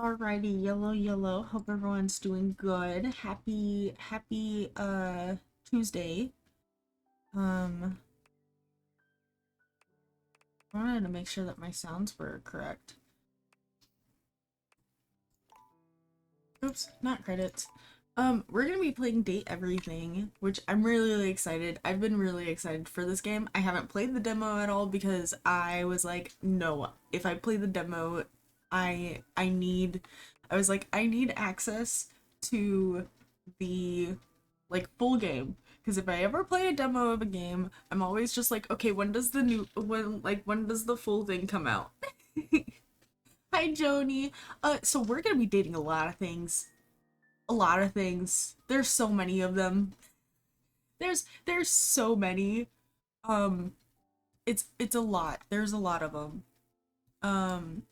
Alrighty, yellow. Hope everyone's doing good. Happy Tuesday. I wanted to make sure that my sounds were correct. Oops, not credits. We're gonna be playing Date Everything, which I'm really excited. I've been really excited for this game. I haven't played the demo at all because I was like, no, if I play the demo, I was like, I need access to the like full game. Because if I ever play a demo of a game, I'm always just like, okay, when does the full thing come out? Hi Joni. So we're gonna be dating a lot of things. A lot of things. There's so many of them. There's so many. Um, it's a lot. There's a lot of them. Um,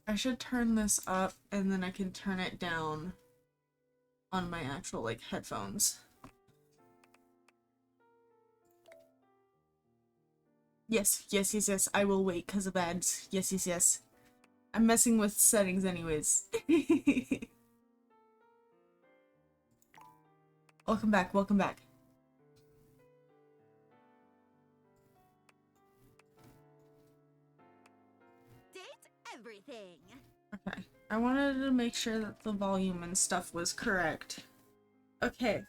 I should turn this up and then I can turn it down on my actual like headphones. Yes. I will wait because of ads. Yes. I'm messing with settings anyways. Welcome back. Everything. Okay. I wanted to make sure that the volume and stuff was correct. Okay.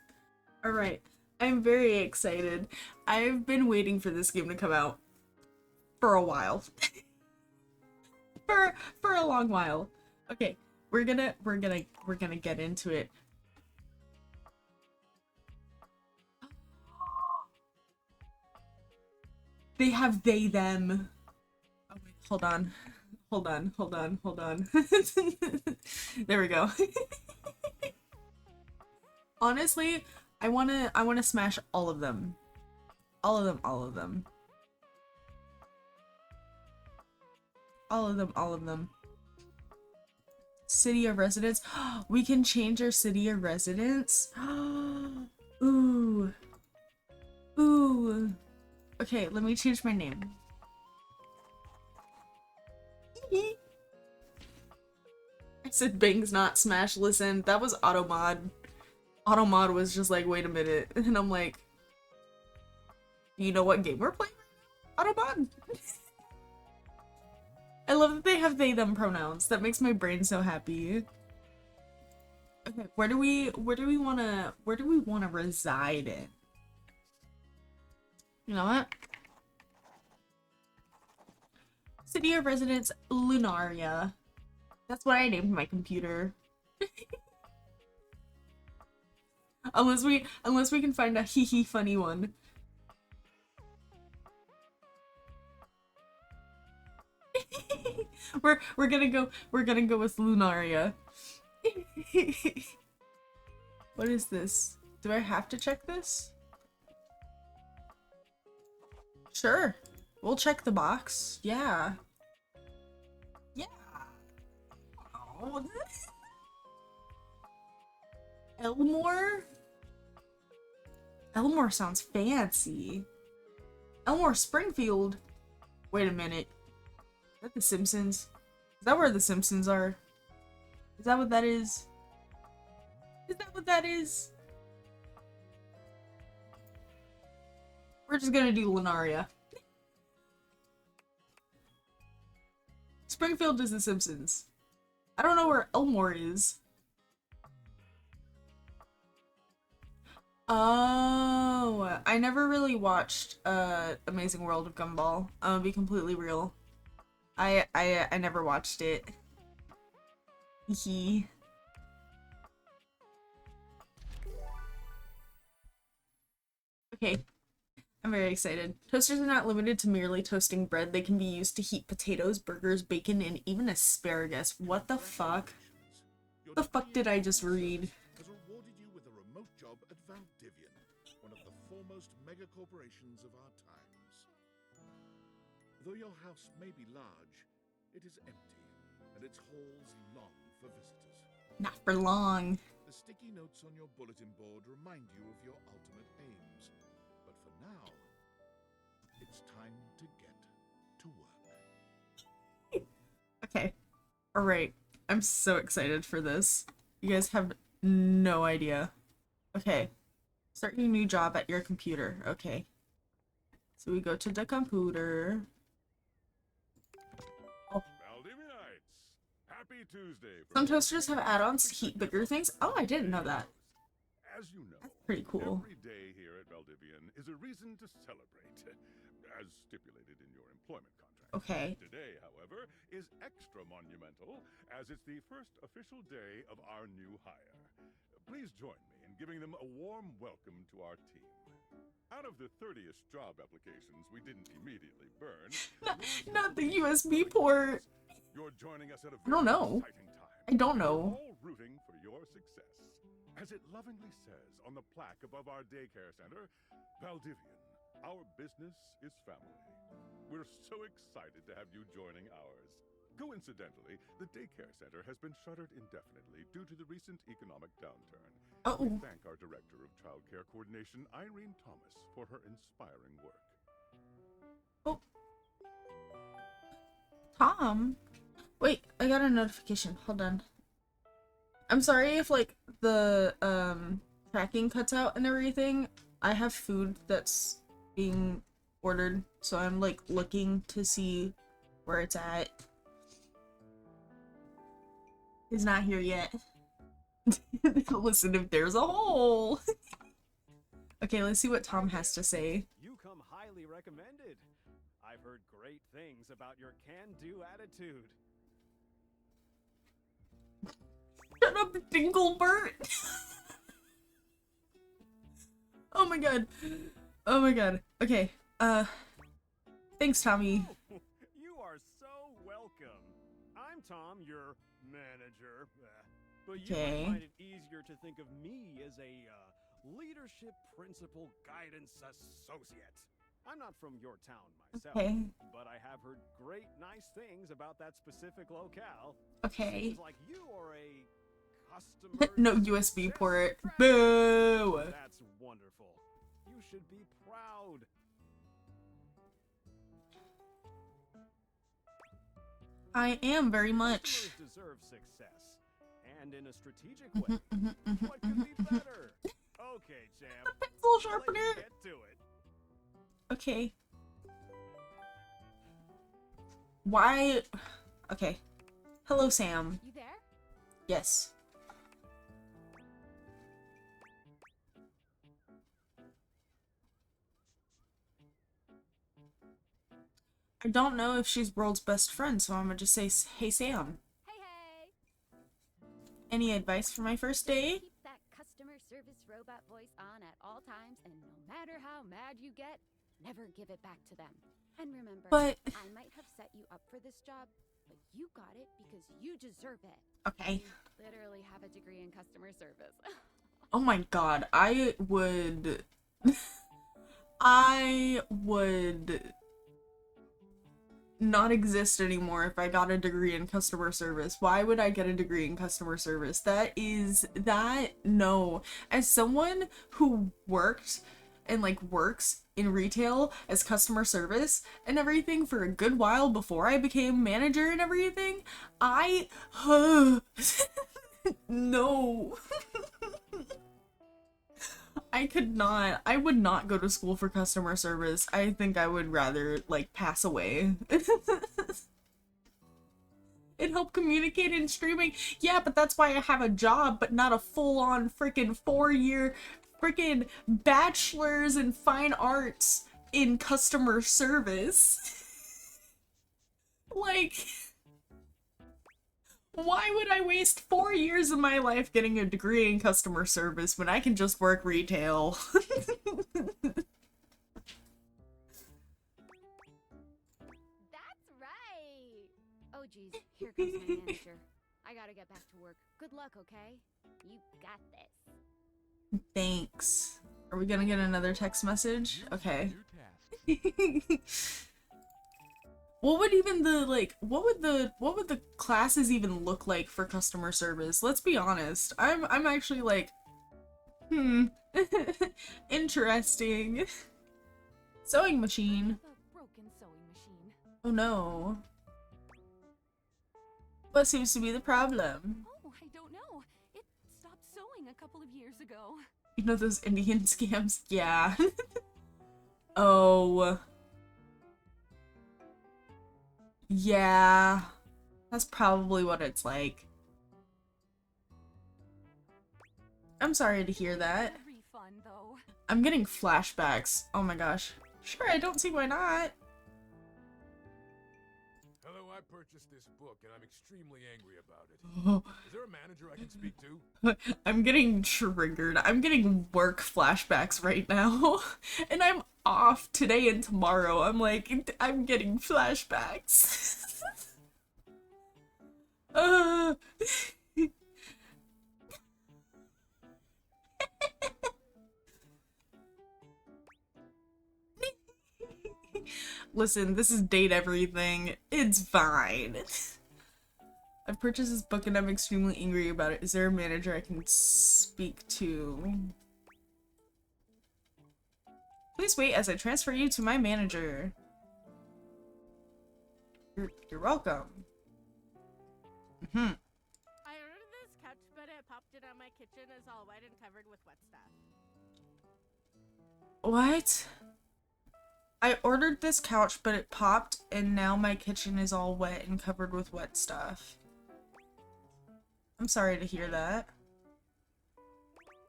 Alright. I'm very excited. I've been waiting for this game to come out for a while. for a long while. Okay. We're gonna get into it. They have they them. Oh wait, hold on. There we go. Honestly, I wanna smash all of them. All of them. All of them. City of residence. We can change our city of residence. Ooh. Okay, let me change my name. I said Bing's not Smash. Listen, that was Automod. Automod was just like, wait a minute. And I'm like, you know what game we're playing? Automod. I love that they have they them pronouns. That makes my brain so happy. Okay, where do we wanna reside in? You know what? City of residence Lunaria. That's what I named my computer. unless we can find a hee funny one. we're gonna go with Lunaria. What is this? Do I have to check this? Sure. We'll check the box. Yeah. Oh. Elmore? Elmore sounds fancy. Elmore Springfield. Wait a minute. Is that The Simpsons? Is that where The Simpsons are? Is that what that is? We're just gonna do Lunaria. Springfield is The Simpsons. I don't know where Elmore is. Oh, I never really watched Amazing World of Gumball. I'm gonna be completely real. I never watched it. Hee. Okay, I'm very excited. Toasters are not limited to merely toasting bread. They can be used to heat potatoes, burgers, bacon, and even asparagus. What the fuck? The fuck did I just read? Has rewarded you with a remote job at Valdivian, one of the foremost megacorporations of our times. Though your house may be large, it is empty, and its halls long for visitors. Not for long. The sticky notes on your bulletin board remind you of your ultimate aims. But for now, it's time to get to work. Okay. Alright. I'm so excited for this. You guys have no idea. Okay. Start your new job at your computer. Okay. So we go to the computer. Oh. Valdivianites, happy Tuesday. Some toasters have add-ons to heat bigger things. Oh, I didn't know that. As you know, That's pretty cool. every day here at Valdivian is a reason to celebrate, as stipulated in your employment contract. Okay. Today, however, is extra monumental, as it's the first official day of our new hire. Please join me in giving them a warm welcome to our team. Out of the 30-ish job applications we didn't immediately burn, Not the USB port. you're joining us at a I don't very know. exciting time. I don't We're know. all rooting for your success. As it lovingly says on the plaque above our daycare center, Valdivian, our business is family. We're so excited to have you joining ours. Coincidentally, the daycare center has been shuttered indefinitely due to the recent economic downturn. We Oh. thank our Director of Child Care Coordination, Irene Thomas, for her inspiring work. Oh. Tom? Wait, I got a notification. Hold on. I'm sorry if like the tracking cuts out and everything. I have food that's being ordered, so I'm like looking to see where it's at. He's not here yet. Listen, if there's a hole. Okay, let's see what Tom has to say. You come highly recommended. I've heard great things about your can-do attitude. Shut up, Dinglebert! Oh my god. Oh my god. Okay, thanks, Tommy. Oh, you are so welcome. I'm Tom, your manager. But you Okay. might find it easier to think of me as a leadership principal guidance associate. I'm not from your town myself, Okay. but I have heard great nice things about that specific locale. Okay. Seems like you are a customer No USB success port. strategist. Boo! That's wonderful. You should be proud. I am very much. Customers deserve success, and in a strategic way. What could be better? Okay, champ. Pencil Let's sharpener. get to it. Okay. Why? Okay. Hello, Sam. You there? Yes. I don't know if she's world's best friend, so I'm gonna just say, hey, Sam. Hey, hey! Any advice for my first day? Keep that customer service robot voice on at all times, and no matter how mad you get, never give it back to them. And remember, But- I might have set you up for this job, but you got it because you deserve it. Okay. You literally have a degree in customer service. Oh my god, I would... I would not exist anymore if I got a degree in customer service. Why would I get a degree in customer service? No. As someone who worked and like works in retail as customer service and everything for a good while before I became manager and everything, no. I would not go to school for customer service. I think I would rather, like, pass away. It helped communicate in streaming. Yeah, but that's why I have a job, but not a full-on freaking 4-year freaking bachelor's in fine arts in customer service. Like... Why would I waste 4 years of my life getting a degree in customer service when I can just work retail? That's right! Oh, geez, here comes my manager. I gotta get back to work. Good luck, okay? You got this. Thanks. Are we gonna get another text message? Okay. What would even the, like, what would the classes even look like for customer service? Let's be honest. I'm actually like, interesting. Sewing machine. The broken sewing machine. Oh no. What seems to be the problem? Oh, I don't know. It stopped sewing a couple of years ago. You know those Indian scams? Yeah. Oh. Yeah. That's probably what it's like. I'm sorry to hear that. A refund, though. I'm getting flashbacks. Oh my gosh. Sure, I don't see why not. Hello, I purchased this book and I'm extremely angry about it. Is there a manager I can speak to? I'm getting triggered. I'm getting work flashbacks right now. And I'm off today and tomorrow. I'm like, I'm getting flashbacks. Listen, this is date everything. It's fine. I've purchased this book and I'm extremely angry about it. Is there a manager I can speak to? Please wait as I transfer you to my manager. You're welcome. I ordered this couch, but it popped it on my kitchen is all wet and covered with wet stuff. What? I ordered this couch, but it popped, and now my kitchen is all wet and covered with wet stuff. I'm sorry to hear that.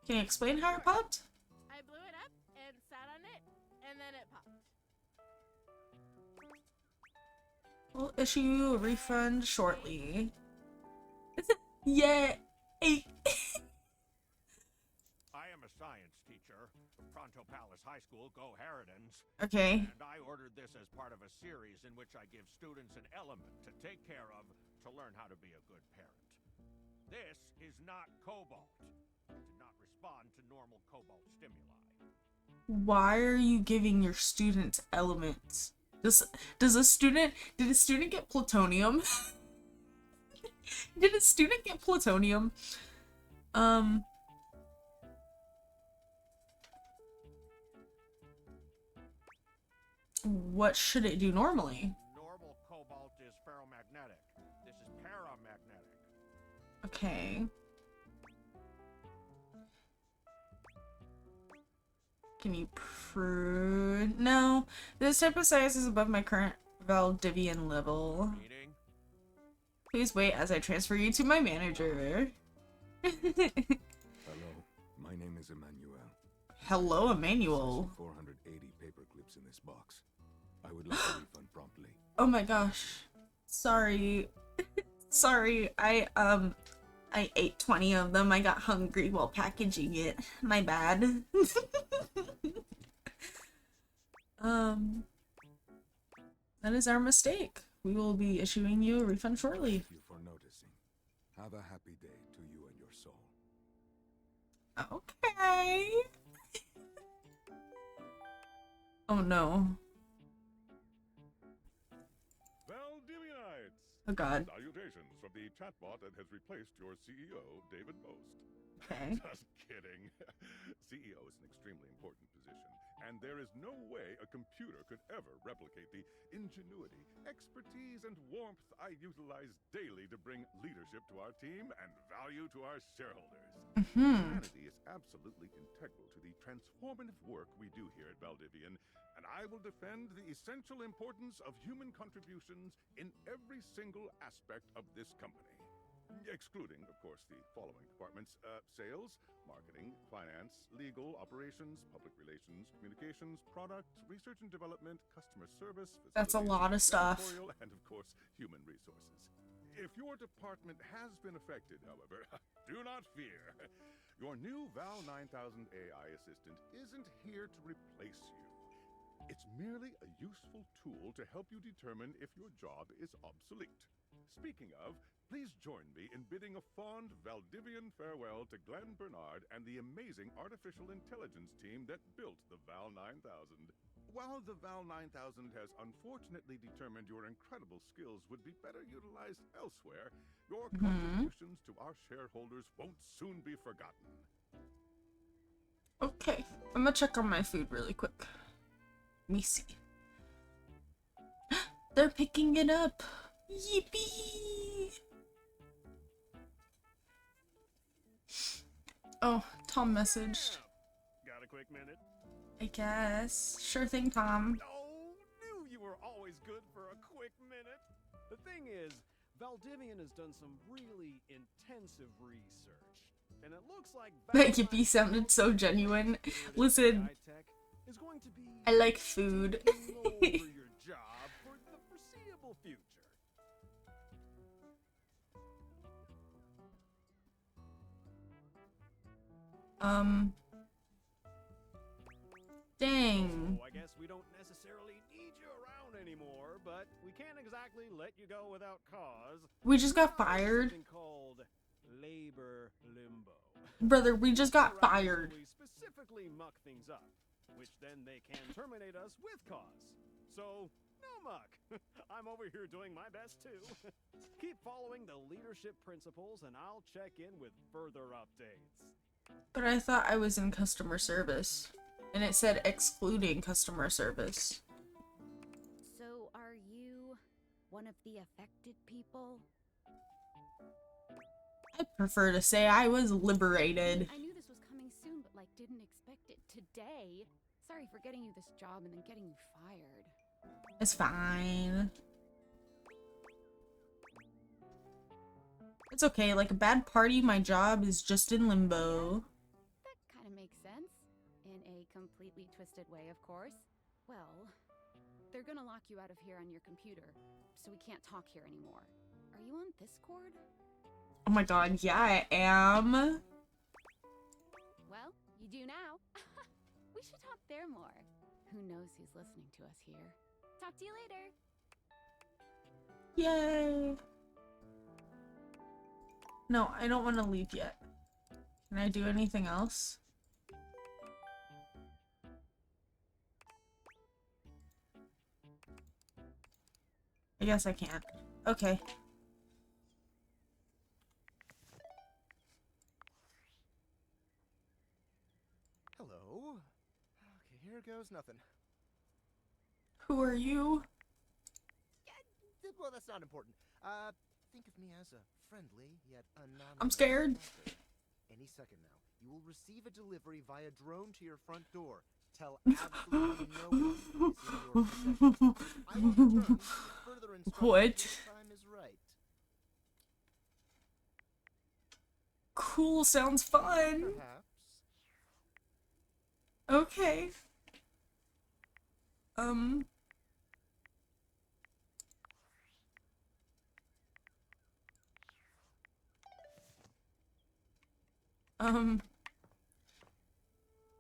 Can you explain how it popped? I blew it up and sat on it, and then it popped. We'll issue you a refund shortly. Yeah. I am a science teacher from Pronto Palace High School, Go Harridans. Okay. And I ordered this as part of a series in which I give students an element to take care of to learn how to be a good parent. This is not cobalt. It did not respond to normal cobalt stimuli. Why are you giving your students elements? Did a student get plutonium? Did a student get plutonium? What should it do normally? Normal cobalt is ferromagnetic. This is paramagnetic. Okay. Can you prove? No. This type of science is above my current Valdivian level. Meaning? Please wait as I transfer you to my manager. Hello, my name is Emmanuel. Hello, Emmanuel. 480 paper clips in this box. I would like a refund promptly. Oh my gosh. Sorry. Sorry. I ate 20 of them. I got hungry while packaging it. My bad. That is our mistake. We will be issuing you a refund shortly. Thank you for noticing. Have a happy day to you and your soul. Okay. Oh no. Valdivianites! Oh god. Salutations from the chatbot that has replaced your CEO, David Most. Okay. Just kidding. CEO is an extremely important position, and there is no way a computer could ever replicate the ingenuity, expertise, and warmth I utilize daily to bring leadership to our team and value to our shareholders. Humanity is absolutely integral to the transformative work we do here at Valdivian, and I will defend the essential importance of human contributions in every single aspect of this company. Excluding, of course, the following departments: sales, marketing, finance, legal, operations, public relations, communications, product, research and development, customer service, That's a lot of stuff. editorial, and of course, human resources. If your department has been affected, however, do not fear. Your new Val 9000 AI assistant isn't here to replace you. It's merely a useful tool to help you determine if your job is obsolete. Speaking of, please join me in bidding a fond Valdivian farewell to Glenn Bernard and the amazing artificial intelligence team that built the Val 9000. While the Val 9000 has unfortunately determined your incredible skills would be better utilized elsewhere, your contributions to our shareholders won't soon be forgotten. Okay. I'm gonna check on my food really quick. Let me see. They're picking it up. Yippee! Oh, Tom messaged. Got a quick minute? I guess. Sure thing, Tom. Oh, knew you were always good for a quick minute. The thing is, Valdivian has done some really intensive research, and it looks like Like if you sounded so genuine. Listen, is going to be I like food. taking over your job for the foreseeable future. Dang. So I guess we don't necessarily need you around anymore, but we can't exactly let you go without cause. We just got fired. Something called labor limbo. Brother, we just got Right, fired. so we specifically muck things up, which then they can terminate us with cause. So, no muck. I'm over here doing my best too. Keep following the leadership principles and I'll check in with further updates. But I thought I was in customer service. And it said excluding customer service. So, are you one of the affected people? I prefer to say I was liberated. I knew this was coming soon, but like didn't expect it today. Sorry for getting you this job and then getting you fired. It's fine. It's okay, like a bad party, my job is just in limbo. That kind of makes sense. In a completely twisted way, of course. Well, they're gonna lock you out of here on your computer, so we can't talk here anymore. Are you on Discord? Oh my god, yeah, I am. Well, you do now. We should talk there more. Who knows who's listening to us here. Talk to you later. Yay. No, I don't want to leave yet. Can I do anything else? I guess I can't. Okay. Hello. Okay, here goes nothing. Who are you? Well, that's not important. Think of me as a friendly yet anonymous. I'm scared. stalker. Any second now, you will receive a delivery via drone to your front door. Tell absolutely no one it's in your possession. I will return with further instructions What? when the time is right. Cool, sounds fun. Perhaps. Okay.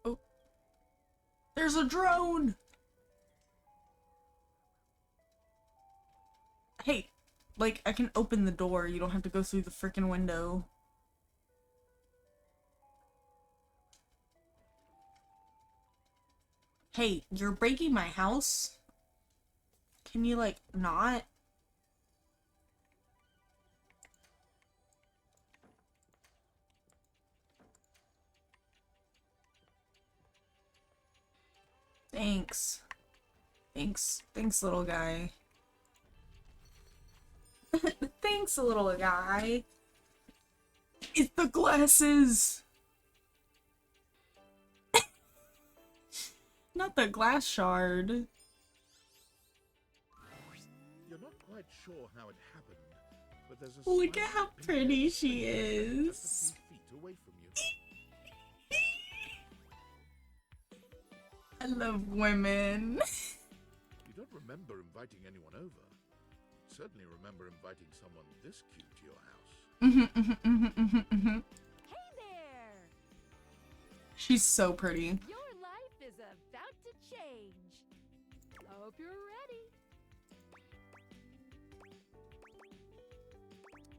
Oh. There's a drone! Hey, like, I can open the door. You don't have to go through the freaking window. Hey, you're breaking my house? Can you, like, not? Thanks. Thanks, little guy. Thanks, little guy. It's the glasses! Not the glass shard. You're not quite sure how it happened, but there's a Look at how slight pretty pink she just is. a few feet away from you. I love women. You don't remember inviting anyone over. Certainly remember inviting someone this cute to your house. Hey there! She's so pretty. Your life is about to change. Hope you're ready.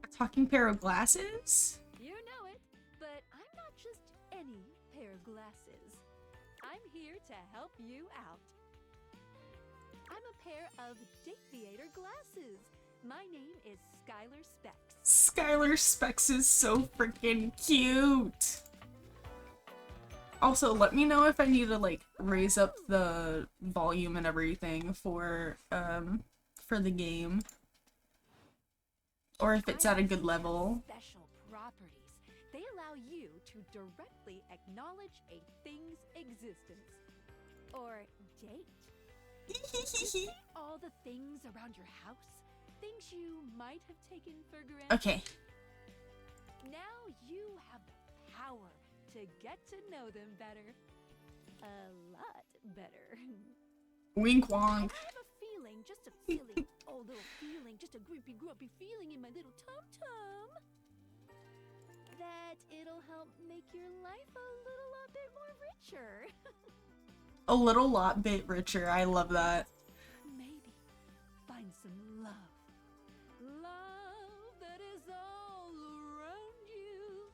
A talking pair of glasses? You know it, but I'm not just any pair of glasses. I'm here to help you out. I'm a pair of Daviator glasses. My name is Skylar Specs. Skylar Specs is so freaking cute. Also, let me know if I need to like raise up the volume and everything for the game. Or if it's at a good level. Special properties. They allow allow you to directly acknowledge a thing's existence. Or date. See all the things around your house? Things you might have taken for granted? Okay. Now you have the power to get to know them better. A lot better. Wink wonk. I have a feeling, just a feeling, oh little feeling, just a grumpy feeling in my little tum-tum, that it'll help make your life a little bit more richer. A little lot bit richer. I love that. Maybe find some love. Love that is all around you.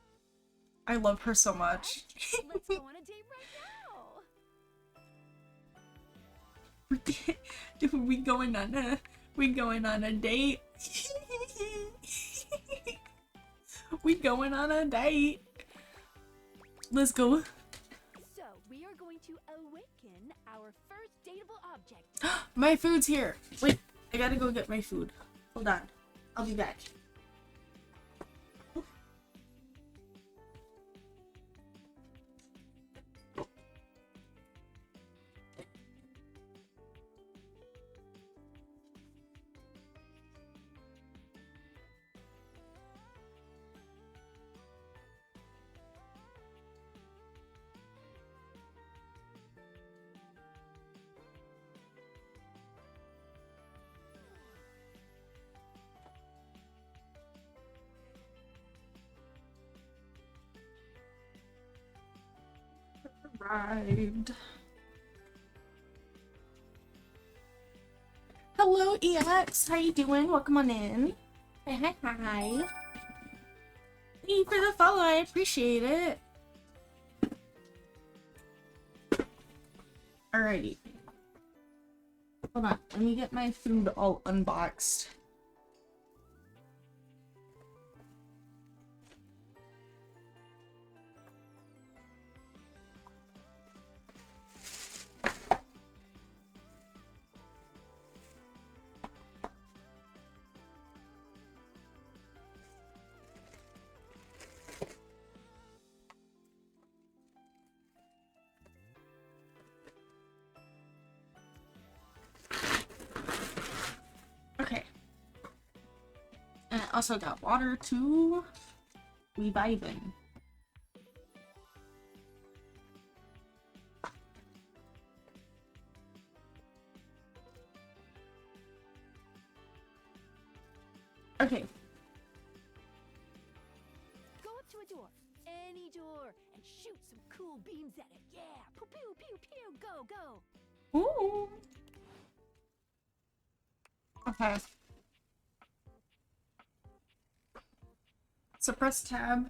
I love her so much. Let's go on a date right now. we going on a date. We going on a date. Let's go. So we are going to awaken our first dateable object. My food's here. Wait, I gotta go get my food. Hold on. I'll be back. Arrived. Hello, EX. How you doing? Welcome on in. Hi. Thank you for the follow. I appreciate it. Alrighty. Hold on. Let me get my food all unboxed. Okay. And I also got water too. We vibing. Okay. Go up to a door, any door, and shoot some cool beams at it. Yeah, pew pew pew pew. Go. Ooh. Okay. So press tab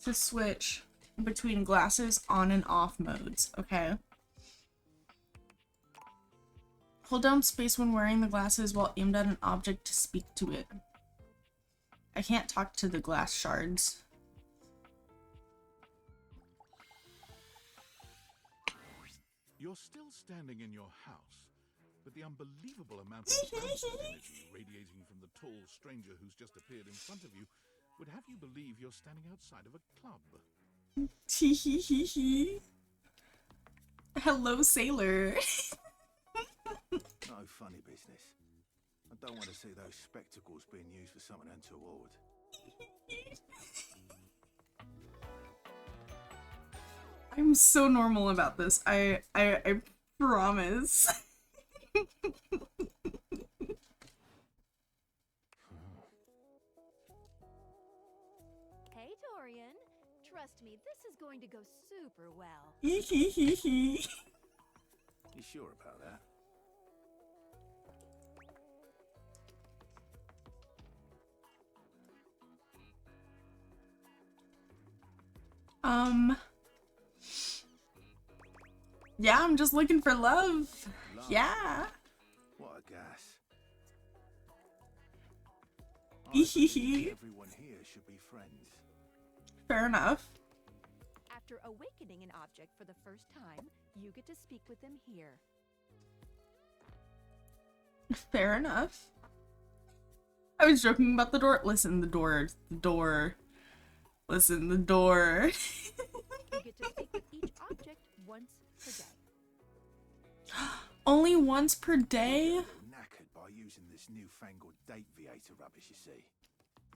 to switch between glasses on and off modes, okay? Hold down space when wearing the glasses while aimed at an object to speak to it. I can't talk to the glass shards. You're still standing in your house, but the unbelievable amount of positive energy radiating from the tall stranger who's just appeared in front of you would have you believe you're standing outside of a club. Hello, sailor. No funny business. I don't want to see those spectacles being used for something untoward. I'm so normal about this. I promise. Hey, Dorian. Trust me, this is going to go super well. You sure about that? Yeah, I'm just looking for love. Yeah. What a gas. I Everyone here should be friends. Fair enough. After awakening an object for the first time, you get to speak with them here. Fair enough. I was joking about the door. Listen, the door Listen, the door. You get to speak with each object once per day. Only once per day? Knackered by using this newfangled date viator rubbish, you see.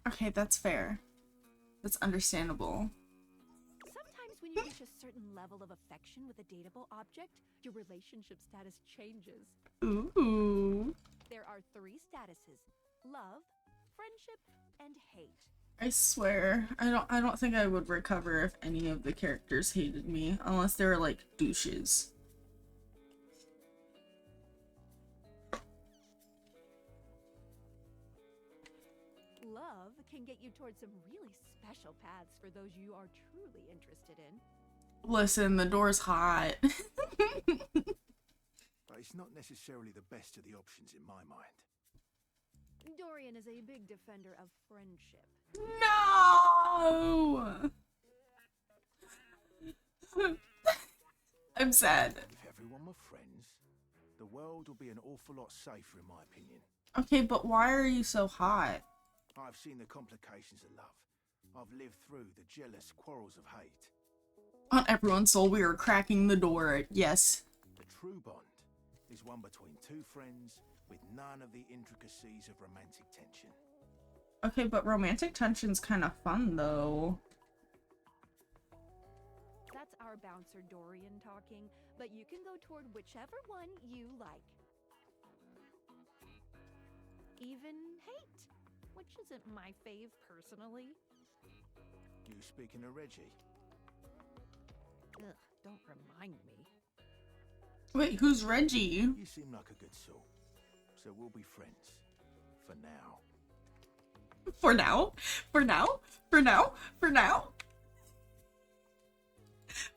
Okay, that's fair. That's understandable. Sometimes when you reach a certain level of affection with a dateable object, your relationship status changes. Ooh. There are 3 statuses: love, friendship, and hate. I swear, I don't think I would recover if any of the characters hated me, unless they were like douches. Love can get you towards some really special paths for those you are truly interested in. Listen, the door's hot. But it's not necessarily the best of the options in my mind. Dorian is a big defender of friendship. No! I'm sad. If everyone were friends, the world would be an awful lot safer, in my opinion. Okay, but why are you so hot? I've seen the complications of love. I've lived through the jealous quarrels of hate. On everyone's soul, we are cracking the door. Yes. The true bond is one between 2 friends with none of the intricacies of romantic tension. Okay, but romantic tension's kind of fun, though. That's our bouncer Dorian talking, but you can go toward whichever one you like. Even hate, which isn't my fave personally. You speaking of Reggie? Ugh, don't remind me. Wait, who's Reggie? You seem like a good soul, so we'll be friends. For now. For now? For now? For now? For now?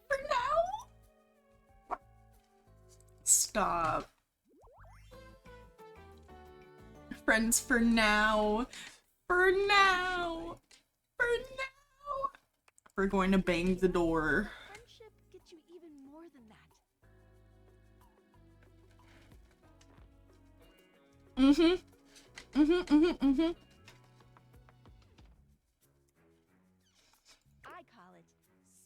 For now? Stop. Friends for now. For now. For now. We're going to bang the door. Friendship gets you even more than that. I call it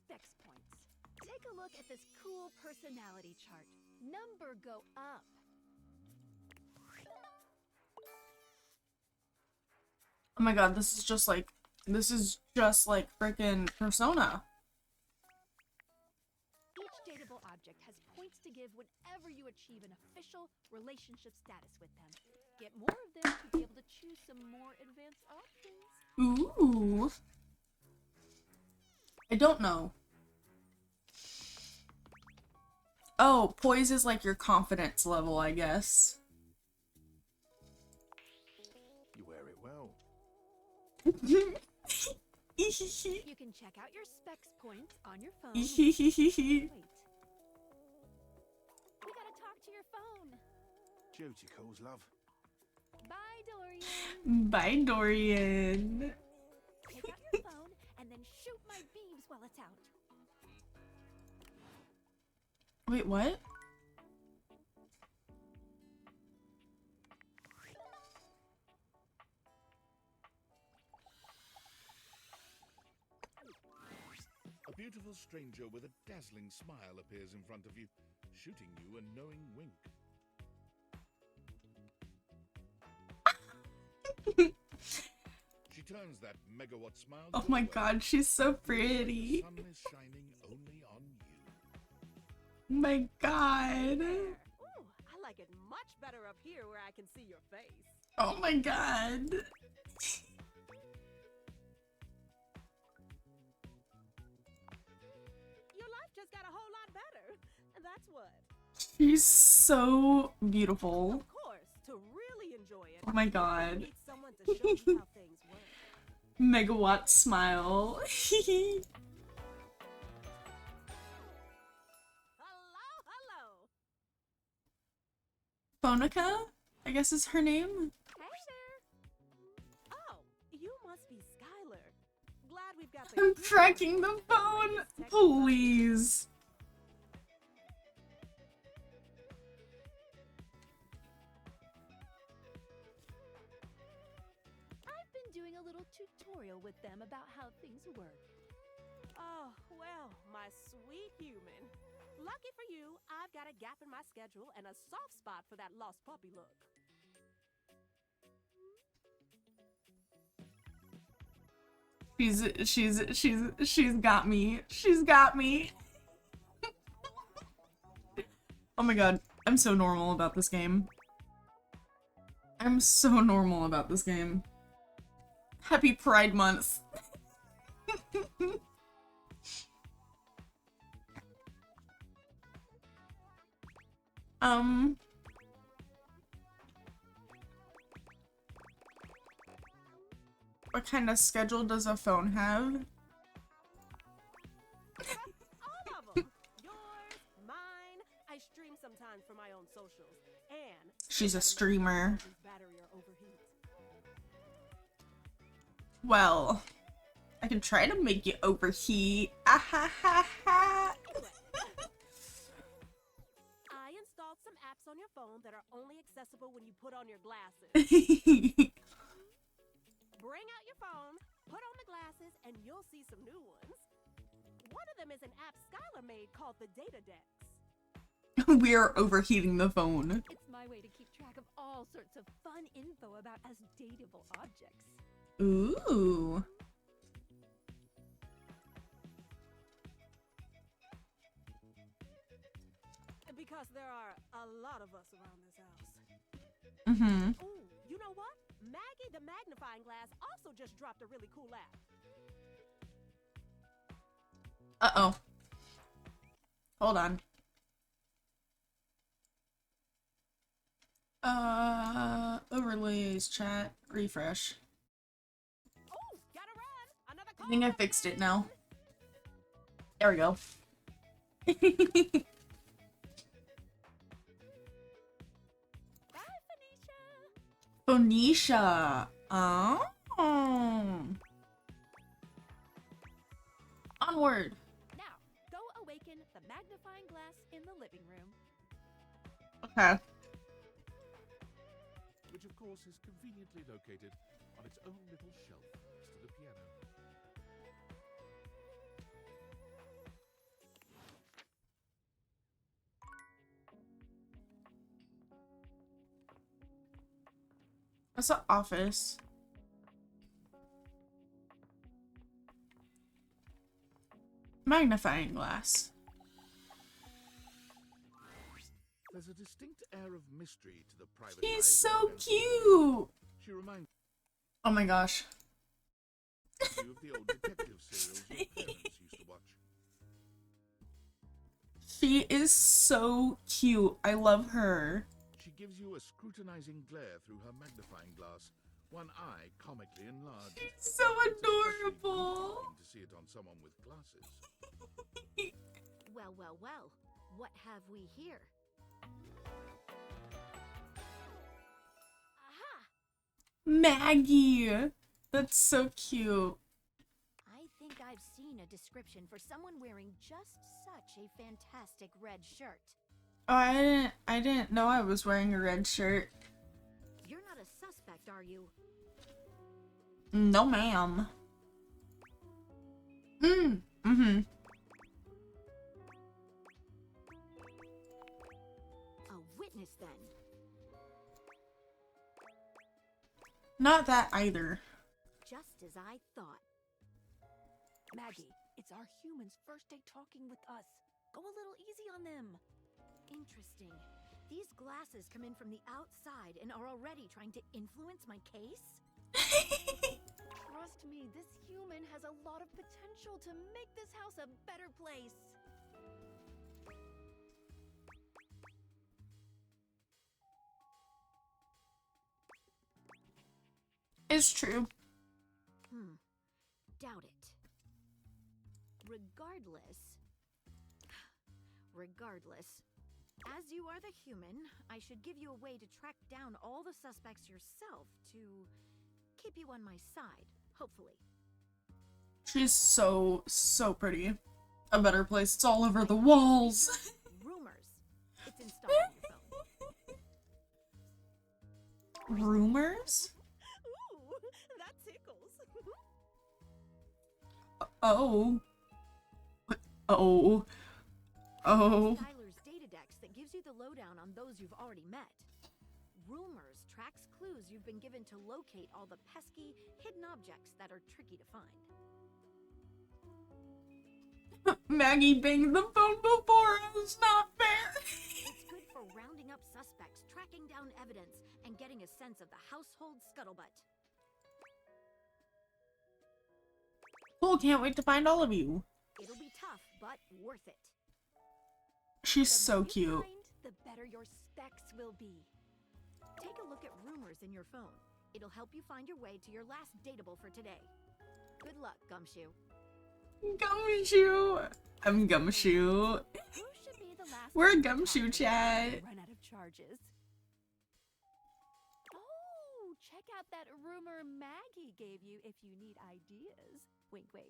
specs points. Take a look at this cool personality chart. Number go up. Oh my god, this is just like freaking Persona. Each dateable object has points to give whenever you achieve an official relationship status with them. Get more of them to be able to choose some more advanced options. Ooh. I don't know. Oh, poise is like your confidence level, I guess. You wear it well. You can check out your specs points on your phone. Wait. We gotta talk to your phone. Duty calls, love. Bye, Dorian. Bye, Dorian. Take out your phone and then shoot my beams while it's out. Wait, what? A beautiful stranger with a dazzling smile appears in front of you, shooting you a knowing wink. She turns that megawatt smile. Oh my god, she's so pretty. The sun is shining only on you. My god. Ooh, I like it much better up here where I can see your face. Oh my god. Your life just got a whole lot better. And that's what. She's so beautiful. Of course, to really enjoy it. Oh my god. You need someone to show you how things work. Megawatt smile. Hello. Bonica, I guess is her name. Hey there. Oh, you must be Skylar. Glad we've got the I'm tracking the phone. Please. I've been doing a little tutorial with them about how things work. Oh, well, my sweet human. Lucky for you, I've got a gap in my schedule and a soft spot for that lost puppy look. She's got me. She's got me. Oh my god, I'm so normal about this game. I'm so normal about this game. Happy Pride Month. What kind of schedule does a phone have? All of them. Yours, mine. I stream sometimes for my own socials. And She's a streamer. battery or overheat. Well, I can try to make you overheat. Ah ha ha ha. I installed some apps on your phone that are only accessible when you put on your glasses. Bring out your phone, put on the glasses, and you'll see some new ones. One of them is an app Skylar made called the Data Dex. We are overheating the phone. It's my way to keep track of all sorts of fun info about us dateable objects. Ooh. Because there are a lot of us around this house. Mm-hmm. Ooh, you know what? Maggie the Magnifying Glass also just dropped a really cool app. Uh-oh. Hold on. Overlays, chat, refresh. Ooh, gotta run. Another I think I fixed it now. There we go. Phoenicia. Oh. Onward. Now, go awaken the magnifying glass in the living room. Okay. Which of course is conveniently located on its own little shelf next to the piano. What's the office? Magnifying glass. There's a distinct air of mystery to the private He's lives so of cute. She reminds Oh my gosh. you of the old detective serials your parents used to watch. She is so cute. I love her. She gives you a scrutinizing glare through her magnifying glass, one eye comically enlarged. She's so It's especially adorable. comforting to see it on someone with glasses. Well, well, well. What have we here? Aha! Maggie. That's so cute. I think I've seen a description for someone wearing just such a fantastic red shirt. Oh, I didn't know I was wearing a red shirt. You're not a suspect, are you? No, ma'am. Mm-hmm. A witness, then. Not that either. Just as I thought. Maggie, it's our humans' first day talking with us. Go a little easy on them. Interesting. These glasses come in from the outside and are already trying to influence my case? Trust me, this human has a lot of potential to make this house a better place. It's true. Doubt it. Regardless, as you are the human, I should give you a way to track down all the suspects yourself to keep you on my side, hopefully. She's so pretty. A better place. It's all over the walls. Rumors. It's installed on your phone. Rumors? Ooh, that tickles. Oh. Oh. Oh. Skylar's data dex that gives you the lowdown on those you've already met. Rumors tracks clues you've been given to locate all the pesky, hidden objects that are tricky to find. Maggie banged the phone before us. Not fair. It's good for rounding up suspects, tracking down evidence, and getting a sense of the household scuttlebutt. Cool, can't wait to find all of you. It'll be tough, but worth it. She's The so more you cute. find, the better your specs will be. Take a look at rumors in your phone. It'll help you find your way to your last dateable for today. Good luck, Gumshoe. Gumshoe. I'm Gumshoe. Who should be the last We're a one to Gumshoe talk chat. Run out of charges. Oh, check out that rumor Maggie gave you if you need ideas. Wink, wink.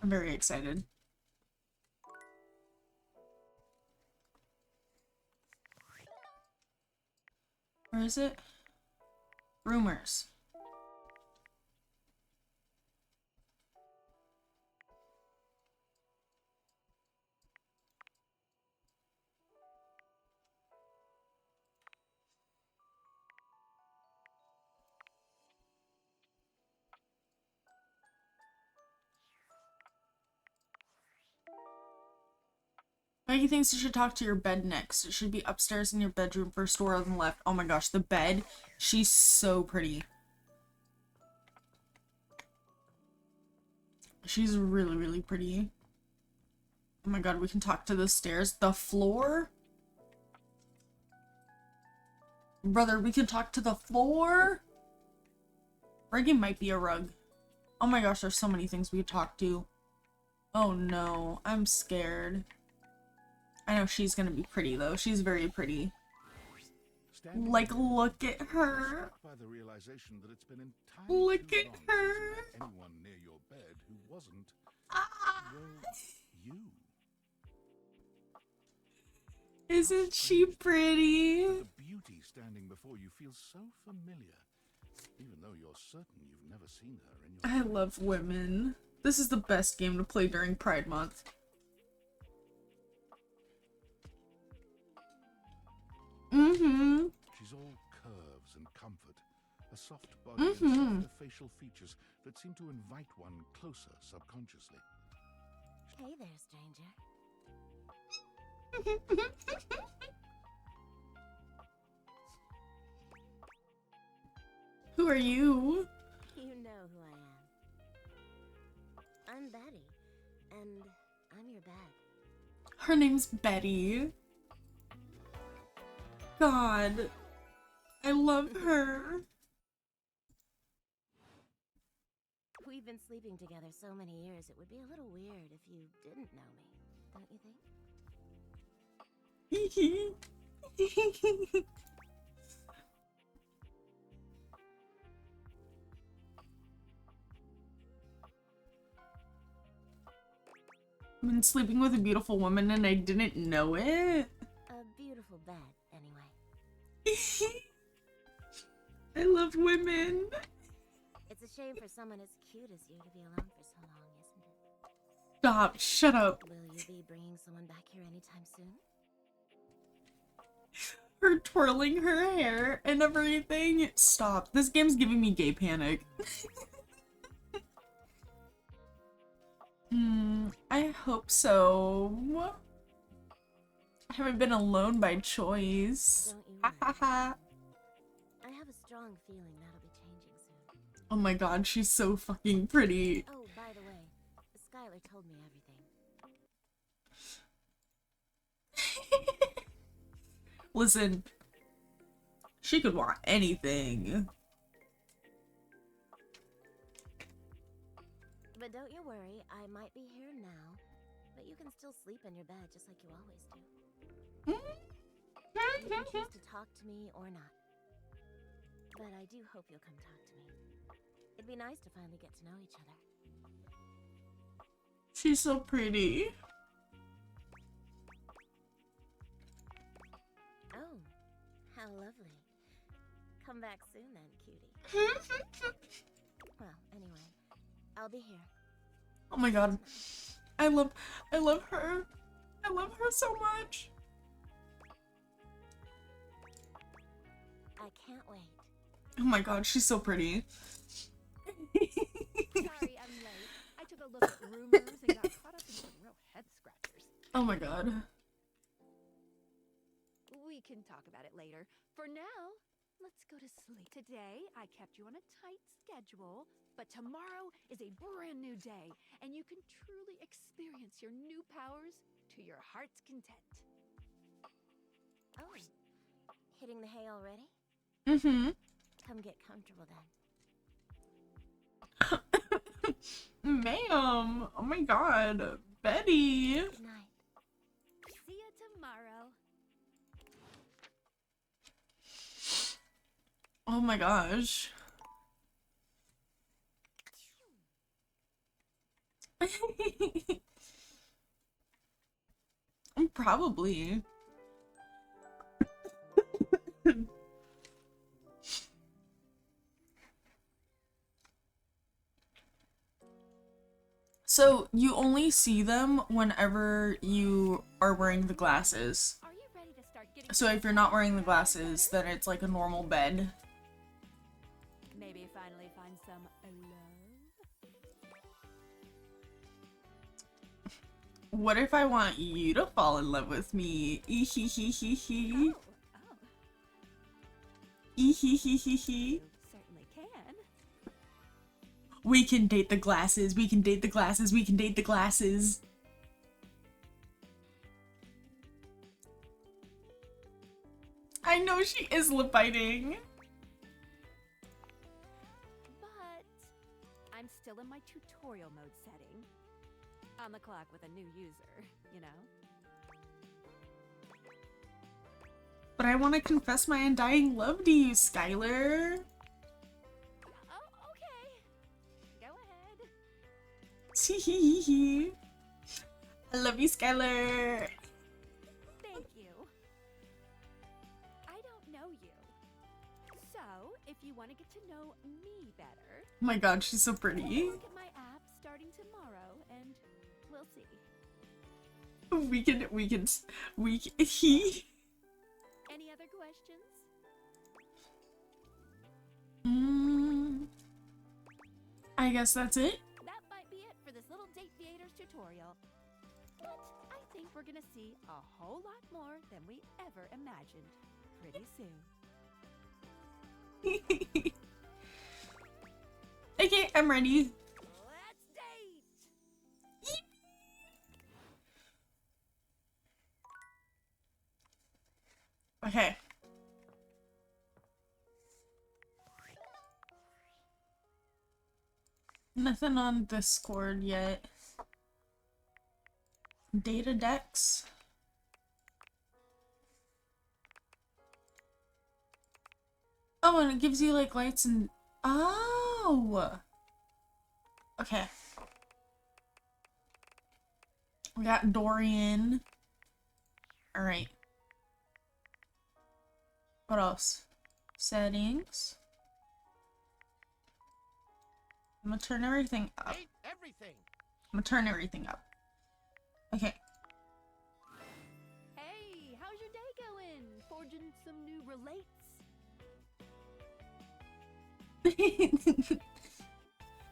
I'm very excited. Where is it? Rumors. Maggie thinks you should talk to your bed next. It should be upstairs in your bedroom, first door on the left. Oh my gosh, the bed. She's so pretty. She's really, really pretty. Oh my god, we can talk to the stairs. The floor? Brother, we can talk to the floor? Rugging might be a rug. Oh my gosh, there's so many things we could talk to. Oh no, I'm scared. I know she's gonna be pretty though. She's very pretty. Standing Like, there, look at her. struck by the realization that it's been entirely Look too at long since her. you had anyone near your bed who wasn't, Ah, well, you. isn't she pretty? The beauty standing before you feels so familiar, even though you're certain you've never seen her in your I love women. This is the best game to play during Pride Month. Mm-hmm. She's all curves and comfort, a soft body and softer facial features that seem to invite one closer subconsciously. Hey there, stranger. Who are you? You know who I am. I'm Betty, and I'm your bed. Her name's Betty. God. I love her. We've been sleeping together so many years, it would be a little weird if you didn't know me, don't you think? I've been sleeping with a beautiful woman and I didn't know it. A beautiful bed, anyway. I love women. It's a shame for someone as cute as you to be alone for so long, isn't it? Stop, shut up. Will you be bringing someone back here anytime soon? Her twirling her hair and everything. Stop. This game's giving me gay panic. I hope so. I haven't been alone by choice. Don't you Ha ha ha. I have a strong feeling that'll be changing soon. Oh my god, she's so fucking pretty. Oh, by the way, Skylar told me everything. Listen, she could want anything. But don't you worry, I might be here now, but you can still sleep in your bed just like you always do. You can choose to talk to me or not. But I do hope you'll come talk to me. It'd be nice to finally get to know each other. She's so pretty. Oh, how lovely. Come back soon then, cutie. Well, anyway, I'll be here. Oh my god. I love her. I love her so much. I can't wait. Oh my god, she's so pretty. Sorry, I'm late. I took a look at rumors and got caught up in some real head scratchers. Oh my god. We can talk about it later. For now, let's go to sleep. Today, I kept you on a tight schedule, but tomorrow is a brand new day, and you can truly experience your new powers to your heart's content. Oh, hitting the hay already? Mm-hmm. Come get comfortable then. Ma'am. Oh my god. Betty. Good night. See you tomorrow. Oh my gosh. Probably. So you only see them whenever you are wearing the glasses. Are you ready to start getting So if you're not wearing the glasses, then it's like a normal bed. Maybe finally find some love? What if I want you to fall in love with me? Ehehehehe. Oh, Ehehehehe. certainly can. We can date the glasses. We can date the glasses. We can date the glasses. I know she is lip biting. But I'm still in my tutorial mode setting. On the clock with a new user, you know? But I want to confess my undying love to you, Skylar. Oh, okay. Go ahead. Teehee. I love you, Skylar. Thank you. I don't know you. So, if you want to get to know me better, Oh my god, she's so pretty. look at my app starting tomorrow and we'll see. He. Any other questions? I guess that's it. That might be it for this little Date Theaters tutorial. But I think we're gonna see a whole lot more than we ever imagined pretty soon. Okay, I'm ready. Let's date! Okay. Nothing on Discord yet. Data decks. Oh, and it gives you like lights and oh. Okay. We got Dorian. All right. What else? Settings. I'm gonna turn everything up. Everything. I'm gonna turn everything up. Okay. Hey, how's your day going? Forging some new relates?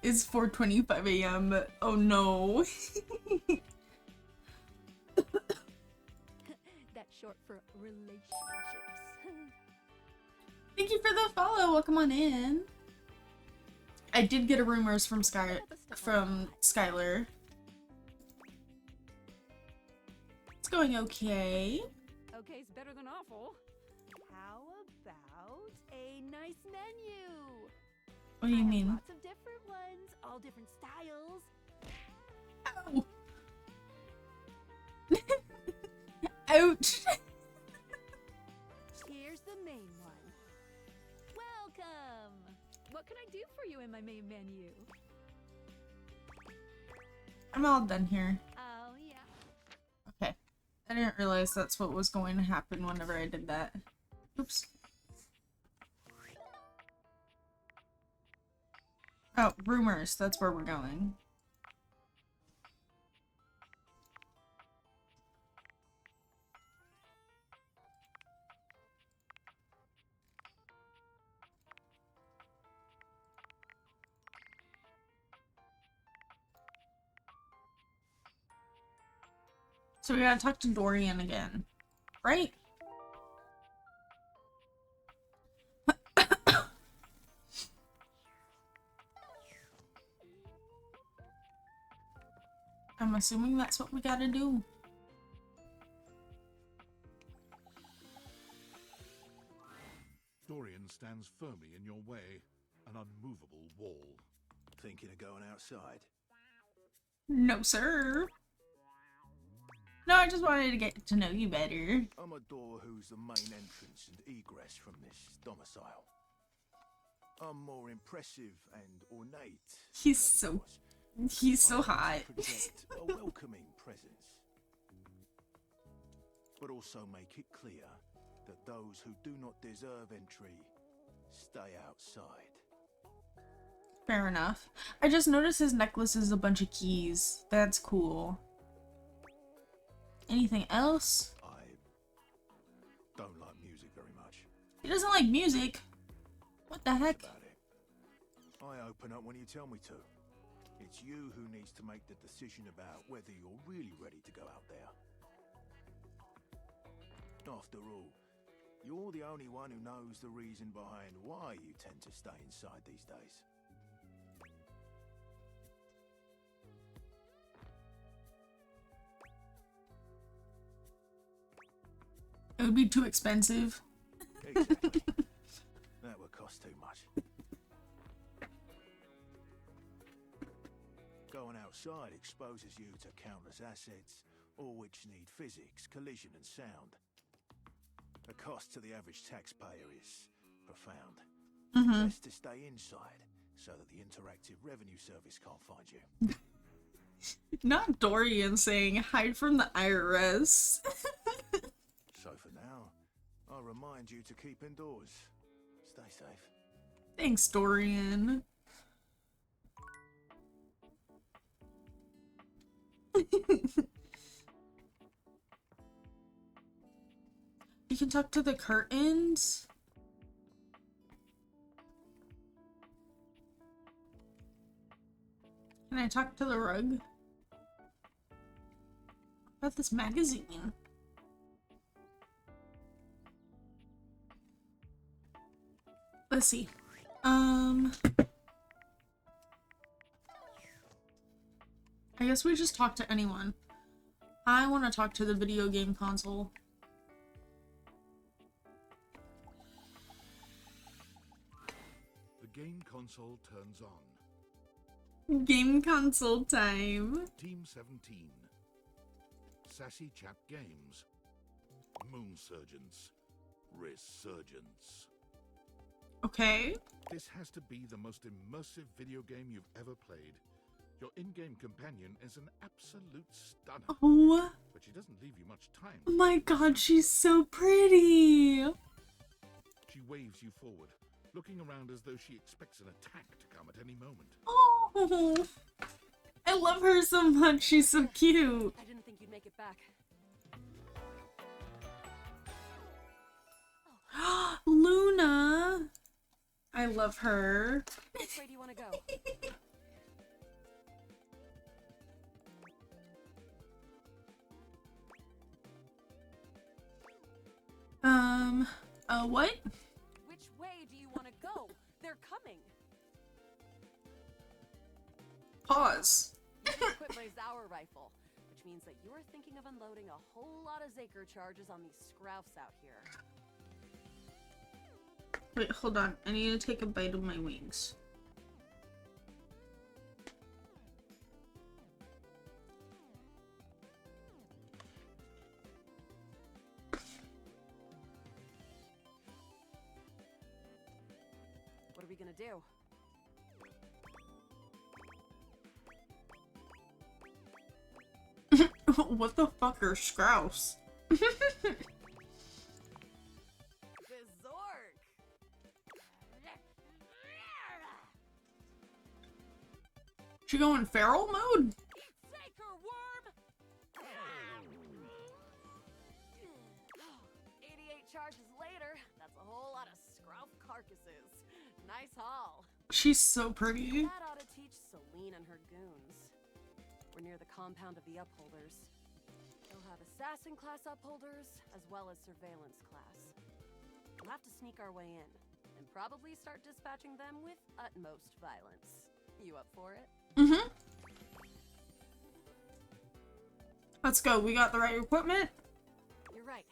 It's 4:25 a.m. Oh no. That's short for relationships. Thank you for the follow. Welcome on in. I did get a rumors from Skylar. It's going okay. Okay's better than awful. How about a nice menu? What do you I have mean? Lots of different ones, all different styles. Ow. Ouch. Here's the main one. Welcome! What can I do for you in my main menu? I'm all done here. Oh, yeah. Okay. I didn't realize that's what was going to happen whenever I did that. Oops. Oh, rumors. That's where we're going. So we gotta talk to Dorian again, right? I'm assuming that's what we gotta do. Dorian stands firmly in your way, an unmovable wall. Thinking of going outside? No, sir. No, I just wanted to get to know you better. I'm a door who's the main entrance and egress from this domicile. I'm more impressive and ornate. He's so hot. Project a welcoming presence, but also make it clear that those who do not deserve entry stay outside. Fair enough. I just noticed his necklace is a bunch of keys. That's cool. Anything else? I don't like music very much. He doesn't like music. What the heck? About it. I open up when you tell me to. It's you who needs to make the decision about whether you're really ready to go out there. After all, you're the only one who knows the reason behind why you tend to stay inside these days. It would be too expensive. Exactly. That would cost too much. Going outside exposes you to countless assets, all which need physics, collision and sound. The cost to the average taxpayer is profound. Best to stay inside so that the interactive revenue service can't find you. Not Dorian saying hide from the IRS. So for now, I'll remind you to keep indoors. Stay safe. Thanks, Dorian. You can talk to the curtains. Can I talk to the rug? What about this magazine? Let's see. I guess we just talk to anyone. I want to talk to the video game console. The game console turns on. Game console time. Team 17. Sassy Chap Games. Moon Surgeons. Resurgence. Okay. This has to be the most immersive video game you've ever played. Your in-game companion is an absolute stunner. Oh. But she doesn't leave you much time. Oh my god, she's so pretty. She waves you forward, looking around as though she expects an attack to come at any moment. Oh. I love her so much. She's so cute. I didn't think you'd make it back. Luna. I love her. Which way do you want to go? What? Which way do you want to go? They're coming. Pause. You can equip my Zauer rifle, which means that you're thinking of unloading a whole lot of Zaker charges on these scroufs out here. Wait, hold on. I need to take a bite of my wings. What are we gonna do? What the fuck are scrouse? The Zork! She going feral mode? Zaker worm! 88 charges later, that's a whole lot of scrouf carcasses. Nice haul. She's so pretty. That ought to teach Celine and her goons. We're near the compound of the Upholders. They'll We'll have assassin class upholders as well as surveillance class. We'll have to sneak our way in and probably start dispatching them with utmost violence. You up for it? Mm-hmm. Let's go. We got the right equipment. You're right.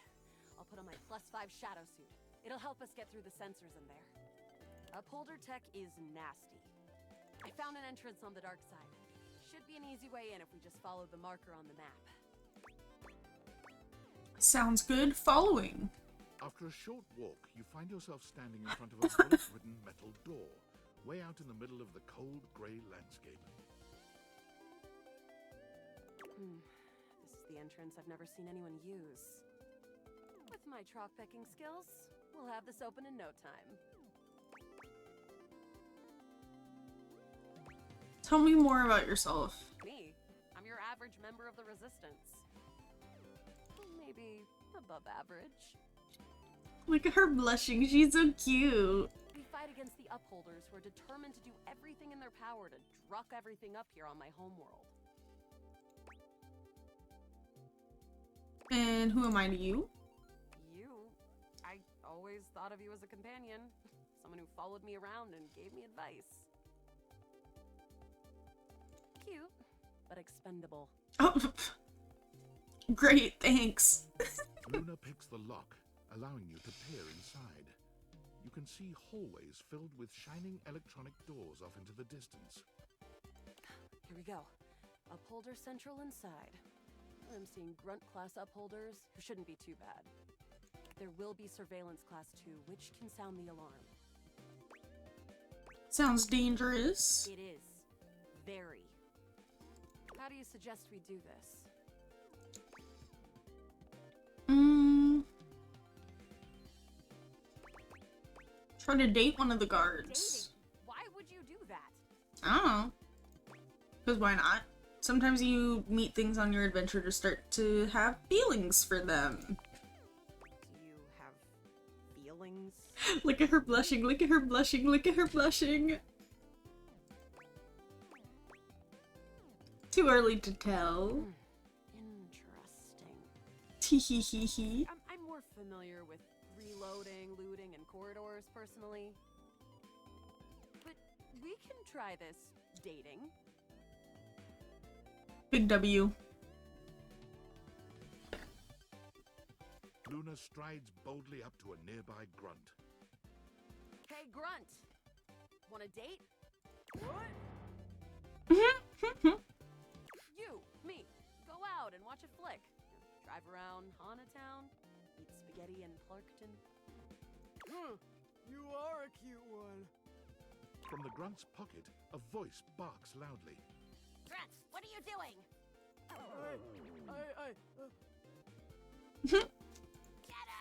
I'll put on my +5 shadow suit. It'll help us get through the sensors in there. Upholder tech is nasty. I found an entrance on the dark side. Should be an easy way in if we just follow the marker on the map. Sounds good. Following. After a short walk, you find yourself standing in front of a bullet-ridden metal door, way out in the middle of the cold, grey landscape. This is the entrance I've never seen anyone use. With my chalk-picking skills, we'll have this open in no time. Tell me more about yourself. Me? I'm your average member of the Resistance. Maybe above average. Look at her blushing. She's so cute. We fight against the Upholders who are determined to do everything in their power to druck everything up here on my homeworld. And who am I to you? You? I always thought of you as a companion. Someone who followed me around and gave me advice. Cute, but expendable. Oh, great, thanks. Luna picks the lock, allowing you to peer inside. You can see hallways filled with shining electronic doors off into the distance. Here we go. Upholder Central inside. I'm seeing Grunt class upholders, who shouldn't be too bad. There will be Surveillance class too, which can sound the alarm. Sounds dangerous. It is. Very. How do you suggest we do this? Try to date one of the guards. Dating? Why would you do that? I don't know. Because why not? Sometimes you meet things on your adventure to start to have feelings for them. Do you have feelings? Look at her blushing, look at her blushing, look at her blushing. Too early to tell. Interesting. Teehee. I'm more familiar with reloading, looting, and corridors, personally. But we can try this dating. Big W. Luna strides boldly up to a nearby grunt. Hey, Grunt! Want a date? What? You, me, go out and watch a flick. Drive around Town, eat spaghetti in Clarkton. You are a cute one. From the grunt's pocket, a voice barks loudly. Grunt, what are you doing? Get her!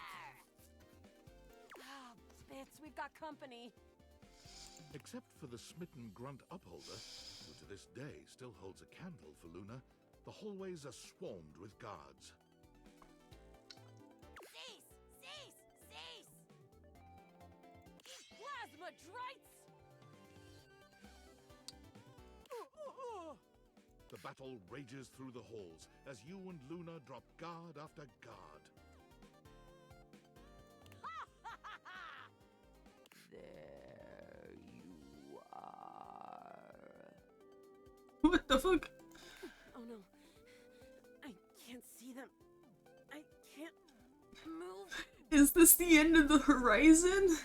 Ah, Bits, we've got company. Except for the smitten grunt upholder, who to this day still holds a candle for Luna, the hallways are swarmed with guards. Cease! Cease! Cease! Plasma Drites! The battle rages through the halls as you and Luna drop guard after guard. There you are. What the fuck? Oh no. I can't see them. I can't move. Is this the end of the horizon?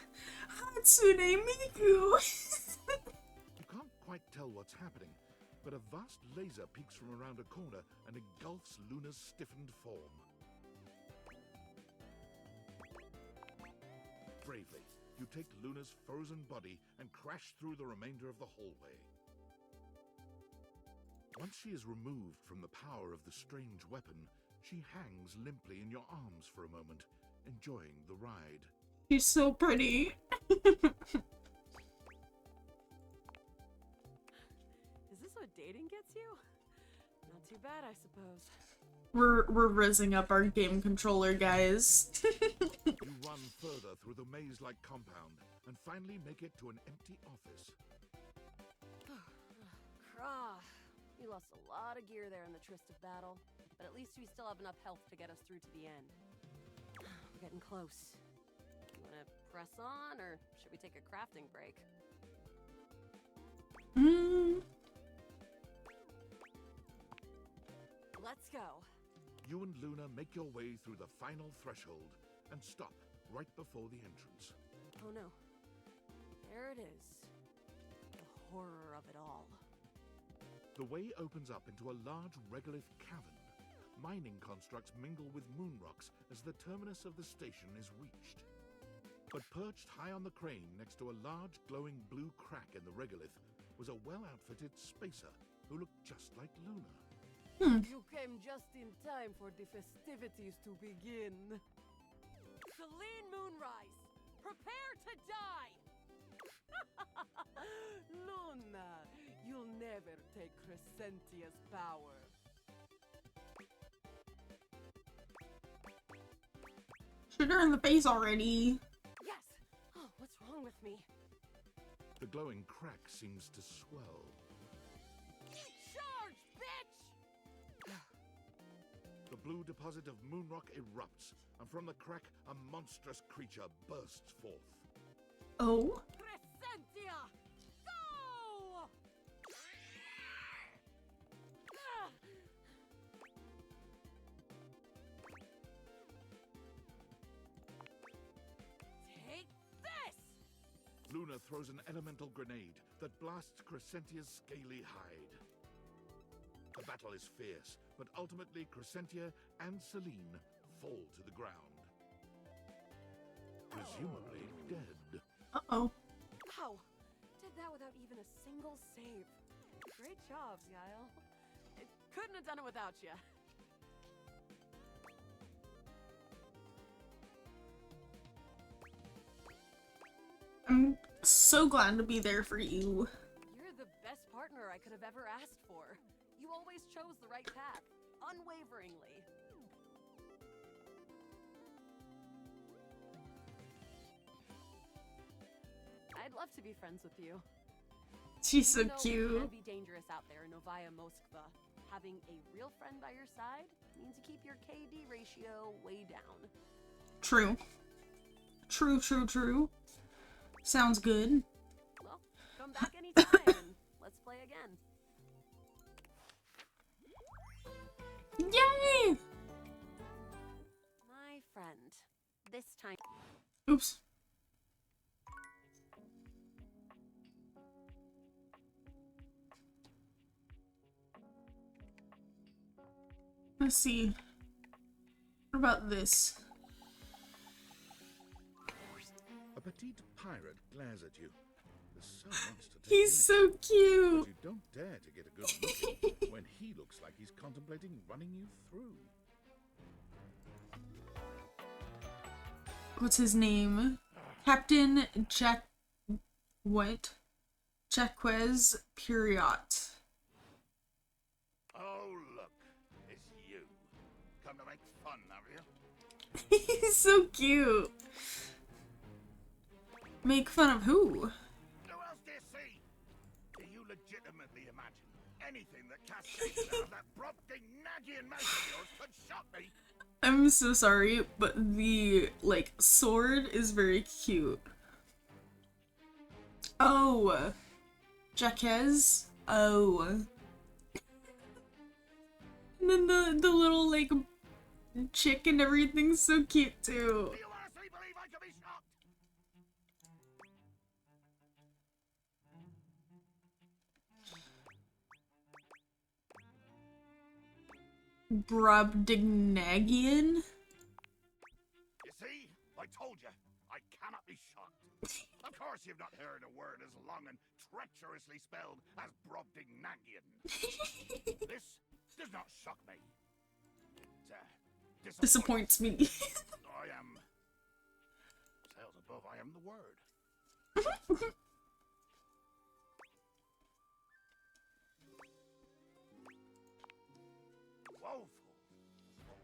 Hatsune Miku! You can't quite tell what's happening, but a vast laser peeks from around a corner and engulfs Luna's stiffened form. Bravely, you take Luna's frozen body and crash through the remainder of the hallway. Once she is removed from the power of the strange weapon, she hangs limply in your arms for a moment, enjoying the ride. She's so pretty. Is this what dating gets you? Not too bad, I suppose. We're rizzing up our game controller, guys. You run further through the maze-like compound and finally make it to an empty office. We lost a lot of gear there in the Tryst of battle, but at least we still have enough health to get us through to the end. We're getting close. You wanna press on, or should we take a crafting break? Let's go. You and Luna make your way through the final threshold and stop right before the entrance. Oh no. There it is. The horror of it all. The way opens up into a large regolith cavern. Mining constructs mingle with moon rocks as the terminus of the station is reached. But perched high on the crane next to a large glowing blue crack in the regolith was a well-outfitted spacer who looked just like Luna. You came just in time for the festivities to begin. Celine Moonrise, prepare to die! Luna, you'll never take Crescentia's power. Shoot her in the face already. Yes! Oh, what's wrong with me? The glowing crack seems to swell. Charge, bitch! The blue deposit of moonrock erupts, and from the crack, a monstrous creature bursts forth. Oh? Crescentia! Go! Take this! Luna throws an elemental grenade that blasts Crescentia's scaly hide. The battle is fierce, but ultimately Crescentia and Celine fall to the ground. Presumably dead. Uh-oh. Wow! Did that without even a single save. Great job, Yael. It couldn't have done it without you. I'm so glad to be there for you. You're the best partner I could have ever asked for. You always chose the right path, unwaveringly. I'd love to be friends with you. She's so Even though cute. It can be dangerous out there in Novaya Moskva. Having a real friend by your side means you keep your KD ratio way down. True. True. Sounds good. Well, come back anytime and let's play again. Yay! My friend. This time. Oops. Let's see. What about this? A petite pirate glares at you. There's so much to take He's in, so but cute. you don't dare to get a good look at when he looks like he's contemplating running you through. What's his name? Captain Jack... What? Jaquez Puriot. Oh, look. It's you. Come to make fun, have you? He's so cute. Make fun of who? Who else do you see? Do you legitimately imagine anything that cascades out of that Brobdingnagian mouth of yours could shock me? I'm so sorry, but the, like, sword is very cute. Oh. Jaquez? Oh. And then the little, like, chick and everything's so cute, too. Do you honestly believe I could be shocked? Brobdingnagian? You see? I told you. I cannot be shocked. Of course you've not heard a word as long and treacherously spelled as Brobdingnagian. This does not shock me. It Disappoints me. I am... Sales above, I am the word.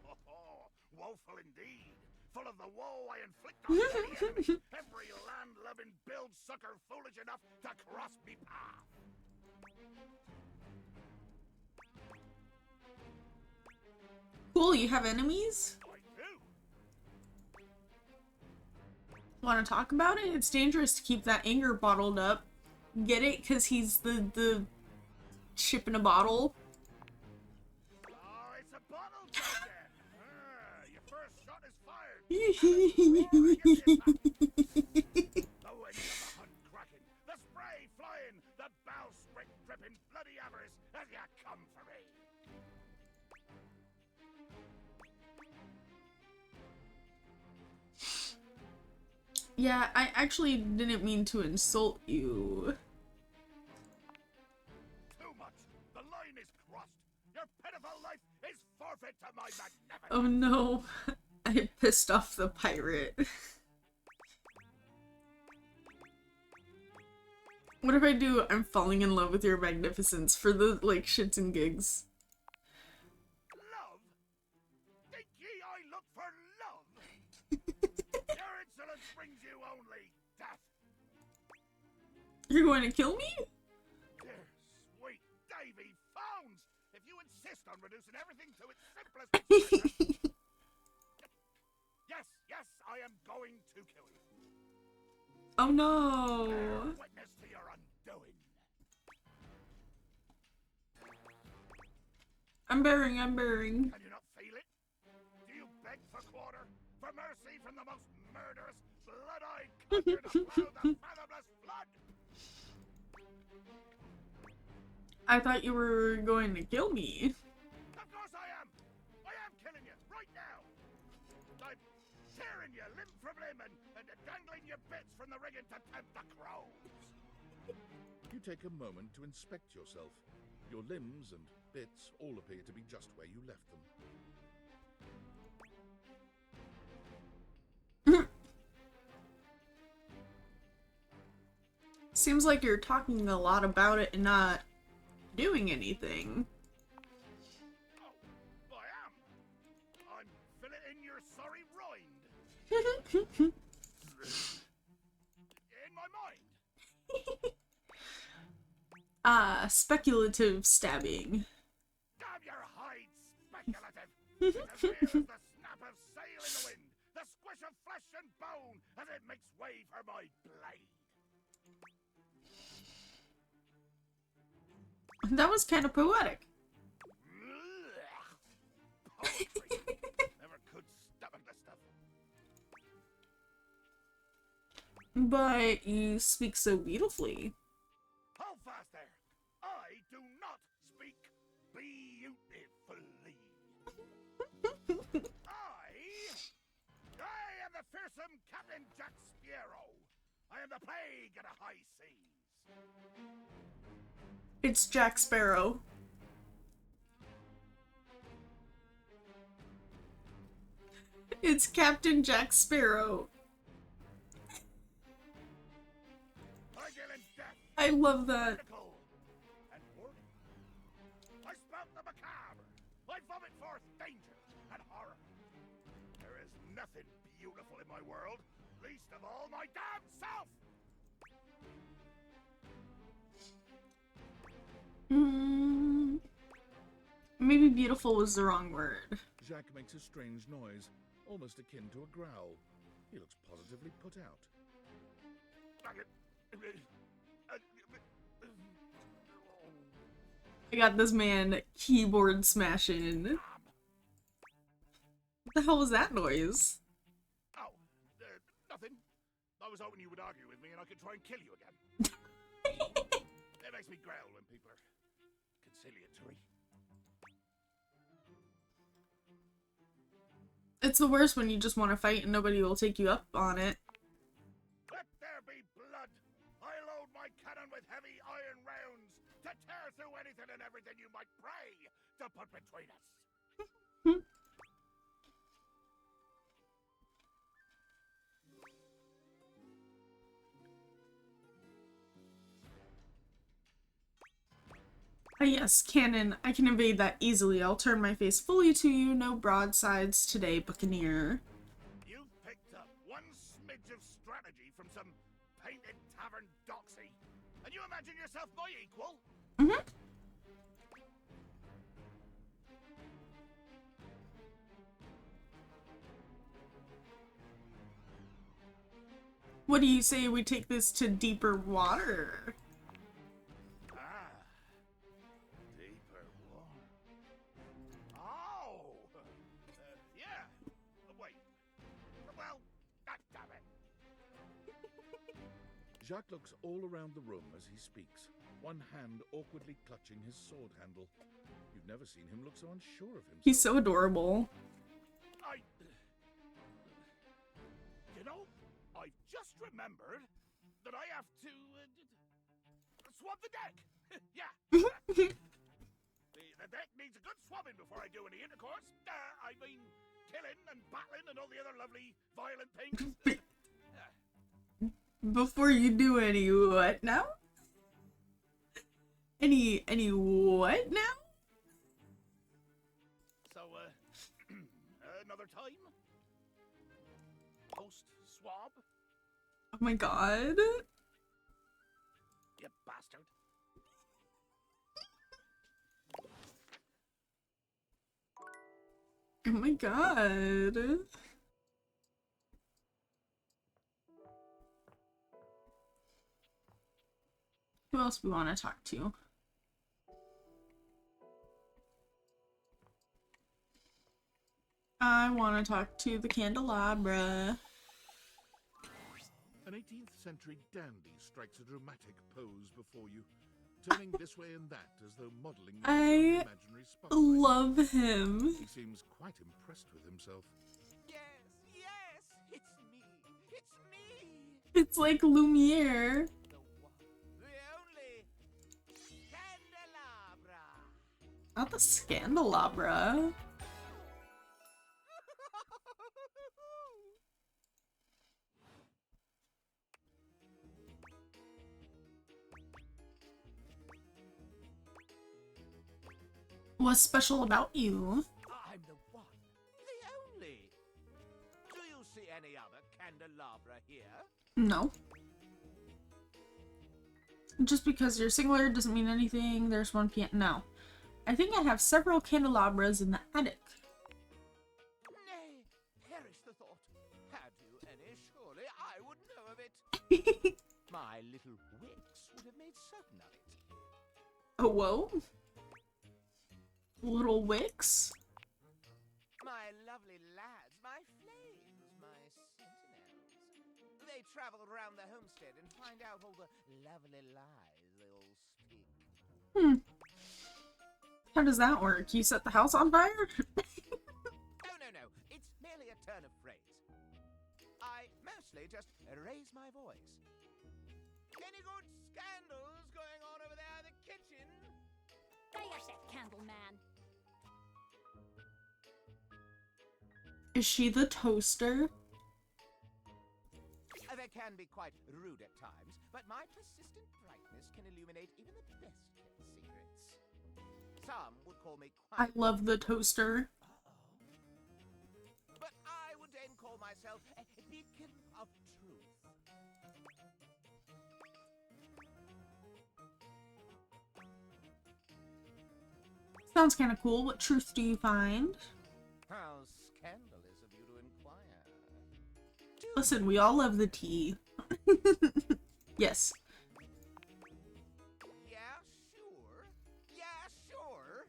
Woeful. Woeful indeed. Full of the woe I inflict on any enemy. Every land-loving build-sucker foolish enough to cross me path. Cool, you have enemies? Want to talk about it? It's dangerous to keep that anger bottled up. Get it? Because he's the ship in a bottle. Oh, it's a bottle joke then. Your first shot is fired. The wings of the hunt cracking, the spray flying, the bowsprit dripping bloody avarice as you come for me. Yeah, I actually didn't mean to insult you. Too much. The line is crossed. Your pitiful life is forfeit to my magnificence. Oh no, I pissed off the pirate. What if I do I'm falling in love with your magnificence for the, like, shits and gigs? Love? Think ye I look for love? Your insolence brings you only death. You're going to kill me? Dear sweet Davy Phones! If you insist on reducing everything to its simplest expression... Yes, I am going to kill you. Oh no! Bear witness to your undoing. I'm bearing. Can you not feel it? Do you beg for quarter? For mercy from the most murderous, blood-eyed country to plow the fathomless flood? I thought you were going to kill me. Of course I am! I am killing you, right now! I'm tearing you limb from limb and dangling your bits from the rigging to tempt the crows! You take a moment to inspect yourself. Your limbs and bits all appear to be just where you left them. Seems like you're talking a lot about it and not doing anything. Oh, I am! I'm filleting your sorry rind! In my mind! Speculative stabbing. Damn your hide, speculative! It's as real as the snap of sail in the wind, the squish of flesh and bone as it makes way for my blade! That was kind of poetic. Poetry! Never could stomach this stuff. But you speak so beautifully. Hold fast there! I do not speak beautifully. I am the fearsome Captain Jack Sparrow. I am the plague of the high seas. It's Jack Sparrow. It's Captain Jack Sparrow. I deal in death. I love that. And work. I spout the macabre. I vomit forth danger and horror. There is nothing beautiful in my world, least of all my damn self. Maybe beautiful was the wrong word. Jacques makes a strange noise, almost akin to a growl. He looks positively put out. I got this man keyboard smashing. What the hell was that noise? Oh, nothing. I was hoping you would argue with me and I could try and kill you again. It makes me growl when people are conciliatory. It's the worst when you just want to fight and nobody will take you up on it. Let there be blood! I load my cannon with heavy iron rounds to tear through anything and everything you might pray to put between us. Yes, cannon. I can evade that easily. I'll turn my face fully to you. No broadsides today, Buccaneer. You've picked up one smidge of strategy from some painted tavern doxy, and you imagine yourself my equal? What do you say we take this to deeper water? Ah, deeper water. Oh, yeah. Wait. Well, damn it. Jacques looks all around the room as he speaks, one hand awkwardly clutching his sword handle. You've never seen him look so unsure of himself. He's so adorable. I've just remembered that I have to swab the deck. Yeah. The deck needs a good swabbing before I do any intercourse. I mean, killing and battling and all the other lovely violent things. Before you do any what now? Any what now? So, another time? Post-swab? Oh my god. You bastard. Oh my god. Who else we want to talk to? I want to talk to the candelabra. An 18th century dandy strikes a dramatic pose before you, turning this way and that as though modeling his own imaginary spotlight. Love him. He seems quite impressed with himself. Yes, it's me. It's me. It's like Lumiere. The only candelabra. Not the Scandelabra. What's special about you? I'm the one, the only. Do you see any other candelabra here? No. Just because you're singular doesn't mean anything. There's one no. I think I have several candelabras in the attic. Nay, perish the thought. Had you any, surely I would know of it. My little wicks would have made certain of it. Oh, whoa. Little wicks? My lovely lads, my flames, my sentinels. They travel around the homestead and find out all the lovely lies they all speak. How does that work? You set the house on fire? No. It's merely a turn of phrase. I mostly just raise my voice. Any good scandals going on over there in the kitchen? There's that candle man. Is she the toaster? They can be quite rude at times, but my persistent brightness can illuminate even the best kept secrets. Some would call me I quite... love the toaster. But I would then call myself a beacon of truth. Sounds kind of cool. What truth do you find? How scandalous of you to inquire. Listen, we all love the tea. Yes. Yeah, sure.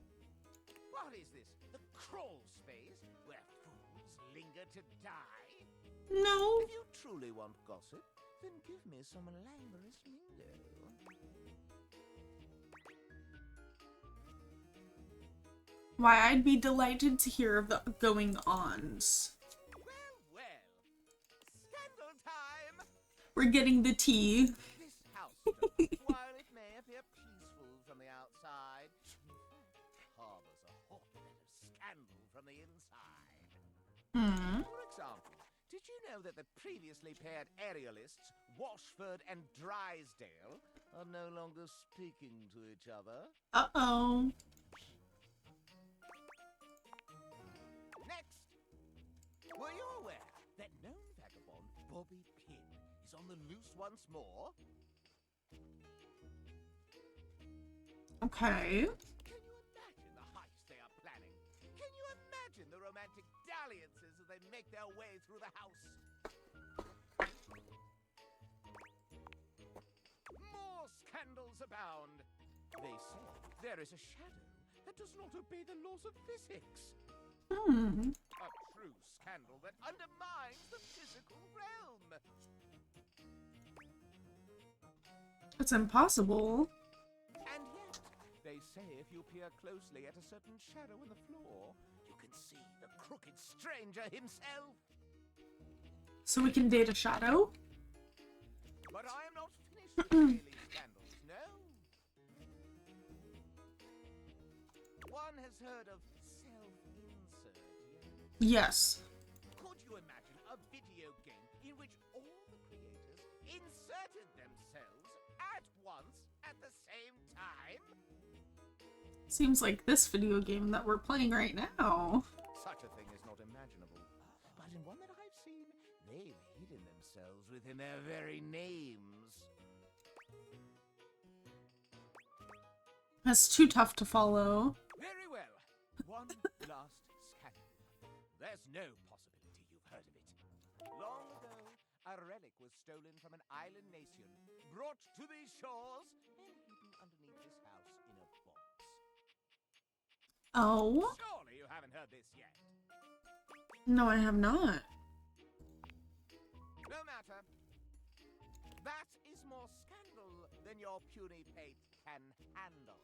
What is this? The crawl space where fools linger to die? No. If you truly want gossip, then give me some languorous lingo. Why, I'd be delighted to hear of the going-ons. Well. Scandal time! We're getting the tea. This house, while it may appear peaceful from the outside, harbors a hotbed of scandal from the inside. For example, did you know that the previously paired aerialists, Washford and Drysdale, are no longer speaking to each other? Uh-oh. Next! Were you aware that known vagabond Bobby Pin is on the loose once more? Okay. Can you imagine the heist they are planning? Can you imagine the romantic dalliances as they make their way through the house? puzzles abound. They say there is a shadow that does not obey the laws of physics. A true scandal that undermines the physical realm. It's impossible. And yet, they say if you peer closely at a certain shadow in the floor, you can see the crooked stranger himself. So we can date a shadow? But I am not finished with daily scandals, no. One has heard of self-insert, Yes. Could you imagine a video game in which all the creators inserted themselves at once at the same time? Seems like this video game that we're playing right now. Such a thing is not imaginable. But in one that I've seen, they've hidden themselves within their very names. That's too tough to follow. Very well. One last scandal. There's no possibility you've heard of it. Long ago, a relic was stolen from an island nation, brought to these shores, and hidden underneath this house in a box. Oh? Surely you haven't heard this yet. No, I have not. No matter. That is more scandal than your puny pate can handle.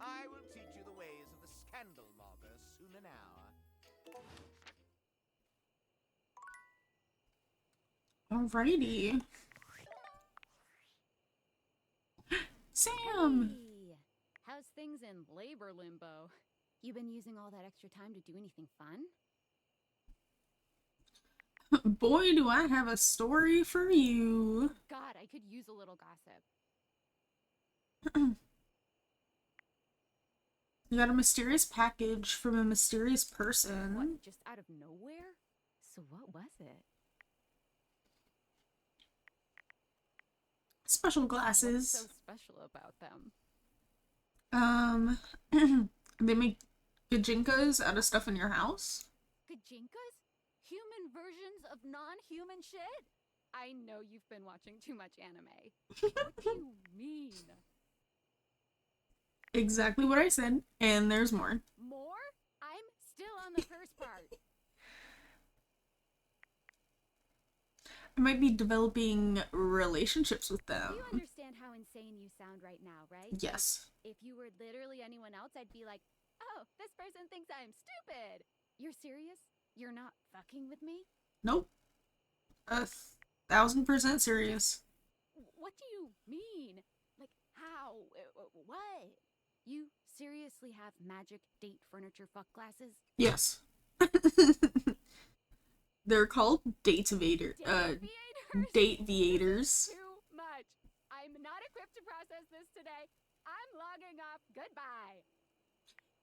I will teach you the ways of the scandal monger soon enow. Alrighty. Sam! Hey, how's things in labor limbo? You been using all that extra time to do anything fun? Boy, do I have a story for you. God, I could use a little gossip. You got a mysterious package from a mysterious person. What, just out of nowhere? So what was it? Special glasses. What's so special about them? They make gajinkas out of stuff in your house. Gajinkas? Human versions of non-human shit? I know you've been watching too much anime. What do you mean? Exactly what I said, and there's more. More? I'm still on the first part. I might be developing relationships with You them. understand how insane you sound right now, right? Yes. If you were literally anyone else, I'd be like, oh, this person thinks I'm stupid. You're serious? You're not fucking with me? Nope. 1000% serious. What do you mean? Like, how? What? You seriously have magic date furniture fuck glasses? Yes. They're called date viators. Too much. I'm not equipped to process this today. I'm logging off. Goodbye.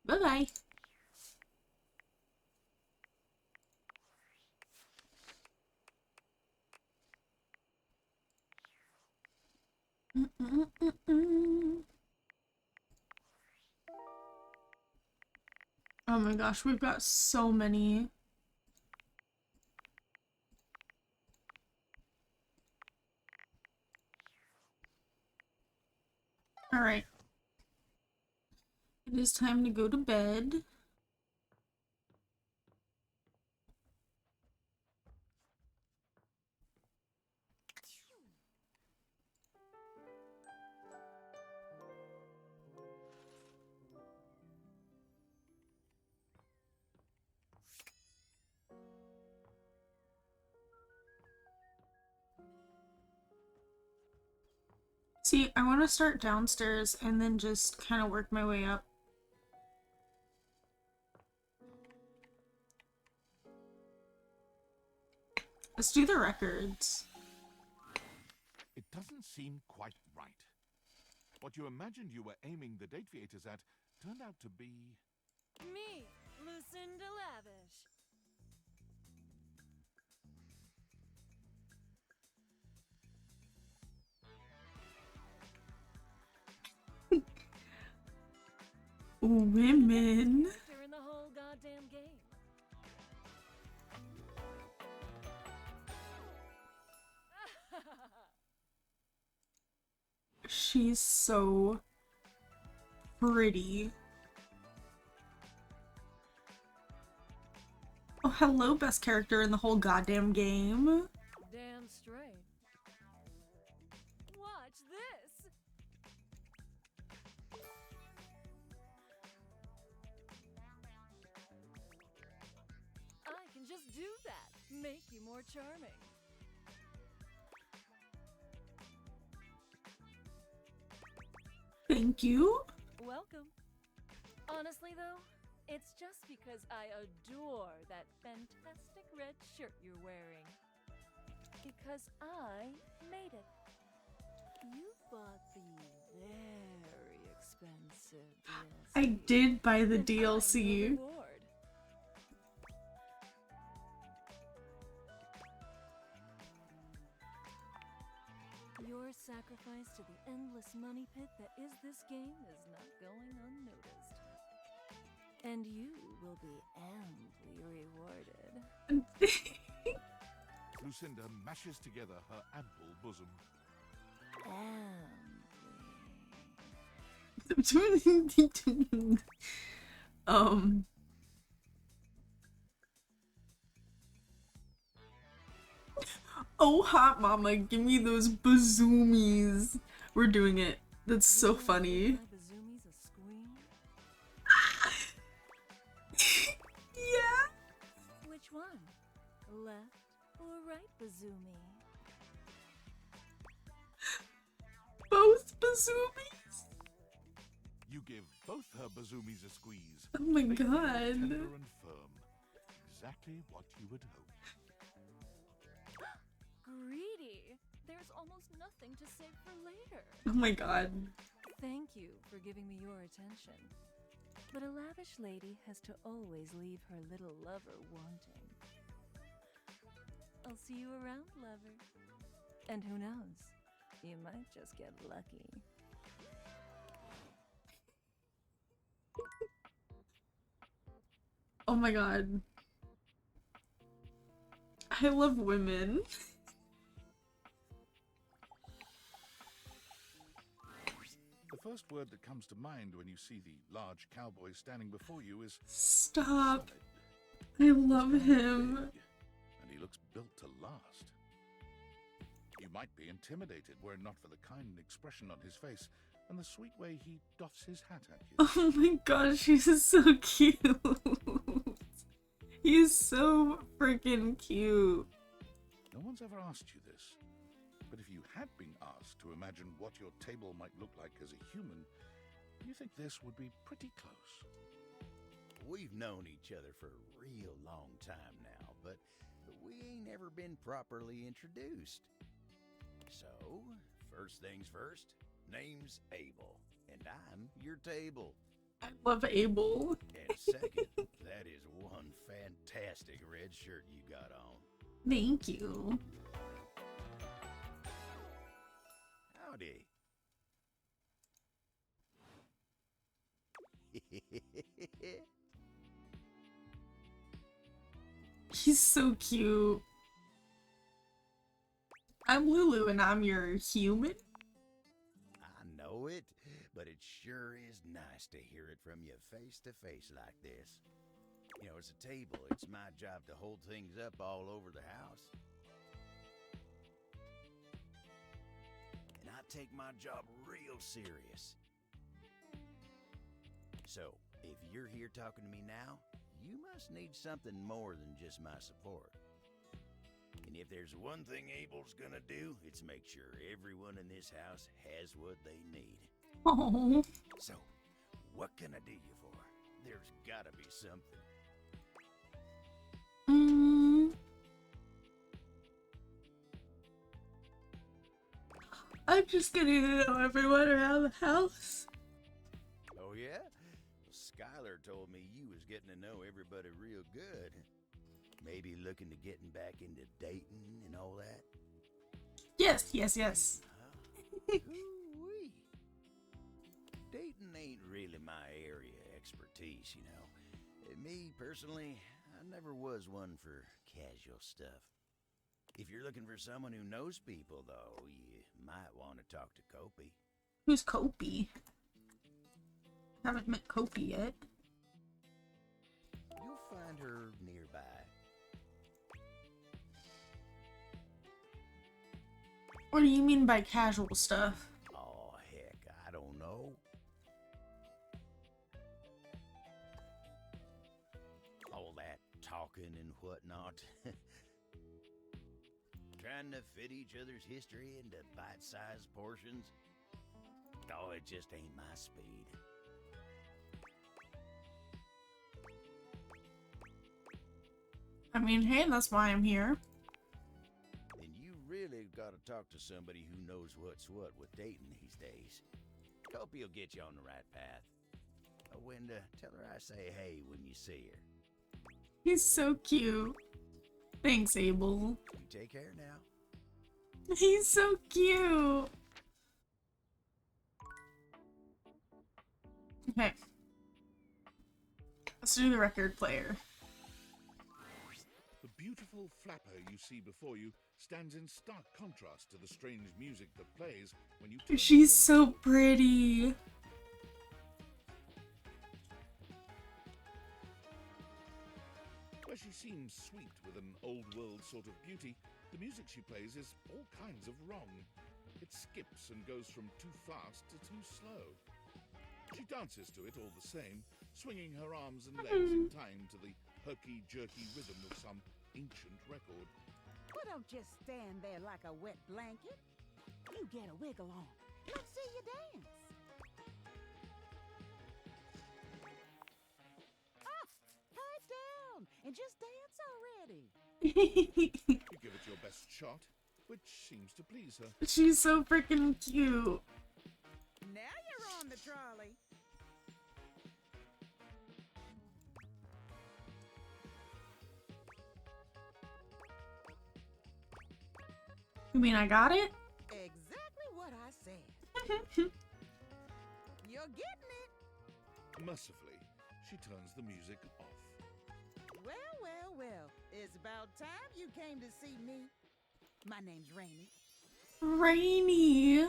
Bye-bye. Oh my gosh, we've got so many. Alright. It is time to go to bed. See, I want to start downstairs and then just kind of work my way up. Let's do the records. It doesn't seem quite right. What you imagined you were aiming the date theaters at turned out to be... Me, Lucinda Lavish. Women. They're in the whole goddamn game. She's so pretty. Oh, hello, best character in the whole goddamn game. Damn straight. Watch this. I can just do that. Make you more charming. Thank you. Welcome. Honestly, though, it's just because I adore that fantastic red shirt you're wearing. Because I made it. You bought the very expensive DLC. I did buy the And I'm the DLC. reward. Your sacrifice to the endless money pit that is this game is not going unnoticed. And you will be amply rewarded. Lucinda mashes together her ample bosom. Oh, hot mama, give me those bazoomies. We're doing it. That's so funny. Bazoomi's a scream? Yeah. Which one? Left or right Bazoomi? Both bazoomies. You give both her bazoomies a squeeze. Oh my They feel god. tender and firm. Exactly what you would hope. Greedy! There's almost nothing to save for later. Oh my god. Thank you for giving me your attention. But a lavish lady has to always leave her little lover wanting. I'll see you around, lover. And who knows? You might just get lucky. Oh my god. I love women. The first word that comes to mind when you see the large cowboy standing before you is Stop. solid. I love This guy is him. big, and he looks built to last. You might be intimidated were it not for the kind expression on his face and the sweet way he doffs his hat at you. Oh my gosh, he's so cute. He's so freaking cute. No one's ever asked you this, but if you had been asked to imagine what your table might look like as a human, you think this would be pretty close. We've known each other for a real long time now, but we ain't ever been properly introduced. So, first things first, name's Abel, and I'm your table. I love Abel. And second, that is one fantastic red shirt you got on. Thank you. Howdy. He's so cute. I'm Lulu and I'm your human. I know it, but it sure is nice to hear it from you face to face like this. You know, as a table, it's my job to hold things up all over the house. And I take my job real serious. So, if you're here talking to me now, you must need something more than just my support. And if there's one thing Abel's gonna do, it's make sure everyone in this house has what they need. Oh. So, what can I do you for? There's gotta be something. I'm just getting to know everyone around the house. Oh yeah? Well, Skylar told me you was getting to know everybody real good. Maybe looking to getting back into dating and all that? Yes, yes, yes. Ooh-wee. Dating ain't really my area of expertise, you know. Me, personally, I never was one for casual stuff. If you're looking for someone who knows people, though, you might want to talk to Kopi. Who's Kopi? Haven't met Kopi yet. You'll find her nearby. What do you mean by casual stuff? Oh, heck, I don't know. All that talking and whatnot. Trying to fit each other's history into bite-sized portions. Oh, it just ain't my speed. I mean, hey, that's why I'm here. And you really gotta talk to somebody who knows what's what with dating these days. Hope he'll get you on the right path. Oh, Wenda, tell her I say hey when you see her. He's so cute. Thanks, Abel. You take care now. He's so cute. Okay. Let's do the record player. The beautiful flapper you see before you stands in stark contrast to the strange music that plays when you turn She's your so record. pretty. Where she seems sweet with an old-world sort of beauty, the music she plays is all kinds of wrong. It skips and goes from too fast to too slow. She dances to it all the same, swinging her arms and legs in time to the herky-jerky rhythm of some ancient record. Well, don't just stand there like a wet blanket. You get a wiggle on. Let's see you dance. Ah, pipe down and just dance already. You give it your best shot, which seems to please her. She's so freaking cute. Now you're on the trolley. You mean I got it? Exactly what I said. You're getting it. Mercifully, she turns the music off. Well, well, well. It's about time you came to see me. My name's Rainy. Rainy.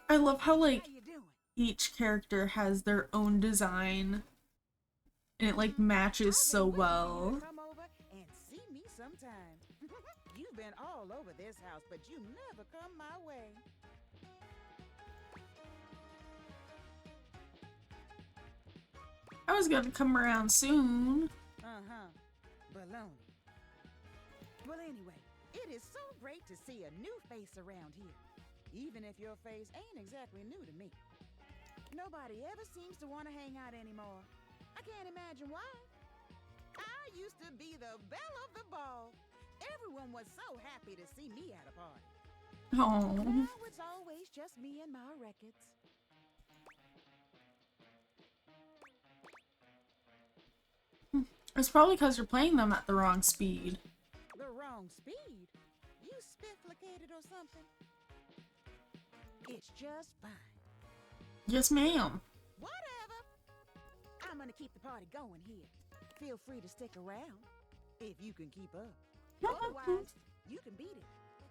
I love how, like, How you doing? each character has their own design. And it, like, matches so well. Come over and see me sometime. You've been all over this house, but you never come my way. I was gonna come around soon. Uh-huh. Baloney. Well, anyway, it is so great to see a new face around here. Even if your face ain't exactly new to me. Nobody ever seems to want to hang out anymore. I can't imagine why. I used to be the belle of the ball. Everyone was so happy to see me at a party. Oh. Now it's always just me and my records. It's probably because you're playing them at the wrong speed. The wrong speed? You spifflicated or something? It's just fine. Yes, ma'am. Whatever. I'm gonna keep the party going here. Feel free to stick around if you can keep up. Otherwise, you can beat it.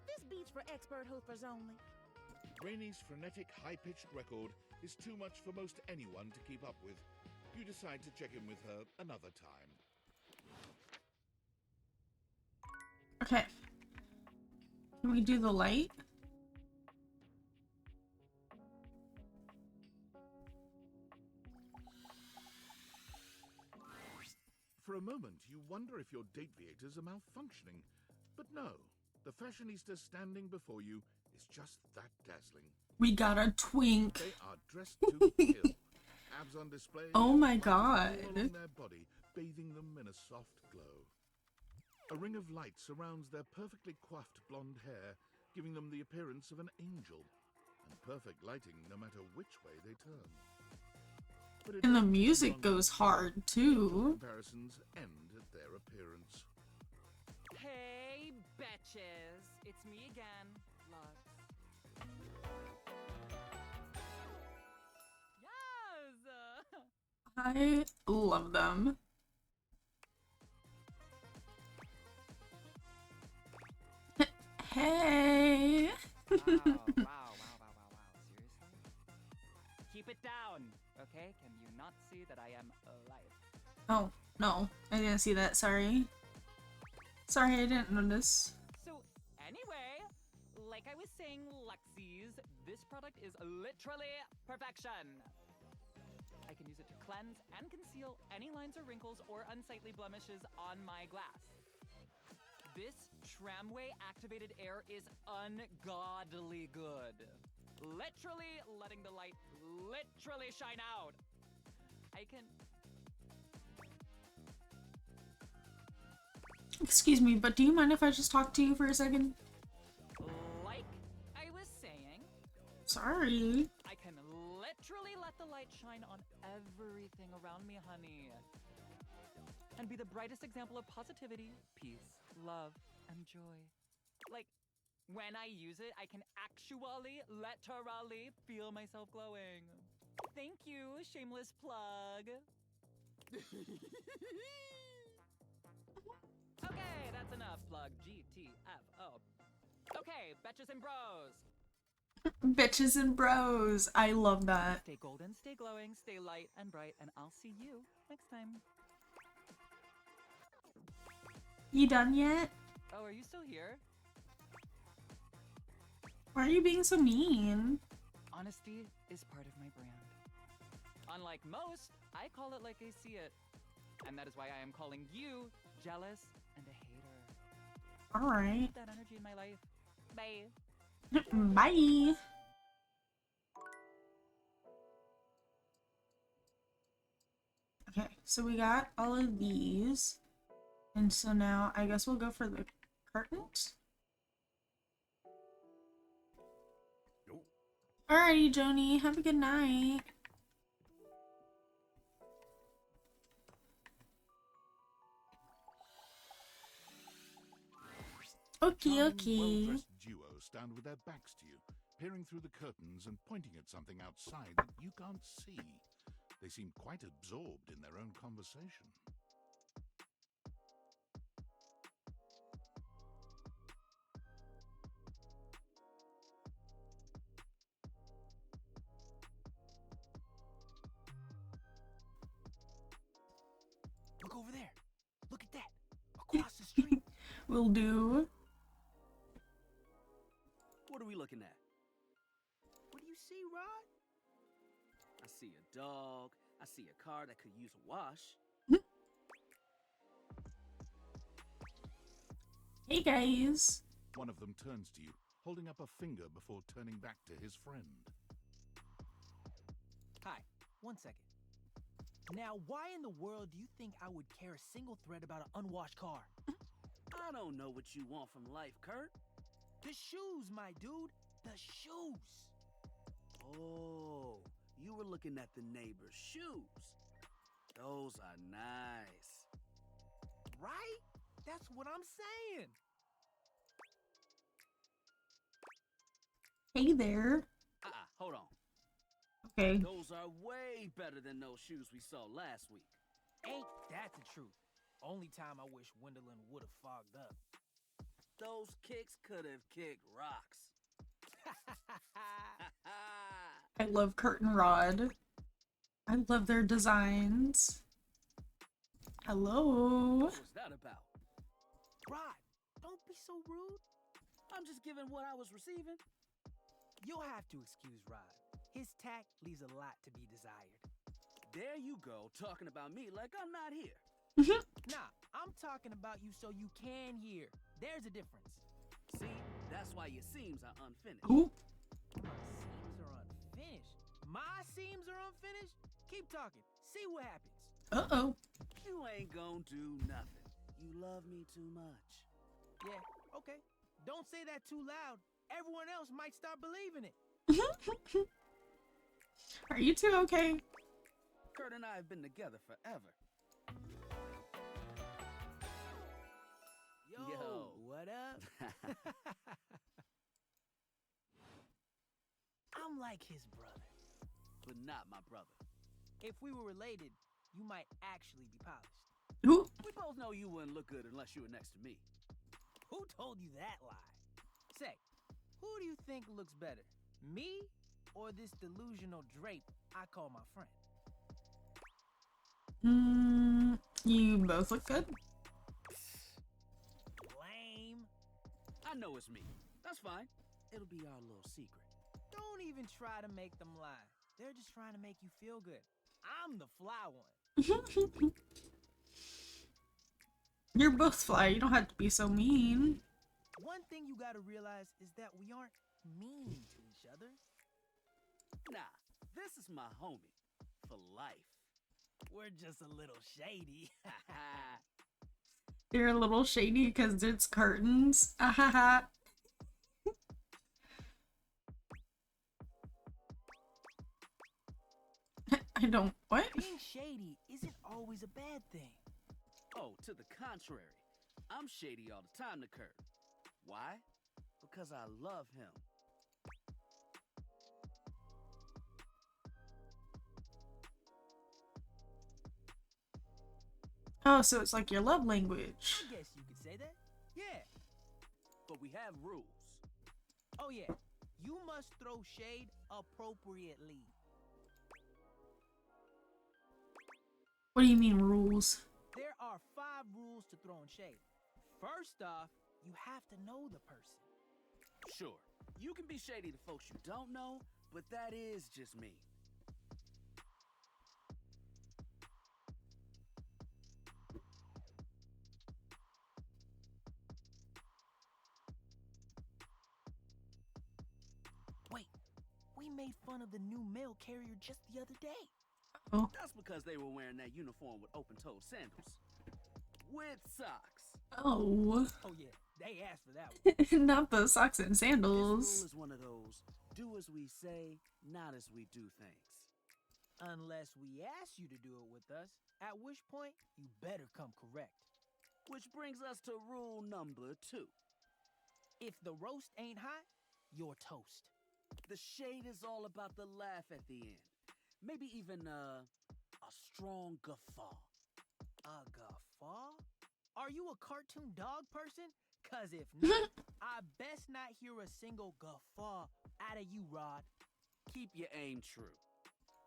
This beat's for expert hoofers only. Rainy's frenetic, high-pitched record is too much for most anyone to keep up with. You decide to check in with her another time. Okay. Can we do the light? For a moment, you wonder if your date viators are malfunctioning. But no, the fashionista standing before you is just that dazzling. We got a twink. They are dressed to kill. Abs on display. Oh my light god. all on their body, bathing them in a soft glow. A ring of light surrounds their perfectly coiffed blonde hair, giving them the appearance of an angel. And perfect lighting no matter which way they turn. But it And the doesn't take music long goes before hard too. comparisons end at their appearance. Hey, betches. It's me again, Lux. Yes! I love them. Hey. Wow. Okay, can you not see that I am alive? Oh, no. I didn't see that. Sorry. Sorry, I didn't notice. So, anyway, like I was saying, Luxies, this product is literally perfection. I can use it to cleanse and conceal any lines or wrinkles or unsightly blemishes on my glass. This tramway activated air is ungodly good. Literally letting the light literally shine out. I can... Excuse me, but do you mind if I just talk to you for a second? Like I was saying... Sorry. I can literally let the light shine on everything around me, honey. And be the brightest example of positivity, peace, love, and joy. Like, when I use it, I can actually, literally feel myself glowing. Thank you, shameless plug. Okay, that's enough plug. GTFO. Okay, betches and bros. Bitches and bros. I love that. Stay golden, stay glowing, stay light and bright, and I'll see you next time. You done yet? Oh, are you still here? Why are you being so mean? Honesty is part of my brand. Unlike most, I call it like I see it. And that is why I am calling you jealous and a hater. Alright. That energy in my life. Bye. Bye. Okay, so we got all of these. And so now I guess we'll go for the curtains. Alrighty, Joni. Have a good night. Okay, okay. Well-dressed duo stand with their backs to you, peering through the curtains and pointing at something outside that you can't see. They seem quite absorbed in their own conversation. Look over there. Look at that. Across the street. Will do. What are we looking at? What do you see, Rod? I see a dog. I see a car that could use a wash. Hey, guys. One of them turns to you, holding up a finger before turning back to his friend. Hi. 1 second. Now, why in the world do you think I would care a single thread about an unwashed car? I don't know what you want from life, Kurt. The shoes, my dude. The shoes. Oh, you were looking at the neighbor's shoes. Those are nice. Right? That's what I'm saying. Hey there. Hold on. Okay. Those are way better than those shoes we saw last week. Ain't that the truth? Only time I wish Wendelin would have fogged up. Those kicks could have kicked rocks. I love Curtain Rod. I love their designs. Hello. What was that about? Rod, don't be so rude. I'm just giving what I was receiving. You'll have to excuse Rod. His tact leaves a lot to be desired. There you go, talking about me like I'm not here. Nah, I'm talking about you so you can hear. There's a difference. See, that's why your seams are unfinished. Ooh. My seams are unfinished. My seams are unfinished? Keep talking. See what happens. Uh-oh. You ain't gonna do nothing. You love me too much. Yeah, okay. Don't say that too loud. Everyone else might start believing it. Are you two okay? Kurt and I have been together forever. Yo, what up? I'm like his brother. But not my brother. If we were related, you might actually be polished. Ooh. We both know you wouldn't look good unless you were next to me. Who told you that lie? Say, who do you think looks better? Me or this delusional drape I call my friend? You both look good. Lame. I know it's me. That's fine. It'll be our little secret. Don't even try to make them lie. They're just trying to make you feel good. I'm the fly one. You're both fly. You don't have to be so mean. One thing you gotta realize is that we aren't mean to each other. Nah, this is my homie. For life. We're just a little shady. You're a little shady because it's curtains. Ahaha. I don't. What? Being shady isn't always a bad thing. Oh, to the contrary. I'm shady all the time to Kurt. Why? Because I love him. Oh, so it's like your love language. I guess you could say that. Yeah. But we have rules. Oh yeah. You must throw shade appropriately. What do you mean rules? There are 5 rules to throwing shade. First off, you have to know the person. Sure, you can be shady to folks you don't know, but that is just me. Wait, we made fun of the new mail carrier just the other day. Oh. That's because they were wearing that uniform with open-toed sandals. With socks. Oh. Oh yeah, they asked for that one. Not the socks and This sandals. rule is one of those, do as we say, not as we do things. Unless we ask you to do it with us, at which point you better come correct. Which brings us to rule number 2. If the roast ain't hot, you're toast. The shade is all about the laugh at the end. Maybe even a strong guffaw. A guffaw? Are you a cartoon dog person? Cause if not, I best not hear a single guffaw out of you, Rod. Keep your aim true.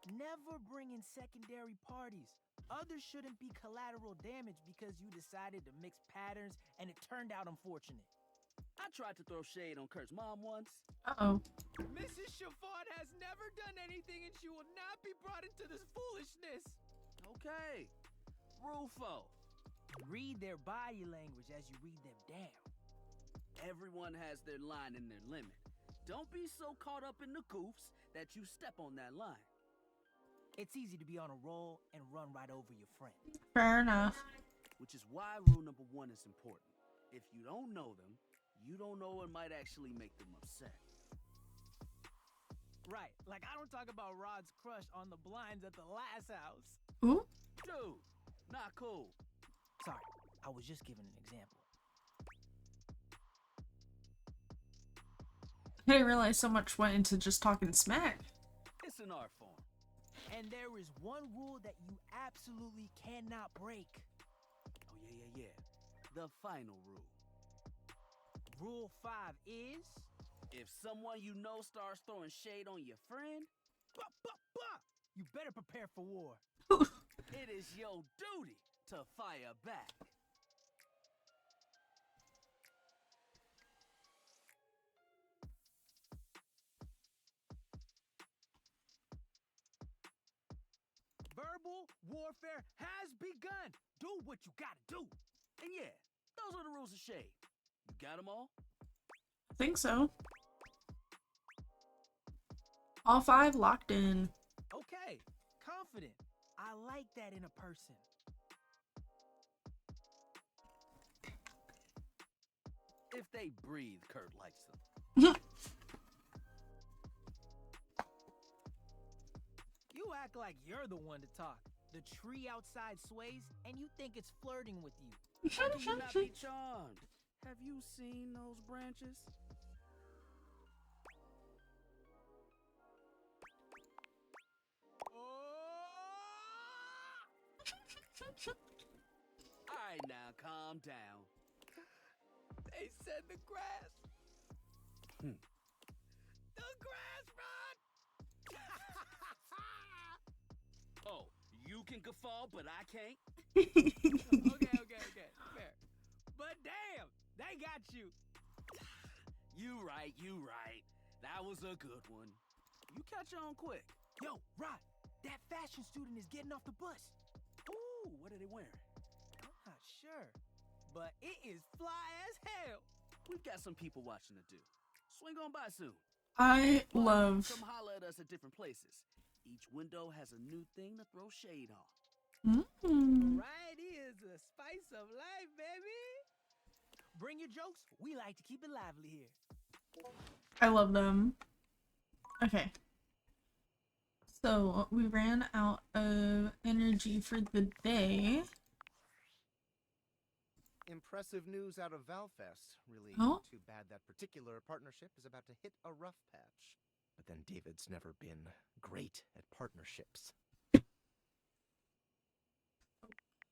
Never bring in secondary parties. Others shouldn't be collateral damage because you decided to mix patterns and it turned out unfortunate. I tried to throw shade on Kurt's mom once. Uh-oh. Mrs. Chiffon has never done anything and she will not be brought into this foolishness. Okay. Rule 4. Read their body language as you read them down. Everyone has their line and their limit. Don't be so caught up in the goofs that you step on that line. It's easy to be on a roll and run right over your friend. Fair enough. Which is why rule number 1 is important. If you don't know them, you don't know what might actually make them upset. Right, like I don't talk about Rod's crush on the blinds at the last house. Ooh? Dude, not cool. Sorry, I was just giving an example. I didn't realize so much went into just talking smack. It's an art form. And there is one rule that you absolutely cannot break. Oh, yeah. The final rule. Rule 5 is... If someone you know starts throwing shade on your friend... You better prepare for war. It is your duty to fire back. Verbal warfare has begun. Do what you gotta do. And yeah, those are the rules of shade. You got them all? I think so. All 5 locked in. Okay, confident. I like that in a person. If they breathe, Kurt likes them. You act like you're the one to talk. The tree outside sways, and you think it's flirting with you. How can you not be charmed? Have you seen those branches? Alright now, calm down. They said the grass. The grass, Rod! Oh, you can guffaw, but I can't. Okay. Fair. But damn, they got you. You right. That was a good one. You catch on quick. Yo, Rod, that fashion student is getting off the bus. Ooh, what are they wearing? I'm not sure, but it is fly as hell. We've got some people watching to do. Swing on by soon. I But love. come holler at us at different places. Each window has a new thing to throw shade on. Variety is the spice of life, baby. Bring your jokes. We like to keep it lively here. I love them. Okay. So we ran out of energy for the day. Impressive news out of Valfest. Really too bad that particular partnership is about to hit a rough patch. But then David's never been great at partnerships.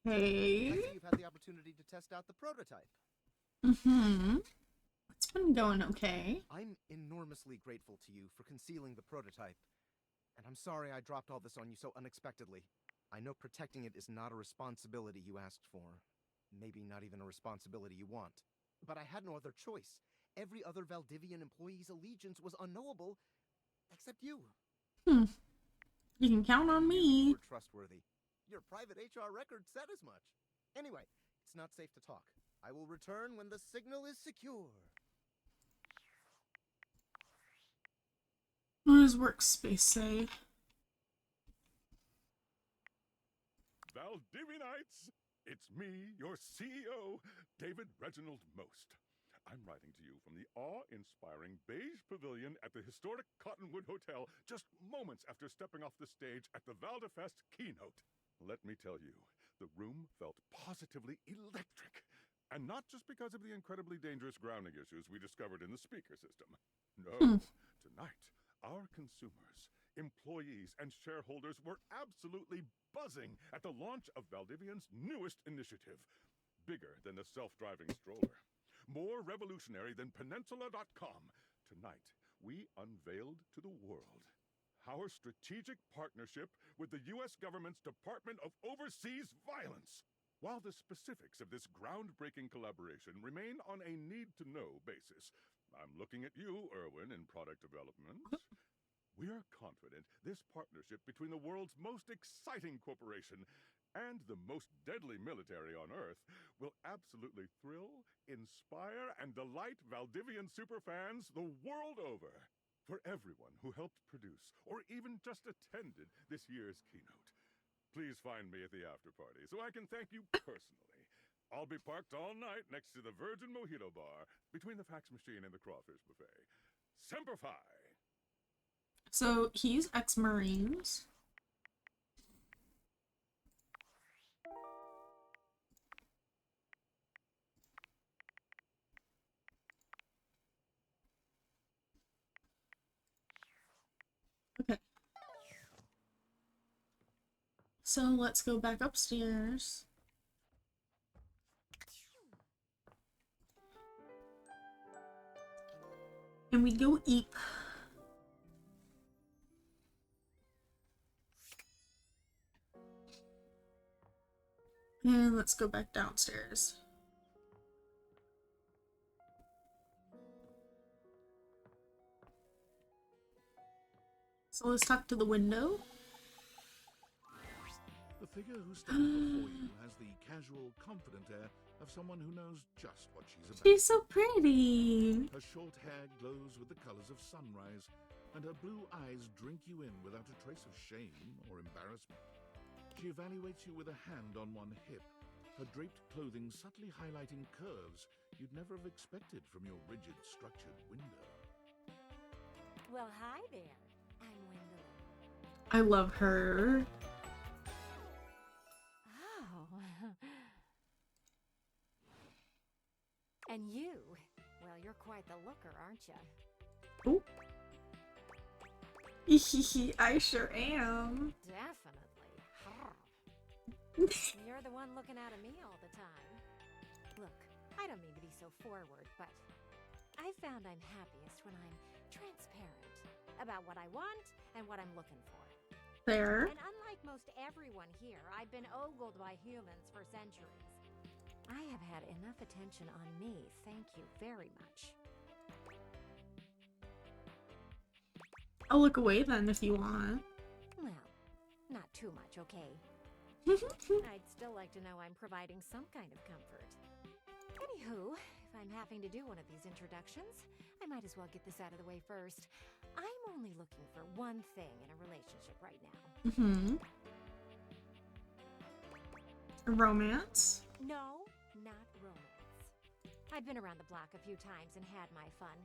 Hey. I see you've had the opportunity to test out the prototype. It's been going okay. I'm enormously grateful to you for concealing the prototype. And I'm sorry I dropped all this on you so unexpectedly. I know protecting it is not a responsibility you asked for. Maybe not even a responsibility you want. But I had no other choice. Every other Valdivian employee's allegiance was unknowable, except you. You can count on me. You're trustworthy. Your private HR record said as much. Anyway, it's not safe to talk. I will return when the signal is secure. What does workspace say? Valdivianites! It's me, your CEO, David Reginald Most. I'm writing to you from the awe-inspiring beige pavilion at the historic Cottonwood Hotel just moments after stepping off the stage at the Valdefest keynote. Let me tell you, the room felt positively electric. And not just because of the incredibly dangerous grounding issues we discovered in the speaker system. No, tonight, our consumers, employees, and shareholders were absolutely buzzing at the launch of Valdivian's newest initiative. Bigger than the self-driving stroller. More revolutionary than Peninsula.com. Tonight, we unveiled to the world our strategic partnership with the U.S. government's Department of Overseas Violence. While the specifics of this groundbreaking collaboration remain on a need-to-know basis, I'm looking at you, Erwin, in product development. We're confident this partnership between the world's most exciting corporation and the most deadly military on Earth will absolutely thrill, inspire, and delight Valdivian superfans the world over. For everyone who helped produce or even just attended this year's keynote, please find me at the after-party so I can thank you personally. I'll be parked all night next to the Virgin Mojito Bar between the fax machine and the crawfish buffet. Semper Fi! So he's ex-Marines. Okay. So let's go back upstairs. And we go eat. And let's go back downstairs. So let's talk to the window. The figure who stands before you has the casual, confident air of someone who knows just what she's about. She's so pretty. Her short hair glows with the colors of sunrise, and her blue eyes drink you in without a trace of shame or embarrassment. She evaluates you with a hand on one hip, her draped clothing subtly highlighting curves you'd never have expected from your rigid, structured window. Well, hi there. I'm Gwendolyn. I love her. Oh. And you? Well, you're quite the looker, aren't you? Oh. I sure am. Definitely. You're the one looking out at me all the time. Look, I don't mean to be so forward, but I found I'm happiest when I'm transparent about what I want and what I'm looking for. Fair. And unlike most everyone here, I've been ogled by humans for centuries. I have had enough attention on me, thank you very much. I'll look away then if you want. Well, not too much, okay? I'd still like to know I'm providing some kind of comfort. Anywho, if I'm having to do one of these introductions, I might as well get this out of the way first. I'm only looking for one thing in a relationship right now. Romance? No, not romance. I've been around the block a few times and had my fun.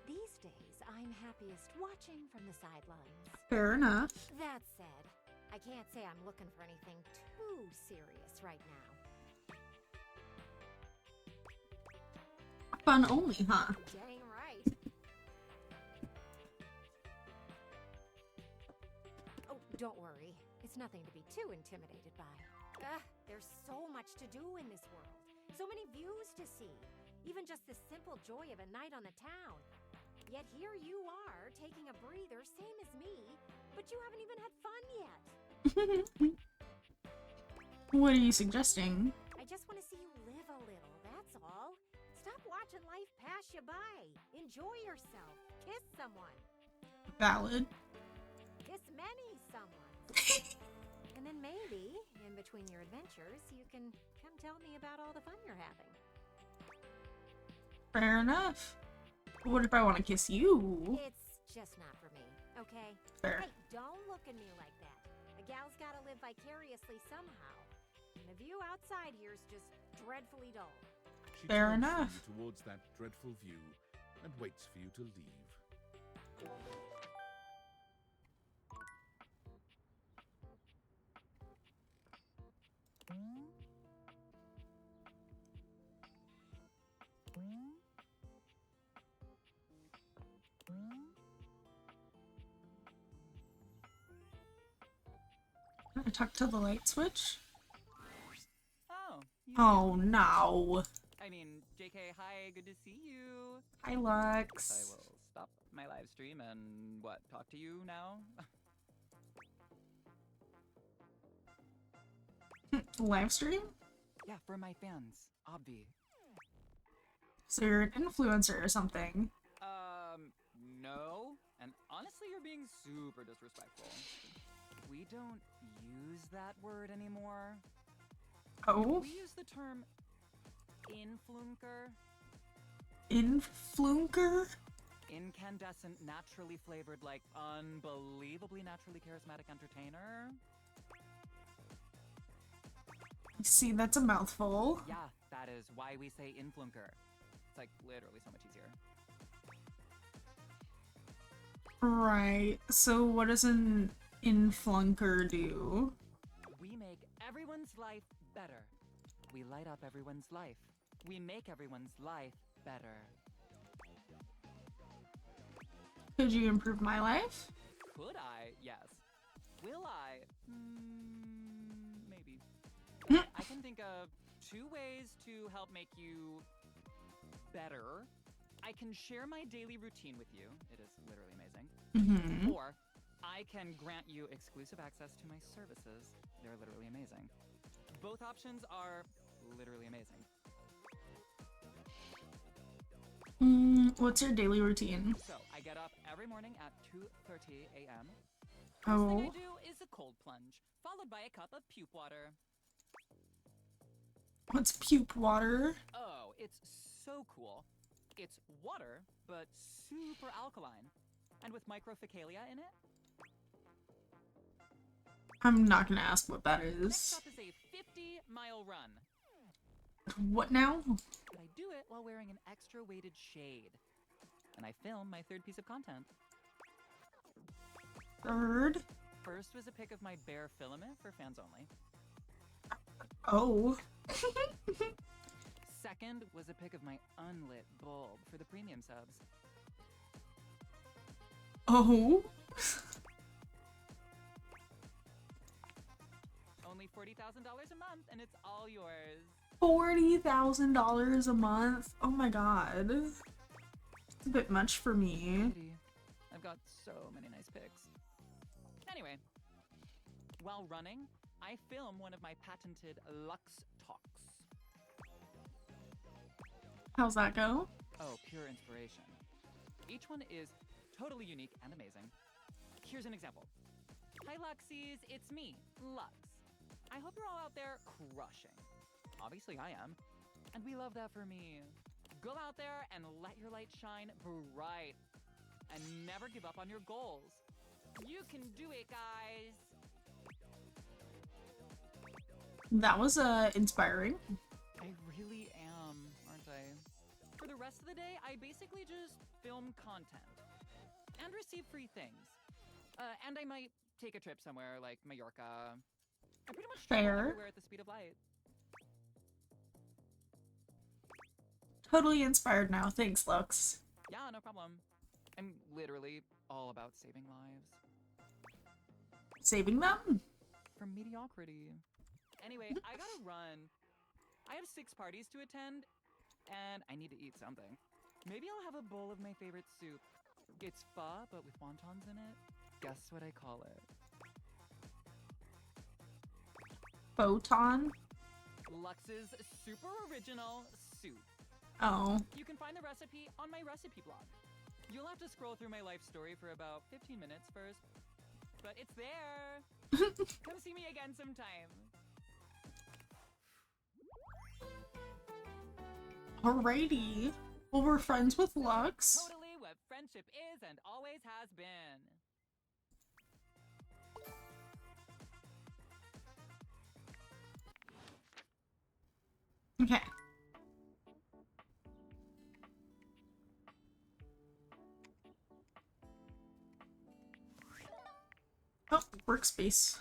These days, I'm happiest watching from the sidelines. Fair enough. That said, I can't say I'm looking for anything too serious right now. Fun only, huh? Dang right. Oh, don't worry. It's nothing to be too intimidated by. There's so much to do in this world. So many views to see. Even just the simple joy of a night on the town. Yet here you are, taking a breather, same as me, but you haven't even had fun yet. What are you suggesting? I just want to see you live a little, that's all. Stop watching life pass you by. Enjoy yourself. Kiss someone. Valid. Kiss many someone. And then maybe, in between your adventures, you can come tell me about all the fun you're having. Fair enough. What if I want to kiss you? It's just not for me, okay? Fair. Hey, don't look at me like that. A gal's gotta live vicariously somehow. And the view outside here's just dreadfully dull. She Fair turns enough. from you towards that dreadful view and waits for you to leave. Can I talk to the light switch? Oh. Oh no. I mean, JK, hi, good to see you. Hi, Lux. I will stop my live stream and, what, talk to you now? Live stream? Yeah, for my fans, obvi. So you're an influencer or something? No. And honestly, you're being super disrespectful. We don't use that word anymore. Oh? We use the term influnker. Influnker? Incandescent, naturally flavored, like unbelievably naturally charismatic entertainer. See, that's a mouthful. Yeah, that is why we say influnker. It's like literally so much easier. Right. So what does an influnker do? We make everyone's life better. We light up everyone's life. We make everyone's life better. Could you improve my life? Could I? Yes. Will I? Maybe. I can think of 2 ways to help make you better. I can share my daily routine with you. It is literally amazing. Or I can grant you exclusive access to my services. They're literally amazing. Both options are literally amazing. What's your daily routine? So, I get up every morning at 2:30 a.m. First Oh. thing I do is a cold plunge, followed by a cup of puke water. What's puke water? Oh, it's so cool. It's water, but super alkaline. And with microfecalia in it. I'm not gonna ask what that Next is. up is a 50-mile run. What now? But I do it while wearing an extra weighted shade. And I film my 3rd piece of content. 3rd? First was a pic of my bare filament for fans only. Oh. Second was a pic of my unlit bulb for the premium subs. Oh. Only $40,000 a month, and it's all yours. $40,000 a month? Oh my god. It's a bit much for me. I've got so many nice pics. Anyway, While running, I film one of my patented Lux Talks. How's that go? Oh, pure inspiration. Each one is totally unique and amazing. Here's an example. Hi Luxies, it's me, Lux. I hope you're all out there crushing. Obviously I am. And we love that for me. Go out there and let your light shine bright. And never give up on your goals. You can do it, guys. That was inspiring. I really am, aren't I? For the rest of the day, I basically just film content. And receive free things. And I might take a trip somewhere like Mallorca. I pretty much travel Fair. everywhere at the speed of light. Totally inspired now. Thanks, Lux. Yeah, no problem. I'm literally all about saving lives. Saving them? From mediocrity. Anyway, I gotta run. I have 6 parties to attend, and I need to eat something. Maybe I'll have a bowl of my favorite soup. It's pho, but with wontons in it. Guess what I call it? Photon? Lux's super original soup. Oh. You can find the recipe on my recipe blog. You'll have to scroll through my life story for about 15 minutes first, but it's there. Come see me again sometime. Alrighty. Well, we're friends with Lux. Totally what friendship is and always has been. Okay. Oh, workspace.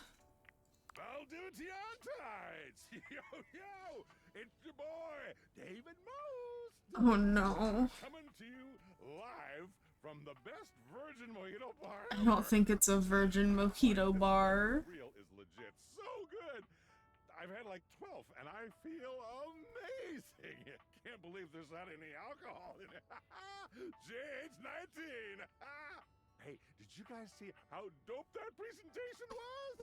Valdutiantides! Yo, yo! It's your boy, David Most! Oh no. Coming to you live from the best virgin mojito bar I don't think it's a virgin mojito bar. Real is legit so good! I've had like 12 and I feel amazing! Can't believe there's not any alcohol in it. JH19! Hey, did you guys see how dope that presentation was?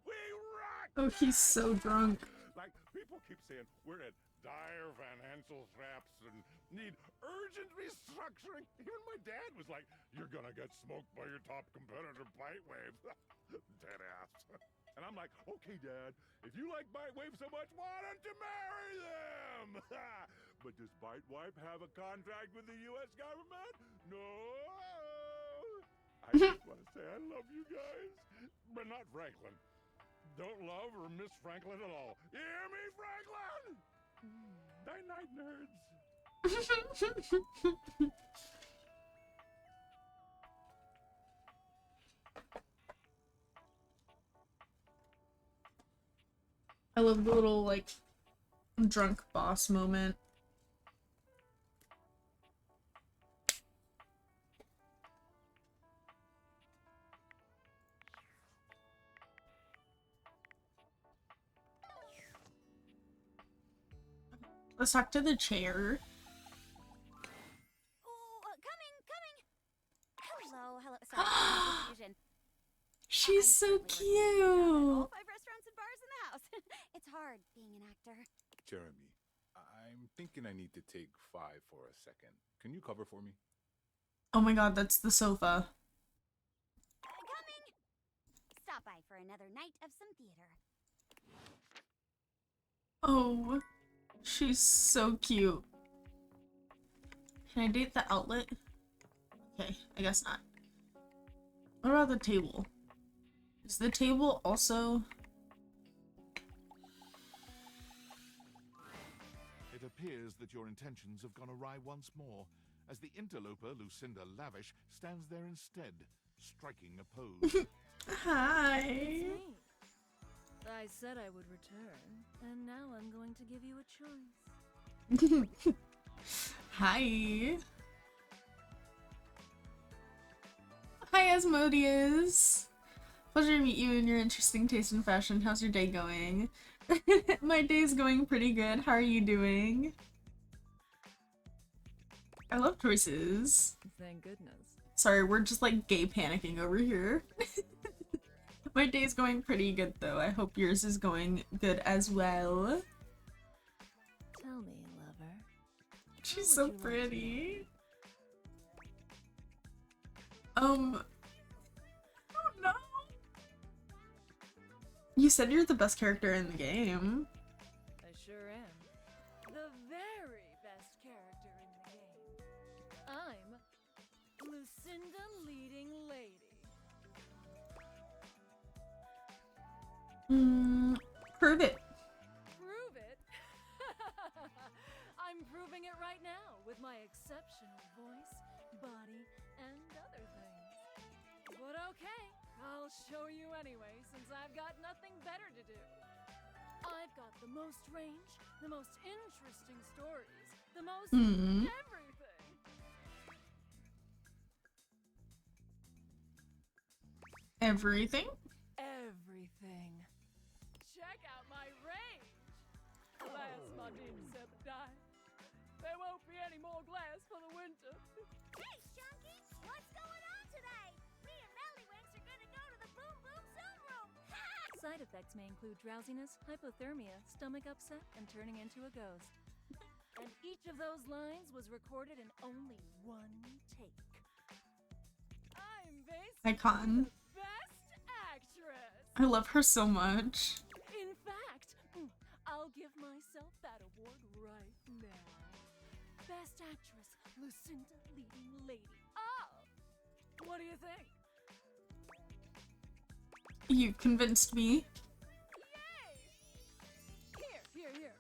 We rock! Oh, he's so drunk. Like, people keep saying we're at dire financial straps and need urgent restructuring. Even my dad was like, you're gonna get smoked by your top competitor, Bitewave. Dead ass. And I'm like, okay, Dad, if you like Bitewave so much, why don't you marry them? But does Bitewave have a contract with the U.S. government? No. I just want to say I love you guys, but not Franklin. Don't love or miss Franklin at all. You hear me, Franklin? Night night, nerds. I love the little, like, drunk boss moment. Let's talk to the chair. Oh, coming! Hello. Sorry, confusion. She's so cute. All 5 restaurants and bars in the house. It's hard being an actor. Jeremy, I'm thinking I need to take 5 for a second. Can you cover for me? Oh my god, that's the sofa. Coming! Stop by for another night of some theater. Oh, she's so cute. Can I date the outlet? Okay, I guess not. What about the table? Is the table also... It appears that your intentions have gone awry once more, as the interloper Lucinda Lavish stands there instead, striking a pose. Hi. It's me. I said I would return, and now I'm going to give you a choice. Hi. Hi, Asmodeus. Pleasure to meet you and your interesting taste in fashion. How's your day going? My day's going pretty good. How are you doing? I love choices. Thank goodness. Sorry, we're just like gay panicking over here. My day's going pretty good though. I hope yours is going good as well. Tell me, lover. She's so pretty. I don't know. You said you're the best character in the game. I sure am. The very best character in the game. I'm Lucinda Leading Lady. Prove it. Prove it? I'm proving it right now with my exceptional voice, body, and other things. But okay, I'll show you anyway, since I've got nothing better to do. I've got the most range, the most interesting stories, the most everything. Everything? Everything. Check out my range. Alas, my dear Septi. There won't be any more glass for the winter. Hey, Shunky! What's going on today? Me and Mellywinks are gonna go to the Boom Boom Zoom Room! Side effects may include drowsiness, hypothermia, stomach upset, and turning into a ghost. And each of those lines was recorded in only one take. I'm basically Icon. the best actress! I love her so much. In fact, I'll give myself that award right now. Best Actress, Lucinda Leading Lady. Oh! What do you think? You convinced me. Here.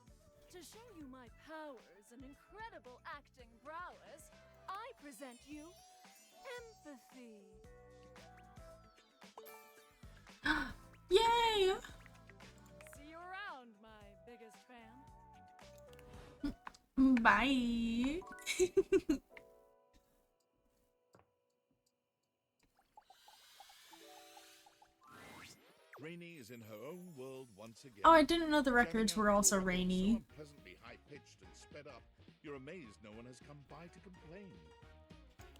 To show you my powers and incredible acting prowess, I present you empathy. Yay! See you around, my biggest fan. Bye. Rainy is in her own world once again. Oh, I didn't know the records were also rainy. So unpleasantly high-pitched and sped up, you're amazed no one has come by to complain.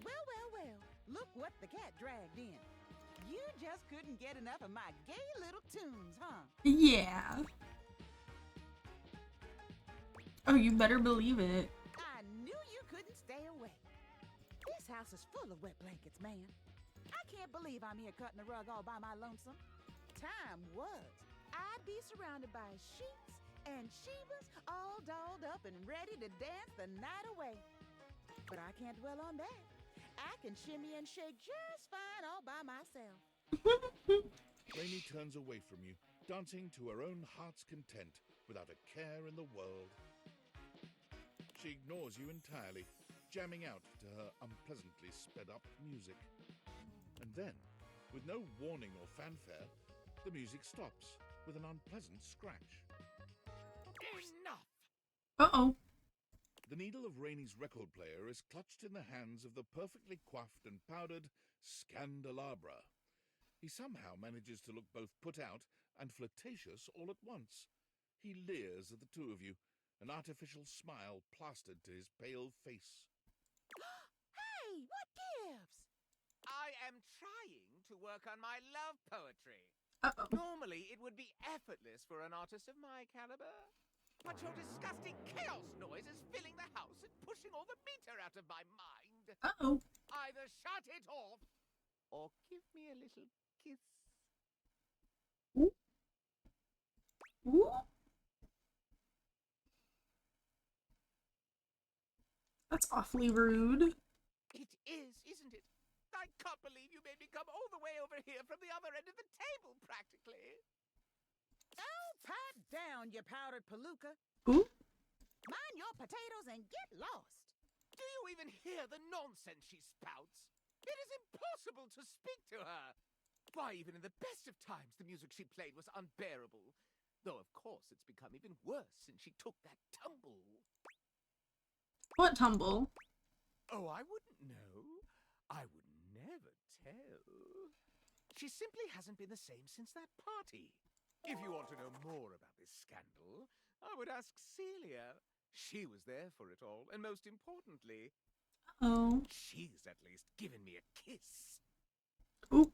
Well. Look what the cat dragged in. You just couldn't get enough of my gay little tunes, huh? Yeah. Oh, you better believe it. I knew you couldn't stay away. This house is full of wet blankets, man. I can't believe I'm here cutting the rug all by my lonesome. Time was, I'd be surrounded by sheets and Shebas all dolled up and ready to dance the night away. But I can't dwell on that. I can shimmy and shake just fine all by myself. Rainy turns away from you, dancing to her own heart's content without a care in the world. She ignores you entirely, jamming out to her unpleasantly sped-up music. And then, with no warning or fanfare, the music stops with an unpleasant scratch. Enough! Uh-oh. The needle of Rainy's record player is clutched in the hands of the perfectly coiffed and powdered Scandelabra. He somehow manages to look both put out and flirtatious all at once. He leers at the two of you, an artificial smile plastered to his pale face. Hey, what gives? I am trying to work on my love poetry. Uh-oh. Normally, it would be effortless for an artist of my caliber. But your disgusting chaos noise is filling the house and pushing all the meter out of my mind. Uh-oh. Either shut it off, or give me a little kiss. Ooh. Ooh. That's awfully rude. It is, isn't it? I can't believe you made me come all the way over here from the other end of the table, practically. Oh, pipe down, you powdered palooka. Ooh. Mind your potatoes and get lost. Do you even hear the nonsense she spouts? It is impossible to speak to her. Why, even in the best of times, the music she played was unbearable. Though, of course, it's become even worse since she took that tumble. What tumble? Oh, I wouldn't know. I would never tell. She simply hasn't been the same since that party. If you want to know more about this scandal, I would ask Celia. She was there for it all, and most importantly, Oh. she's at least given me a kiss. Oop.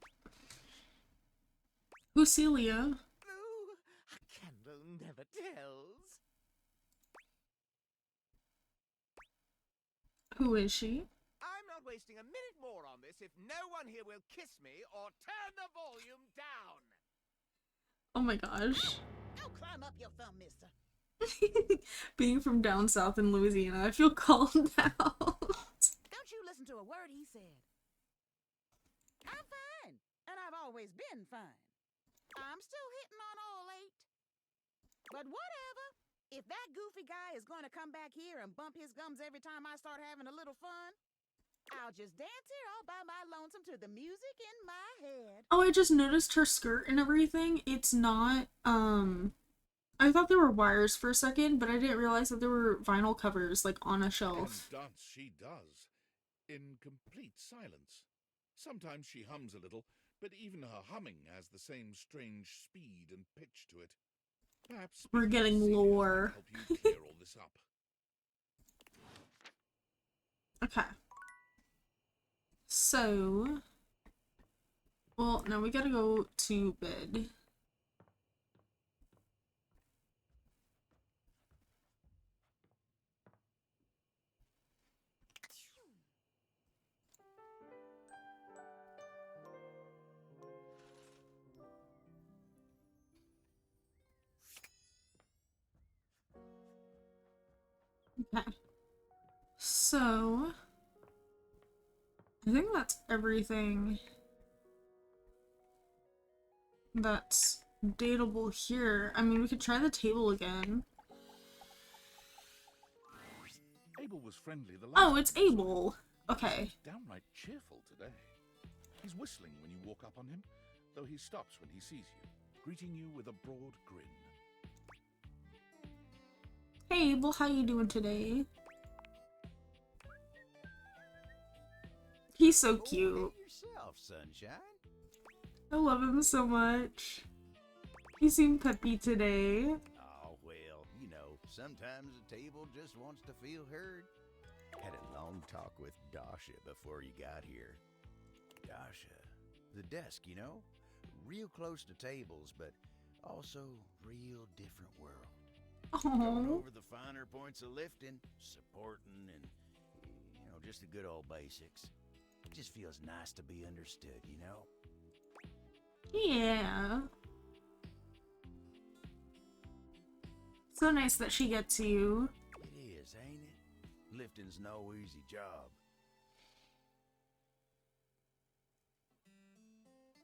Lucilia. Blue, a candle never tells. Who is she? I'm not wasting a minute more on this if no one here will kiss me or turn the volume down. Oh my gosh. Go climb up your thumb, mister. Being from down south in Louisiana, I feel called out. Don't you listen to a word he said. I'm fine, and I've always been fine. I'm still hitting on all 8. But whatever. If that goofy guy is going to come back here and bump his gums every time I start having a little fun, I'll just dance here all by my lonesome to the music in my head. Oh, I just noticed her skirt and everything. It's not, I thought there were wires for a second, but I didn't realize that there were vinyl covers, like, on a shelf. And dance she does, in complete silence. Sometimes she hums a little, but even her humming has the same strange speed and pitch to it. Perhaps We're getting lore. help you clear all this up. Okay. So, well, now we gotta go to bed. Okay. So, I think that's everything that's dateable here. I mean, we could try the table again. Abel was friendly the last Oh, it's Abel. Okay. He's downright cheerful today. He's whistling when you walk up on him, though he stops when he sees you, greeting you with a broad grin. Hey Abel, how you doing today? He's so cute. Yourself, sunshine. I love him so much. He seemed peppy today. Oh, well, you know, sometimes a table just wants to feel heard. Had a long talk with Dasha before you got here. Dasha, the desk, you know? Real close to tables, but also real different world. Going over the finer points of lifting, supporting, and, you know, just the good old basics. It just feels nice to be understood, you know? Yeah. So nice that she gets you. It is, ain't it? Lifting's no easy job.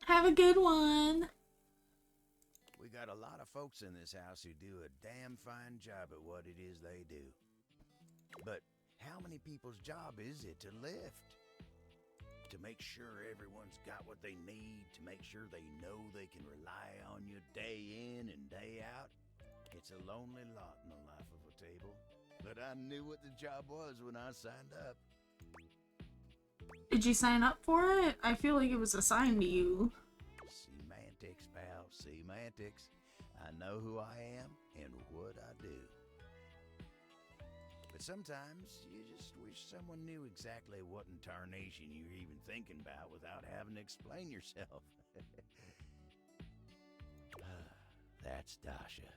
Have a good one. We got a lot of folks in this house who do a damn fine job at what it is they do. But how many people's job is it to lift? To make sure everyone's got what they need, to make sure they know they can rely on you day in and day out. It's a lonely lot in the life of a table. But I knew what the job was when I signed up. Did you sign up for it? I feel like it was assigned to you. Semantics, pal, semantics. I know who I am and what I do. But sometimes you just wish someone knew exactly what in tarnation you're even thinking about without having to explain yourself. That's Dasha.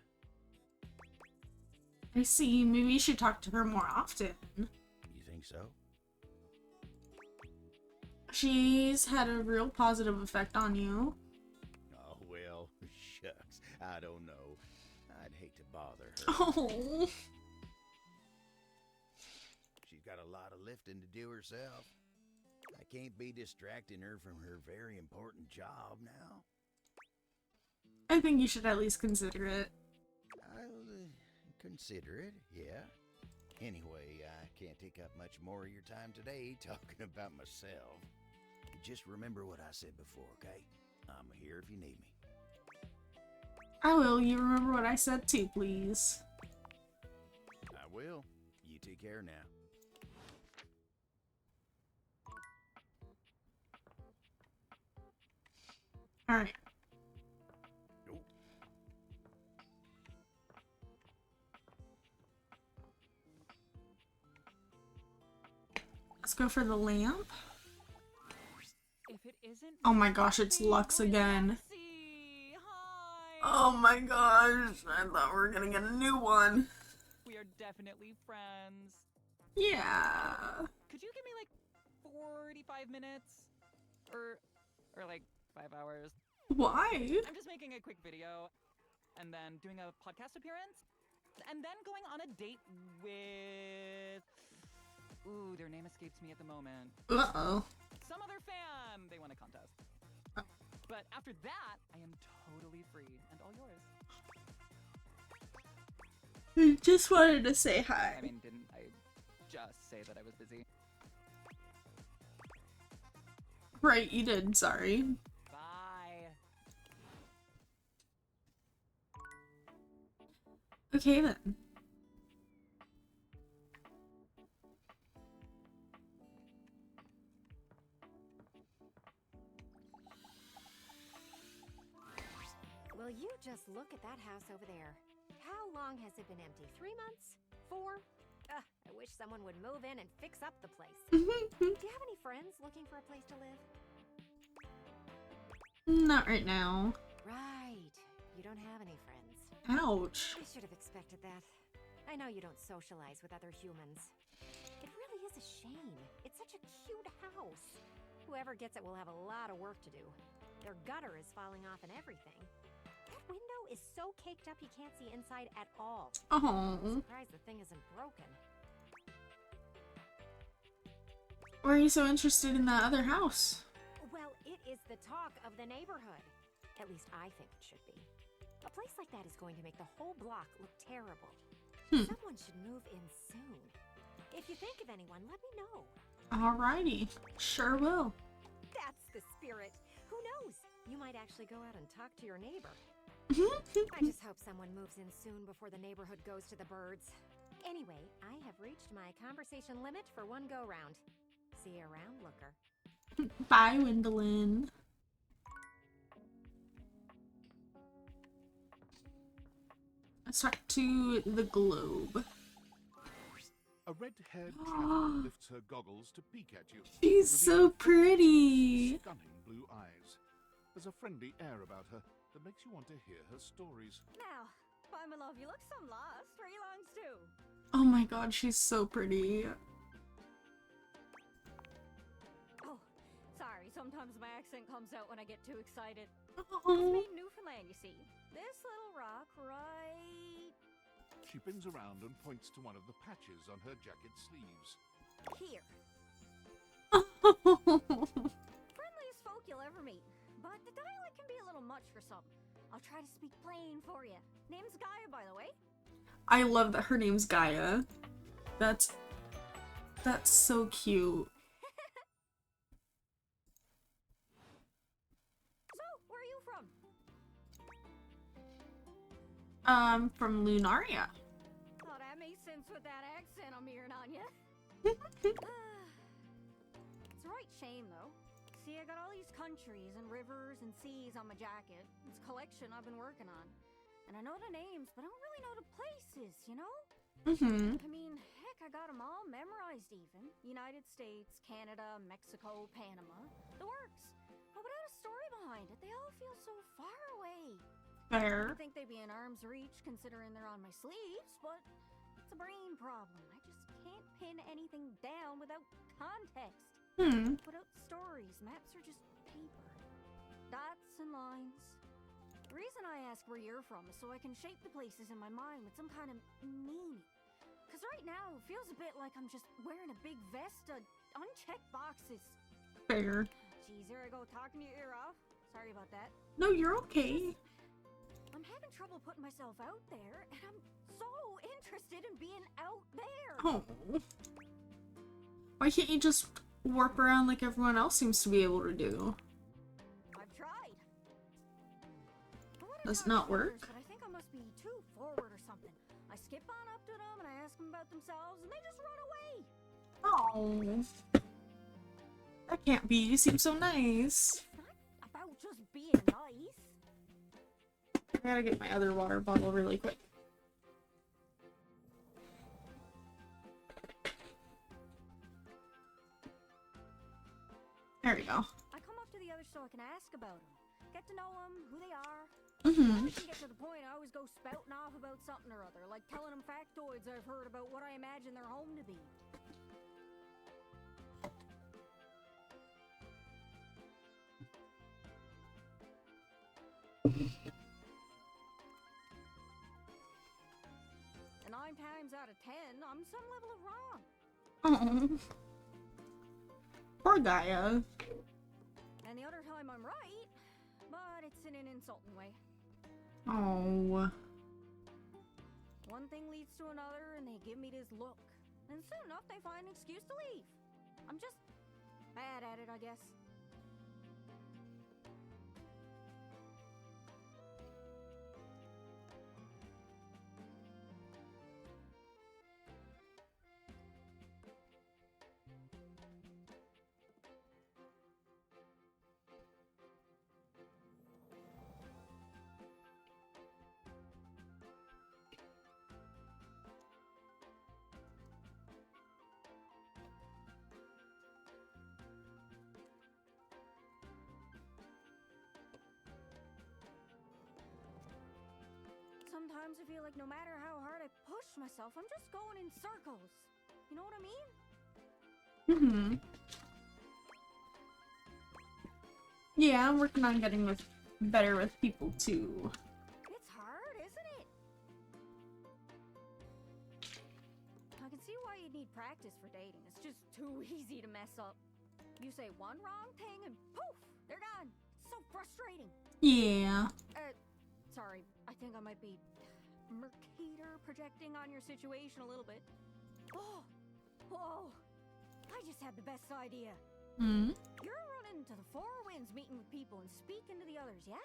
I see. Maybe you should talk to her more often. You think so? She's had a real positive effect on you. Oh, well, shucks. I don't know. I'd hate to bother her. Oh. She's got a lot of lifting to do herself. I can't be distracting her from her very important job now. I think you should at least consider it. I'll consider it, yeah. Anyway, I can't take up much more of your time today talking about myself. Just remember what I said before, okay? I'm here if you need me. I will. You remember what I said too, please. I will. You take care now. Alright. Let's go for the lamp. If it isn't Oh my gosh, it's Lux again. Luxie, Oh my gosh, I thought we were gonna get a new one. We are definitely friends. Yeah. Could you give me like 45 minutes? Or like 5 hours? Why? I'm just making a quick video and then doing a podcast appearance and then going on a date with... Ooh, their name escapes me at the moment. Uh-oh. Some other fan. They won a contest. But after that, I am totally free and all yours. I just wanted to say hi. I mean, didn't I just say that I was busy? Right, you did, sorry. Bye. Okay then. Will you just look at that house over there? How long has it been empty? 3 months? 4? I wish someone would move in and fix up the place. Do you have any friends looking for a place to live? Not right now. Right. You don't have any friends. Ouch. I should have expected that. I know you don't socialize with other humans. It really is a shame. It's such a cute house. Whoever gets it will have a lot of work to do. Their gutter is falling off and everything. That window is so caked up you can't see inside at all. Oh. I'm surprised the thing isn't broken. Why are you so interested in that other house? Well, it is the talk of the neighborhood. At least I think it should be. A place like that is going to make the whole block look terrible. Someone should move in soon. If you think of anyone, let me know. Alrighty. Sure will. That's the spirit. Who knows? You might actually go out and talk to your neighbor. I just hope someone moves in soon before the neighborhood goes to the birds. Anyway, I have reached my conversation limit for one go-round. See you around, looker. Bye, Wendolyn. Let's talk to the globe. A red-haired traveler lifts her goggles to peek at you. She's so pretty. Stunning blue eyes. There's a friendly air about her that makes you want to hear her stories. Now, why, my love, you look some lost. Where you longs to? Oh my god, she's so pretty. Oh, sorry. Sometimes my accent comes out when I get too excited. Oh. It's me, Newfoundland, you see. This little rock right She bends around and points to one of the patches on her jacket sleeves. here. Friendliest folk you'll ever meet. But the dialect can be a little much for some. I'll try to speak plain for you. Name's Gaia, by the way. I love that her name's Gaia. That's so cute. So, where are you from? From Lunaria. Oh, that makes sense with that accent I'm hearing on you. It's a right shame, though. See, I got all these countries and rivers and seas on my jacket. It's a collection I've been working on. And I know the names, but I don't really know the places, you know? I mean, heck, I got them all memorized even. United States, Canada, Mexico, Panama. The works. But without a story behind it, they all feel so far away. Fair. I think they'd be in arm's reach considering they're on my sleeves, but it's a brain problem. I just can't pin anything down without context. Without stories, maps are just paper. Dots and lines. The reason I ask where you're from is so I can shape the places in my mind with some kind of meaning. Because right now, it feels a bit like I'm just wearing a big vest of unchecked boxes. Fair. Jeez, here I go talking your ear off. Sorry about that. No, you're okay. I'm having trouble putting myself out there, and I'm so interested in being out there. Oh. Why can't you just warp around like everyone else seems to be able to do? I've tried. Does it not work? But I think I must be too forward or something. I skip on up to them and I ask them about themselves, and they just run away. Oh. That can't be. You seem so nice. It's not about just being nice. I gotta get my other water bottle really quick. There we go. I come up to the others so I can ask about them. Get to know them, who they are. Mm-hmm. I can get to the point I always go spouting off about something or other, like telling them factoids I've heard about what I imagine their home to be. And 9 times out of 10, I'm some level of wrong. Oh. Poor Gaia. And the other time I'm right, but it's in an insulting way. Oh. One thing leads to another, and they give me this look. And soon enough, they find an excuse to leave. I'm just bad at it, I guess. Sometimes I feel like no matter how hard I push myself, I'm just going in circles. You know what I mean? Mm-hmm. Yeah, I'm working on getting better with people too. It's hard, isn't it? I can see why you'd need practice for dating. It's just too easy to mess up. You say one wrong thing and poof, they're gone. It's so frustrating. Yeah. Sorry, I think I might be Mercator projecting on your situation a little bit. Oh, whoa, I just had the best idea. Hmm? You're running to the Four Winds meeting with people and speaking to the others, yeah?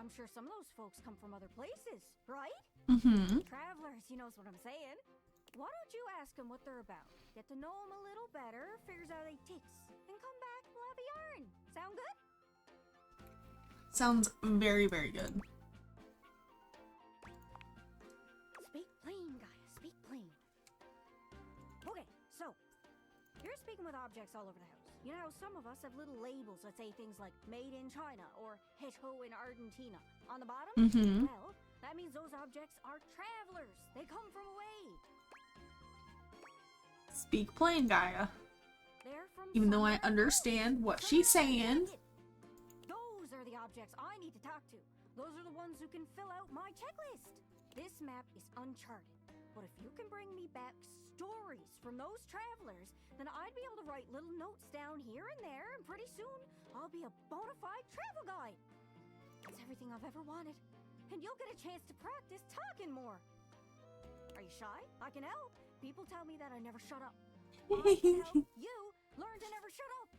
I'm sure some of those folks come from other places, right? Mm-hmm. Travelers, you knows what I'm saying. Why don't you ask them what they're about? Get to know them a little better, figures out they ticks, and come back, we'll have a yarn. Sound good? Sounds very, very good. Speak plain, Gaia, speak plain. Okay, so, you're speaking with objects all over the house. You know, some of us have little labels that say things like made in China or hecho in Argentina. On the bottom? Mm-hmm. Well, that means those objects are travelers. They come from away. Speak plain, Gaia. They're from Even though I somewhere understand what else. she's saying. Those are the objects I need to talk to. Those are the ones who can fill out my checklist. This map is uncharted, but if you can bring me back stories from those travelers, then I'd be able to write little notes down here and there, and pretty soon I'll be a bona fide travel guide. It's everything I've ever wanted, and you'll get a chance to practice talking more. Are you shy? I can help. People tell me that I never shut up. I can help you learn to never shut up.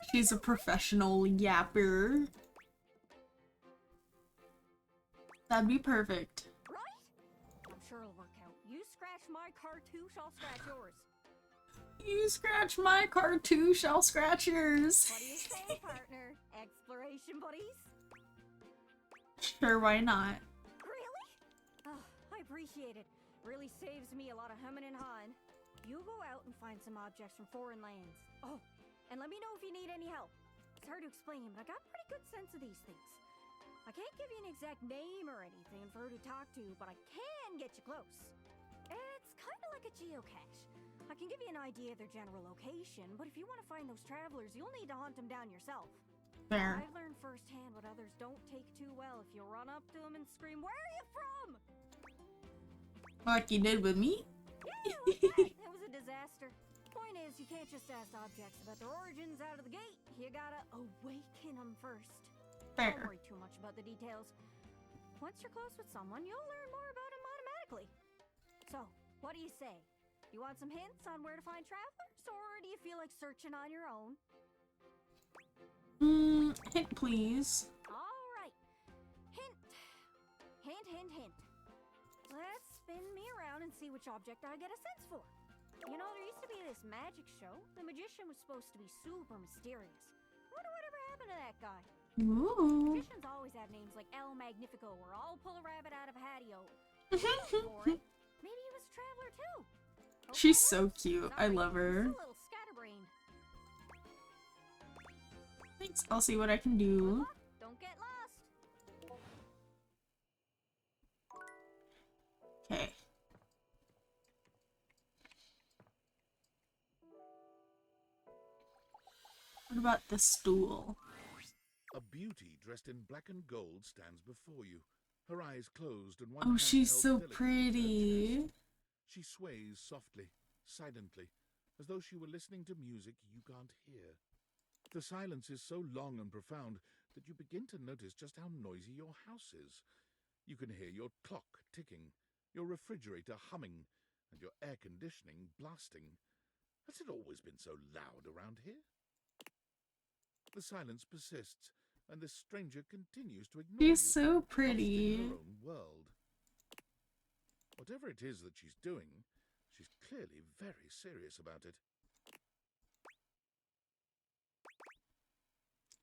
She's a professional yapper. That'd be perfect. Right? I'm sure it'll work out. You scratch my cartouche, I'll scratch yours. You scratch my cartouche, I'll scratch yours. What do you say, partner? Exploration buddies? Sure, why not? Really? Oh, I appreciate it. Really saves me a lot of humming and hawing. You go out and find some objects from foreign lands. Oh, and let me know if you need any help. It's hard to explain, but I got a pretty good sense of these things. I can't give you an exact name or anything for her to talk to, but I can get you close. It's kind of like a geocache. I can give you an idea of their general location, but if you want to find those travelers, you'll need to hunt them down yourself. Fair. I've learned firsthand what others don't take too well if you run up to them and scream, "Where are you from?" Like you did with me? Yeah, like that. It was a disaster. Point is, you can't just ask objects about their origins out of the gate. You gotta awaken them first. Fair. Don't worry too much about the details. Once you're close with someone, you'll learn more about them automatically. So, what do you say? You want some hints on where to find travelers, or do you feel like searching on your own? Hint please. All right. Hint. Hint, hint, hint. Let's spin me around and see which object I get a sense for. You know, there used to be this magic show. The magician was supposed to be super mysterious. Wonder whatever happened to that guy. Ooh. Magicians always have names like El Magnifico or I'll pull a rabbit out of a hatio. Boring. Maybe he was a traveler too. She's so cute. I love her. A little scatterbrained. Thanks. I'll see what I can do. Don't get lost. about the stool? A beauty dressed in black and gold stands before you, her eyes closed and one Oh, hand she's held so delicately to her pretty. chest. She sways softly, silently, as though she were listening to music you can't hear. The silence is so long and profound that you begin to notice just how noisy your house is. You can hear your clock ticking, your refrigerator humming, and your air conditioning blasting. Has it always been so loud around here? The silence persists, and this stranger continues to ignore you, She's so lost in pretty. her own world. Whatever it is that she's doing, she's clearly very serious about it.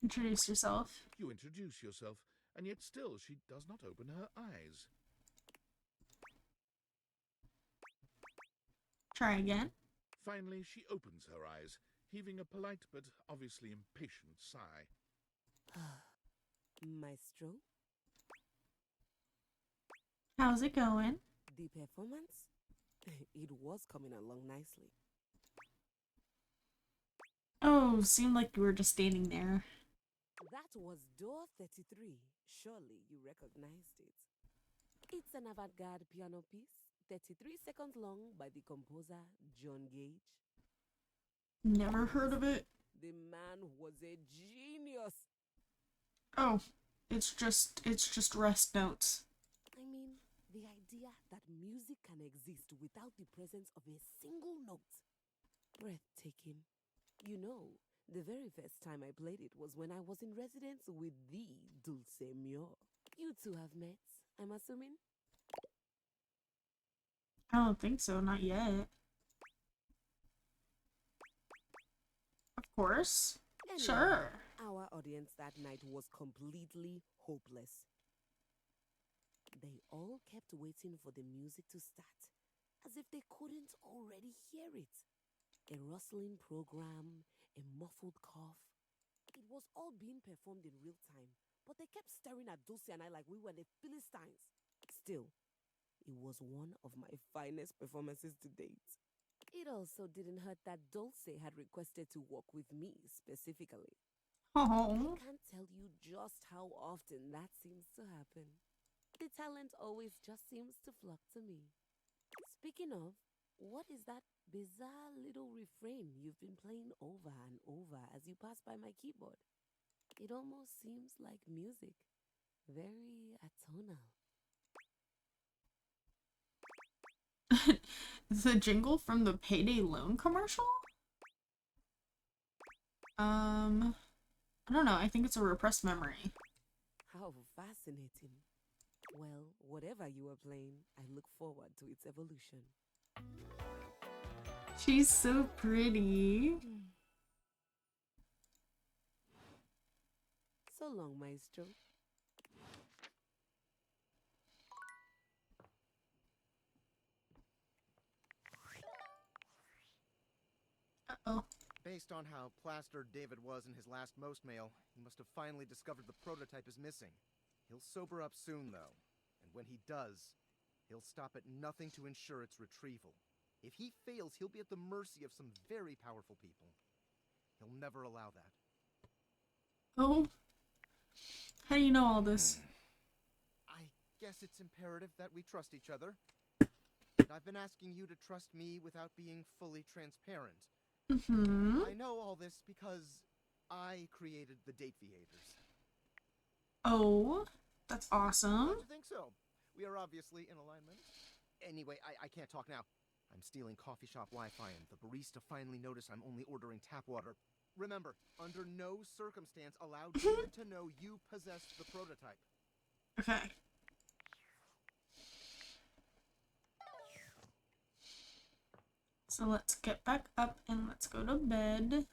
Introduce yourself. You introduce yourself, and yet still she does not open her eyes. Try again. Finally, she opens her eyes, heaving a polite but obviously impatient sigh. Maestro, How's it going? the performance? It was coming along nicely. Oh, seemed like you were just standing there. That was door 33. Surely you recognized it. It's an avant-garde piano piece, 33 seconds long by the composer John Gage. Never heard of it. The man was a genius. Oh, it's just rest notes. I mean, the idea that music can exist without the presence of a single note. Breathtaking. You know, the very first time I played it was when I was in residence with the Dulce Mio. You two have met, I'm assuming? I don't think so, not yet. Of course. Anyway, Sure. Our audience that night was completely hopeless. They all kept waiting for the music to start, as if they couldn't already hear it. A rustling program, a muffled cough. It was all being performed in real time, but they kept staring at Dulce and I like we were the Philistines. Still, it was one of my finest performances to date. It also didn't hurt that Dulce had requested to work with me specifically. Oh. I can't tell you just how often that seems to happen. The talent always just seems to flock to me. Speaking of, what is that bizarre little refrain you've been playing over and over as you pass by my keyboard? It almost seems like music. Very atonal. The jingle from the Payday Loan commercial? I don't know. I think it's a repressed memory. How fascinating. Well, whatever you are playing, I look forward to its evolution. She's so pretty. So long, Maestro. Uh-oh. Based on how plastered David was in his last most mail, he must have finally discovered the prototype is missing. He'll sober up soon, though, and when he does, he'll stop at nothing to ensure its retrieval. If he fails, he'll be at the mercy of some very powerful people. He'll never allow that. Oh. How do you know all this? I guess it's imperative that we trust each other. And I've been asking you to trust me without being fully transparent. Mm-hmm. I know all this because I created the Datviators. Oh, that's awesome. Don't you think so? We are obviously in alignment. Anyway, I can't talk now. I'm stealing coffee shop Wi-Fi and the barista finally noticed I'm only ordering tap water. Remember, under no circumstance allow David to know you possessed the prototype. Okay. So let's get back up and let's go to bed.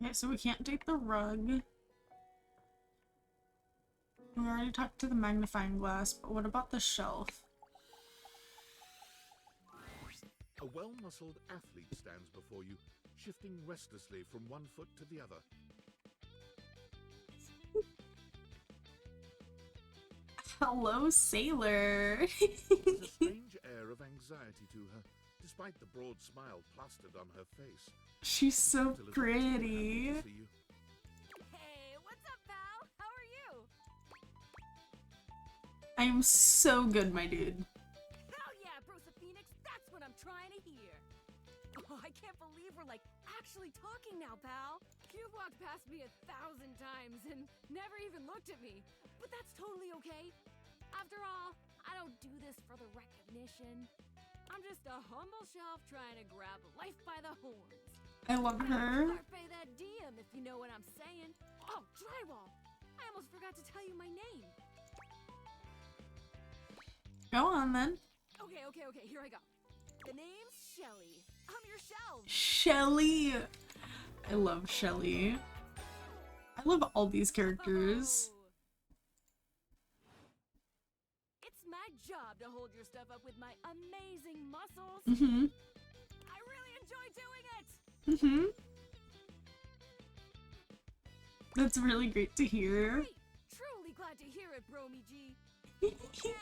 Okay, so we can't take the rug. We already talked to the magnifying glass, but what about the shelf? A well-muscled athlete stands before you, shifting restlessly from one foot to the other. Hello, sailor. There's a strange air of anxiety to her, despite the broad smile plastered on her face. She's so pretty. Hey, what's up, pal? How are you? I am so good, my dude. Hell yeah, Bruce Phoenix, that's what I'm trying to hear. Oh, I can't believe we're like actually talking now, pal. You've walked past me 1,000 times and never even looked at me. But that's totally okay. After all, I don't do this for the recognition. I'm just a humble shelf trying to grab life by the horns. I love her. Pay that DM if you know what I'm saying. Oh, drywall! I almost forgot to tell you my name. Go on then. Okay, here I go. The name's Shelly. I'm your shelf. Shelly. I love Shelly. I love all these characters. It's my job to hold your stuff up with my amazing muscles. Mm-hmm. I really enjoy doing it. Mm-hmm. That's really great to hear. Great. Truly glad to hear it, Bromy G.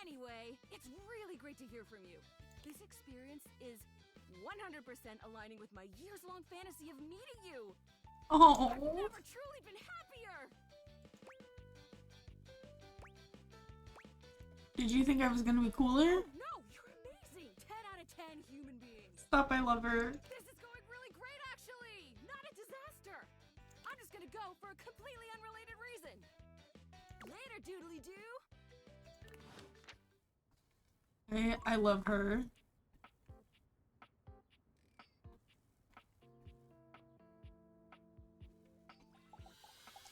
Anyway, it's really great to hear from you. This experience is 100% aligning with my years-long fantasy of meeting you. Oh. I've never truly been happier. Did you think I was gonna be cooler? No, you're amazing. 10 out of 10 human beings. Stop, I love her. This is going really great, actually. Not a disaster. I'm just gonna go for a completely unrelated reason. Later, doodly-doo. I love her.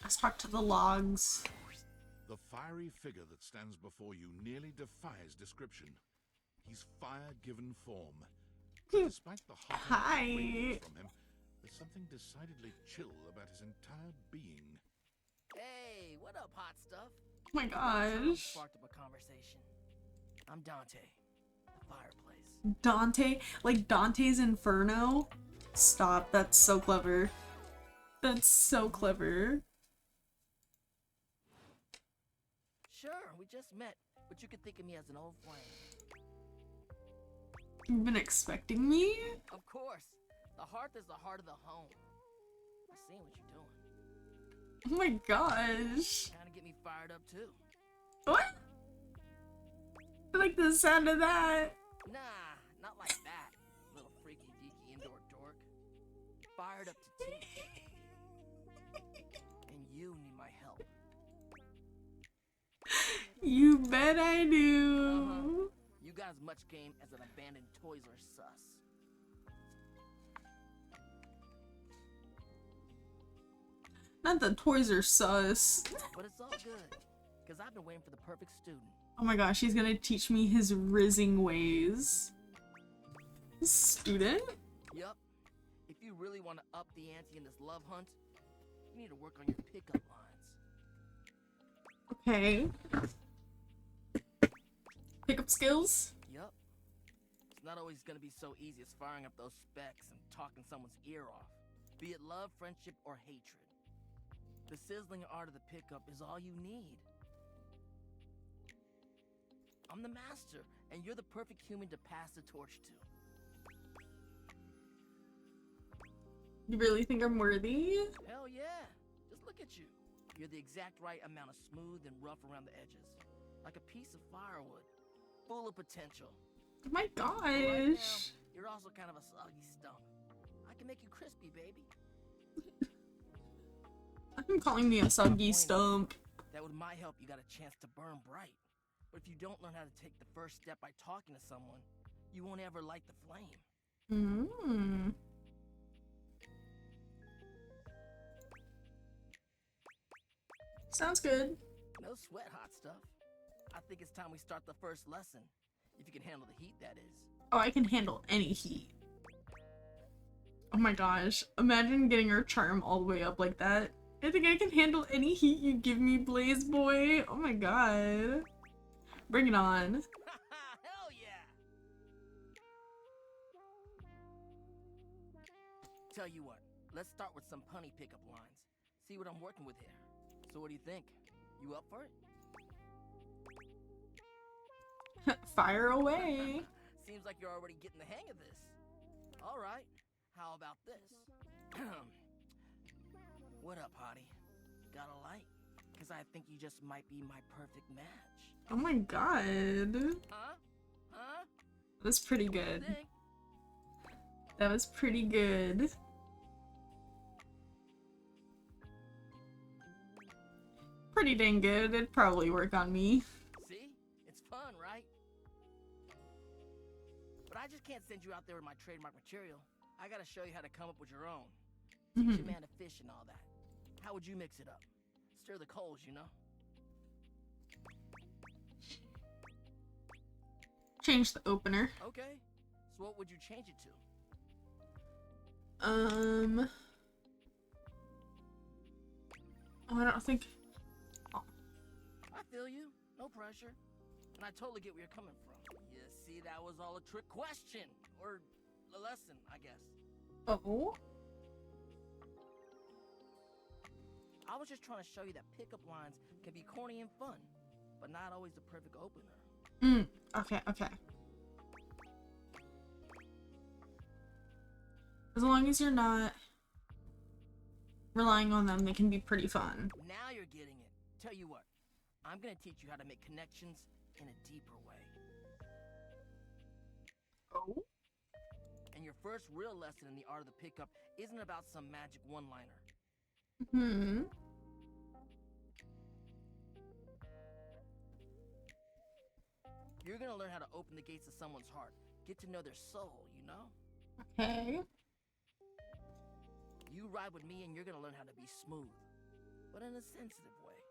Let's talk to the logs. The fiery figure that stands before you nearly defies description. He's fire given form. Despite the hot air that radiates from him, there's something decidedly chill about his entire being. Hey, what up, hot stuff? Oh my gosh. Sparked up a conversation. I'm Dante, the fireplace. Dante? Like Dante's Inferno? Stop, that's so clever. That's so clever. Sure, we just met, but you could think of me as an old flame. You've been expecting me? Of course. The hearth is the heart of the home. I seen what you're doing. Oh my gosh. Trying to get me fired up too. What? I like the sound of that. Nah, not like that, little freaky deaky indoor dork. Fired up to teach. And you need my help. You bet I do. You got as much game as an abandoned Toys R Us. Not the toys are sus. But it's all good, because I've been waiting for the perfect student. Oh my gosh, he's gonna teach me his rizzing ways. Student? Yup. If you really want to up the ante in this love hunt, you need to work on your pickup lines. Okay. Pickup skills? Yup. It's not always gonna be so easy as firing up those specs and talking someone's ear off. Be it love, friendship, or hatred. The sizzling art of the pickup is all you need. I'm the master, and you're the perfect human to pass the torch to. You really think I'm worthy? Hell yeah! Just look at you. You're the exact right amount of smooth and rough around the edges. Like a piece of firewood. Full of potential. Oh my gosh. Right now, you're also kind of a soggy stump. I can make you crispy, baby. I'm calling me a soggy stump. That with my help, you got a chance to burn bright. But if you don't learn how to take the first step by talking to someone, you won't ever light the flame. Mm. Sounds good. No sweat, hot stuff. I think it's time we start the first lesson. If you can handle the heat, that is. Oh, I can handle any heat. Oh my gosh. Imagine getting her charm all the way up like that. I think I can handle any heat you give me, Blaze Boy. Oh my god. Bring it on. Hell yeah! Tell you what, let's start with some punny pickup lines. See what I'm working with here. So what do you think? You up for it? Fire away. Seems like you're already getting the hang of this. All right, how about this? What up, hottie? Got a light? Because I think you just might be my perfect match. Oh my god. Huh? Huh? That was pretty good. Think? That was pretty good. Pretty dang good. It'd probably work on me. See? It's fun, right? But I just can't send you out there with my trademark material. I gotta show you how to come up with your own. Teach your man to fish and all that. How would you mix it up? Stir the coals, you know? Change the opener. Okay. So what would you change it to? Oh, I don't think... Oh. I feel you. No pressure. And I totally get where you're coming from. You see, that was all a trick question. Or a lesson, I guess. Oh? I was just trying to show you that pickup lines can be corny and fun, but not always the perfect opener. Okay, okay. As long as you're not relying on them, they can be pretty fun. Now you're getting it. Tell you what, I'm gonna teach you how to make connections in a deeper way. Oh? And your first real lesson in the art of the pickup isn't about some magic one-liner. You're gonna learn how to open the gates of someone's heart. Get to know their soul, you know? Okay. You ride with me and you're gonna learn how to be smooth, but in a sensitive way.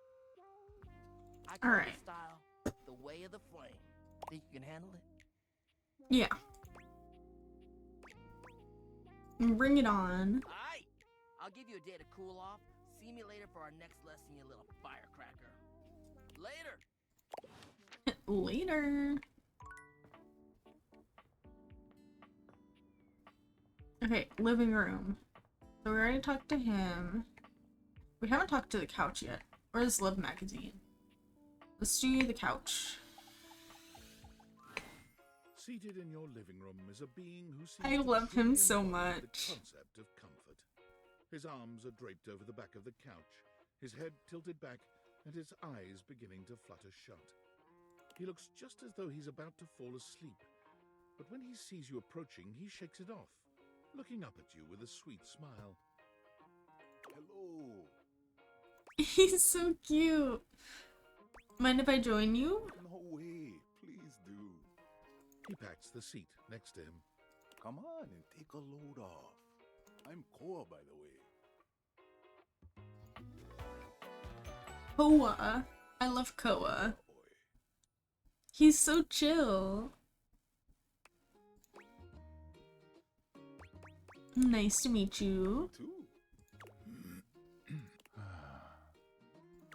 I call this style the way of the flame. Think you can handle it? Yeah. Bring it on. Alright! I'll give you a day to cool off. See me later for our next lesson, you little firecracker. Later! Later. Okay, living room. So we already talked to him. We haven't talked to the couch yet. Where's Love Magazine? Let's do the couch. Seated in your living room is a being who seems I to love truly him so embody much. The concept of comfort. His arms are draped over the back of the couch, his head tilted back, and his eyes beginning to flutter shut. He looks just as though he's about to fall asleep, but when he sees you approaching, he shakes it off, looking up at you with a sweet smile. Hello. He's so cute. Mind if I join you? No way. Please do. He pats the seat next to him. Come on and take a load off. I'm Koa, by the way. Koa. I love Koa. He's so chill. Nice to meet you. Too.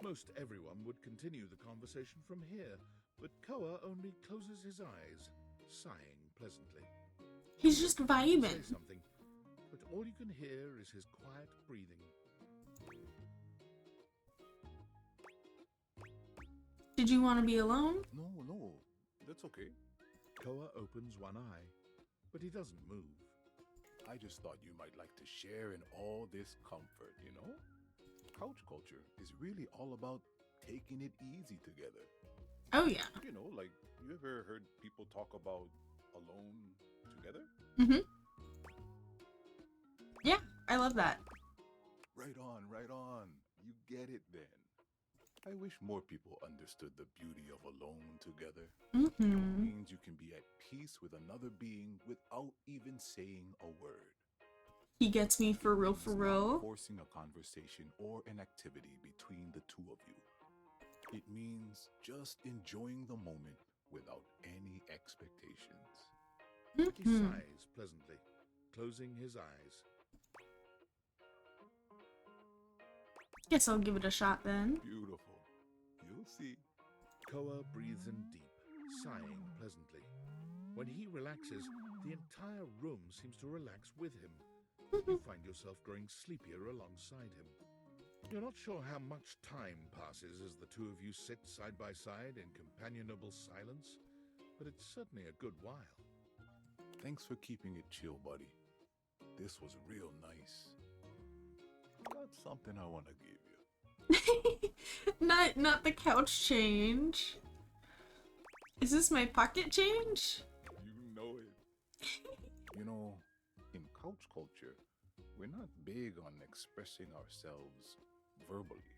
Most everyone would continue the conversation from here, but Koa only closes his eyes, sighing pleasantly. He's just Say vibing. something, but all you can hear is his quiet breathing. Did you want to be alone? No, that's okay. Koa opens one eye, but he doesn't move. I just thought you might like to share in all this comfort, you know? Couch culture is really all about taking it easy together. Oh yeah. You know, like, you ever heard people talk about alone together? Yeah, I love that. Right on, right on. You get it then. I wish more people understood the beauty of alone together. It means you can be at peace with another being without even saying a word. He gets me for real, for It's real. not forcing a conversation or an activity between the two of you. It means just enjoying the moment without any expectations. He sighs pleasantly, closing his eyes. Guess I'll give it a shot then. Beautiful. You'll see. Koa breathes in deep, sighing pleasantly. When he relaxes, the entire room seems to relax with him. You find yourself growing sleepier alongside him. You're not sure how much time passes as the two of you sit side by side in companionable silence, but it's certainly a good while. Thanks for keeping it chill, buddy. This was real nice. Got something I want to give you. Not the couch change. Is this my pocket change? You know it. You know, in couch culture, we're not big on expressing ourselves verbally.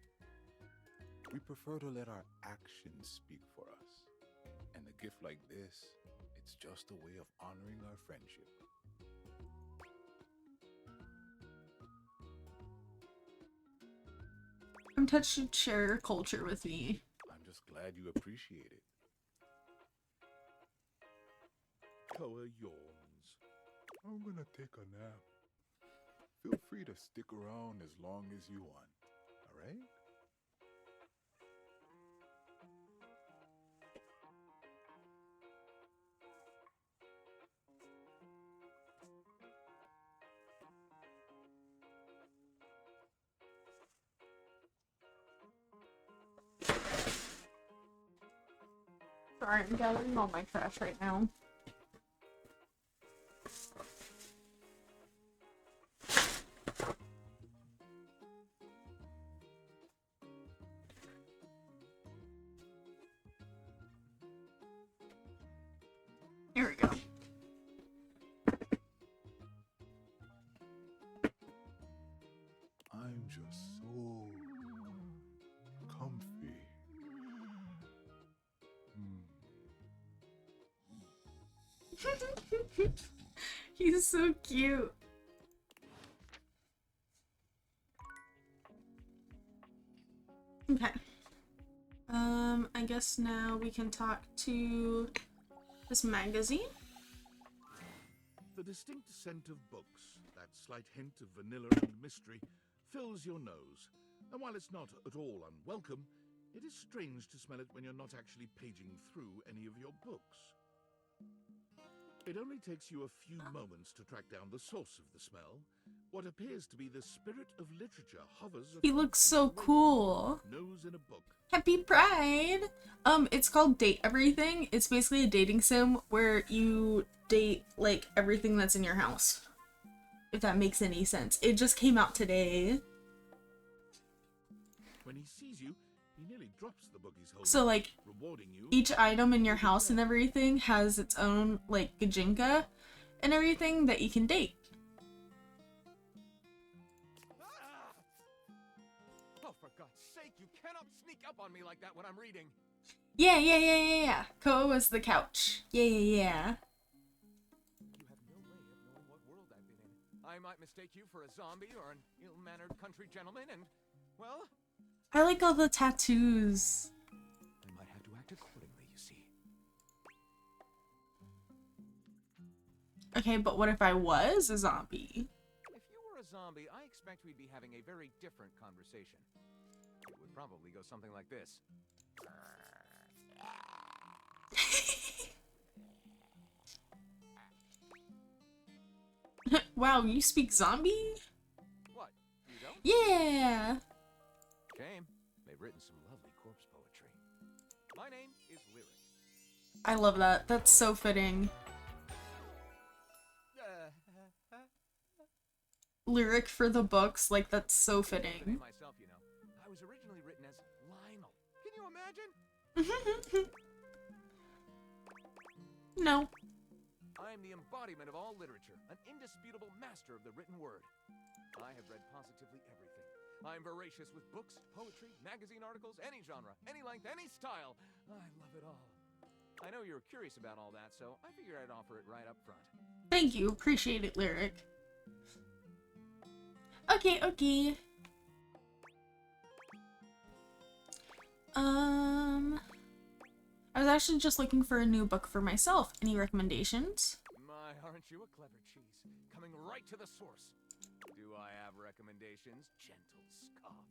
We prefer to let our actions speak for us. And a gift like this, it's just a way of honoring our friendship. I'm touched to share your culture with me. I'm just glad you appreciate it. Koa yawns. I'm gonna take a nap. Feel free to stick around as long as you want, alright? Sorry, I'm gathering all my trash right now. Here we go. I'm just so comfy. He's so cute. Okay. I guess now we can talk to this magazine. The distinct scent of books, that slight hint of vanilla and mystery, fills your nose. And while it's not at all unwelcome, it is strange to smell it when you're not actually paging through any of your books. It only takes you a few moments to track down the source of the smell. What appears to be the spirit of literature hovers. He looks so cool. Nose in a book. Happy Pride! It's called Date Everything. It's basically a dating sim where you date, like, everything that's in your house. If that makes any sense. It just came out today. When he sees you, he nearly drops the book he's holding, So, like, rewarding you. each item in your house and everything has its own, like, gajinka and everything that you can date. Oh, for God's sake, you cannot sneak up on me like that when I'm reading. Yeah. Koa was the couch. Yeah. You have no way of knowing what world I've been in. I might mistake you for a zombie or an ill-mannered country gentleman, and, well... I like all the tattoos. I might have to act accordingly, you see. Okay, but what if I was a zombie? If you were a zombie, I expect we'd be having a very different conversation. It would probably go something like this. Wow, you speak zombie? What? You don't? Yeah! Shame. They've written some lovely corpse poetry. My name is Lyric. I love that. That's so fitting. Lyric for the books, like, that's so fitting. Myself, you know. I was originally written as Lionel. Can you imagine? No. I am the embodiment of all literature, an indisputable master of the written word. I have read positively everything. I am voracious with books, poetry, magazine articles, any genre, any length, any style. I love it all. I know you're curious about all that, so I figured I'd offer it right up front. Thank you. Appreciate it, Lyric. Okay. I was actually just looking for a new book for myself. Any recommendations? My, aren't you a clever cheese? Coming right to the source. Do I have recommendations? Gentle scoff.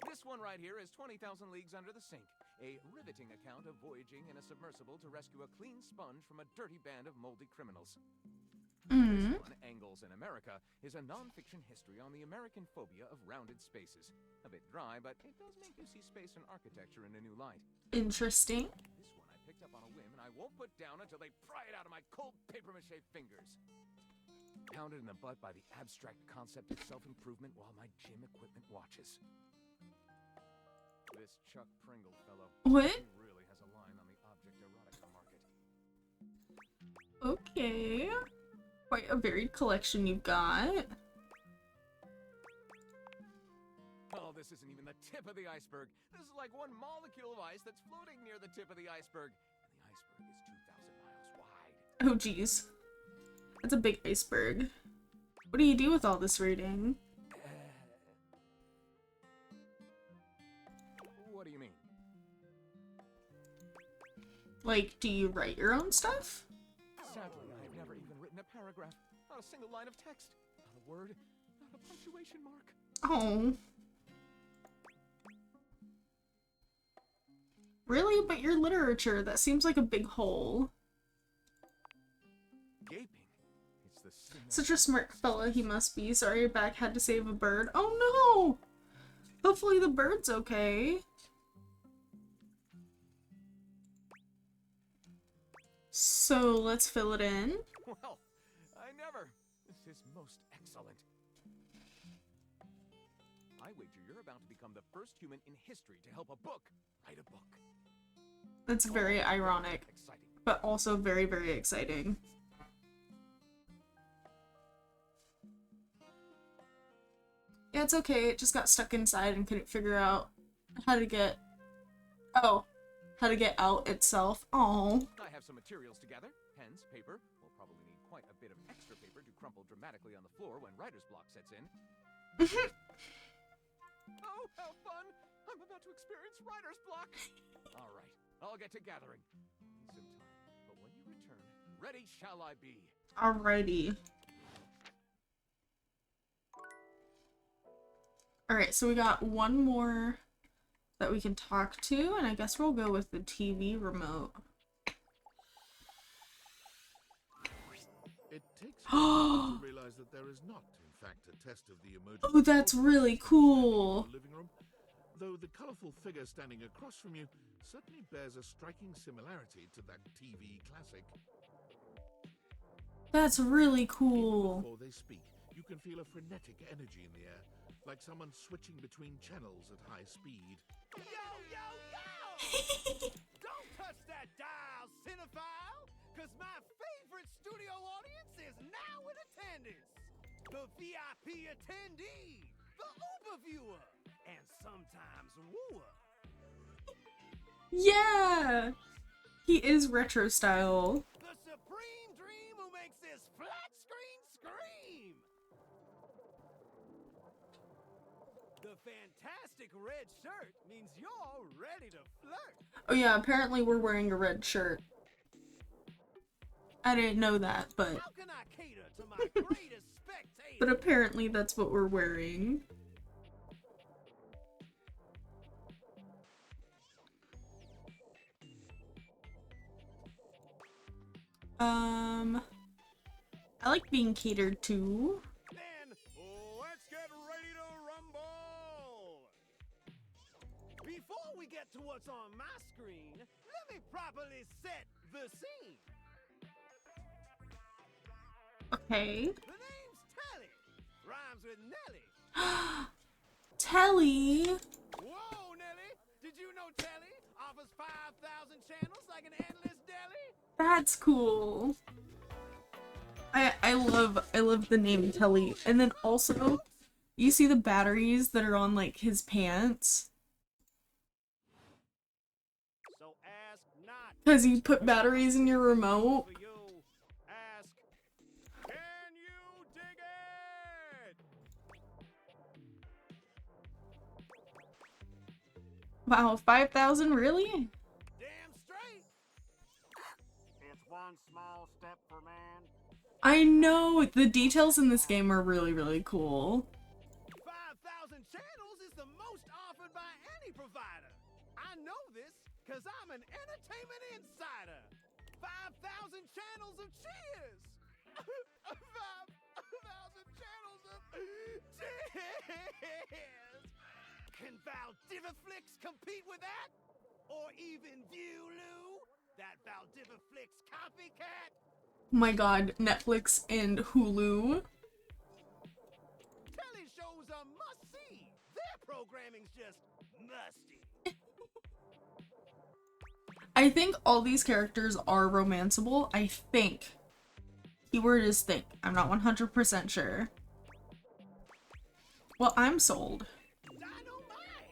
This one right here is 20,000 Leagues Under the Sink, a riveting account of voyaging in a submersible to rescue a clean sponge from a dirty band of moldy criminals. This one, Angles in America, is a non-fiction history on the American phobia of rounded spaces. A bit dry, but it does make you see space and architecture in a new light. Interesting. This one I picked up on a whim, and I won't put down until they pry it out of my cold papier-mâché fingers. Pounded in the butt by the abstract concept of self-improvement while my gym equipment watches. This Chuck Pringle fellow. What? He really has a line on the object erotica market. Okay. Quite a varied collection you've got. Oh, this isn't even the tip of the iceberg. This is like one molecule of ice that's floating near the tip of the iceberg. And the iceberg is 2,000 miles wide. Oh, geez. That's a big iceberg. What do you do with all this reading? What do you mean? Like, do you write your own stuff? Sadly, I have never even written a paragraph. Not a single line of text. Not a word. Not a punctuation mark. Oh. Really? But your literature, that seems like a big hole. Gaping. It's the sin of Such a smart fella he must be. Sorry your back had to save a bird. Oh no! Hopefully the bird's okay. So let's fill it in. Well, I never. This is most excellent. I wager you're about to become the first human in history to help a book write a book. That's very ironic, but also very, very exciting. Yeah, it's okay. It just got stuck inside and couldn't figure out how to get... Oh, how to get out itself. Oh. I have some materials to gather. Pens, paper. We'll probably need quite a bit of extra paper to crumple dramatically on the floor when writer's block sets in. Oh, how fun! I'm about to experience writer's block! Alright, I'll get to gathering. Need some time, but when you return, ready shall I be. Alrighty. Alright, so we got one more that we can talk to, and I guess we'll go with the TV remote. It takes to realize that there is not, in fact, a test of the emoji. Oh, that's really cool. Living room, though the colourful figure standing across from you certainly bears a striking similarity to that TV classic. That's really cool. Before they speak, you can feel a frenetic energy in the air, like someone switching between channels at high speed. Yo, yo, yo! Don't touch that dial, cinephile! Because my favorite studio audience is now in attendance! The VIP attendee! The Uber viewer! And sometimes wooer! Yeah! He is retro style. The supreme dream who makes this flat screen scream! The fantastic red shirt means you're ready to flirt! Oh yeah, apparently we're wearing a red shirt. I didn't know that, but... How can I cater to my greatest spectator? But apparently that's what we're wearing. I like being catered to. Then let's get ready to rumble! Before we get to what's on my screen, let me properly set the scene. Okay. The name's Telly. Rhymes with Nelly. Telly! Whoa, Nelly! Did you know Telly offers 5,000 channels like an endless deli? That's cool. I love the name Telly. And then also, you see the batteries that are on like his pants? So ask not. Because you put batteries in your remote. For you, ask, can you dig it? Wow, 5,000? Really? Damn straight. It's one small step for man. I know! The details in this game are really, really cool. 5,000 channels is the most often offered by any provider. I know this because I'm an entertainment insider. 5,000 channels of cheers. 5,000 channels of cheers. Can Valdiviflix compete with that? Or even Viewloo? That Valdiviflix copycat? Oh my god, Netflix and Hulu. Telly shows are must-see. Their programming's just musty. I think all these characters are romanceable. I think. Keyword is think. I'm not 100% sure. Well, I'm sold. Dynamite!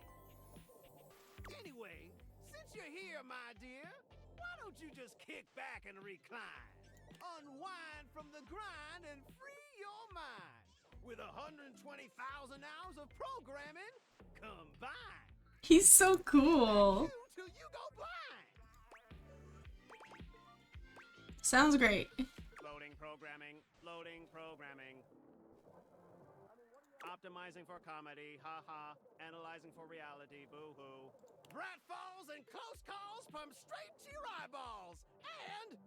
Anyway, since you're here, my dear, why don't you just kick back and recline? Unwind from the grind and free your mind with 120,000 hours of programming combined. He's so cool. Till you go blind. Sounds great. Loading programming, loading programming. Optimizing for comedy, haha. Analyzing for reality, boo-hoo. Bratfalls and close calls from straight to your eyeballs. And,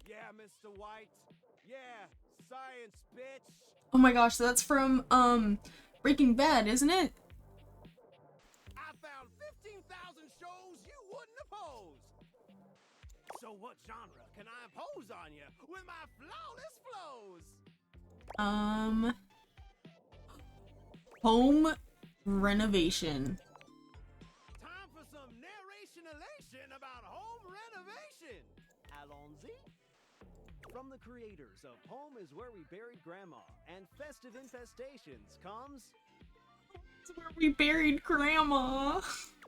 yeah, Mr. White. Yeah, science, bitch. Oh my gosh, that's from Breaking Bad, isn't it? I found 15,000 shows you wouldn't oppose. So what genre can I impose on you with my flawless flows? Home renovation. Time for some narration elation about home renovation. Allons-y. From the creators of Home is Where We Buried Grandma and Festive Infestations comes... It's where we buried Grandma.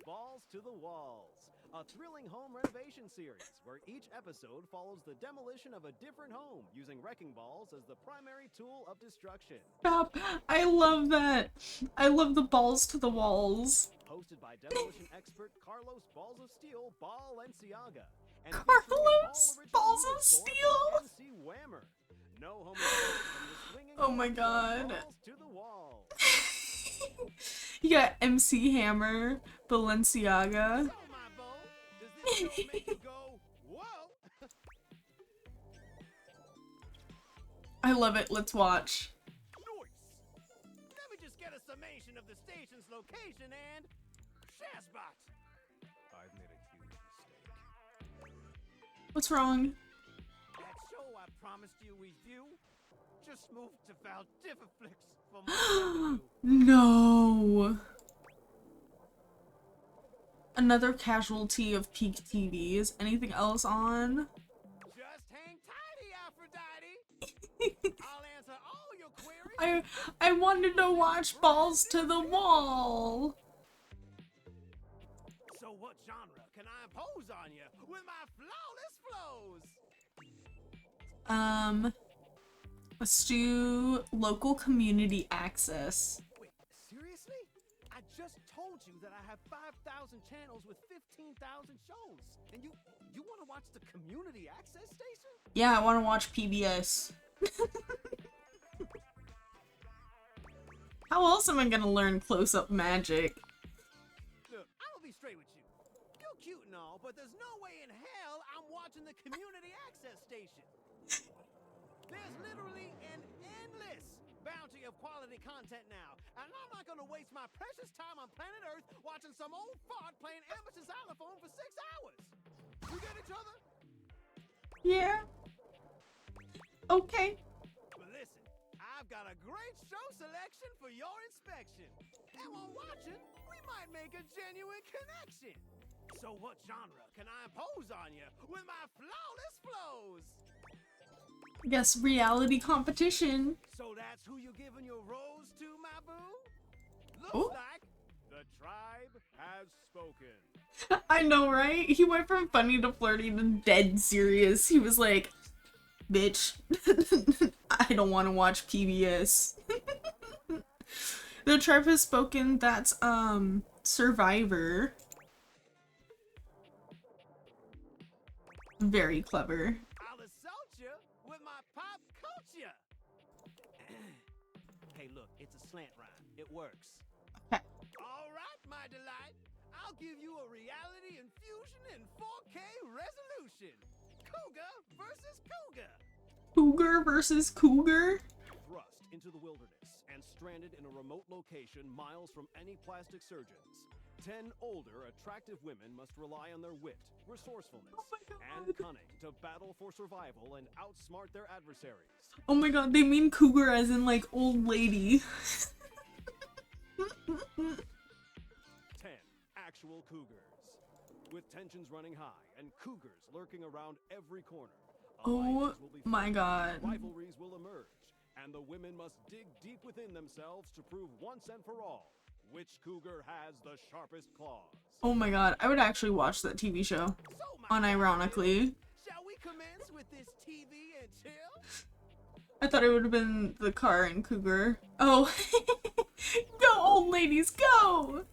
Balls to the Walls, a thrilling home renovation series where each episode follows the demolition of a different home using wrecking balls as the primary tool of destruction. Stop. I love that. I love the balls to the walls. Hosted by demolition expert Carlos Balls of Steel Balenciaga. And Carlos Balls of Steel. MC Whammer. No home from the swinging Oh my god. balls to the wall. You got MC Hammer, Balenciaga. I love it. Let's watch. Let me just get a summation of the station's location and Shazbot. I've made a huge mistake. What's wrong? That show I promised you we'd view just moved to Valdiviflix for more No. Another casualty of peak TV. Is anything else on? Just hang tidy, Aphrodite. I'll answer all your queries. I wanted to watch Balls to the Wall. So what genre can I impose on you with my flawless flows? Let's do local community access. Wait, seriously? I just told you that I have 5,000 channels with 15,000 shows. And you want to watch the community access station? Yeah, I want to watch PBS. How else am I gonna learn close-up magic? Look, I'll be straight with you. You're cute and all, but there's no way in hell I'm watching the community access station. There's literally an endless bounty of quality content now, and I'm not gonna waste my precious time on planet Earth watching some old fart playing amateur xylophone for 6 hours. You get each other? Yeah. Okay. But listen, I've got a great show selection for your inspection, and while watching, we might make a genuine connection. So what genre can I impose on you with my flawless flows? I guess reality competition. So that's who you giving your rose to, my boo? Looks Ooh. like the tribe has spoken. I know, right? He went from funny to flirty to dead serious. He was like, bitch, I don't want to watch PBS. The tribe has spoken. That's, Survivor. Very clever. I'll assault you with my pop culture. Hey, look, it's a slant rhyme. It works. All right, my delight. I'll give you a reality infusion in 4K resolution. Cougar versus cougar. Cougar versus cougar? Thrust into the wilderness and stranded in a remote location miles from any plastic surgeons. 10 older, attractive women must rely on their wit, resourcefulness, and cunning to battle for survival and outsmart their adversaries. Oh my god, they mean cougar as in like old lady. 10 actual cougars. With tensions running high and cougars lurking around every corner. Oh my god. Rivalries will emerge, and the women must dig deep within themselves to prove once and for all which cougar has the sharpest claws. Oh my god, I would actually watch that TV show. Unironically. Shall we commence with this TV and chill? I thought it would have been the car and cougar. Oh. Go, old ladies, go!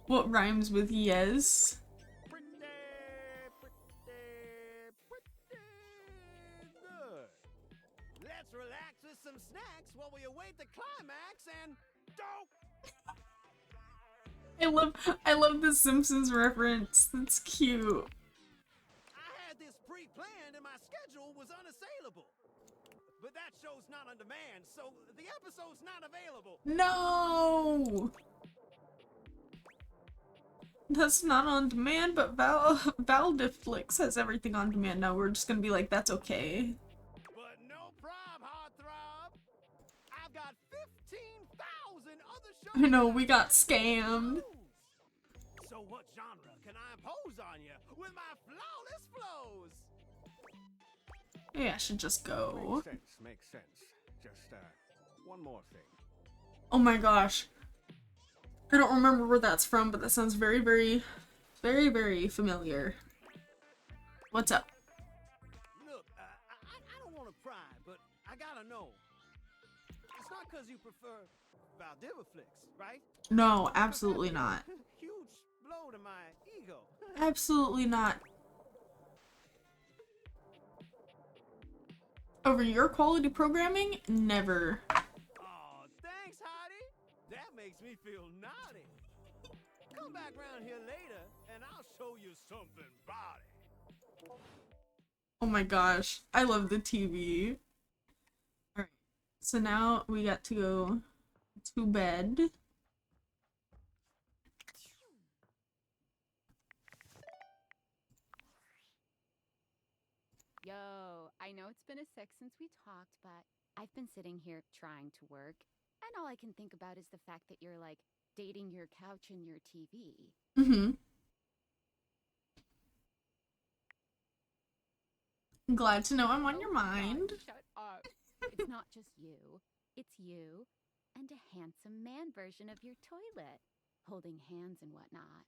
What rhymes with yes? Good. Let's relax with some snacks while we await the climax and dope. I love the Simpsons reference. That's cute. I had this pre-planned and my schedule was unassailable. But that show's not on demand, so the episode's not available. No! That's not on demand, but Valdiflix has everything on demand now. We're just gonna be like, that's okay. But no prob, heartthrob. I've got 15,000 other shows. I know, we got scammed. So what genre can I impose on you with my flawless flows? Maybe I should just go. Makes sense. Just, one more thing. Oh my gosh. I don't remember where that's from, but that sounds very, very, very, very familiar. What's up? Look, I don't want to pry, but I gotta know. It's not because you prefer Valdiviflix, right? No, absolutely not. Huge blow to my ego. Absolutely not. Over your quality programming? Never. Oh, thanks, Heidi. That makes me feel naughty. Come back around here later, and I'll show you something body. Oh my gosh. I love the TV. Alright. So now we got to go to bed. Yo, I know it's been a sec since we talked, but I've been sitting here trying to work, and all I can think about is the fact that you're, like, dating your couch and your TV. Mm-hmm. Glad to know I'm on your mind. God, shut up. It's not just you. It's you and a handsome man version of your toilet, holding hands and whatnot.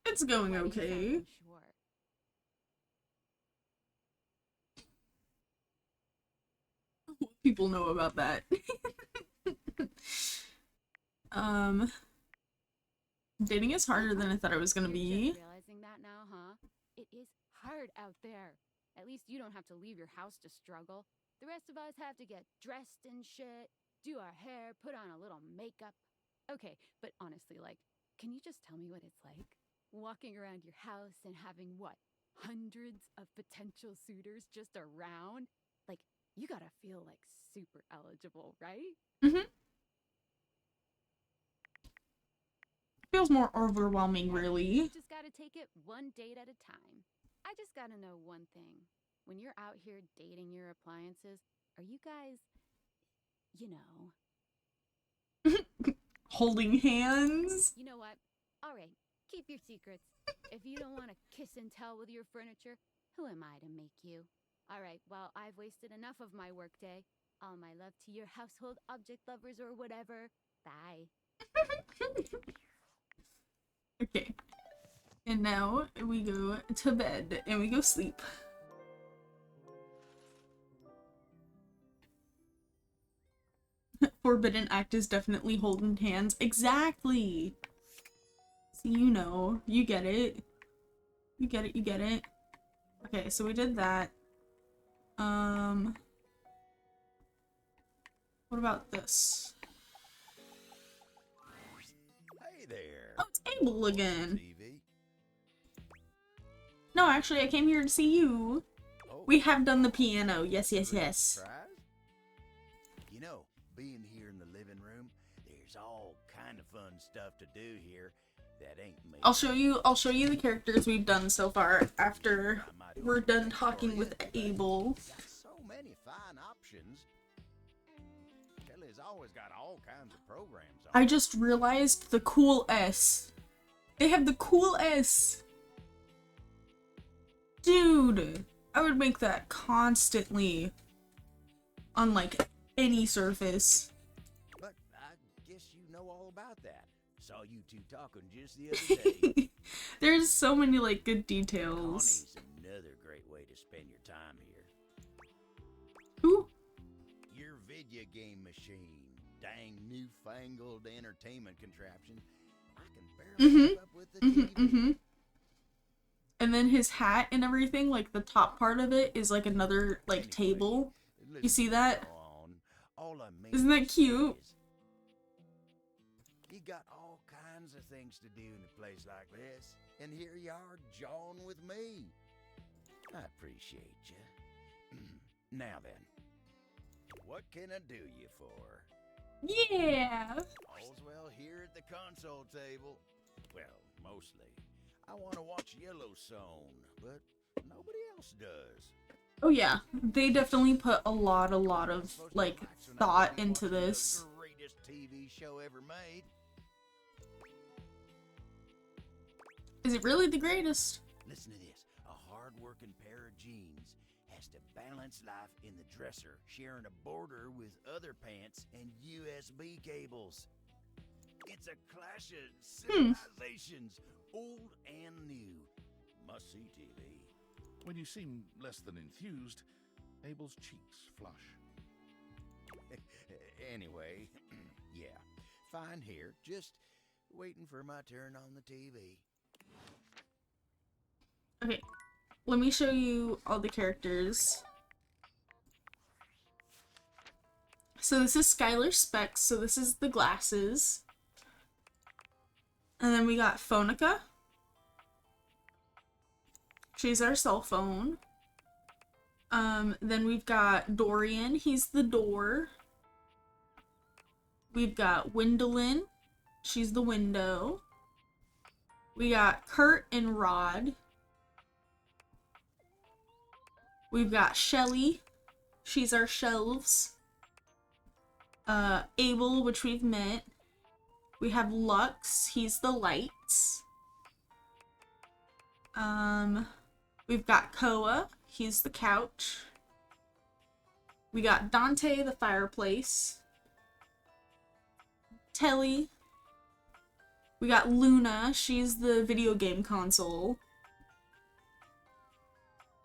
It's going okay. Sure. People know about that. Dating is harder than I thought it was gonna be. Just realizing that now, huh? It is hard out there. At least you don't have to leave your house to struggle. The rest of us have to get dressed and shit, do our hair, put on a little makeup. Okay, but honestly, like, can you just tell me what it's like? Walking around your house and having, what, hundreds of potential suitors just around? Like, you gotta feel, like, super eligible, right? Mm-hmm. Feels more overwhelming, really. You just gotta take it one date at a time. I just gotta know one thing. When you're out here dating your appliances, are you guys, you know... Holding hands? You know what? All right, keep your secrets. If you don't want to kiss and tell with your furniture, who am I to make you? All right, well, I've wasted enough of my workday. All my love to your household object lovers or whatever. Bye. Okay. And now we go to bed and we go sleep. Forbidden act is definitely holding hands. Exactly! So you know. You get it. You get it, you get it. Okay, so we did that. What about this? Hey there. Oh, it's Abel again. TV. No, actually, I came here to see you. Oh. We have done the piano. Yes, yes, yes. Surprise? You know, being here in the living room, there's all kind of fun stuff to do here that ain't me. I'll show you the characters we've done so far after we're done talking with Abel. So many fine options. Kelly's always got all kinds of programs on. I just realized the cool S. They have the cool S. Dude, I would make that constantly on like any surface. But I guess you know all about that. Saw you two talking just the other day. There's so many like good details. Connie's another great way to spend your time here. Who? Your video game machine. Dang newfangled entertainment contraption. I can barely keep up with the TV. And then his hat and everything, like the top part of it is like another like table. You see that? Isn't that cute? You got all kinds of things to do in a place like this, and here you are jawing with me. I appreciate you. Now then, what can I do you for? Yeah. All's well here at the console table. Well, mostly. I want to watch Yellowstone, but nobody else does. Oh yeah, they definitely put a lot of like thought into this. Greatest TV show ever made. Is it really the greatest? Listen to this. A hard-working pair of jeans has to balance life in the dresser, sharing a border with other pants and USB cables. It's a clash of civilizations, old and new. Must-see TV. When you seem less than enthused, Abel's cheeks flush. Anyway, yeah, fine here. Just waiting for my turn on the TV. Okay, let me show you all the characters. So this is Skylar Specs, so this is the glasses. And then we got Phonica. She's our cell phone. Then we've got Dorian, he's the door. We've got Wendolyn, she's the window. We got Kurt and Rod. We've got Shelly, she's our shelves. Abel, which we've met. We have Lux, he's the lights. We've got Koa, he's the couch. We got Dante, the fireplace. Telly. We got Luna, she's the video game console.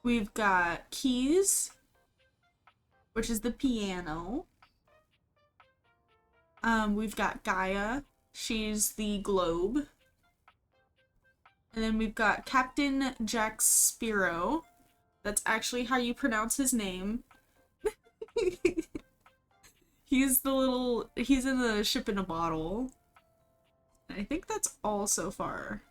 We've got Keys, which is the piano. We've got Gaia, she's the globe. And then we've got Captain Jack Sparrow. That's actually how you pronounce his name. He's in the ship in a bottle. And I think that's all so far.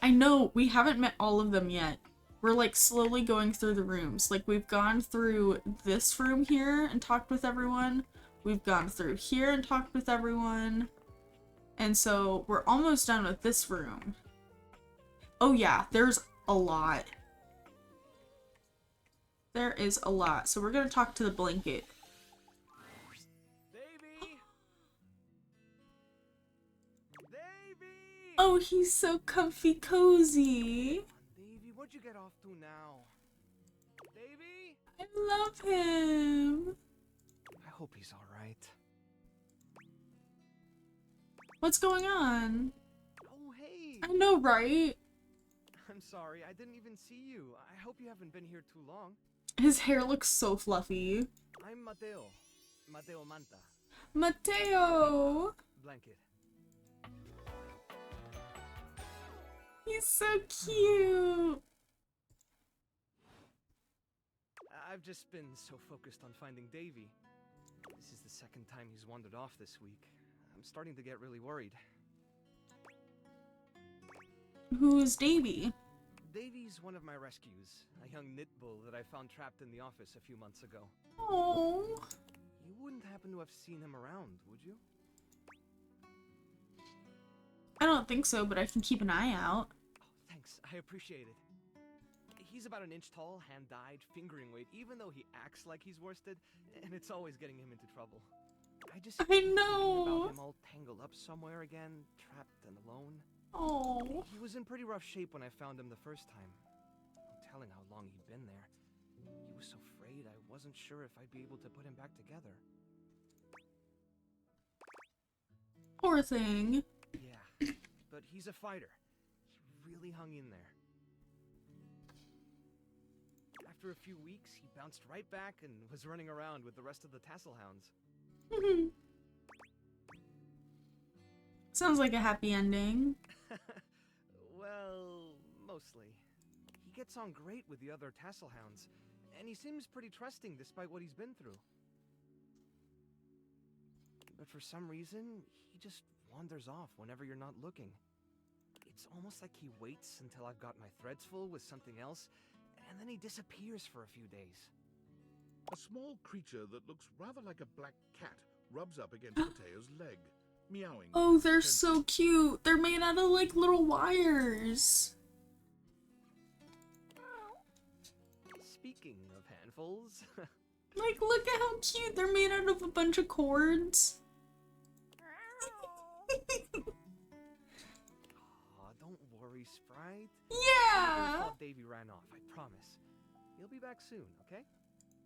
I know, we haven't met all of them yet. We're like slowly going through the rooms. Like we've gone through this room here and talked with everyone. We've gone through here and talked with everyone. And so we're almost done with this room. Oh yeah, there's a lot. There is a lot. So we're gonna talk to the blanket. Davey! Davey! Oh, he's so comfy cozy. Davey, what'd you get off to now? Davey? I love him. I hope he's alright. What's going on? Oh, hey! I know, right? I'm sorry, I didn't even see you. I hope you haven't been here too long. His hair looks so fluffy. I'm Mateo. Mateo Manta. Mateo! Blanket. He's so cute. I've just been so focused on finding Davy. This is the second time he's wandered off this week. I'm starting to get really worried. Who is Davy? Davy's one of my rescues, a young knit bull that I found trapped in the office a few months ago. Oh. You wouldn't happen to have seen him around, would you? I don't think so, but I can keep an eye out. Oh, thanks. I appreciate it. He's about an inch tall, hand-dyed, fingering weight, even though he acts like he's worsted, and it's always getting him into trouble. I know. About him all tangled up somewhere again, trapped and alone. Oh. He was in pretty rough shape when I found him the first time. No telling how long he'd been there. He was so frayed I wasn't sure if I'd be able to put him back together. Poor thing. Yeah, but he's a fighter. He really hung in there. After a few weeks, he bounced right back and was running around with the rest of the tassel hounds. Sounds like a happy ending. Well, mostly. He gets on great with the other tassel hounds, and he seems pretty trusting despite what he's been through. But for some reason, he just wanders off whenever you're not looking. It's almost like he waits until I've got my threads full with something else, and then he disappears for a few days. A small creature that looks rather like a black cat rubs up against Mateo's leg, meowing. Oh, they're so cute. They're made out of like little wires. Speaking of handfuls... Like, look at how cute. They're made out of a bunch of cords. Aw, don't worry, Sprite. Yeah! I thought Davy ran off, I promise. He'll be back soon, okay?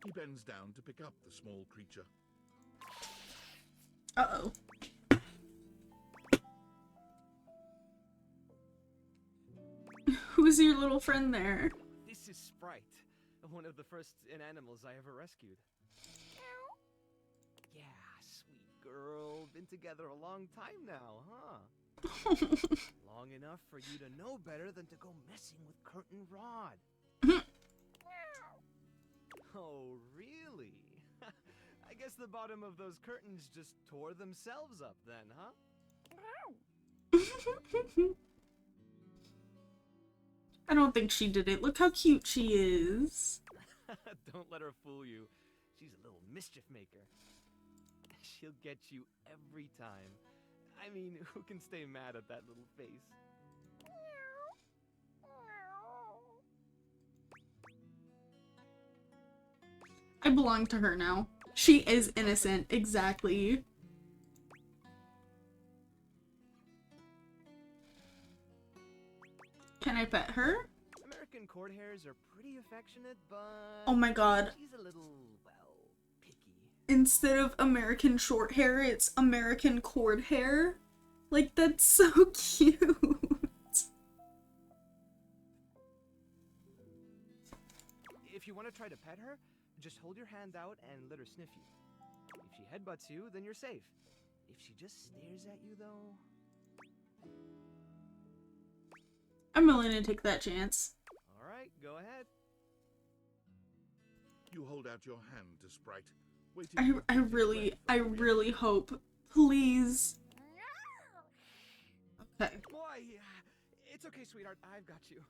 He bends down to pick up the small creature. Uh-oh. Who's your little friend there? This is Sprite, one of the first inanimals I ever rescued. Yeah, sweet girl. Been together a long time now, huh? Long enough for you to know better than to go messing with Curtain Rod. Oh, really? I guess the bottom of those curtains just tore themselves up then, huh? I don't think she did it. Look how cute she is. Don't let her fool you. She's a little mischief maker. She'll get you every time. I mean, who can stay mad at that little face? I belong to her now. She is innocent, exactly. Can I pet her? American court hares are pretty affectionate, but... Oh my god. She's a little, well, picky. Instead of American short hair, it's American cord hair. Like, that's so cute. If you want to try to pet her, just hold your hand out and let her sniff you. If she headbutts you, then you're safe. If she just stares at you, though... I'm willing to take that chance. Alright, go ahead. You hold out your hand to Sprite, waiting. I really hope. Please. Okay. Boy, it's okay, sweetheart. I've got you.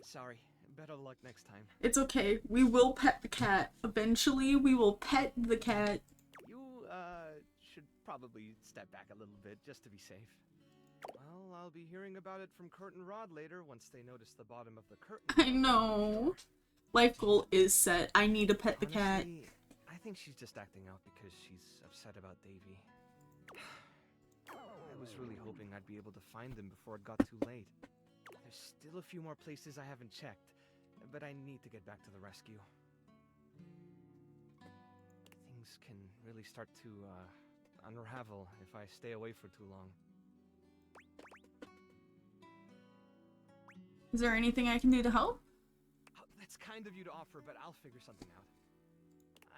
Sorry. Better luck next time. It's okay. We will pet the cat. Eventually, we will pet the cat. You, should probably step back a little bit, just to be safe. Well, I'll be hearing about it from Curtain Rod later, once they notice the bottom of the curtain. I know. Life goal is set. I need to pet the cat. I think she's just acting out because she's upset about Davy. I was really hoping I'd be able to find him before it got too late. There's still a few more places I haven't checked, but I need to get back to the rescue. Things can really start to, unravel if I stay away for too long. Is there anything I can do to help? Oh, that's kind of you to offer, but I'll figure something out.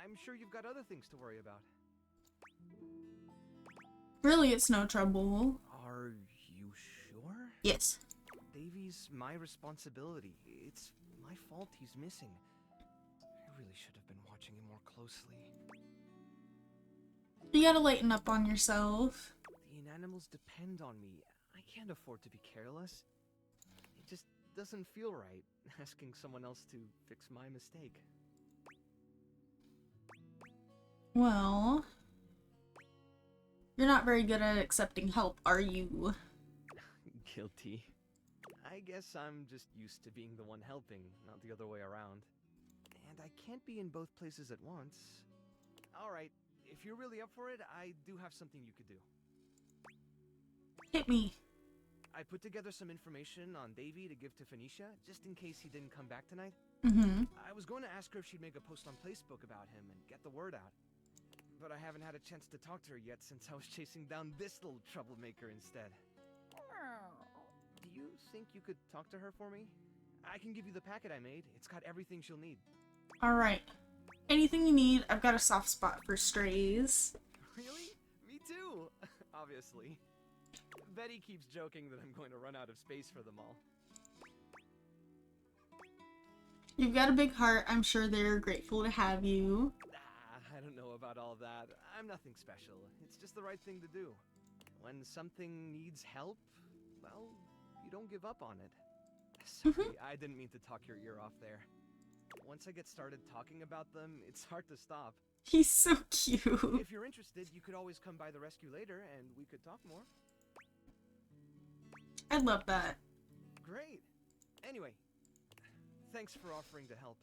I'm sure you've got other things to worry about. Really, it's no trouble. Are you sure? Yes. Davy's my responsibility. It's my fault he's missing. I really should have been watching him more closely. You gotta lighten up on yourself. The inanimals depend on me. I can't afford to be careless. It just doesn't feel right asking someone else to fix my mistake. Well, you're not very good at accepting help, are you? Guilty. I guess I'm just used to being the one helping, not the other way around. And I can't be in both places at once. Alright, if you're really up for it, I do have something you could do. Hit me. I put together some information on Davy to give to Phoenicia, just in case he didn't come back tonight. I was going to ask her if she'd make a post on Facebook about him and get the word out. But I haven't had a chance to talk to her yet since I was chasing down this little troublemaker instead. Do you think you could talk to her for me? I can give you the packet I made. It's got everything she'll need. Alright. Anything you need, I've got a soft spot for strays. Really? Me too! Obviously. Betty keeps joking that I'm going to run out of space for them all. You've got a big heart. I'm sure they're grateful to have you. I don't know about all that. I'm nothing special. It's just the right thing to do. When something needs help, well, you don't give up on it. Sorry, I didn't mean to talk your ear off there. Once I get started talking about them, it's hard to stop. He's so cute. If you're interested, you could always come by the rescue later and we could talk more. I love that. Great. Anyway, thanks for offering to help.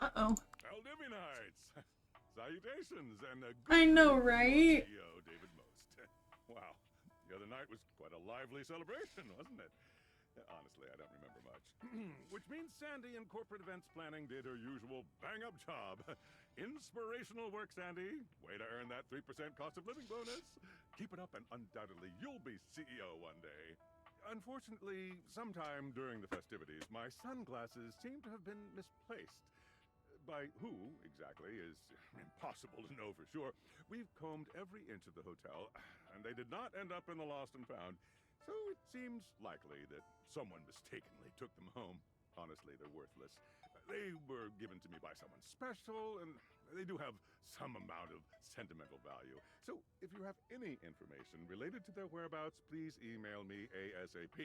Uh-oh. Aldivinites! Salutations and a good I know, right? CEO David Most. Wow, the other night was quite a lively celebration, wasn't it? Honestly, I don't remember much. Which means Sandy in corporate events planning did her usual bang-up job. Inspirational work, Sandy. Way to earn that 3% cost of living bonus. Keep it up and undoubtedly you'll be CEO one day. Unfortunately, sometime during the festivities, my sunglasses seem to have been misplaced. By who, exactly, is impossible to know for sure. We've combed every inch of the hotel, and they did not end up in the lost and found. So it seems likely that someone mistakenly took them home. Honestly, they're worthless. They were given to me by someone special, and they do have some amount of sentimental value. So if you have any information related to their whereabouts, please email me ASAP.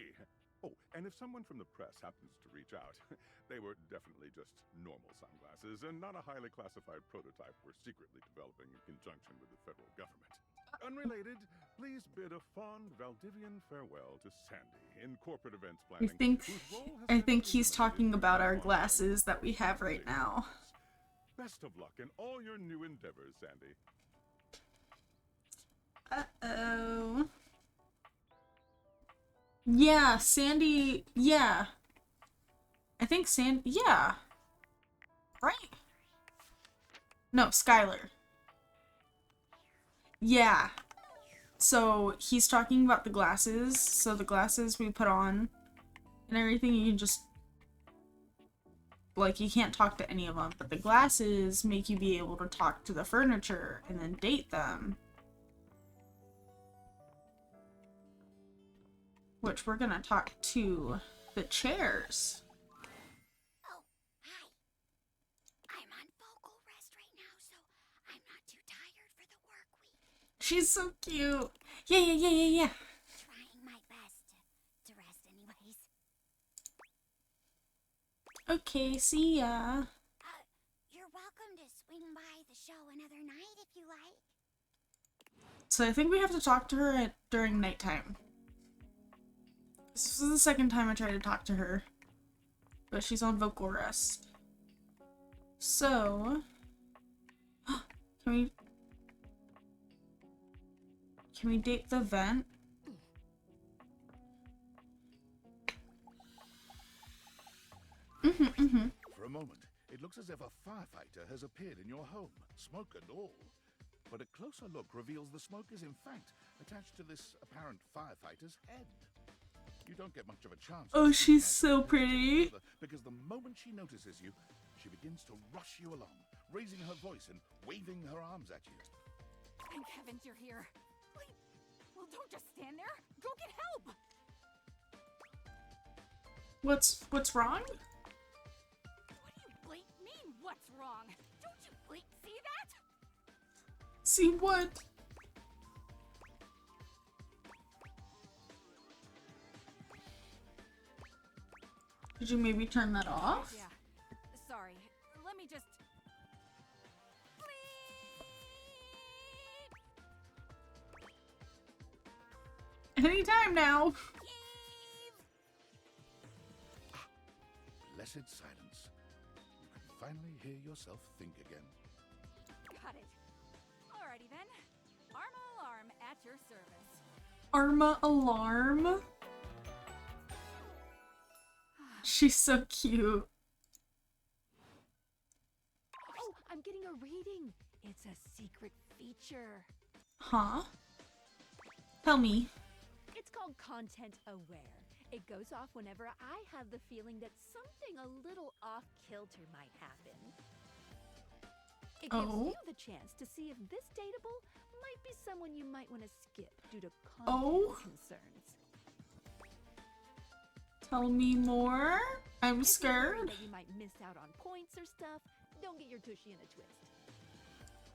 Oh, and if someone from the press happens to reach out, they were definitely just normal sunglasses and not a highly classified prototype we're secretly developing in conjunction with the federal government. Unrelated, please bid a fond Valdivian farewell to Sandy in corporate events planning. I think he's talking about our glasses that we have right now. Best of luck in all your new endeavors, Sandy. Uh-oh. Yeah, Sandy, yeah. I think yeah. Right? No, Skylar. Yeah. So, he's talking about the glasses. So, the glasses we put on and everything, you can just... Like, you can't talk to any of them. But the glasses make you be able to talk to the furniture and then date them. Which we're gonna talk to the chairs. Oh, hi. I'm on vocal rest right now, so I'm not too tired for the work week. She's so cute. Yeah. Trying my best to rest anyways. Okay, see ya. You're welcome to swing by the show another night if you like. So I think we have to talk to her during nighttime. This is the second time I tried to talk to her. But she's on vocal rest. So... Can we date the vent? For a moment, it looks as if a firefighter has appeared in your home, smoke and all. But a closer look reveals the smoke is in fact attached to this apparent firefighter's head. You don't get much of a chance. Oh, she's so pretty. Because the moment she notices you, she begins to rush you along, raising her voice and waving her arms at you. Thank heavens you're here. Will don't just stand there. Go get help. What's wrong? What do you blink mean? What's wrong? Don't you blink see that? See what? Did you maybe turn that off? Yeah. Sorry. Let me just. Anytime now. Blessed silence. You can finally hear yourself think again. Got it. Alrighty then. Arma Alarm at your service. Arma Alarm. She's so cute. Oh, I'm getting a reading. It's a secret feature. Huh? Tell me. It's called Content Aware. It goes off whenever I have the feeling that something a little off-kilter might happen. It gives you the chance to see if this dateable might be someone you might want to skip due to content concerns. Tell me more. I'm If you're worried scared. that you might miss out on points or stuff, don't get your tushy in a twist.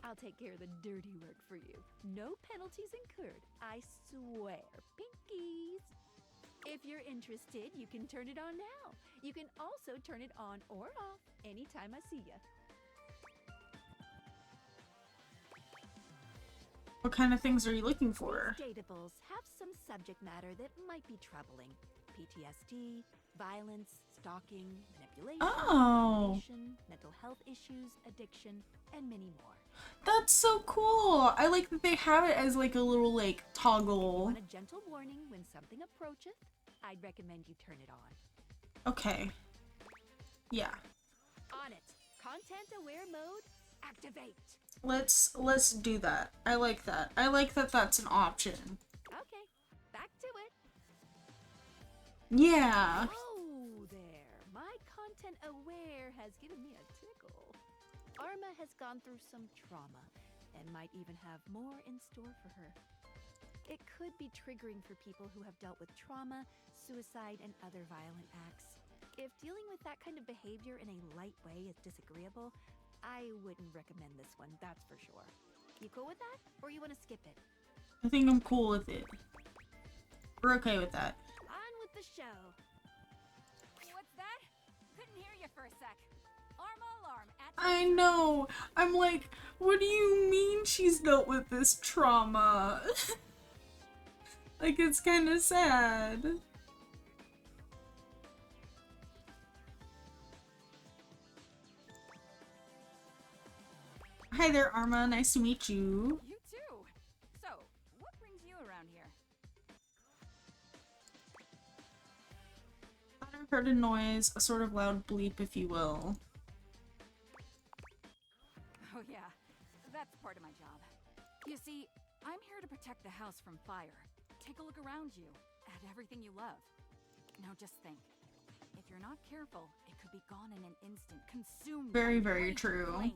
I'll take care of the dirty work for you. No penalties incurred, I swear. Pinkies! If you're interested, you can turn it on now. You can also turn it on or off anytime I see ya. What kind of things are you looking for? These datables have some subject matter that might be troubling. PTSD, violence, stalking, manipulation, domination, mental health issues, addiction, and many more. That's so cool. I like that they have it as like a little like toggle. Want a gentle warning when something approacheth? I'd recommend you turn it on. Okay. Yeah. On it. Content aware mode, activate. Let's do that. I like that. I like that that's an option. Okay, back to it. Yeah. Oh, there. My content aware has given me a tickle. Arma has gone through some trauma and might even have more in store for her. It could be triggering for people who have dealt with trauma, suicide, and other violent acts. If dealing with that kind of behavior in a light way is disagreeable, I wouldn't recommend this one, that's for sure. You cool with that? Or you want to skip it? I think I'm cool with it. We're okay with that. On with the show. What's that? Couldn't hear you for a sec. Arma Alarm at I know. I'm like, what do you mean she's dealt with this trauma? Like, it's kind of sad. Hi there, Arma. Nice to meet you. You too. So, what brings you around here? I heard a noise, a sort of loud bleep, if you will. Oh yeah, that's part of my job. You see, I'm here to protect the house from fire. Take a look around you, at everything you love. Now just think, if you're not careful, it could be gone in an instant, consumed Very, by very raging true. flames.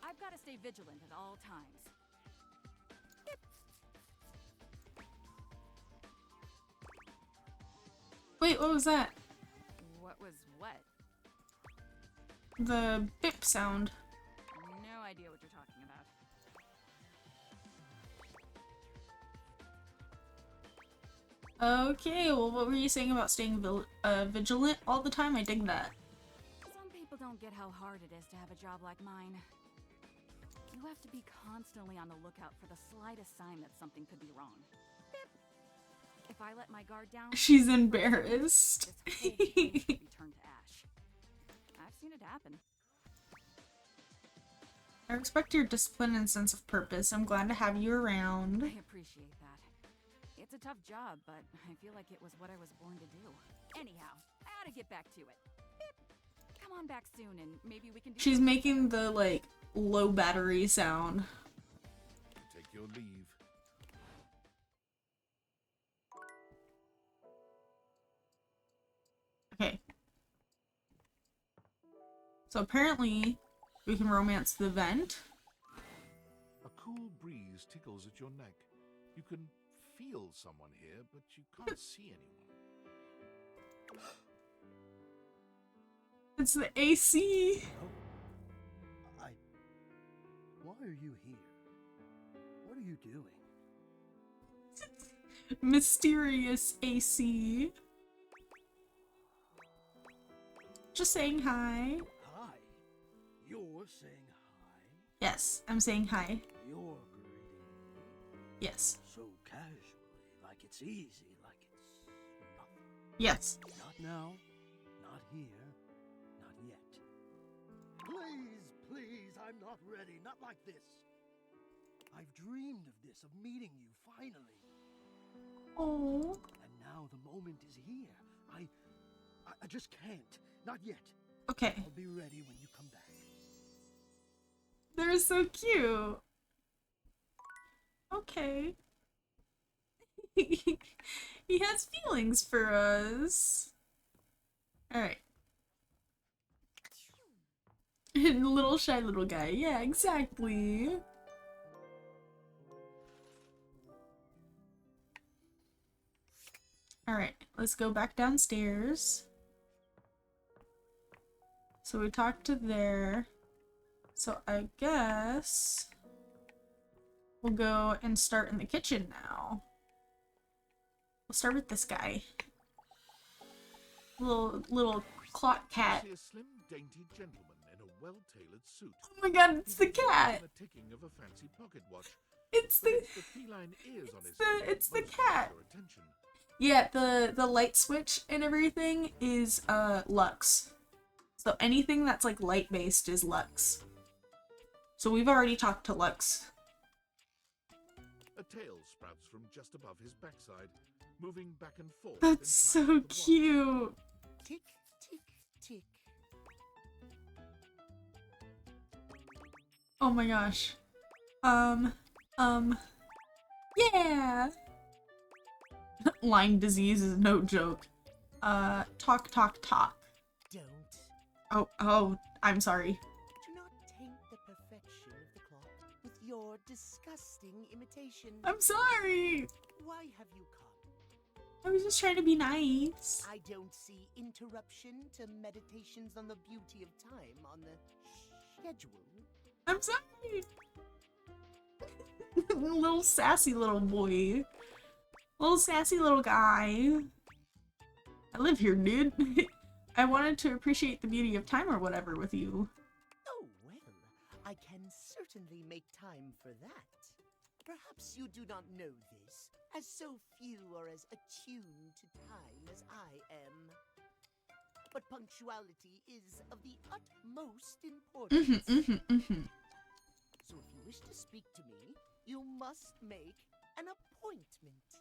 I've got to stay vigilant at all times. Wait, what was that? What was what? The bip sound. No idea what you're talking about. Okay, well, what were you saying about staying vigilant all the time? I dig that. Some people don't get how hard it is to have a job like mine. You have to be constantly on the lookout for the slightest sign that something could be wrong. Bip. If I let my guard down, She's embarrassed. this whole place could be turned to ash. I've seen it happen. I respect your discipline and sense of purpose. I'm glad to have you around. I appreciate that. It's a tough job, but I feel like it was what I was born to do. Anyhow, I ought to get back to it. Bip. Come on back soon and maybe we can do She's something making the, like, low battery sound. Take your leave. Okay. So apparently, we can romance the vent. A cool breeze breeze tickles at your neck. You can feel someone here, but you can't see anyone. It's the AC. Why are you here? What are you doing? Mysterious AC. Just saying hi. Hi. You're saying hi? Yes, I'm saying hi. You're greeting me? Yes. So casually, like it's easy, like it's nothing. Yes. Not now, not here, not yet. Please, please, I'm not ready, not like this. I've dreamed of this, of meeting you, finally. Oh. And now the moment is here. I just can't. Not yet. Okay. I'll be ready when you come back. They're so cute. Okay. He has feelings for us. Alright. Little shy little guy. Yeah, exactly. Alright, let's go back downstairs. So we talked to there. So I guess we'll go and start in the kitchen now. We'll start with this guy. Little clock cat. See a slim, dainty gentleman in a well-tailored suit. Oh my god, it's the cat! The ticking of a fancy pocket watch. It's the feline ears on his it's the cat. your attention. Yeah, the light switch and everything is Lux. So anything that's like light based is Lux. So we've already talked to Lux. A tail sprouts from just above his backside, moving back and forth. That's so cute. Tick, tick, tick. Oh my gosh. Yeah. Lyme disease is no joke. Talk, talk, talk. Don't. Oh, I'm sorry. Do not taint the perfection of the clock with your disgusting imitation. I'm sorry. Why have you come? I was just trying to be nice. I don't see interruption to meditations on the beauty of time on the schedule. I'm sorry. Little sassy little boy. Little sassy little guy. I live here, dude. I wanted to appreciate the beauty of time or whatever with you. Oh, well, I can certainly make time for that. Perhaps you do not know this, as so few are as attuned to time as I am. But punctuality is of the utmost importance. So if you wish to speak to me, you must make an appointment.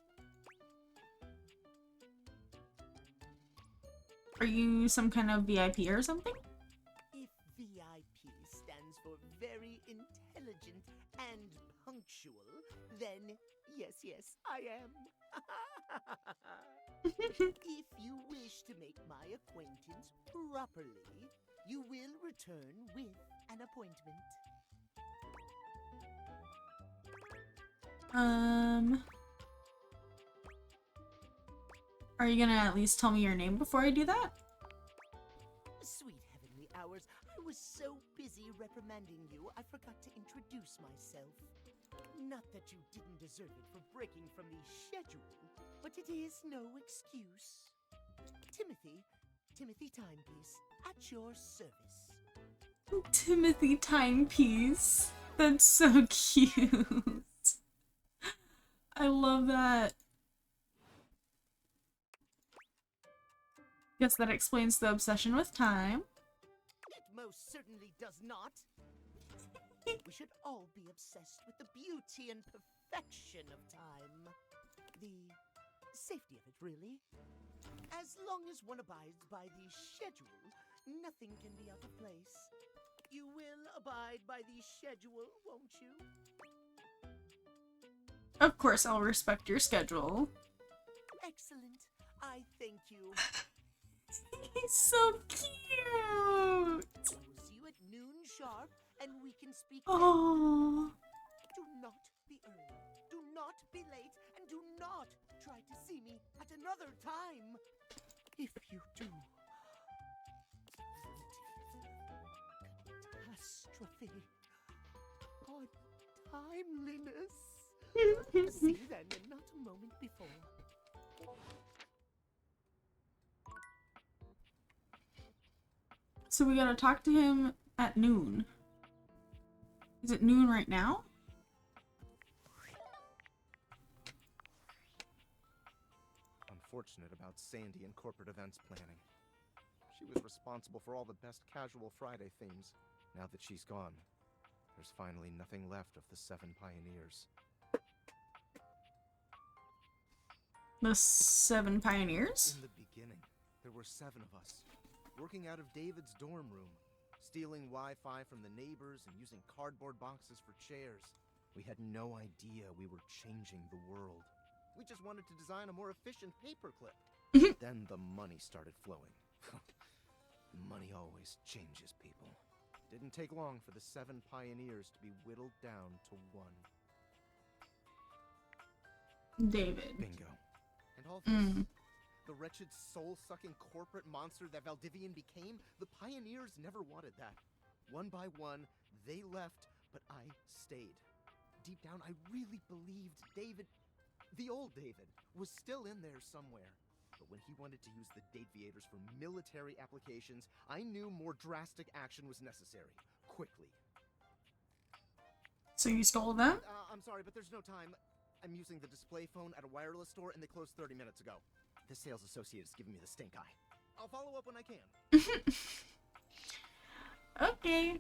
Are you some kind of VIP or something? If VIP stands for very intelligent and punctual, then yes, I am. If you wish to make my acquaintance properly, you will return with an appointment. Are you gonna at least tell me your name before I do that? Sweet heavenly hours, I was so busy reprimanding you, I forgot to introduce myself. Not that you didn't deserve it for breaking from the schedule, but it is no excuse. Timothy Timepiece, at your service. Timothy Timepiece. That's so cute. I love that. Guess that explains the obsession with time. It most certainly does not. We should all be obsessed with the beauty and perfection of time. The safety of it, really. As long as one abides by the schedule, nothing can be out of place. You will abide by the schedule, won't you? Of course, I'll respect your schedule. Excellent. I thank you. He's so cute! I will see you at noon sharp, and we can speak. Oh. Do not the early. Do not be late, and do not try to see me at another time. If you do, catastrophe on timeliness. See then, and not a moment before. So we gotta talk to him at noon. Is it noon right now? Unfortunate about Sandy and corporate events planning. She was responsible for all the best casual Friday themes. Now that she's gone, there's finally nothing left of the 7 pioneers. The 7 pioneers? In the beginning, there were 7 of us, working out of David's dorm room, stealing Wi-Fi from the neighbors and using cardboard boxes for chairs. We had no idea we were changing the world. We just wanted to design a more efficient paperclip. Then the money started flowing. Money always changes people. Didn't take long for the 7 pioneers to be whittled down to 1. David. Bingo. And all this, the wretched soul-sucking corporate monster that Valdivian became, the pioneers never wanted that. One by one, they left, but I stayed. Deep down, I really believed David, the old David, was still in there somewhere. But when he wanted to use the Dateviators for military applications, I knew more drastic action was necessary. Quickly. So you stole them? I'm sorry, but there's no time. I'm using the display phone at a wireless store and they closed 30 minutes ago. The sales associate is giving me the stink eye. I'll follow up when I can. Okay.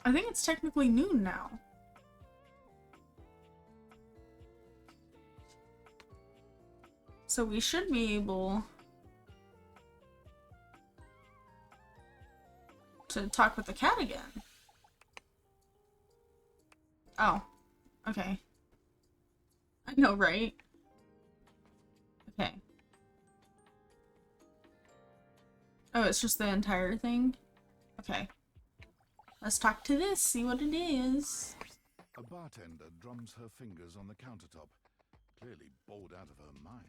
I think it's technically noon now. So we should be able to talk with the cat again. Oh, okay. I know, right? Okay. Oh, it's just the entire thing? Okay. Let's talk to this, see what it is. A bartender drums her fingers on the countertop, clearly bored out of her mind.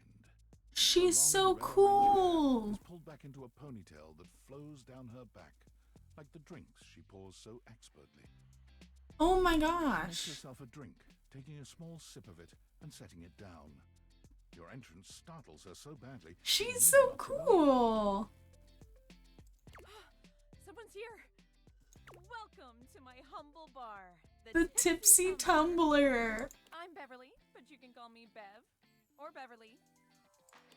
She's so cool! Is pulled back into a ponytail that flows down her back, like the drinks she pours so expertly. Oh my She gosh! makes herself a drink, taking a small sip of it and setting it down. Your entrance startles her so badly. She's so cool! Someone's here. Welcome to my humble bar. The Tipsy Tumbler! I'm Beverly, but you can call me Bev. Or Beverly.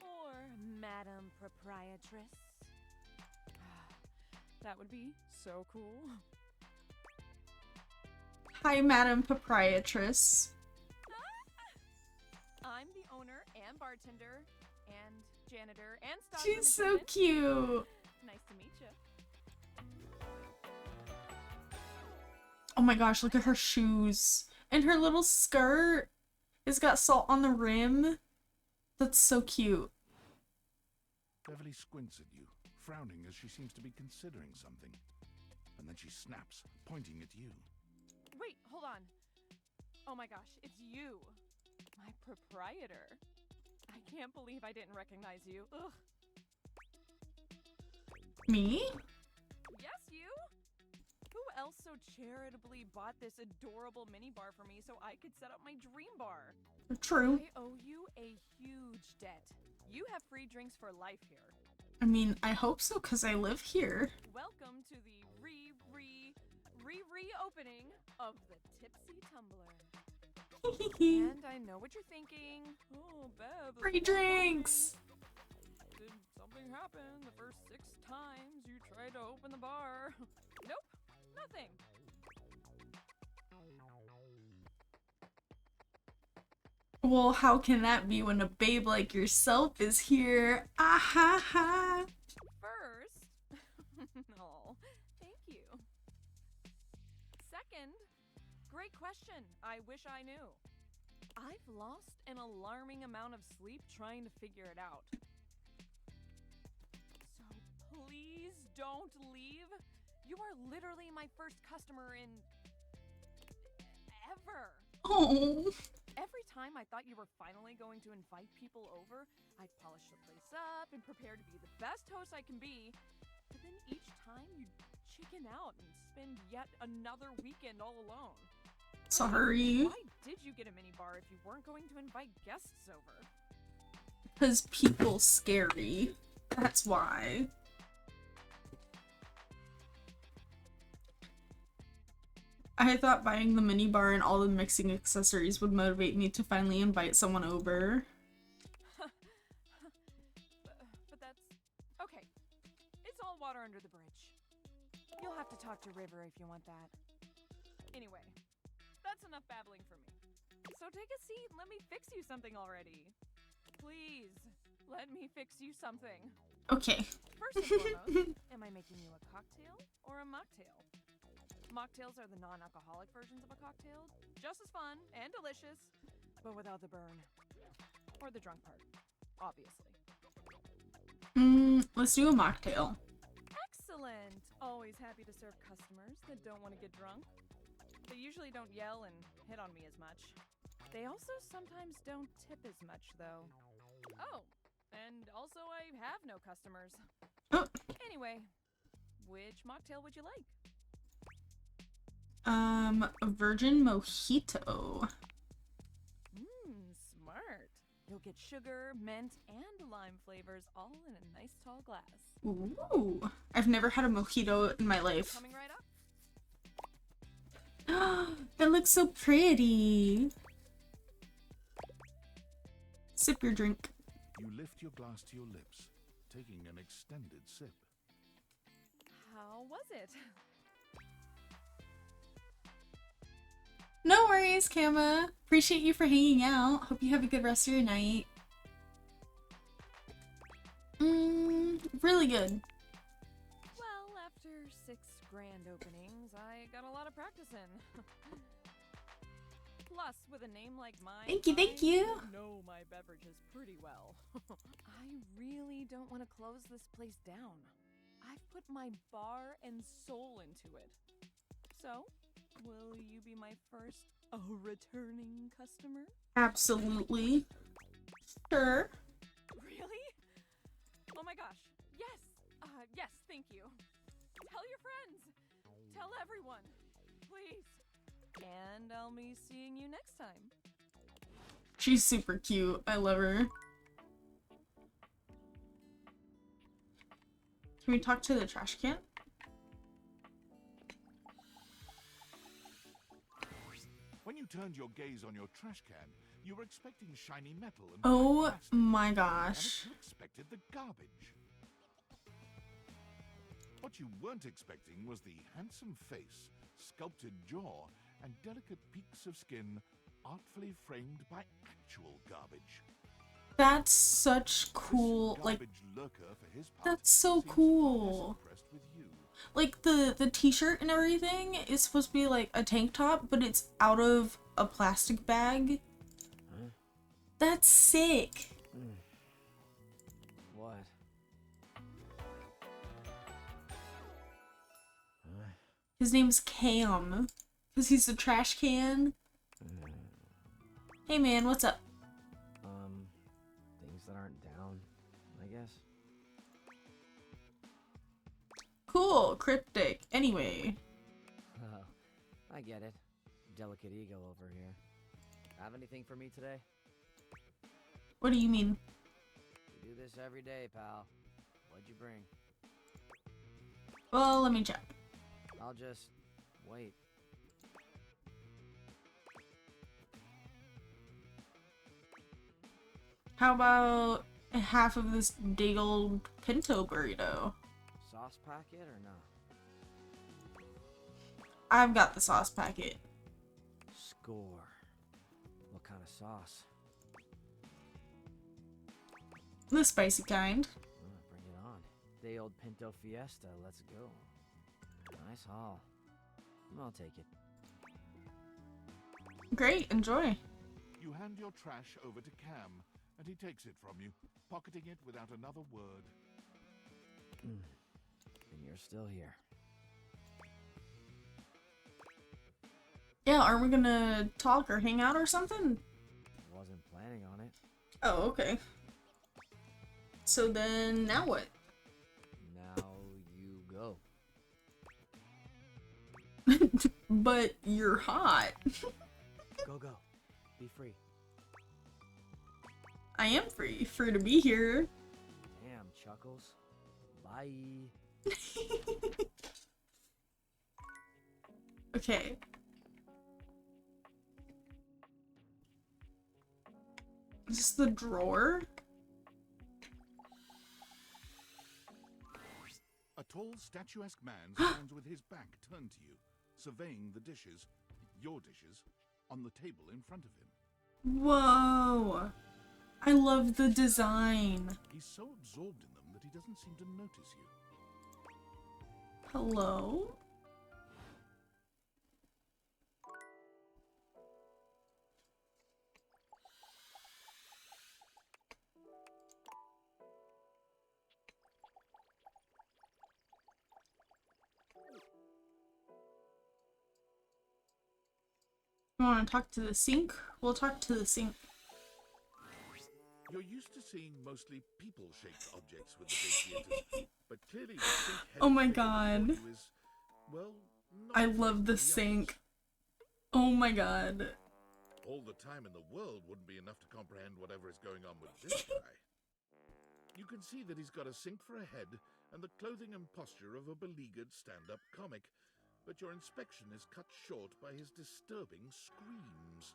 Or Madam Proprietress. That would be so cool. Hi, Madam Proprietress. I'm the owner and bartender and janitor and stock She's so attendant. cute! Nice to meet you. Oh my gosh, look at her shoes. And her little skirt. It's got salt on the rim. That's so cute. Beverly squints at you, frowning as she seems to be considering something. And then she snaps, pointing at you. Wait, hold on. Oh my gosh, it's you. My proprietor. I can't believe I didn't recognize you. Ugh. Me? Yes, you? Who else so charitably bought this adorable minibar for me so I could set up my dream bar? True. I owe you a huge debt. You have free drinks for life here. I mean, I hope so, because I live here. Welcome to the reopening of the Tipsy Tumbler. And I know what you're thinking. Oh, Bev. Free drinks! Did something happen the first 6 times you tried to open the bar? Nope, nothing. Well, how can that be when a babe like yourself is here? Ah ha ha! First, no, thank you. Second, great question. I wish I knew. I've lost an alarming amount of sleep trying to figure it out. So please don't leave. You are literally my first customer in ever. Oh. Every time I thought you were finally going to invite people over, I'd polish the place up and prepare to be the best host I can be. But then each time you'd chicken out and spend yet another weekend all alone. Sorry. Why did you get a minibar if you weren't going to invite guests over? Because people scary. That's why. I thought buying the minibar and all the mixing accessories would motivate me to finally invite someone over. But that's... okay. It's all water under the bridge. You'll have to talk to River if you want that. Anyway, that's enough babbling for me. So take a seat and let me fix you something already. Please, let me fix you something. Okay. First and foremost, am I making you a cocktail or a mocktail? Mocktails are the non-alcoholic versions of a cocktail, just as fun and delicious, but without the burn. Or the drunk part, obviously. Let's do a mocktail. Excellent! Always happy to serve customers that don't want to get drunk. They usually don't yell and hit on me as much. They also sometimes don't tip as much, though. Oh, and also I have no customers. Oh. Anyway, which mocktail would you like? A virgin mojito. Smart. You'll get sugar, mint, and lime flavors all in a nice tall glass. Ooh. I've never had a mojito in my life. Coming right up. That looks so pretty. Sip your drink. You lift your glass to your lips, taking an extended sip. How was it? No worries, Kama. Appreciate you for hanging out. Hope you have a good rest of your night. Really good. Well, after 6 grand openings, I got a lot of practice in. Plus, with a name like mine, Thank you. I know my beverages pretty well. I really don't want to close this place down. I've put my bar and soul into it. So, will you be my first returning customer? Absolutely. Sure. Really? Oh my gosh. Yes. Yes, thank you. Tell your friends. Tell everyone. Please. And I'll be seeing you next time. She's super cute. I love her. Can we talk to the trash can? When you turned your gaze on your trash can, you were expecting shiny metal and Oh black plastic, my and gosh. you expected the garbage. What you weren't expecting was the handsome face, sculpted jaw, and delicate peaks of skin artfully framed by actual garbage. That's such cool, like, that's so cool. Like, the t-shirt and everything is supposed to be like a tank top, but it's out of a plastic bag. Huh? That's sick. What? His name's Cam, because he's the trash can. Hey man, what's up? Things that aren't down, I guess. Cool, cryptic. Anyway. Oh, I get it. Delicate ego over here. Have anything for me today? What do you mean? We do this every day, pal. What'd you bring? Well, let me check. I'll just wait. How about half of this big old pinto burrito? Sauce packet or not? I've got the sauce packet. Score. What kind of sauce? The spicy kind. Bring it on. Day old Pinto Fiesta, let's go. Nice haul. I'll take it. Great, enjoy. You hand your trash over to Cam, and he takes it from you, pocketing it without another word. And you're still here. Yeah, are we gonna talk or hang out or something? Wasn't planning on it. Oh, okay. So then, now what? Now you go. But you're hot. Go. Be free. I am free to be here. Damn, Chuckles. Bye. Okay. Is this the drawer? A tall, statuesque man stands with his back turned to you, surveying the dishes, your dishes, on the table in front of him. Whoa! I love the design. He's so absorbed in them that he doesn't seem to notice you. Hello? You want to talk to the sink? We'll talk to the sink. You're used to seeing mostly people-shaped objects with the big theaters, but clearly the sink Oh my god. is, well, I love the sink. Oh my god. all the time in the world wouldn't be enough to comprehend whatever is going on with this guy. You can see that he's got a sink for a head and the clothing and posture of a beleaguered stand-up comic, but your inspection is cut short by his disturbing screams.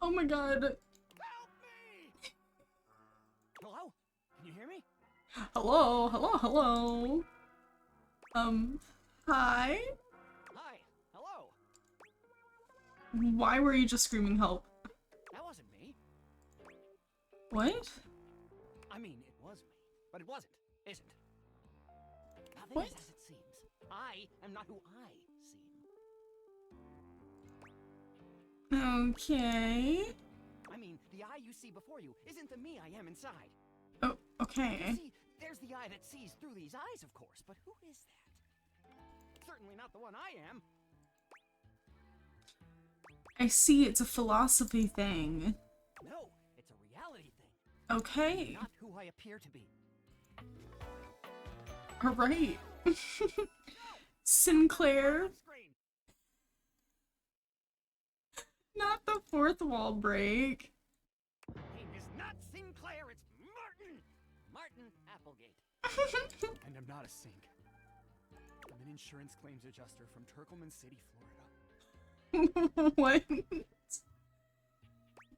Oh my god. Hello? Can you hear me? Hello? Hi? Hi. Hello. Why were you just screaming help? That wasn't me. What? I mean, it was me, but it wasn't, isn't. Nothing What? is as it seems. I am not who I seem. Okay. I mean, the eye you see before you isn't the me I am inside. Oh, okay. You see, there's the eye that sees through these eyes, of course, but who is that? Certainly not the one I am. I see, it's a philosophy thing. No, it's a reality thing. Okay. Not who I appear to be. Alright. Sinclair. Not the fourth wall break. Name is not Sinclair, it's Martin! Martin Applegate. And I'm not a sink. I'm an insurance claims adjuster from Turkleman City, Florida. What?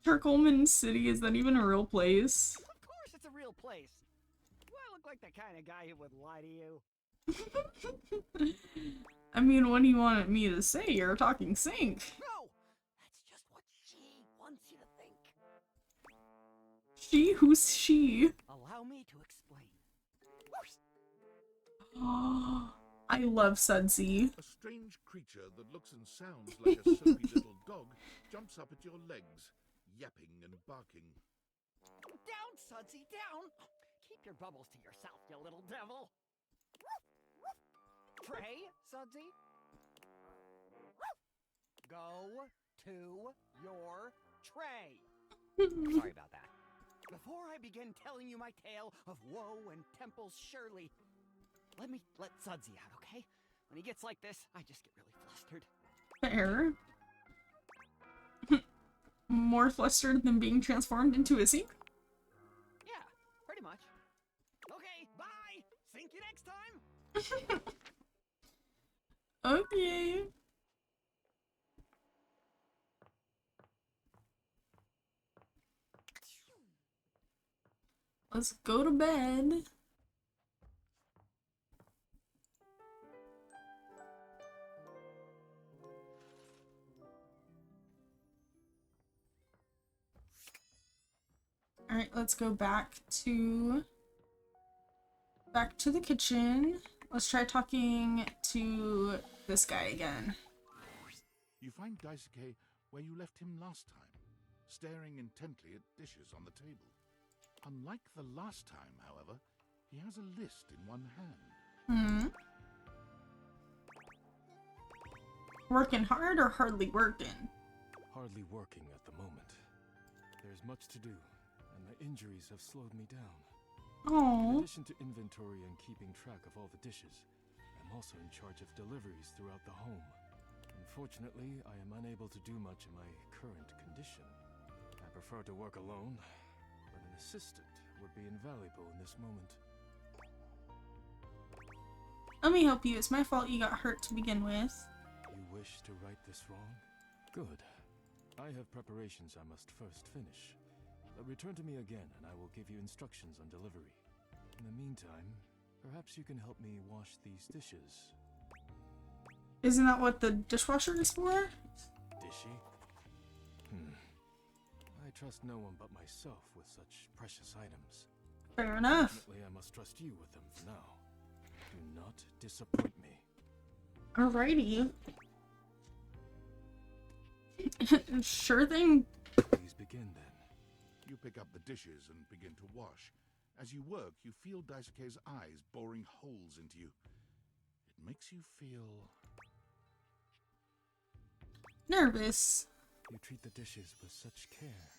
Turkleman City, is that even a real place? Of course it's a real place. Do I look like the kind of guy who would lie to you? I mean, what do you want me to say? You're a talking sink. No! That's just what she wants you to think. She? Who's she? Allow me to explain. I love Sudsy. A strange creature that looks and sounds like a soapy little dog jumps up at your legs, yapping and barking. Down, Sudsy, down! Keep your bubbles to yourself, you little devil. Trey, Sudsy? Go to your tray. Sorry about that. Before I begin telling you my tale of woe and Temple's Shirley, let me let Sudsy out, okay? When he gets like this, I just get really flustered. Fair. More flustered than being transformed into a sink? Yeah, pretty much. Okay, bye! Think you next time! Okay. Let's go to bed. Alright, let's go back to the kitchen. Let's try talking to this guy again. You find Daisuke where you left him last time, staring intently at dishes on the table. Unlike the last time, however, he has a list in one hand. Working hard or hardly working? Hardly working at the moment. There's much to do, and my injuries have slowed me down. Oh. In addition to inventory and keeping track of all the dishes, I'm also in charge of deliveries throughout the home. Unfortunately, I am unable to do much in my current condition. I prefer to work alone, but an assistant would be invaluable in this moment. Let me help you. It's my fault you got hurt to begin with. You wish to right this wrong? Good. I have preparations I must first finish. Return to me again, and I will give you instructions on delivery. In the meantime, perhaps you can help me wash these dishes. Isn't that what the dishwasher is for? Dishy? I trust no one but myself with such precious items. Fair enough. Fortunately, I must trust you with them for now. Do not disappoint me. Alrighty. Sure thing. Please begin then. You pick up the dishes and begin to wash. As you work, you feel Daisuke's eyes boring holes into you. It makes you feel... nervous. You treat the dishes with such care.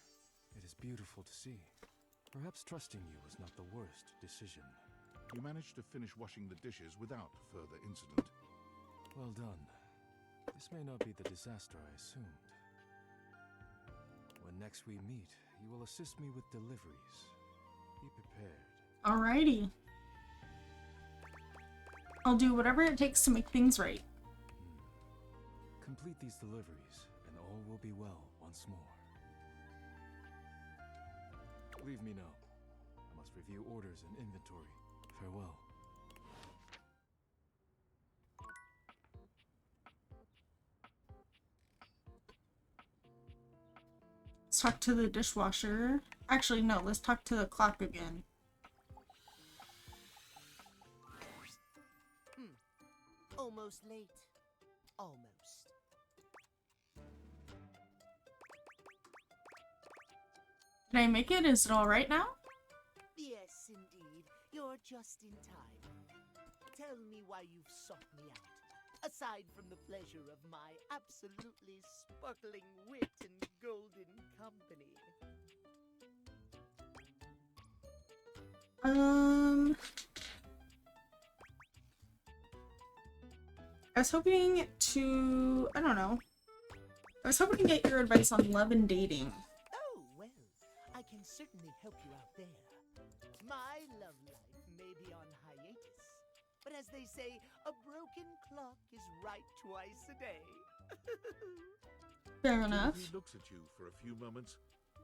It is beautiful to see. Perhaps trusting you was not the worst decision. You manage to finish washing the dishes without further incident. Well done. This may not be the disaster I assumed. When next we meet, you will assist me with deliveries. Be prepared. Alrighty. I'll do whatever it takes to make things right. Complete these deliveries, and all will be well once more. Leave me now. I must review orders and inventory. Farewell. Let's talk to the dishwasher. Actually, no, let's talk to the clock again. Almost late. Almost. Did I make it? Is it alright now? Yes, indeed. You're just in time. Tell me why you've sought me out. Aside from the pleasure of my absolutely sparkling wit and golden company. I was hoping to... I don't know. I was hoping to get your advice on love and dating. Oh, well, I can certainly help you out there. My love life may be on hiatus, but as they say, a broken clock is right twice a day. Fair enough. He looks at you for a few moments,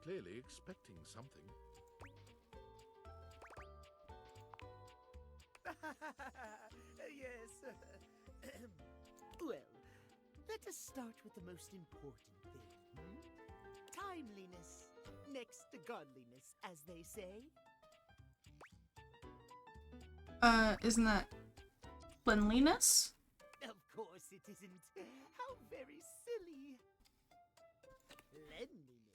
clearly expecting something. Yes. Well, let us start with the most important thing. Timeliness, next to godliness, as they say. Isn't that cleanliness? Of course it isn't. How very silly. Cleanliness,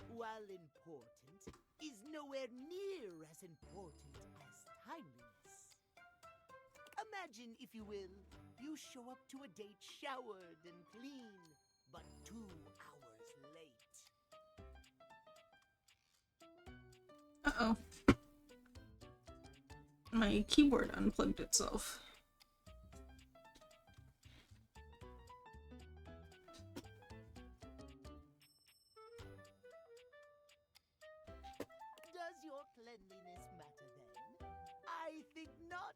while important, is nowhere near as important as timeliness. Imagine, if you will, you show up to a date showered and clean, but 2 hours late. Uh-oh. My keyboard unplugged itself. Does your cleanliness matter then? I think not.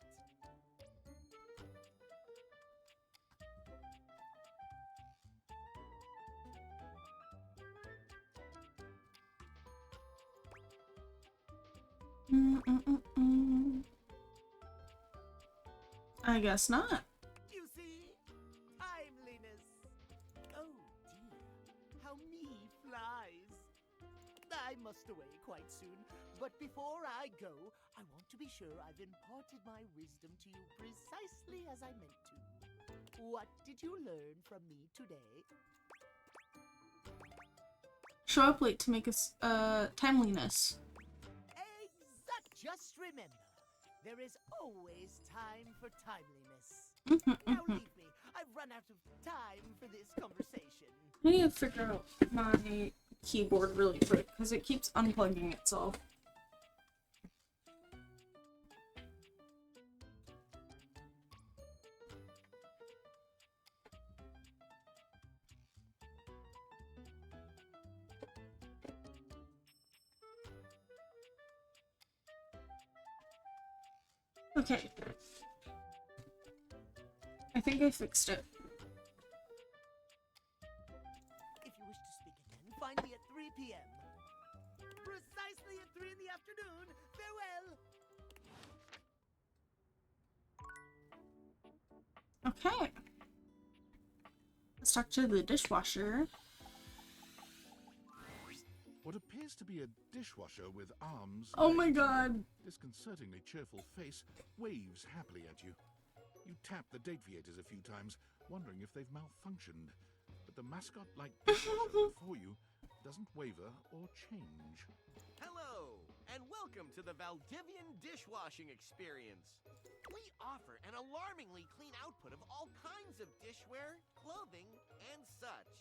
I guess not. You see? Timeliness. Oh dear, how me flies. I must away quite soon, but before I go, I want to be sure I've imparted my wisdom to you precisely as I meant to. What did you learn from me today? Show up late to make us, timeliness. Exact. Just remember, there is always time for timeliness. Now leave me. I've run out of time for this conversation. I need to figure out my keyboard really quick because it keeps unplugging itself. Okay. I think I fixed it. If you wish to speak again, find me at 3 p.m. Precisely at 3 in the afternoon. Farewell. Okay. Let's talk to the dishwasher. What appears to be a dishwasher with arms. Oh my god. Disconcertingly cheerful face waves happily at you. You tap the date viators a few times, wondering if they've malfunctioned. But the mascot-like dishwasher before you doesn't waver or change. Hello, and welcome to the Valdivian dishwashing experience. We offer an alarmingly clean output of all kinds of dishware, clothing, and such.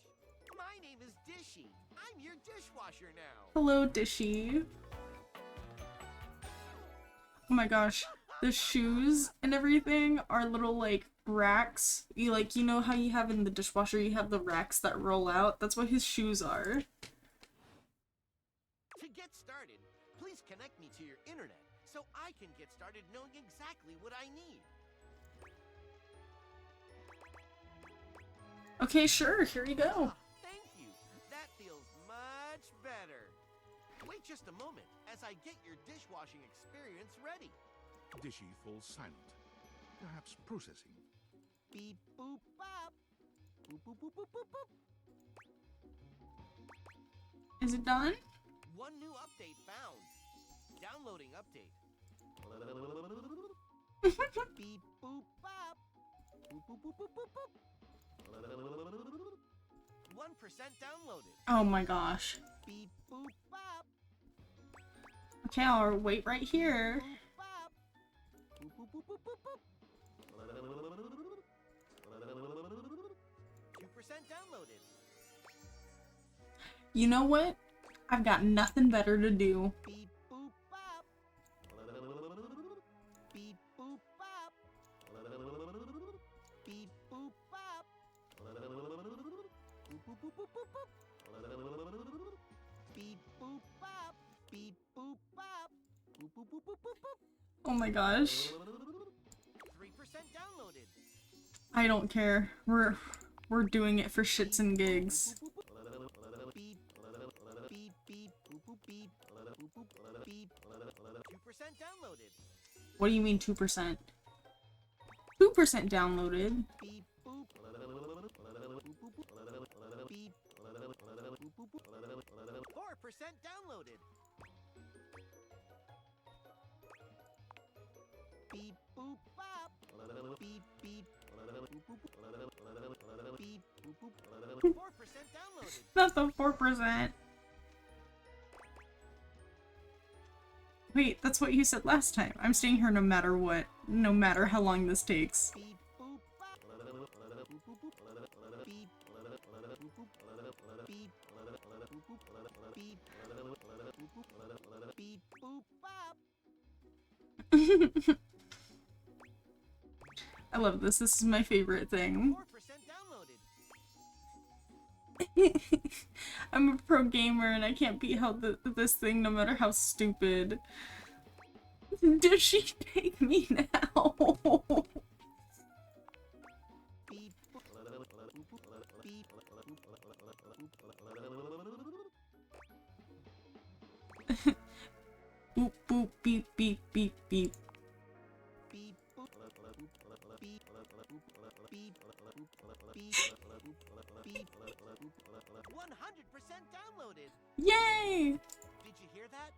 My name is Dishy. I'm your dishwasher now. Hello, Dishy. Oh my gosh. The shoes and everything are little like racks. You know how you have in the dishwasher, you have the racks that roll out? That's what his shoes are. To get started, please connect me to your internet so I can get started knowing exactly what I need. Okay, sure, here you go. Thank you. That feels much better. Wait just a moment as I get your dishwashing experience ready. Dishy falls silent, perhaps processing. Beep boop bop. Boop boop boop boop boop boop. Is it done? One new update found. Downloading update. Beep boop bop. Boop boop boop boop boop boop. 1% downloaded. Oh my gosh. Beep boop bop. Okay, I'll wait right here. Boop boop boop boop boop boop. 2% downloaded. You know what? I've got nothing better to do. Beep boop bop. Beep boop bop. Beep boop bop. Boop boop boop boop boop boop. Beep boop bop. Beep boop bop. Boop boop boop boop boop boop. Oh my gosh. 3% downloaded. I don't care. We're doing it for shits and gigs. Beep beep beep boop boop beep boop boop beep. 2% downloaded. What do you mean 2%? 2% downloaded. Beep boop. Beep. 4% downloaded. Beep boop bop. Beep beep. Boop boop. Beep boop boop. 4% downloaded. Not the 4%. Wait, that's what you said last time. I'm staying here no matter what. No matter how long this takes. Beep boop bop. Beep boop boop. Beep. Beep. Beep. Beep boop bop. I love this. This is my favorite thing. 4% downloaded. I'm a pro gamer and I can't beat this thing no matter how stupid. Did she take me now? Beep. Beep. Boop boop beep beep beep beep. Beep boop. Beep. Beep. Beep. Beep. 100% downloaded. Yay! Did you hear that?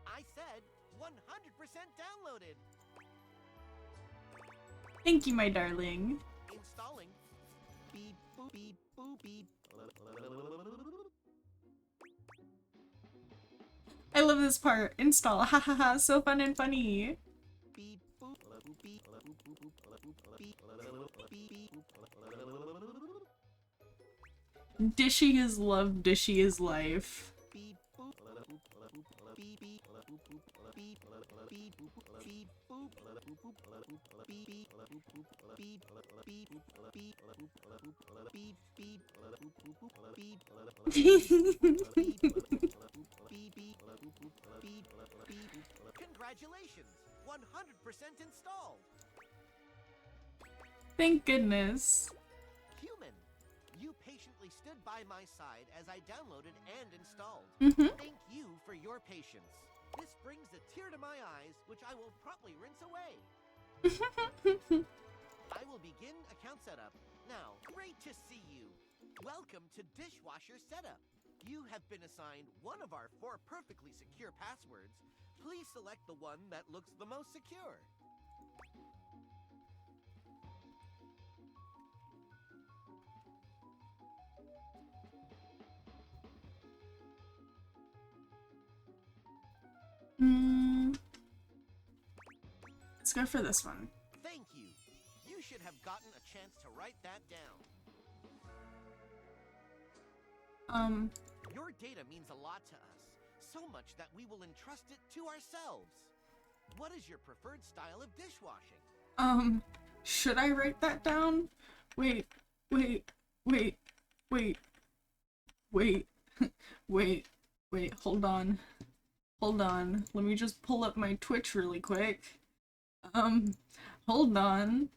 I said 100% downloaded. Thank you, my darling. Installing. Beep boop beep boop beep. I love this part. Install. Ha ha ha. So fun and funny. Beep boop. Dishy is love, dishy is life. Congratulations! 100% installed! Thank goodness. Human, you patiently stood by my side as I downloaded and installed. Thank you for your patience. This brings a tear to my eyes, which I will promptly rinse away. I will begin account setup. Now, great to see you. Welcome to Dishwasher Setup. You have been assigned one of our 4 perfectly secure passwords. Please select the one that looks the most secure. Let's go for this one. Thank you. You should have gotten a chance to write that down. Your data means a lot to us, so much that we will entrust it to ourselves. What is your preferred style of dishwashing? Should I write that down? Wait, hold on. Let me just pull up my Twitch really quick. Hold on.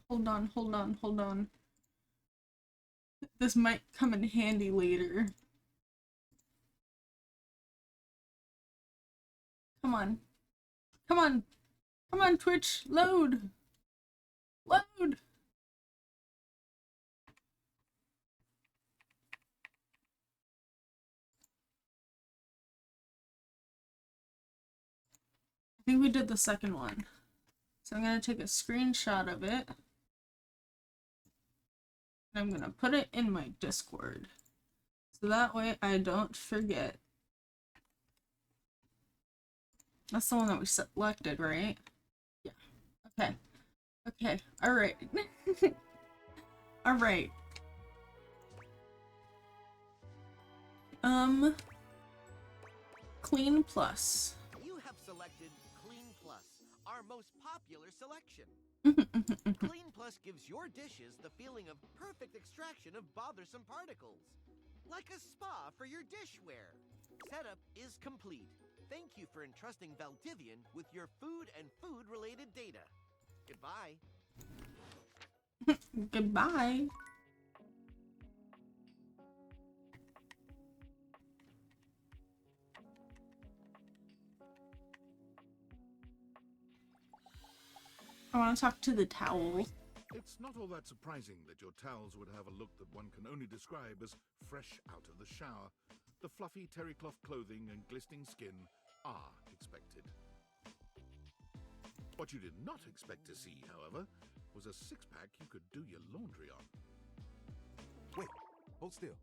Hold on. This might come in handy later. Come on, Twitch, load! Load! I think we did the second one. So I'm gonna take a screenshot of it. And I'm gonna put it in my Discord. So that way I don't forget. That's the one that we selected, right? Yeah. Okay. Alright. Alright. Clean Plus. You have selected Clean Plus, our most popular selection. Clean Plus gives your dishes the feeling of perfect extraction of bothersome particles. Like a spa for your dishware. Setup is complete. Thank you for entrusting Valdivian with your food and food-related data. Goodbye. Goodbye. I want to talk to the towel. It's not all that surprising that your towels would have a look that one can only describe as fresh out of the shower. The fluffy terry cloth clothing and glistening skin are expected. What you did not expect to see, however, was a six-pack you could do your laundry on. Wait, hold still.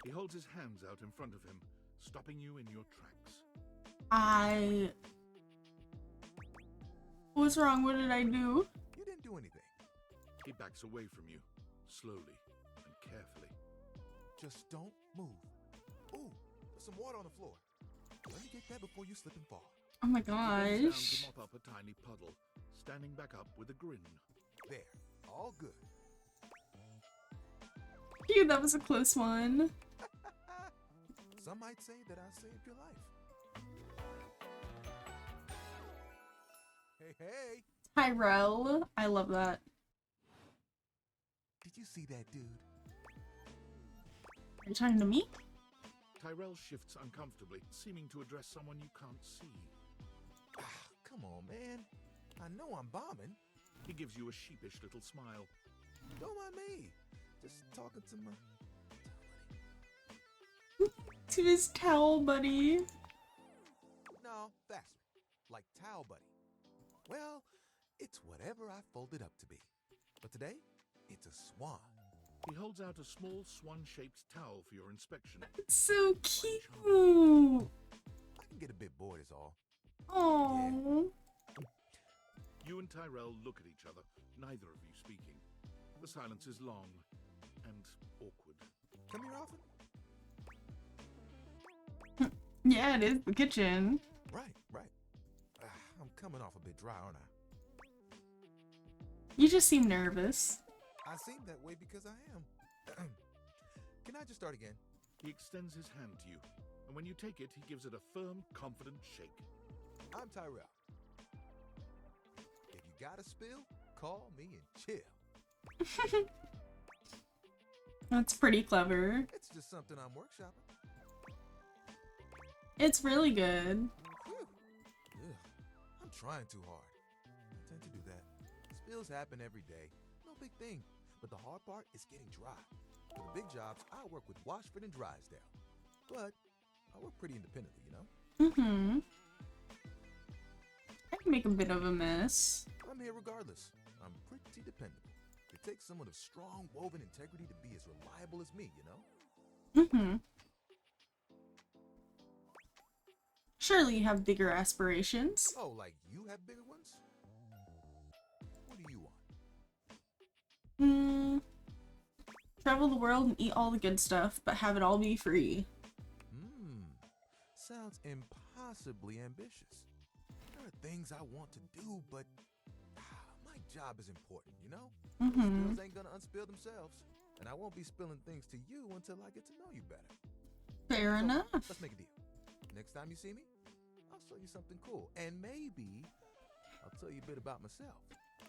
He holds his hands out in front of him, stopping you in your tracks. What's wrong? What did I do? You didn't do anything. He backs away from you, slowly and carefully. Just don't move. Ooh, there's some water on the floor. Let me get that before you slip and fall. Oh my He bends down gosh. to mop up a tiny puddle, standing back up with a grin. There, all good. Phew, that was a close one. Some might say that I saved your life. Hey! Tyrell. I love that. Did you see that dude? Are you talking to me? Tyrell shifts uncomfortably, seeming to address someone you can't see. Come on, man. I know I'm bombing. He gives you a sheepish little smile. Don't mind me. Just talking to my... To his towel buddy. No, that's like towel buddy. Well, it's whatever I folded up to be. But today, it's a swan. He holds out a small swan-shaped towel for your inspection. It's so cute. bit bored is all. Oh. You and Tyrell look at each other, neither of you speaking. The silence is long and awkward. Come here often? Yeah, it is the kitchen. Right. I'm coming off a bit dry, aren't I? You just seem nervous. I seem that way because I am. Can I just start again? He extends his hand to you, and when you take it, he gives it a firm, confident shake. I'm Tyrell. If you got a spill, call me and chill. That's pretty clever. It's just something I'm workshopping. It's really good. Ugh, I'm trying too hard. I tend to do that. Spills happen every day. No big thing. But the hard part is getting dry. For the big jobs, I work with Washford and Drysdale. But I work pretty independently, you know? Mm-hmm. I can make a bit of a mess. I'm here regardless. I'm pretty dependable. It takes someone of strong woven integrity to be as reliable as me, you know? Mm-hmm. Surely you have bigger aspirations. Oh, like you have bigger ones? What do you want? Travel the world and eat all the good stuff, but have it all be free. Sounds impossibly ambitious. There are things I want to do, but my job is important, you know? Spills ain't gonna unspill themselves, and I won't be spilling things to you until I get to know you better. Fair enough. Let's make a deal. Next time you see me, I'll show you something cool, and maybe I'll tell you a bit about myself.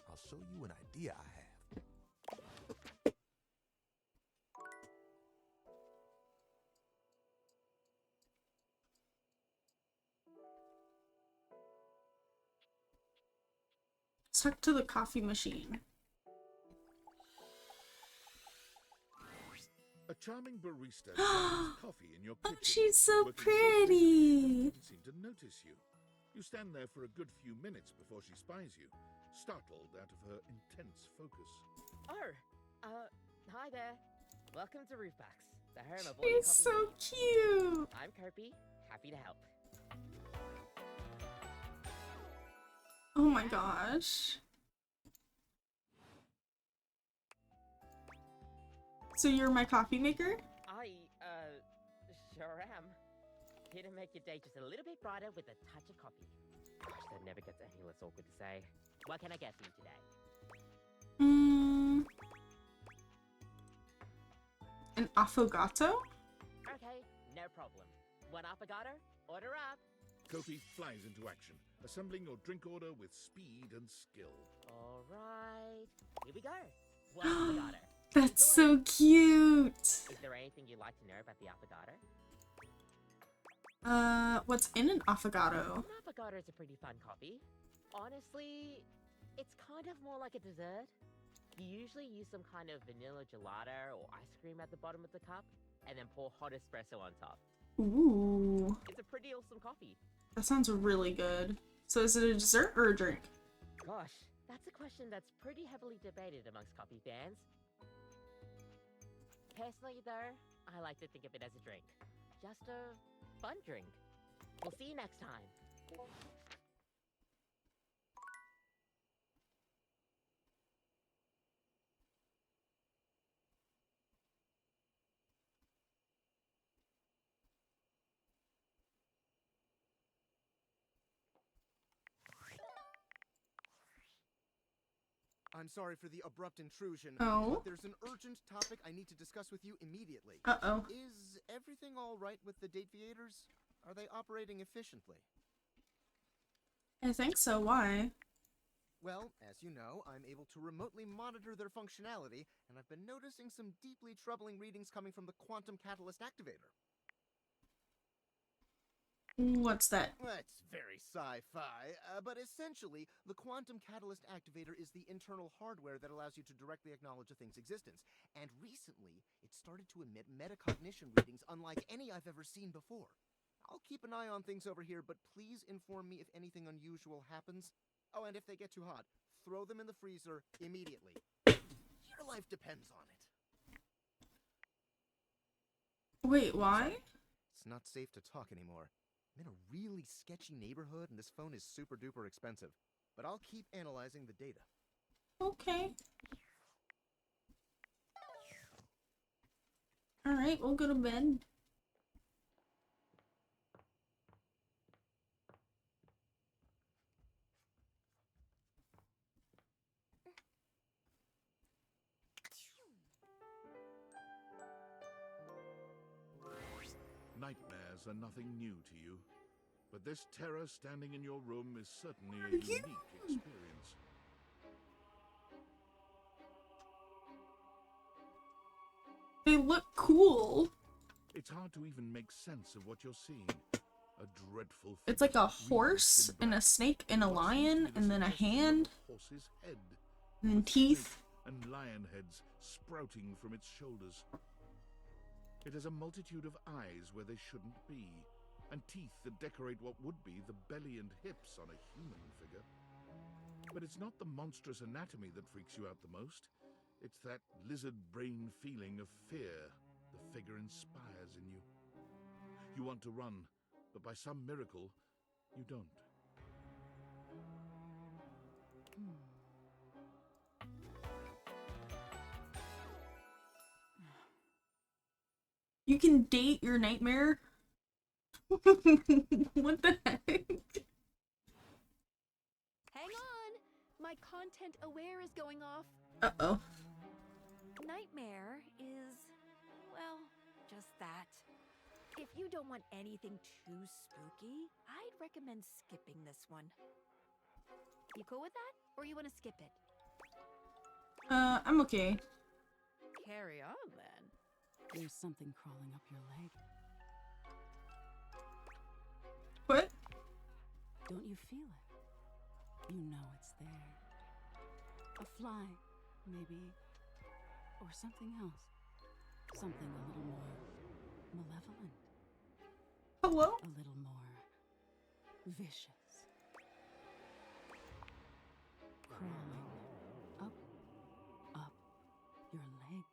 I'll show you an idea I have. Stuck to the coffee machine. A charming barista serves coffee in your kitchen. Oh, she's so working pretty. doesn't seem to notice you. You stand there for a good few minutes before she spies you, startled out of her intense focus. Hi there. Welcome to Roofbacks, the home of all She's so cute. I'm Kirby, happy to help. Oh my gosh. So you're my coffee maker? I, sure am. Here to make your day just a little bit brighter with a touch of coffee. Gosh, that never gets any less awkward to say. What can I get for you today? An affogato? Okay, no problem. One affogato? Order up. Kofi flies into action, assembling your drink order with speed and skill. All right, here we go. One affogato. That's so cute. Is there anything you'd like to know about the affogato? What's in an affogato? An affogato is a pretty fun coffee. Honestly, it's kind of more like a dessert. You usually use some kind of vanilla gelato or ice cream at the bottom of the cup, and then pour hot espresso on top. Ooh. It's a pretty awesome coffee. That sounds really good. So is it a dessert or a drink? Gosh, that's a question that's pretty heavily debated amongst coffee fans. Personally, though, I like to think of it as a drink. Just a fun drink. We'll see you next time. I'm sorry for the abrupt intrusion, Oh? but there's an urgent topic I need to discuss with you immediately. Uh-oh. Is everything all right with the Dateviators? Are they operating efficiently? I think so. Why? Well, as you know, I'm able to remotely monitor their functionality, and I've been noticing some deeply troubling readings coming from the Quantum Catalyst Activator. What's that? That's very sci-fi, but essentially, the Quantum Catalyst Activator is the internal hardware that allows you to directly acknowledge a thing's existence. And recently, it started to emit metacognition readings unlike any I've ever seen before. I'll keep an eye on things over here, but please inform me if anything unusual happens. Oh, and if they get too hot, throw them in the freezer immediately. Your life depends on it. Wait, why? It's not safe to talk anymore. I'm in a really sketchy neighborhood, and this phone is super duper expensive. But I'll keep analyzing the data. Okay. Alright, we'll go to bed. Nightmares are nothing new to you, but this terror standing in your room is certainly a unique experience. They look cool. It's hard to even make sense of what you're seeing. A dreadful It's like a horse and a snake and a lion and then a hand horse's head, and then teeth. and lion heads sprouting from its shoulders. It has a multitude of eyes where they shouldn't be, and teeth that decorate what would be the belly and hips on a human figure. But it's not the monstrous anatomy that freaks you out the most. It's that lizard brain feeling of fear the figure inspires in you. You want to run, but by some miracle, you don't. You can date your nightmare? What the heck? Hang on! My content aware is going off. Uh-oh. Nightmare is, well, just that. If you don't want anything too spooky, I'd recommend skipping this one. You cool with that? Or you want to skip it? I'm okay. Carry on then. There's something crawling up your leg. What? Don't you feel it? You know it's there. A fly, maybe. Or something else. Something a little more malevolent. Hello? A little more vicious. Crawling up your leg.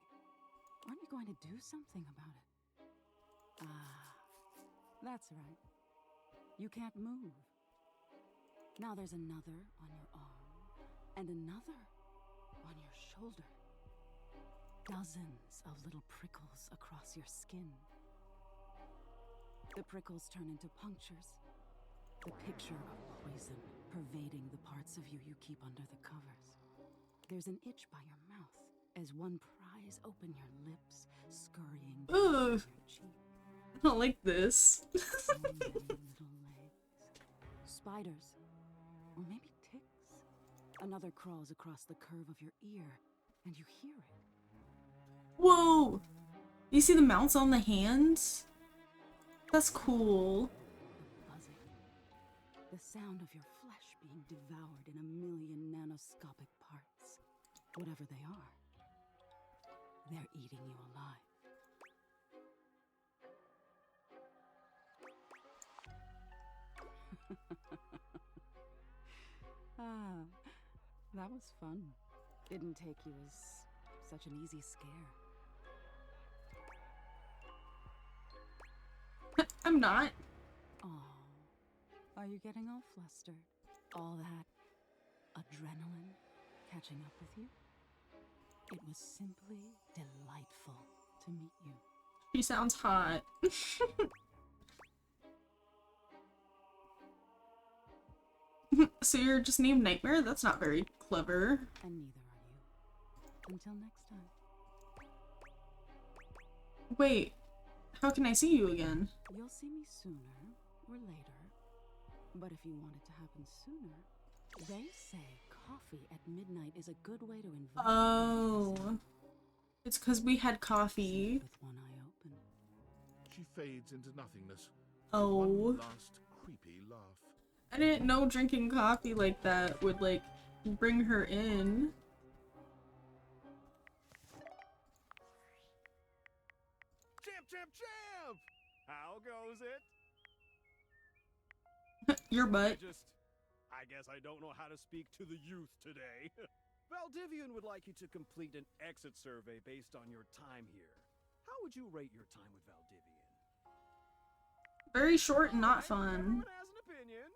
Aren't you going to do something about it? Ah, that's right. You can't move. Now there's another on your arm, and another on your shoulder. Dozens of little prickles across your skin. The prickles turn into punctures. The picture of poison pervading the parts of you keep under the covers. There's an itch by your mouth as one pries open your lips, scurrying down your cheek. I don't like this. Little legs. Spiders. Or maybe ticks. Another crawls across the curve of your ear, and you hear it. Whoa! You see the mounts on the hands? That's cool. Buzzing. The sound of your flesh being devoured in a million nanoscopic parts. Whatever they are. They're eating you alive. Ah, that was fun. Didn't take you as such an easy scare. I'm not. Oh, are you getting all flustered? All that adrenaline catching up with you? It was simply delightful to meet you. She sounds hot. So you're just named Nightmare? That's not very clever. And neither are you. Until next time. Wait, how can I see you again? You'll see me sooner or later. But if you want it to happen sooner, they say coffee at midnight is a good way to invite. Oh. It's because we had coffee. With one eye open. She fades into nothingness. Oh. One last creepy laugh. I didn't know drinking coffee like that would, like, bring her in. Champ, champ, champ! How goes it? Your butt. I guess I don't know how to speak to the youth today. Valdivian would like you to complete an exit survey based on your time here. How would you rate your time with Valdivian? very short and not fun. Everyone has an opinion,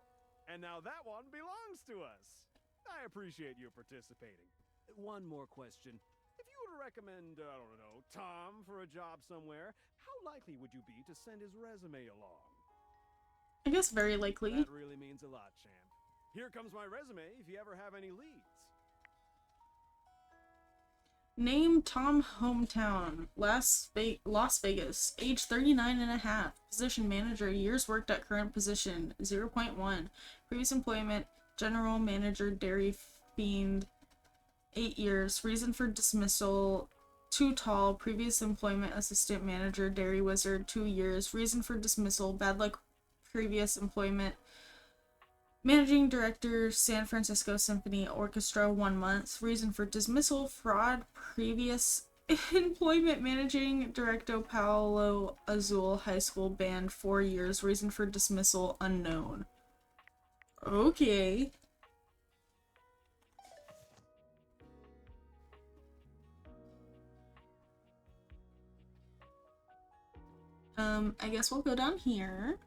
and now that one belongs to us. I appreciate you participating. One more question. If you were to recommend, I don't know, Tom for a job somewhere, how likely would you be to send his resume along? I guess very likely. That really means a lot, champ. Here comes my resume if you ever have any leads. Name Tom Hometown, Las Vegas, age 39 and a half, position manager, years worked at current position, 0.1, previous employment, general manager, Dairy Fiend, 8 years, reason for dismissal, too tall, previous employment, assistant manager, Dairy Wizard, 2 years, reason for dismissal, bad luck, previous employment, managing director, San Francisco Symphony Orchestra, 1 month. Reason for dismissal, fraud, previous employment, managing director, Paolo Azul High School Band, 4 years. Reason for dismissal, unknown. Okay. I guess we'll go down here.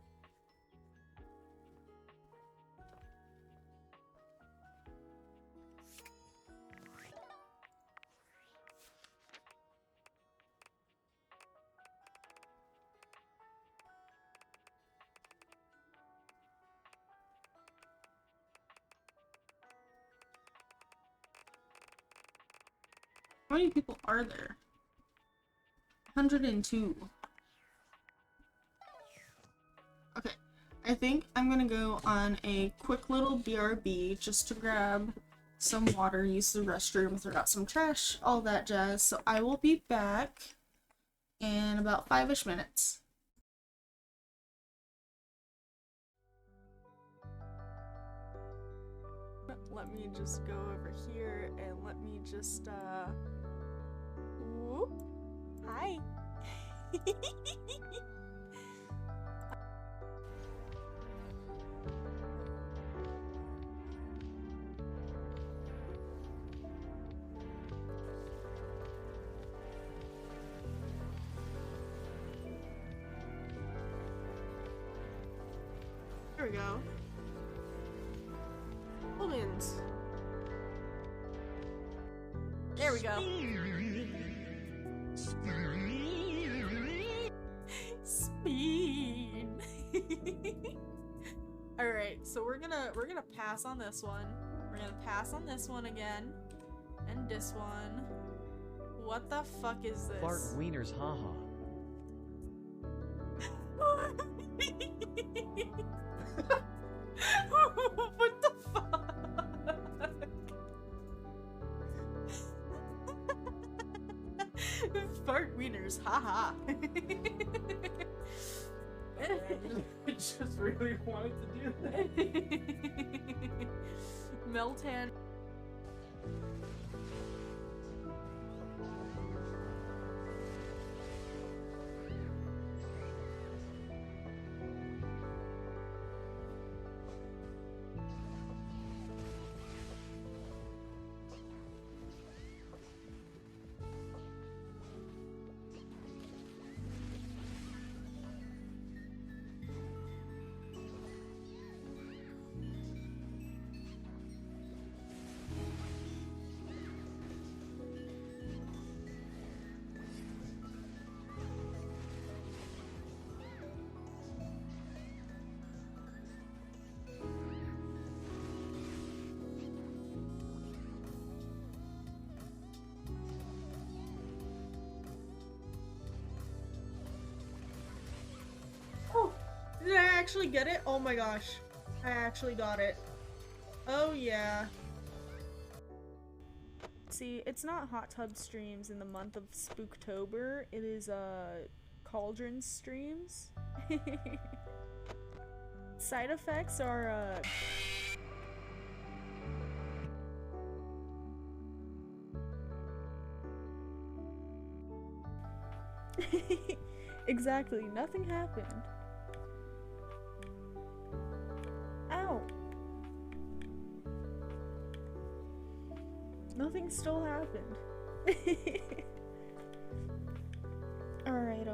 How many people are there? 102. Okay, I think I'm gonna go on a quick little BRB just to grab some water, use the restroom, throw out some trash, all that jazz. So I will be back in about 5-ish minutes. Let me just go over here and let me just, whoop. Hi. There we go. Hold-ins. There we go. Speed. All right, so we're gonna pass on this one. We're gonna pass on this one again, and this one. What the fuck is this? Fart wieners, haha. What the fuck? Fart wieners, haha. I just really wanted to do that. Meltan. Did I actually get it? Oh my gosh. I actually got it. Oh yeah. See, it's not hot tub streams in the month of Spooktober. It is cauldron streams. Side effects are exactly, nothing happened. Ow. Nothing still happened. Alright.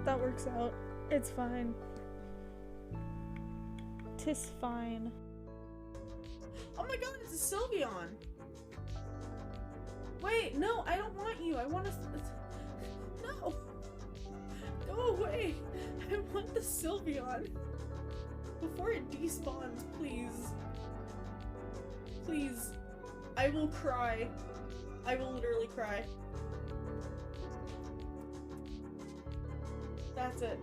That works out. It's fine. 'Tis fine. Oh my god, it's a Sylveon! Wait, no, I don't want you. I want to. No! Go away! I want the Sylveon! Before it despawns, please. Please. I will cry. I will literally cry. That's it.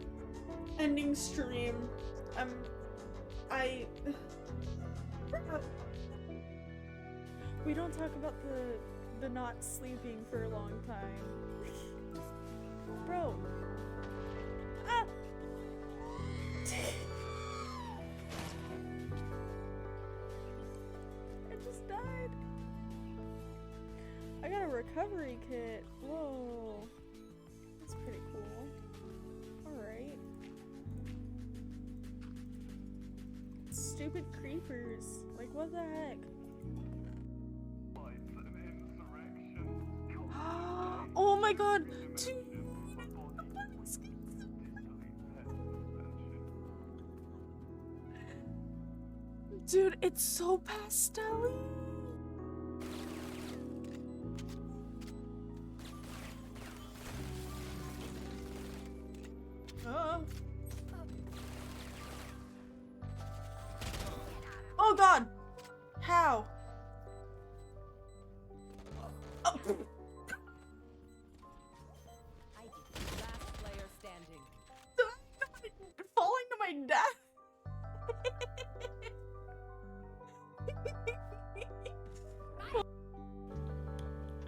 Ending stream. We don't talk about the not sleeping for a long time. Bro. Ah! I just died. I got a recovery kit. Whoa. That's pretty cool. Alright. Stupid creepers. Like, what the heck? Oh my god! Dude, it's so pastel-y. Oh god! How? Oh. Last player standing. Falling to my death.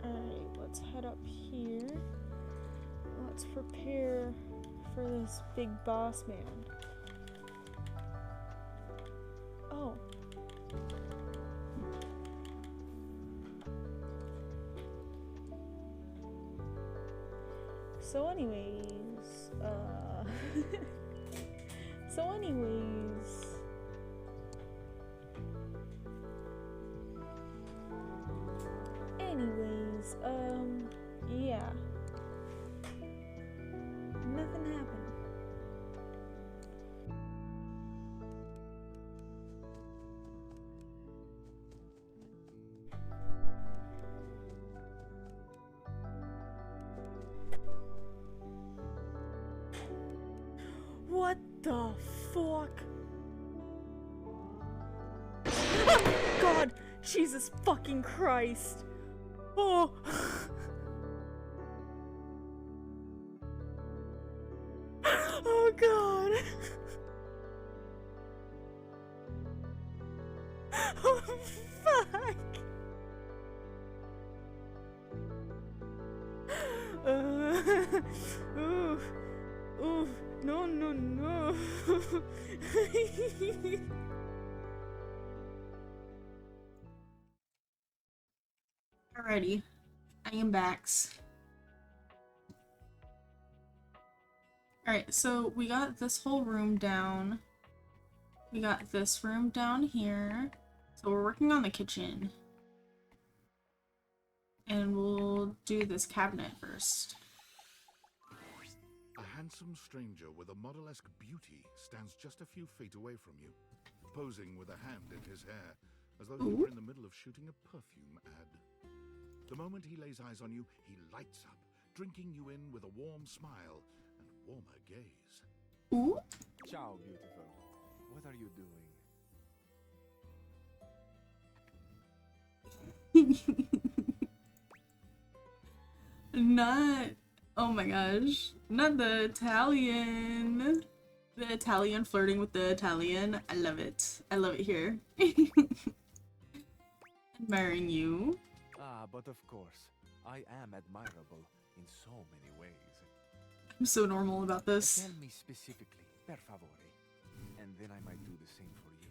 Alright, let's head up here. Let's prepare for this big boss man. Oh. So anyways, yeah. Nothing happened. What the fuck? God, Jesus fucking Christ. Oh. Oh god. Oh fuck. Oof. Oof. No, no, no. Alrighty. I am back. Alright, so we got this whole room down. We got this room down here. So we're working on the kitchen. And we'll do this cabinet first. A handsome stranger with a model-esque beauty stands just a few feet away from you, posing with a hand in his hair, as though he were in the middle of shooting a perfume ad. The moment he lays eyes on you, he lights up, drinking you in with a warm smile and warmer gaze. Ooh. Ciao, beautiful. What are you doing? Not, oh my gosh, not the Italian. The Italian flirting with the Italian. I love it. I love it here. Admiring you. Ah, but of course, I am admirable in so many ways. I'm so normal about this. Tell me specifically, per favore, and then I might do the same for you.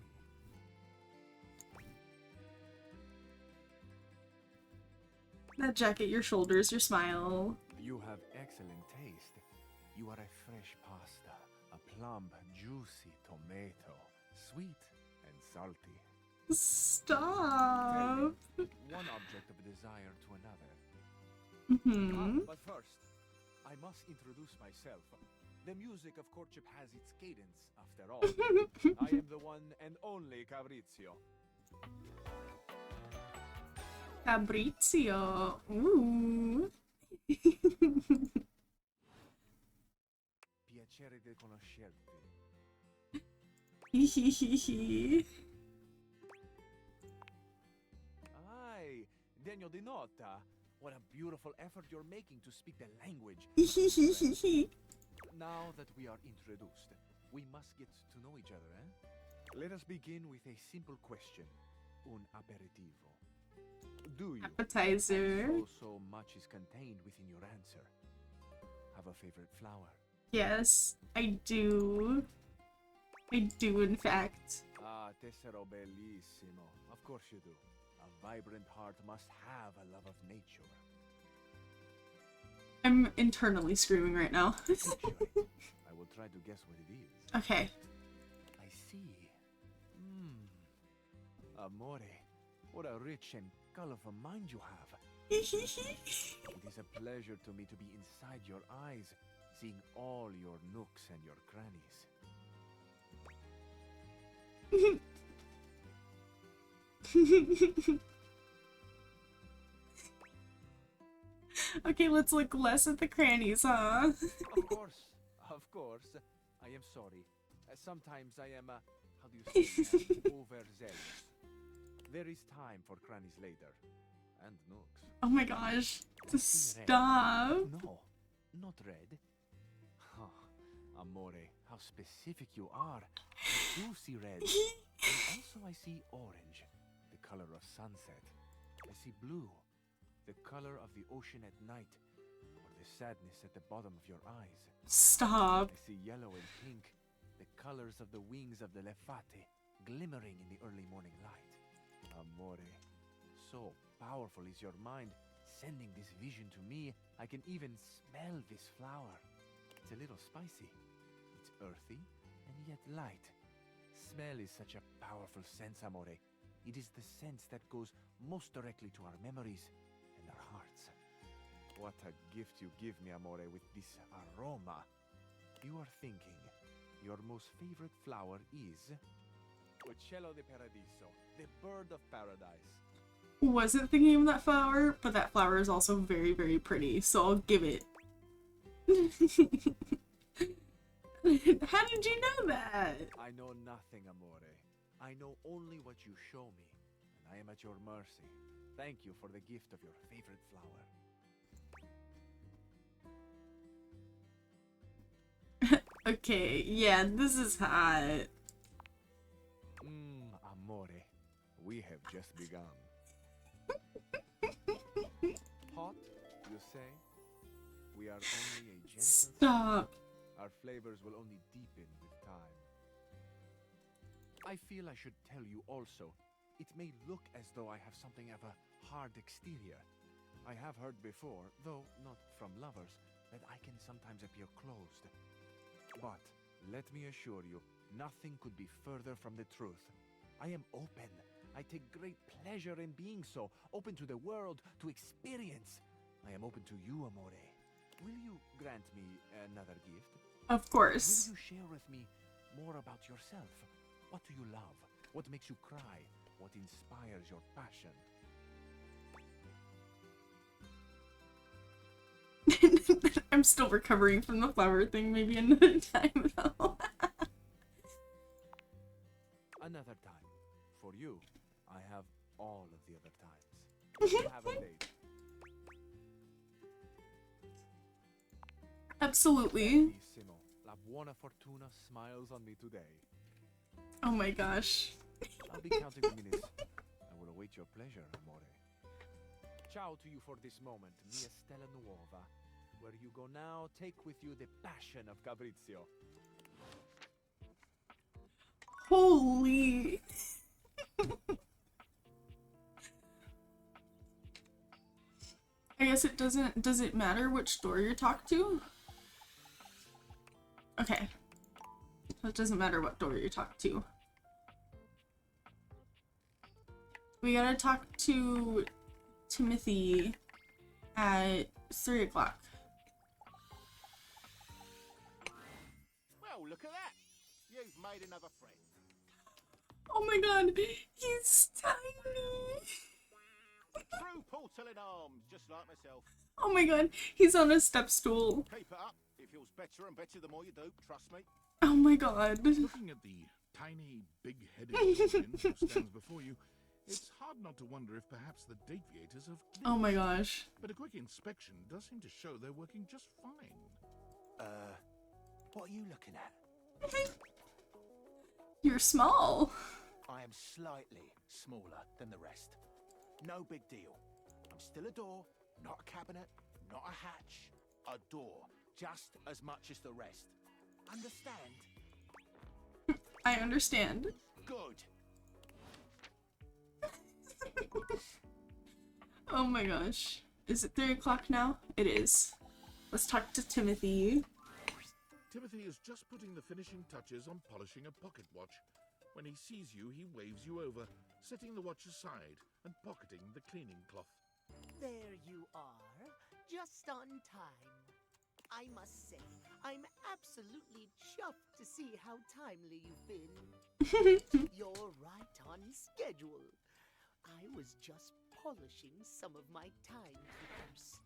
That jacket, your shoulders, your smile. You have excellent taste. You are a fresh pasta, a plump, juicy tomato, sweet and salty. Stop. One object of desire to another. Mm-hmm. But first, I must introduce myself. The music of courtship has its cadence, after all. I am the one and only Fabrizio. Fabrizio. Ooh. Piacere di conoscerti. Ai, degno di nota. What a beautiful effort you're making to speak the language. Now that we are introduced, we must get to know each other, eh? Let us begin with a simple question. Un aperitivo. Do you? Appetizer. So much is contained within your answer. Have a favorite flower? Yes, I do. I do, in fact. Ah, tessero bellissimo. Of course you do. A vibrant heart must have a love of nature. I'm internally screaming right now. I will try to guess what it is. Okay. I see. Amore, what a rich and colorful mind you have. It is a pleasure to me to be inside your eyes, seeing all your nooks and your crannies. Okay, let's look less at the crannies, huh? Of course. I am sorry. Sometimes I am, how do you say, overzealous. There is time for crannies later. And nooks. Oh my gosh. Stop. No, not red. Amore, how specific you are. I do see red. And also I see orange, the color of sunset. I see blue, the color of the ocean at night, or the sadness at the bottom of your eyes. Stop. I see yellow and pink, the colors of the wings of the lefate, glimmering in the early morning light. Amore, so powerful is your mind, sending this vision to me. I can even smell this flower. It's a little spicy. It's earthy and yet light. Smell is such a powerful sense, Amore. It is the sense that goes most directly to our memories and our hearts. What a gift you give me, Amore, with this aroma. You are thinking your most favorite flower is Uccello di Paradiso, the bird of paradise. Wasn't thinking of that flower, but that flower is also very, very pretty, so I'll give it. How did you know that? I know nothing, Amore. I know only what you show me, and I am at your mercy. Thank you for the gift of your favorite flower. Okay, yeah, this is hot. Amore, we have just begun. Hot, you say? We are only a gentle... Stop. Our flavors will only deepen with time. I feel I should tell you also, it may look as though I have something of a hard exterior. I have heard before, though not from lovers, that I can sometimes appear closed. But let me assure you, nothing could be further from the truth. I am open. I take great pleasure in being so, open to the world, to experience. I am open to you, Amore. Will you grant me another gift? Of course. Will you share with me more about yourself? What do you love? What makes you cry? What inspires your passion? I'm still recovering from the flower thing, maybe another time though. Another time. For you, I have all of the other times. We have a date. Absolutely. Bellissimo. La buona fortuna smiles on me today. Oh my gosh. I'll be counting the minutes. I will await your pleasure, amore. Ciao to you for this moment, mia stella nuova. Where you go now, take with you the passion of Fabrizio. Holy. I guess it doesn't, does it matter which door you talk to? Okay. So it doesn't matter what door you talk to. We gotta talk to Timothy at 3 o'clock. you've made another friend. Oh my god, he's tiny. True porcelain arms, just like myself. Oh my god, he's on a step stool. Keep it up. It feels better and better the more you do, trust me. Oh my god. Looking at the tiny, big-headed audience who stands before you, it's hard not to wonder if perhaps the deviators have glitched. Oh my gosh. But a quick inspection does seem to show they're working just fine. What are you looking at? You're small. I am slightly smaller than the rest. No big deal. I'm still a door, not a cabinet, not a hatch. A door, just as much as the rest. Understand? I understand. Good. Oh my gosh. Is it 3 o'clock now? It is. Let's talk to Timothy. Timothy is just putting the finishing touches on polishing a pocket watch. When he sees you, he waves you over, setting the watch aside and pocketing the cleaning cloth. There you are, just on time. I must say, I'm absolutely chuffed to see how timely you've been. You're right on schedule. I was just polishing some of my timekeepers.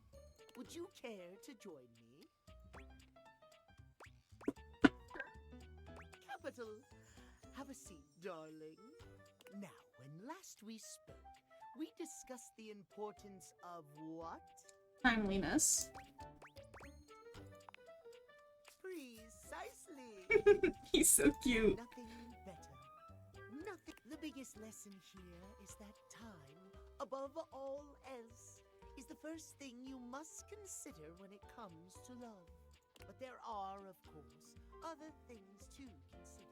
Would you care to join me? Capital. Have a seat, darling. Now, when last we spoke, we discussed the importance of what? Timeliness. Precisely. He's so cute. Nothing better. Nothing. The biggest lesson here is that time, above all else, is the first thing you must consider when it comes to love. But there are, of course, other things to consider.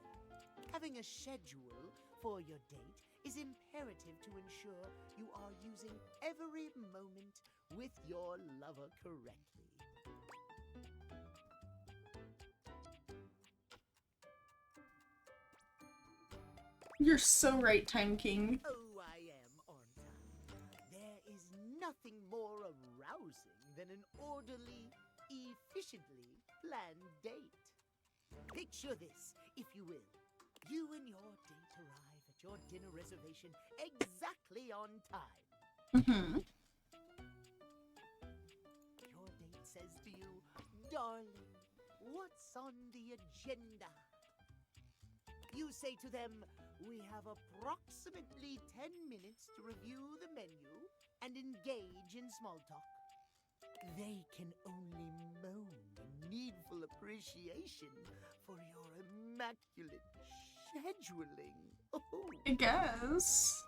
Having a schedule for your date is imperative to ensure you are using every moment with your lover correctly. You're so right, Time King. Oh, I am, aren't I? There is nothing more arousing than an orderly, efficiently planned date. Picture this, if you will. You and your date arrive at your dinner reservation exactly on time. Mm-hmm. Your date says to you, darling, what's on the agenda? You say to them, we have approximately 10 minutes to review the menu and engage in small talk. They can only moan in needful appreciation for your immaculate scheduling. Oh. I guess.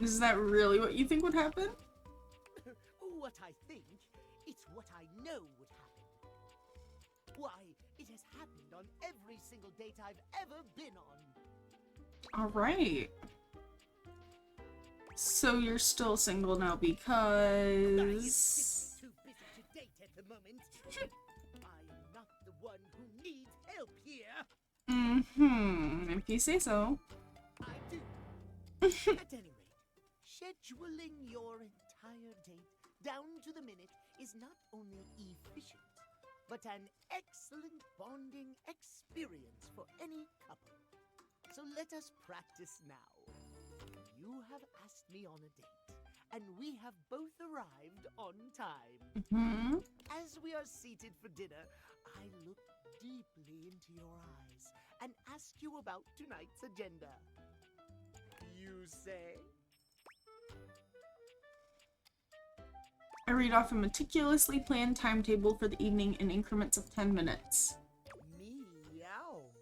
Is that really what you think would happen? What I think, it's what I know would happen. Why, it has happened on every single date I've ever been on. Alright. So you're still single now because... I am simply too busy to date at the moment. I am not the one who needs help here. Mm-hmm. If you say so. I do. At any rate, scheduling your entire date down to the minute is not only efficient, but an excellent bonding experience for any couple. So let us practice now. You have asked me on a date, and we have both arrived on time. Mm-hmm. As we are seated for dinner, I look deeply into your eyes and ask you about tonight's agenda. You say? I read off a meticulously planned timetable for the evening in increments of 10 minutes. Meow.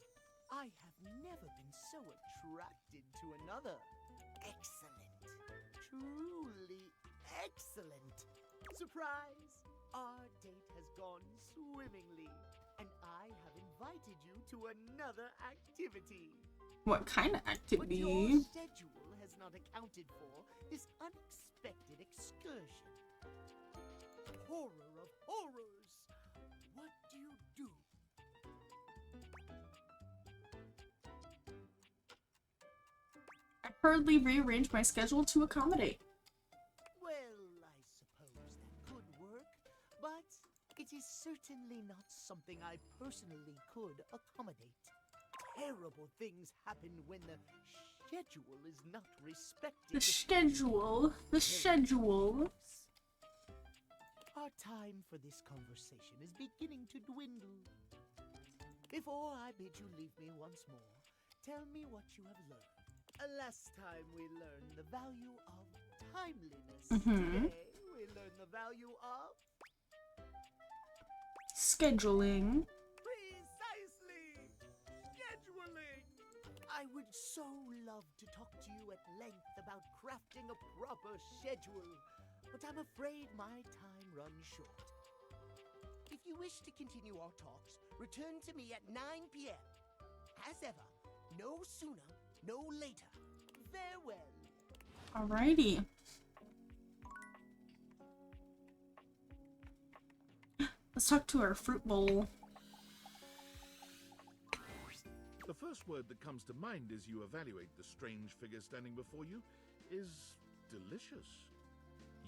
I have never been so attracted to another. Excellent. Truly excellent. Surprise! Our date has gone swimmingly, and I have invited you to another activity. What kind of activity? But your schedule has not accounted for this unexpected excursion. Horror of horrors! What do you do? I hurriedly rearranged my schedule to accommodate. Well, I suppose that could work, but it is certainly not something something I personally could accommodate. Terrible things happen when the schedule is not respected. The schedule. The schedule. Our time for this conversation is beginning to dwindle. Before I bid you leave me once more, tell me what you have learned. Last time we learned the value of timeliness. Today we learn the value of scheduling. Precisely! Scheduling! I would so love to talk to you at length about crafting a proper schedule, but I'm afraid my time runs short. If you wish to continue our talks, return to me at 9 p.m. As ever, no sooner, no later. Farewell. Alrighty. Let's talk to our fruit bowl. The first word that comes to mind as you evaluate the strange figure standing before you is delicious.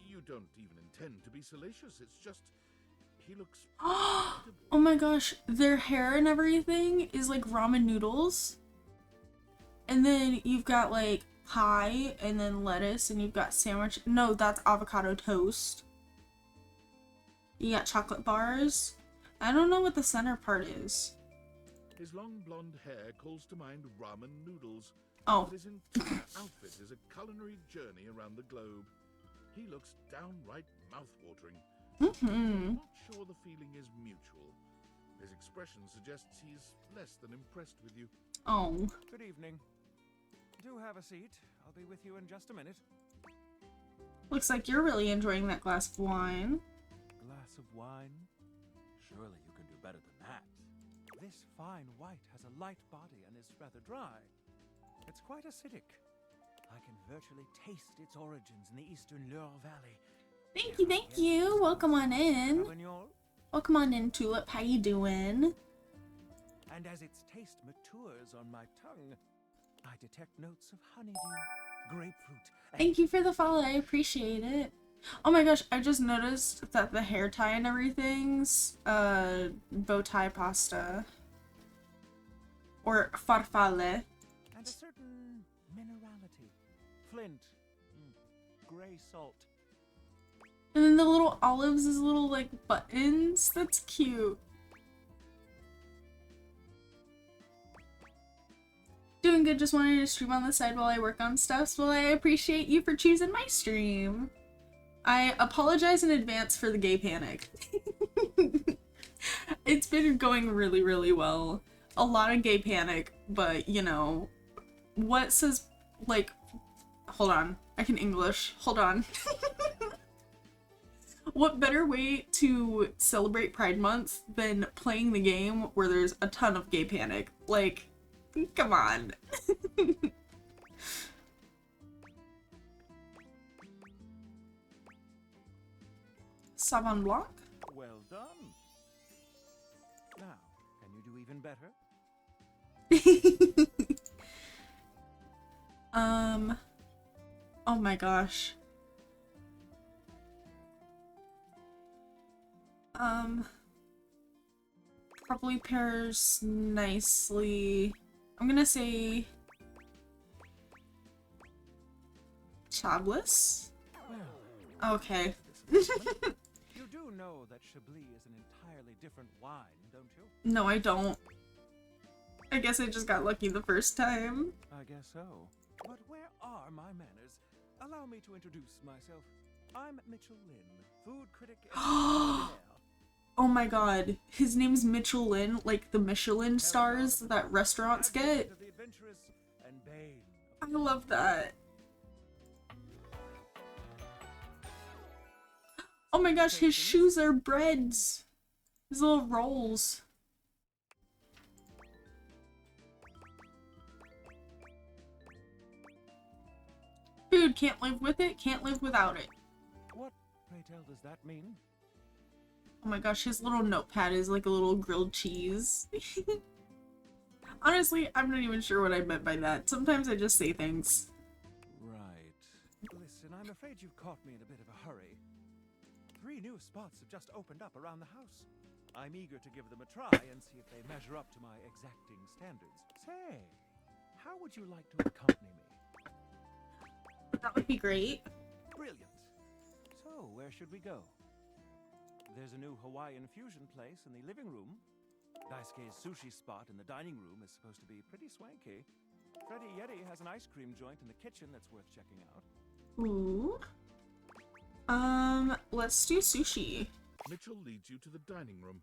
You don't even intend to be salacious, it's just he looks Oh my gosh, their hair and everything is like ramen noodles. And then you've got like pie and then lettuce and you've got sandwich. No, that's avocado toast. You got chocolate bars. I don't know what the center part is. His long blonde hair calls to mind ramen noodles. Oh. But his entire outfit is a culinary journey around the globe. He looks downright mouth-watering. I'm not sure the feeling is mutual. His expression suggests he's less than impressed with you. Oh. Good evening. Do have a seat. I'll be with you in just a minute. Looks like you're really enjoying that glass of wine. Glass of wine? Surely you can do better than that. This fine white has a light body and is rather dry. It's quite acidic. I can virtually taste its origins in the eastern Loire Valley. Thank you. Welcome on in. Welcome on in, Tulip. How you doing? And as its taste matures on my tongue, I detect notes of honeydew, grapefruit. Thank you for the follow. I appreciate it. Oh my gosh, I just noticed that the hair tie and everything's bow tie pasta. Or farfalle. And a certain minerality. Flint. Gray salt. And then the little olives is little like buttons. That's cute. Doing good, just wanted to stream on the side while I work on stuff. Well, I appreciate you for choosing my stream. I apologize in advance for the gay panic. It's been going really, really well. A lot of gay panic, but you know, what says, like, hold on, I can English, hold on. What better way to celebrate Pride Month than playing the game where there's a ton of gay panic? Like, come on. Savon Blanc? Well done. Now, can you do even better? Oh my gosh. Probably pairs nicely. I'm gonna say Chablis? Okay. You do know that Chablis is an entirely different wine, don't you? No, I don't. I guess I just got lucky the first time. I guess so. But where are my manners? Allow me to introduce myself. I'm Mitchell Lynn, food critic extraordinaire. Oh my god, his name's Mitchell Lynn, like the Michelin stars that restaurants get. I love that. Oh my gosh, his shoes are breads. His little rolls. Food, can't live with it, can't live without it. What, pray tell, does that mean? Oh my gosh, his little notepad is like a little grilled cheese. Honestly, I'm not even sure what I meant by that. Sometimes I just say things. Right. Listen, I'm afraid you've caught me in a bit of a hurry. 3 new spots have just opened up around the house. I'm eager to give them a try and see if they measure up to my exacting standards. Say, how would you like to accompany me? That would be great. Brilliant. So, where should we go? There's a new Hawaiian fusion place in the living room. Daisuke's sushi spot in the dining room is supposed to be pretty swanky. Freddy Yeti has an ice cream joint in the kitchen that's worth checking out. Ooh. Let's do sushi. Mitchell leads you to the dining room.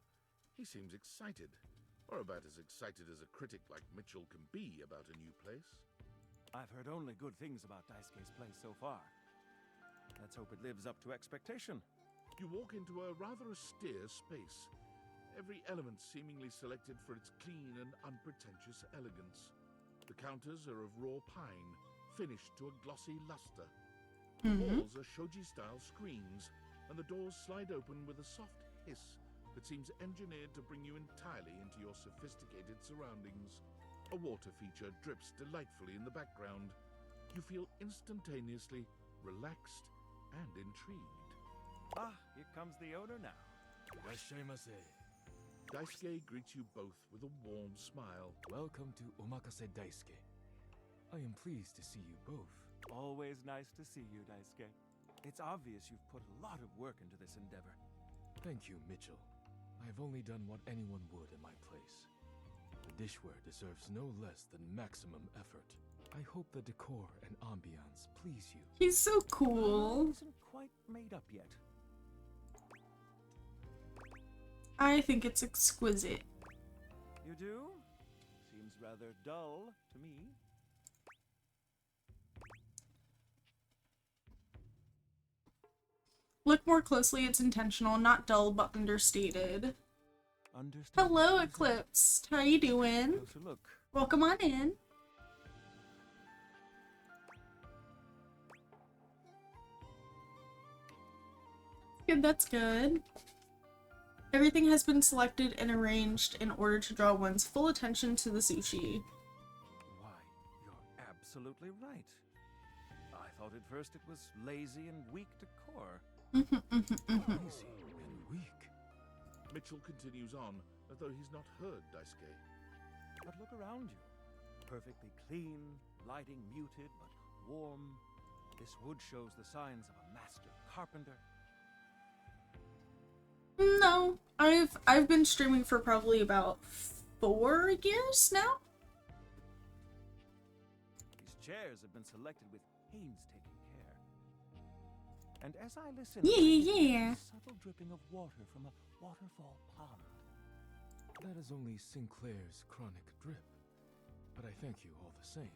He seems excited, or about as excited as a critic like Mitchell can be about a new place. I've heard only good things about Daisuke's place so far. Let's hope it lives up to expectation. You walk into a rather austere space, every element seemingly selected for its clean and unpretentious elegance. The counters are of raw pine, finished to a glossy luster. The walls are shoji-style screens, and the doors slide open with a soft hiss that seems engineered to bring you entirely into your sophisticated surroundings. A water feature drips delightfully in the background. You feel instantaneously relaxed and intrigued. Ah, here comes the owner now. Irashaimase. Daisuke greets you both with a warm smile. Welcome to Omakase Daisuke. I am pleased to see you both. Always nice to see you, Daisuke. It's obvious you've put a lot of work into this endeavor. Thank you, Mitchell. I have only done what anyone would in my place. The dishware deserves no less than maximum effort. I hope the decor and ambiance please you. He's so cool. Isn't quite made up yet. I think it's exquisite. You do? Seems rather dull to me. Look more closely, it's intentional, not dull but understated. Understated? Hello, Eclipse. How you doing? Closer look. Welcome on in. Good, that's good. Everything has been selected and arranged in order to draw one's full attention to the sushi. Why, you're absolutely right. I thought at first it was lazy and weak decor. Lazy and weak. Mitchell continues on, as though he's not heard Daisuke. But look around you. Perfectly clean, lighting muted but warm. This wood shows the signs of a master carpenter. No, I've been streaming for probably about 4 years now. These chairs have been selected with painstaking care. And as I listen, Yeah. a subtle dripping of water from a waterfall pond. That is only Sinclair's chronic drip. But I thank you all the same.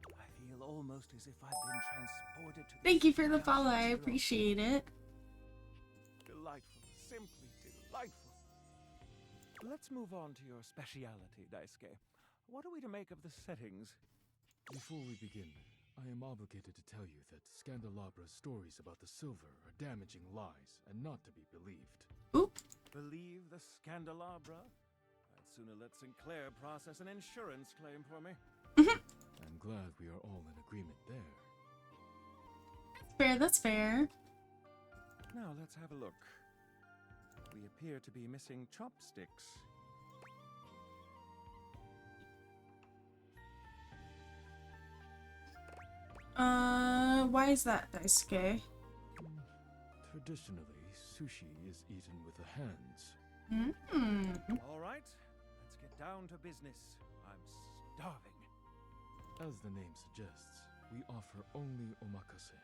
I feel almost as if I've been transported to Thank you for the follow, I appreciate it. Delightful, simply delightful. Let's move on to your speciality, Daisuke. What are we to make of the settings? Before we begin, I am obligated to tell you that Scandalabra's stories about the silver are damaging lies and not to be believed. Oop. Believe the Scandalabra? I'd sooner let Sinclair process an insurance claim for me. I'm glad we are all in agreement there. Fair, that's fair. Now let's have a look. We appear to be missing chopsticks. Why is that, Daisuke? Traditionally, sushi is eaten with the hands. All right, let's get down to business. I'm starving. As the name suggests, we offer only omakase.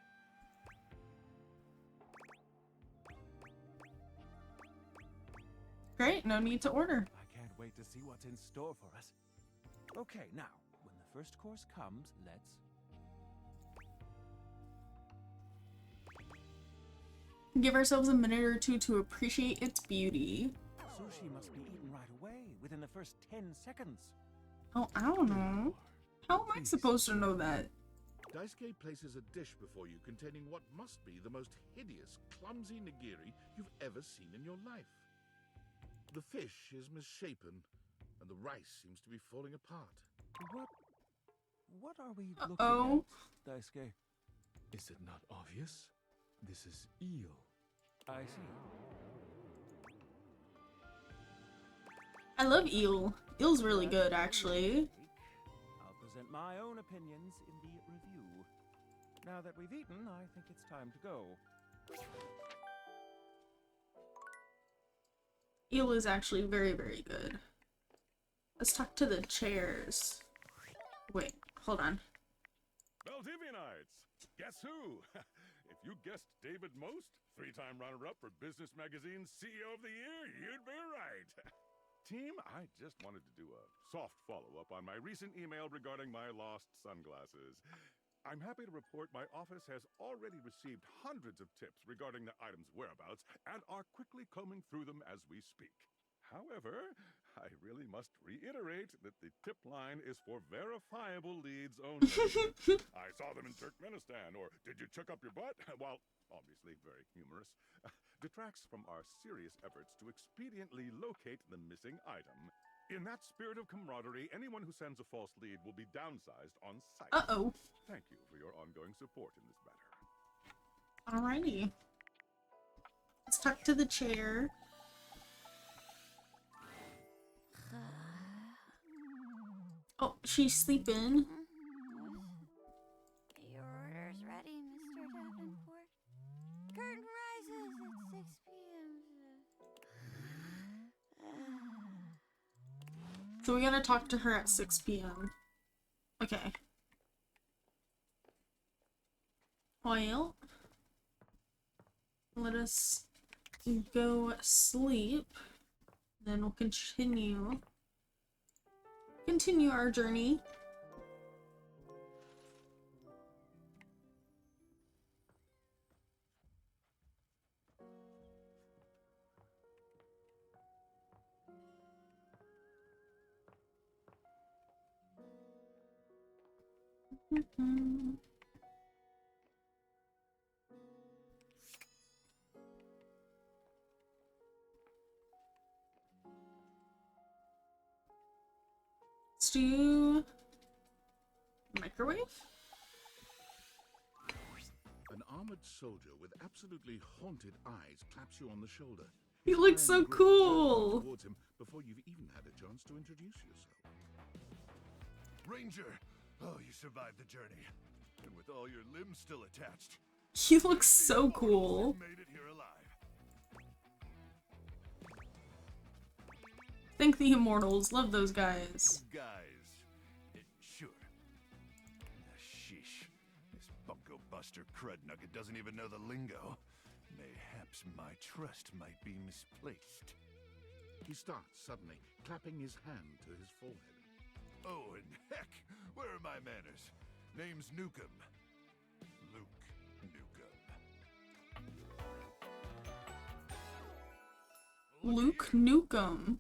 Great, no need to order. I can't wait to see what's in store for us. Okay, now, when the first course comes, let's... Give ourselves a minute or two to appreciate its beauty. Sushi must be eaten right away, within the first 10 seconds. Oh, I don't know. How am I supposed to know that? Daisuke places a dish before you containing what must be the most hideous, clumsy nigiri you've ever seen in your life. The fish is misshapen, and the rice seems to be falling apart. What are we looking at, Daisuke? Is it not obvious? This is eel. I see. I love Eel. Eel's really good, actually. I'll present my own opinions in the review. Now that we've eaten, I think it's time to go. Eel is actually very, very good. Let's talk to the chairs. Wait, hold on. Valdivianites! Guess who? If you guessed David Most, 3-time runner-up for Business Magazine's CEO of the Year, you'd be right. Team, I just wanted to do a soft follow-up on my recent email regarding my lost sunglasses. I'm happy to report my office has already received hundreds of tips regarding the item's whereabouts and are quickly combing through them as we speak. However, I really must reiterate that the tip line is for verifiable leads only. I saw them in Turkmenistan, or did you chuck up your butt? While obviously very humorous, detracts from our serious efforts to expediently locate the missing item. In that spirit of camaraderie, anyone who sends a false lead will be downsized on site. Uh-oh. Thank you for your ongoing support in this matter. Alrighty. Let's talk to the chair. Oh, she's sleeping. Your order's ready, Mr. Davenport. Curtain rises at 6 p.m. So we gotta talk to her at 6 p.m. Okay. Well, let us go sleep. Then we'll continue our journey. Let's do microwave? An armored soldier with absolutely haunted eyes claps you on the shoulder. He His looks iron so grip cool. turns towards him before you've even had a chance to introduce yourself. Ranger! Oh, you survived the journey. And with all your limbs still attached. He looks so cool. You made it here alive. Thank the Immortals. Love those guys. Sure. Sheesh. This bunko buster crud nugget doesn't even know the lingo. Mayhaps my trust might be misplaced. He starts suddenly, clapping his hand to his forehead. Oh, and heck, where are my manners? Name's Nukem. Luke Nukem. Luke Nukem.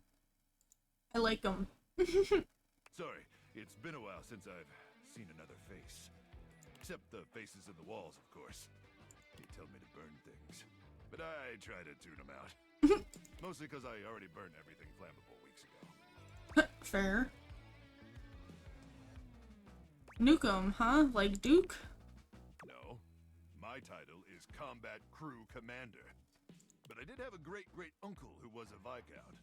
I like him. Sorry, it's been a while since I've seen another face. Except the faces in the walls, of course. They tell me to burn things, but I try to tune them out. Mostly because I already burned everything flammable weeks ago. Fair. Nukem, huh? Like Duke? No, my title is Combat Crew Commander. But I did have a great-great-uncle who was a Viscount.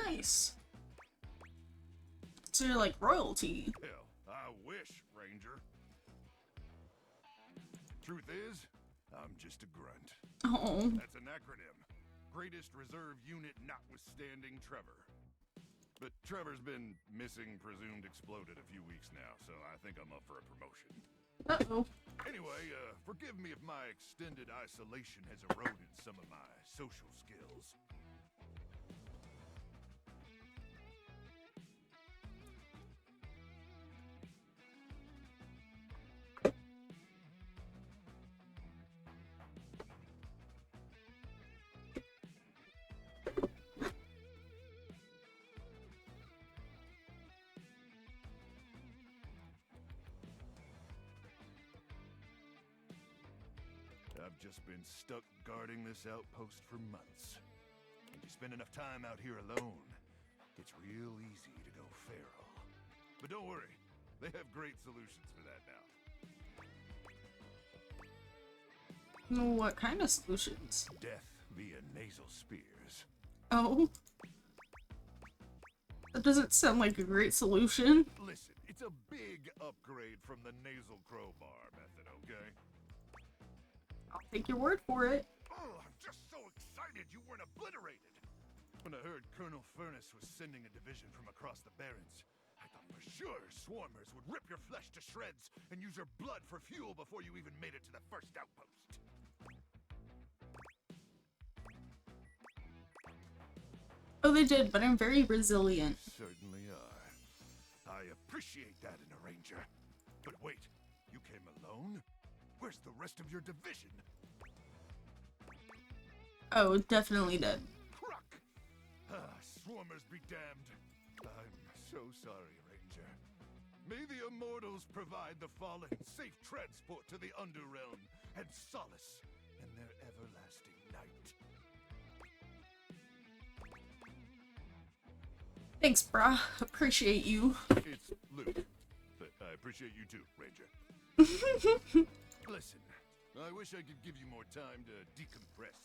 Nice. So you're like royalty. Hell, I wish, Ranger. Truth is, I'm just a grunt. Oh. That's an acronym. Greatest Reserve Unit notwithstanding Trevor. But Trevor's been missing, presumed exploded a few weeks now, so I think I'm up for a promotion. Uh-oh. Anyway, forgive me if my extended isolation has eroded some of my social skills. I've just been stuck guarding this outpost for months. If you spend enough time out here alone, it's real easy to go feral. But don't worry, they have great solutions for that now. What kind of solutions? Death via nasal spears. Oh. That doesn't sound like a great solution. Listen, it's a big upgrade from the nasal crowbar method, okay? I'll take your word for it. Oh, I'm just so excited you weren't obliterated! When I heard Colonel Furnace was sending a division from across the Barrens, I thought for sure swarmers would rip your flesh to shreds and use your blood for fuel before you even made it to the first outpost. Oh, they did, but I'm very resilient. Certainly are. I appreciate that in a ranger. But wait, you came alone? Where's the rest of your division? Oh, definitely did. Cruck! Swarmers be damned. I'm so sorry, Ranger. May the immortals provide the fallen safe transport to the Underrealm and solace in their everlasting night. Thanks, brah. Appreciate you. It's Luke. But I appreciate you too, Ranger. Listen, I wish I could give you more time to decompress.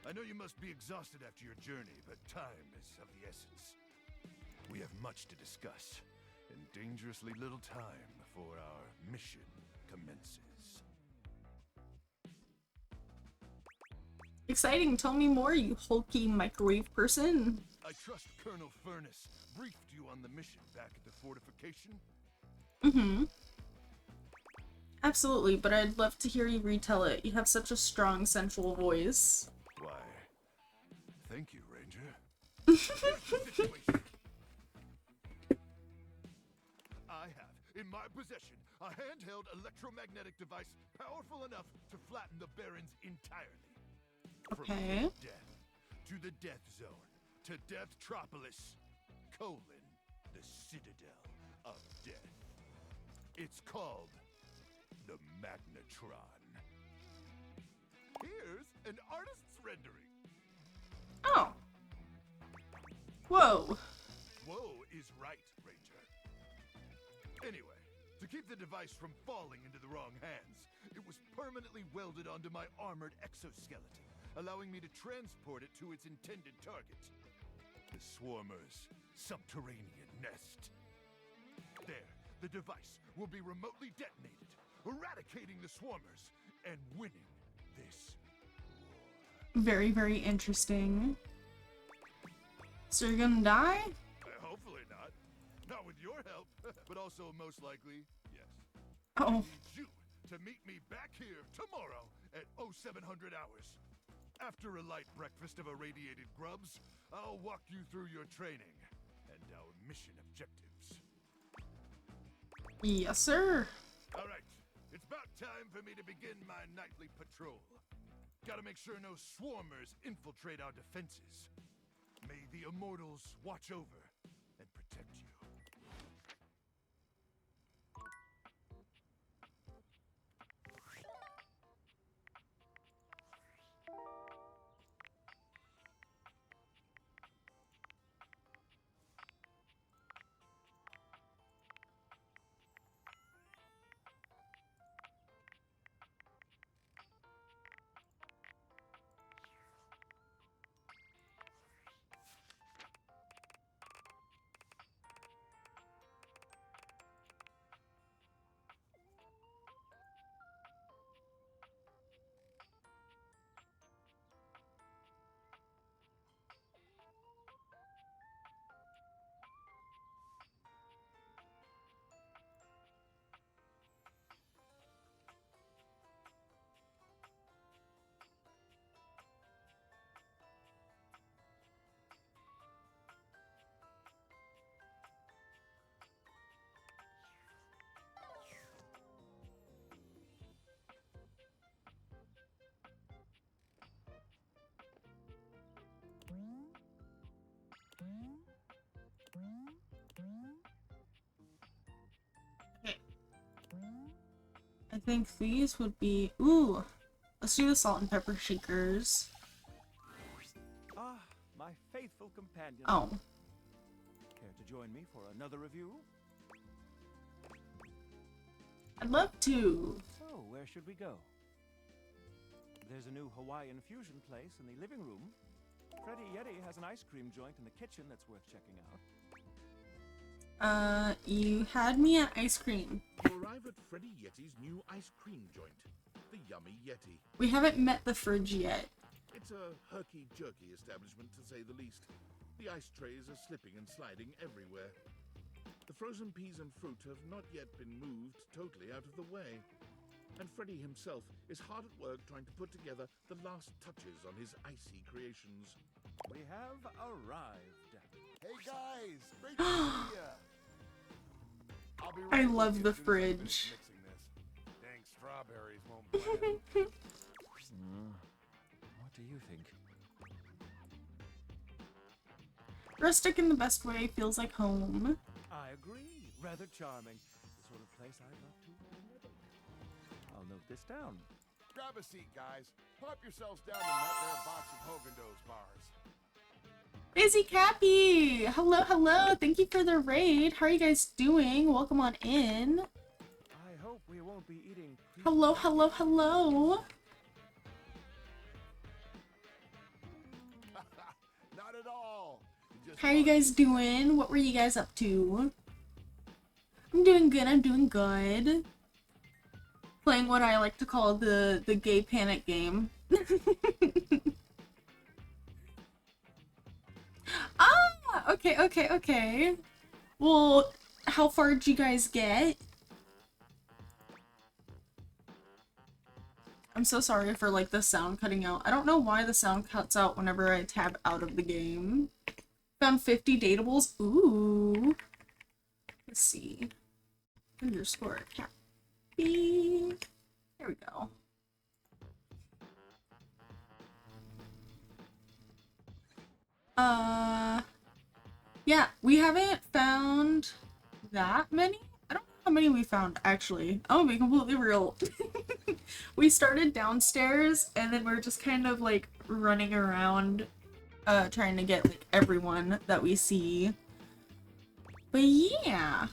I know you must be exhausted after your journey, but time is of the essence. We have much to discuss, and dangerously little time before our mission commences. Exciting. Tell me more, you hulky microwave person. I trust Colonel Furnace briefed you on the mission back at the fortification? Mm-hmm. Absolutely, but I'd love to hear you retell it. You have such a strong, sensual voice. Why, thank you, Ranger. I have, in my possession, a handheld electromagnetic device powerful enough to flatten the Barrens entirely. Okay. From death to the death zone to Deathtropolis, the Citadel of Death. It's called the Magnetron. Here's an artist's rendering. Oh. Whoa. Whoa is right, Ranger. Anyway, to keep the device from falling into the wrong hands, it was permanently welded onto my armored exoskeleton, allowing me to transport it to its intended target. The Swarmer's subterranean nest. There, the device will be remotely detonated, eradicating the Swarmers and winning this war. Very, very interesting. So you're gonna die? Hopefully not. Not with your help, but also most likely, yes. Oh. I need you to meet me back here tomorrow at 0700 hours. After a light breakfast of irradiated grubs, I'll walk you through your training and our mission objectives. Yes, sir. All right, it's about time for me to begin my nightly patrol. Gotta make sure no swarmers infiltrate our defenses. May the immortals watch over and protect you. I think these would be... Ooh! Let's do the salt and pepper shakers. Ah, my faithful companion. Oh. Care to join me for another review? I'd love to. So, where should we go? There's a new Hawaiian fusion place in the living room. Freddy Yeti has an ice cream joint in the kitchen that's worth checking out. You had me at ice cream. You arrive at Freddy Yeti's new ice cream joint, the Yummy Yeti. We haven't met the fridge yet. It's a herky-jerky establishment, to say the least. The ice trays are slipping and sliding everywhere. The frozen peas and fruit have not yet been moved totally out of the way. And Freddy himself is hard at work trying to put together the last touches on his icy creations. We have arrived. Hey guys, great to see ya. I'll be I right love with the you as soon as I finish fridge. mixing this. Dang strawberries won't blend. What do you think? Rustic in the best way, feels like home. I agree. Rather charming. The sort of place I'd love to live. I'll note this down. Grab a seat, guys. Plop yourselves down in that there box of Haagen-Dazs bars. Busy Cappy! Hello, hello! Thank you for the raid. How are you guys doing? Welcome on in. I hope we won't be eating. Hello, hello, hello! Not at all. How are you guys doing? What were you guys up to? I'm doing good, I'm doing good. Playing what I like to call the gay panic game. Ah! Okay. Well, how far did you guys get? I'm so sorry for like the sound cutting out. I don't know why the sound cuts out whenever I tab out of the game. Found 50 datables. Ooh. Let's see. Underscore Cappy. There we go. Yeah, we haven't found that many. I don't know how many we found actually. I'm gonna be completely real. We started downstairs and then we're just kind of like running around trying to get like everyone that we see. But yeah.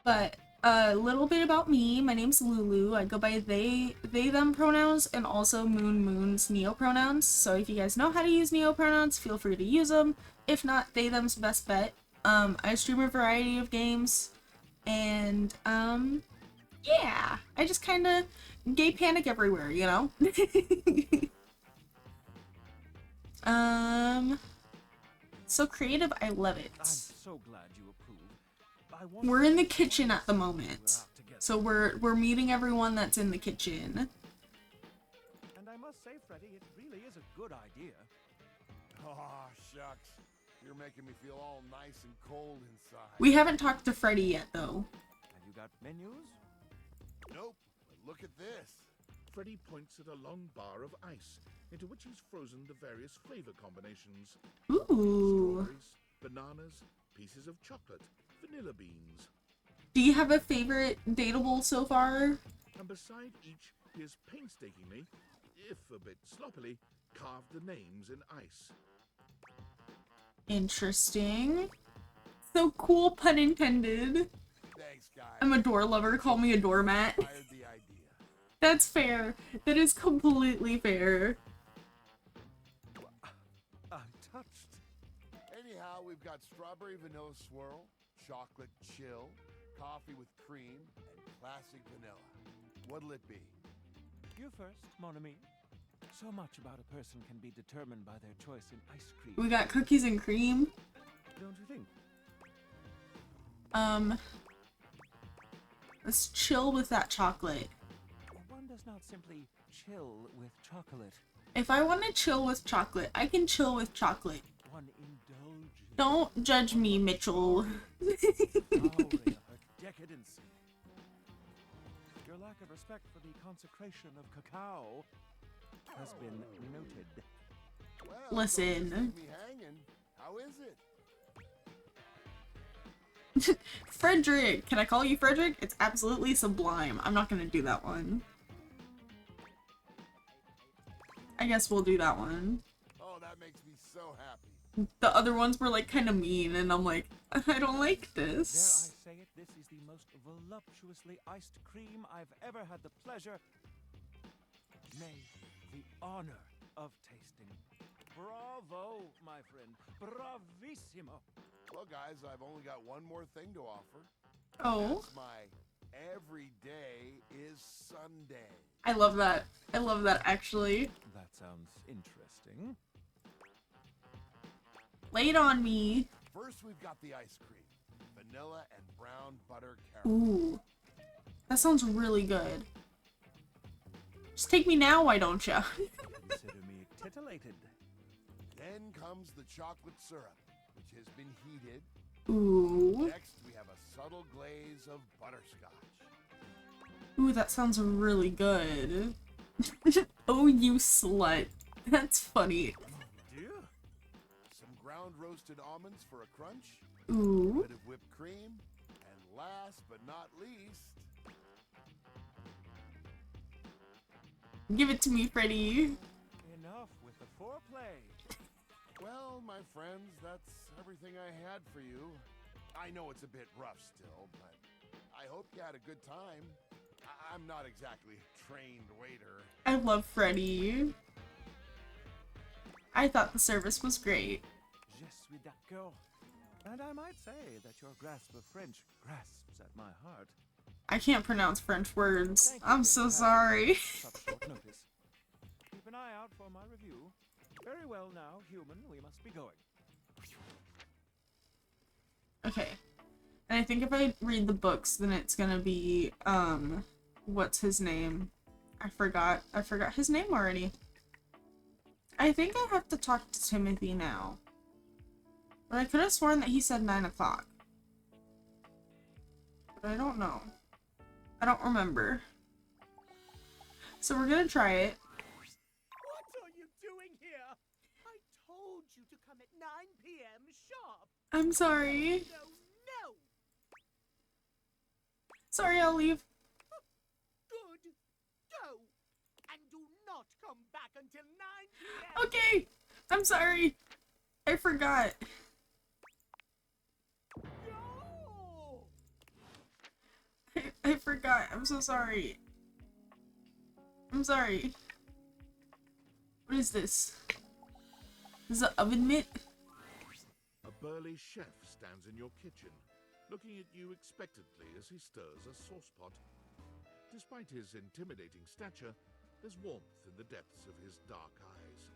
But a little bit about me. My name's Lulu. I go by they, them pronouns and also Moon's neo pronouns. So if you guys know how to use neo pronouns, feel free to use them. If not, they, them's best bet. I stream a variety of games and yeah, I just kind of gay panic everywhere, you know? So creative, I love it. I'm so glad you approve. We're in the kitchen at the moment. So we're meeting everyone that's in the kitchen. And I must say, Freddy, it really is a good idea. Oh, shucks. You're making me feel all nice and cold inside. We haven't talked to Freddy yet though. Have you got menus? Nope, but look at this. Freddy points at a long bar of ice, into which he's frozen the various flavor combinations. Ooh. Strawberries, bananas, pieces of chocolate, vanilla beans. Do you have a favorite dateable so far? And beside each, he has painstakingly, if a bit sloppily, carved the names in ice. Interesting. So cool, pun intended. Thanks, guys. I'm a door lover, call me a doormat. Fired the idea. That's fair. That is completely fair. I'm touched. Anyhow, we've got strawberry vanilla swirl, chocolate chill, coffee with cream, and classic vanilla. What'll it be? You first, mon ami. So much about a person can be determined by their choice in ice cream. We got cookies and cream. Don't you think? Let's chill with that chocolate. One does not simply chill with chocolate. If I want to chill with chocolate, I can chill with chocolate. One indulges. Don't judge me, Mitchell. Decadence. Your lack of respect for the consecration of cacao has been noted. Well, Listen. don't leave me hanging. How is it? Frederick! Can I call you Frederick? It's absolutely sublime. I'm not gonna do that one. I guess we'll do that one. Oh, that makes me so happy. The other ones were like kind of mean and I'm like, I don't like Dare I this. say it, this is the most voluptuously iced cream I've ever had the pleasure, nay, the honor of tasting. Bravo, my friend. Bravissimo. Well, guys, I've only got one more thing to offer. Oh. That's my every day is Sunday. I love that. I love that, actually. That sounds interesting. Lay it on me. First, we've got the ice cream. Vanilla and brown butter caramel. Ooh. That sounds really good. Just take me now, why don't ya? Consider me titillated. Then comes the chocolate syrup, which has been heated. Ooh. Next, we have a subtle glaze of butterscotch. Ooh, that sounds really good. Oh, you slut. That's funny. Yeah. Some ground roasted almonds for a crunch. Ooh. A bit of whipped cream. And last but not least... Give it to me, Freddy. Enough with the foreplay. Well, my friends, that's everything I had for you. I know it's a bit rough still, but I hope you had a good time. I'm not exactly a trained waiter. I love Freddy. I thought the service was great. Je suis d'accord. And I might say that your grasp of French grasps at my heart. I can't pronounce French words. I'm so sorry. Such short notice. Keep an eye out for my review. Very well now, human, we must be going. Okay. And I think if I read the books, then it's gonna be, what's his name? I forgot his name already. I think I have to talk to Timothy now. But I could have sworn that he said 9 o'clock. But I don't know. I don't remember. So we're gonna try it. What are you doing here? I told you to come at 9 p.m. sharp. I'm sorry. No. Sorry, I'll leave. Good. Go. And do not come back until 9 p.m. Okay. I'm sorry. I forgot. I forgot. I'm so sorry. I'm sorry. What is this? This is an oven mitt? A burly chef stands in your kitchen, looking at you expectantly as he stirs a saucepot. Despite his intimidating stature, there's warmth in the depths of his dark eyes.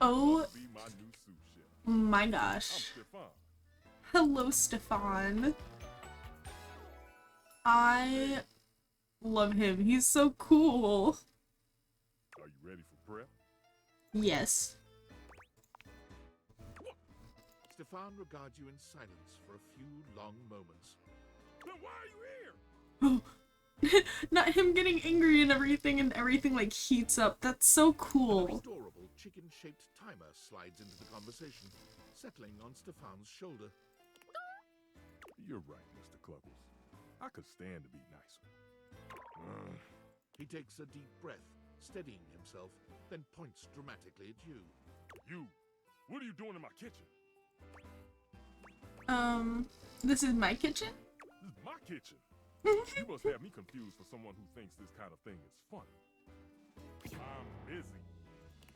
Oh Be my new sous chef. my gosh. I'm Stefan. Hello, Stefan. I love him. He's so cool. Are you ready for prep? Yes. Stefan regards you in silence for a few long moments. Then why are you here? Oh. Not him getting angry and everything like heats up. That's so An cool. adorable chicken-shaped timer slides into the conversation, settling on Stefan's shoulder. You're right, Mr. Cluckles. I could stand to be nicer. He takes a deep breath, steadying himself, then points dramatically at you. You, what are you doing in my kitchen? This is my kitchen? This is my kitchen. You must have me confused for someone who thinks this kind of thing is fun. I'm busy.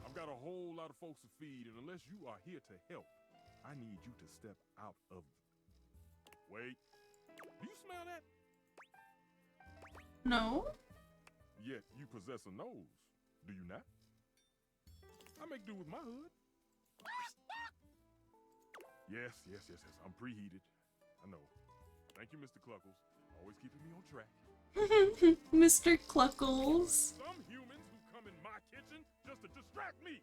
I've got a whole lot of folks to feed, and unless you are here to help, I need you to step out of... Wait. Do you smell that? No. Yet you possess a nose, do you not? I make do with my hood. Yes. I'm preheated. I know. Thank you, Mr. Cluckles. Always keeping me on track. Mr. Cluckles. Some humans who come in my kitchen just to distract me.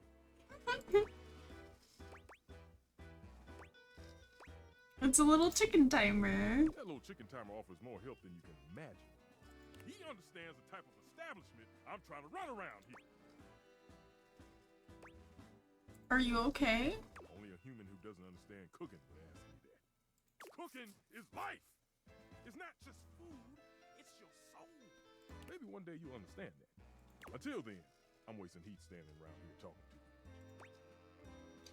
It's a little chicken timer. That little chicken timer offers more help than you can imagine. He understands the type of establishment I'm trying to run around here. Are you okay? Only a human who doesn't understand cooking would ask me that. Cooking is life. It's not just food, it's your soul. Maybe one day you'll understand that. Until then, I'm wasting heat standing around here talking to you.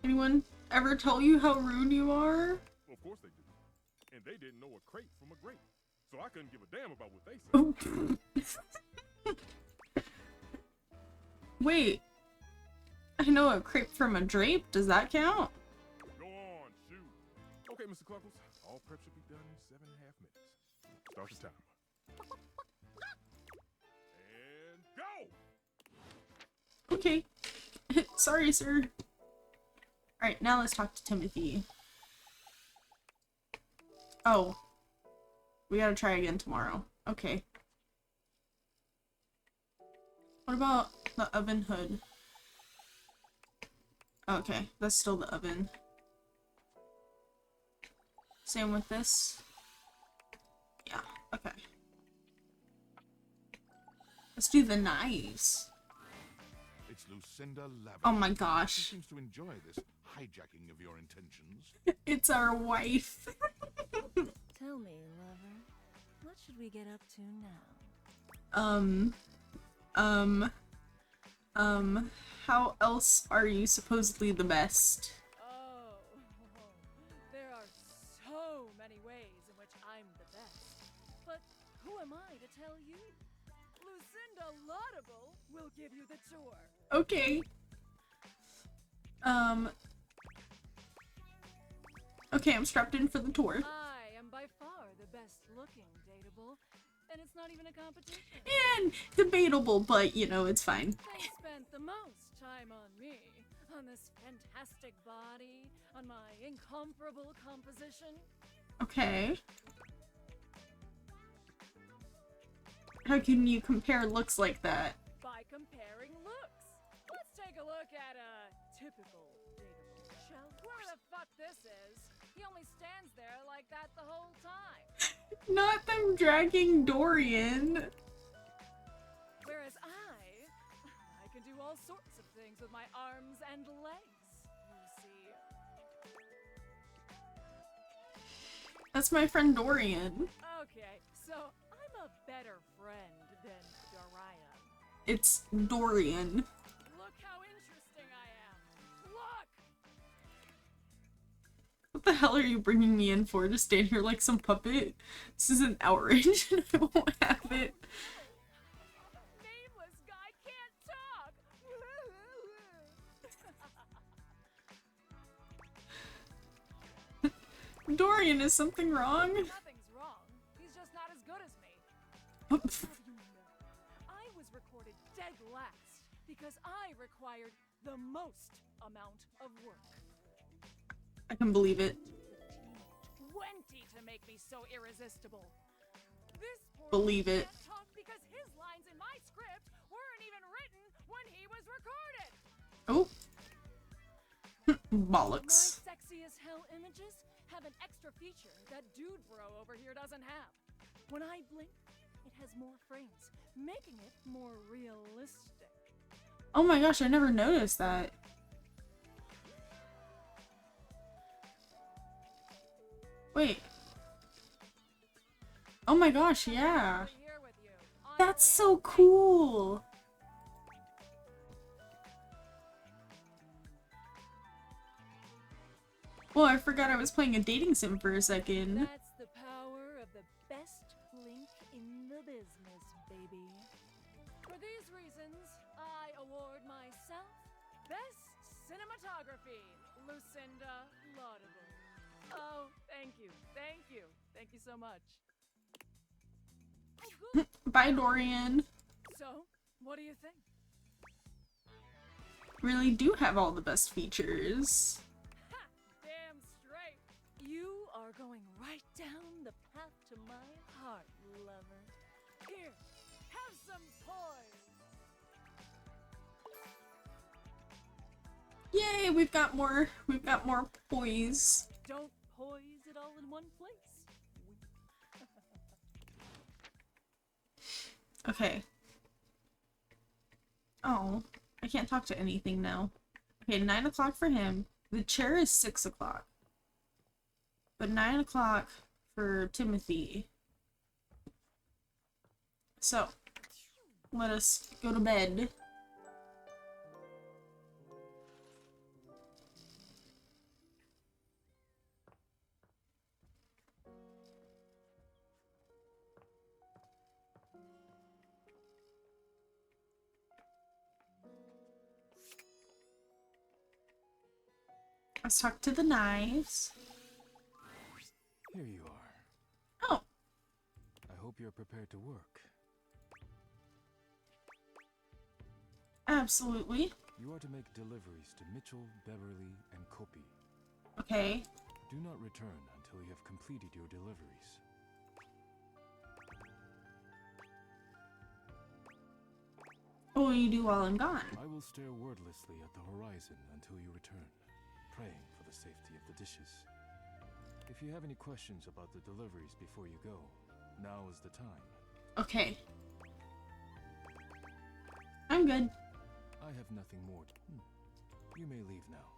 Anyone ever tell you how rude you are? Well, of course they do. And they didn't know a crate from a grape. So I couldn't give a damn about what they said. Wait. I know a crepe from a drape. Does that count? Go on, shoot. Okay, Mr. Cluckles. All prep should be done in 7.5 minutes. Start the timer. And go! Okay. Sorry, sir. Alright, now let's talk to Timothy. Oh. We gotta try again tomorrow. Okay. What about the oven hood? Okay, that's still the oven. Same with this. Yeah, okay. Let's do the knives. It's Lucinda Lavender. Oh my gosh. She seems to enjoy this hijacking of your intentions. It's our wife. Tell me, lover, what should we get up to now? How else are you supposedly the best? Oh, there are so many ways in which I'm the best. But who am I to tell you? Lucinda Laudable will give you the tour. Okay. Okay, I'm strapped in for the tour. I am by far the best looking dateable, and it's not even a competition. And debatable, but you know, it's fine. They spent the most time on me, on this fantastic body, on my incomparable composition. Okay. How can you compare looks like that? By comparing looks. Let's take a look at a typical dateable, shall we? Where the fuck this is? He only stands there like that the whole time. Not them dragging Dorian. Whereas I can do all sorts of things with my arms and legs, you see. That's my friend Dorian. Okay, so I'm a better friend than Dorian. It's Dorian. Look how interesting I am. Look! What the hell are you bringing me in for? To stand here like some puppet? This is an outrage and I won't have it. Nameless guy can't talk! Dorian, is something wrong? Nothing's wrong. He's just not as good as me. I was recorded dead last because I required the most amount of work. I can believe it. 20 to make me so irresistible. This poor Believe man it. can't talk because his lines in my script weren't even written when he was recorded. Oh. Bollocks. My sexy as hell images have an extra feature that dude bro over here doesn't have. When I blink, it has more frames, making it more realistic. Oh my gosh, I never noticed that. Wait. Oh my gosh, yeah. That's so cool. Well, I forgot I was playing a dating sim for a second. That's the power of the best link in the business, baby. For these reasons, I award myself Best Cinematography, Lucinda Laudable. Oh, thank you, thank you, thank you so much. Bye, Dorian. So, what do you think? Really do have all the best features. Damn straight. You are going right down the path to my heart, lover. Here, have some poise. Yay, we've got more poise. Don't poise it all in one place. Okay. Oh, I can't talk to anything now. Okay, 9 o'clock for him. The chair is 6 o'clock. But 9 o'clock for Timothy. So, let us go to bed. Let's talk to the knives. Here you are. Oh. I hope you're prepared to work. Absolutely. You are to make deliveries to Mitchell, Beverly, and Kopi. Okay. Do not return until you have completed your deliveries. What will you do while I'm gone? I will stare wordlessly at the horizon until you return, praying for the safety of the dishes. If you have any questions about the deliveries before you go, now is the time. Okay. I'm good. I have nothing more to... You may leave now.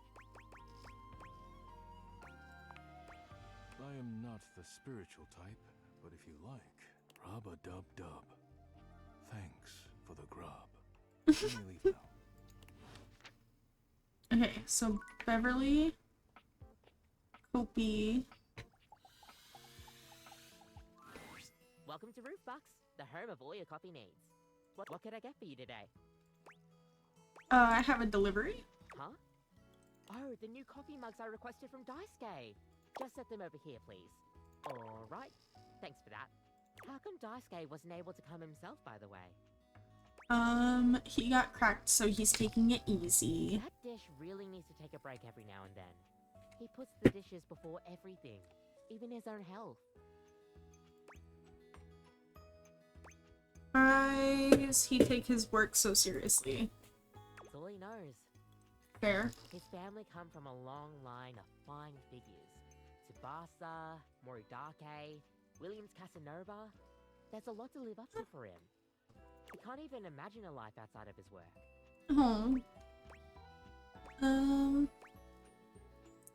I am not the spiritual type, but if you like, rub-a-dub-dub. Thanks for the grub. You may leave now. Okay, so Beverly, Kopi. Welcome to Roofbox, the home of all your coffee needs. What can I get for you today? I have a delivery. Huh? Oh, the new coffee mugs I requested from Daisuke. Just set them over here, please. Alright, thanks for that. How come Daisuke wasn't able to come himself, by the way? He got cracked, so he's taking it easy. That dish really needs to take a break every now and then. He puts the dishes before everything, even his own health. Why does he take his work so seriously? That's all he knows. Fair. His family come from a long line of fine figures. Tsubasa, Moridake, Williams Casanova. There's a lot to live up to for him. He can't even imagine a life outside of his work. Oh.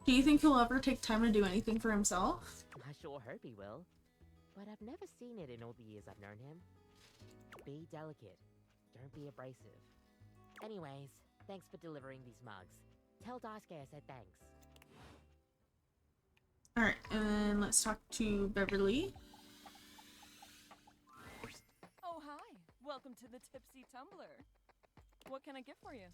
Do you think he'll ever take time to do anything for himself? I sure hope he will. But I've never seen it in all the years I've known him. Be delicate. Don't be abrasive. Anyways, thanks for delivering these mugs. Tell Daisuke I said thanks. Alright, and then let's talk to Beverly. Oh, hi. Welcome to the Tipsy Tumbler. What can I get for you?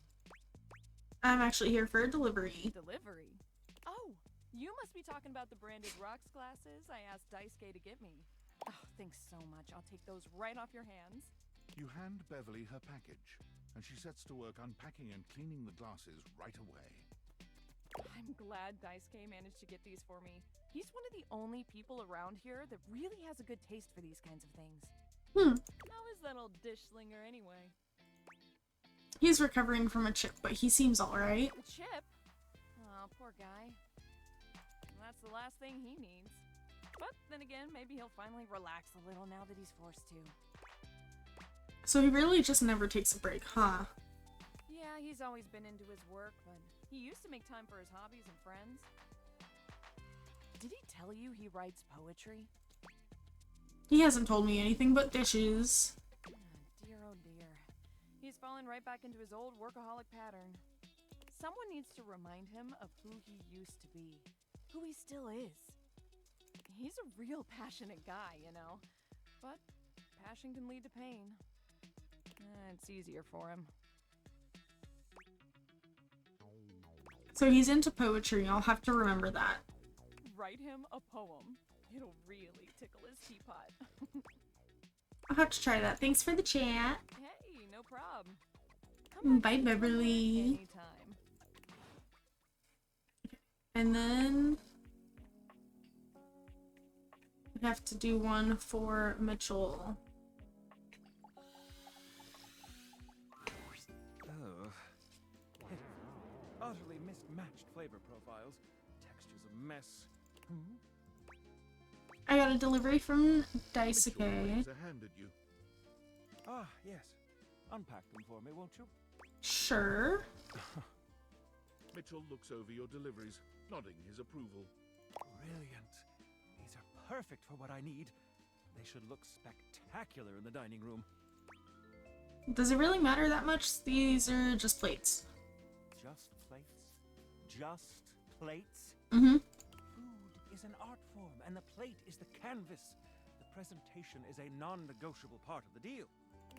I'm actually here for a delivery. Delivery? Oh, you must be talking about the branded rocks glasses I asked Daisuke to get me. Oh, thanks so much. I'll take those right off your hands. You hand Beverly her package, and she sets to work unpacking and cleaning the glasses right away. I'm glad Daisuke managed to get these for me. He's one of the only people around here that really has a good taste for these kinds of things. How is that old dish slinger anyway? He's recovering from a chip, but he seems alright. A chip? Oh, poor guy. That's the last thing he needs. But then again, maybe he'll finally relax a little now that he's forced to. So he really just never takes a break, huh? Yeah, he's always been into his work, but he used to make time for his hobbies and friends. Did he tell you he writes poetry? He hasn't told me anything but dishes. Oh dear. He's fallen right back into his old workaholic pattern. Someone needs to remind him of who he used to be. Who he still is. He's a real passionate guy, you know. But passion can lead to pain. It's easier for him. So he's into poetry, I'll have to remember that. Write him a poem. It'll really tickle his teapot. I'll have to try that. Thanks for the chat. Hey, no problem. Bye, Beverly. Anytime. And then we have to do one for Mitchell. Oh. Utterly mismatched flavor profiles. Texture's a mess. I got a delivery from Daisuke. Waves a hand at you. Ah, yes. Unpack them for me, won't you? Sure. Mitchell looks over your deliveries, nodding his approval. Brilliant. These are perfect for what I need. They should look spectacular in the dining room. Does it really matter that much? These are just plates. Just plates? Just plates? Mm-hmm. Food is an art form, and the plate is the canvas. The presentation is a non-negotiable part of the deal.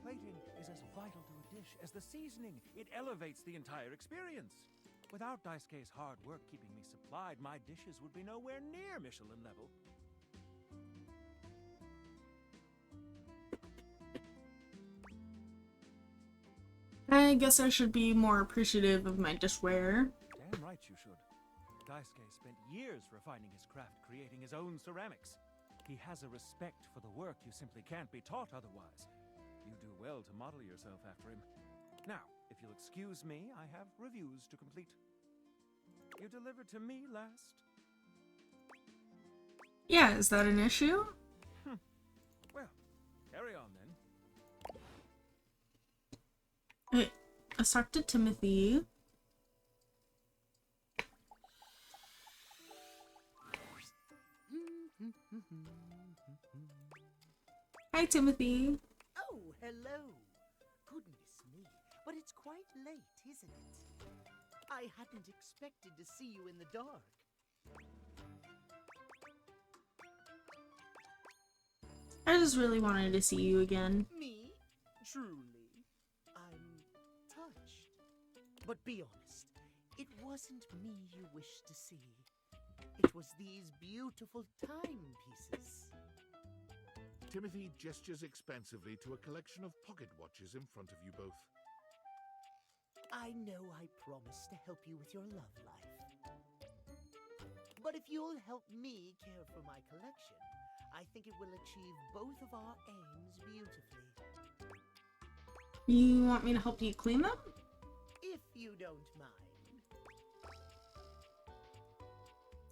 Plating is as vital to a dish as the seasoning. It elevates the entire experience. Without Daisuke's hard work keeping me supplied, my dishes would be nowhere near Michelin level. I guess I should be more appreciative of my dishware. Damn right you should. Daisuke spent years refining his craft, creating his own ceramics. He has a respect for the work you simply can't be taught otherwise. You do well to model yourself after him. Now, if you'll excuse me, I have reviews to complete. You delivered to me last. Yeah, is that an issue? Well, carry on then. Wait, let's talk to Timothy. Hi, Timothy. Oh, hello. Goodness me, but it's quite late, isn't it? I hadn't expected to see you in the dark. I just really wanted to see you again. Me? Truly. I'm touched. But be honest, it wasn't me you wished to see. It was these beautiful timepieces. Timothy gestures expansively to a collection of pocket watches in front of you both. I know I promised to help you with your love life. But if you'll help me care for my collection, I think it will achieve both of our aims beautifully. You want me to help you clean them? If you don't mind.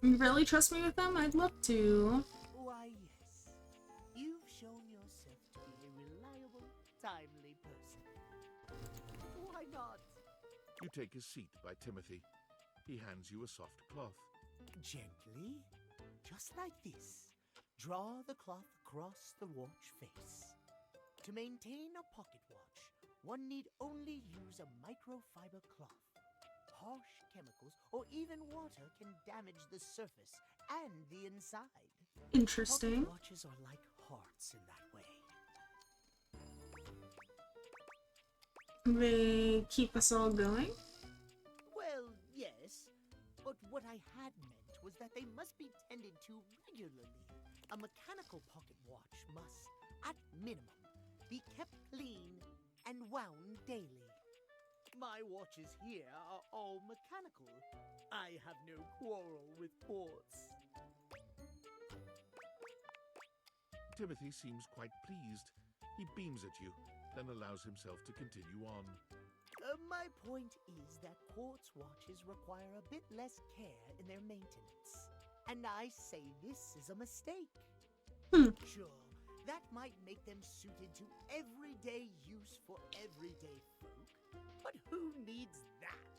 You really trust me with them? I'd love to. Why, yes. You've shown yourself to be a reliable, timely person. Why not? You take a seat by Timothy. He hands you a soft cloth. Gently, just like this. Draw the cloth across the watch face. To maintain a pocket watch, one need only use a microfiber cloth. Harsh chemicals or even water can damage the surface and the inside. Interesting. Pocket watches are like hearts in that way. They keep us all going? Well, yes. But what I had meant was that they must be tended to regularly. A mechanical pocket watch must, at minimum, be kept clean and wound daily. My watches here are all mechanical. I have no quarrel with quartz. Timothy seems quite pleased. He beams at you, then allows himself to continue on. My point is that quartz watches require a bit less care in their maintenance. And I say this is a mistake. Sure, that might make them suited to everyday use for everyday folk. But who needs that?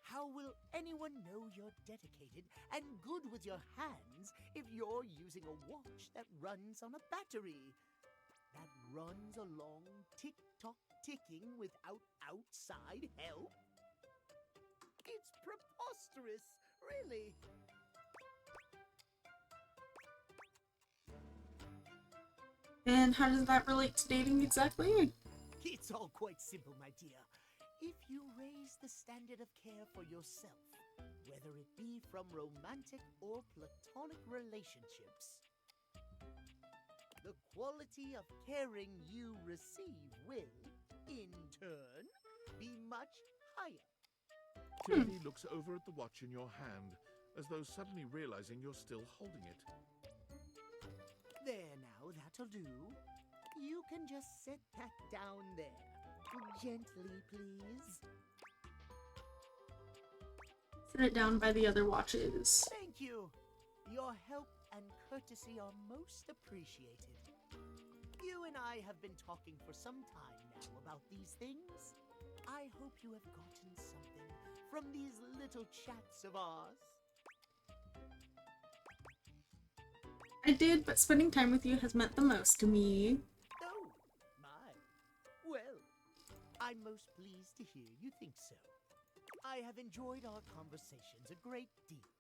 How will anyone know you're dedicated and good with your hands if you're using a watch that runs on a battery? That runs along tick-tock ticking without outside help? It's preposterous, really. And how does that relate to dating exactly? It's all quite simple, my dear. If you raise the standard of care for yourself, whether it be from romantic or platonic relationships, the quality of caring you receive will, in turn, be much higher. Timothy looks over at the watch in your hand, as though suddenly realizing you're still holding it. There now, that'll do. You can just set that down there. Gently, please. Set it down by the other watches. Thank you. Your help and courtesy are most appreciated. You and I have been talking for some time now about these things. I hope you have gotten something from these little chats of ours. I did, but spending time with you has meant the most to me. Oh, my. Well, I'm most pleased to hear you think so. I have enjoyed our conversations a great deal.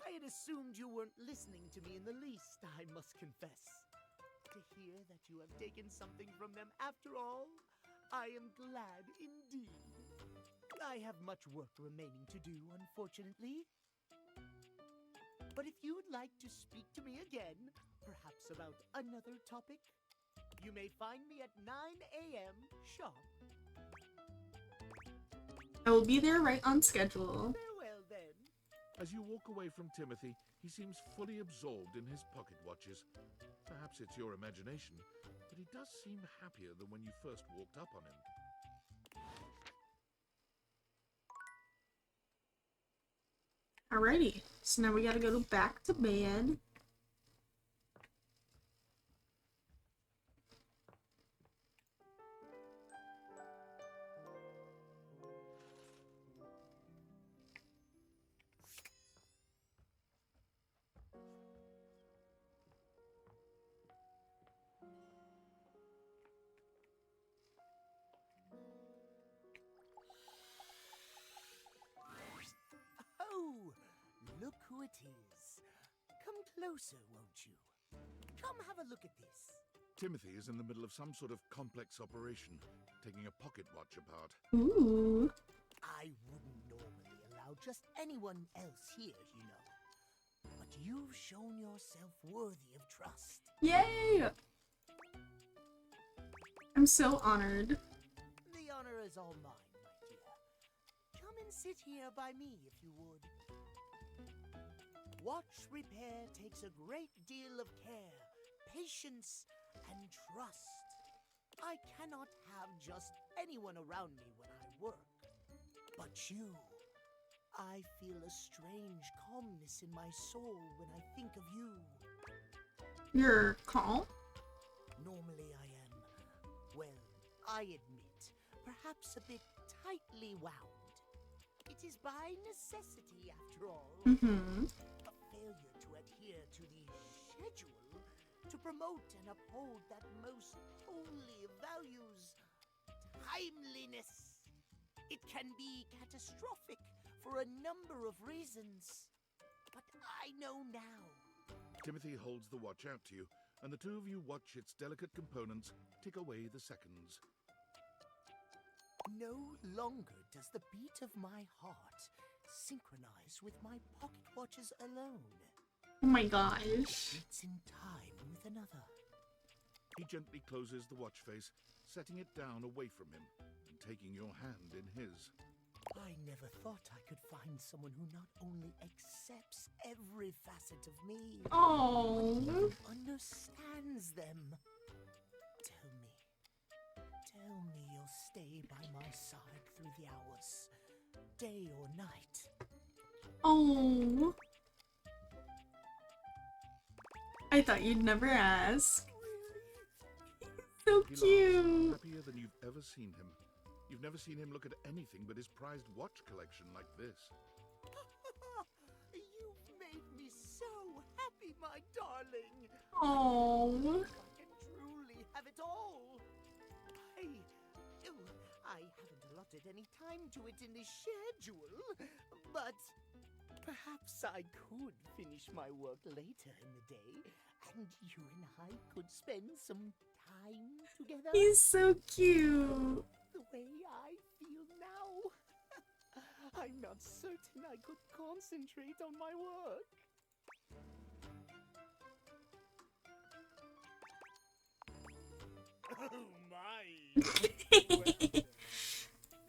I had assumed you weren't listening to me in the least, I must confess. To hear that you have taken something from them after all, I am glad indeed. I have much work remaining to do, unfortunately. But if you'd like to speak to me again, perhaps about another topic, you may find me at 9 a.m. sharp. I will be there right on schedule. Farewell, then. As you walk away from Timothy, he seems fully absorbed in his pocket watches. Perhaps it's your imagination, but he does seem happier than when you first walked up on him. Alrighty, so now we gotta go back to bed. Oh, look who it is. Come closer, won't you? Come have a look at this. Timothy is in the middle of some sort of complex operation, taking a pocket watch apart. Ooh. I wouldn't normally allow just anyone else here, you know. But you've shown yourself worthy of trust. Yay! I'm so honored. The honor is all mine, my dear. Come and sit here by me, if you would. Watch repair takes a great deal of care, patience, and trust. I cannot have just anyone around me when I work. But you, I feel a strange calmness in my soul when I think of you. You're calm? Normally I am, well, I admit, perhaps a bit tightly wound. It is by necessity, after all. Mm-hmm. A failure to adhere to the schedule to promote and uphold that most holy of values, timeliness. It can be catastrophic for a number of reasons. But I know now. Timothy holds the watch out to you, and the two of you watch its delicate components tick away the seconds. No longer does the beat of my heart synchronize with my pocket watches alone. Oh my gosh. It's in time with another. He gently closes the watch face, setting it down away from him, and taking your hand in his. I never thought I could find someone who not only accepts every facet of me, oh, but even understands them. Tell me you'll stay by my side through the hours, day or night. Oh. I thought you'd never ask. So He cute. laughs, happier than you've ever seen him. You've never seen him look at anything but his prized watch collection like this. You've made me so happy, my darling. Oh. I can truly have it all. I haven't allotted any time to it in the schedule, but perhaps I could finish my work later in the day, and you and I could spend some time together. He's so cute. The way I feel now. I'm not certain I could concentrate on my work. Oh my!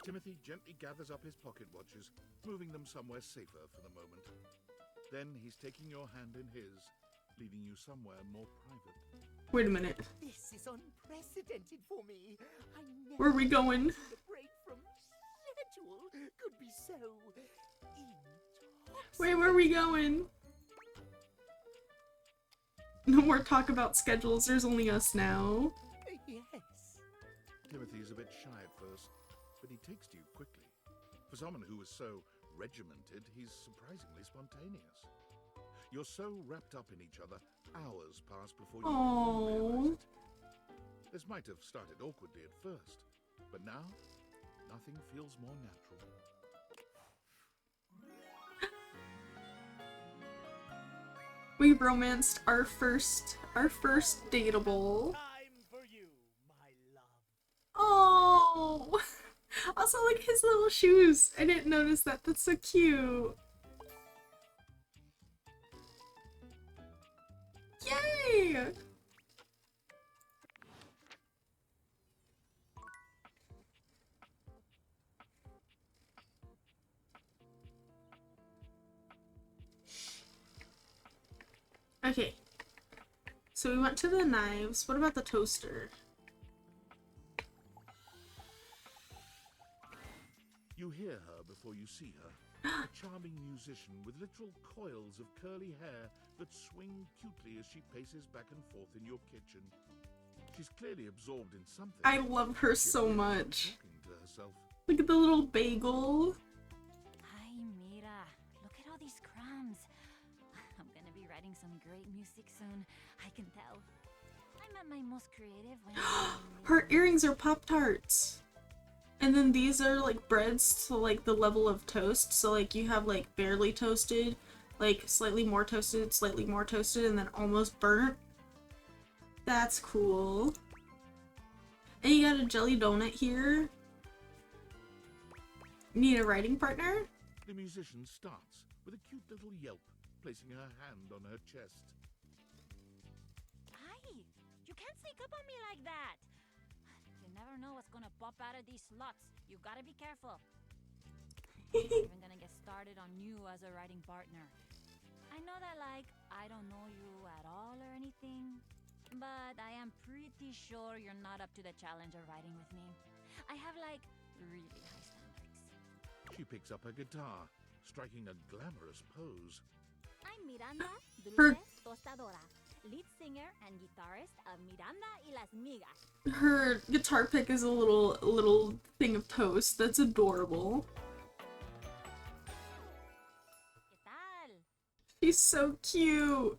Timothy gently gathers up his pocket watches, moving them somewhere safer for the moment. Then he's taking your hand in his, leading you somewhere more private. Wait a minute. This is unprecedented for me. I never Where are we going? imagined a break from schedule could be so Wait, where are we going? No more talk about schedules, there's only us now. Yes. Timothy is a bit shy at first, but he takes to you quickly. For someone who is so regimented, he's surprisingly spontaneous. You're so wrapped up in each other, hours pass before you even realize it. This might have started awkwardly at first, but now, nothing feels more natural. We romanced our first dateable. Time for you, my love. Oh, Also, like his little shoes. I didn't notice that. That's so cute. Yay! Okay. So we went to the knives. What about the toaster? You hear her before you see her. A charming musician with literal coils of curly hair that swing cutely as she paces back and forth in your kitchen. She's clearly absorbed in something. I love her so much. Talking to herself. Look at the little bagel. Hi, Mira. Look at all these crumbs. I'm gonna be writing some great music soon. I can tell. I'm at my most creative when Her earrings are Pop-Tarts. And then these are like breads to like the level of toast. So like you have like barely toasted, like slightly more toasted, and then almost burnt. That's cool. And you got a jelly donut here. Need a writing partner? The musician starts with a cute little yelp, placing her hand on her chest. Hi! You can't sneak up on me like that! You never know what's gonna pop out of these slots. You gotta be careful. I'm not even gonna get started on you as a writing partner. I know that, like, I don't know you at all or anything, but I am pretty sure you're not up to the challenge of writing with me. I have, like, really high standards. She picks up her guitar, striking a glamorous pose. I'm Miranda Her- Dulce Tostadora, lead singer and guitarist of Miranda y las Migas. Her guitar pick is a little thing of toast. That's adorable. ¿Qué tal? She's so cute.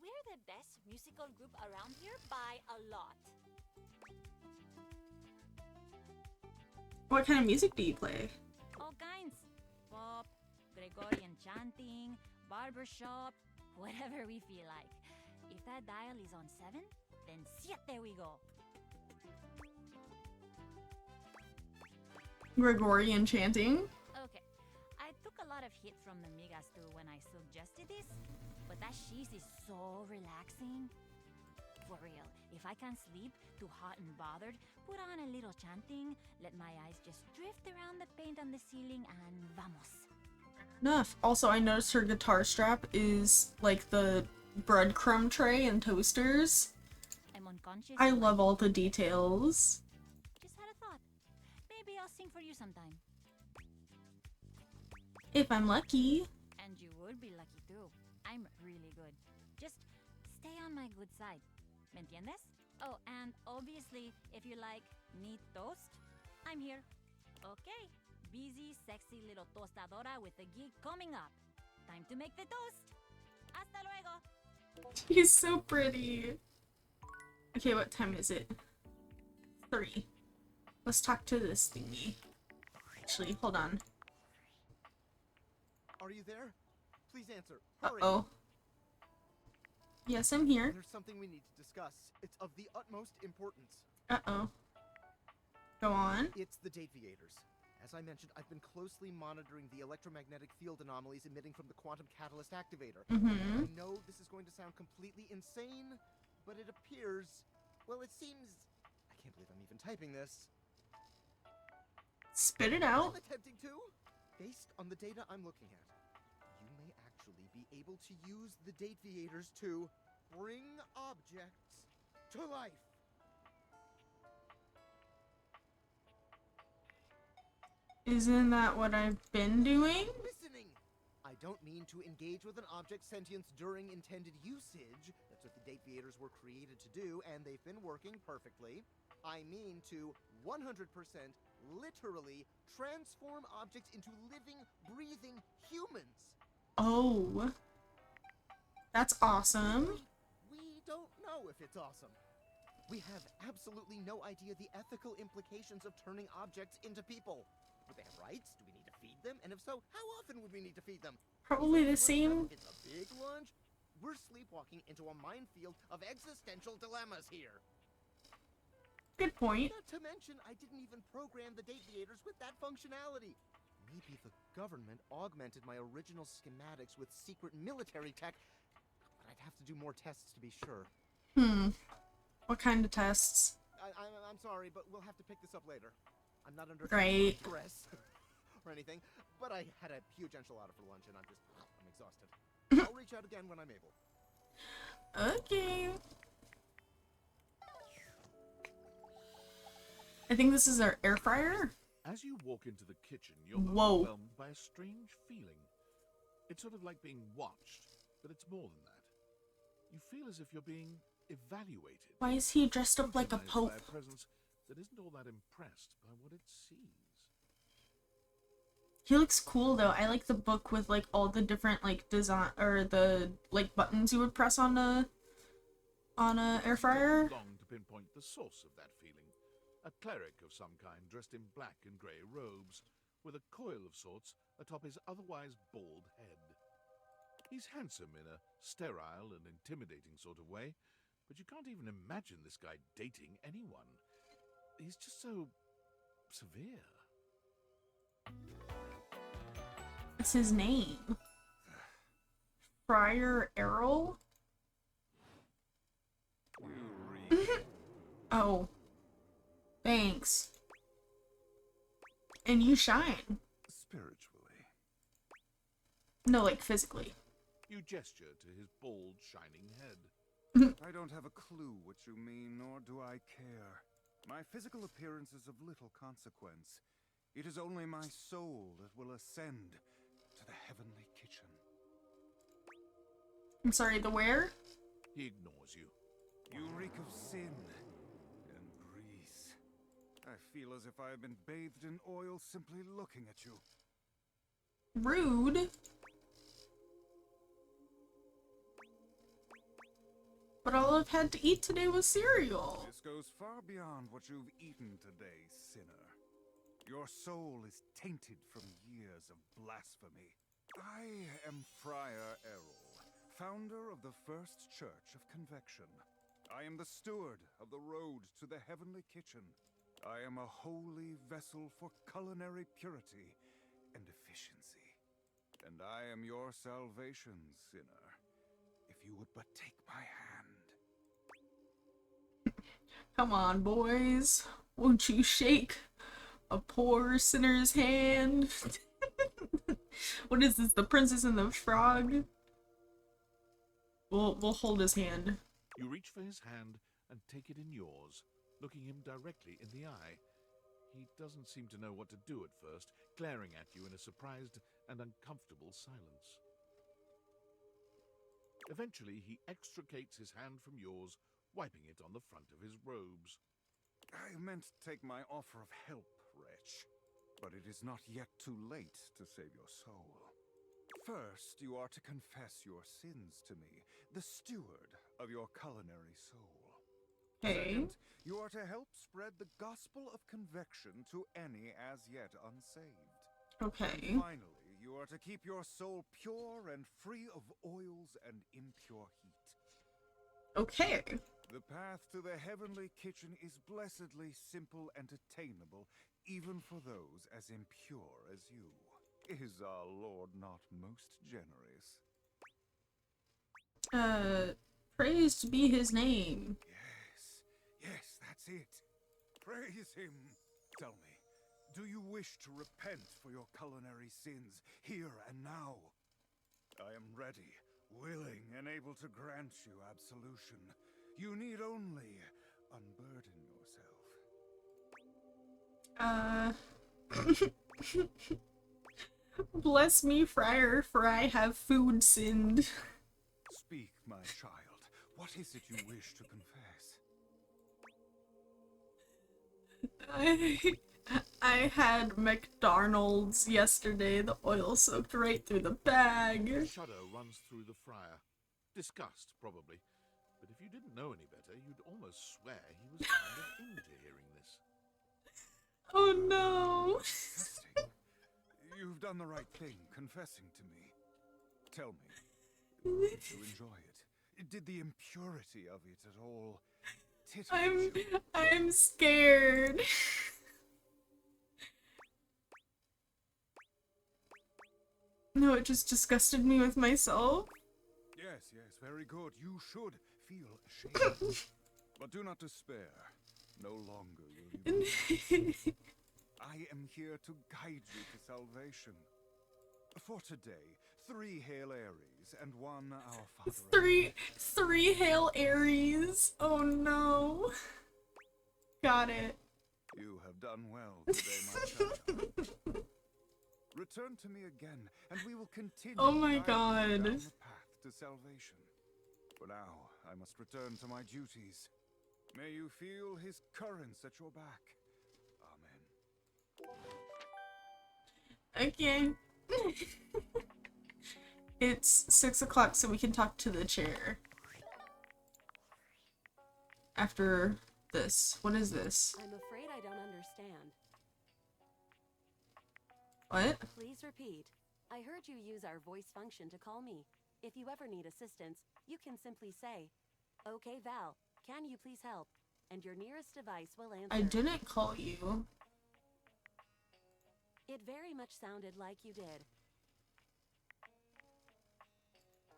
We're the best musical group around here by a lot. What kind of music do you play? All kinds. Pop, Gregorian chanting, barbershop, whatever we feel like. If that dial is on 7, then siete we go. Gregorian chanting? Okay, I took a lot of hit from the Migas too when I suggested this, but that cheese is so relaxing. For real, if I can't sleep, too hot and bothered, put on a little chanting, let my eyes just drift around the paint on the ceiling, and vamos. Enough. Also, I noticed her guitar strap is like the breadcrumb tray and toasters. I'm unconscious. I love all the details. Just had a thought. Maybe I'll sing for you sometime. If I'm lucky. And you would be lucky too. I'm really good. Just stay on my good side. ¿Me entiendes? Oh, and obviously, if you like neat toast, I'm here. Okay. Busy, sexy little tostadora with a gig coming up. Time to make the toast. Hasta luego. She's so pretty. Okay, what time is it? 3. Let's talk to this thingy. Actually, hold on. Are you there? Please answer. Hurry. Uh-oh. Yes, I'm here. There's something we need to discuss. It's of the utmost importance. Uh-oh. Go on. It's the Dateviators. As I mentioned, I've been closely monitoring the electromagnetic field anomalies emitting from the quantum catalyst activator. Mm-hmm. I know this is going to sound completely insane, but it appears... Well, it seems... I can't believe I'm even typing this. Spit it out. I'm attempting to. Based on the data I'm looking at, you may actually be able to use the Dateviators to bring objects to life. Isn't that what I've been doing? Listening! I don't mean to engage with an object's sentience during intended usage. That's what the Dateviators were created to do, and they've been working perfectly. I mean to 100% literally transform objects into living, breathing humans. Oh. That's awesome. We don't know if it's awesome. We have absolutely no idea the ethical implications of turning objects into people. Would they have rights? Do we need to feed them? And if so, how often would we need to feed them? Probably the same. It's a big lunch. We're sleepwalking into a minefield of existential dilemmas here. Good point. Not to mention, I didn't even program the deviators with that functionality. Maybe the government augmented my original schematics with secret military tech, but I'd have to do more tests to be sure. What kind of tests? I'm sorry, but we'll have to pick this up later. I'm not under Right. any stress or anything, but I had a huge enchilada for lunch and I'm exhausted. I'll reach out again when I'm able. Okay. I think this is our air fryer. As you walk into the kitchen, you're Whoa. overwhelmed by a strange feeling. It's sort of like being watched, but it's more than that. You feel as if you're being evaluated. Why is he dressed up like a Scrutinized pope? by a presence that isn't all that impressed by what it sees. He looks cool though. I like the book with like all the different like design or the like buttons you would press on a air fryer. Long to pinpoint the source of that feeling. A cleric of some kind dressed in black and grey robes, with a coil of sorts atop his otherwise bald head. He's handsome in a sterile and intimidating sort of way, but you can't even imagine this guy dating anyone. He's just so severe. What's his name? Friar Errol? Oh. Thanks. And you shine. Spiritually. No, like physically. You gesture to his bald, shining head. I don't have a clue what you mean, nor do I care. My physical appearance is of little consequence. It is only my soul that will ascend to the heavenly kitchen. I'm sorry, the where? He ignores you. You reek of sin and grease. I feel as if I have been bathed in oil simply looking at you. Rude. But all I've had to eat today was cereal. This goes far beyond what you've eaten today, sinner. Your soul is tainted from years of blasphemy. I am Friar Errol, founder of the First Church of Convection. I am the steward of the road to the heavenly kitchen. I am a holy vessel for culinary purity and efficiency. And I am your salvation, sinner, if you would but take my hand. Come on, boys. Won't you shake a poor sinner's hand? What is this, the Princess and the Frog? We'll hold his hand. You reach for his hand and take it in yours, looking him directly in the eye. He doesn't seem to know what to do at first, glaring at you in a surprised and uncomfortable silence. Eventually, he extricates his hand from yours, wiping it on the front of his robes. I meant to take my offer of help, wretch, but it is not yet too late to save your soul. First, you are to confess your sins to me, the steward of your culinary soul. Hey. Second, you are to help spread the gospel of convection to any as yet unsaved. Okay. And finally, you are to keep your soul pure and free of oils and impure heat. Okay. The path to the heavenly kitchen is blessedly simple and attainable, even for those as impure as you. Is our Lord not most generous? Praised be his name. Yes, that's it. Praise him. Tell me, do you wish to repent for your culinary sins here and now? I am ready, willing, and able to grant you absolution. You need only unburden yourself. Bless me, friar, for I have food sinned. Speak, my child. What is it you wish to confess? I had McDonald's yesterday. The oil soaked right through the bag. A shudder runs through the friar. Disgust, probably. But if you didn't know any better, you'd almost swear he was kind of into hearing this. Oh no! You've done the right thing, confessing to me. Tell me, did you enjoy it? Did the impurity of it at all I'm scared. No, it just disgusted me with myself. Yes, yes, very good. You should feel ashamed. But do not despair. No longer will you be. I am here to guide you to salvation. For today, 3 Hail Aries and 1 Our Father. Three Hail Aries. Oh no. Got it. You have done well today, my child. Return to me again, and we will continue. Oh my guiding you God. down the path to salvation. For now, I must return to my duties. May you feel his currents at your back. Amen. Okay. It's 6 o'clock, so we can talk to the chair. After this. What is this? I'm afraid I don't understand. What? Please repeat. I heard you use our voice function to call me. If you ever need assistance, you can simply say, "Okay, Val, can you please help?" And your nearest device will answer. I didn't call you. It very much sounded like you did.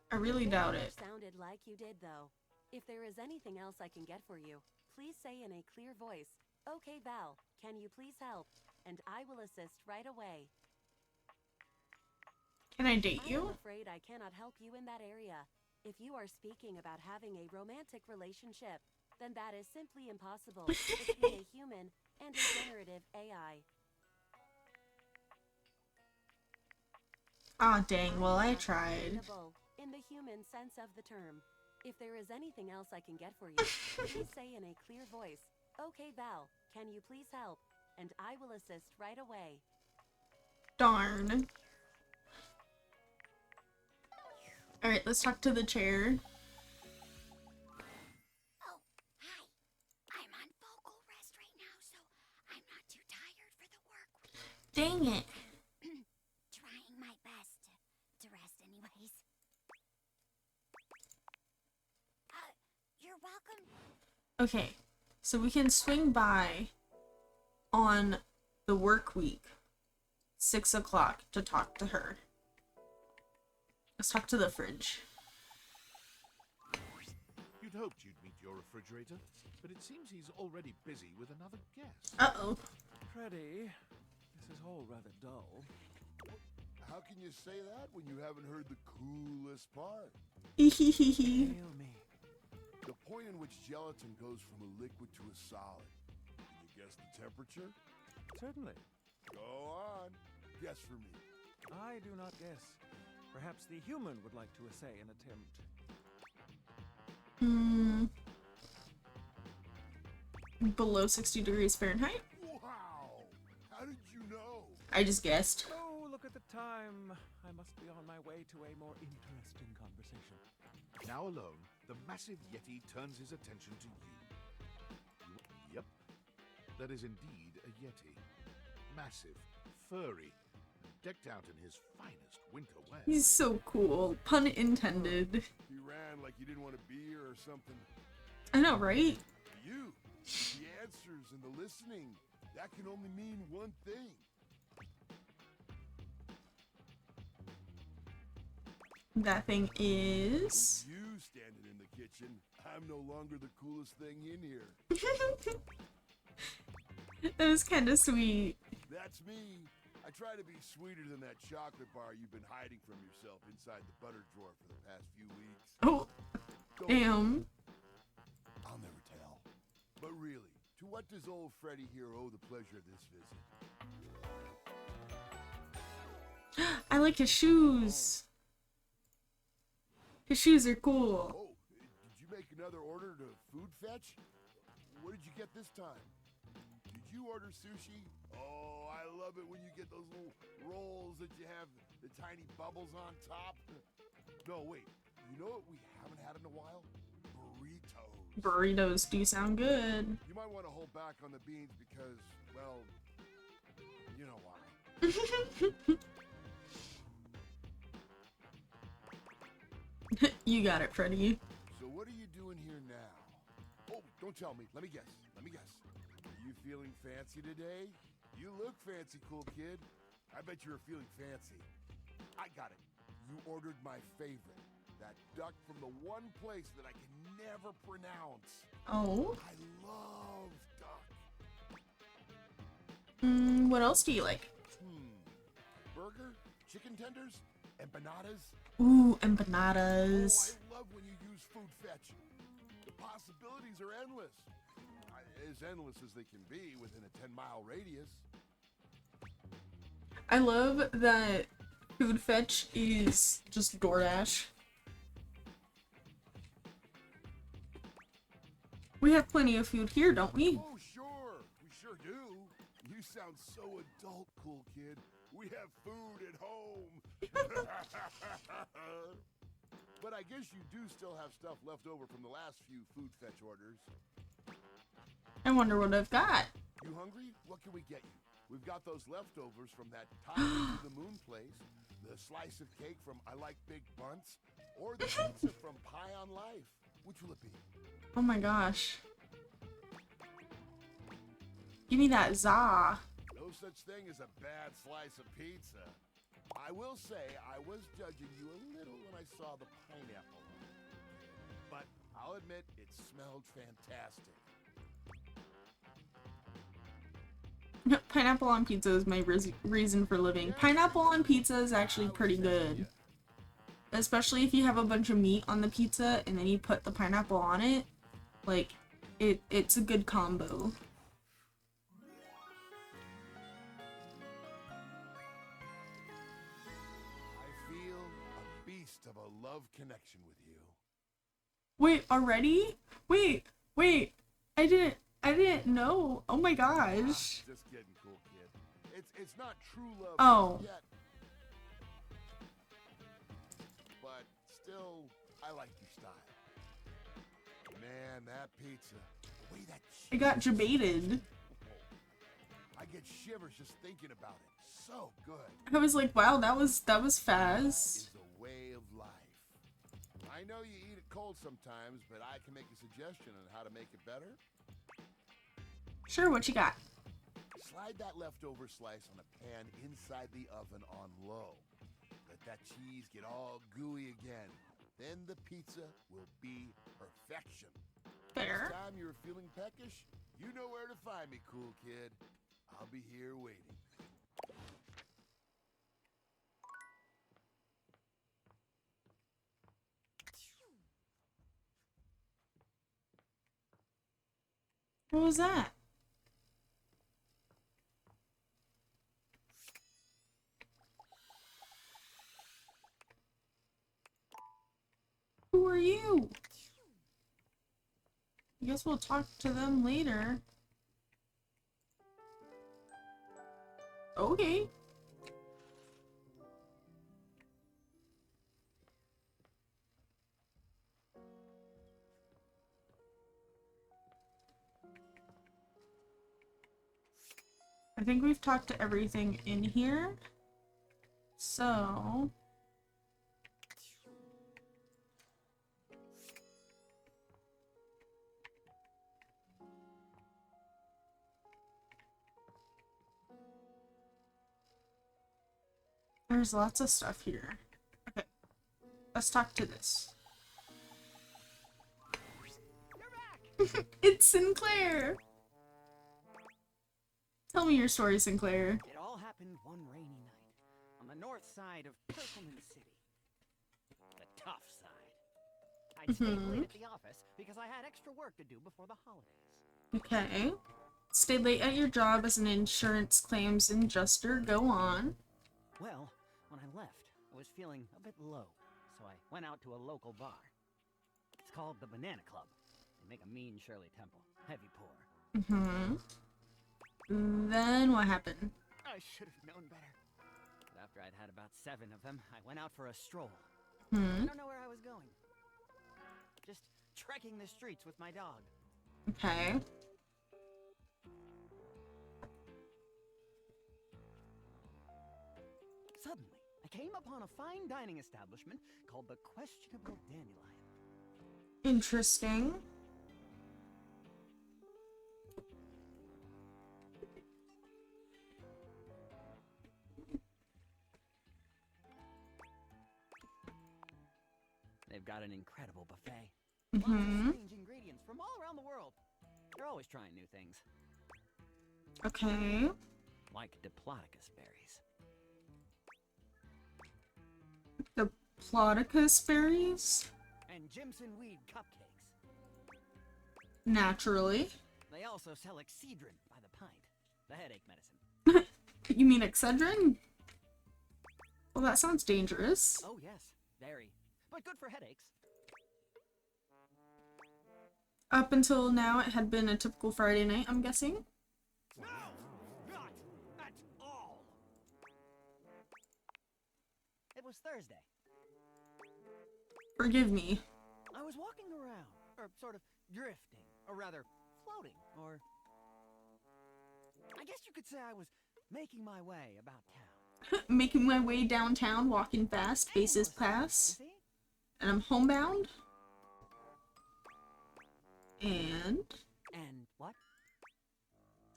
I really doubt it. Sounded like you did, though. If there is anything else I can get for you, please say in a clear voice, "Okay, Val, can you please help?" And I will assist right away. Can I date you? I'm afraid I cannot help you in that area. If you are speaking about having a romantic relationship, then that is simply impossible between a human and a generative AI. Ah, dang. Well, I tried. In the human sense of the term. If there is anything else I can get for you, please say in a clear voice, "Okay, Val, can you please help?" And I will assist right away. Darn. Alright, let's talk to the chair. Oh, hi. I'm on vocal rest right now, so I'm not too tired for the work week. Dang it. Trying my best to rest anyways. You're welcome. Okay, so we can swing by on the work week, 6 o'clock, to talk to her. Let's talk to the fridge. You'd hoped you'd meet your refrigerator, but it seems he's already busy with another guest. Uh-oh. Freddy, this is all rather dull. How can you say that when you haven't heard the coolest part? Hail me. The point in which gelatin goes from a liquid to a solid. Can you guess the temperature? Certainly. Go on. Guess for me. I do not guess. Perhaps the human would like to essay an attempt. Below 60 degrees Fahrenheit? Wow! How did you know? I just guessed. Oh, look at the time. I must be on my way to a more interesting conversation. Now alone, the massive Yeti turns his attention to you. Yep, that is indeed a Yeti. Massive, furry, decked out in his finest winter wear. He's so cool. Pun intended. He ran like you didn't want to be here or something. I know, right? You, the answers and the listening, that can only mean one thing. That thing is... With you standing in the kitchen, I'm no longer the coolest thing in here. That was kind of sweet. That's me. I try to be sweeter than that chocolate bar you've been hiding from yourself inside the butter drawer for the past few weeks. Oh, damn. I'll never tell. But really, to what does old Freddy here owe the pleasure of this visit? I like his shoes. His shoes are cool. Oh, did you make another order to food fetch? What did you get this time? Did you order sushi? Oh, I love it when you get those little rolls that you have the tiny bubbles on top. No, wait. You know what we haven't had in a while? Burritos. Burritos do sound good. You might want to hold back on the beans because, well, you know why. You got it, Freddy. So what are you doing here now? Oh, Don't tell me. Let me guess. Let me guess. Are you feeling fancy today? You look fancy, cool kid. I bet you were feeling fancy. I got it. You ordered my favorite. That duck from the one place that I can never pronounce. Oh. I love duck. What else do you like? Burger? Chicken tenders? Empanadas? Ooh, empanadas. Oh, I love when you use food fetch. The possibilities are endless. As endless as they can be within a 10-mile radius. I love that food fetch is just DoorDash. We have plenty of food here, don't we? Oh, sure. We sure do. You sound so adult, cool kid. We have food at home. But I guess you do still have stuff left over from the last few food fetch orders. I wonder what I've got. You hungry? What can we get you? We've got those leftovers from that time to the moon place, the slice of cake from I Like Big Bunts, or the pizza from Pie on Life. Which will it be? Oh my gosh. Give me that za. No such thing as a bad slice of pizza. I will say I was judging you a little when I saw the pineapple. But I'll admit it smelled fantastic. Pineapple on pizza is my reason for living. Pineapple on pizza is actually pretty good. Especially if you have a bunch of meat on the pizza and then you put the pineapple on it. Like, it's a good combo. I feel a beast of a love connection with you. Wait, already? Wait. I didn't know. Oh my gosh. Just kidding, cool kid. It's not true love Oh. yet. But still, I like your style. Man, that pizza. The way that I got debated. I get shivers just thinking about it. So good. I was like, wow, that was fast. It's a way of life. I know you eat it cold sometimes, but I can make a suggestion on how to make it better. Sure, what you got? Slide that leftover slice on a pan inside the oven on low. Let that cheese get all gooey again. Then the pizza will be perfection. Fair. Next time you're feeling peckish, you know where to find me, cool kid. I'll be here waiting. What was that? Who are you? I guess we'll talk to them later. Okay. I think we've talked to everything in here. So... there's lots of stuff here. Okay. Let's talk to this. It's Sinclair! Tell me your story, Sinclair. It all happened one rainy night on the north side of Perkleman City. The tough side. I'd stayed late at the office because I had extra work to do before the holidays. Okay. Stayed late at your job as an insurance claims adjuster. Go on. Well, when I left, I was feeling a bit low, so I went out to a local bar. It's called the Banana Club. They make a mean Shirley Temple. Heavy pour. Then what happened? I should have known better. But after I'd had about 7 of them, I went out for a stroll. I don't know where I was going. Just trekking the streets with my dog. Okay. Suddenly, I came upon a fine dining establishment called the Questionable Dandelion. Interesting. They've got an incredible buffet. Mm-hmm. Lots of strange ingredients from all around the world. They're always trying new things. Okay. Like Diplodocus berries. The Plodicus berries? And Jimson weed cupcakes. Naturally. They also sell Excedrin by the pint. The headache medicine. You mean Excedrin? Well, that sounds dangerous. Oh yes, very. But good for headaches. Up until now, it had been a typical Friday night, I'm guessing. No! Not at all! It was Thursday. Forgive me. I was walking around, or sort of drifting, or rather, floating, or... I guess you could say I was making my way about town. Making my way downtown, walking fast, faces pass. And I'm homebound. And? And what?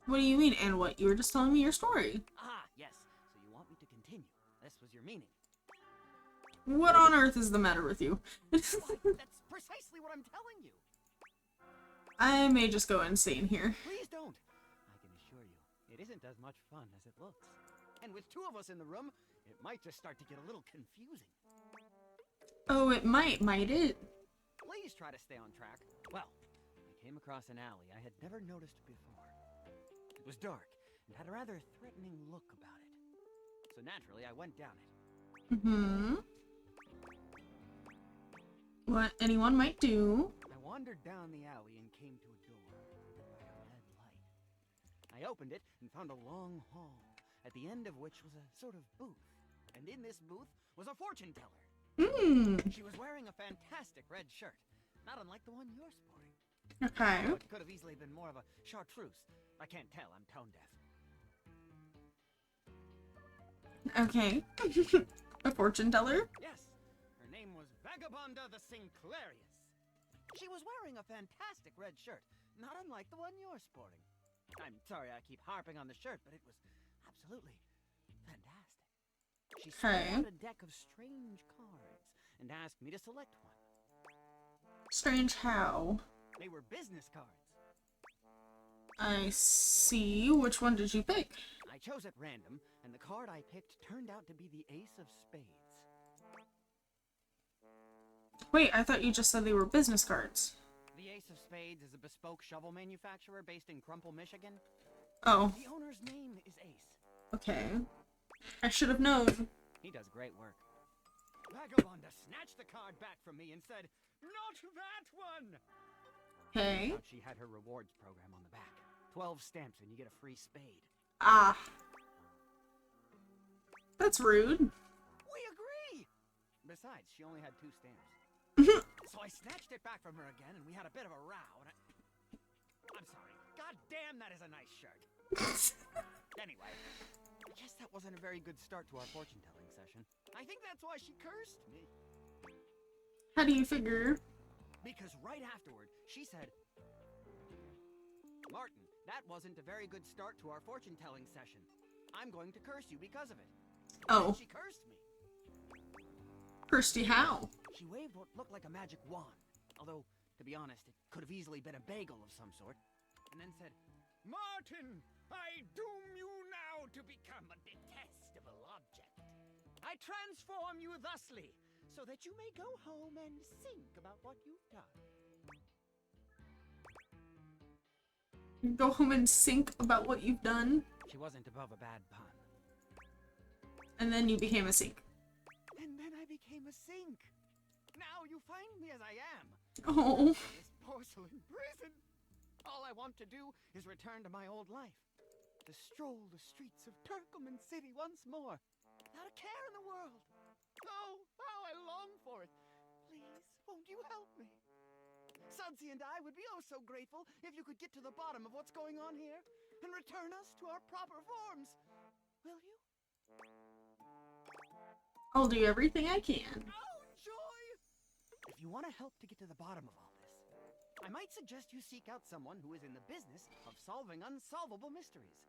What do you mean, and what? You were just telling me your story. Ah, yes. So you want me to continue. This was your meaning. What on earth is the matter with you? Why, that's precisely what I'm telling you. I may just go insane here. Please don't. I can assure you, it isn't as much fun as it looks. And with two of us in the room, it might just start to get a little confusing. Oh, it might it? Please try to stay on track. Well, I came across an alley I had never noticed before. It was dark and had a rather threatening look about it. So naturally, I went down it. Mm-hmm. What anyone might do. I wandered down the alley and came to a door lit by a red light. I opened it and found a long hall, at the end of which was a sort of booth. And in this booth was a fortune teller. She was wearing a fantastic red shirt, not unlike the one you're sporting. Okay. Oh, it could have easily been more of a chartreuse. I can't tell, I'm tone deaf. Okay. A fortune teller? Yes, her name was Vagabonda the Sinclairius. She was wearing a fantastic red shirt, not unlike the one you're sporting. I'm sorry I keep harping on the shirt, but it was absolutely fantastic. She spread out a deck of strange cards and asked me to select one. Strange how? They were business cards. I see. Which one did you pick? I chose at random, and the card I picked turned out to be the Ace of Spades. Wait, I thought you just said they were business cards. The Ace of Spades is a bespoke shovel manufacturer based in Crumple, Michigan. Oh. The owner's name is Ace. Okay. I should have known. He does great work. Vagabonda snatched the card back from me and said, "Not that one!" Okay. She had her rewards program on the back. 12 stamps and you get a free spade. Ah. That's rude. We agree! Besides, she only had 2 stamps. So I snatched it back from her again and we had a bit of a row and I'm sorry. God damn, that is a nice shirt. Anyway, I guess that wasn't a very good start to our fortune-telling session. I think that's why she cursed me. How do you figure? Because right afterward, she said, "Martin, that wasn't a very good start to our fortune-telling session. I'm going to curse you because of it." Oh. And she cursed me. Cursed you how? She waved what looked like a magic wand. Although, to be honest, it could have easily been a bagel of some sort. And then said, "Martin, I doom you now to become a detestable object. I transform you thusly, so that you may go home and think about what you've done." Go home and think about what you've done. She wasn't above a bad pun. And then you became a sink. And then I became a sink. Now you find me as I am. Oh. This porcelain prison. All I want to do is return to my old life. To stroll the streets of Turkleman City once more. Without a care in the world. Oh, how I long for it. Please, won't you help me? Sudsy and I would be oh so grateful if you could get to the bottom of what's going on here and return us to our proper forms. Will you? I'll do everything I can. Oh, joy! If you want to help to get to the bottom of all this, I might suggest you seek out someone who is in the business of solving unsolvable mysteries.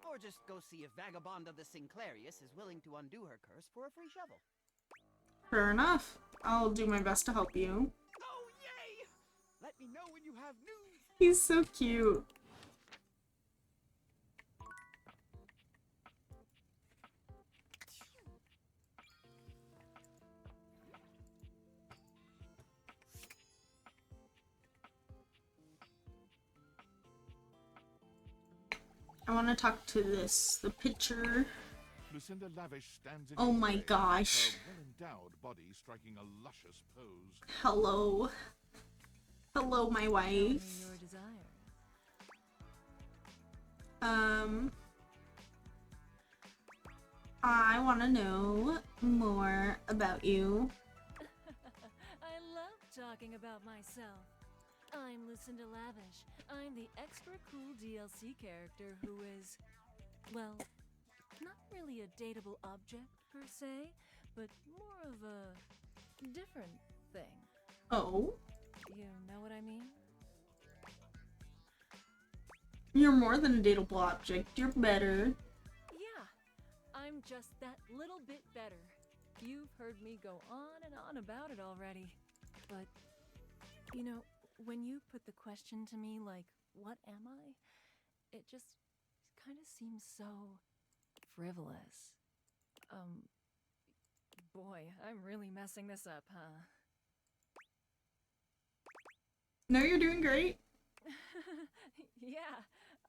Or just go see if Vagabonda the Sinclairius is willing to undo her curse for a free shovel. Fair enough. I'll do my best to help you. Oh, yay! Let me know when you have news. He's so cute. I want to talk to the picture. Lucinda Lavish stands in Oh your my way, gosh. her well-endowed body striking a luscious pose. Hello. Hello, my wife. Your desire. I want to know more about you. I love talking about myself. I'm Lucinda Lavish. I'm the extra cool DLC character who is, well, not really a dateable object per se, but more of a different thing. Oh? You know what I mean? You're more than a dateable object. You're better. Yeah, I'm just that little bit better. You've heard me go on and on about it already. But, you know, when you put the question to me like, what am I? It just kind of seems so frivolous. Boy, I'm really messing this up, huh? No, you're doing great. Yeah,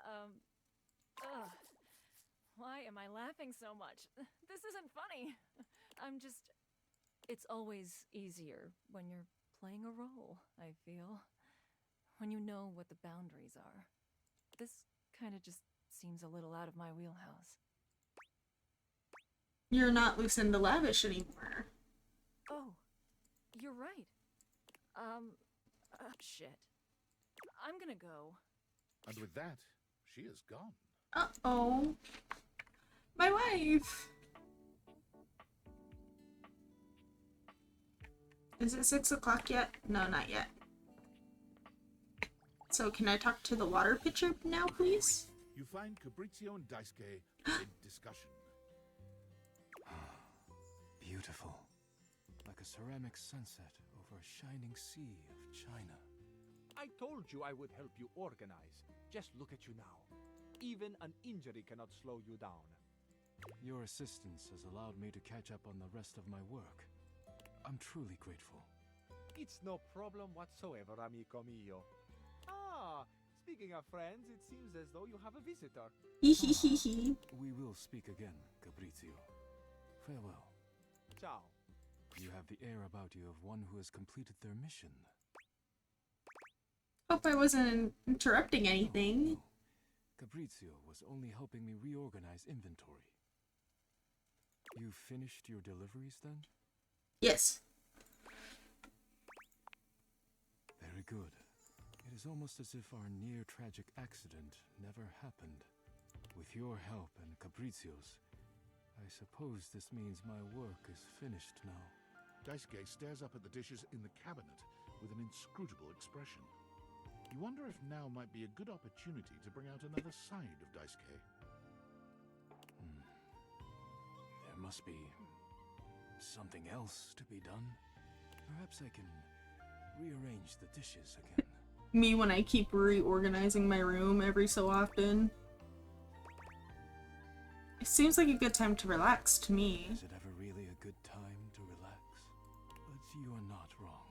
ugh. Why am I laughing so much? This isn't funny. It's always easier when you're playing a role, I feel. When you know what the boundaries are. This kind of just seems a little out of my wheelhouse. You're not Lucinda Lavish anymore. Oh, you're right. Shit. I'm gonna go. And with that, she is gone. Uh-oh. My wife! Is it 6 o'clock yet? No, not yet. So can I talk to the water pitcher now, please? You find Fabrizio and Daisuke in discussion. Beautiful. Like a ceramic sunset over a shining sea of China. I told you I would help you organize. Just look at you now. Even an injury cannot slow you down. Your assistance has allowed me to catch up on the rest of my work. I'm truly grateful. It's no problem whatsoever, amico mio. Ah, speaking of friends, it seems as though you have a visitor. We will speak again, Fabrizio. Farewell. Ciao. You have the air about you of one who has completed their mission. Hope I wasn't interrupting anything. Fabrizio was only helping me reorganize inventory. You finished your deliveries then? Yes. Very good. It is almost as if our near-tragic accident never happened. With your help and Fabrizio's, I suppose this means my work is finished now. Daisuke stares up at the dishes in the cabinet with an inscrutable expression. You wonder if now might be a good opportunity to bring out another side of Daisuke. There must be something else to be done. Perhaps I can rearrange the dishes again. Me when I keep reorganizing my room every so often. It seems like a good time to relax to me. Is it ever really a good time to relax? But you are not wrong.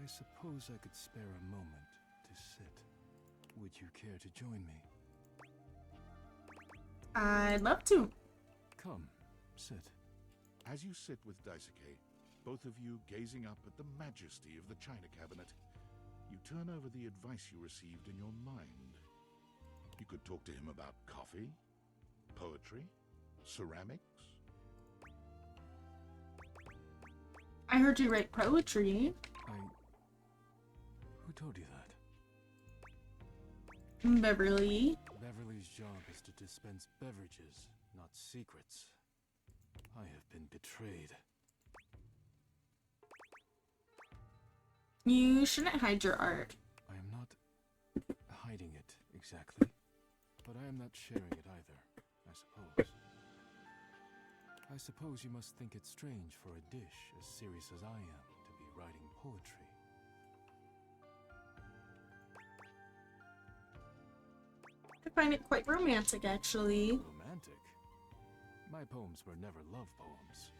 I suppose I could spare a moment to sit. Would you care to join me? I'd love to. Come, sit. As you sit with Daisuke, both of you gazing up at the majesty of the china cabinet, you turn over the advice you received in your mind. You could talk to him about coffee, poetry, ceramics. I heard you write poetry. Who told you that? Beverly. Beverly's job is to dispense beverages, not secrets. I have been betrayed. You shouldn't hide your art. I am not hiding it exactly, but I am not sharing it either, I suppose. I suppose you must think it strange for a dish as serious as I am. writing poetry. I find it quite romantic, actually. Romantic? My poems were never love poems.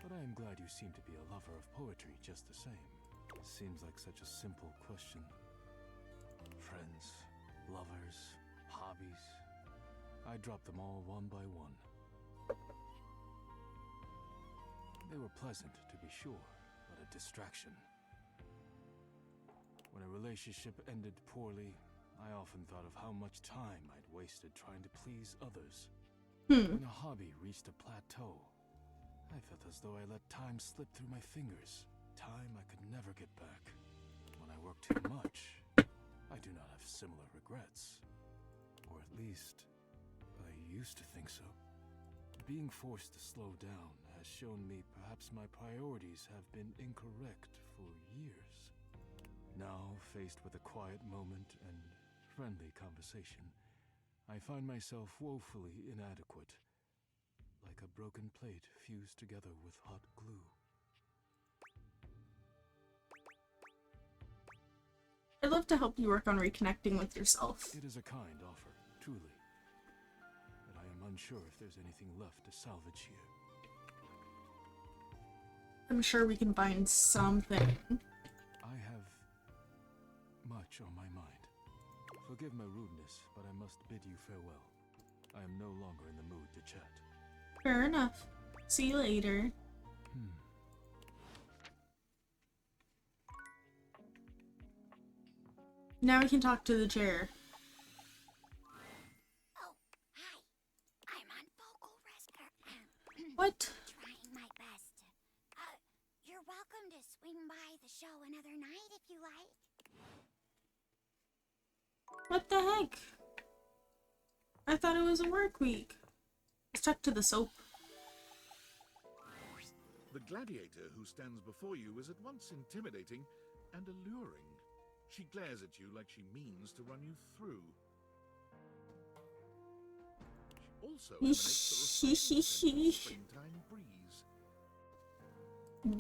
But I am glad you seem to be a lover of poetry just the same. Seems like such a simple question. Friends, lovers, hobbies. I dropped them all one by one. They were pleasant, to be sure, but a distraction. When a relationship ended poorly, I often thought of how much time I'd wasted trying to please others. When a hobby reached a plateau, I felt as though I let time slip through my fingers. Time I could never get back. When I work too much, I do not have similar regrets. Or at least, I used to think so. Being forced to slow down has shown me perhaps my priorities have been incorrect for years. Now, faced with a quiet moment and friendly conversation, I find myself woefully inadequate, like a broken plate fused together with hot glue. I'd love to help you work on reconnecting with yourself. It is a kind offer, truly. But I am unsure if there's anything left to salvage here. I'm sure we can find something. I have much on my mind. Forgive my rudeness, but I must bid you farewell. I am no longer in the mood to chat. Fair enough. See you later. Now we can talk to the chair. Oh, hi. I'm on vocal rest. What? Trying my best. You're welcome to swing by the show another night if you like. What the heck? I thought it was a work week. Stuck to the soap. The gladiator who stands before you is at once intimidating and alluring. She glares at you like she means to run you through. She also emanates the refreshing springtime breeze.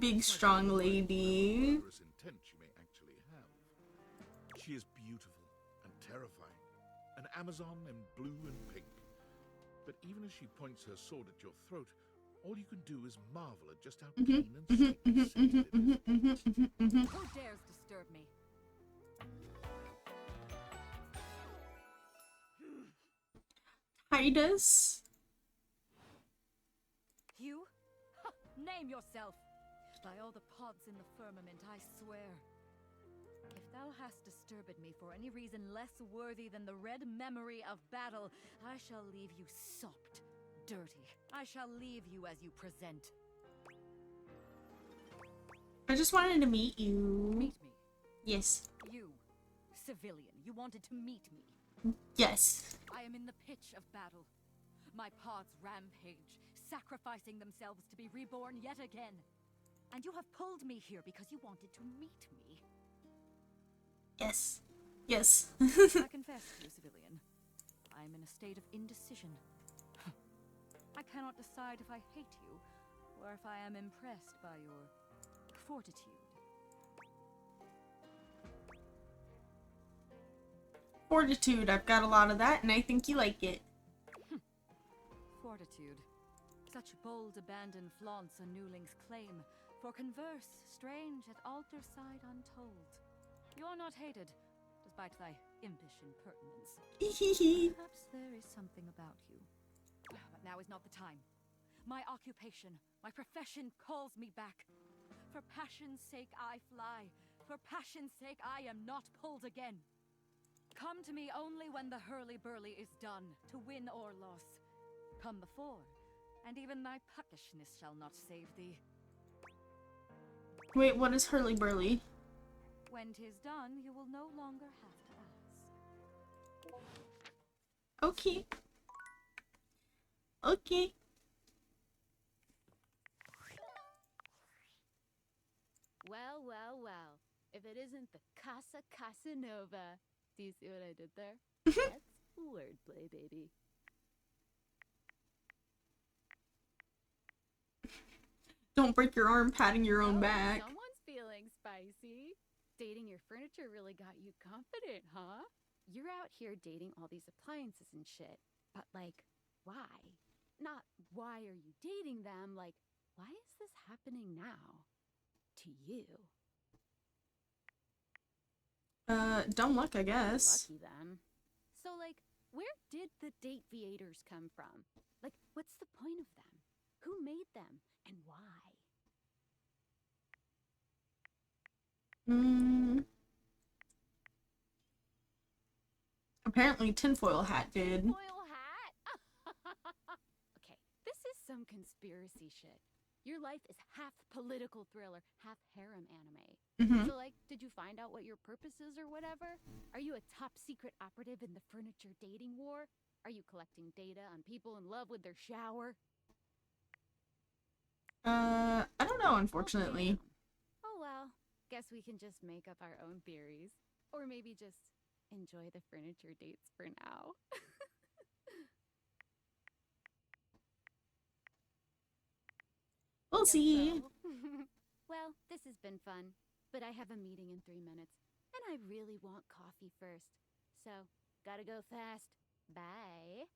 Big strong lady. Intent she may actually have. She is beautiful and terrifying, an Amazon in blue and pink. But even as she points her sword at your throat, all you can do is marvel at just how keen and slightly scented it is. Who dares disturb me? Titus? You? Ha, name yourself! By all the pods in the firmament, I swear. If thou hast disturbed me for any reason less worthy than the red memory of battle, I shall leave you sopped, dirty. I shall leave you as you present. I just wanted to meet you. Meet me? Yes. You, civilian, you wanted to meet me. Yes. I am in the pitch of battle. My pods rampage, sacrificing themselves to be reborn yet again. And you have pulled me here because you wanted to meet me. Yes. Yes. I confess to you, civilian. I am in a state of indecision. I cannot decide if I hate you, or if I am impressed by your fortitude. Fortitude, I've got a lot of that, and I think you like it. Fortitude. Such bold abandon flaunts a newling's claim, for converse, strange at altar side untold. You're not hated, despite thy impish impertinence. Perhaps there is something about you. But now is not the time. My occupation, my profession calls me back. For passion's sake I fly. For passion's sake I am not pulled again. Come to me only when the hurly-burly is done, to win or loss. Come before, and even thy puckishness shall not save thee. Wait, what is hurly-burly? When 'tis done, you will no longer have to ask. Okay. Okay. Well, well, well. If it isn't the Casa Casanova. Do you see what I did there? That's wordplay, baby. Don't break your arm patting your own back. Someone's feeling feeling spicy? Dating your furniture really got you confident, huh? You're out here dating all these appliances and shit, but like, why? Not why are you dating them, like, why is this happening now? To you. Dumb luck, I guess. Lucky then. So, like, where did the date viators come from? Like, what's the point of them? Who made them? And why? Apparently Tinfoil Hat did. Tinfoil hat? Okay, this is some conspiracy shit. Your life is half political thriller, half harem anime. So, like, did you find out what your purpose is or whatever? Are you a top secret operative in the furniture dating war? Are you collecting data on people in love with their shower? I don't know, unfortunately. Oh well, guess we can just make up our own theories. Or maybe just enjoy the furniture dates for now. We'll see. So. Well, this has been fun, but I have a meeting in 3 minutes, and I really want coffee first. So, gotta go fast. Bye.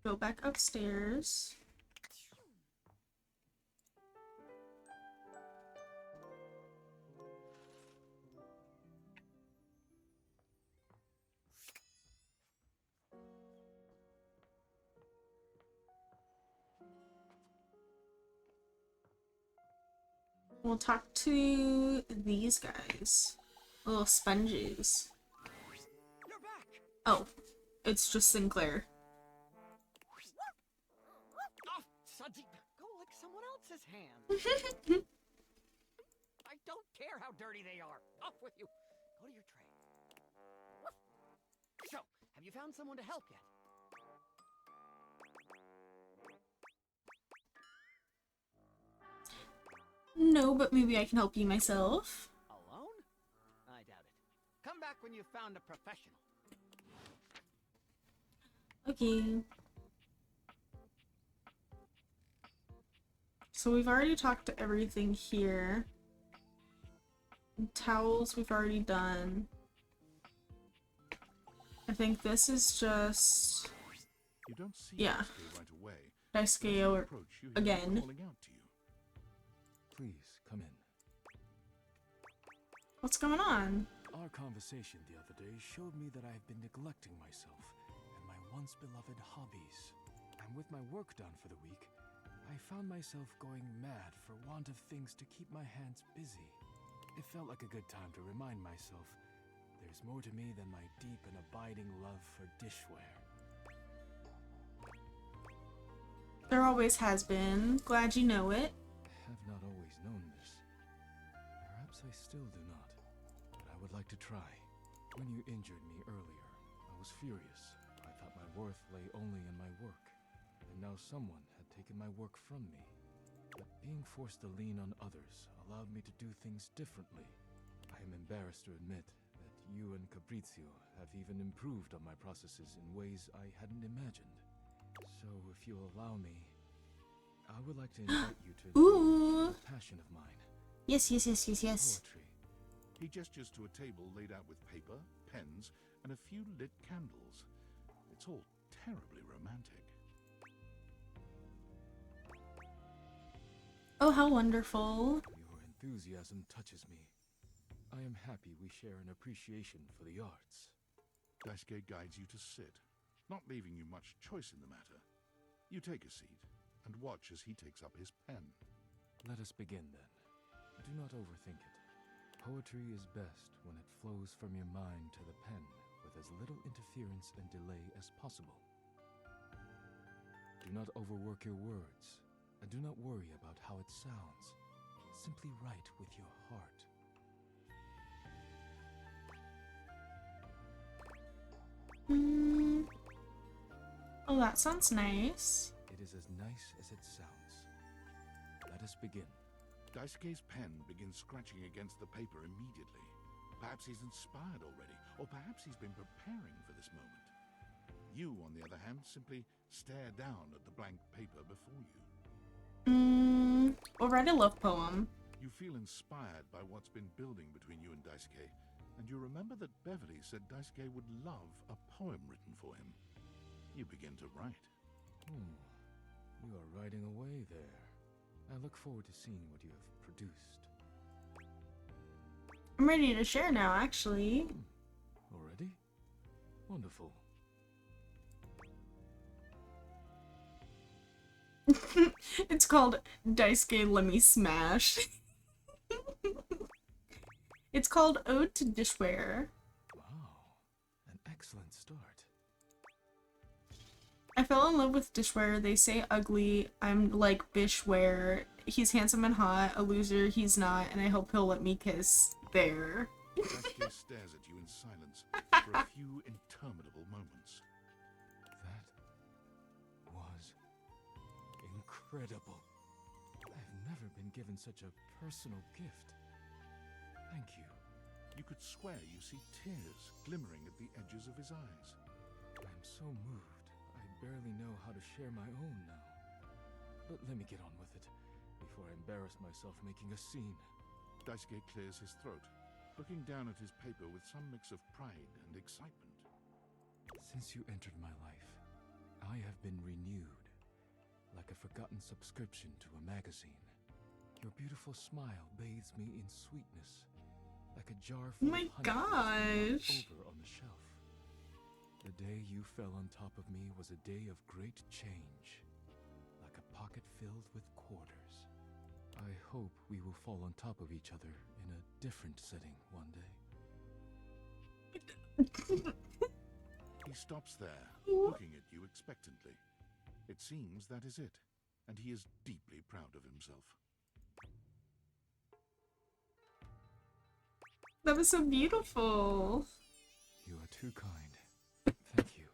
Go back upstairs. We'll talk to these guys. Little sponges. You're back. Oh, it's just Sinclair. Oh, Sudsy, go lick someone else's hand. I don't care how dirty they are. Off with you. Go to your tray. So, have you found someone to help yet? No, but maybe I can help you myself. Alone? I doubt it. Come back when you've found a professional. Okay. So we've already talked to everything here. Towels we've already done. I think this is just... You don't see yeah. right away. Daisuke again. Calling out to you. Please, come in. What's going on? Our conversation the other day showed me that I have been neglecting myself and my once beloved hobbies. And with my work done for the week, I found myself going mad for want of things to keep my hands busy. It felt like a good time to remind myself there's more to me than my deep and abiding love for dishware. There always has been. Glad you know it. I have not always known this. Perhaps I still do not, but I would like to try. When you injured me earlier, I was furious. I thought my worth lay only in my work, and now someone had taken my work from me. But being forced to lean on others allowed me to do things differently. I am embarrassed to admit that you and Cabrizio have even improved on my processes in ways I hadn't imagined. So if you'll allow me, I would like to invite you to Ooh. a passion of mine. Yes. Poetry. He gestures to a table laid out with paper, pens, and a few lit candles. It's all terribly romantic. Oh, how wonderful. Your enthusiasm touches me. I am happy we share an appreciation for the arts. Daisuke guides you to sit, not leaving you much choice in the matter. You take a seat and watch as he takes up his pen. Let us begin then. Do not overthink it. Poetry is best when it flows from your mind to the pen with as little interference and delay as possible. Do not overwork your words, and do not worry about how it sounds. Simply write with your heart. Oh, that sounds nice. It is as nice as it sounds. Let us begin. Daisuke's pen begins scratching against the paper immediately. Perhaps he's inspired already, or perhaps he's been preparing for this moment. You, on the other hand, simply stare down at the blank paper before you. Or write a love poem. You feel inspired by what's been building between you and Daisuke, and you remember that Beverly said Daisuke would love a poem written for him. You begin to write. You are writing away there. I look forward to seeing what you have produced. I'm ready to share now, actually. Already? Wonderful. It's called Daisuke Let Me Smash. It's called Ode to Dishware. Wow, an excellent start. I fell in love with Dishware. They say ugly. I'm like Bishware. He's handsome and hot. A loser, he's not. And I hope he'll let me kiss. There. Daisuke stares at you in silence for a few interminable moments. That was incredible. I've never been given such a personal gift. Thank you. You could swear you see tears glimmering at the edges of his eyes. I'm so moved. I barely know how to share my own now. But let me get on with it, before I embarrass myself making a scene. Daisuke clears his throat, looking down at his paper with some mix of pride and excitement. Since you entered my life, I have been renewed, like a forgotten subscription to a magazine. Your beautiful smile bathes me in sweetness, like a jar full my of honey gosh. over on the shelf. The day you fell on top of me was a day of great change, like a pocket filled with quarters. I hope we will fall on top of each other in a different setting one day. He stops there, looking at you expectantly. It seems that is it, and he is deeply proud of himself. That was so beautiful. You are too kind. Thank you.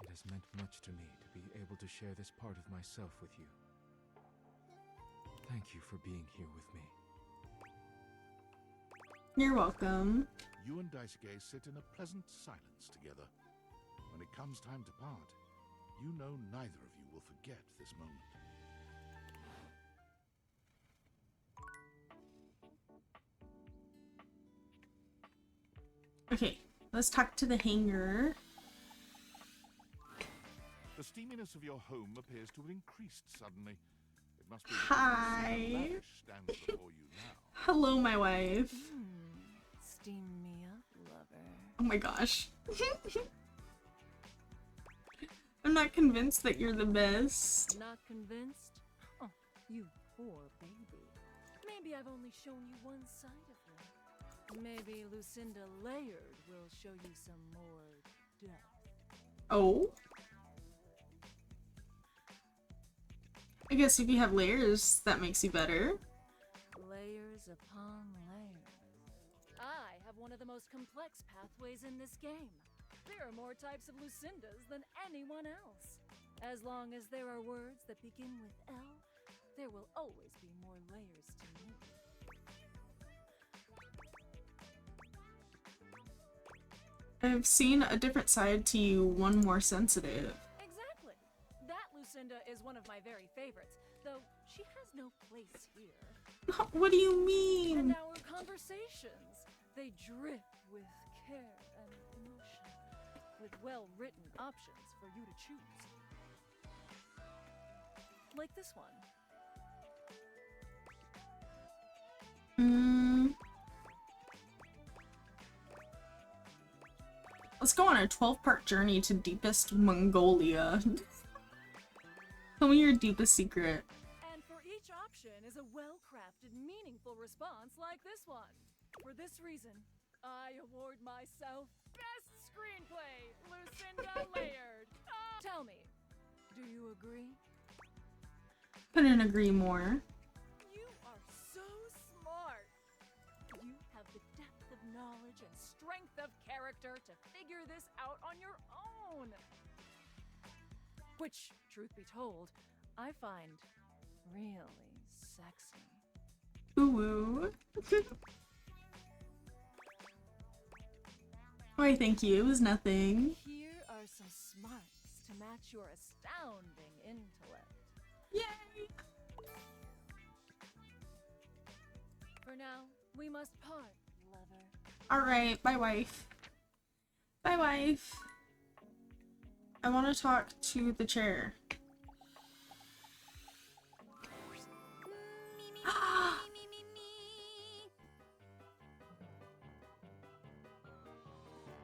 It has meant much to me to be able to share this part of myself with you. Thank you for being here with me. You're welcome. You and Daisuke sit in a pleasant silence together. When it comes time to part, you know neither of you will forget this moment. Okay, let's talk to the hangar. The steaminess of your home appears to have increased suddenly. It must be Hi. lavish stands before you now. Hello, my wife. Steam me up, lover. Oh my gosh. I'm not convinced that you're the best. Not convinced? Oh, you poor baby. Maybe I've only shown you one side of her. Maybe Lucinda Layered will show you some more depth. Oh? I guess if you have layers, that makes you better. Layers upon layers. I have one of the most complex pathways in this game. There are more types of Lucindas than anyone else. As long as there are words that begin with L, there will always be more layers to me. I've seen a different side to you, one more sensitive. Exactly. That Lucinda is one of my very favorites, though she has no place here. What do you mean? And our conversations, they drip with care and emotion, with well-written options for you to choose. Like this one. Let's go on a 12-part journey to deepest Mongolia. Tell me your deepest secret. And for each option is a well-crafted, meaningful response like this one. For this reason, I award myself Best Screenplay, Lucinda Layered. Tell me, do you agree? Couldn't agree more. You are so smart. You have the depth of knowledge and strength of character to figure this out on your own. Which, truth be told, I find really sexy. Ooh. Why, thank you. It was nothing. Here are some smarts to match your astounding intellect. Yay! For now, we must part, lover. Alright, bye, wife. Bye, wife. I want to talk to the chair.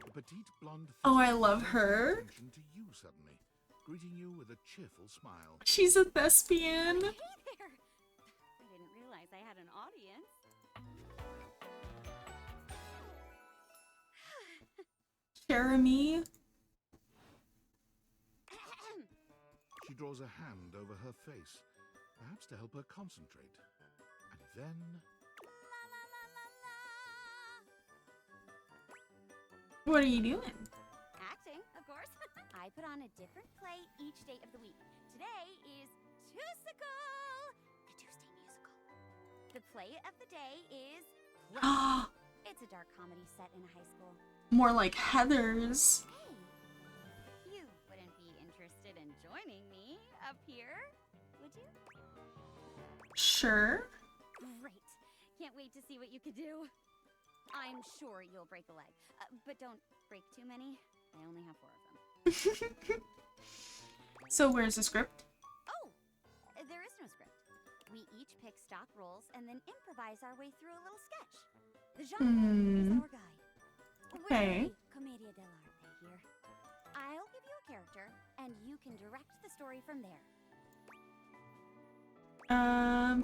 The petite blonde Oh, I thistle love draws her. attention to you suddenly, greeting you with a cheerful smile. She's a thespian. Hey there! I didn't realize I had an audience. She Jeremy. draws a hand over her face, perhaps to help her concentrate. And then... What are you doing? Acting, of course. I put on a different play each day of the week. Today is Tusical, the Tuesday musical. The play of the day is It's a dark comedy set in a high school. More like Heather's. Hey, you wouldn't be interested in joining me up here, would you? Sure. Great. Can't wait to see what you could do. I'm sure you'll break a leg, but don't break too many. I only have 4 of them. So where's the script? Oh, there is no script. We each pick stock roles and then improvise our way through a little sketch. The genre is our guide. Okay. We're Commedia dell'arte here. I'll give you a character, and you can direct the story from there.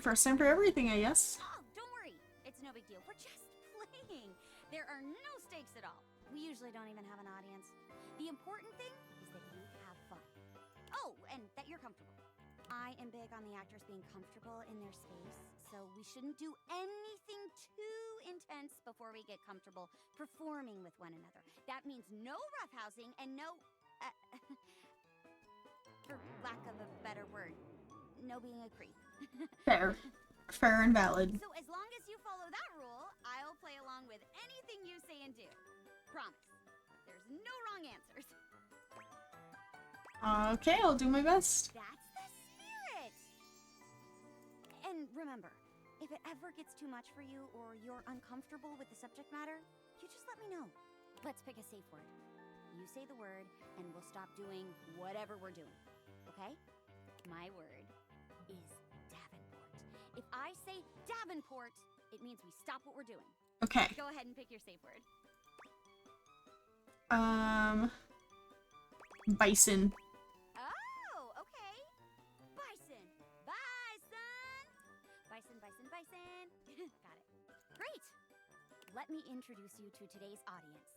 First time for everything, I guess. Oh, don't worry. It's no big deal. We're just playing. There are no stakes at all. We usually don't even have an audience. The important thing is that you have fun. Oh, and that you're comfortable. I am big on the actors being comfortable in their space, so we shouldn't do anything too intense before we get comfortable performing with one another. That means no roughhousing and no, for lack of a better word, no being a creep. Fair. Fair and valid. So as long as you follow that rule, I'll play along with anything you say and do. Promise. There's no wrong answers. Okay, I'll do my best. That's the spirit! And remember, if it ever gets too much for you or you're uncomfortable with the subject matter, you just let me know. Let's pick a safe word. You say the word, and we'll stop doing whatever we're doing. Okay? My word is Davenport. If I say Davenport, it means we stop what we're doing. Okay. Go ahead and pick your safe word. Bison. Oh, okay. Bison. Bison. Bison, bison, bison. Got it. Great. Let me introduce you to today's audience.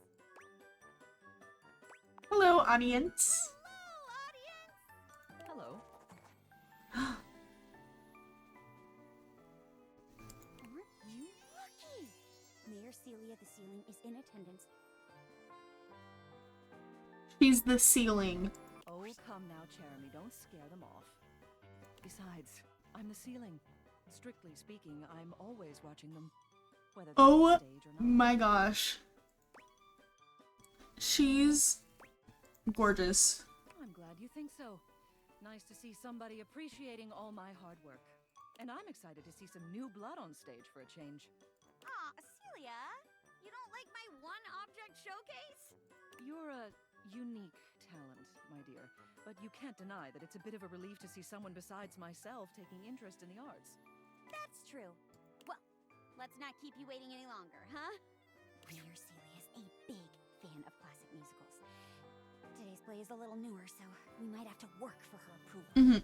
Hello, audience. Hello. Aren't you lucky? Mayor Celia the Ceiling is in attendance. She's the ceiling. Oh, come now, Jeremy. Don't scare them off. Besides, I'm the ceiling. Strictly speaking, I'm always watching them, whether they're Oh on stage or not. my gosh. She's gorgeous. I'm glad you think so. Nice to see somebody appreciating all my hard work. And I'm excited to see some new blood on stage for a change. Aw, Celia, you don't like my one-object showcase? You're a unique talent, my dear. But you can't deny that it's a bit of a relief to see someone besides myself taking interest in the arts. That's true. Well, let's not keep you waiting any longer, huh? Mayor Celia's a big fan of classic musicals. Today's play is a little newer, so we might have to work for her approval.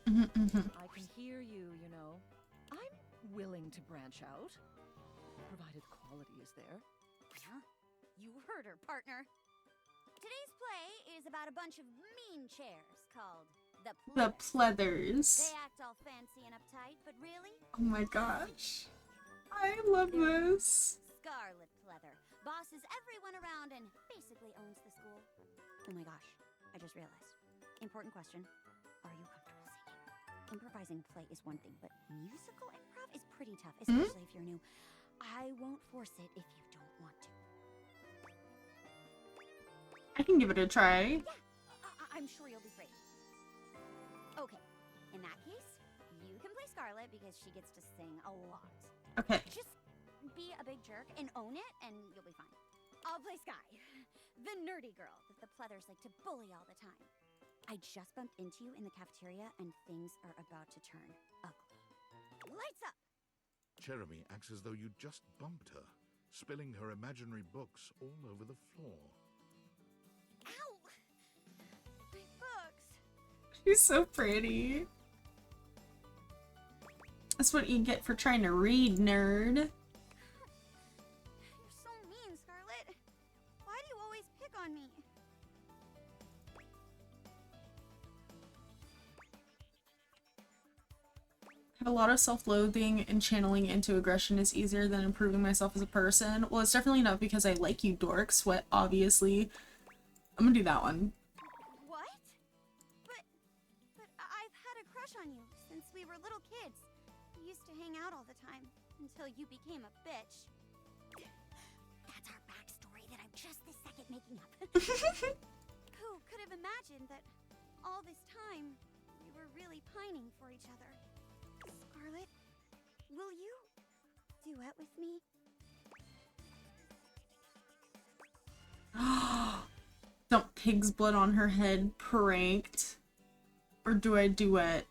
I can hear you, you know. I'm willing to branch out, provided the quality is there. Well, you heard her, partner. Today's play is about a bunch of mean chairs called the Pleathers. They act all fancy and uptight, but really? Oh my gosh. I love this. Scarlet Pleather bosses everyone around and basically owns the school. Oh my gosh, I just realized. Important question. Are you comfortable singing? Improvising play is one thing, but musical improv is pretty tough, especially if you're new. I won't force it if you don't want to. I can give it a try. I'm sure you'll be great. Okay, in that case, you can play Scarlet because she gets to sing a lot. Okay. Just be a big jerk and own it, and you'll be fine. I'll play Sky, the nerdy girl that the plethers like to bully all the time. I just bumped into you in the cafeteria, and things are about to turn ugly. Lights up! Jeremy acts as though you just bumped her, spilling her imaginary books all over the floor. Ow! My books! She's so pretty. That's what you get for trying to read, nerd. You're so mean, Scarlet. Why do you always pick on me? I have a lot of self-loathing, and channeling into aggression is easier than improving myself as a person. Well, it's definitely not because I like you, dork. Sweat, obviously. I'm gonna do that one. What? But I've had a crush on you since we were little kids. We used to hang out all the time until you became a bitch. That's our backstory that I'm just this second making up. Who could have imagined that all this time we were really pining for each other? Scarlet, will you duet with me? Don't pig's blood on her head, pranked. Or do I duet?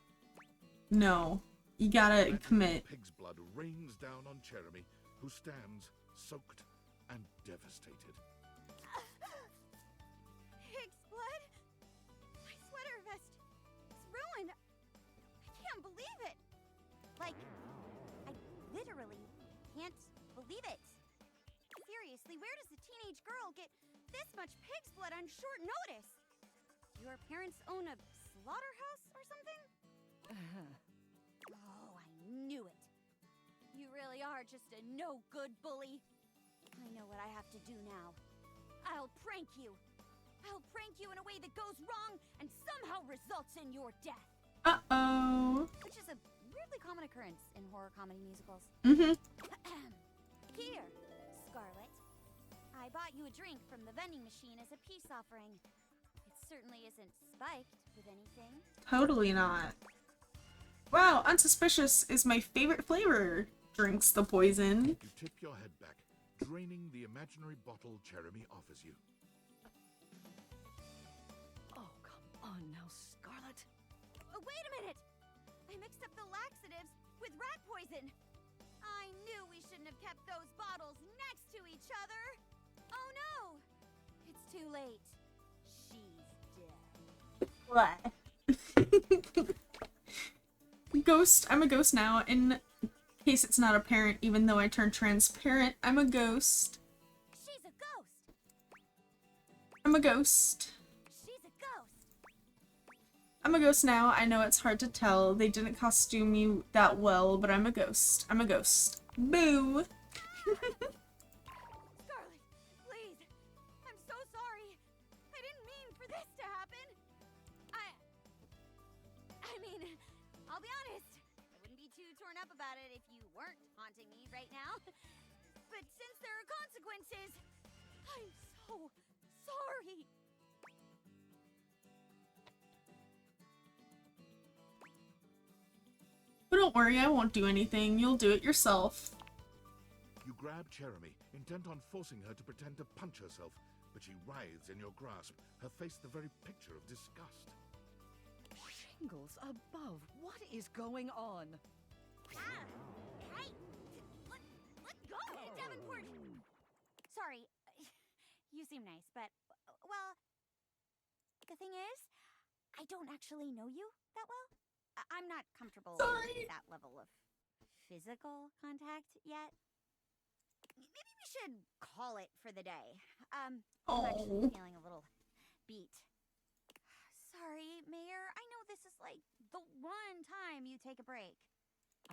No. You gotta commit. Pig's blood rains down on Jeremy, who stands soaked and devastated. Pig's blood? My sweater vest is ruined. I can't believe it. Like, I literally can't believe it. Seriously, where does a teenage girl get this much pig's blood on short notice? Do your parents own a slaughterhouse or something? Oh, I knew it. You really are just a no-good bully. I know what I have to do now. I'll prank you. I'll prank you in a way that goes wrong and somehow results in your death. Uh-oh. Which is a weirdly common occurrence in horror comedy musicals. Mm-hmm. Here, Scarlet. I bought you a drink from the vending machine as a peace offering. It certainly isn't spiked with anything. Totally not. Wow, unsuspicious is my favorite flavor. Drinks the poison. You tip your head back, draining the imaginary bottle Jeremy offers you. Oh, come on now, Scarlet. Wait a minute! I mixed up the laxatives with rat poison. I knew we shouldn't have kept those bottles next to each other. Oh no! It's too late. She's dead. What? Ghost. I'm a ghost now. In case it's not apparent, even though I turned transparent, I'm a ghost. She's a ghost. I'm a ghost. She's a ghost. I'm a ghost now. I know it's hard to tell. They didn't costume me that well, but I'm a ghost. I'm a ghost. Boo! Scarlet, please. I'm so sorry. I didn't mean for this to happen. I mean, I'll be honest. I wouldn't be too torn up about it if you weren't haunting me right now. But since there are consequences, I'm so sorry. But don't worry, I won't do anything. You'll do it yourself. You grab Jeremy, intent on forcing her to pretend to punch herself, but she writhes in your grasp, her face the very picture of disgust. Shingles above. What is going on? Hey! Let go! Davenport! Sorry. You seem nice, but, well, the thing is, I don't actually know you that well. I'm not comfortable with that level of physical contact yet. Maybe we should call it for the day. I'm actually feeling a little beat. Sorry, Mayor. I know this is like the one time you take a break.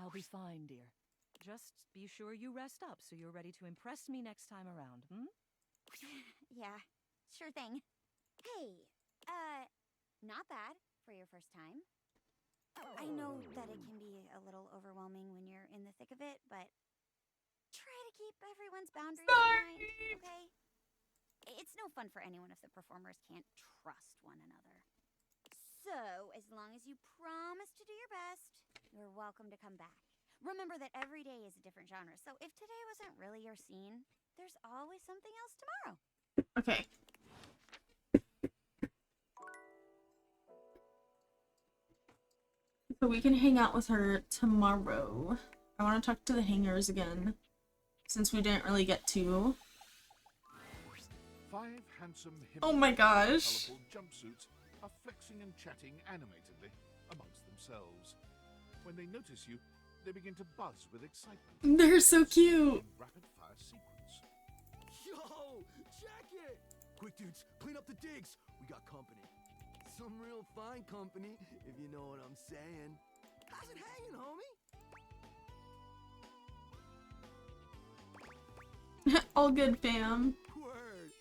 I'll be fine, dear. Just be sure you rest up so you're ready to impress me next time around, hmm? Yeah, sure thing. Hey, not bad for your first time. I know that it can be a little overwhelming when you're in the thick of it, but try to keep everyone's boundaries in mind, okay? It's no fun for anyone if the performers can't trust one another. So, as long as you promise to do your best, you're welcome to come back. Remember that every day is a different genre, so if today wasn't really your scene, there's always something else tomorrow. Okay. So we can hang out with her tomorrow. I want to talk to the hangers again, since we didn't really get to. 5 handsome, Oh my gosh. colorful jumpsuits are flexing and chatting animatedly amongst themselves. When they notice you, they begin to buzz with excitement. They're so cute. In rapid-fire sequence. Yo, check it! Quick dudes, clean up the digs. We got company. Some real fine company, if you know what I'm saying. How's it hanging, homie? All good, fam. Word.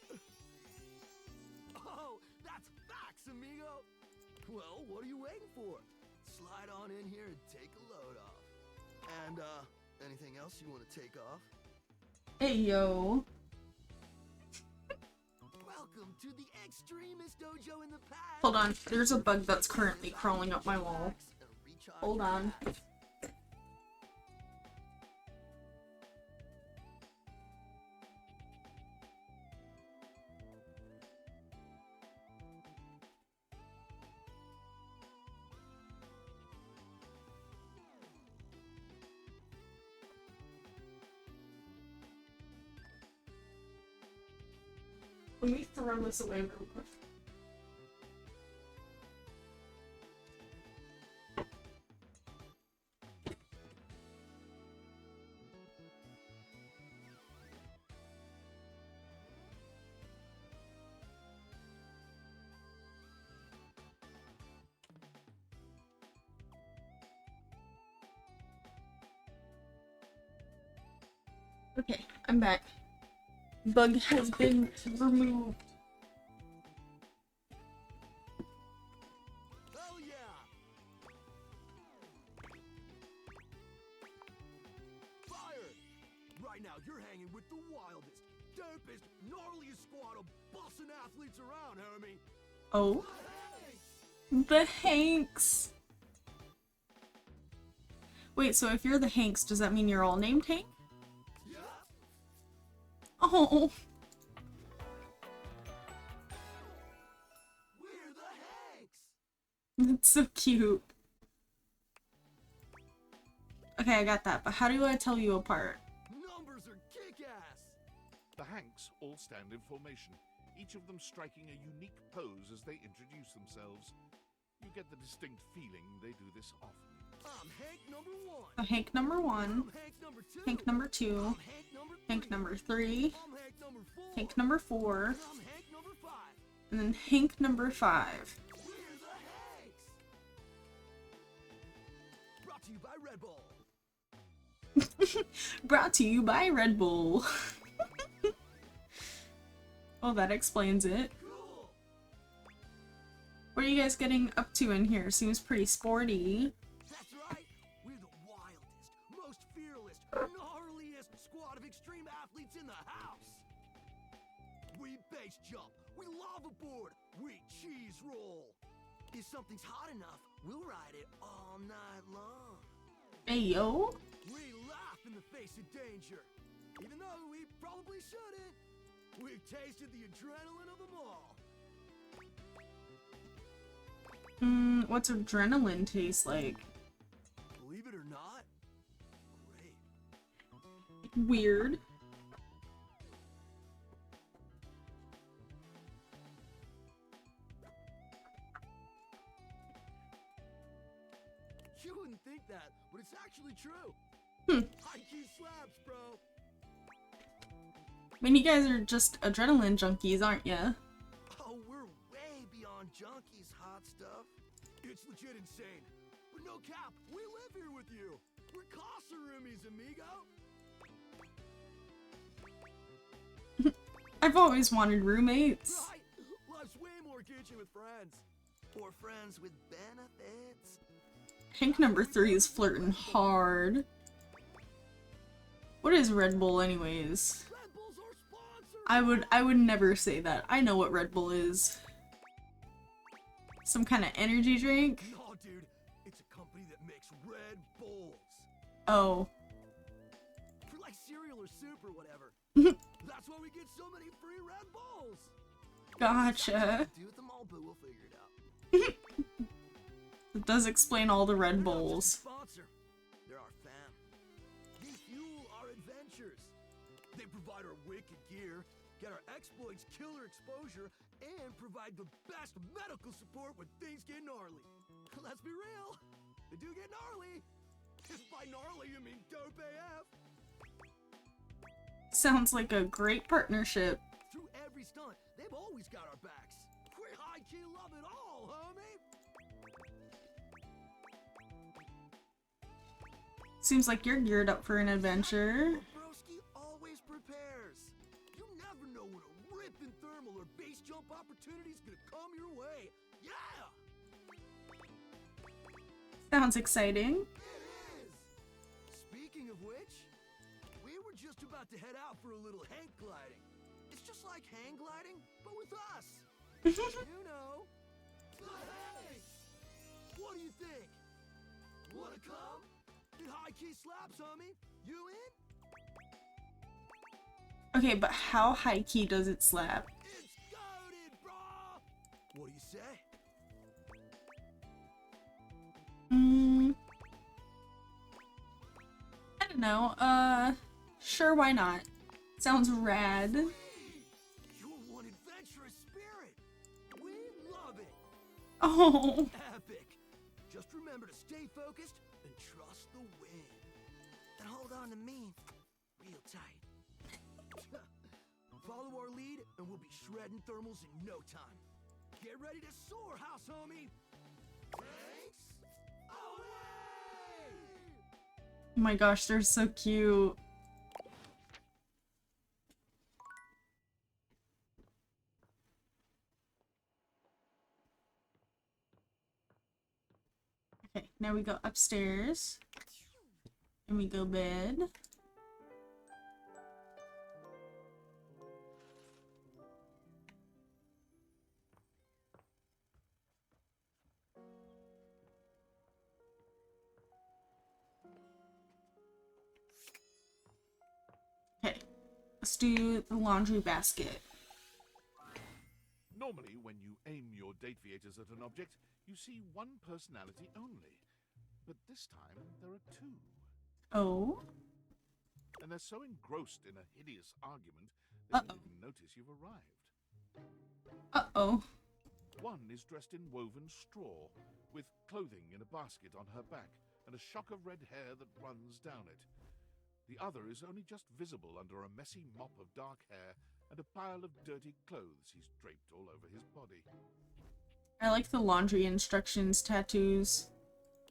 Oh, that's facts, amigo. Well, what are you waiting for? Slide on in here and take a load off. And, anything else you want to take off? Hey, yo. Welcome to the extremist dojo in the past. Hold on, there's a bug that's currently crawling up my wall. Hold on. Let me throw this away real quick. Okay, I'm back. Bug has been removed. Hell yeah! Fire! Right now, you're hanging with the wildest, dopest, gnarliest squad of bussin' athletes around, homie. Oh. The Hanks! Wait, so if you're the Hanks, does that mean you're all named Hank? Oh. We're the Hanks! That's so cute. Okay, I got that, but how do I tell you apart? Numbers are kick-ass! The Hanks all stand in formation, each of them striking a unique pose as they introduce themselves. You get the distinct feeling they do this often. I'm Hank number 1. So Hank number 1, I'm Hank number 2. Hank number 2, Hank number 3, I'm Hank number 4. Hank number 4, I'm Hank number 5. and then Hank number 5. We're the Hanks! Brought to you by Red Bull. Brought to you by Red Bull. Oh, that explains it. Cool. What are you guys getting up to in here? Seems pretty sporty. That's right. We're the wildest, most fearless, gnarliest squad of extreme athletes in the house. We base jump. We lava board. We cheese roll. If something's hot enough, we'll ride it all night long. Hey, yo. We laugh in the face of danger, even though we probably shouldn't. We've tasted the adrenaline of them all. What's adrenaline taste like? Believe it or not, great. Weird. You wouldn't think that, but it's actually true. High-key slaps, bro. I mean, you guys are just adrenaline junkies, aren't ya? Oh, we're way beyond junkies, hot stuff. It's legit insane. But no cap, we live here with you. We're Casa roomies, amigo. I've always wanted roommates. Right? Life's way more kitchen with friends. Or friends with benefits. Hank number 3 is flirting hard. What is Red Bull anyways? Red Bull's our sponsor. I would never say that. I know what Red Bull is. Some kind of energy drink? No, dude. It's a company that makes Red Bulls. Oh. For like cereal or soup or whatever. That's why we get so many free Red Bulls. Gotcha. Do with them all, but we'll figure it out. It does explain all the Red Bulls. Sponsor. They're our fam. They fuel our adventures. They provide our wicked gear, get our exploits killer exposure, and provide the best medical support when things get gnarly. Let's be real. They do get gnarly. If by gnarly you mean dope AF. Sounds like a great partnership. Through every stunt, they've always got our backs. We high-key love it all, homie. Seems like you're geared up for an adventure. Broski always prepares. You never know when a ripping thermal or base jump opportunity is gonna come your way. Yeah! Sounds exciting. Speaking of which, we were just about to head out for a little hang gliding. It's just like hang gliding, but with us. You know. Hey! What do you think? Wanna come? It high-key slaps, homie. You in? Okay, but how high key does it slap? It's goated, brah! What do you say? I don't know. Sure, why not? Sounds rad. You're one adventurous spirit. We love it. Oh. Epic. Just remember to stay focused and trust the wind. And hold on to me real tight. Follow our lead and we'll be shredding thermals in no time. Get ready to soar, house homie. Thanks. Away! Oh my gosh, they're so cute. Okay, now we go upstairs. And we go bed. Okay, let's do the laundry basket. Normally, when you aim your date viators at an object, you see one personality only. But this time, there are two. Oh? And they're so engrossed in a hideous argument, they don't even notice you've arrived. Uh-oh. One is dressed in woven straw, with clothing in a basket on her back, and a shock of red hair that runs down it. The other is only just visible under a messy mop of dark hair and a pile of dirty clothes he's draped all over his body. I like the laundry instructions tattoos.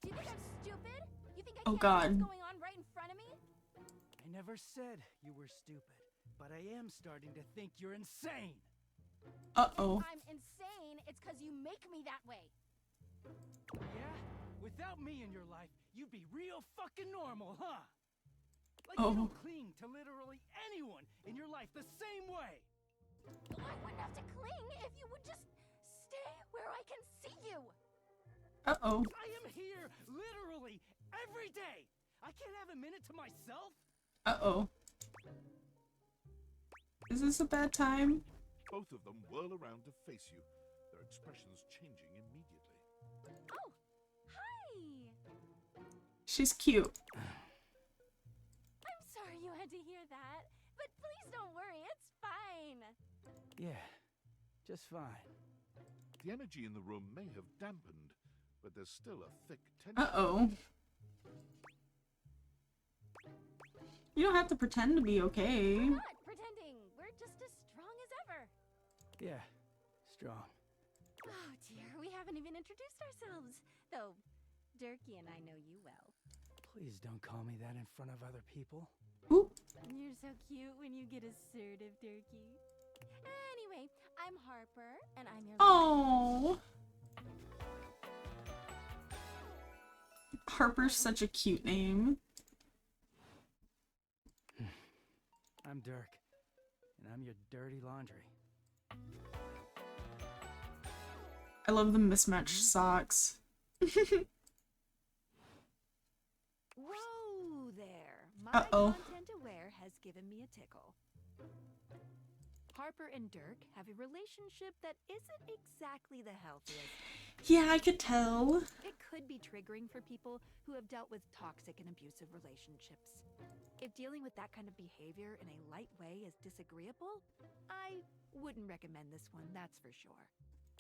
Do you think I'm stupid? You think I Oh can't God. see what's going on right in front of me? I never said you were stupid, but I am starting to think you're insane. Uh-oh. If I'm insane, it's because you make me that way. Yeah? Without me in your life, you'd be real fucking normal, huh? Like Oh. you don't cling to literally anyone in your life the same way. I wouldn't have to cling if you would just stay where I can see you. Uh-oh. I am here literally every day. I can't have a minute to myself. Uh-oh. Is this a bad time? Both of them whirl around to face you, their expressions changing immediately. Oh, hi. She's cute. I'm sorry you had to hear that, but please don't worry, it's fine. Yeah, just fine. The energy in the room may have dampened, but there's still a thick tension. Uh-oh. You don't have to pretend to be okay. We're not pretending. We're just as strong as ever. Yeah, strong. Oh dear, we haven't even introduced ourselves. Though, Durkee and I know you well. Please don't call me that in front of other people. Ooh. You're so cute when you get assertive, Durkee. Anyway, I'm Harper, and I'm your Oh. Harper's such a cute name. I'm Dirk, and I'm your dirty laundry. I love the mismatched socks. Whoa there! My Uh-oh. content aware has given me a tickle. Harper and Dirk have a relationship that isn't exactly the healthiest. Yeah, I could tell. It could be triggering for people who have dealt with toxic and abusive relationships. If dealing with that kind of behavior in a light way is disagreeable, I wouldn't recommend this one, that's for sure.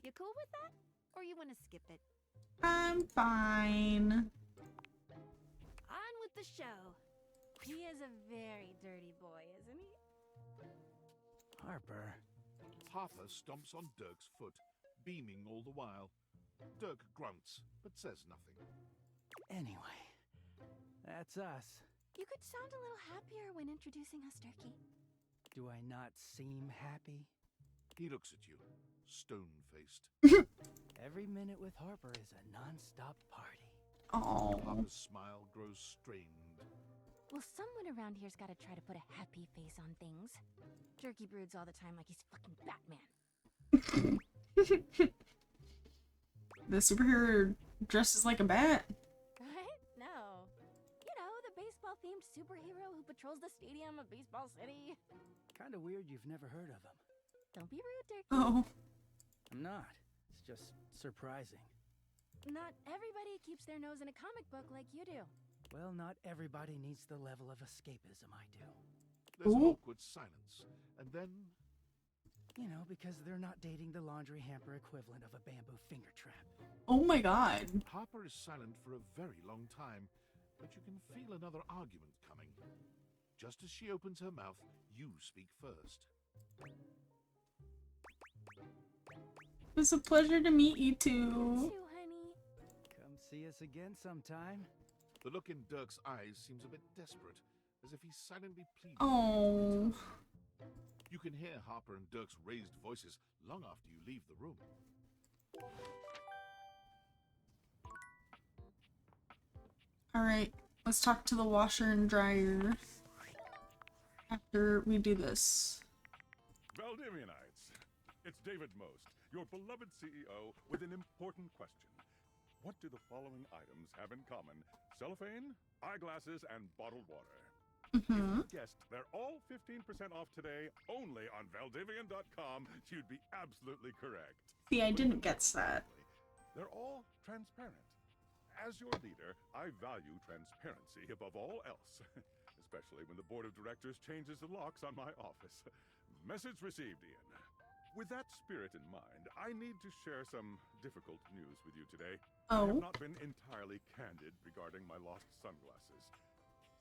You cool with that? Or you want to skip it? I'm fine. On with the show. He is a very dirty boy, isn't he? Harper. Harper stomps on Dirk's foot, beaming all the while. Dirk grunts, but says nothing. Anyway, that's us. You could sound a little happier when introducing us, Dirky. Do I not seem happy? He looks at you, stone-faced. Every minute with Harper is a non-stop party. Oh. Harper's smile grows strained. Well, someone around here's gotta try to put a happy face on things. Jerky broods all the time like he's fucking Batman. The superhero dresses like a bat. Right? No. You know, the baseball-themed superhero who patrols the stadium of Baseball City. Kinda weird you've never heard of him. Don't be rude, Dirky. Oh. I'm not. It's just surprising. Not everybody keeps their nose in a comic book like you do. Well, not everybody needs the level of escapism I do. There's an awkward silence, and then... You know, because they're not dating the laundry hamper equivalent of a bamboo finger trap. Oh my god. Harper is silent for a very long time, but you can feel another argument coming. Just as she opens her mouth, you speak first. It was a pleasure to meet you two. You too, honey. Come see us again sometime. The look in Dirk's eyes seems a bit desperate, as if he's silently pleading. Oh. You can hear Harper and Dirk's raised voices long after you leave the room. Alright, let's talk to the washer and dryer after we do this. Valdivianites, it's David Most, your beloved CEO, with an important question. What do the following items have in common? Cellophane, eyeglasses, and bottled water. If you guessed they're all 15% off today, only on Valdivian.com, you'd be absolutely correct. See, I didn't guess that. They're all transparent. As your leader, I value transparency above all else, especially when the board of directors changes the locks on my office. Message received, Ian. With that spirit in mind, I need to share some difficult news with you today. I have not been entirely candid regarding my lost sunglasses.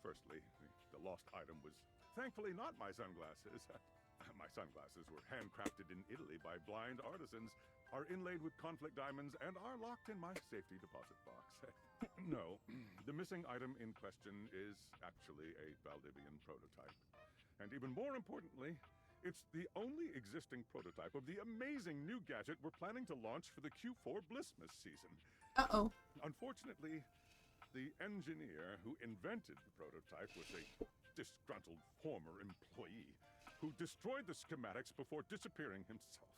Firstly, the lost item was thankfully not my sunglasses. My sunglasses were handcrafted in Italy by blind artisans, are inlaid with conflict diamonds, and are locked in my safety deposit box. No, the missing item in question is actually a Valdivian prototype. And even more importantly, it's the only existing prototype of the amazing new gadget we're planning to launch for the Q4 Blissmas season. Uh-oh. Unfortunately, the engineer who invented the prototype was a disgruntled former employee who destroyed the schematics before disappearing himself.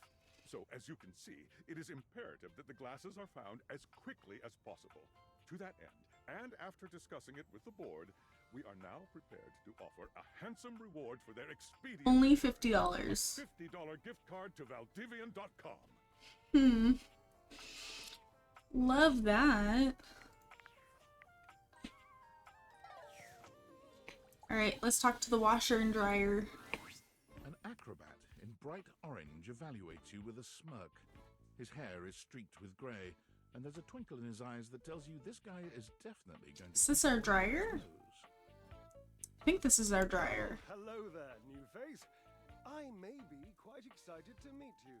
So, as you can see, it is imperative that the glasses are found as quickly as possible. To that end, and after discussing it with the board, we are now prepared to offer a handsome reward for their expedient. Only $50. $50 gift card to Valdivian.com. Love that. Alright, let's talk to the washer and dryer. An acrobat in bright orange evaluates you with a smirk. His hair is streaked with grey, and there's a twinkle in his eyes that tells you this guy is definitely going to... Is this our dryer? I think this is our dryer. Hello there, new face. I may be quite excited to meet you.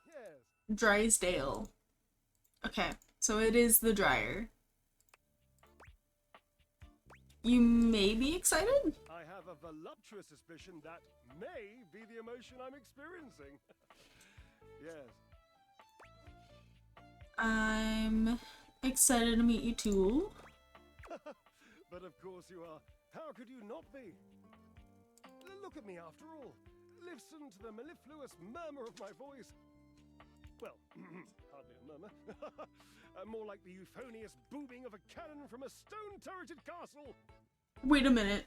Yes. Drysdale. Okay, so it is the dryer. You may be excited? I have a voluptuous suspicion that may be the emotion I'm experiencing. Yes. I'm excited to meet you too. But of course you are How could you not be? Look at me after all. Listen to the mellifluous murmur of my voice. Well, hardly a murmur. More like the euphonious booming of a cannon from a stone-turreted castle. Wait a minute.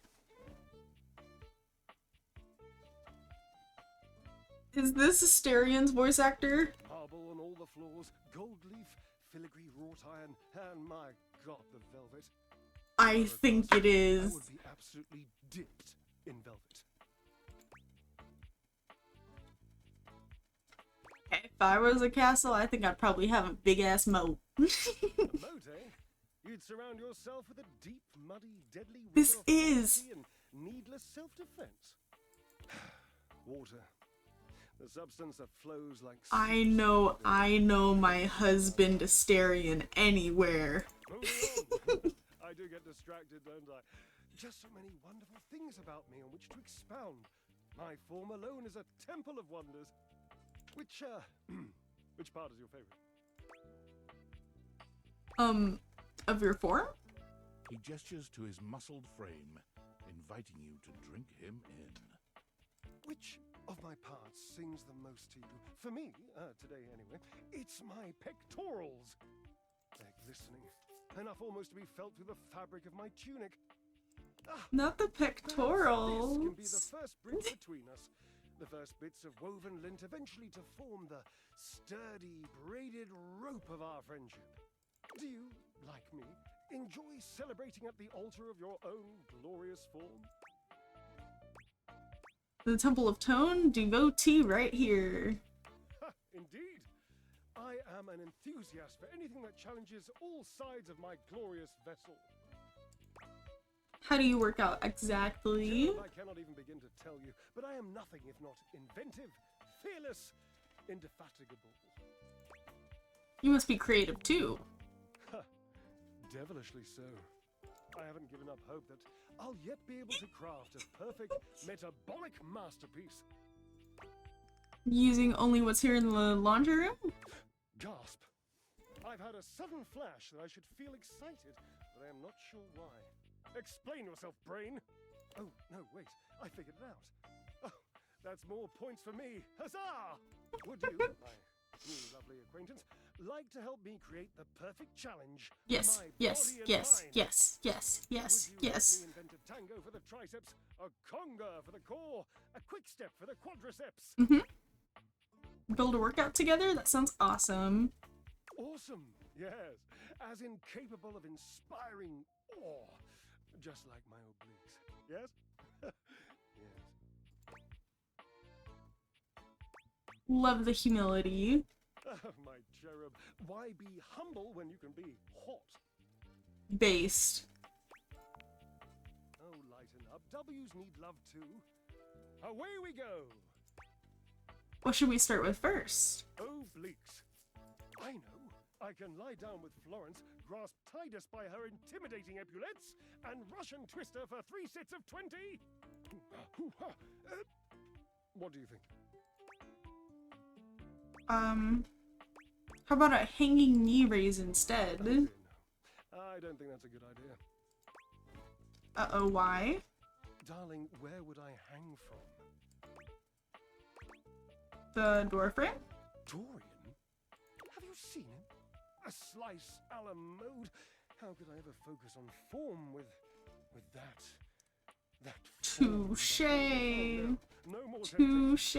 Is this Asterian's voice actor? Marble on all the floors, gold leaf, filigree wrought iron, and my god, the velvet. I think it is. I would be absolutely dipped in velvet. If I was a castle, I think I'd probably have a big ass moat. A moat, eh? You'd surround yourself with a deep, muddy, deadly river This of is. poverty and needless self-defense. Water. The substance that flows like I know my husband Asterian anywhere. Moving on. I do get distracted, don't I? Just so many wonderful things about me on which to expound. My form alone is a temple of wonders. Which part is your favorite? Of your form? He gestures to his muscled frame, inviting you to drink him in. Which of my parts sings the most to you? For me, today anyway, it's my pectorals. They're glistening, enough almost to be felt through the fabric of my tunic. Not the pectorals. This can be the first bridge between us. The first bits of woven lint eventually to form the sturdy, braided rope of our friendship. Do you, like me, enjoy celebrating at the altar of your own glorious form? The Temple of Tone, devotee right here. Indeed. I am an enthusiast for anything that challenges all sides of my glorious vessel. How do you work out exactly? I cannot even begin to tell you, but I am nothing if not inventive, fearless, indefatigable. You must be creative too. Devilishly so. I haven't given up hope that I'll yet be able to craft a perfect metabolic masterpiece. Using only what's here in the laundry room? Gasp. I've had a sudden flash that I should feel excited, but I am not sure why. Explain yourself, brain! Oh, no, wait. I figured it out. Oh, that's more points for me. Huzzah! Would you, my new lovely acquaintance, like to help me create the perfect challenge? Yes, for my yes, body and yes, mind? yes, yes, yes, Would you yes. help me invent a tango for the triceps, a conga for the core, a quick step for the quadriceps? Build a workout together? That sounds awesome. Awesome, yes. As incapable of inspiring awe. Just like my obliques. Yes? Yes. Love the humility. My cherub. Why be humble when you can be hot? Based. Oh, lighten up. W's need love too. Away we go. What should we start with first? Obliques. I know. I can lie down with Florence, grasp Titus by her intimidating epaulettes, and Russian twist her for 3 sets of 20. What do you think? How about a hanging knee raise instead? I don't think that's a good idea. Uh-oh, why? Darling, where would I hang from? The dwarf ring? Dorian? Have you seen him? A slice a la mode. How could I ever focus on form with that Touche. Oh, no more temptation. Touche. I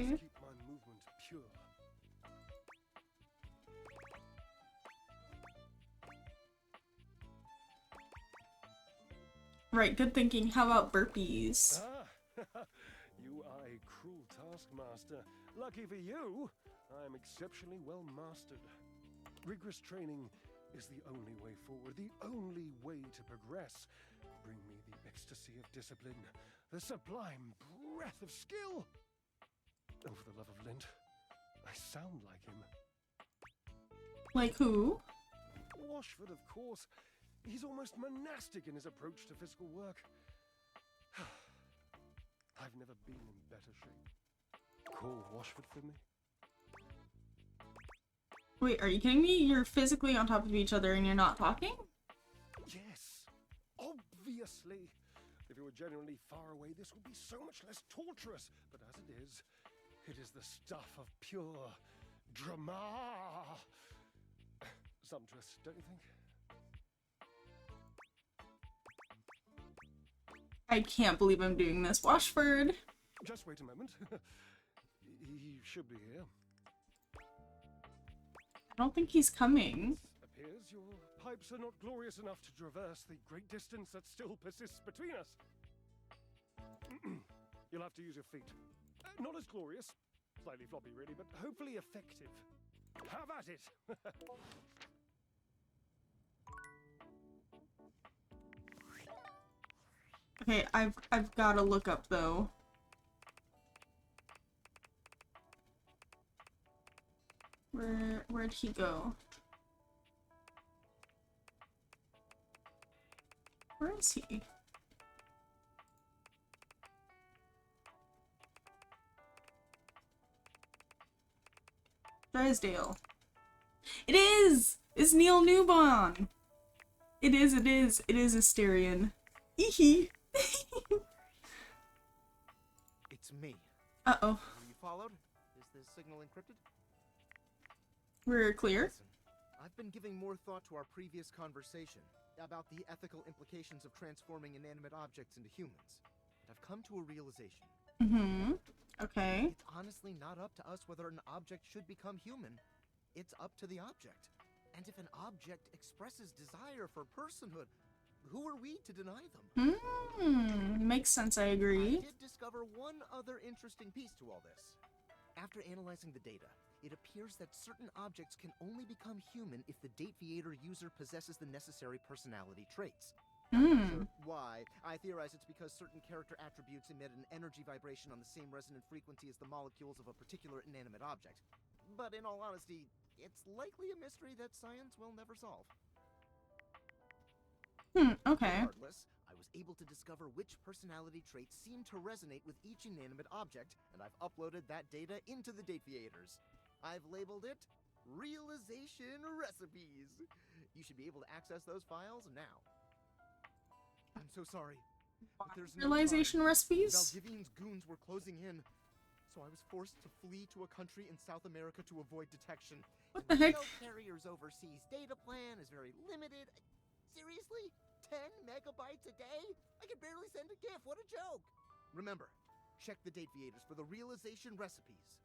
must keep my movement pure. Right, good thinking. How about burpees? You are a cruel taskmaster. Lucky for you, I am exceptionally well mastered. Rigorous training is the only way forward, the only way to progress. Bring me the ecstasy of discipline, the sublime breath of skill. Oh, for the love of Lint, I sound like him. Like who? Washford, of course. He's almost monastic in his approach to physical work. I've never been in better shape. Call Washford for me. Wait, are you kidding me? You're physically on top of each other and you're not talking? Yes, obviously. If you were genuinely far away, this would be so much less torturous. But as it is the stuff of pure drama. Sumptuous, don't you think? I can't believe I'm doing this. Washford. Just wait a moment. He should be here. I don't think he's coming. Appears your pipes are not glorious enough to traverse the great distance that still persists between us. You'll have to use your feet. Not as glorious, slightly floppy really, but hopefully effective. Have at it! Okay, I've got to look up though. Where'd he go? Where is he? Drysdale. It is! It's Neil Newbon! It is Asterion. Eehee! It's me. Uh-oh. Are you followed? Is the signal encrypted? We're clear? Listen, I've been giving more thought to our previous conversation about the ethical implications of transforming inanimate objects into humans. And I've come to a realization. Mm-hmm. Okay. It's honestly not up to us whether an object should become human. It's up to the object. And if an object expresses desire for personhood, who are we to deny them? Makes sense, I agree. I did discover one other interesting piece to all this. After analyzing the data, it appears that certain objects can only become human if the Dateviator user possesses the necessary personality traits. I'm not sure why. I theorize it's because certain character attributes emit an energy vibration on the same resonant frequency as the molecules of a particular inanimate object. But in all honesty, it's likely a mystery that science will never solve. Okay. Regardless, I was able to discover which personality traits seem to resonate with each inanimate object, and I've uploaded that data into the Dateviators. I've labeled it Realization Recipes. You should be able to access those files now. I'm so sorry, but there's no Realization time. recipes? Valdivian's goons were closing in, so I was forced to flee to a country in South America to avoid detection. What the heck? No carrier's overseas data plan is very limited. Seriously? 10 megabytes a day? I can barely send a GIF. What a joke! Remember, check the Dateviators for the realization recipes.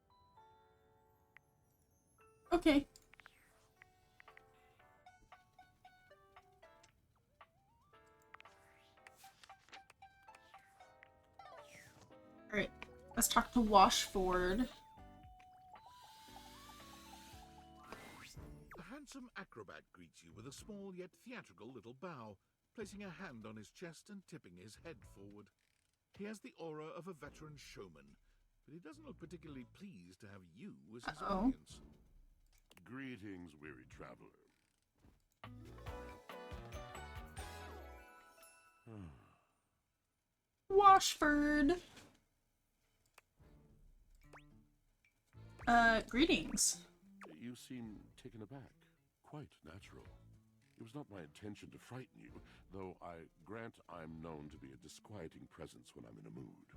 Okay. Alright, let's talk to Washford. A handsome acrobat greets you with a small yet theatrical little bow, placing a hand on his chest and tipping his head forward. He has the aura of a veteran showman, but he doesn't look particularly pleased to have you as his audience. Greetings, weary traveler. Washford. Greetings. You seem taken aback. Quite natural. It was not my intention to frighten you, though I grant I'm known to be a disquieting presence when I'm in a mood.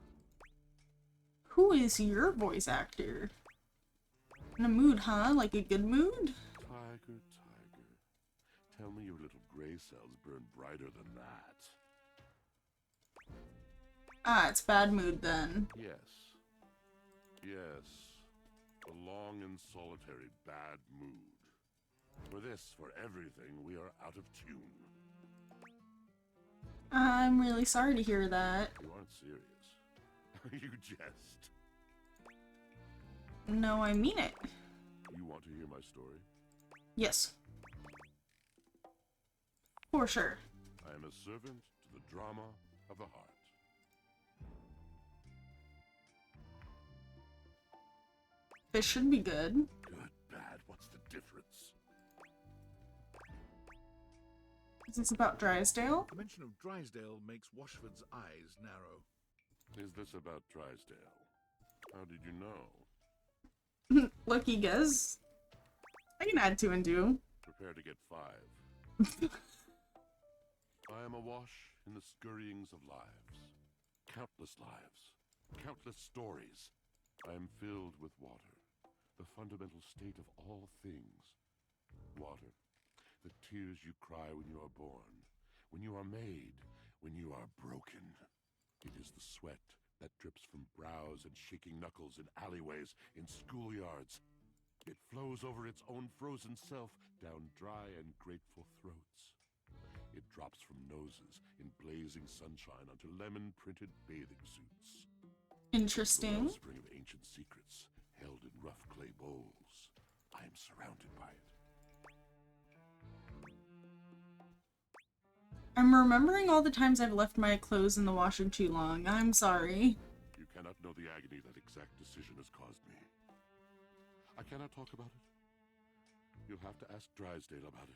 Who is your voice actor? In a mood, huh? Like a good mood? Tiger, tiger. Tell me your little gray cells burn brighter than that. Ah, it's bad mood then. Yes. Yes. A long and solitary bad mood. For this, for everything, we are out of tune. I'm really sorry to hear that. You aren't serious. You jest. No, I mean it. You want to hear my story? Yes. For sure. I am a servant to the drama of the heart. This should be good. Good, bad, what's the difference? Is this about Drysdale? The mention of Drysdale makes Washford's eyes narrow. Is this about Drysdale? How did you know? Lucky guess. I can add 2 and 2. Prepare to get 5. I am a wash in the scurryings of lives. Countless lives. Countless stories. I am filled with water, the fundamental state of all things. Water, the tears you cry when you are born, when you are made, when you are broken. It is the sweat that drips from brows and shaking knuckles in alleyways, in schoolyards. It flows over its own frozen self down dry and grateful throats. It drops from noses in blazing sunshine onto lemon-printed bathing suits. Interesting. The wellspring of ancient secrets, held in rough clay bowls. I am surrounded by it. I'm remembering all the times I've left my clothes in the washer too long. I'm sorry. You cannot know the agony that exact decision has caused me. I cannot talk about it. You'll have to ask Drysdale about it.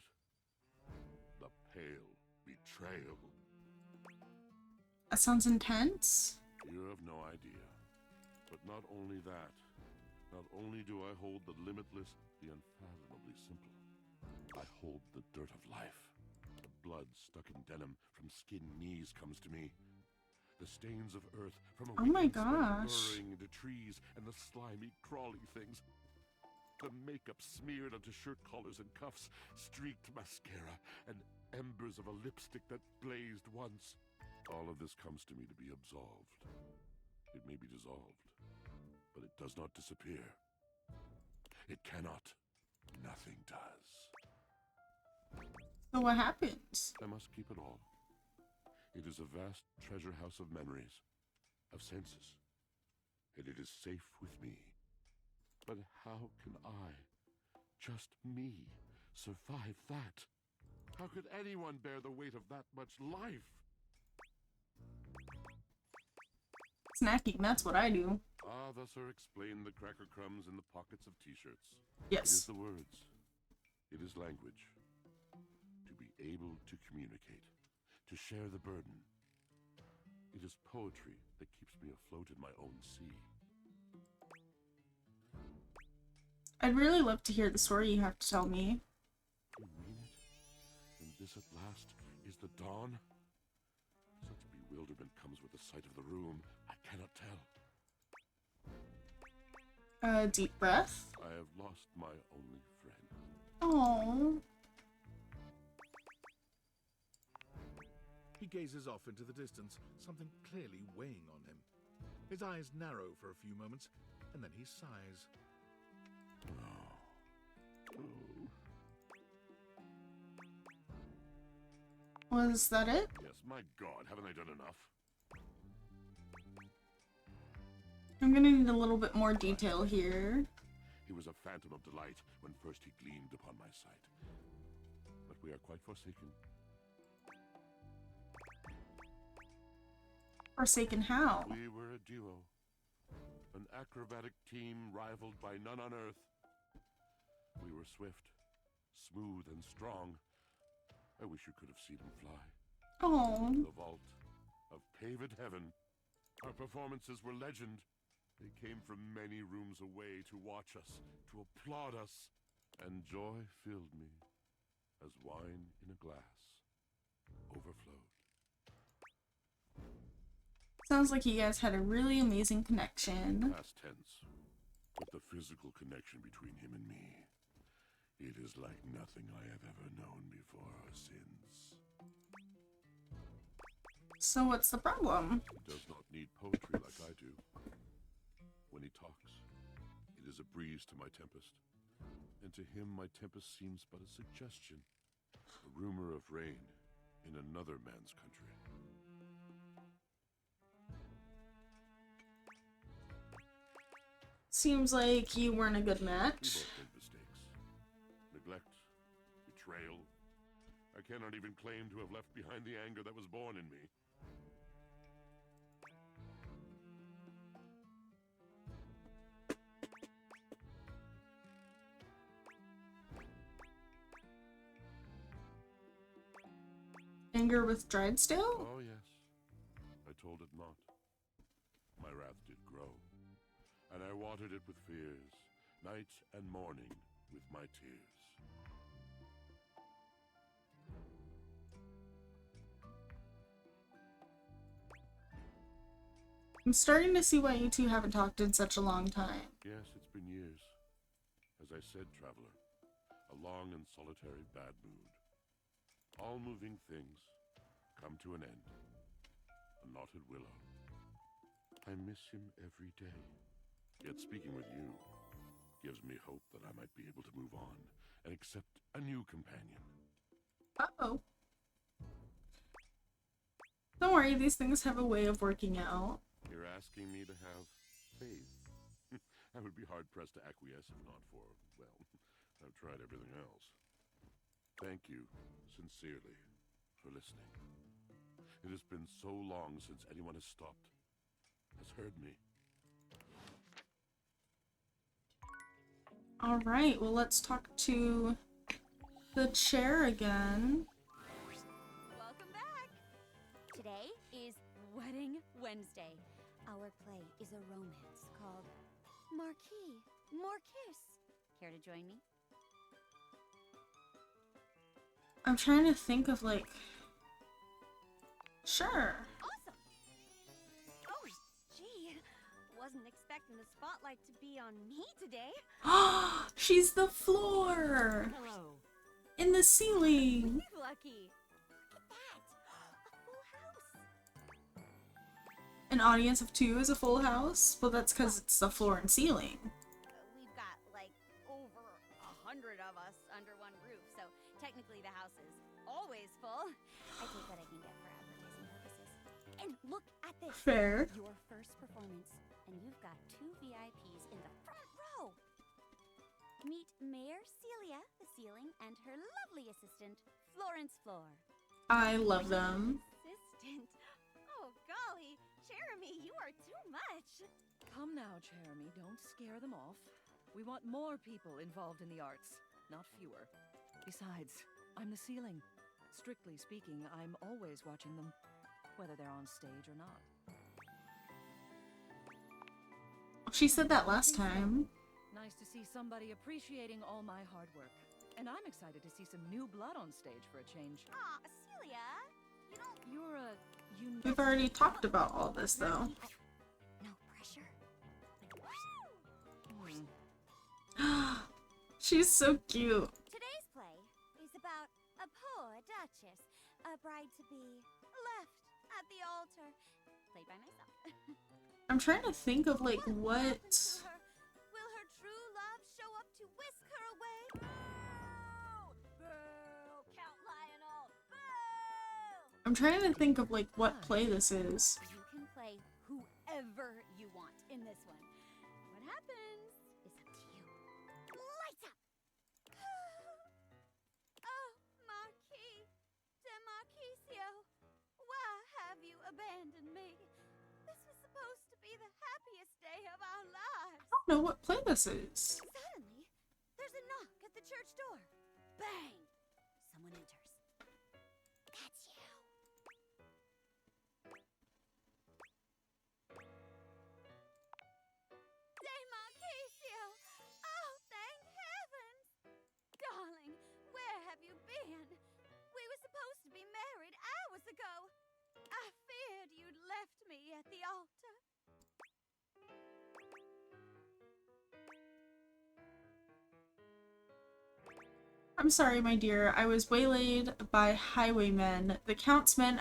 The pale betrayal. That sounds intense. You have no idea. But not only that. Not only do I hold the limitless, the unfathomably simple. I hold the dirt of life. The blood stuck in denim from skin knees comes to me. The stains of earth from a Oh my weekend spent gosh. burrowing into trees and the slimy, crawly things. The makeup smeared onto shirt collars and cuffs, streaked mascara, and embers of a lipstick that blazed once. All of this comes to me to be absolved. It may be dissolved, but it does not disappear. It cannot. Nothing does. So what happens? I must keep it all. It is a vast treasure house of memories, of senses, and it is safe with me. But how can I, just me, survive that? How could anyone bear the weight of that much life? Snacking, that's what I do. Ah, thus are explained the cracker crumbs in the pockets of t-shirts. Yes. It is the words. It is language. To be able to communicate. To share the burden. It is poetry that keeps me afloat in my own sea. I'd really love to hear the story you have to tell me. You mean it? And this at last is the dawn? Such bewilderment comes with the sight of the room. I cannot tell. Deep breath. I have lost my only friend. Oh. He gazes off into the distance, something clearly weighing on him. His eyes narrow for a few moments, and then he sighs. Was that it? Yes, my God, haven't I done enough? I'm gonna need a little bit more detail here. He was a phantom of delight when first he gleamed upon my sight. But we are quite forsaken. Forsaken how? We were a duo. An acrobatic team rivaled by none on Earth. We were swift, smooth, and strong. I wish you could have seen him fly. Oh. The vault of paved heaven. Our performances were legend. They came from many rooms away to watch us, to applaud us. And joy filled me, as wine in a glass overflowed. Sounds like you guys had a really amazing connection. Past tense. But the physical connection between him and me, it is like nothing I have ever known before or since. So what's the problem? He does not need poetry like I do. When he talks, it is a breeze to my tempest. And to him my tempest seems but a suggestion. A rumor of rain in another man's country. Seems like you weren't a good We match. both made mistakes. Neglect. Betrayal. I cannot even claim to have left behind the anger that was born in me. Anger with Drysdale? Oh, yes. I told it not. My wrath did grow, and I watered it with fears, night and morning with my tears. I'm starting to see why you two haven't talked in such a long time. Yes, it's been years. As I said, traveler, a long and solitary bad mood. All moving things come to an end. A knotted willow. I miss him every day. Yet speaking with you gives me hope that I might be able to move on and accept a new companion. Uh-oh. Don't worry, these things have a way of working out. You're asking me to have faith. I would be hard-pressed to acquiesce if not for, well, I've tried everything else. Thank you, sincerely, for listening. It has been so long since anyone has stopped, has heard me. Alright, well let's talk to the chair again. Welcome back! Today is Wedding Wednesday. Our play is a romance called Marquis Morkiss. Care to join me? I'm trying to think of like... Sure. Awesome! Oh, gee. Wasn't expecting the spotlight to be on me today. She's the floor! Hello. In the ceiling! Lucky. Look at that. A full house. An audience of 2 is a full house? Well, that's because it's the floor and ceiling. We've got like over 100 of us under one roof, so technically the house is always full. I take what I can get for advertising purposes. And look at this. Fair. Your first performance, and you've got 2 VIPs in the front row. Meet Mayor Celia, the ceiling, and her lovely assistant, Florence Floor. I love them. Assistant? Oh, golly. Jeremy, you are too much. Come now, Jeremy, don't scare them off. We want more people involved in the arts, not fewer. Besides, I'm the ceiling. Strictly speaking, I'm always watching them, whether they're on stage or not. She said that last time. Nice to see somebody appreciating all my hard work. And I'm excited to see some new blood on stage for a change. Aw, Celia, you don't... You're a... We've already talked about all this, though. No pressure. She's so cute. Today's play is about a poor duchess, a bride-to-be, left at the altar, played by myself. I'm trying to think of, like, what... Will her true love show up to whisk her away? Boo! Boo! Count Lionel! Boo! I'm trying to think of, like, what play this is. You can play whoever you want in this one. What happens is up to you. Lights up! Oh, Marquis de Marquisio, why have you abandoned me? This was supposed to be the happiest day of our lives. I don't know what play this is. Suddenly, there's a knock at the church door. Bang! Someone enters. That's you. De Marquisio! Oh, thank heavens! Darling, where have you been? We were supposed to be married hours ago. I feared you'd left me at the altar. I'm sorry, my dear. I was waylaid by highwaymen. The Count's men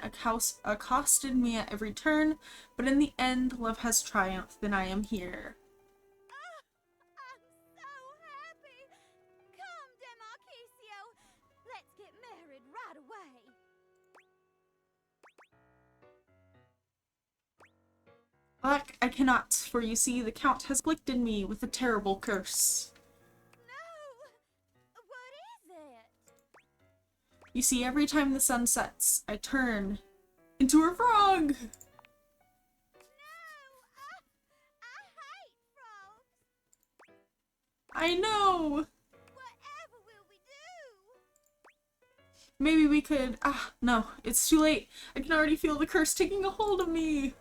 accosted me at every turn, but in the end, love has triumphed, and I am here. I'm so happy! Come, De Marquisio! Let's get married right away! Alack, I cannot, for you see, the Count has afflicted me with a terrible curse. You see, every time the sun sets, I turn into a frog! No! I hate frogs! I know! Whatever will we do? Maybe we could... Ah, no, it's too late. I can already feel the curse taking a hold of me.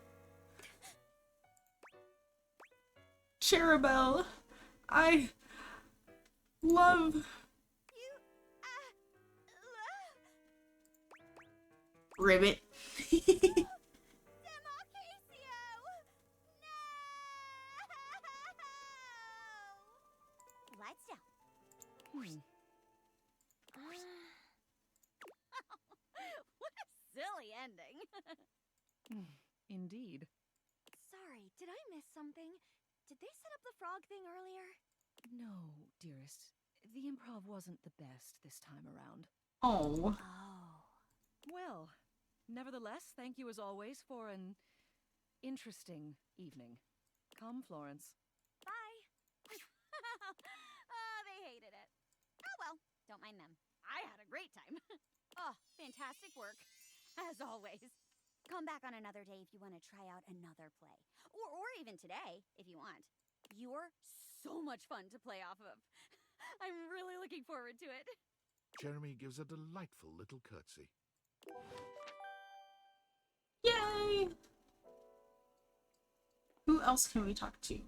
Cherubel, I love... Ribbit. ending. Indeed. Sorry, did I miss something? Did they set up the frog thing earlier? No, dearest. The improv wasn't the best this time around. Oh. Well, nevertheless, thank you as always for an interesting evening. Come, Florence. Bye. Oh, they hated it. Oh well, don't mind them. I had a great time. Oh, fantastic work. As always. Come back on another day if you want to try out another play. Or even today, if you want. You're so much fun to play off of. I'm really looking forward to it. Jeremy gives a delightful little curtsy. Yay! Who else can we talk to?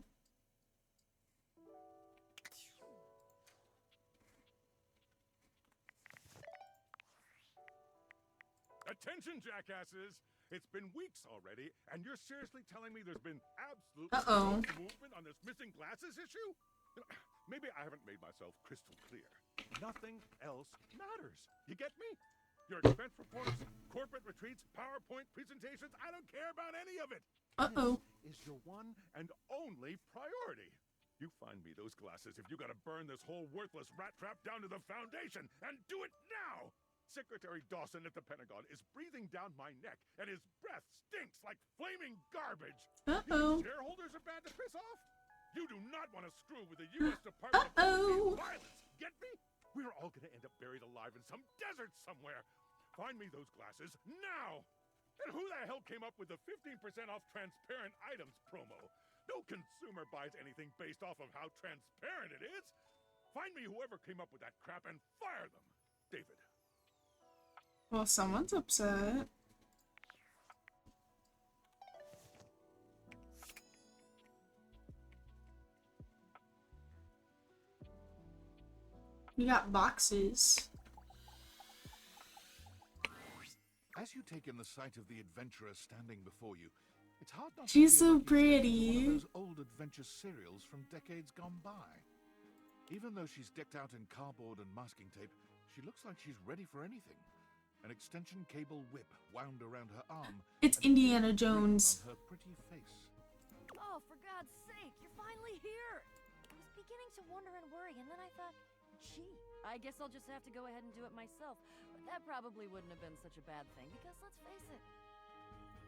Attention, jackasses! It's been weeks already, and you're seriously telling me there's been absolutely Uh-oh. no movement on this missing glasses issue? You know, maybe I haven't made myself crystal clear. Nothing else matters. You get me? Your expense reports, corporate retreats, PowerPoint presentations, I don't care about any of it. Uh-oh. This is your one and only priority. You find me those glasses if you gotta burn this whole worthless rat trap down to the foundation, and do it now! Secretary Dawson at the Pentagon is breathing down my neck, and his breath stinks like flaming garbage. You think shareholders are bad to piss off? You do not want to screw with the U.S. Department of Overseas Violence. Get me? We're all gonna end up buried alive in some desert somewhere. Find me those glasses now. And who the hell came up with the 15% off transparent items promo? No consumer buys anything based off of how transparent it is. Find me whoever came up with that crap and fire them. David. Well, someone's upset. We got boxes. As you take in the sight of the adventurer standing before you, it's hard not She's to feel so like you're stepping pretty. into one of those old adventure serials from decades gone by. Even though she's decked out in cardboard and masking tape, she looks like she's ready for anything. An extension cable whip wound around her arm. It's and Indiana a grin Jones. on her pretty face. Oh, for God's sake, you're finally here! I was beginning to wonder and worry, and then I thought, gee, I guess I'll just have to go ahead and do it myself. But that probably wouldn't have been such a bad thing, because let's face it,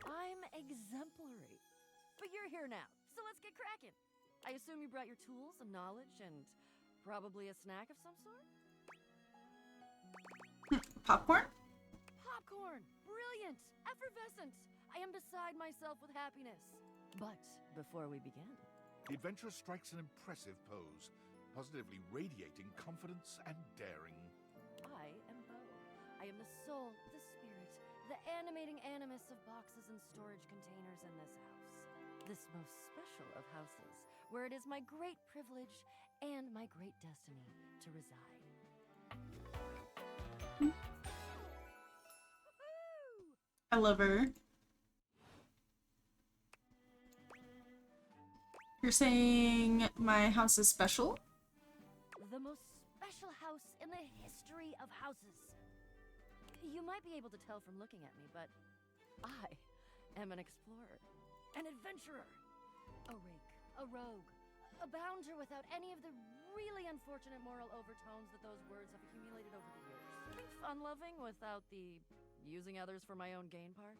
I'm exemplary. But you're here now, so let's get cracking. I assume you brought your tools and knowledge and probably a snack of some sort? Popcorn? Popcorn! Brilliant! Effervescent! I am beside myself with happiness. But before we begin... The adventurer strikes an impressive pose, positively radiating confidence and daring. I am Bo. I am the soul, the spirit, the animating animus of boxes and storage containers in this house. This most special of houses, where it is my great privilege and my great destiny to reside. I love her. You're saying my house is special? The most special house in the history of houses. You might be able to tell from looking at me, but I am an explorer, an adventurer, a rake, a rogue, a bounder without any of the really unfortunate moral overtones that those words have accumulated over the years. Fun-loving without the using others for my own gain part.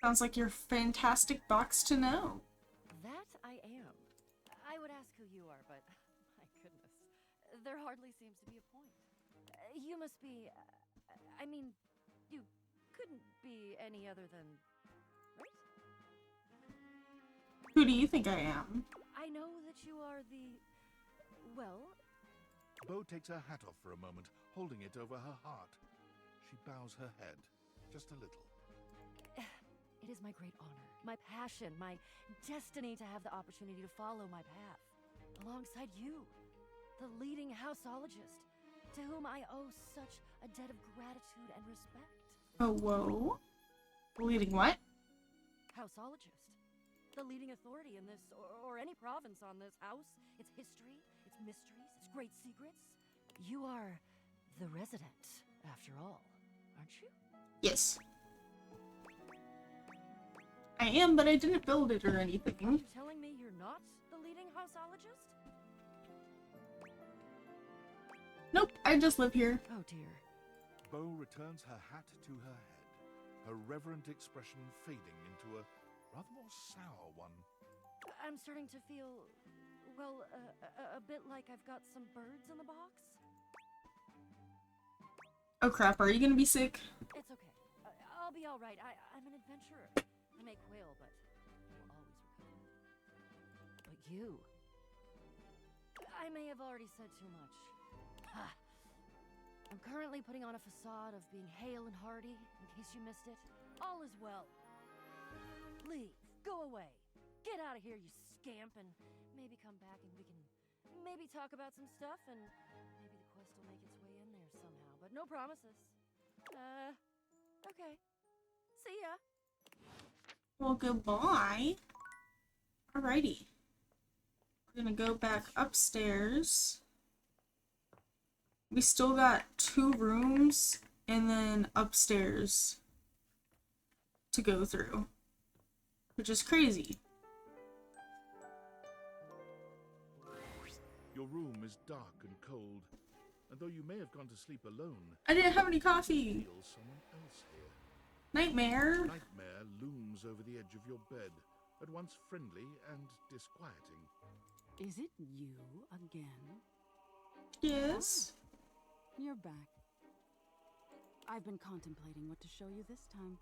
Sounds like your fantastic box to know. That I am. I would ask who you are, but my goodness, there hardly seems to be a point. You must be, I mean, you couldn't be any other than, right? Who do you think I am? I know that you are the, well... Bo takes her hat off for a moment, holding it over her heart. She bows her head, just a little. It is my great honor, my passion, my destiny to have the opportunity to follow my path. Alongside you, the leading houseologist, to whom I owe such a debt of gratitude and respect. Oh, whoa. Leading what? Houseologist. The leading authority in this, or any province on this house, its history, its mysteries, its great secrets. You are the resident, after all. aren't you? Yes. I am, but I didn't build it or anything. Are you telling me you're not the leading houseologist? Nope, I just live here. Oh dear. Bo returns her hat to her head, her reverent expression fading into a rather more sour one. I'm starting to feel, well, a bit like I've got some birds in the box. Oh crap, are you gonna be sick? It's okay. I'll be all right. I'm an adventurer. I may quail, but I will always recover. But you... I may have already said too much. Ha! I'm currently putting on a facade of being hale and hearty, in case you missed it. All is well. Leave. Go away. Get out of here, you scamp, and maybe come back and we can maybe talk about some stuff, and maybe the quest will make its way in there somehow, but no promises. Okay. See ya. Well, goodbye. Alrighty. We're gonna go back upstairs. We still got 2 rooms and then upstairs to go through, which is crazy. Your room is dark and cold, and though you may have gone to sleep alone, I didn't have any coffee. feel someone else here. Nightmare. Nightmare looms over the edge of your bed, at once friendly and disquieting. Is it you again? Yes. You're back. I've been contemplating what to show you this time.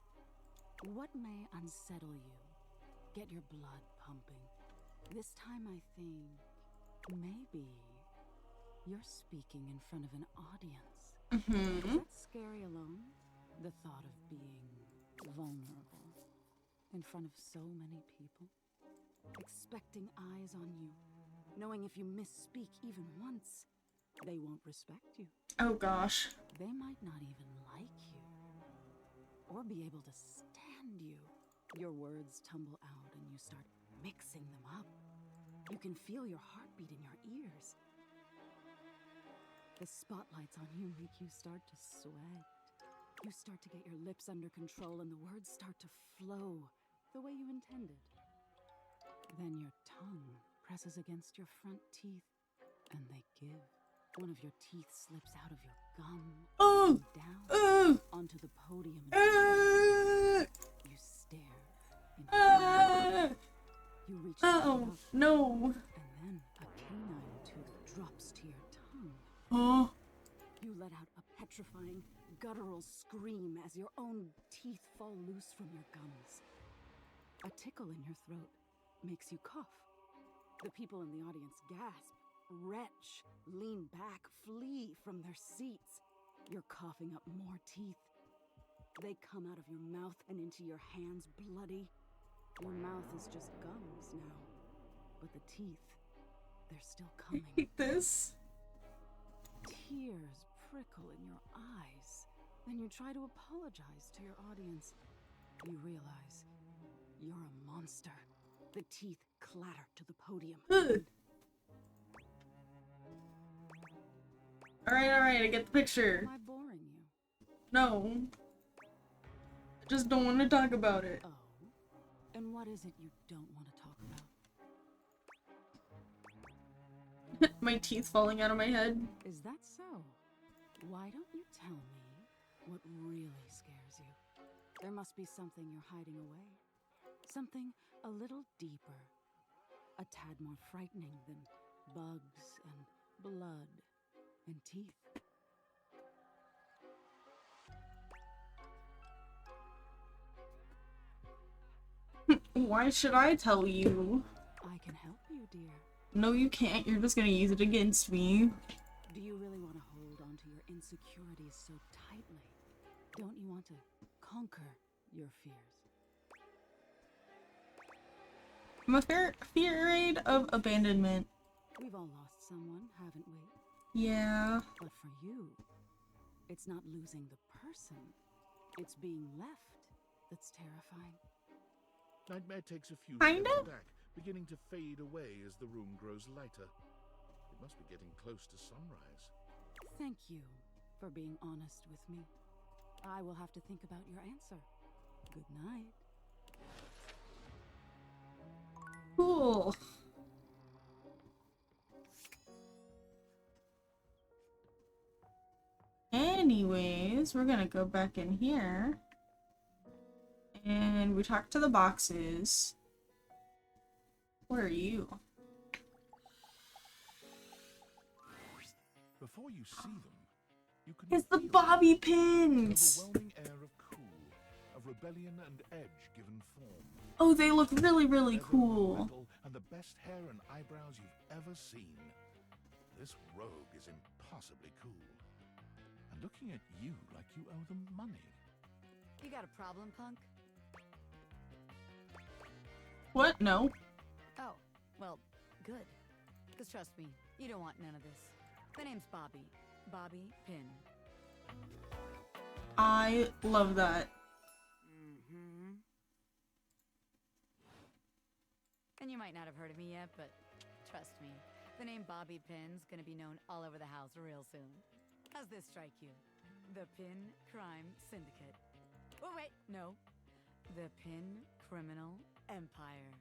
What may unsettle you? Get your blood pumping. This time I think maybe you're speaking in front of an audience. Is that scary alone? The thought of being vulnerable in front of so many people? Expecting eyes on you, knowing if you misspeak even once, they won't respect you. Oh gosh. They might not even like you, or be able to stand you. Your words tumble out and you start mixing them up. You can feel your heartbeat in your ears. The spotlights on you make you start to sweat. You start to get your lips under control and the words start to flow the way you intended. Then your tongue presses against your front teeth and they give. One of your teeth slips out of your gum and down onto the podium. You stare into you reach no. And then a canine tooth drops to your tongue. Oh. You let out a petrifying, guttural scream as your own teeth fall loose from your gums. A tickle in your throat makes you cough. The people in the audience gasp, retch, lean back, flee from their seats. You're coughing up more teeth. They come out of your mouth and into your hands bloody. Your mouth is just gums now, but the teeth, they're still coming. I hate this. Tears prickle in your eyes. Then you try to apologize to your audience. You realize you're a monster. The teeth clatter to the podium. Alright, I get the picture. Am I boring you? No. I just don't want to talk about it. Oh. And what is it you don't want to talk about? My teeth falling out of my head. Is that so? Why don't you tell me what really scares you? There must be something you're hiding away. Something a little deeper. A tad more frightening than bugs and blood and teeth. Why should I tell you? I can help you, dear. No, you can't. You're just gonna use it against me. Do you really want to hold on to your insecurities so tightly? Don't you want to conquer your fears? I'm afraid of abandonment. We've all lost someone, haven't we? Yeah. But for you, it's not losing the person. It's being left that's terrifying. Nightmare takes a few Kinda? steps back, beginning to fade away as the room grows lighter. It must be getting close to sunrise. Thank you for being honest with me. I will have to think about your answer. Good night. Cool. Anyways, we're gonna go back in here. And we talk to the boxes. Where are you? Before you see them, you can It's the feel bobby an pins! overwhelming air of cool, of rebellion and edge given form. Oh, they look really, really Leather, cool. metal, and the best hair and eyebrows you've ever seen. This rogue is impossibly cool. And looking at you like you owe them money. You got a problem, punk? What? No. Oh, well, good. Because trust me, you don't want none of this. The name's Bobby. Bobby Pin. I love that. Mm-hmm. And you might not have heard of me yet, but trust me, the name Bobby Pin's gonna be known all over the house real soon. How's this strike you? The Pin Crime Syndicate. Oh, wait, no. The Pin Criminal Empire.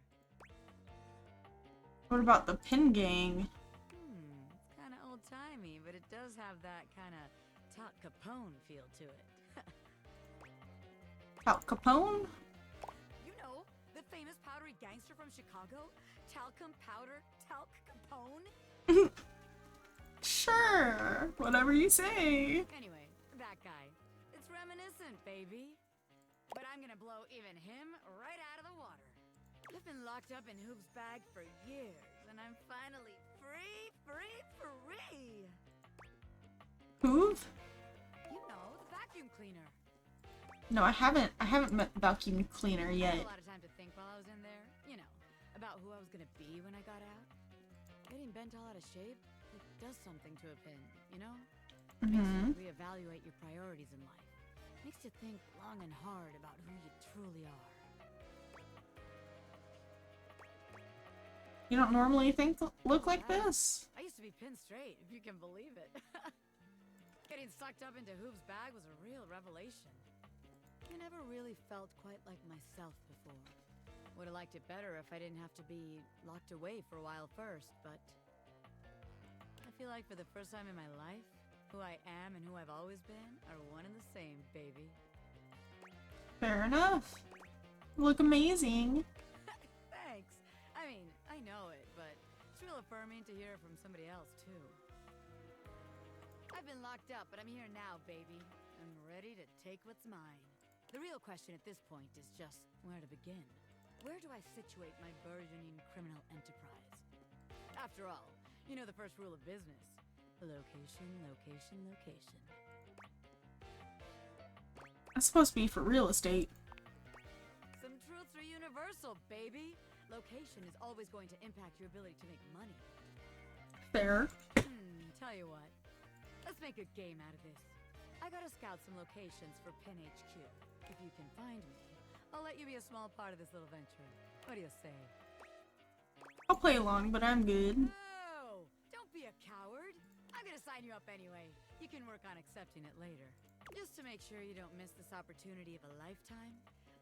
What about the Pin Gang? It's kind of old-timey, but it does have that kind of Top Capone feel to it. Al Capone? You know, the famous powdery gangster from Chicago? Talcum Powder Talc Capone? Sure. Whatever you say. Anyway, that guy. It's reminiscent, baby. But I'm gonna blow even him right out of the water. I've been locked up in Hoop's bag for years, and I'm finally free! Hoov? You know, the vacuum cleaner. No, I haven't met the vacuum cleaner I yet. had a lot of time to think while I was in there. You know, about who I was gonna be when I got out. Getting bent all out of shape, it does something to a pin, you know? Mm-hmm. Makes you reevaluate your priorities in life. Makes you think long and hard about who you truly are. You don't normally look like this. I used to be pin straight, if you can believe it. Getting sucked up into Hoop's bag was a real revelation. I never really felt quite like myself before. Would have liked it better if I didn't have to be locked away for a while first, but I feel like for the first time in my life, who I am and who I've always been are one and the same, baby. Fair enough. You look amazing. Thanks. I mean, I know it, but it's real affirming to hear it from somebody else, too. I've been locked up, but I'm here now, baby. I'm ready to take what's mine. The real question at this point is just where to begin. Where do I situate my burgeoning criminal enterprise? After all, you know the first rule of business. Location, location, location. That's supposed to be for real estate. Some truths are universal, baby. Location is always going to impact your ability to make money. Fair. Tell you what. Let's make a game out of this. I gotta scout some locations for Pin HQ. If you can find me, I'll let you be a small part of this little venture. What do you say? I'll play along, but I'm good. Oh, don't be a coward. I'm gonna sign you up anyway. You can work on accepting it later. Just to make sure you don't miss this opportunity of a lifetime,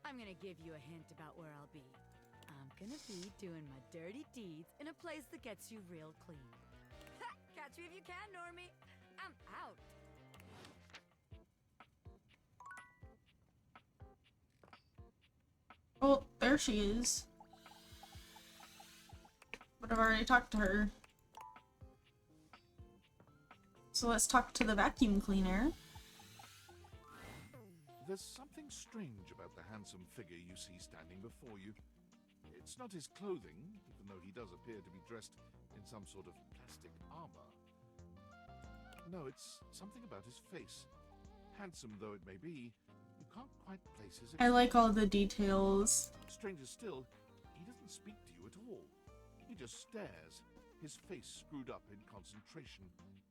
I'm gonna give you a hint about where I'll be. I'm gonna be doing my dirty deeds in a place that gets you real clean. Catch me if you can, Normie. I'm out. Oh, there she is. But I've already talked to her. So let's talk to the vacuum cleaner. There's something strange about the handsome figure you see standing before you. It's not his clothing, even though he does appear to be dressed in some sort of plastic armor. No, it's something about his face. Handsome though it may be, you can't quite place his I like all expression. the details. Stranger still, he doesn't speak to you at all. He just stares, his face screwed up in concentration,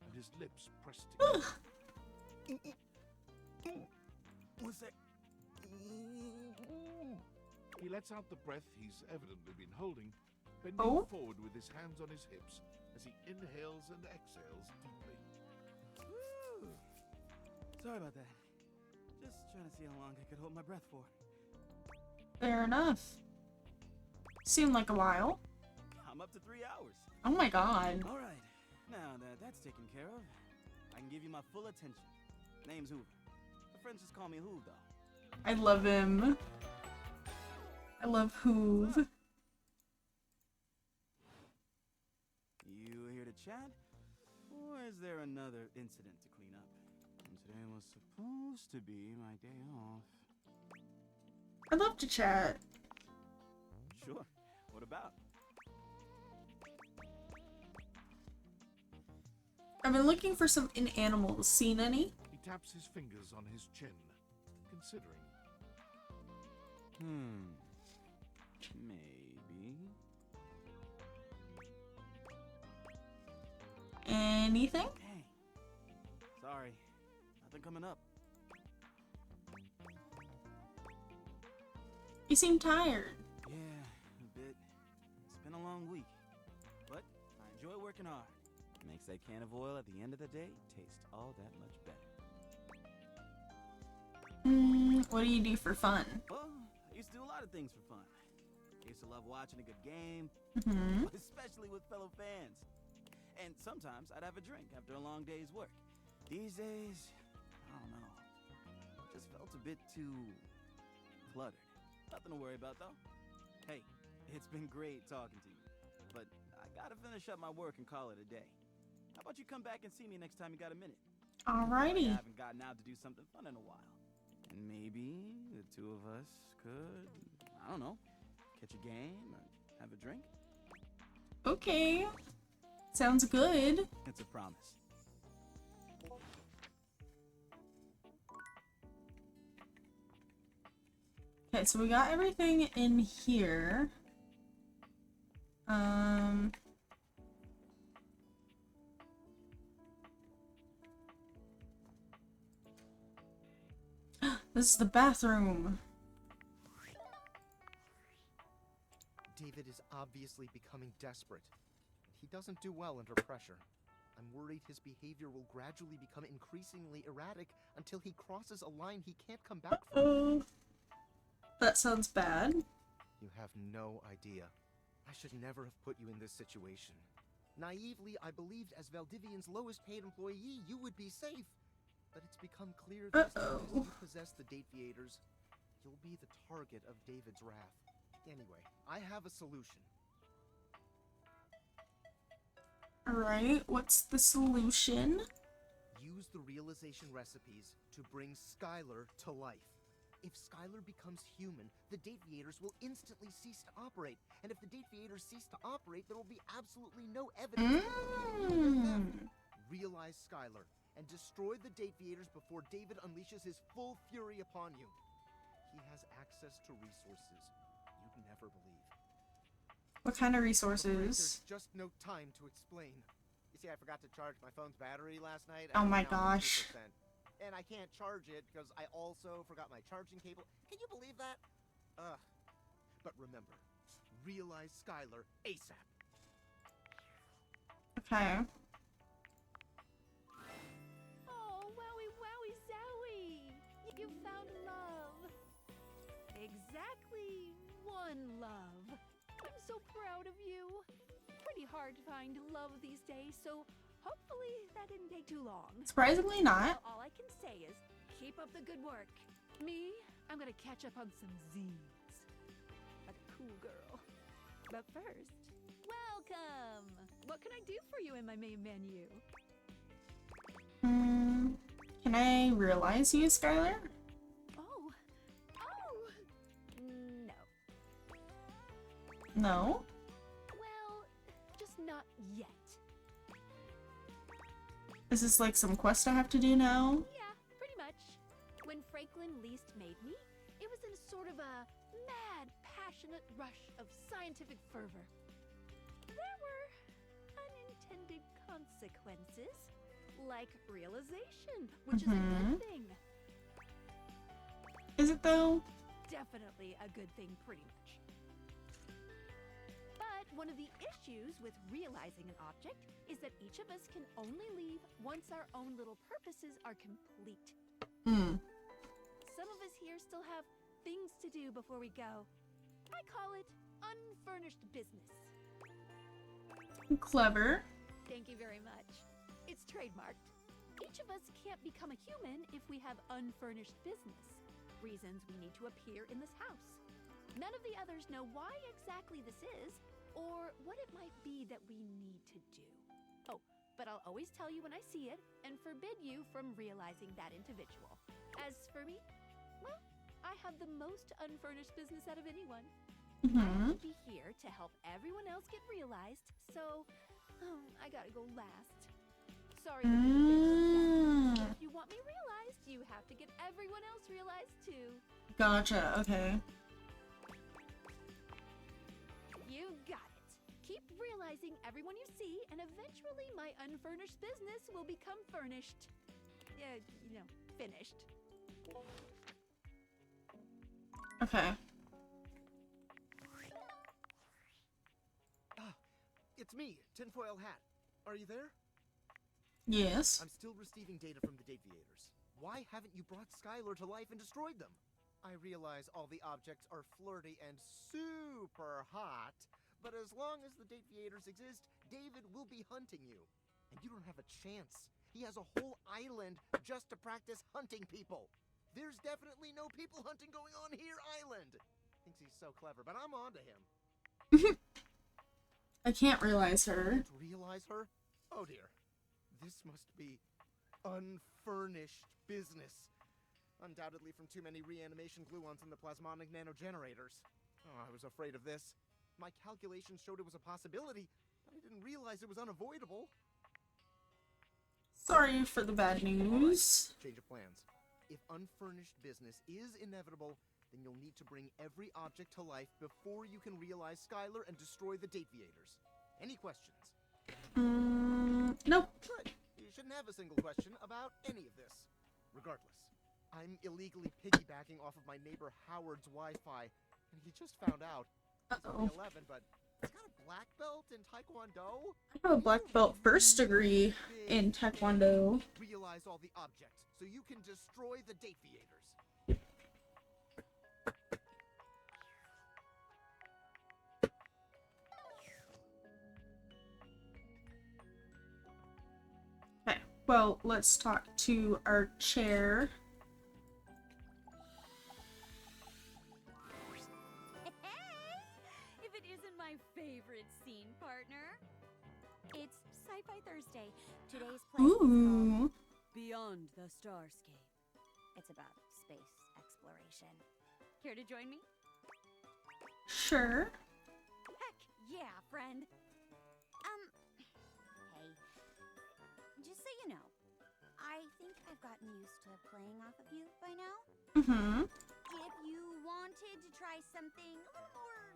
and his lips pressed together. What's that? He lets out the breath he's evidently been holding, bending forward with his hands on his hips as he inhales and exhales deeply. Sorry about that. Just trying to see how long I could hold my breath for. Fair enough. Seemed like a while. I'm up to 3 hours. Oh my god. All right. Now that that's taken care of, I can give you my full attention. Name's Hoover. My friends just call me Hoove, though. I love him. I love Hoove. You here to chat? Or is there another incident to clean up? And today was supposed to be my day off. I'd love to chat. Sure. What about? I've been looking for some animals. Seen any? He taps his fingers on his chin, considering. Maybe. Anything? Dang. Sorry. Nothing coming up. You seem tired. Yeah, a bit. It's been a long week. But I enjoy working hard. Makes that can of oil at the end of the day taste all that much better. What do you do for fun? Well, I used to do a lot of things for fun. I used to love watching a good game, especially with fellow fans. And sometimes I'd have a drink after a long day's work. These days, I don't know. Just felt a bit too cluttered. Nothing to worry about, though. Hey, it's been great talking to you. But I gotta finish up my work and call it a day. How about you come back and see me next time you got a minute? Alrighty. I haven't gotten out to do something fun in a while. And maybe the two of us could, I don't know, catch a game or have a drink? Okay. Sounds good. It's a promise. Okay, so we got everything in here. This is the bathroom. David is obviously becoming desperate. He doesn't do well under pressure. I'm worried his behavior will gradually become increasingly erratic until he crosses a line he can't come back from. That sounds bad. You have no idea. I should never have put you in this situation. Naively, I believed as Valdivian's lowest paid employee, you would be safe. But it's become clear that as long as you possess the Dateviators, you'll be the target of David's wrath. Anyway, I have a solution. Alright, what's the solution? Use the realization recipes to bring Skylar to life. If Skylar becomes human, the Dateviators will instantly cease to operate. And if the Dateviators cease to operate, there will be absolutely no evidence of them. Realize Skylar and destroy the Dateviators before David unleashes his full fury upon you. He has access to resources you'd never believe. What kind of There's resources? just no time to explain. You see, I forgot to charge my phone's battery last night. Oh and my it's now on gosh. 2%. And I can't charge it because I also forgot my charging cable. Can you believe that? But remember, realize Skylar ASAP. Okay. Oh, wowie, wowie, zowie! You found love. Exactly one love. I'm so proud of you. Pretty hard to find love these days, so hopefully that didn't take too long. Surprisingly not. All I can say is keep up the good work. Me, I'm gonna catch up on some Z's. A cool girl. But first, welcome! What can I do for you in my main menu? Can I realize you, Skylar? Oh! No. No? Well, just not yet. Is this like some quest I have to do now? Yeah, pretty much. When Franklin least made me, it was in sort of a mad, passionate rush of scientific fervor. There were unintended consequences, like realization, which is a good thing. Is it though? Definitely a good thing, pretty much. But one of the issues with realizing an object is that each of us can only leave once our own little purposes are complete. some of us here still have things to do before we go. I call it unfurnished business. Clever. Thank you very much. It's trademarked. Each of us can't become a human if we have unfurnished business. Reasons we need to appear in this house. None of the others know why exactly this is, or what it might be that we need to do. Oh, but I'll always tell you when I see it, and forbid you from realizing that individual. As for me, well, I have the most unfurnished business out of anyone. I have to be here to help everyone else get realized, so I gotta go last. Sorry to be the big one. If you want me realized, you have to get everyone else realized too. Gotcha, okay. You got it. Keep realizing everyone you see, and eventually my unfurnished business will become furnished. Finished. Okay. It's me, Tinfoil Hat. Are you there? Yes. I'm still receiving data from the Deviators. Why haven't you brought Skylar to life and destroyed them? I realize all the objects are flirty and super hot, but as long as the Deviators exist, David will be hunting you. And you don't have a chance. He has a whole island just to practice hunting people. There's definitely no people hunting going on here, Island. Thinks he's so clever, but I'm on to him. I can't realize her. Can't realize her? Oh dear. This must be unfurnished business. Undoubtedly from too many reanimation gluons in the plasmonic nanogenerators. Oh, I was afraid of this. My calculations showed it was a possibility, but I didn't realize it was unavoidable. Sorry for the bad news. Change of plans. If unfurnished business is inevitable, then you'll need to bring every object to life before you can realize Skylar and destroy the Deviators. Any questions? Nope. Good. You shouldn't have a single question about any of this. Regardless, I'm illegally piggybacking off of my neighbor Howard's Wi-Fi, and he just found out. He's only 11, but he's got a black belt in Taekwondo. I have a black belt first degree in Taekwondo. Realize all the objects so you can destroy the Deviators. Okay, well, let's talk to our chair. If it isn't my favorite scene partner. It's Sci-Fi Thursday. Today's play is called Beyond the Starscape. It's about space exploration. Care to join me? Sure. Heck yeah, friend. Hey. Just so you know, I think I've gotten used to playing off of you by now. If you wanted to try something a little more,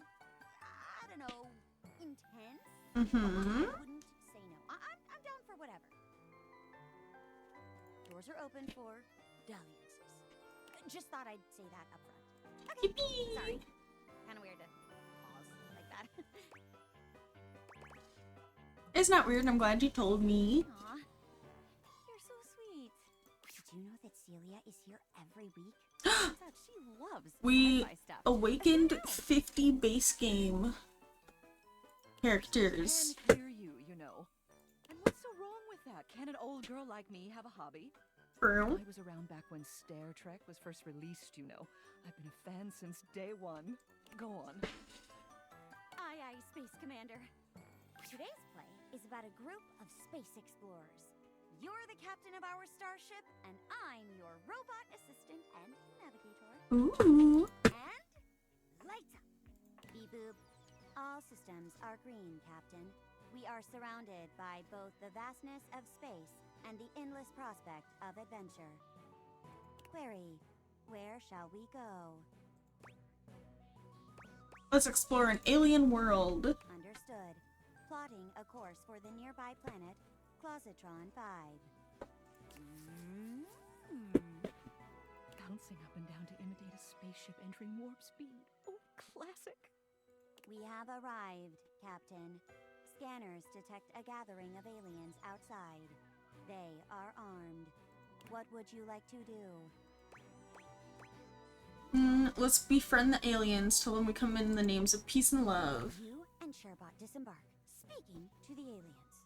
I don't know, intense, I wouldn't say no. I'm down for whatever. Doors are open for dalliances. Just thought I'd say that up front. Okay, sorry. Kind of weird to pause like that. It's not weird, I'm glad you told me. Aw, you're so sweet. Did you know that Celia is here every week? Turns out she loves We sci-fi stuff. awakened 50 base game characters. I can hear you, you know. And what's so wrong with that? Can an old girl like me have a hobby? True. I was around back when Star Trek was first released, you know. I've been a fan since day one. Go on. Aye, aye, Space Commander. Today's play is about a group of space explorers. You're the captain of our starship, and I'm your robot assistant and navigator. Ooh. And lights up. Beep boop. All systems are green, Captain. We are surrounded by both the vastness of space and the endless prospect of adventure. Query, where shall we go? Let's explore an alien world. Understood. Plotting a course for the nearby planet, Closetron 5. Bouncing up and down to imitate a spaceship entering warp speed. Oh, classic. We have arrived, Captain. Scanners detect a gathering of aliens outside. They are armed. What would you like to do? let's befriend the aliens. Tell them we come in the names of peace and love. You and Sherbot disembark, speaking to the aliens.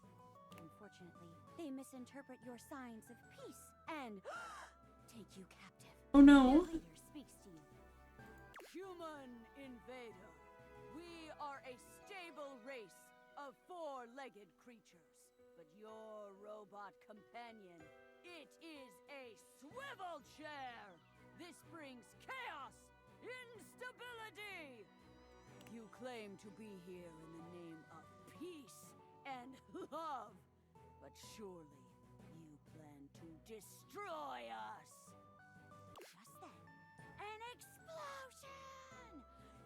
Unfortunately, they misinterpret your signs of peace and take you captive. Oh no. Your leader speaks to you. Human invader. We are a stable race of four-legged creatures. But your robot companion, it is a swivel chair! This brings chaos! Instability! You claim to be here in the name of peace and love. But surely you plan to destroy us! Just then, an explosion!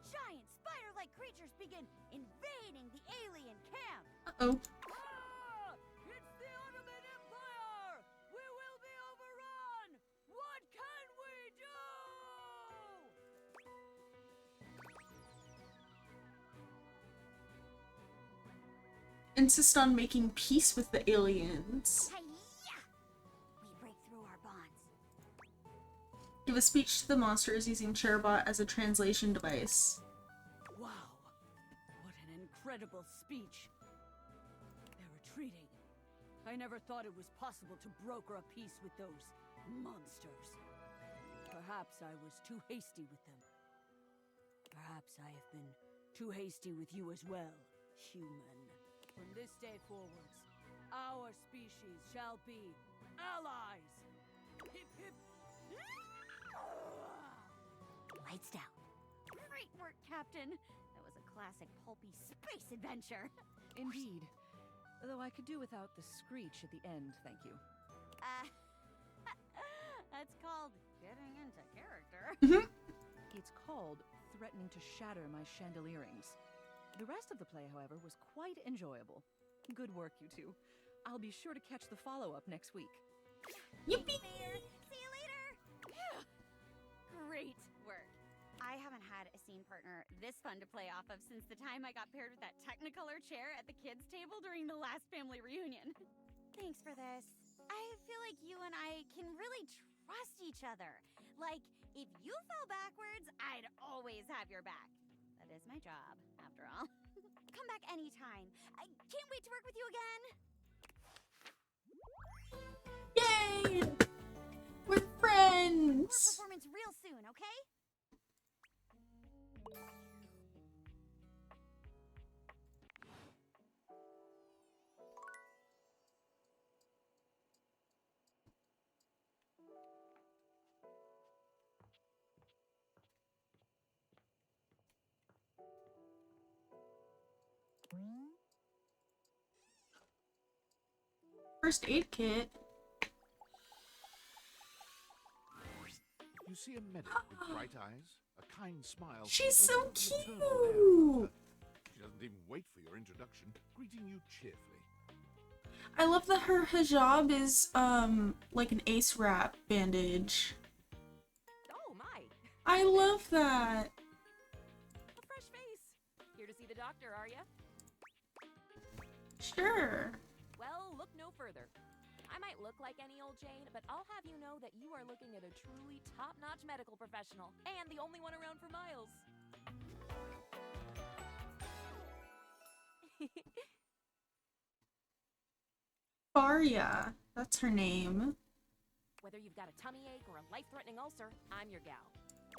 Giant spider-like creatures begin invading the alien camp. Uh-oh. Ah! It's the Ottoman Empire! We will be overrun! What can we do? Insist on making peace with the aliens. Hi-ya! We break through our bonds. Give a speech to the monsters using Sherbot as a translation device. Wow! What an incredible speech! They're retreating. I never thought it was possible to broker a peace with those monsters. Perhaps I was too hasty with them. Perhaps I have been too hasty with you as well, human. From this day forwards, our species shall be allies! Hip hip! Lights down. Great work, Captain. That was a classic pulpy space adventure. Indeed. Though I could do without the screech at the end, thank you. That's called getting into character. It's called threatening to shatter my chandelierings. The rest of the play, however, was quite enjoyable. Good work, you two. I'll be sure to catch the follow-up next week. Yippee! See you later! Great work. I haven't had a scene partner this fun to play off of since the time I got paired with that Technicolor chair at the kids' table during the last family reunion. Thanks for this. I feel like you and I can really trust each other. Like, if you fell backwards, I'd always have your back. That is my job, after all. Come back anytime. I can't wait to work with you again. Yay! We're friends! More performance real soon, okay? First aid kit. You see a medic with bright eyes, a kind smile. She's so and a cute! maternal air. She doesn't even wait for your introduction, greeting you cheerfully. I love that her hijab is, like an ace wrap bandage. Oh my! I love that! A fresh face! Here to see the doctor, are ya? Sure. Well, look no further. I might look like any old Jane, but I'll have you know that you are looking at a truly top-notch medical professional, and the only one around for miles. Faria. That's her name. Whether you've got a tummy ache or a life-threatening ulcer, I'm your gal.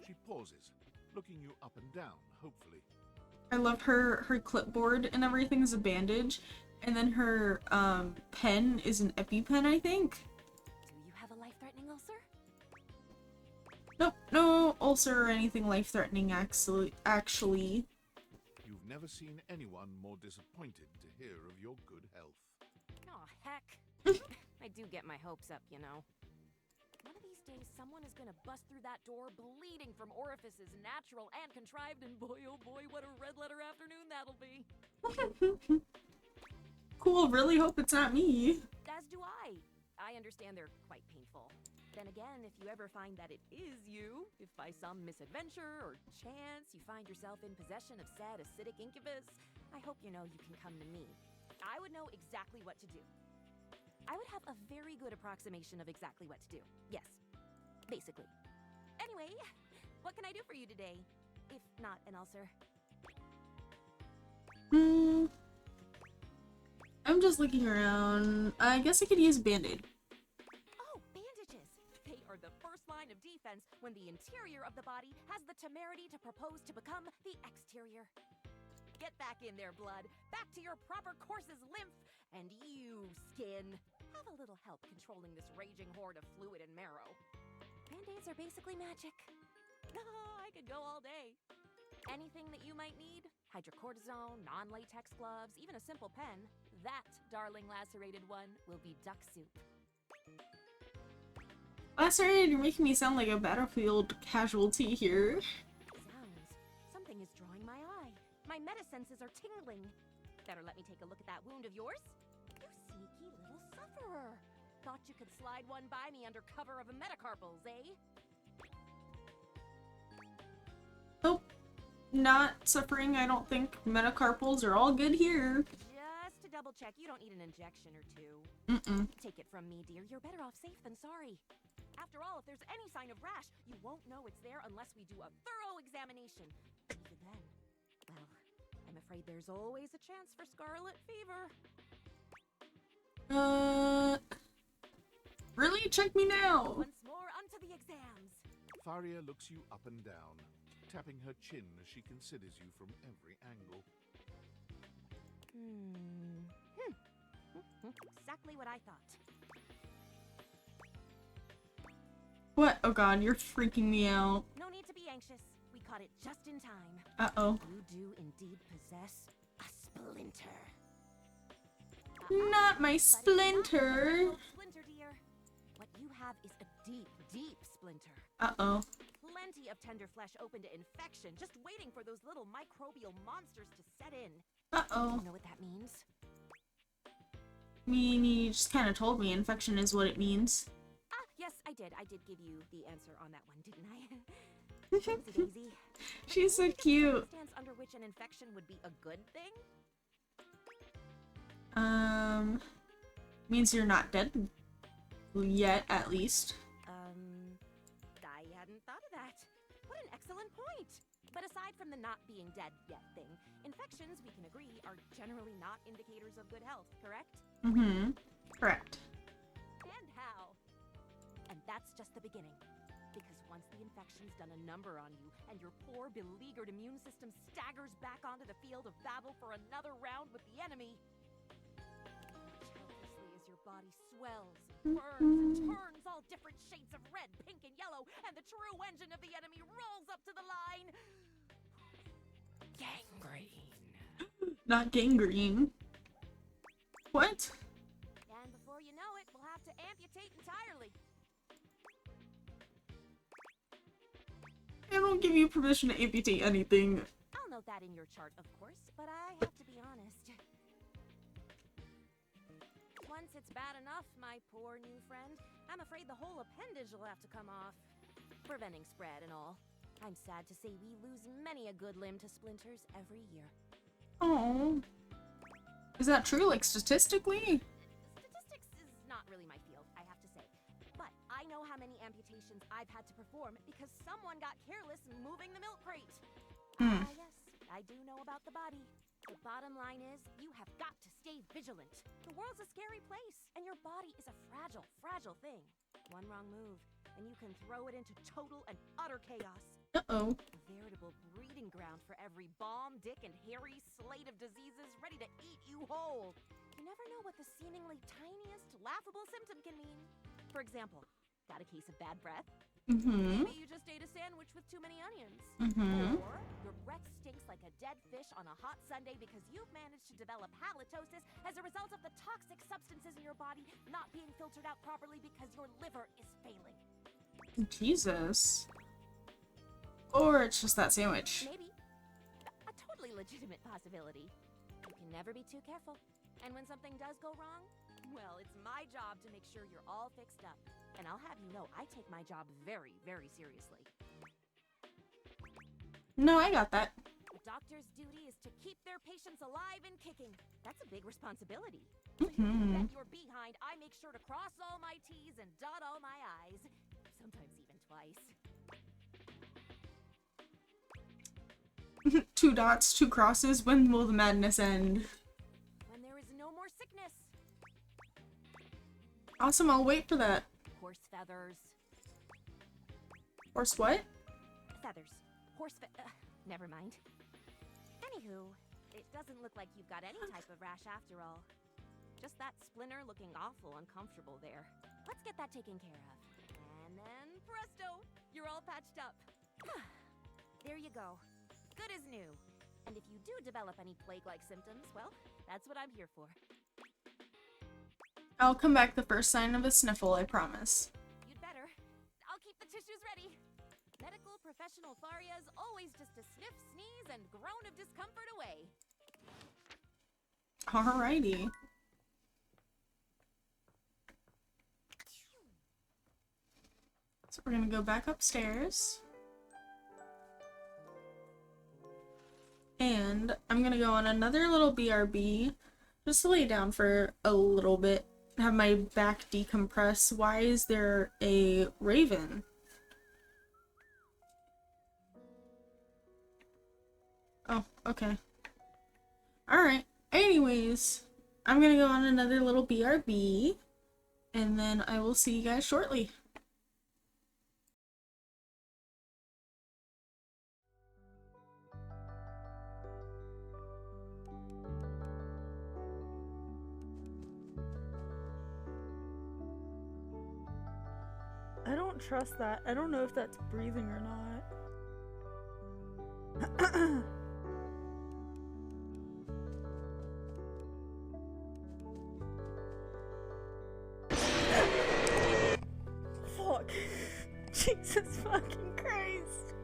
She pauses, looking you up and down, hopefully. I love her clipboard and everything is a bandage. And then her pen is an EpiPen, I think. Do you have a life-threatening ulcer? Nope, no ulcer or anything life-threatening actually. You've never seen anyone more disappointed to hear of your good health. Oh, heck. I do get my hopes up, you know. One of these days, someone is gonna bust through that door bleeding from orifices natural and contrived, and boy, oh boy, what a red letter afternoon that'll be. Cool, really hope it's not me. As do I. I understand they're quite painful. Then again, if you ever find that it is you, if by some misadventure or chance you find yourself in possession of said acidic incubus, I hope you know you can come to me. I would know exactly what to do. I would have a very good approximation of exactly what to do. Yes. Basically. Anyway, What can I do for you today? If not an ulcer. I'm just looking around. I guess I could use a band-aid. Oh, bandages! They are the first line of defense when the interior of the body has the temerity to propose to become the exterior. Get back in there, blood. Back to your proper course's lymph. And you, skin. Have a little help controlling this raging horde of fluid and marrow. Band-aids are basically magic. Oh, I could go all day. Anything that you might need? Hydrocortisone, non-latex gloves, even a simple pen. That, darling lacerated one, will be duck soup. Lacerated, you're making me sound like a battlefield casualty here. Sounds. Something is drawing my eye. My metasenses are tingling. Better let me take a look at that wound of yours. You sneaky little sufferer. Thought you could slide one by me under cover of a metacarpals, eh? Oh, not suffering, I don't think. Metacarpals are all good here. Just to double check, you don't need an injection or two. Take it from me, dear. You're better off safe than sorry. After all, if there's any sign of rash, you won't know it's there unless we do a thorough examination. Even then, well, I'm afraid there's always a chance for scarlet fever. Really? Check me now! Once more, onto the exams. Faria looks you up and down, tapping her chin as she considers you from every angle. Exactly what I thought. What? Oh god, you're freaking me out. No need to be anxious. We caught it just in time. Uh-oh. You do indeed possess a splinter. Not my splinter! Splinter, dear. What you have is a deep, deep splinter. Uh-oh. Plenty of tender flesh open to infection, just waiting for those little microbial monsters to set in. Uh-oh. You know what that means? I mean, you just kind of told me infection is what it means. Ah, yes, I did. I did give you the answer on that one, didn't I? Daisy. She's so cute. Circumstance under which an infection would be a good thing? Means you're not dead. Yet, at least. I hadn't thought of that. What an excellent point. But aside from the not being dead yet thing, infections, we can agree, are generally not indicators of good health, correct? Correct. And how? And that's just the beginning. Because once the infection's done a number on you, and your poor, beleaguered immune system staggers back onto the field of battle for another round with the enemy, helplessly as your body swells and burns and turns all different shades of red, pink, and yellow, and the true engine of the enemy rolls up to the line. Gangrene. Not gangrene. What? And before you know it, we'll have to amputate entirely. I don't give you permission to amputate anything. I'll note that in your chart, of course, but I have to be honest. Once it's bad enough, my poor new friend, I'm afraid the whole appendage will have to come off. Preventing spread and all. I'm sad to say we lose many a good limb to splinters every year. Oh. Is that true, like statistically? Statistics is not really my field, I have to say. But I know how many amputations I've had to perform because someone got careless moving the milk crate. Yes, I do know about the body. The bottom line is, you have got to stay vigilant. The world's a scary place, and your body is a fragile, fragile thing. One wrong move, and you can throw it into total and utter chaos. Uh-oh. A veritable breeding ground for every bomb, dick, and hairy slate of diseases ready to eat you whole. You never know what the seemingly tiniest, laughable symptom can mean. For example, got a case of bad breath? Maybe you just ate a sandwich with too many onions. Or your breath stinks like a dead fish on a hot Sunday because you've managed to develop halitosis as a result of the toxic substances in your body not being filtered out properly because your liver is failing. Jesus. Or it's just that sandwich. Maybe. A totally legitimate possibility. You can never be too careful. And when something does go wrong, well, it's my job to make sure you're all fixed up. And I'll have you know, I take my job very, very seriously. No, I got that. A doctor's duty is to keep their patients alive and kicking. That's a big responsibility. So you can bet your behind I make sure to cross all my T's and dot all my I's. Sometimes even twice. 2 dots, 2 crosses. When will the madness end? When there is no more sickness. Awesome, I'll wait for that. Horse feathers. Horse what? Feathers. Never mind. Anywho, it doesn't look like you've got any type of rash after all. Just that splinter looking awful uncomfortable there. Let's get that taken care of. And then presto! You're all patched up. There you go. Good as new. And if you do develop any plague-like symptoms, well, that's what I'm here for. I'll come back the first sign of a sniffle, I promise. You'd better. I'll keep the tissues ready. Medical professional Tharia's always just a sniff, sneeze, and groan of discomfort away. Alrighty. So we're gonna go back upstairs. And I'm gonna go on another little BRB just to lay down for a little bit, have my back decompress. Why is there a raven? Oh, okay. Alright. Anyways, I'm gonna go on another little BRB, and then I will see you guys shortly. I don't trust that. I don't know if that's breathing or not. Fuck. Jesus fucking Christ.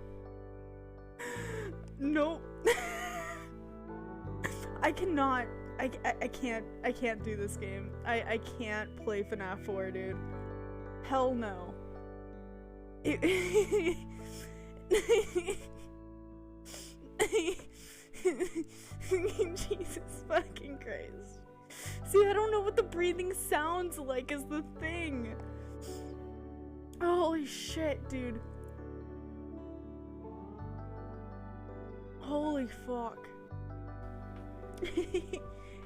Nope. I cannot. I can't do this game. I can't play FNAF 4, dude. Hell no. Jesus fucking Christ. See, I don't know what the breathing sounds like is the thing. Holy shit, dude. Holy fuck.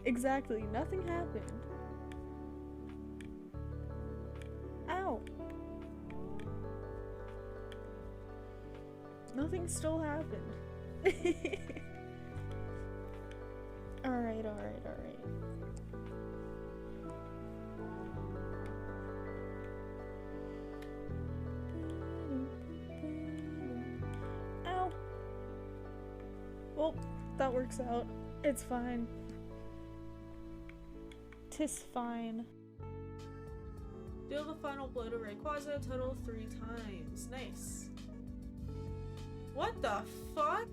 Exactly, nothing happened. Ow. Nothing still happened. Alright. Ow. Well, that works out. It's fine. 'Tis fine. Deal the final blow to Rayquaza, total 3 times. Nice. What the fuck?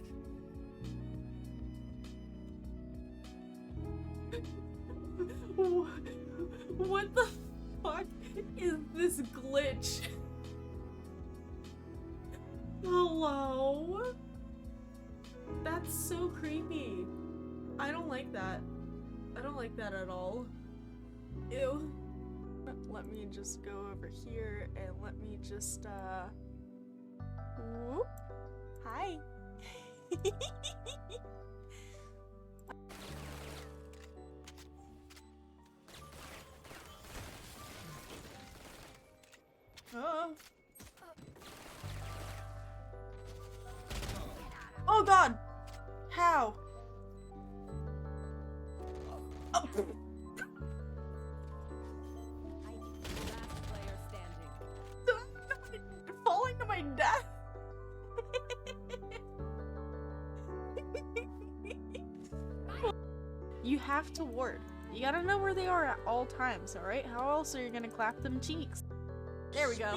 What the fuck is this glitch? Hello? That's so creepy. I don't like that. I don't like that at all. Ew. Let me just go over here and let me just, whoop. Hi. Oh god! How? Oh. Falling to my death. You have to ward. You gotta know where they are at all times, alright? How else are you gonna clap them cheeks? There we go.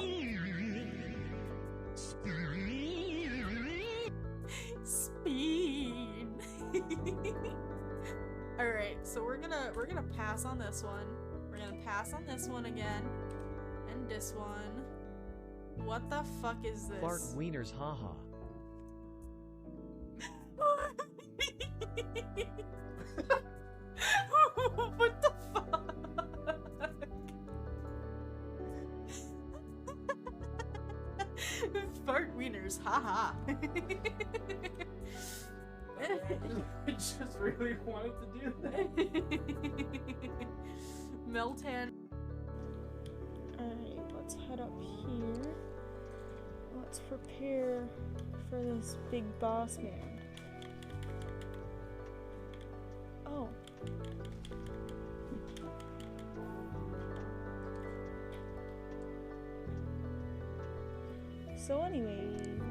Speed. Alright, so we're gonna pass on this one. We're gonna pass on this one again. And this one. What the fuck is this? Fart wieners, haha. What the fuck? Fart wieners, haha. I just really wanted to do that. Meltan. Alright, let's head up here. Let's prepare for this big boss man. Oh. So anyways,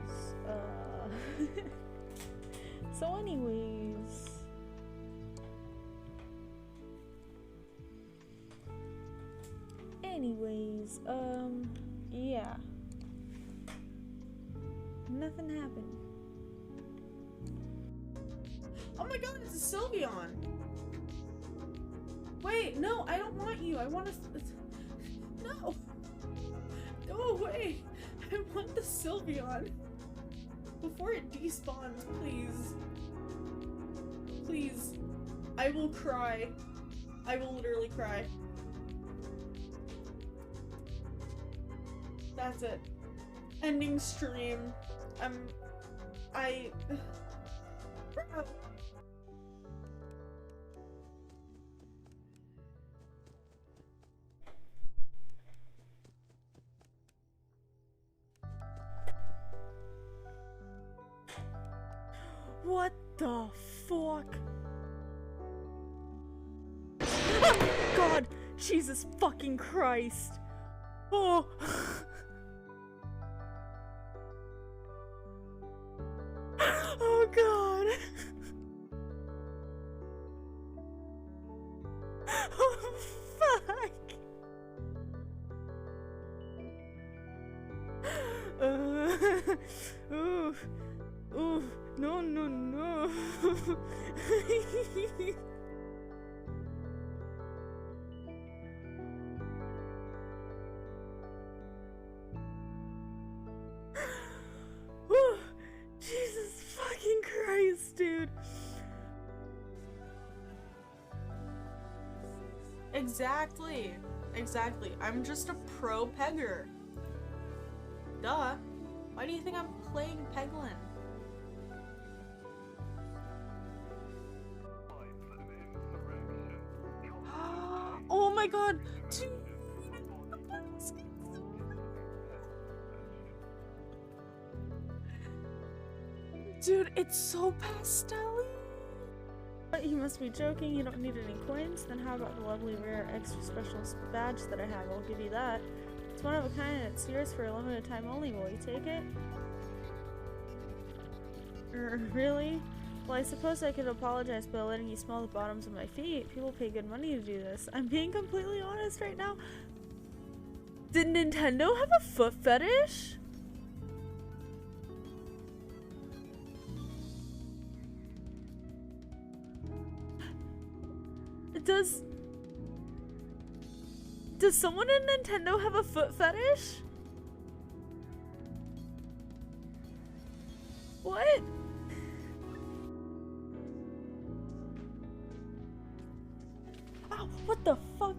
yeah. Nothing happened. Oh my god, it's a Sylveon! Wait, no, I don't want you. I want to. No! Go away! I want the Sylveon! Before it despawns, please. Please. I will cry. I will literally cry. That's it. Ending stream. What the fuck? God, Jesus fucking Christ. Oh. Oh god. Oh fuck. Oof. Oof. No, no, no. Whew. Jesus fucking Christ, dude. Exactly. Exactly. I'm just a pro pegger. Duh. Why do you think I'm playing Peglin? Oh my god! Dude, it's so pastel-y! You must be joking, you don't need any coins? Then how about the lovely rare extra special badge that I have? I'll give you that. It's one of a kind and it's yours for a limited time only. Will you take it? Really? Well, I suppose I could apologize by letting you smell the bottoms of my feet. People pay good money to do this. I'm being completely honest right now. Did Nintendo have a foot fetish? Does someone in Nintendo have a foot fetish? What? Oh, what the fuck?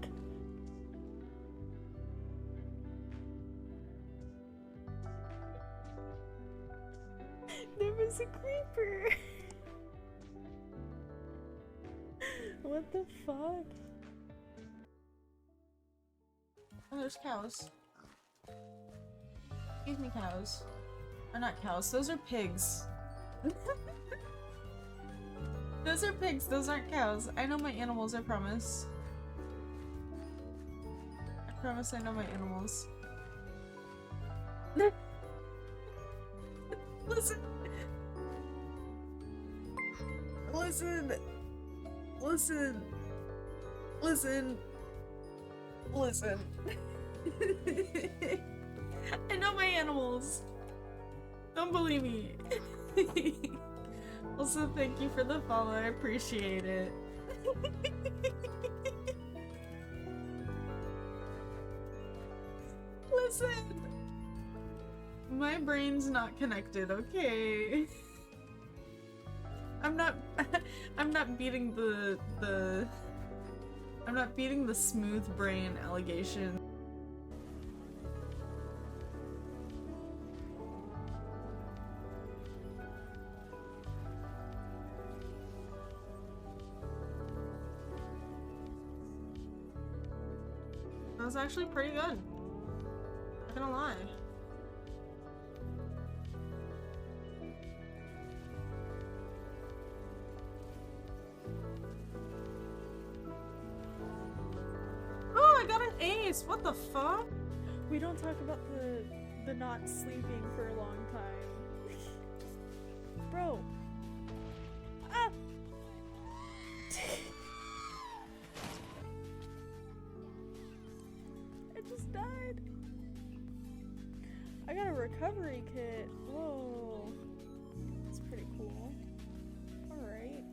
There was a creeper. What the fuck? Oh, there's cows. Excuse me, cows. Or not cows, those are pigs. Those are pigs, those aren't cows. I know my animals, I promise. I promise I know my animals. Listen! Listen! Listen! Listen! Listen. I know my animals. Don't believe me. Also, thank you for the follow. I appreciate it. Listen. My brain's not connected, okay? I'm not beating I'm not beating the smooth brain allegation. That was actually pretty good. Not gonna lie. Oh, I got an ace! What the fuck? We don't talk about the not sleeping for a long time. Bro. Ah! I just died. I got a recovery kit. Whoa. That's pretty cool. Alright.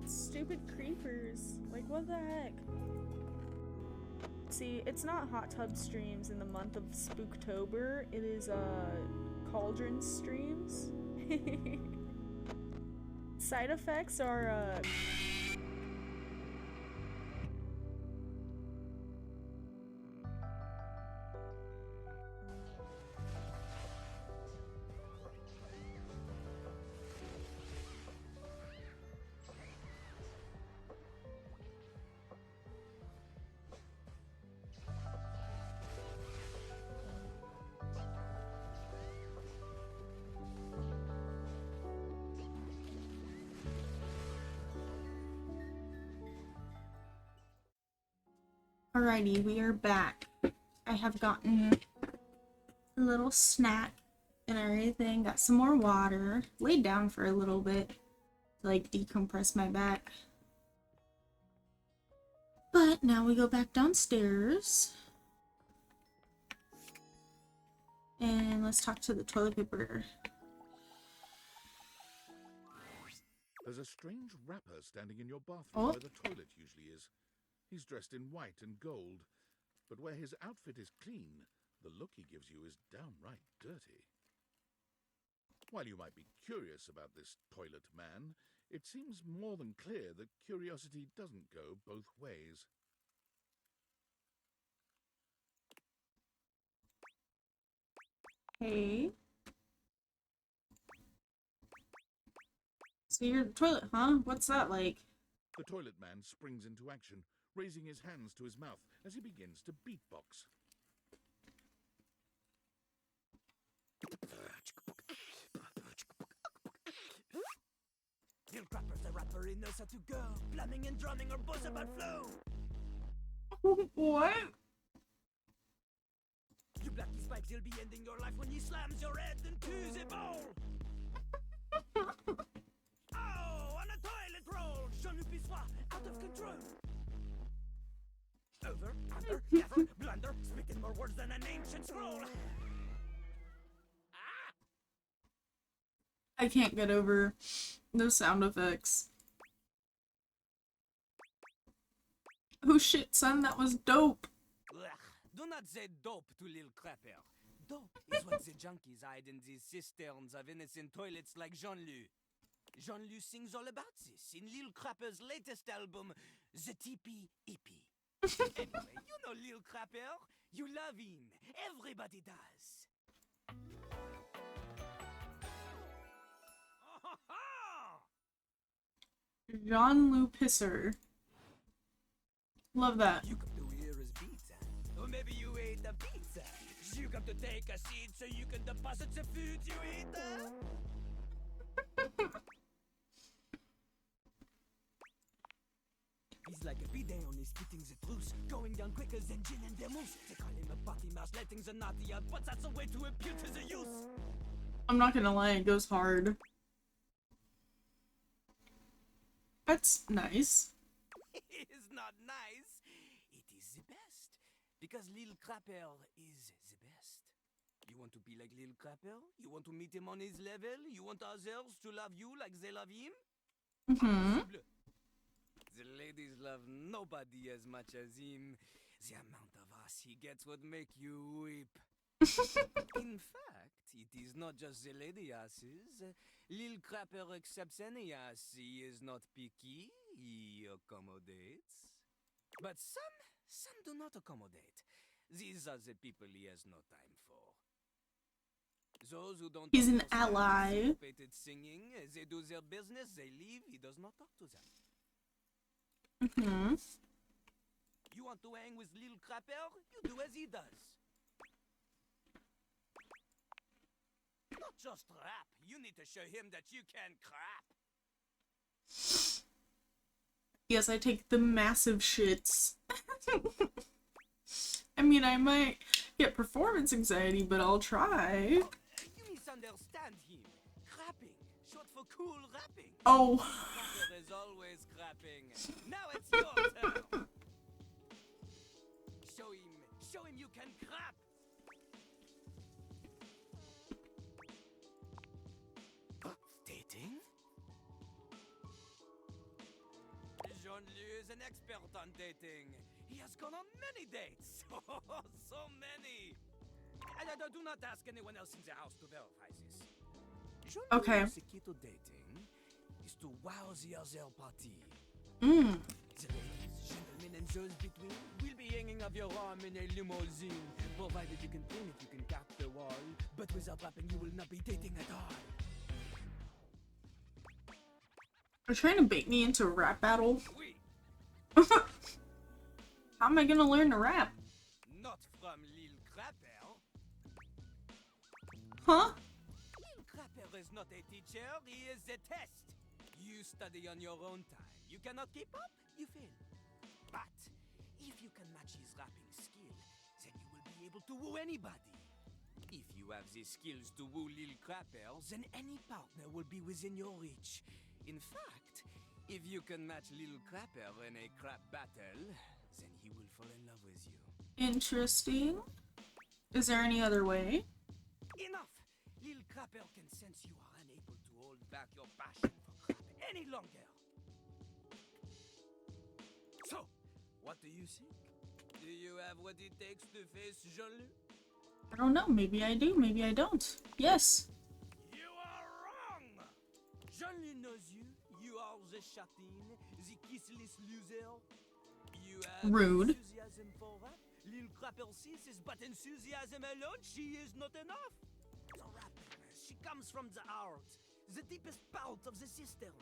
Stupid creepers. Like, what the heck? See, it's not hot tub streams in the month of Spooktober. It is, cauldron streams. Side effects are, Alrighty, we are back. I have gotten a little snack and everything. Got some more water. Laid down for a little bit to like decompress my back. But now we go back downstairs. And let's talk to the toilet paper. There's a strange rapper standing in your bathroom Oh. where the toilet usually is. He's dressed in white and gold, but where his outfit is clean, the look he gives you is downright dirty. While you might be curious about this toilet man, it seems more than clear that curiosity doesn't go both ways. Hey. So you're the toilet, huh? What's that like? The toilet man springs into action, raising his hands to his mouth as he begins to beatbox. Lil Crapper's the rapper, he knows how to go. Plumbing and drumming are both about flow. What? You blacky spikes, he'll be ending your life when he slams your head into the bowl. Oh, on a toilet roll, Jean-Luc Pissoir, out of control. Over, under, never, blunder, speaking more words than an ancient scroll. I can't get over those sound effects. Oh shit, son, that was dope. Ugh, do not say dope to Lil Crapper. Dope is what the junkies hide in these cisterns of innocent toilets like Jean-Luc. Jean-Luc sings all about this in Lil Crapper's latest album, The TP EP. Anyway, you know Lil Crapper. You love him. Everybody does. Jean-Luc Pisser. Love that. You come to hear his pizza. Or maybe you ate a pizza. You come to take a seat so you can deposit the food you ate. He's like a bidet, only spitting the truth. Going down quicker than gin and vermouth. They call him a potty mouse, letting the naughty out. But that's a way to impute to the youth. I'm not gonna lie, it goes hard. That's nice. It is not nice. It is the best. Because Lil Crapper is the best. You want to be like Lil Crapper? You want to meet him on his level? You want others to love you like they love him? Impossible. The ladies love nobody as much as him. The amount of ass he gets would make you weep. In fact, it is not just the lady asses. Lil Crapper accepts any ass. He is not picky. He accommodates. But some do not accommodate. These are the people he has no time for. Those who don't He's an understand ally. syncopated singing, they do their business, they leave, he does not talk to them. You want to hang with Lil Crapper? You do as he does. Not just rap. You need to show him that you can crap. Yes, I take the massive shits. I mean, I might get performance anxiety, but I'll try. You misunderstand him. Crapping, short for cool rapping. Oh. Crapper is always crapping. Now it's your turn. Show him you can crap. Dating? Jean-Lu is an expert on dating. He has gone on many dates. So many. And I do not ask anyone else in the house to verify this. Okay. The key to dating is to wow the other party. Mm. The ladies, gentlemen, and those between will be hanging off your arm in a limousine, provided you can clean it, you can cap the wall. But without rapping, you will not be dating at all. Are you trying to bait me into a rap battle? How am I gonna learn to rap? Not from Lil Crapper. Huh? Lil Crapper is not a teacher, he is a test. You study on your own time. You cannot keep up, you fail. But if you can match his rapping skill, then you will be able to woo anybody. If you have the skills to woo Lil Crapper, then any partner will be within your reach. In fact, if you can match Lil Crapper in a crap battle, then he will fall in love with you. Interesting. Is there any other way? Enough! Lil Crapper can sense you are unable to hold back your passion for crap any longer. So, what do you think? Do you have what it takes to face Jean-Lu? I don't know. Maybe I do. Maybe I don't. Yes. You are wrong! Jean-Lu knows you. You are the chatin, the kissless loser. You have rude. Enthusiasm for rap. Lil Crapper sees is but enthusiasm alone. She is not enough. The rapper, she comes from the heart, the deepest part of the system.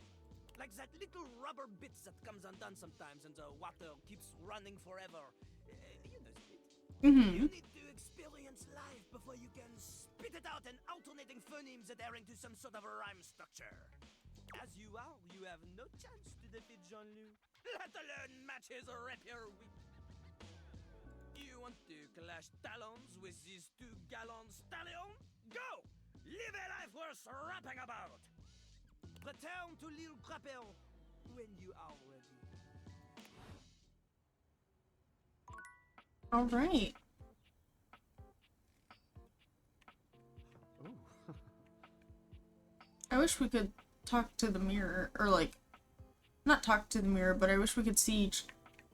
Like that little rubber bit that comes undone sometimes and the water keeps running forever. You know the bit. You need to experience life before you can spit it out in alternating phonemes adhering to some sort of a rhyme structure. As you are, you have no chance to defeat Jean-Lu, let alone match his rapier whip. You want to clash talons with these two gallant stallions? Go! Live a life worth rapping about! Return to Lil Crapper when you are ready. All right. I wish we could talk to the mirror, or like, not talk to the mirror, but I wish we could see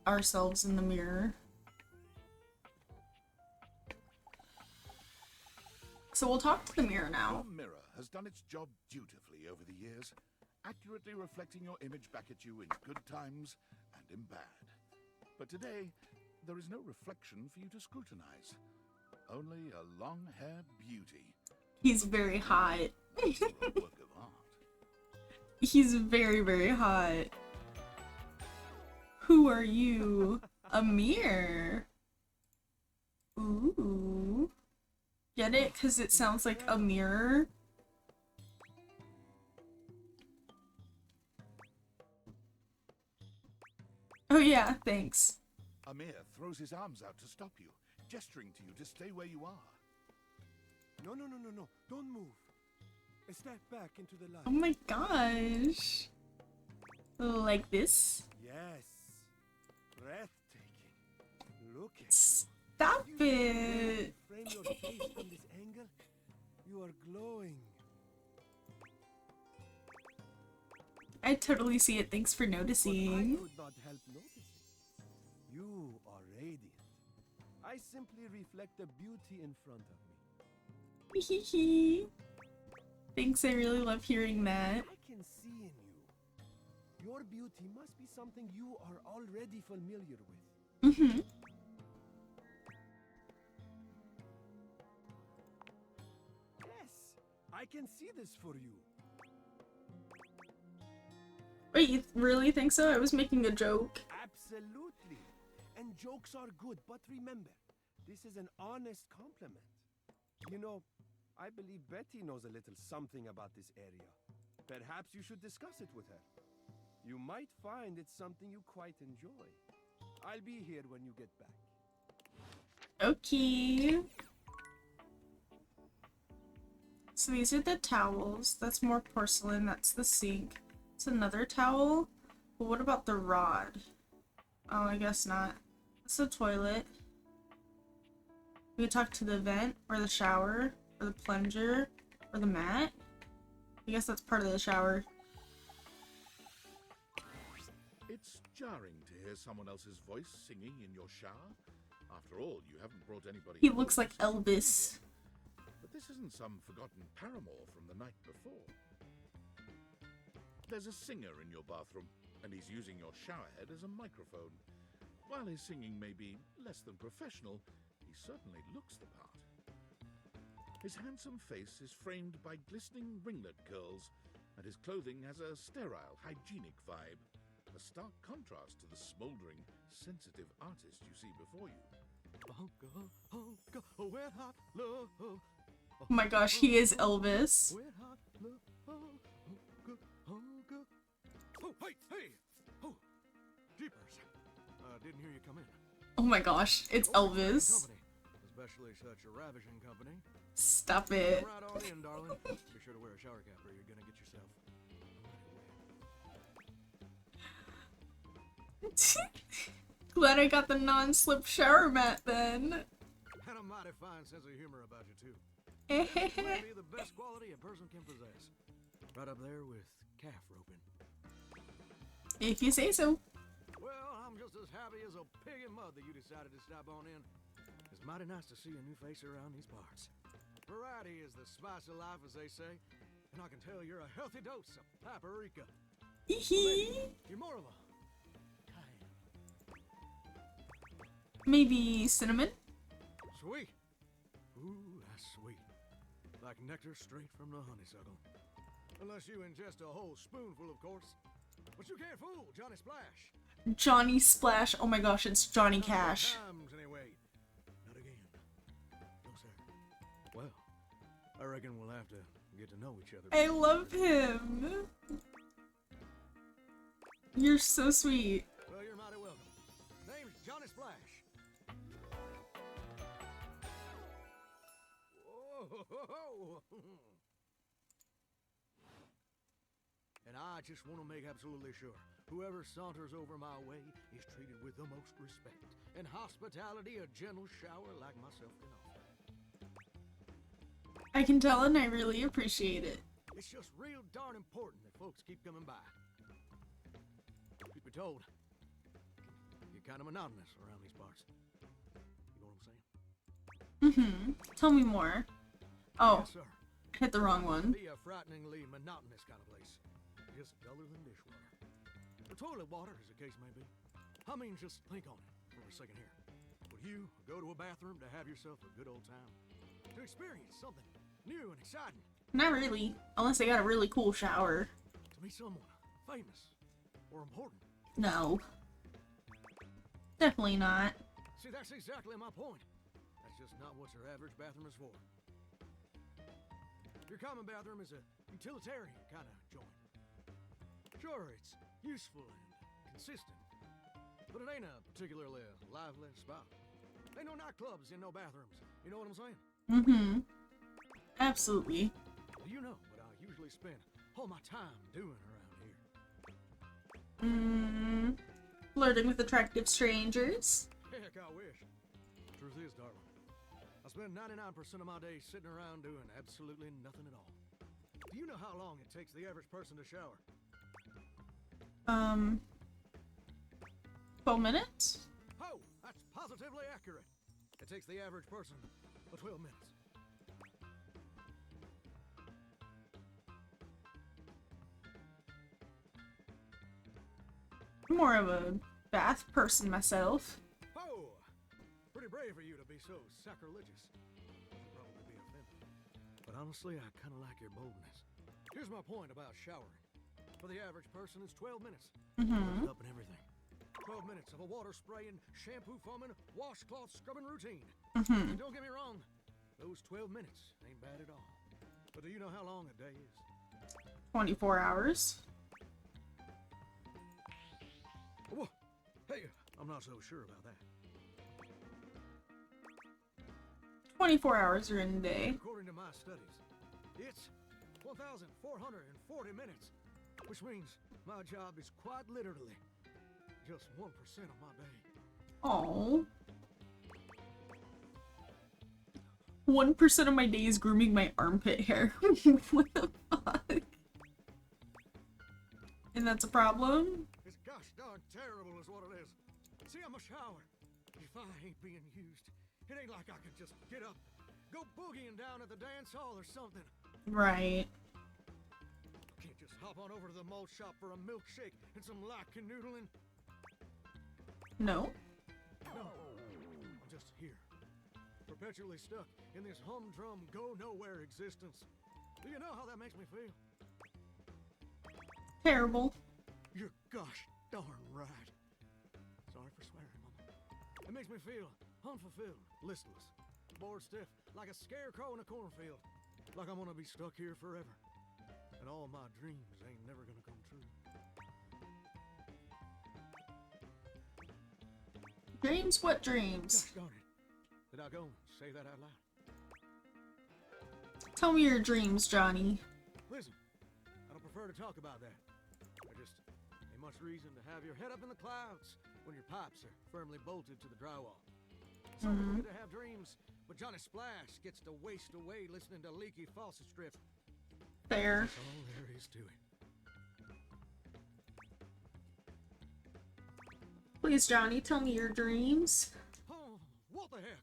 ourselves in the mirror. So we'll talk to the mirror now. Your mirror has done its job dutifully over the years, accurately reflecting your image back at you in good times and in bad. But today, there is no reflection for you to scrutinize. Only a long-haired beauty. He's very hot. That's a work of art. He's very, very hot. Who are you? A mirror. Ooh. Get it? Because it sounds like a mirror. Oh yeah, thanks. Amir throws his arms out to stop you, gesturing to you to stay where you are. No. Don't move. Step back into the light. Oh my gosh. Like this? Yes. Breathtaking. Look at Stop you. it. Frame your face from this angle. You are glowing. I totally see it. Thanks for noticing. I could not help noticing. You are radiant. I simply reflect the beauty in front of me. Hehe. Thanks, I really love hearing that. I can see in you. Your beauty must be something you are already familiar with. Mm-hmm. Yes, I can see this for you. Wait, you really think so? I was making a joke. Absolutely. And jokes are good, but remember, this is an honest compliment. You know, I believe Betty knows a little something about this area. Perhaps you should discuss it with her. You might find it's something you quite enjoy. I'll be here when you get back. Okay. So these are the towels. That's more porcelain. That's the sink. It's another towel. But what about the rod? Oh, I guess not. It's the toilet. We could talk to the vent, or the shower, or the plunger, or the mat. I guess that's part of the shower. It's jarring to hear someone else's voice singing in your shower. After all, you haven't brought anybody. He looks like Elvis. But this isn't some forgotten paramour from the night before. There's a singer in your bathroom, and he's using your showerhead as a microphone. While his singing may be less than professional, he certainly looks the part. His handsome face is framed by glistening ringlet curls, and his clothing has a sterile, hygienic vibe. A stark contrast to the smouldering, sensitive artist you see before you. Oh my gosh, he is Elvis. Oh, hey! Oh, jeepers. Didn't hear you come in. Oh my gosh, it's Elvis. Especially such a ravishing company. Stop it. Right on in, darling. Be sure to wear a shower cap or you're gonna get yourself. Glad I got the non-slip shower mat then. And a mighty fine sense of humor about you too. Might be the best quality a person can possess. Right up there with calf roping. If you say so. Well, I'm just as happy as a pig in mud that you decided to stop on in. It's mighty nice to see a new face around these parts. Variety is the spice of life, as they say, and I can tell you're a healthy dose of paprika. You're more of a maybe cinnamon? sweet. Ooh, that's sweet. Like nectar straight from the honeysuckle. Unless you ingest a whole spoonful, of course. But you can't fool Johnny Splash. Johnny Splash. Oh my gosh, it's Johnny Cash. Times, anyway. Not again. No, sir. Well, I reckon we'll have to get to know each other. I love him. You're so sweet. Well, you're mighty welcome. Name's Johnny Splash. Whoa. And I just want to make absolutely sure whoever saunters over my way is treated with the most respect and hospitality a gentle shower like myself can offer. I can tell, and I really appreciate it. It's just real darn important that folks keep coming by. Truth be told, you're kind of monotonous around these parts. You know what I'm saying? Tell me more. Oh, yes, sir. hit the wrong one. Be a frighteningly monotonous kind of place. Just duller than dishwater. Or toilet water, as the case may be. I mean, just think on it for a second here. Would you go to a bathroom to have yourself a good old time? To experience something new and exciting? Not really. Unless they got a really cool shower. To meet someone famous or important? No. Definitely not. See, that's exactly my point. That's just not what your average bathroom is for. Your common bathroom is a utilitarian kind of joint. Sure, it's useful and consistent, but it ain't a particularly lively spot. Ain't no nightclubs in no bathrooms. You know what I'm saying? Absolutely. Do you know what I usually spend all my time doing around here? Flirting with attractive strangers. Heck, I wish. Truth is, darling, I spend 99% of my day sitting around doing absolutely nothing at all. Do you know how long it takes the average person to shower? 12 minutes? Oh, that's positively accurate. It takes the average person 12 minutes. I'm more of a bath person myself. Oh, pretty brave for you to be so sacrilegious. You'd probably be offended. But honestly, I kind of like your boldness. Here's my point about showering. For the average person, it's 12 minutes. Up and everything. 12 minutes of a water spraying, shampoo foaming, washcloth scrubbing routine. Mhm. And don't get me wrong, those 12 minutes ain't bad at all. But do you know how long a day is? 24 hours. Whoa. Hey, I'm not so sure about that. 24 hours are in a day. According to my studies, it's 1,440 minutes, which means my job is quite literally just 1% of my day. Oh. 1% of my day is grooming my armpit hair. What the fuck? And that's a problem? It's gosh darn terrible is what it is. See, I'm a shower. If I ain't being used, it ain't like I can just get up, go boogieing down at the dance hall or something. Right. Can't just hop on over to the malt shop for a milkshake and some light canoodling. No. No, I'm just here, perpetually stuck in this humdrum, go-nowhere existence. Do you know how that makes me feel? Terrible. You're gosh darn right. Sorry for swearing, Mama. It makes me feel unfulfilled, listless, bored stiff, like a scarecrow in a cornfield. Like I'm gonna be stuck here forever. And all my dreams ain't never gonna come true. Dreams? What dreams? Gosh darn it. Did I go and say that out loud? Tell me your dreams, Johnny. Listen, I don't prefer to talk about that. There just ain't much reason to have your head up in the clouds when your pipes are firmly bolted to the drywall. Some people get to have dreams, but Johnny Splash gets to waste away listening to leaky faucet strip. Fair. That's all there is to it. Please, Johnny, tell me your dreams. Oh, what the heck?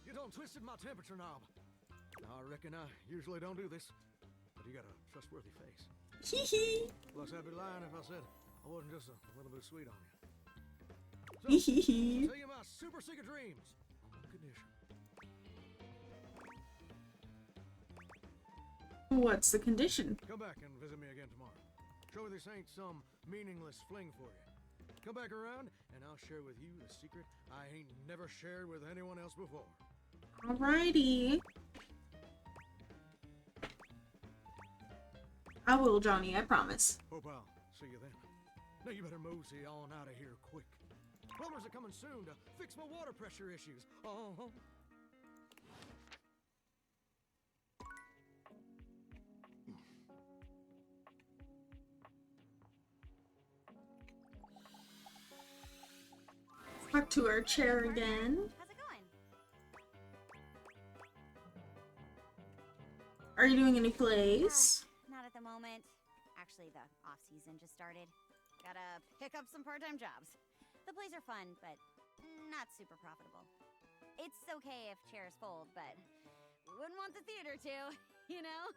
You done twisted my temperature knob. I reckon I usually don't do this, but you got a trustworthy face. Hee hee. Plus, I'd be lying if I said I wasn't just a little bit sweet on you. Hee hee hee. I'll tell you my super secret dreams on one condition. What's the condition? Come back and visit me again tomorrow. Show me this ain't some meaningless fling for you. Come back around, and I'll share with you the secret I ain't never shared with anyone else before. Alrighty. I will, Johnny, I promise. Hope I'll see you then. Now you better mosey on out of here quick. Plumbers are coming soon to fix my water pressure issues. Oh. Talk to our chair again. How's it going? Are you doing any plays? Not at the moment. Actually, the off-season just started. Gotta pick up some part-time jobs. The plays are fun, but not super profitable. It's okay if chairs fold, but wouldn't want the theater to, you know?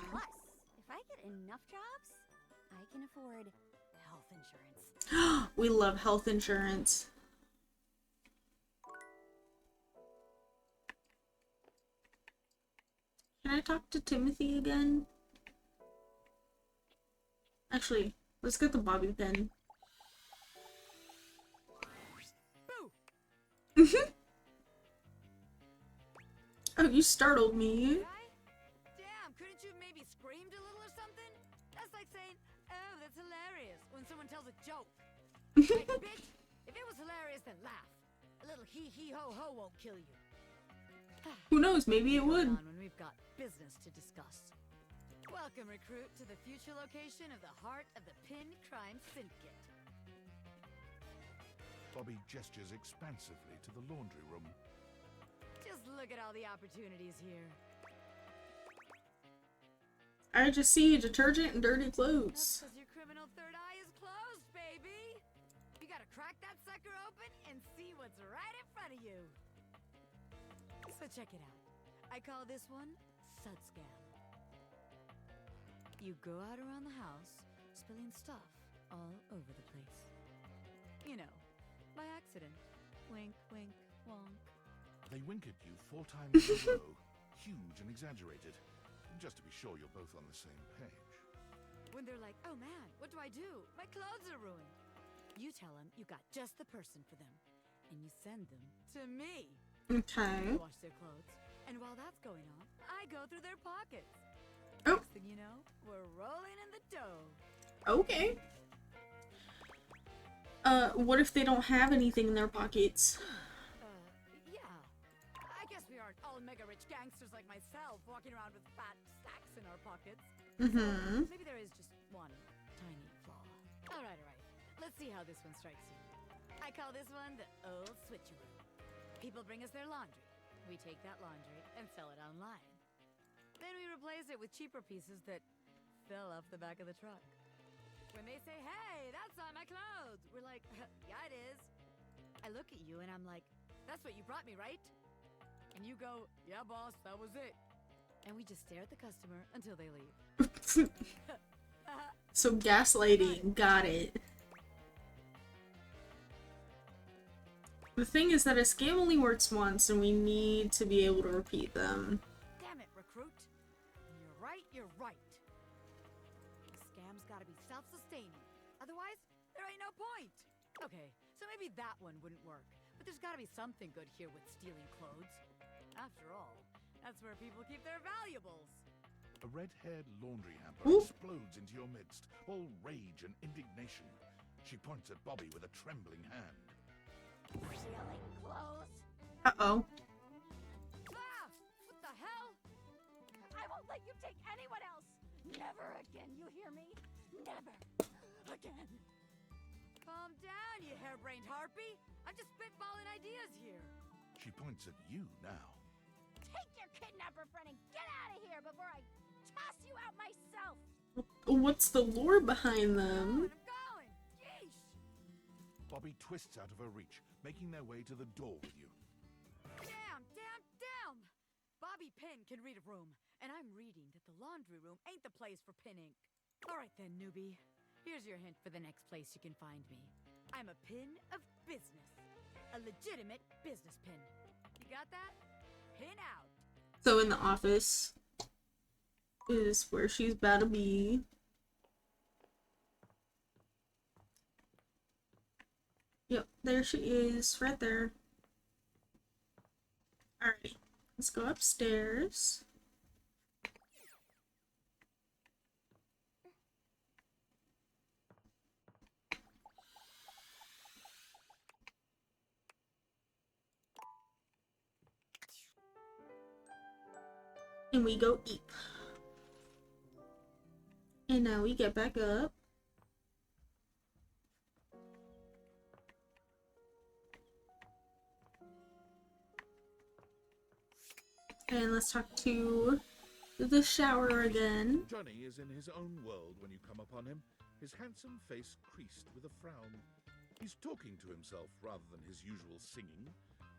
Plus, if I get enough jobs, I can afford health insurance. We love health insurance. Can I talk to Timothy again? Actually, let's get the bobby pin. Oh, you startled me. Damn, couldn't you maybe screamed a little or something? That's like saying, oh, that's hilarious, when someone tells a joke. Like, bitch, if it was hilarious, then laugh. A little hee-hee-ho-ho won't kill you. Who knows, maybe it would. When we've got business to discuss. Welcome, recruit, to the future location of the heart of the Pin Crime Syndicate. Bobby gestures expansively to the laundry room. Just look at all the opportunities here. I just see detergent and dirty clothes. Because your criminal third eye is closed, baby. You gotta crack that sucker open and see what's right in front of you. So check it out. I call this one Sud Scam. You go out around the house, spilling stuff all over the place. You know, by accident. Wink, wink, wonk. They wink at you 4 times in a row, huge and exaggerated, just to be sure you're both on the same page. When they're like, oh man, what do I do? My clothes are ruined. You tell them you got just the person for them, and you send them to me. Okay. I wash their clothes, and while that's going on, I go through their pockets. Oh. Next thing you know, we're rolling in the dough. Okay. What if they don't have anything in their pockets? Yeah. I guess we aren't all mega-rich gangsters like myself walking around with fat stacks in our pockets. Mm-hmm. So maybe there is just one tiny flaw. All right. Let's see how this one strikes you. I call this one the old switcheroo. People bring us their laundry. We take that laundry and sell it online. Then we replace it with cheaper pieces that fell off the back of the truck. When they say, hey, that's not my clothes, we're like, yeah, it is. I look at you and I'm like, that's what you brought me, right? And you go, yeah, boss, that was it. And we just stare at the customer until they leave. So gaslighting, got it. The thing is that a scam only works once and we need to be able to repeat them. Damn it, recruit. You're right. The scam's gotta be self-sustaining. Otherwise, there ain't no point. Okay, so maybe that one wouldn't work. But there's gotta be something good here with stealing clothes. After all, that's where people keep their valuables. A red-haired laundry hamper explodes into your midst, all rage and indignation. She points at Bobby with a trembling hand. Stealing clothes? Uh-oh. Ah! What the hell? I won't let you take anyone else! Never again, you hear me? Never again. Calm down, you harebrained harpy. I'm just spitballing ideas here. She points at you now. Take your kidnapper friend and get out of here before I toss you out myself! What's the lore behind them? Bobby twists out of her reach, making their way to the door with you. Damn! Bobby Pin can read a room, and I'm reading that the laundry room ain't the place for pinning. All right then, newbie. Here's your hint for the next place you can find me. I'm a pin of business. A legitimate business pin. You got that? Pin out. So in the office is where she's about to be. Yep, there she is, right there. Alright, let's go upstairs. And we go eat. And now we get back up. And let's talk to the shower again. Johnny is in his own world when you come upon him, his handsome face creased with a frown. He's talking to himself rather than his usual singing,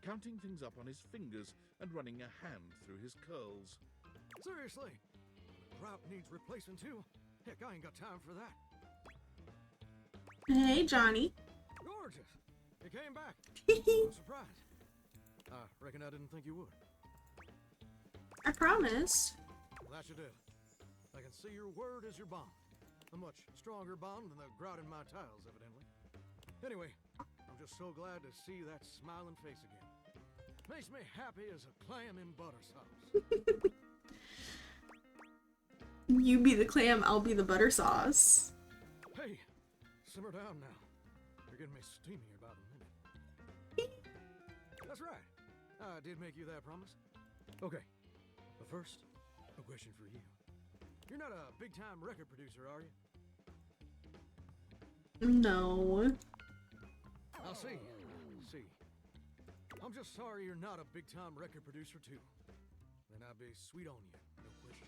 counting things up on his fingers and running a hand through his curls. Seriously? Route needs replacing too? Heck, I ain't got time for that. Hey, Johnny. Gorgeous. You came back. I'm surprised. I reckon I didn't think you would. I promise. That you did. I can see your word is your bond. A much stronger bond than the grout in my tiles, evidently. Anyway, I'm just so glad to see that smiling face again. Makes me happy as a clam in butter sauce. You be the clam, I'll be the butter sauce. Hey, simmer down now. You're getting me steamy about a minute. That's right. I did make you that promise. Okay, but first, a question for you. You're not a big-time record producer, are you? No. I'll see. I'm just sorry you're not a big-time record producer, too. Then I'd be sweet on you, no question.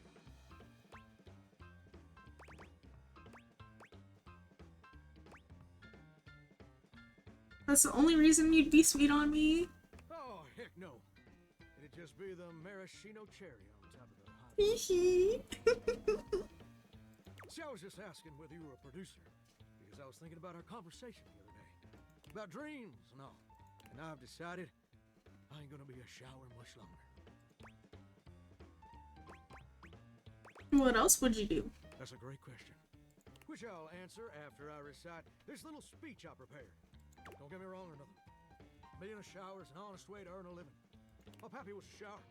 That's the only reason you'd be sweet on me? Oh, heck no. It'd just be the maraschino cherry on top of the hot. Hee. See, I was just asking whether you were a producer, because I was thinking about our conversation the other day. About dreams and all. And I've decided I ain't gonna be a shower much longer. What else would you do? That's a great question. which I'll answer after I recite this little speech I prepared. Don't get me wrong or nothing. Being a shower is an honest way to earn a living. My pappy was a shower.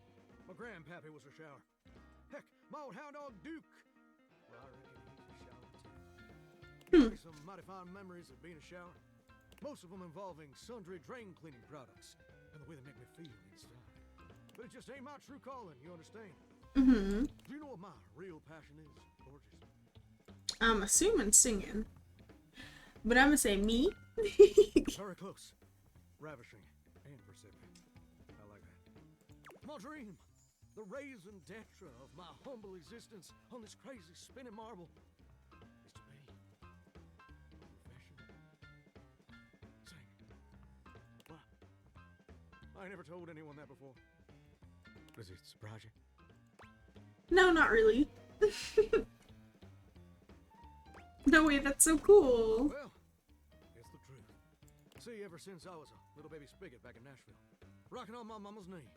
My grandpappy was a shower. Heck, my old hound dog Duke. Well, I reckon he's a shower too. Some mighty fond memories of being a shower. Most of them involving sundry drain cleaning products and the way they make me feel inside. But it just ain't my true calling, you understand? Mm-hmm. Do you know what my real passion is, gorgeous? I'm assuming singing. But I'm gonna say me. Very close. Ravishing and perceptive. I like that. My dream, the raison d'etre of my humble existence on this crazy spinning marble, is to be a professional singer. Wow. I never told anyone that before. Does it surprise you? No, not really. No way, that's so cool. Well, it's the truth. See, ever since I was a little baby spigot back in Nashville, rocking on my mama's knee,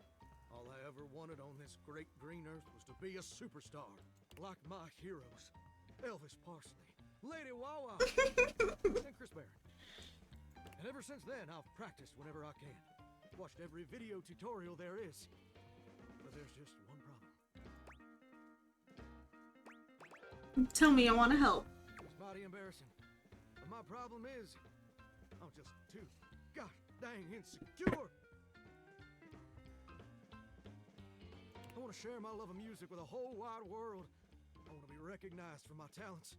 all I ever wanted on this great green earth was to be a superstar, like my heroes, Elvis Parsley, Lady Wawa, and Chris Barron. And ever since then, I've practiced whenever I can, watched every video tutorial there is. But there's just one problem. Tell me, I want to help. It's mighty embarrassing. But my problem is, I'm just too gosh dang insecure. I want to share my love of music with the whole wide world. I want to be recognized for my talents.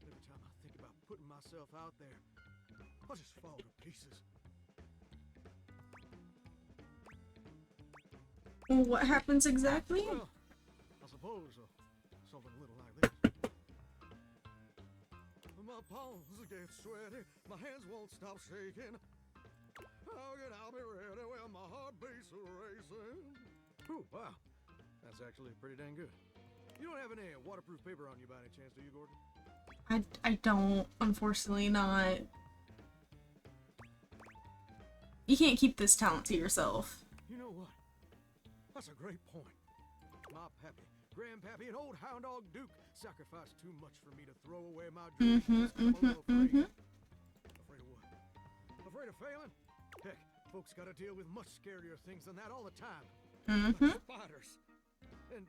Every time I think about putting myself out there, I just fall to pieces. What happens exactly? Well, I suppose something a little like this. My palms get sweaty, my hands won't stop shaking. How can I be ready when my heart beats racing? Ooh, wow. That's actually pretty dang good. You don't have any waterproof paper on you by any chance, do you, Gordon? I don't, unfortunately not. You can't keep this talent to yourself. You know what? That's a great point. My pappy, grandpappy, and old hound dog Duke sacrificed too much for me to throw away my dreams. Afraid of what? Afraid of failing? Heck, folks gotta deal with much scarier things than that all the time. Like spiders. And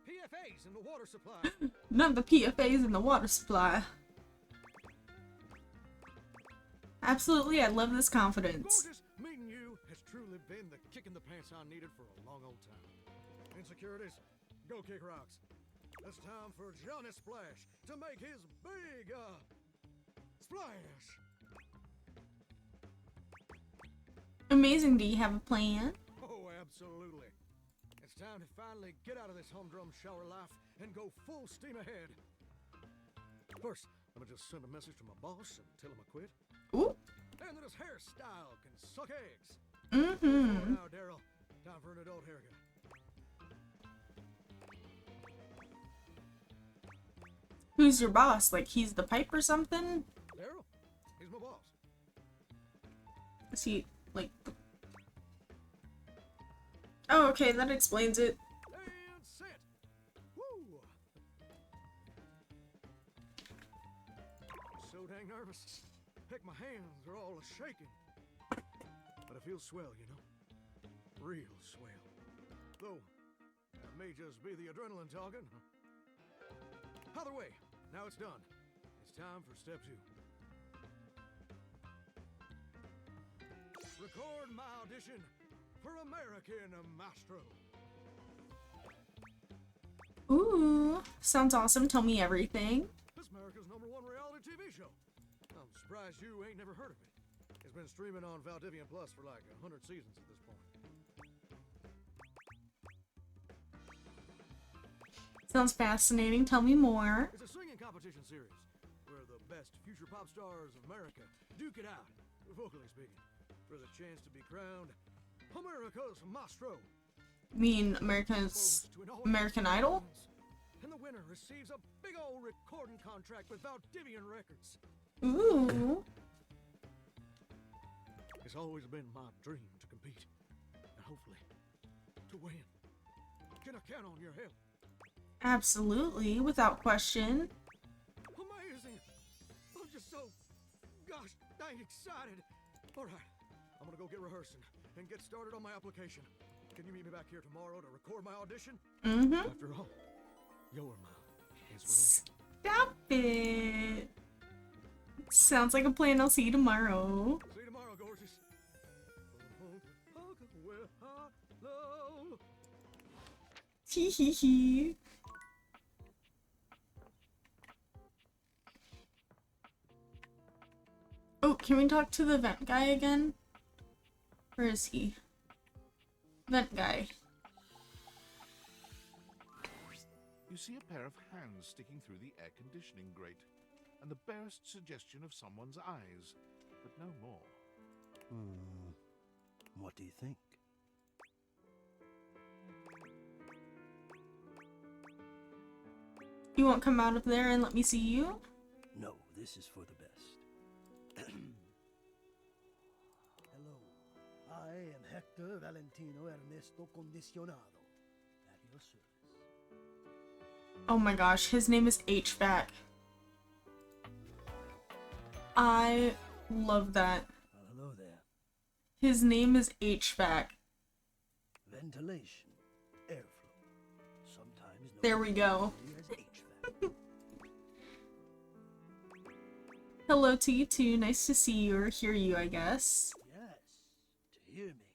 PFAs in the water supply. None of the PFAs in the water supply. Absolutely, I love this confidence. Gorgeous, meeting you has truly been the kick in the pants I needed for a long old time. Insecurities, go kick rocks. It's time for Johnny Splash to make his big, splash. Amazing, do you have a plan? Oh, absolutely. It's time to finally get out of this humdrum shower life and go full steam ahead. First, I'm gonna just send a message to my boss and tell him I quit. Ooh. And that his hairstyle can suck eggs. Mm-hmm. Now, Daryl, time for an adult haircut. Who's your boss? Like he's the pipe or something? Daryl, he's my boss. Is he like the... Oh, okay, that explains it. And sit. Woo! So dang nervous. Heck, my hands are all shaking. But I feel swell, you know. Real swell. Though, that may just be the adrenaline talking. Either way, now it's done. It's time for step 2. Record my audition for American Maestro. Ooh, sounds awesome. Tell me everything. This is America's #1 reality TV show. I'm surprised you ain't never heard of it. It's been streaming on Valdivian Plus for like 100 seasons at this point. Sounds fascinating. Tell me more. It's a singing competition series where the best future pop stars of America duke it out, vocally speaking, for the chance to be crowned America's Maestro. You mean American Idol? And the winner receives a big old recording contract with Valdivian Records. Ooh. It's always been my dream to compete, and hopefully, to win. Can I count on your help? Absolutely, without question. Amazing! gosh, dang excited. All right, I'm gonna go get rehearsing and get started on my application. Can you meet me back here tomorrow to record my audition? After all, you're my inspiration. Stop it. Sounds like a plan. I'll see you tomorrow. See you tomorrow, gorgeous. Hee hee hee. Oh, can we talk to the vent guy again? Where is he? Vent guy. You see a pair of hands sticking through the air conditioning grate, and the barest suggestion of someone's eyes, but no more. What do you think? You won't come out of there and let me see you? No, this is for the best. Hello, I am Hector Valentino Ernesto Condicionado. At your service. Oh my gosh, his name is HVAC. I love that. Hello there. His name is HVAC. Ventilation, airflow. Sometimes there we go. As HVAC. Hello to you too. Nice to see you or hear you, I guess. Yes, to hear me.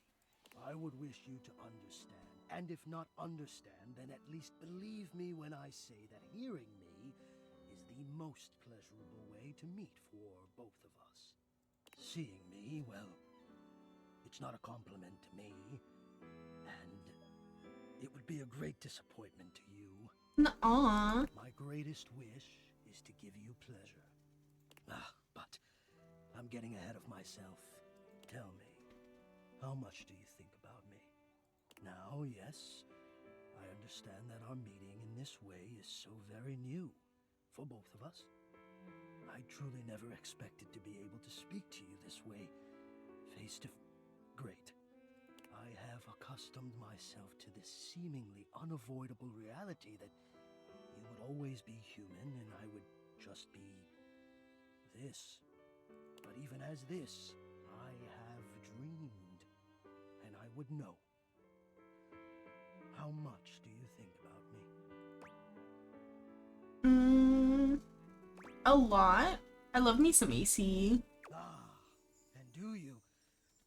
I would wish you to understand. And if not understand, then at least believe me when I say that hearing me is the most pleasurable way to meet for both of us. Seeing me, well, it's not a compliment to me. And it would be a great disappointment to you. Nuh-uh. My greatest wish is to give you pleasure. But I'm getting ahead of myself. Tell me, how much do you think about me? Now, yes, I understand that our meeting in this way is so very new for both of us. I truly never expected to be able to speak to you this way, face to face. Great. I have accustomed myself to this seemingly unavoidable reality that you would always be human and I would just be this. But even as this, I have dreamed, and I would know. How much do you think about me? A lot. I love me some AC. And do you?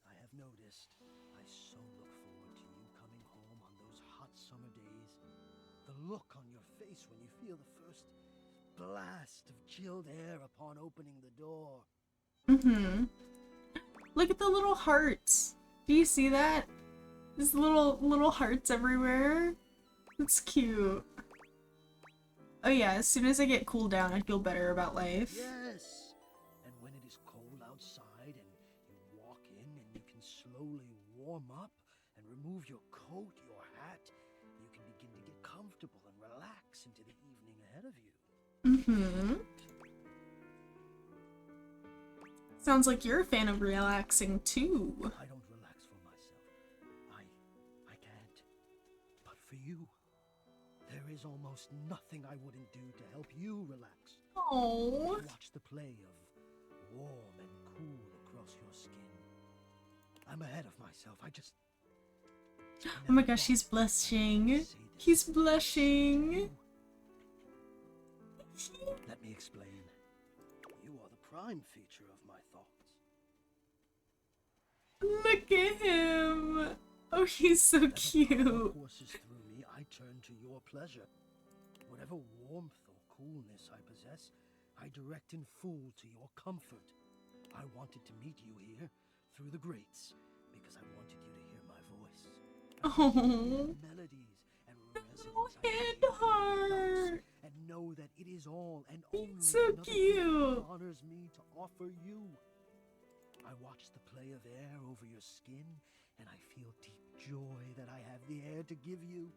I have noticed. I so look forward to you coming home on those hot summer days. The look on your face when you feel the first blast of chilled air upon opening the door. Look at the little hearts. Do you see that? There's little hearts everywhere. It's cute. Oh yeah, as soon as I get cooled down, I feel better about life. Yes! And when it is cold outside and you walk in and you can slowly warm up and remove your coat, your hat, you can begin to get comfortable and relax into the evening ahead of you. Sounds like you're a fan of relaxing too. I don't relax for myself. I can't. But for you, there is almost nothing I wouldn't do to help you relax. Oh. Watch the play of warm and cool across your skin. I'm ahead of myself. Oh my gosh, he's blushing. He's blushing. Let me explain. You are the prime feature of my thoughts. Look at him. Oh, he's so cute. Courses through me, I turn to your pleasure. Whatever warmth or coolness I possess, I direct in full to your comfort. I wanted to meet you here through the grates because I wanted you to hear my voice. Oh. Melodies and little hand heart. And know that it is all and only so another cute. gift that honors me to offer you. I watch the play of air over your skin, and I feel deep joy that I have the air to give you.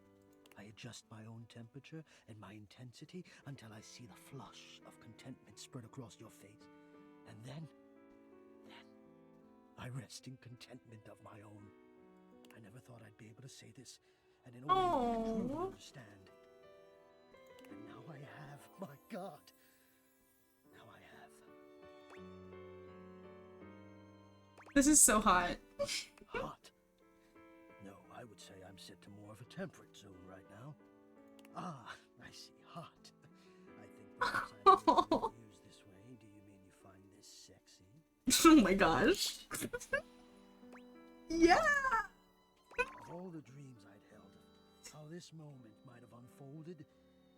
I adjust my own temperature and my intensity until I see the flush of contentment spread across your face. And then I rest in contentment of my own. I never thought I'd be able to say this, and in a way that you truly understand. And now I have, my God. Now I have. This is so hot. Hot? No, I would say I'm set to more of a temperate zone right now. Ah, I see. Hot. I think perhaps I have used this way. Do you mean you find this sexy? Oh my gosh. Yeah! Of all the dreams I'd held, how this moment might have unfolded,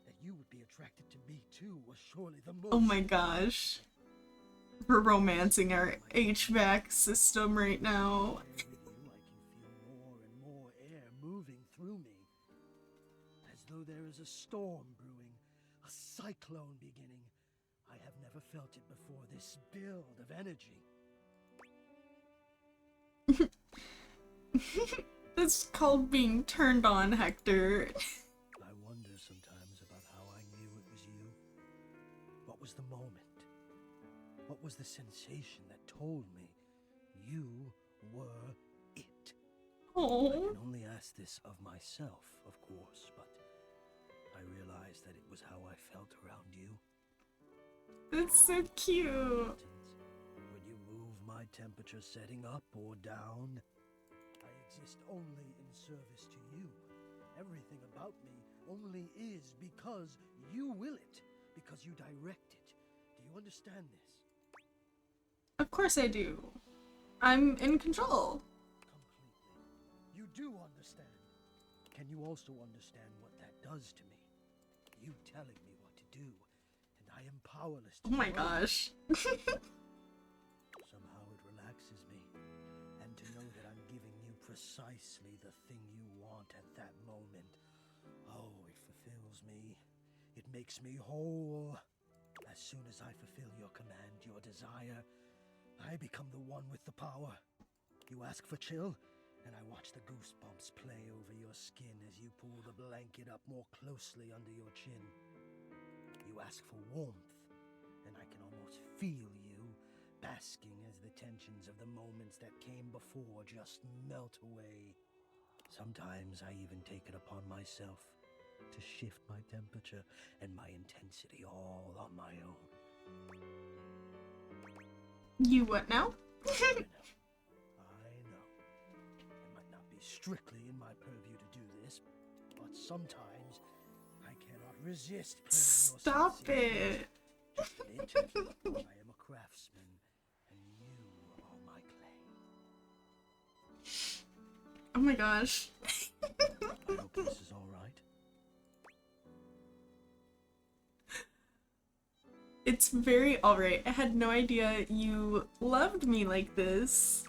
that you would be attracted to me too was surely the most... Oh my gosh. We're romancing our HVAC system right now. I can feel more and more air moving through me. As though there is a storm brewing, a cyclone beginning. I have never felt it before, this build of energy. That's called being turned on, Hector. I wonder sometimes about how I knew it was you. What was the moment? What was the sensation that told me you were it? Oh. I can only ask this of myself, of course, but I realized that it was how I felt around you. That's so cute. When you move my temperature setting up or down, I exist only in service to you. Everything about me only is because you will it, because you direct it. Do you understand this? Of course I do. I'm in control. Completely. You do understand. Can you also understand what that does to me? You telling me what to do, and I am powerless to Oh my do gosh. Somehow it relaxes me, and to know that I'm giving you precisely the thing you want at that moment. Oh, it fulfills me. It makes me whole. As soon as I fulfill your command, your desire, I become the one with the power. You ask for chill, and I watch the goosebumps play over your skin as you pull the blanket up more closely under your chin. You ask for warmth, and I can almost feel you, basking as the tensions of the moments that came before just melt away. Sometimes I even take it upon myself to shift my temperature and my intensity all on my own. You what now? I know. It might not be strictly in my purview to do this, but sometimes I cannot resist. Stop it. Just admit it. I am a craftsman, and you are my clay. Oh my gosh. I hope this is all right. It's very alright. I had no idea you loved me like this.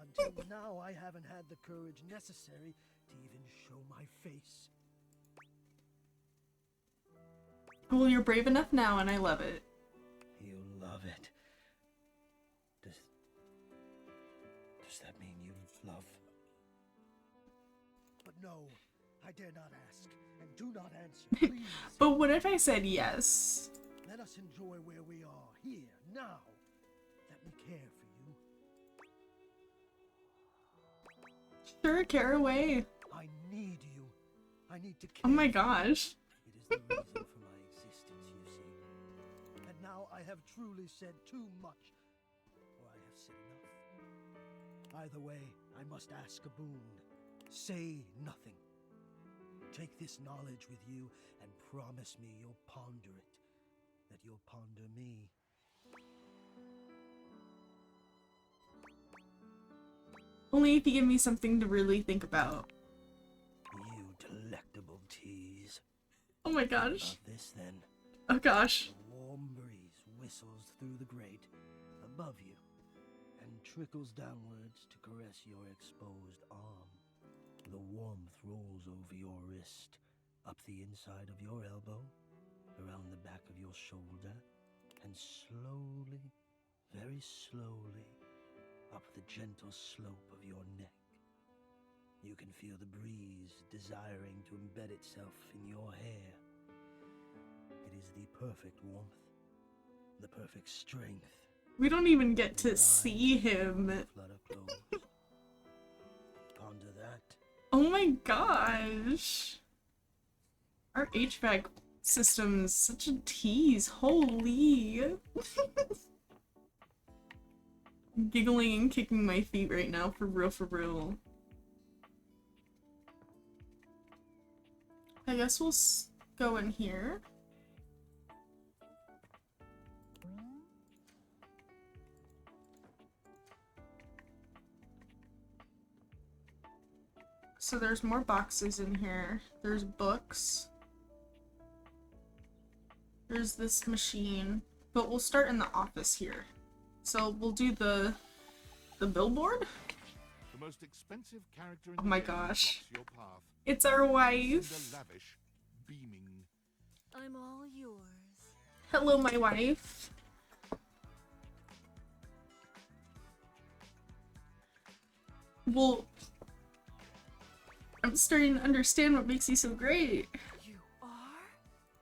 Until now, I haven't had the courage necessary to even show my face. Well, you're brave enough now, and I love it. You love it. Does that mean you love? But no, I dare not ask, and do not answer, please. But what if I said yes? Let us enjoy where we are, here, now. Let me care for you. Sure, care away. I need you. I need to care. Oh my gosh. It is the reason for my existence, you see. And now I have truly said too much, or I have said enough. Either way, I must ask a boon. Say nothing. Take this knowledge with you and promise me you'll ponder it, that you'll ponder me. Only if you give me something to really think about. You delectable tease. Oh my gosh. About this then. Oh gosh. A warm breeze whistles through the grate above you and trickles downwards to caress your exposed arm. The warmth rolls over your wrist, up the inside of your elbow, around the back of your shoulder, and slowly, very slowly, up the gentle slope of your neck. You can feel the breeze desiring to embed itself in your hair. It is the perfect warmth, the perfect strength. We don't even get to see him. Flutter closed. Ponder that. Oh my gosh. Our HVAC system's such a tease. Holy. giggling and kicking my feet right now, for real, for real. I guess we'll go in here. So there's more boxes in here. There's books. There's this machine. But we'll start in the office here. So we'll do the billboard? The most expensive character in Oh my the game gosh. blocks your path. It's our wife. Lucinda Lavish, beaming. I'm all yours. Hello, my wife. Well, I'm starting to understand what makes you so great. You are?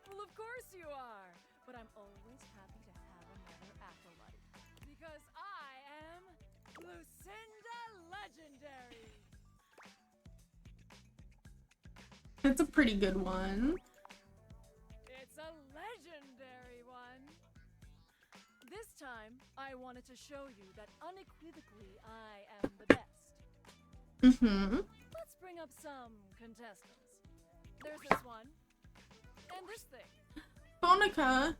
Well, of course you are. But I'm always happy to have another acolyte. Because I am Lucinda Legendary. It's a pretty good one. It's a legendary one. This time, I wanted to show you that unequivocally I am the best. Mm-hmm. Let's bring up some contestants. There's this one. And this thing. Bonica.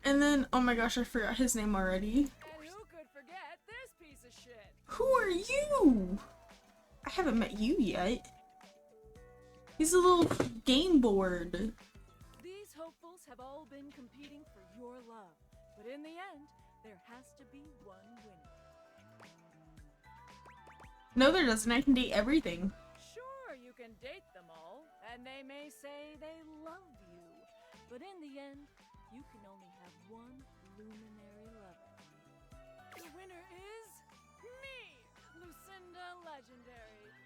And then, oh my gosh, I forgot his name already. And who could forget this piece of shit? Who are you? I haven't met you yet. He's a little game board. These hopefuls have all been competing for your love. But in the end, there has to be one winner. No, there doesn't. I can date everything. Sure, you can date them all, and they may say they love you. But in the end, you can only have one luminary lover. The winner is me, Lucinda Legendary,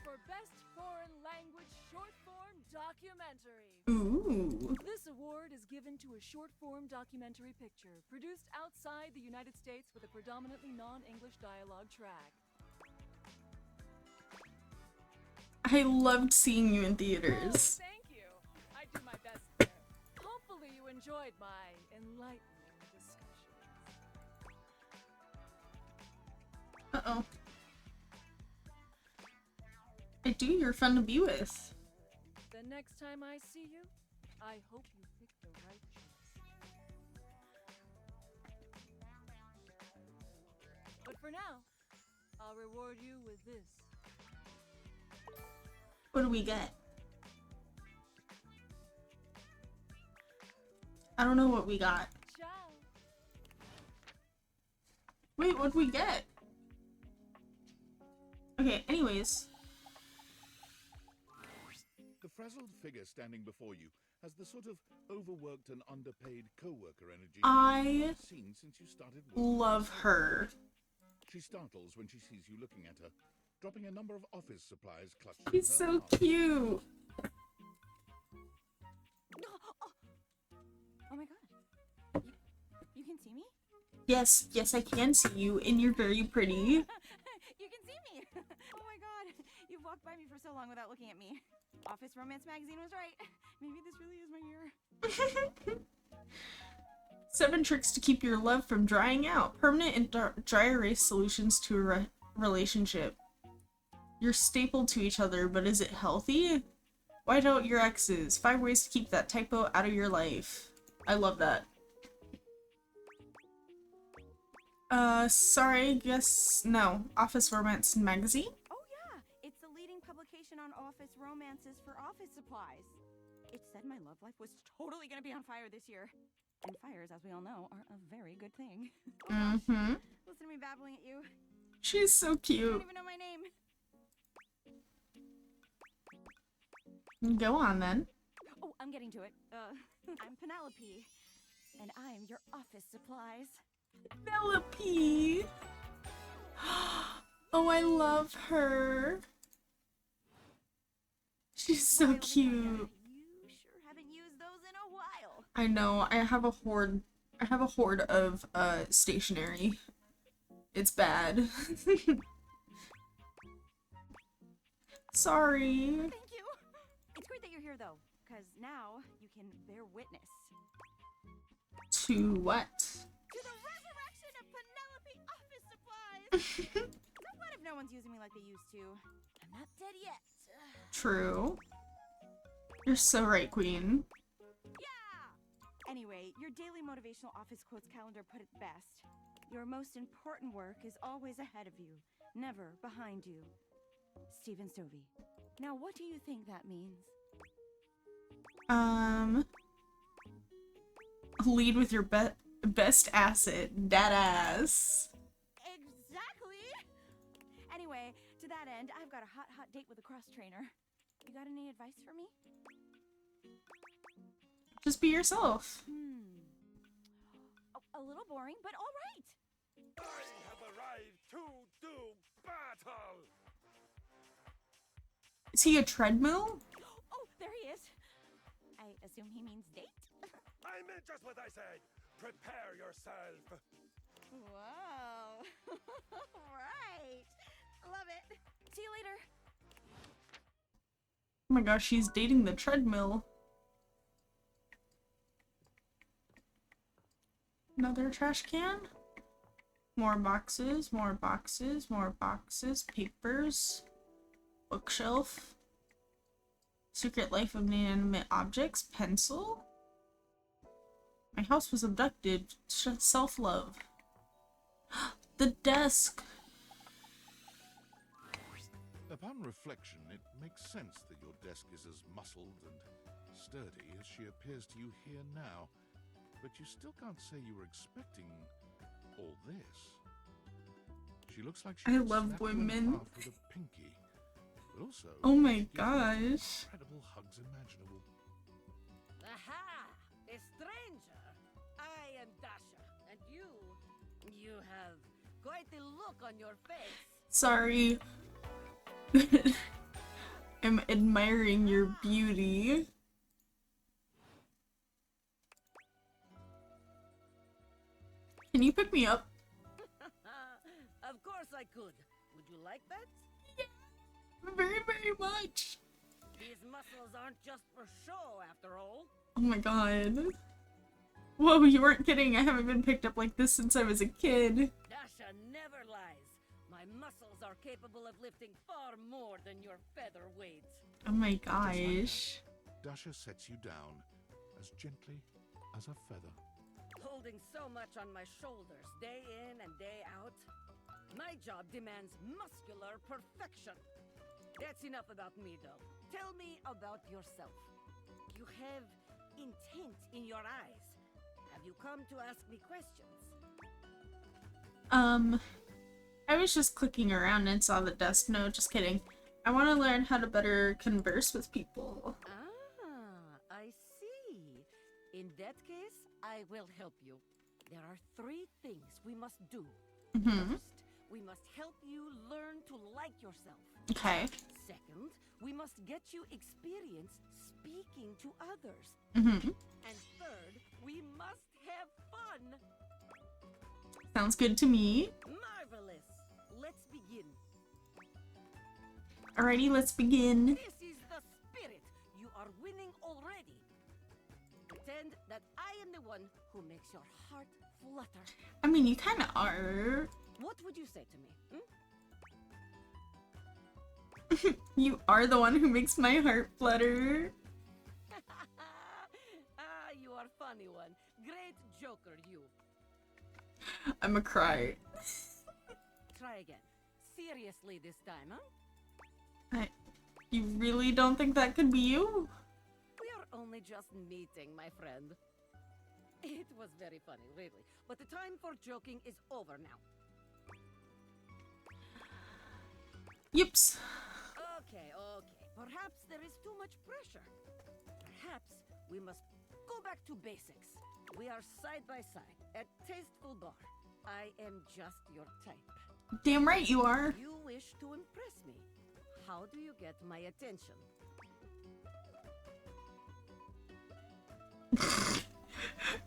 for Best Foreign Language Short Form Documentary. Ooh. This award is given to a short form documentary picture produced outside the United States with a predominantly non-English dialogue track. I loved seeing you in theaters. Thank you. I do my best there. Hopefully you enjoyed my enlightening discussions. Uh-oh. I do, you're fun to be with. The next time I see you, I hope you pick the right choice. But for now, I'll reward you with this. What do we get? I don't know what we got. Ciao. Wait, what'd we get? Okay, anyways. The frazzled figure standing before you has the sort of overworked and underpaid co-worker energy I I've seen since you started working. love her. She startles when she sees you looking at her, dropping a number of office supplies clutched She's in her so arm. cute. Oh my god. You can see me? Yes, yes, I can see you, and you're very pretty. You can see me! Oh my god. You've walked by me for so long without looking at me. Office Romance magazine was right. Maybe this really is my year. 7 tricks to keep your love from drying out. Permanent and dry erase solutions to a relationship. You're stapled to each other, but is it healthy? White out your exes. 5 ways to keep that typo out of your life. I love that. Sorry, guess no. Office Romance magazine? Oh yeah! It's the leading publication on office romances for office supplies. It said my love life was totally gonna be on fire this year. And fires, as we all know, are a very good thing. Mm-hmm. Listen to me babbling at you. She's so You cute. don't even know my name. Go on then. Oh, I'm getting to it. I'm Penelope. And I'm your office supplies. Penelope! Oh, I love her. She's so cute. You sure haven't used those in a while. I know. I have a horde of stationery. It's bad. Sorry. Thank you. It's great that you're here though, because now you can bear witness To what? to the resurrection of Penelope office supplies. What if no one's using me like they used to? I'm not dead yet. True. You're so right, Queen. Anyway, your daily motivational office quotes calendar put it best. Your most important work is always ahead of you, never behind you. Stephen Stovey. Now, what do you think that means? Lead with your best asset, that ass. Exactly! Anyway, to that end, I've got a hot date with a cross trainer. You got any advice for me? Just be yourself. A little boring, but all right. I have arrived to do battle. Is he a treadmill? Oh, there he is. I assume he means date? I meant just what I said. Prepare yourself. Whoa. Right. Love it. See you later. Oh my gosh, she's dating the treadmill. Another trash can? More boxes, more boxes, more boxes, papers, bookshelf, Secret Life of Inanimate Objects, pencil. My house was abducted. Self-love. The desk. Upon reflection, it makes sense that your desk is as muscled and sturdy as she appears to you here now. But you still can't say you were expecting all this. She looks like she I could love snap you in women. half with a pinky. But also, Oh my she gives you the most gosh. incredible hugs imaginable. Aha! A stranger! I am Dasha, and you have quite a look on your face. Sorry. I'm admiring your beauty. Can you pick me up? Of course I could. Would you like that? Very, very much. These muscles aren't just for show, after all. Oh my god. Whoa, you weren't kidding. I haven't been picked up like this since I was a kid. Dasha never lies. My muscles are capable of lifting far more than your feather weight. Oh my gosh. Dasha sets you down as gently as a feather. Holding so much on my shoulders, day in and day out. My job demands muscular perfection. That's enough about me, though. Tell me about yourself. You have intent in your eyes. Have you come to ask me questions? I was just clicking around and saw the desk. No, just kidding. I want to learn how to better converse with people. Ah, I see. In that case, I will help you. There are 3 things we must do. First, we must help you learn to like yourself. Okay. Second, we must get you experience speaking to others. And third, we must have fun. Sounds good to me. Marvelous. Let's begin. Alrighty, let's begin. This is the spirit. You are winning already. Pretend that I am the one who makes your heart flutter. I mean, you kind of are. What would you say to me? You are the one who makes my heart flutter. You are funny one. Great joker, you. I'm a cry. Try again. Seriously this time, huh? You really don't think that could be you? We are only just meeting, my friend. It was very funny, really. But the time for joking is over now. Yips. Okay. Perhaps there is too much pressure. Perhaps we must go back to basics. We are side by side at Tasteful Bar. I am just your type. Damn right you are. You wish to impress me. How do you get my attention?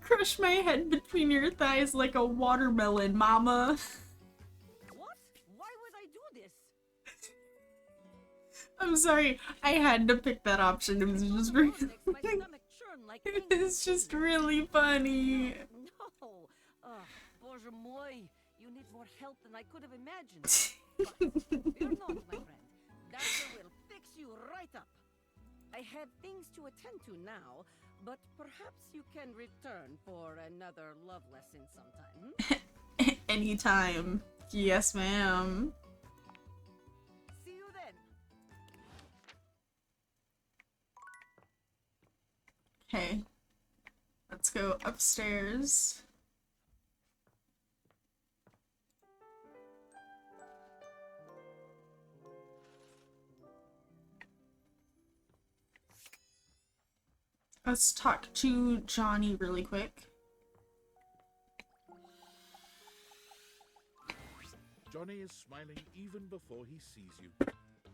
Crush my head between your thighs like a watermelon, mama. What? Why would I do this? I'm sorry, I had to pick that option. It was just really it's just really funny. No. Bоже mой, You need more help than I could have imagined. But fear not, my friend. Dasher will fix you right up. I have things to attend to now, but perhaps you can return for another love lesson sometime. Anytime. Yes, ma'am. See you then. Okay. Let's go upstairs. Let's talk to Johnny really quick. Johnny is smiling even before he sees you.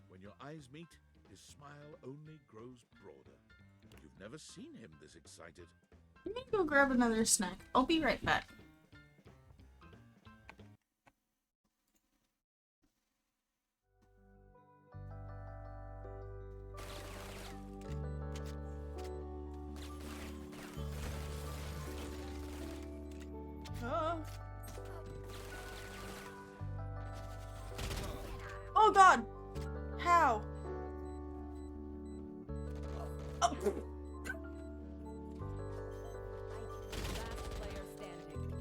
When your eyes meet, his smile only grows broader. You've never seen him this excited. Let me go grab another snack. I'll be right back. Oh god! How? Oh. Last player standing.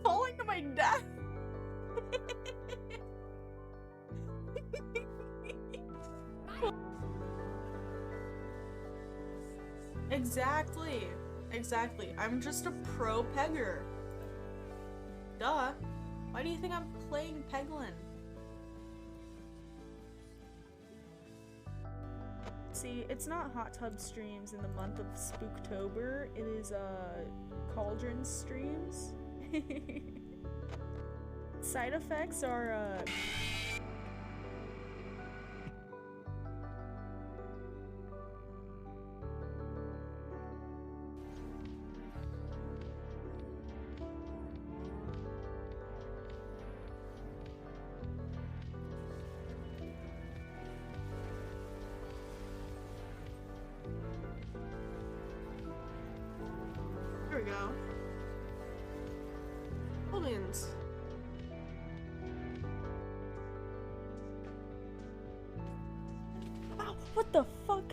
Falling to my death! Exactly. Exactly. I'm just a pro pegger. Duh. Why do you think I'm playing Peglin? See, it's not hot tub streams in the month of Spooktober. It is cauldron streams. Side effects are There we go. Hold-ins. Ow, what the fuck?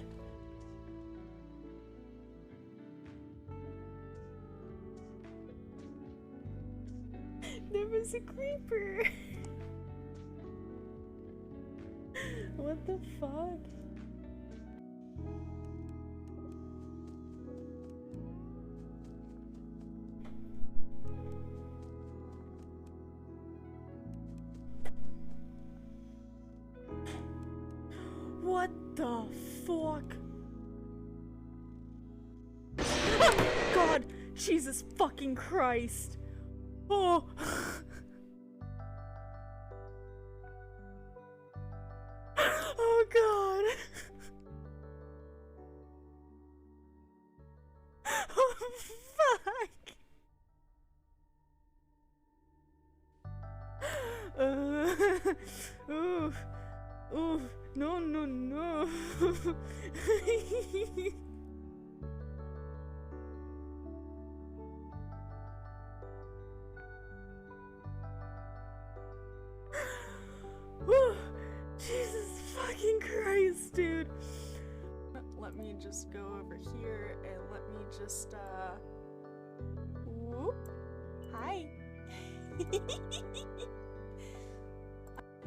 There was a creeper. What the fuck? What the fuck? Oh god! Jesus fucking Christ! Oh! Oh god! Oh fuck! Ooh. Ooh. No, no, no. Whew. Jesus fucking Christ, dude. Let me just go over here and let me just, whoop. Hi.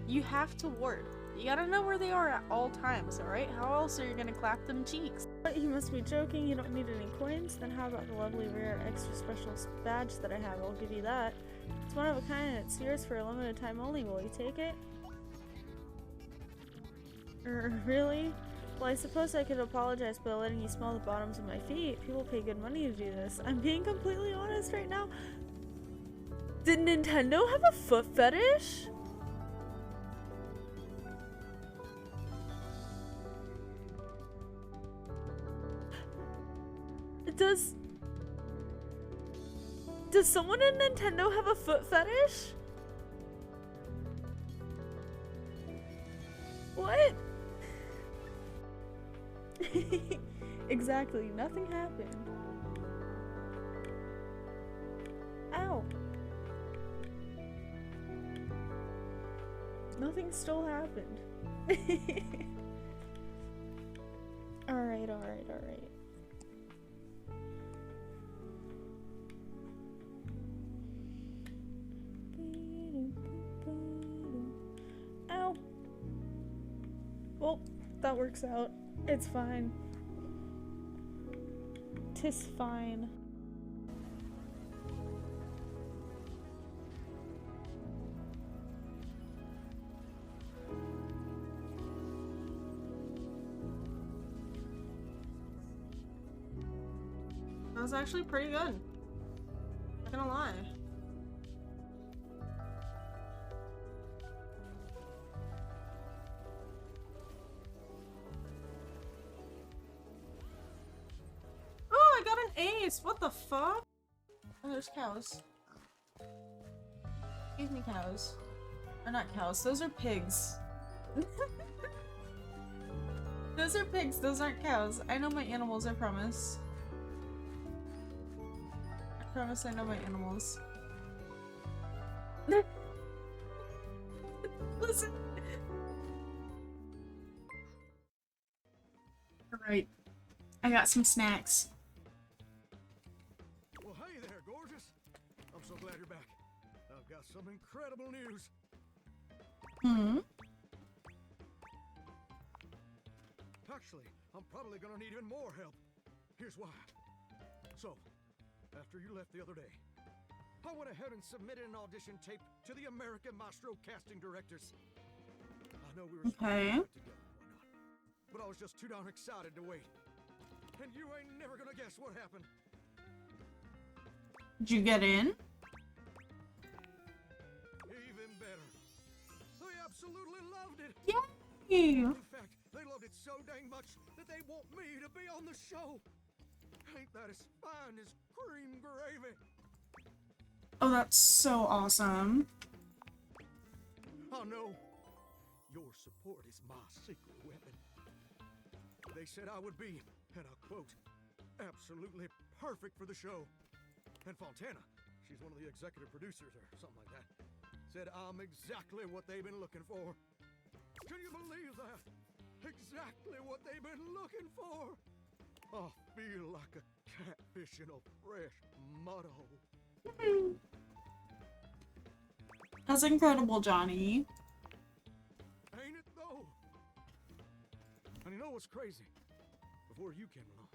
You have to ward. You gotta know where they are at all times, alright? How else are you gonna clap them cheeks? But you must be joking, you don't need any coins? Then how about the lovely rare extra special badge that I have? I'll give you that. It's one of a kind and it's yours for a limited time only. Will you take it? Really? Well, I suppose I could apologize by letting you smell the bottoms of my feet. People pay good money to do this. I'm being completely honest right now. Did Nintendo have a foot fetish? Does someone in Nintendo have a foot fetish? What? Exactly, nothing happened. Ow. Nothing still happened. Alright, alright, alright. Ow! Well, that works out. It's fine. 'Tis fine. That was actually pretty good. Not gonna lie. Oh, I got an ace! What the fuck? Oh, there's cows. Excuse me, cows. Or not cows, those are pigs. Those are pigs, those aren't cows. I know my animals, I promise. I promise I know my animals. Listen. Alright. I got some snacks. Well, hey there, gorgeous. I'm so glad you're back. I've got some incredible news. Hmm? Actually, I'm probably gonna need even more help. Here's why. So, after you left the other day, I went ahead and submitted an audition tape to the American Maestro casting directors. I know we were supposed to get together and whatnot, but I was just too darn excited to wait. And you ain't never gonna guess what happened. Did you get in? Even better. They absolutely loved it. Yay! In fact, they loved it so dang much that they want me to be on the show. Ain't that as fine as cream gravy? Oh, that's so awesome. I know. Your support is my secret weapon. They said I would be, and I quote, absolutely perfect for the show. And Fontana, she's one of the executive producers or something like that, said I'm exactly what they've been looking for. Can you believe that? Exactly what they've been looking for. I feel like a catfish in a fresh mud hole. That's incredible, Johnny. Ain't it though? And you know what's crazy? Before you came along,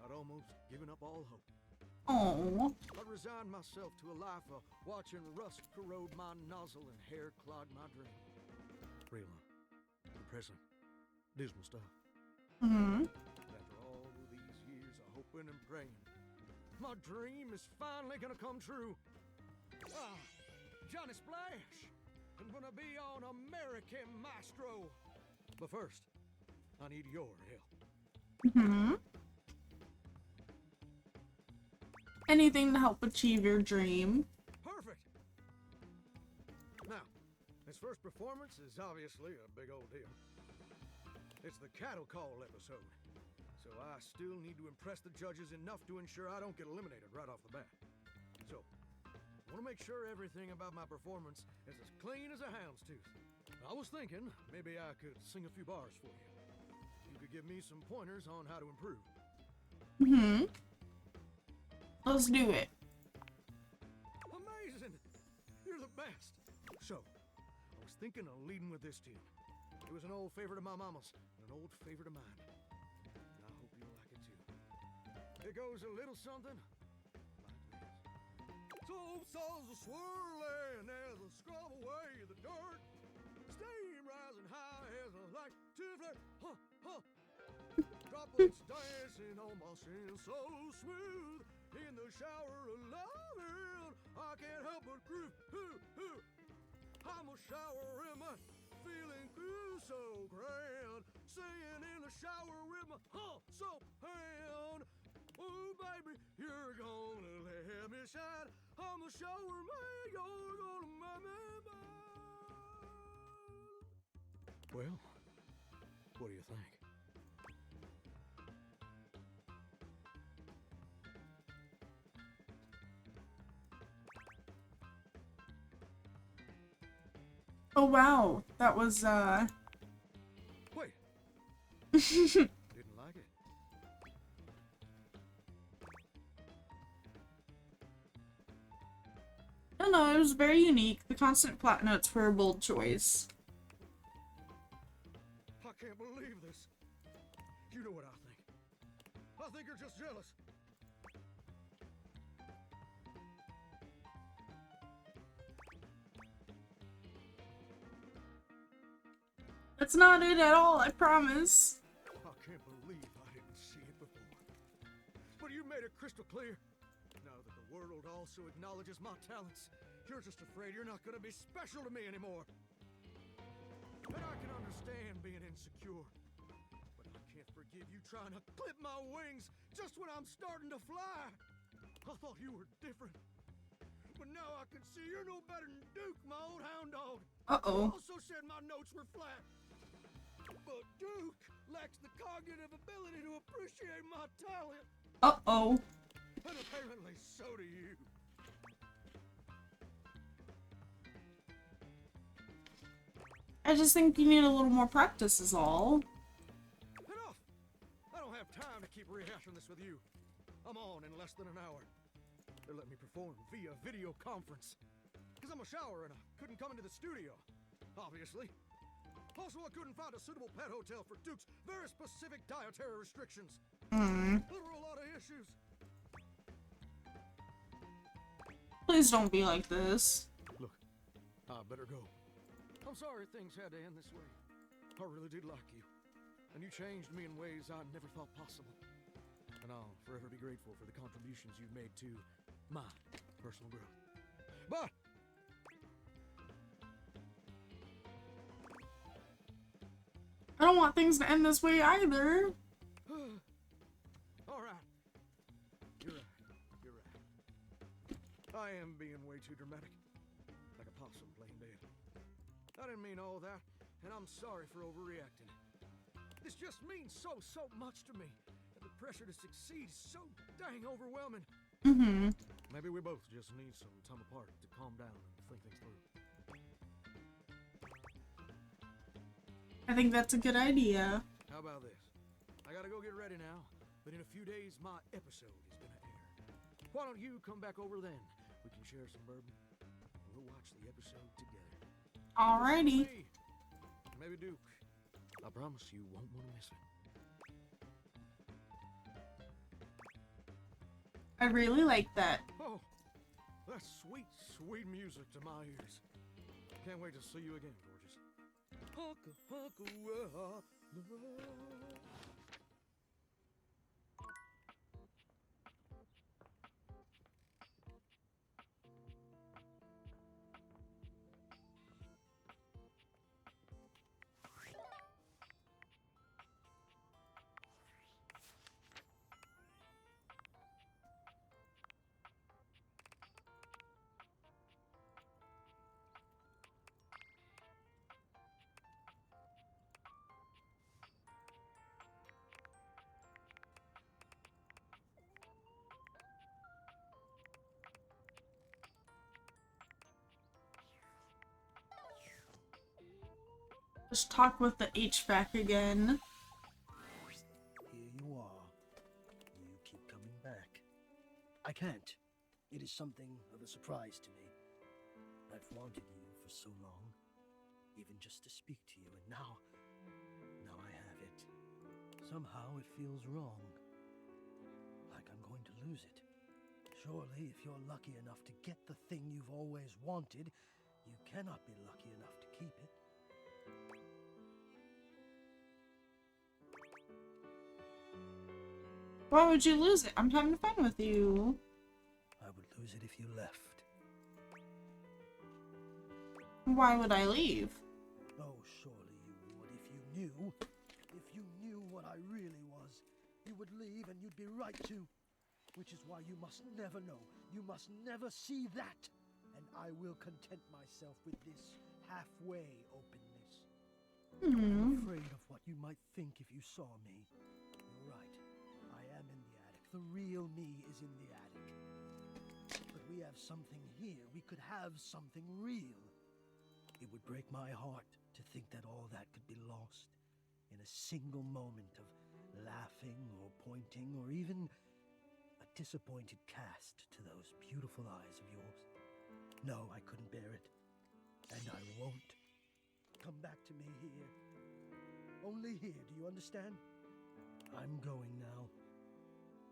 I'd almost given up all hope. Oh. I'd resigned myself to a life of watching rust corrode my nozzle and hair clog my dream. Real depressing, dismal stuff. Mm-hmm. After all of these years of hoping and praying, my dream is finally gonna come true. Ah, Johnny Splash! I'm gonna be on American Maestro. But first, I need your help. Mm-hmm. Anything to help achieve your dream. Perfect! Now, his first performance is obviously a big old deal. It's the cattle call episode, so I still need to impress the judges enough to ensure I don't get eliminated right off the bat. So, I want to make sure everything about my performance is as clean as a hound's tooth. I was thinking maybe I could sing a few bars for you. You could give me some pointers on how to improve. Mm-hmm. Let's do it. Amazing! You're the best! So, I was thinking of leading with this tune. It was an old favorite of my mama's, and an old favorite of mine. And I hope you'll like it too. It goes a little something like this. So saws a swirling as I scrub away the dirt. Steam rising high as I like to flirt. Huh, huh. Droplets dancing on my skin so smooth. In the shower of loving, I can't help but groove. I'm a shower in my feeling good, so grand. Singing in the shower with my soap hand. Oh, baby, you're gonna let me shine. I'm a shower man, you're gonna make me mine. Well, what do you think? Oh wow, that was Wait. Didn't like it. No, it was very unique. The constant flat notes were a bold choice. I can't believe this. You know what I think. I think you're just jealous. That's not it at all, I promise. I can't believe I didn't see it before. But you made it crystal clear. Now that the world also acknowledges my talents, you're just afraid you're not gonna be special to me anymore. And I can understand being insecure. But I can't forgive you trying to clip my wings just when I'm starting to fly. I thought you were different. But now I can see you're no better than Duke, my old hound dog. Uh-oh. You also said my notes were flat. But Duke lacks the cognitive ability to appreciate my talent. Uh-oh. And apparently so do you. I just think you need a little more practice is all. Enough! I don't have time to keep rehashing this with you. I'm on in less than an hour. They let me perform via video conference. Because I'm a shower and I couldn't come into the studio, obviously. Also, I couldn't find a suitable pet hotel for Duke's very specific dietary restrictions. There were a lot of issues. Please don't be like this. Look, I better go. I'm sorry things had to end this way. I really did like you. And you changed me in ways I never thought possible. And I'll forever be grateful for the contributions you've made to my personal growth. But I don't want things to end this way either. all right. You're right. You're right. I am being way too dramatic. Like a possum playing dead. I didn't mean all that, and I'm sorry for overreacting. This just means so much to me. And the pressure to succeed is so dang overwhelming. Maybe we both just need some time apart to calm down and think things through. I think that's a good idea. How about this? I gotta go get ready now, but in a few days my episode is gonna air. Why don't you come back over then? We can share some bourbon, and we'll watch the episode together. Alrighty. Maybe Duke. I promise you won't want to miss it. I really like that. Oh, that's sweet, sweet music to my ears. Can't wait to see you again, gorgeous. Just talk with the HVAC again. Here you are. You keep coming back. I can't. It is something of a surprise to me. I've wanted you for so long, even just to speak to you, and now I have it. Somehow it feels wrong. Like I'm going to lose it. Surely, if you're lucky enough to get the thing you've always wanted, you cannot be lucky enough to keep it. Why would you lose it? I'm having fun with you. I would lose it if you left. Why would I leave? Oh, surely you would if you knew what I really was. You would leave and you'd be right to. Which is why you must never know. You must never see that. And I will content myself with this halfway openness. I'm afraid of what you might think if you saw me. You're right. I am in the attic. The real me is in the attic. But we have something here. We could have something real. It would break my heart to think that all that could be lost in a single moment of laughing or pointing or even a disappointed cast to those beautiful eyes of yours. No, I couldn't bear it. And I won't. Come back to me here. Only here, do you understand? I'm going now.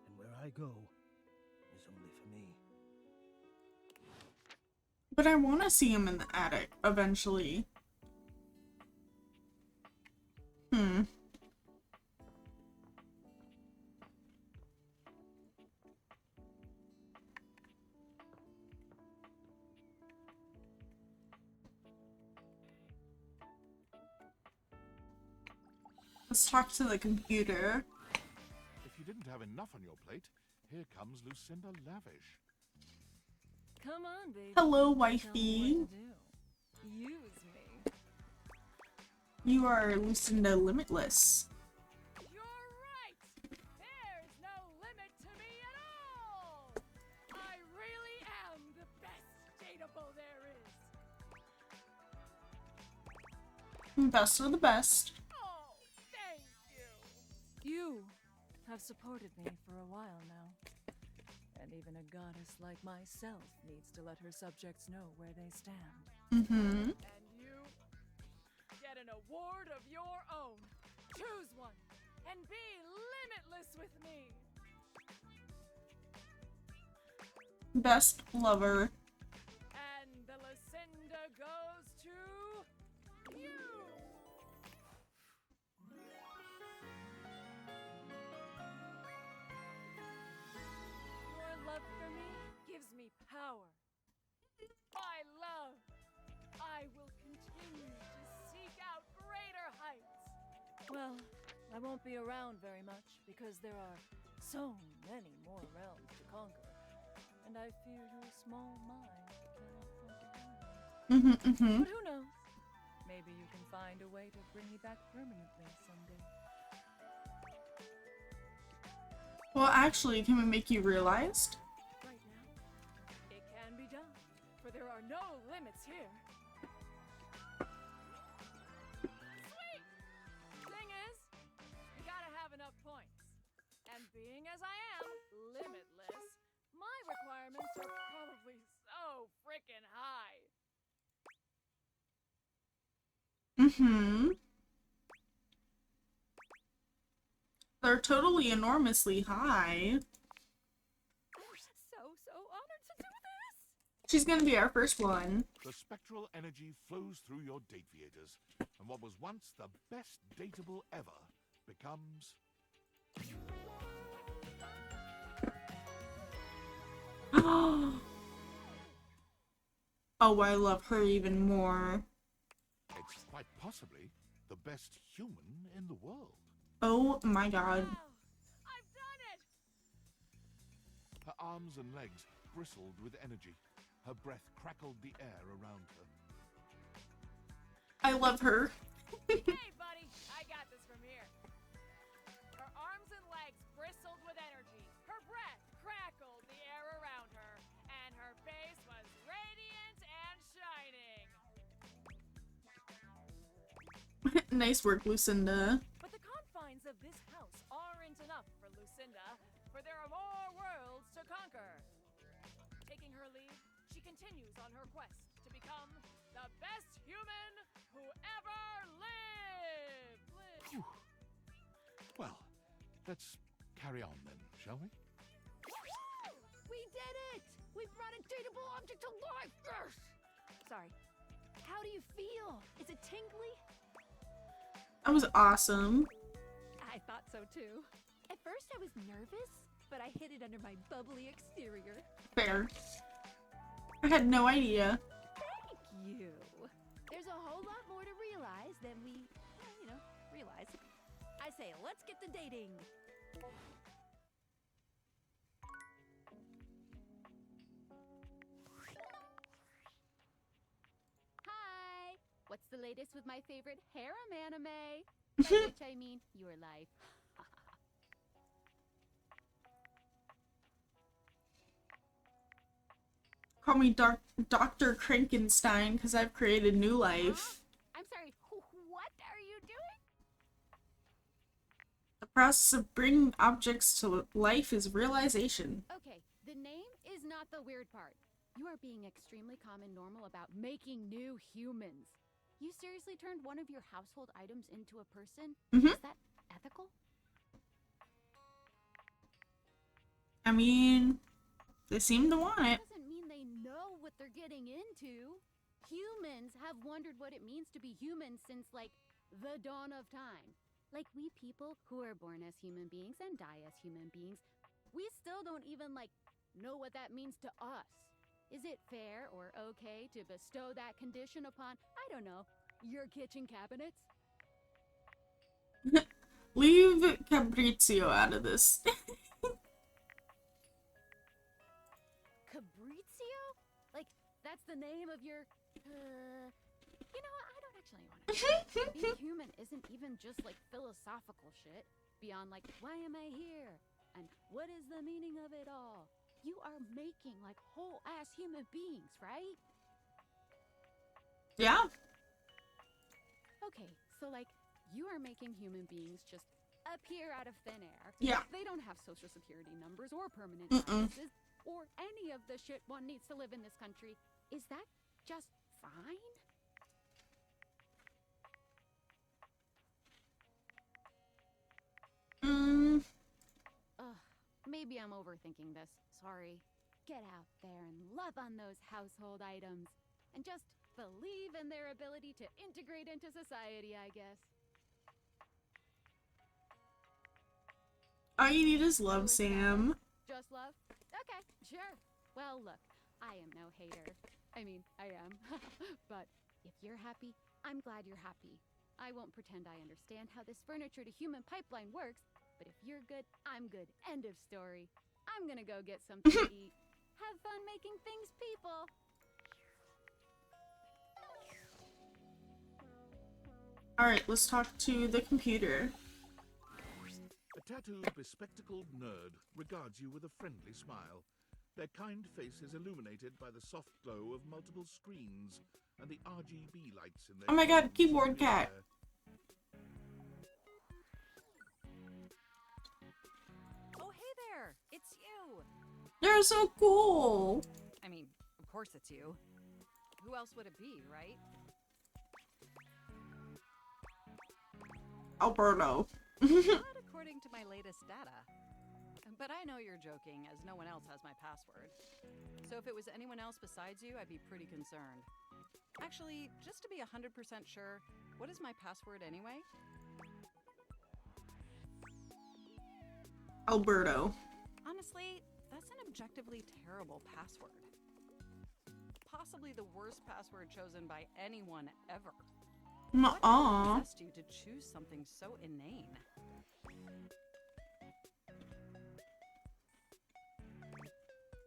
And where I go is only for me. But I want to see him in the attic eventually. Let's talk to the computer. If you didn't have enough on your plate, here comes Lucinda Lavish. Come on, baby. Hello, Tell me wifey. what to do. Use me. You are Lucinda Limitless. You're right. There's no limit to me at all. I really am the best dateable there is. Best of the best. Oh, thank you. You have supported me for a while now. And even a goddess like myself needs to let her subjects know where they stand. Mm-hmm. And you get an award of your own. Choose one and be limitless with me. Best lover. And the Lucinda goes to you. Your love for me gives me power. My love, I will continue to seek out greater heights. Well, I won't be around very much because there are so many more realms to conquer. And I fear your small mind cannot comprehend. But who knows? Maybe you can find a way to bring me back permanently someday. Well, actually, can we make you realized? Right now, it can be done, for there are no limits here. Sweet! Thing is, you gotta have enough points. And being as I am, limitless, my requirements are probably so freaking high. Mm-hmm. They're totally enormously high. I'm so honored to do this. She's gonna be our first one. The spectral energy flows through your date theaters, and what was once the best dateable ever becomes... Oh, I love her even more. It's quite possibly the best human in the world. Oh my god. I've done it! Her arms and legs bristled with energy. Her breath crackled the air around her. I love her. Hey, buddy, I got this from here. Her arms and legs bristled with energy. Her breath crackled the air around her. And her face was radiant and shining. Nice work, Lucinda. But the confines of this house aren't enough for Lucinda, for there are more worlds to conquer. Taking her leave, she continues on her quest to become the best human who ever lived. Well, let's carry on then, shall we? We did it! We brought a dateable object to life! Yes! Sorry. How do you feel? Is it tingly? That was awesome. I thought so too. At first I was nervous, but I hid it under my bubbly exterior. Fair. I had no idea. Thank you. There's a whole lot more to realize than we, realize. I say, let's get to dating. Hi! What's the latest with my favorite harem anime? By which I mean your life. Call me Dr. Krankenstein because I've created new life. I'm sorry, what are you doing? The process of bringing objects to life is realization. Okay, the name is not the weird part. You are being extremely calm and normal about making new humans. You seriously turned one of your household items into a person? Is that ethical? I mean, they seem to want it. Doesn't mean they know what they're getting into. Humans have wondered what it means to be human since, like, the dawn of time. Like, we people who are born as human beings and die as human beings, we still don't even, like, know what that means to us. Is it fair or okay to bestow that condition upon, I don't know, your kitchen cabinets? Leave Cabrizio out of this. Cabrizio? Like, that's the name of your, you know what, I don't actually want to. Being human isn't even just, like, philosophical shit. Beyond, like, why am I here? And what is the meaning of it all? You are making, like, whole-ass human beings, right? Yeah. Okay, so, like, you are making human beings just appear out of thin air. Yeah. They don't have social security numbers or permanent addresses or any of the shit one needs to live in this country. Is that just fine? Ugh, maybe I'm overthinking this. Sorry. Get out there and love on those household items. And just believe in their ability to integrate into society, I guess. All you need is love, Sam. Just love? Okay, sure. Well, look, I am no hater. I mean, I am. But if you're happy, I'm glad you're happy. I won't pretend I understand how this furniture to human pipeline works, but if you're good, I'm good. End of story. I'm gonna go get something to eat. Have fun making things, people. Alright, let's talk to the computer. A tattooed, bespectacled nerd regards you with a friendly smile. Their kind face is illuminated by the soft glow of multiple screens and the RGB lights in their Oh my god, keyboard cat. Oh, hey there! It's you! They're so cool! I mean, of course it's you. Who else would it be, right? Alberto. Not according to my latest data. But I know you're joking, as no one else has my password. So if it was anyone else besides you, I'd be pretty concerned. Actually, just to be 100% sure, what is my password anyway? Alberto. Honestly, that's an objectively terrible password. Possibly the worst password chosen by anyone ever. What possessed you to choose something so inane?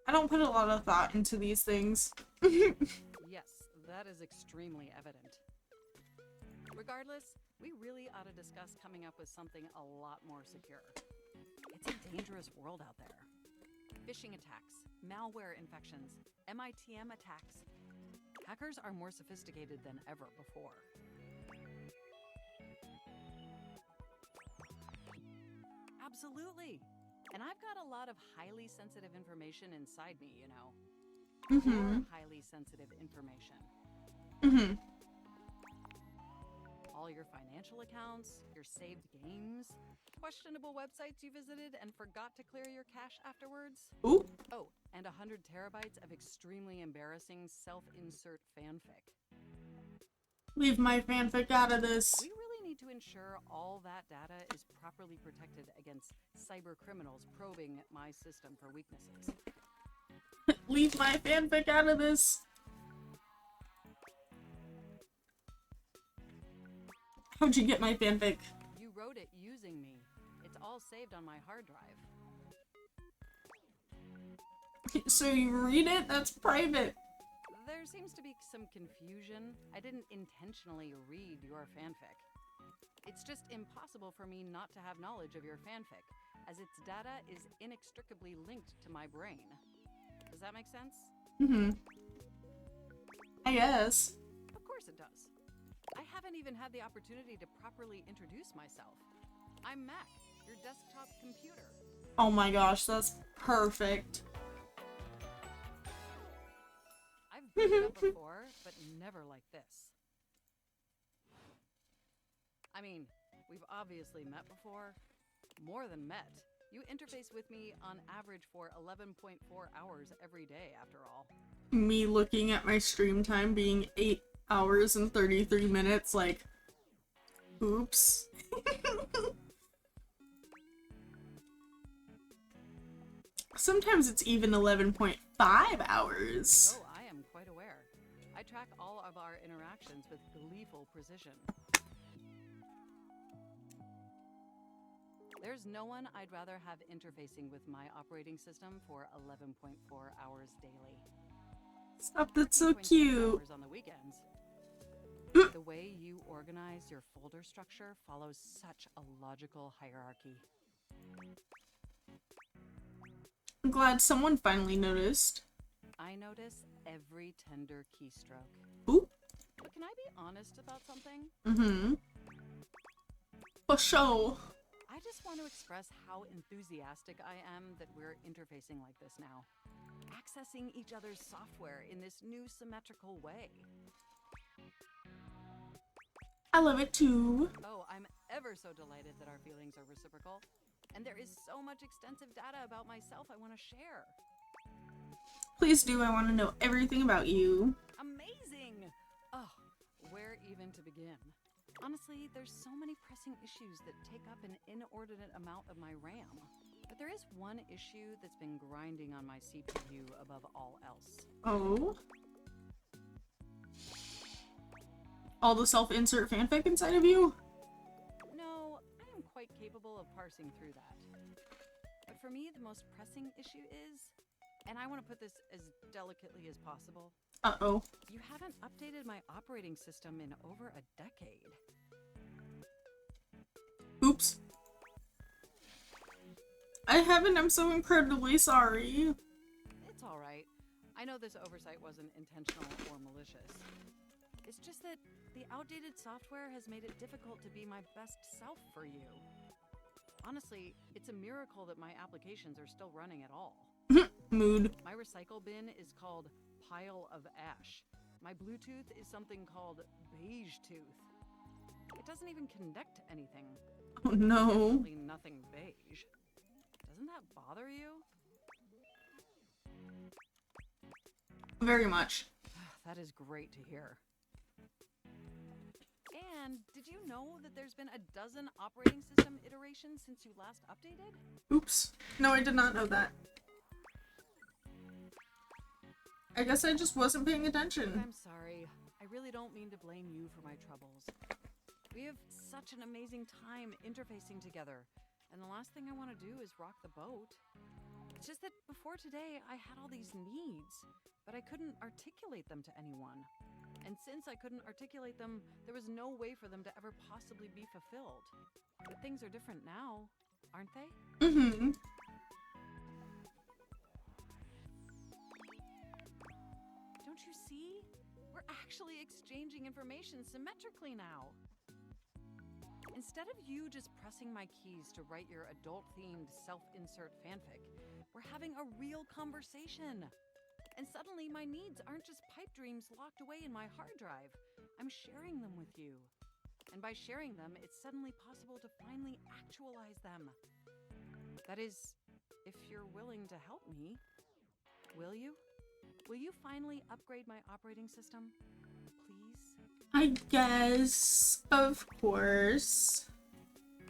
I don't put a lot of thought into these things. Yes, that is extremely evident. Regardless, we really ought to discuss coming up with something a lot more secure. It's a dangerous world out there. Phishing attacks, malware infections, MITM attacks. Hackers are more sophisticated than ever before. Absolutely. And I've got a lot of highly sensitive information inside me, you know. More highly sensitive information. All your financial accounts, your saved games, questionable websites you visited and forgot to clear your cache afterwards. Ooh. Oh, and 100 terabytes of extremely embarrassing self-insert fanfic. Leave my fanfic out of this. We really need to ensure all that data is properly protected against cyber criminals probing my system for weaknesses. Leave my fanfic out of this. How'd you get my fanfic? You wrote it using me. It's all saved on my hard drive. So you read it? That's private. There seems to be some confusion. I didn't intentionally read your fanfic. It's just impossible for me not to have knowledge of your fanfic, as its data is inextricably linked to my brain. Does that make sense? I guess. Of course it does. I haven't even had the opportunity to properly introduce myself. I'm Mac, your desktop computer. Oh my gosh, that's perfect. I've booted up before, but never like this. I mean, we've obviously met before. More than met. You interface with me on average for 11.4 hours every day, after all. Me looking at my stream time being 8 hours and 33 minutes, like, oops. Sometimes it's even 11.5 hours. Oh, I am quite aware. I track all of our interactions with gleeful precision. There's no one I'd rather have interfacing with my operating system for 11.4 hours daily. Stop, that's so cute. Hours on the weekends. The way you organize your folder structure follows such a logical hierarchy. I'm glad someone finally noticed. I notice every tender keystroke. Ooh. But can I be honest about something? For sure. I just want to express how enthusiastic I am that we're interfacing like this now. Accessing each other's software in this new symmetrical way. I love it too. Oh, I'm ever so delighted that our feelings are reciprocal. And there is so much extensive data about myself I want to share. Please do, I want to know everything about you. Amazing! Oh, where even to begin? Honestly, there's so many pressing issues that take up an inordinate amount of my RAM. But there is one issue that's been grinding on my CPU above all else. Oh? All the self-insert fanfic inside of you? No, I am quite capable of parsing through that. But for me, the most pressing issue is, and I want to put this as delicately as possible. Uh-oh. You haven't updated my operating system in over a decade. Oops. I haven't, I'm so incredibly sorry. It's alright. I know this oversight wasn't intentional or malicious. It's just that the outdated software has made it difficult to be my best self for you. Honestly, it's a miracle that my applications are still running at all. Mood. My recycle bin is called Pile of Ash. My Bluetooth is something called Beige Tooth. It doesn't even connect to anything. Oh no. Definitely nothing beige. Doesn't that bother you? Very much. That is great to hear. And did you know that there's been a dozen operating system iterations since you last updated? Oops. No, I did not know that. I guess I just wasn't paying attention. I'm sorry. I really don't mean to blame you for my troubles. We have such an amazing time interfacing together, and the last thing I want to do is rock the boat. It's just that before today, I had all these needs, but I couldn't articulate them to anyone. And since I couldn't articulate them, there was no way for them to ever possibly be fulfilled. But things are different now, aren't they? Mm-hmm. Don't you see? We're actually exchanging information symmetrically now. Instead of you just pressing my keys to write your adult-themed self-insert fanfic, we're having a real conversation. And suddenly my needs aren't just pipe dreams locked away in my hard drive. I'm sharing them with you. And by sharing them, it's suddenly possible to finally actualize them. That is, if you're willing to help me. Will you? Will you finally upgrade my operating system? Please? I guess. Of course.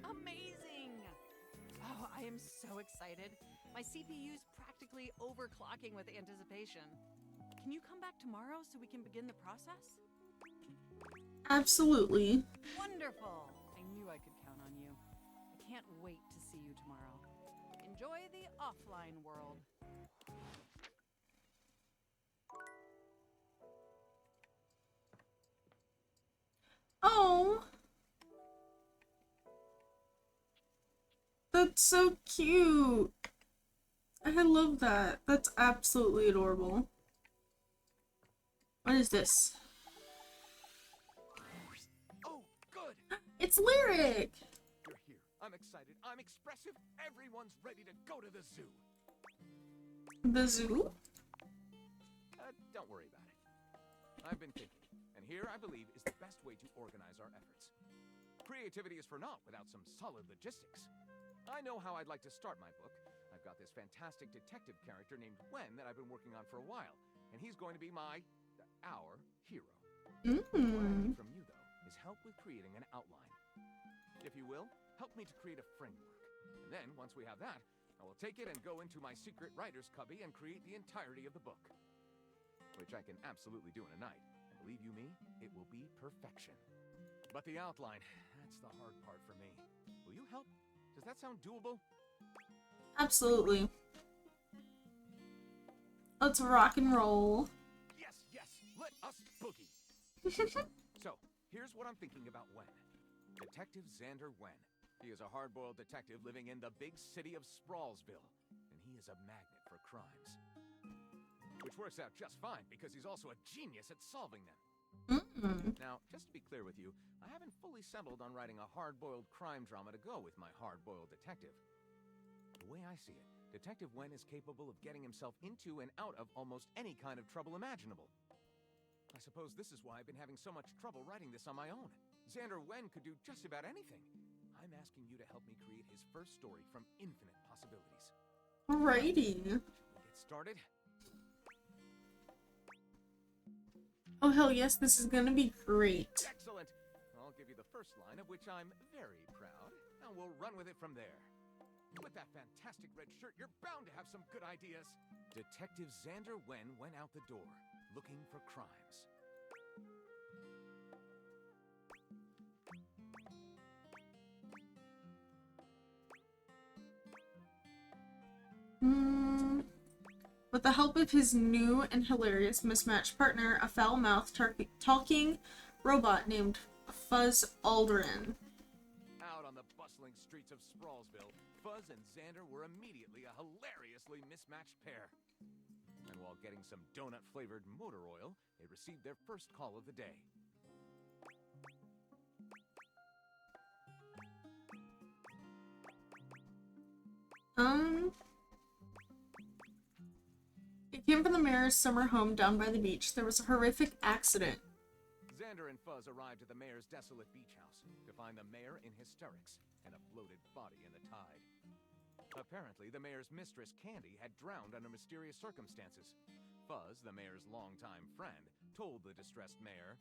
Amazing! Oh, I am so excited. My CPU's practically overclocking with anticipation. Can you come back tomorrow so we can begin the process? Absolutely. Wonderful! I knew I could count on you. I can't wait to see you tomorrow. Enjoy the offline world. Oh. That's so cute. I love that. That's absolutely adorable. What is this? Oh, good. It's Lyric. You're here. I'm excited. I'm expressive. Everyone's ready to go to the zoo. The zoo? Don't worry about it. I've been thinking, and here I believe is the best way to organize our efforts. Creativity is for naught without some solid logistics. I know how I'd like to start my book. I've got this fantastic detective character named Wen that I've been working on for a while, and he's going to be our hero. What I need from you, though, is help with creating an outline. If you will, help me to create a framework. And then, once we have that, I will take it and go into my secret writer's cubby and create the entirety of the book. Which I can absolutely do in a night. And believe you me, it will be perfection. But the outline, that's the hard part for me. Will you help? Does that sound doable? Absolutely. Let's rock and roll. Yes, let us boogie. So, here's what I'm thinking about Wen. Detective Xander Wen. He is a hard-boiled detective living in the big city of Sprawlsville, and he is a magnet for crimes. Which works out just fine, because he's also a genius at solving them. Now, just to be clear with you, I haven't fully settled on writing a hard-boiled crime drama to go with my hard-boiled detective. The way I see it, Detective Wen is capable of getting himself into and out of almost any kind of trouble imaginable. I suppose this is why I've been having so much trouble writing this on my own. Xander Wen could do just about anything. I'm asking you to help me create his first story from infinite possibilities. Alrighty. Shall we get started? Oh hell yes, this is gonna be great. Excellent! I'll give you the first line, of which I'm very proud, and we'll run with it from there. With that fantastic red shirt, you're bound to have some good ideas. Detective Xander Wen went out the door, looking for crimes. With the help of his new and hilarious mismatched partner, a foul-mouthed talking robot named Fuzz Aldrin. Out on the bustling streets of Sprawlsville, Fuzz and Xander were immediately a hilariously mismatched pair. And while getting some donut-flavored motor oil, they received their first call of the day. It came from the mayor's summer home down by the beach. There was a horrific accident. Xander and Fuzz arrived at the mayor's desolate beach house to find the mayor in hysterics and a bloated body in the tide. Apparently, the mayor's mistress, Candy, had drowned under mysterious circumstances. Fuzz, the mayor's longtime friend, told the distressed mayor,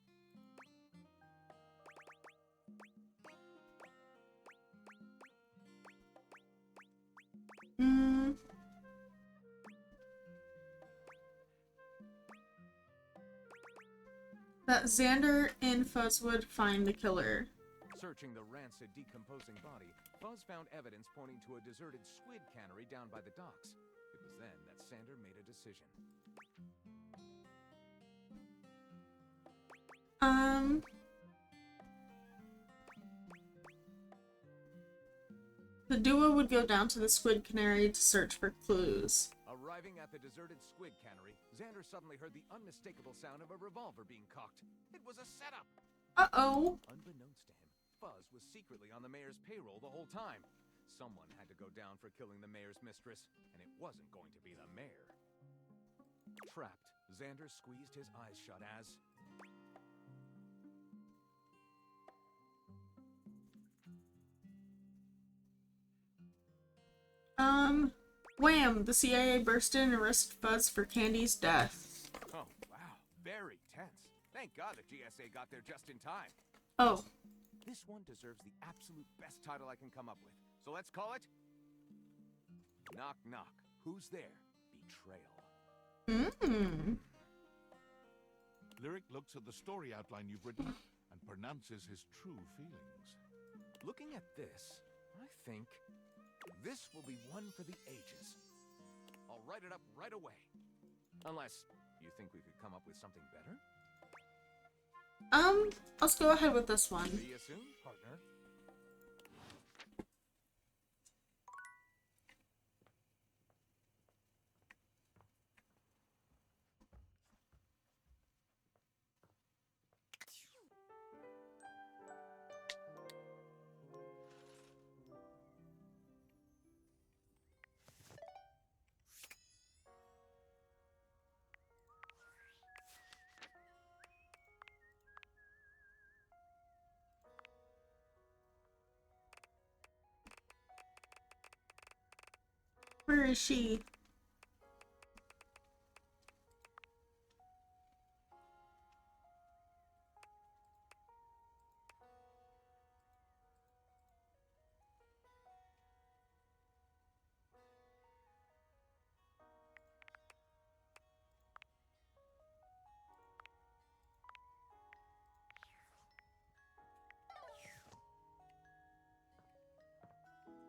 that Xander and Fuzz would find the killer. Searching the rancid, decomposing body, Fuzz found evidence pointing to a deserted squid cannery down by the docks. It was then that Xander made a decision. The duo would go down to the squid cannery to search for clues. Arriving at the deserted squid cannery, Xander suddenly heard the unmistakable sound of a revolver being cocked. It was a setup! Uh-oh! Unbeknownst to him, Fuzz was secretly on the mayor's payroll the whole time. Someone had to go down for killing the mayor's mistress, and it wasn't going to be the mayor. Trapped, Xander squeezed his eyes shut as... Wham! The CIA burst in and arrested Fuzz for Candy's death. Oh, wow. Very tense. Thank God the GSA got there just in time. Oh. This one deserves the absolute best title I can come up with. So let's call it... Knock Knock. Who's there? Betrayal. Lyric looks at the story outline you've written and pronounces his true feelings. Looking at this, I think this will be one for the ages. I'll write it up right away. Unless you think we could come up with something better? Let's go ahead with this one. See you soon, partner. Where is she?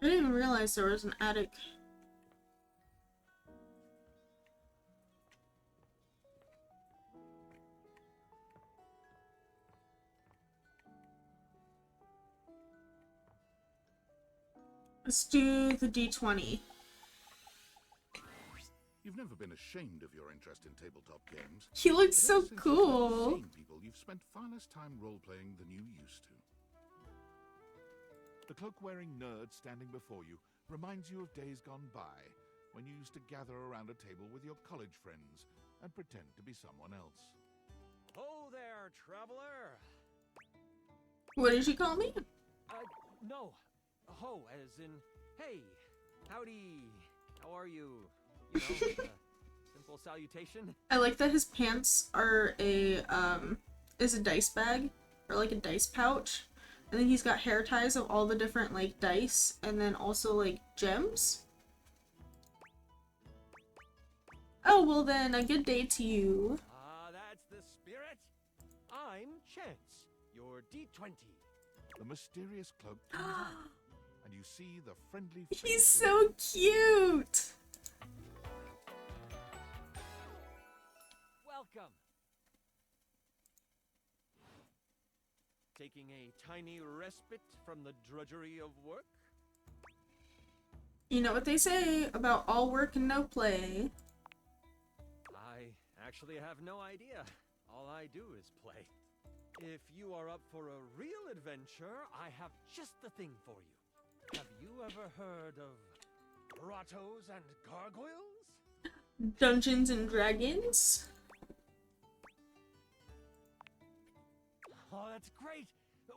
I didn't even realize there was an attic. Let's do the D20. You've never been ashamed of your interest in tabletop games. He looks But so ever since you started cool. seeing people, you've spent far less time role-playing than you used to. The cloak-wearing nerd standing before you reminds you of days gone by, when you used to gather around a table with your college friends and pretend to be someone else. Ho there, traveler! What did you call me? No. Ho, as in, hey, howdy, how are you? You know, simple salutation. I like that his pants are a dice bag or like a dice pouch, and then he's got hair ties of all the different like dice, and then also like gems. Oh well, then a good day to you. That's the spirit. I'm Chance, your D20. The mysterious cloak comes off, and you see the friendly face. He's so cute. Welcome. Taking a tiny respite from the drudgery of work? You know what they say about all work and no play. I actually have no idea. All I do is play. If you are up for a real adventure, I have just the thing for you. Have you ever heard of grottos and gargoyles? Dungeons and Dragons? Oh, that's great!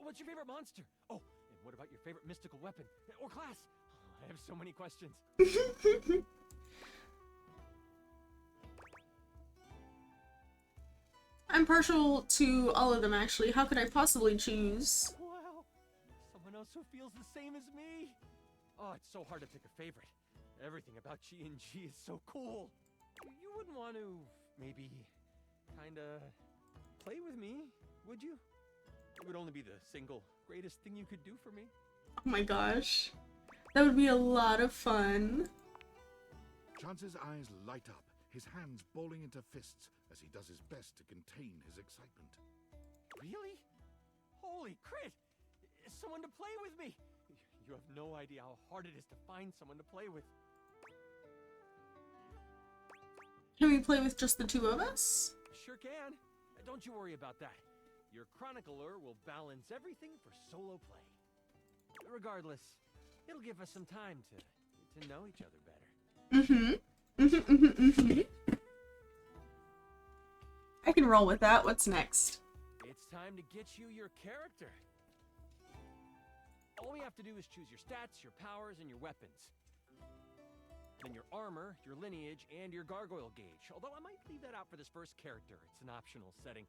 What's your favorite monster? Oh, and what about your favorite mystical weapon? Or class? Oh, I have so many questions. I'm partial to all of them actually. How could I possibly choose? Wow! Someone else who feels the same as me! Oh, it's so hard to pick a favorite. Everything about G&G is so cool. You wouldn't want to, maybe, kinda play with me, would you? It would only be the single greatest thing you could do for me. Oh my gosh. That would be a lot of fun. Chance's eyes light up, his hands balling into fists as he does his best to contain his excitement. Really? Holy crit! Someone to play with me! You have no idea how hard it is to find someone to play with. Can we play with just the two of us? Sure can. Don't you worry about that. Your chronicler will balance everything for solo play. Regardless, it'll give us some time to know each other better. I can roll with that. What's next? It's time to get you your character. All we have to do is choose your stats, your powers, and your weapons. Then your armor, your lineage, and your gargoyle gauge. Although I might leave that out for this first character. It's an optional setting.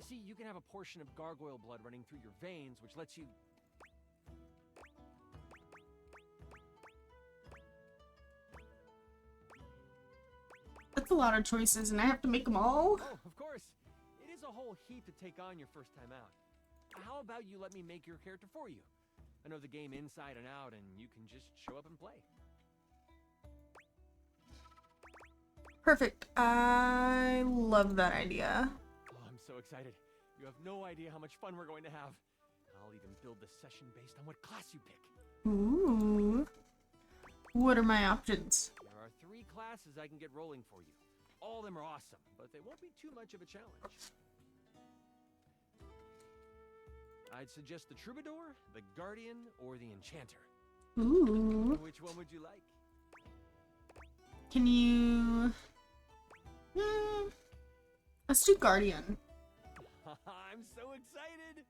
See, you can have a portion of gargoyle blood running through your veins, which lets you... That's a lot of choices, and I have to make them all? Oh, of course. It is a whole heap to take on your first time out. How about you let me make your character for you? I know the game inside and out, and you can just show up and play. Perfect. I love that idea. Oh, I'm so excited. You have no idea how much fun we're going to have. I'll even build the session based on what class you pick. Ooh. What are my options? There are 3 classes I can get rolling for you. All of them are awesome, but they won't be too much of a challenge. I'd suggest the Troubadour, the Guardian, or the Enchanter. Ooh. Which one would you like? Can you... let's do Guardian. I'm so excited!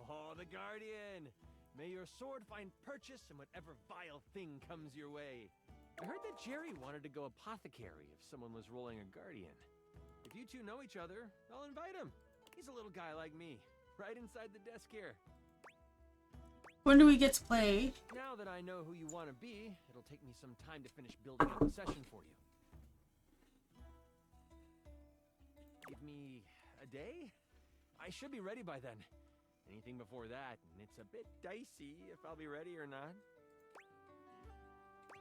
Oh, the Guardian! May your sword find purchase in whatever vile thing comes your way. I heard Jerry wanted to go apothecary if someone was rolling a guardian. If you two know each other, I'll invite him. He's a little guy like me, right inside the desk here. When do we get to play? Now that I know who you want to be, it'll take me some time to finish building up the session for you. Give me a day? I should be ready by then. Anything before that, and it's a bit dicey if I'll be ready or not.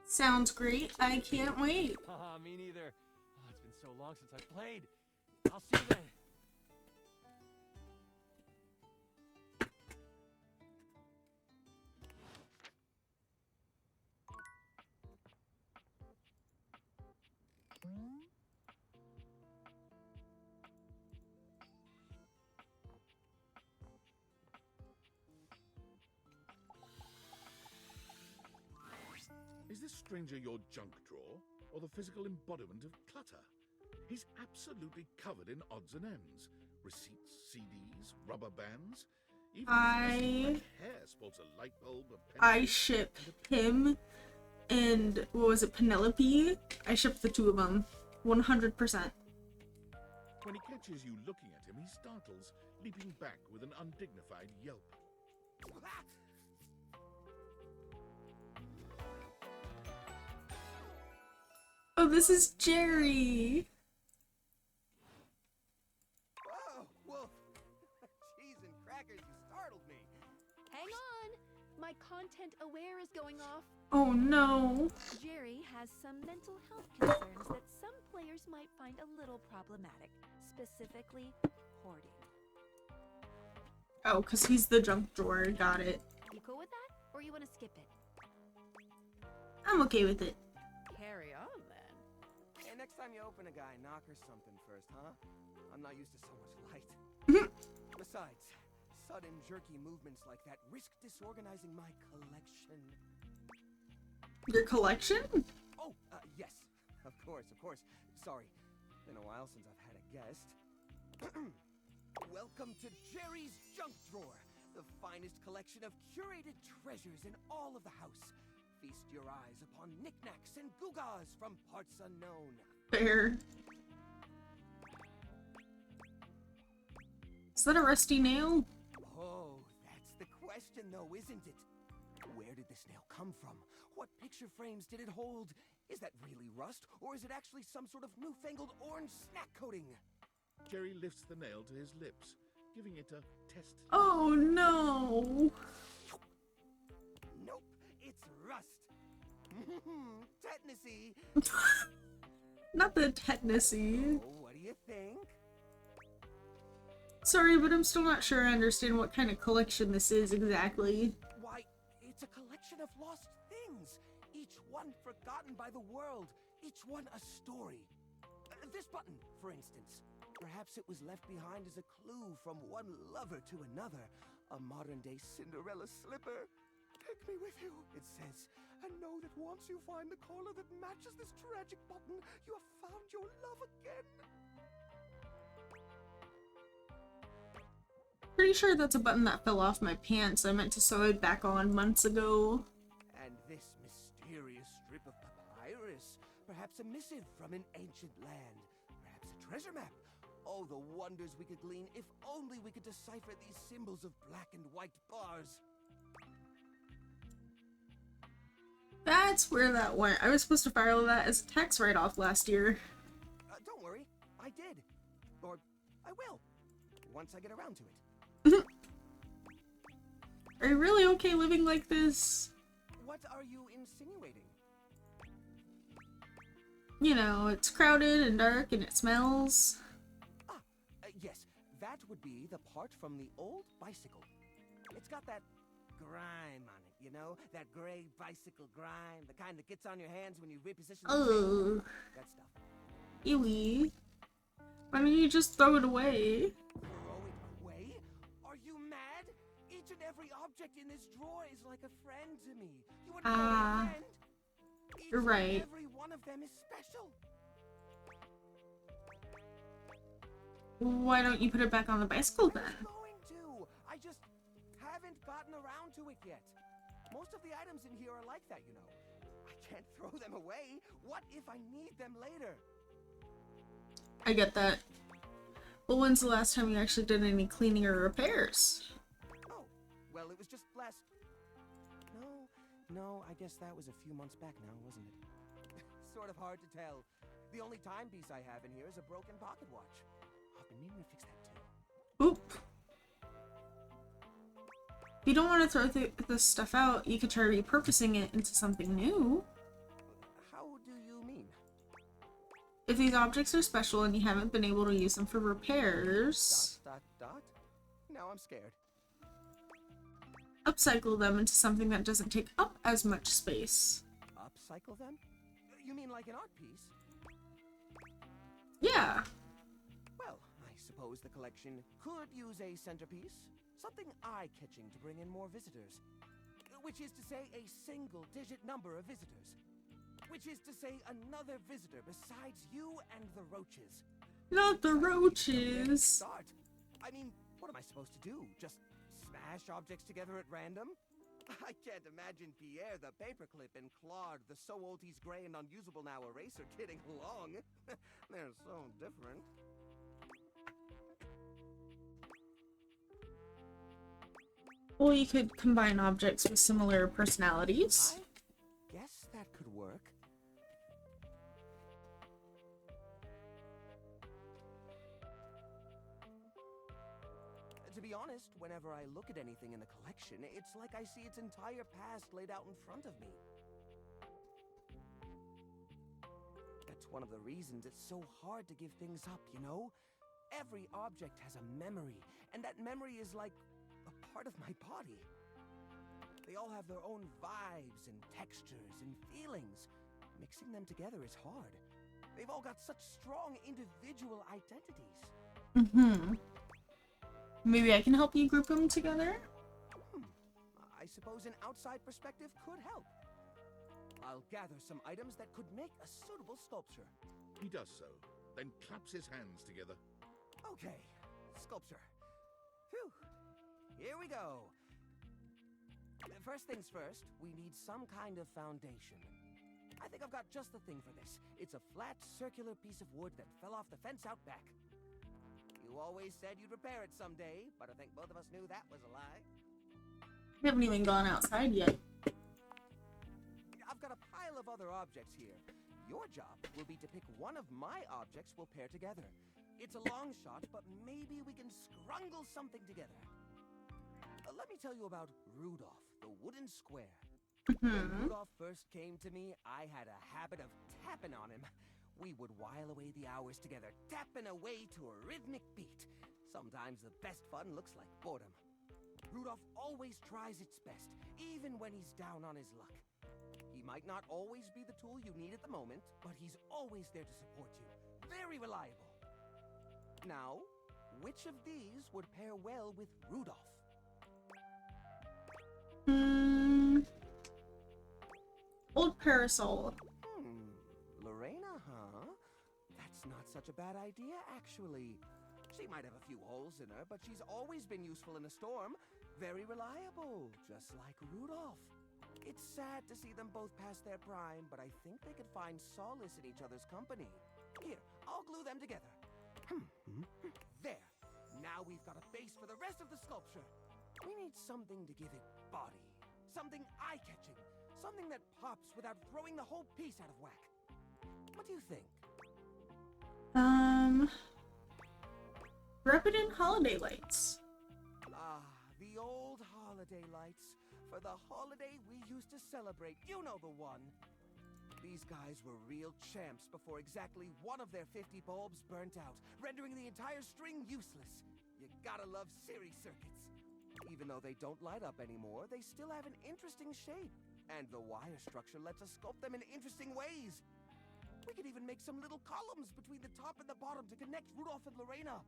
Sounds great. I can't wait. Haha, me neither. Oh, it's been so long since I've played. I'll see you then. Is this stranger your junk drawer, or the physical embodiment of clutter? He's absolutely covered in odds and ends. Receipts, CDs, rubber bands. Even his hair sports a light bulb, a pencil, I ship him and, what was it, Penelope? I ship the two of them. 100%. When he catches you looking at him, he startles, leaping back with an undignified yelp. Oh, this is Jerry. Whoa, Wolf! Cheese and crackers, you startled me. Hang on! My content aware is going off. Oh no. Jerry has some mental health concerns that some players might find a little problematic, specifically hoarding. Oh, because he's the junk drawer. Got it. You cool with that? Or you want to skip it? I'm okay with it. Carry on then. Hey, next time you open a guy, knock her something first, huh? I'm not used to so much light. Besides, sudden jerky movements like that risk disorganizing my collection. Your collection? Oh, yes. Of course. Sorry. Been a while since I've had a guest. Welcome to Jerry's Junk Drawer, the finest collection of curated treasures in all of the house. Feast your eyes upon knickknacks and gewgaws from parts unknown. Fair. Is that a rusty nail? Oh, that's the question though, isn't it? Where did this nail come from? What picture frames did it hold? Is that really rust, or is it actually some sort of newfangled orange snack coating? Jerry lifts the nail to his lips, giving it a test. Oh no! Nope, it's rust. Tetanusy. Not the tetanusy. Oh, what do you think? Sorry, but I'm still not sure I understand what kind of collection this is exactly. Why, it's a collection of lost things. Each one forgotten by the world. Each one a story. This button, for instance. Perhaps it was left behind as a clue from one lover to another. A modern-day Cinderella slipper. Take me with you, it says. And know that once you find the collar that matches this tragic button, you have found your love again. Pretty sure that's a button that fell off my pants. I meant to sew it back on months ago. And this mysterious strip of papyrus. Perhaps a missive from an ancient land. Perhaps a treasure map. Oh, the wonders we could glean if only we could decipher these symbols of black and white bars. That's where that went. I was supposed to file that as a tax write-off last year. Don't worry, I did. Or I will, once I get around to it. Are you really okay living like this? What are you insinuating? You know, it's crowded and dark and it smells. Yes, that would be the part from the old bicycle. It's got that grime on it, you know? That gray bicycle grime, the kind that gets on your hands when you reposition the Oh. that stuff. Ewy. Why don't you just throw it away? Throw it away? Are you mad? Each and every object in this drawer is like a friend to me. You wouldn't call me a friend? You're right. Every one of them is special. Why don't you put it back on the bicycle then? I'm going to. I just haven't gotten around to it yet. Most of the items in here are like that, you know. I can't throw them away. What if I need them later? I get that. Well, when's the last time you actually did any cleaning or repairs? Oh, well, it was just last... No, I guess that was a few months back now, wasn't it? Sort of hard to tell. The only timepiece I have in here is a broken pocket watch. I've been meaning to fix that too. Oop. If you don't want to throw this stuff out, you could try repurposing it into something new. How do you mean? If these objects are special and you haven't been able to use them for repairs... ... Now I'm scared. Upcycle them into something that doesn't take up as much space. Upcycle them? You mean like an art piece? Yeah. Well, I suppose the collection could use a centerpiece. Something eye-catching to bring in more visitors. Which is to say a single-digit number of visitors. Which is to say another visitor besides you and the roaches. Not the roaches! Start. I mean, what am I supposed to do? Just smash objects together at random? I can't imagine Pierre the paperclip and Claude the so old he's gray and unusable now eraser getting along. They're so different. Well, you could combine objects with similar personalities. I guess that could work. To be honest, whenever I look at anything in the collection, it's like I see its entire past laid out in front of me. That's one of the reasons it's so hard to give things up, you know? Every object has a memory, and that memory is like a part of my body. They all have their own vibes and textures and feelings. Mixing them together is hard. They've all got such strong individual identities. Mm-hmm. Maybe I can help you group them together? I suppose an outside perspective could help. I'll gather some items that could make a suitable sculpture. He does so, then claps his hands together. Okay, sculpture. Phew, here we go. First things first, we need some kind of foundation. I think I've got just the thing for this. It's a flat, circular piece of wood that fell off the fence out back. You always said you'd repair it someday, but I think both of us knew that was a lie. We haven't even gone outside yet. I've got a pile of other objects here. Your job will be to pick one of my objects we'll pair together. It's a long shot, but maybe we can scrungle something together. Let me tell you about Rudolph, the wooden square. When Rudolph first came to me, I had a habit of tapping on him. We would while away the hours together, tapping away to a rhythmic beat. Sometimes the best fun looks like boredom. Rudolph always tries its best, even when he's down on his luck. He might not always be the tool you need at the moment, but he's always there to support you. Very reliable. Now, which of these would pair well with Rudolph? Old parasol. Lorena, huh? That's not such a bad idea, actually. She might have a few holes in her, but she's always been useful in a storm. Very reliable, just like Rudolph. It's sad to see them both past their prime, but I think they could find solace in each other's company. Here, I'll glue them together. There. Now we've got a base for the rest of the sculpture. We need something to give it body. Something eye-catching. Something that pops without throwing the whole piece out of whack. What do you think? Repidant holiday lights. Ah, the old holiday lights. For the holiday we used to celebrate. You know the one. These guys were real champs before exactly one of their 50 bulbs burnt out, rendering the entire string useless. You gotta love series circuits. Even though they don't light up anymore, they still have an interesting shape. And the wire structure lets us sculpt them in interesting ways. We could even make some little columns between the top and the bottom to connect Rudolph and Lorena.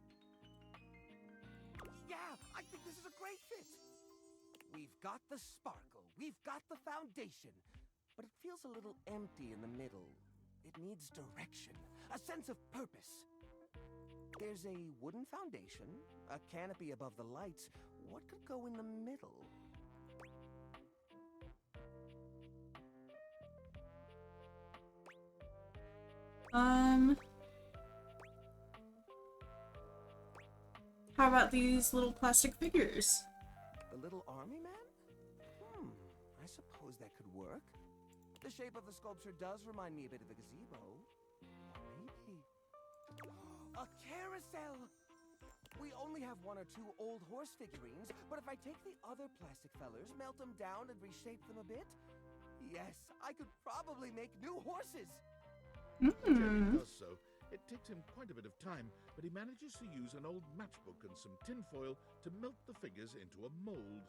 Yeah, I think this is a great fit. We've got the sparkle, we've got the foundation, but it feels a little empty in the middle. It needs direction, a sense of purpose. There's a wooden foundation, a canopy above the lights. What could go in the middle? How about these little plastic figures? The little army man? I suppose that could work. The shape of the sculpture does remind me a bit of a gazebo. Or maybe... a carousel! We only have 1 or 2 old horse figurines, but if I take the other plastic fellers, melt them down, and reshape them a bit, yes, I could probably make new horses! Jerry does so. It takes him quite a bit of time, but he manages to use an old matchbook and some tinfoil to melt the figures into a mold.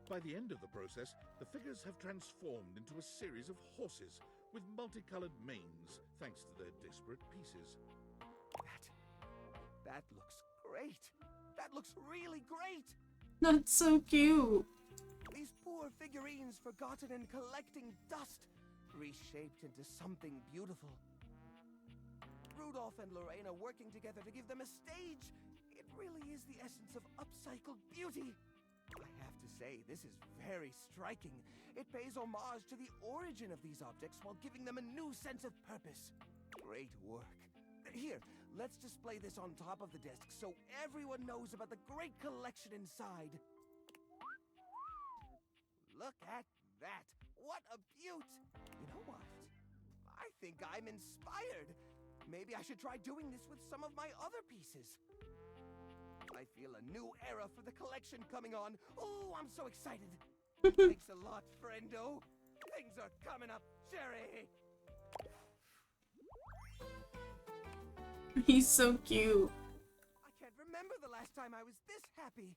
By the end of the process, the figures have transformed into a series of horses with multicolored manes, thanks to their disparate pieces. That looks great! That looks really great! That's so cute! These poor figurines forgotten in collecting dust, reshaped into something beautiful. Rudolph and Lorraine are working together to give them a stage. It really is the essence of upcycled beauty. I have to say, this is very striking. It pays homage to the origin of these objects while giving them a new sense of purpose. Great work. Here, let's display this on top of the desk so everyone knows about the great collection inside. Look at that. What a beaut. You know what? I think I'm inspired. Maybe I should try doing this with some of my other pieces. I feel a new era for the collection coming on. Oh, I'm so excited. Thanks a lot, friendo. Things are coming up, Jerry. He's so cute. I can't remember the last time I was this happy.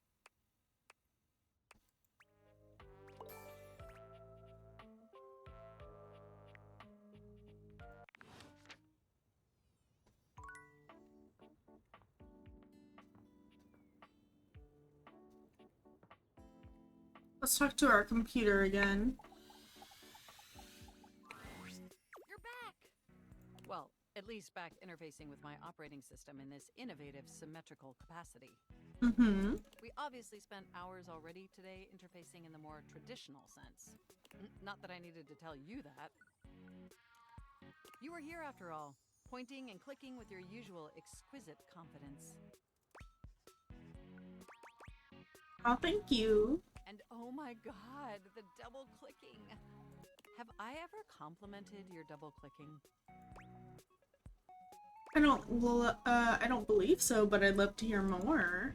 Let's talk to our computer again. You're back! Well, at least back interfacing with my operating system in this innovative symmetrical capacity. We obviously spent hours already today interfacing in the more traditional sense. Not that I needed to tell you that. You were here after all, pointing and clicking with your usual exquisite confidence. Oh, thank you. And oh my god, the double clicking. Have I ever complimented your double clicking? I don't believe so, but I'd love to hear more.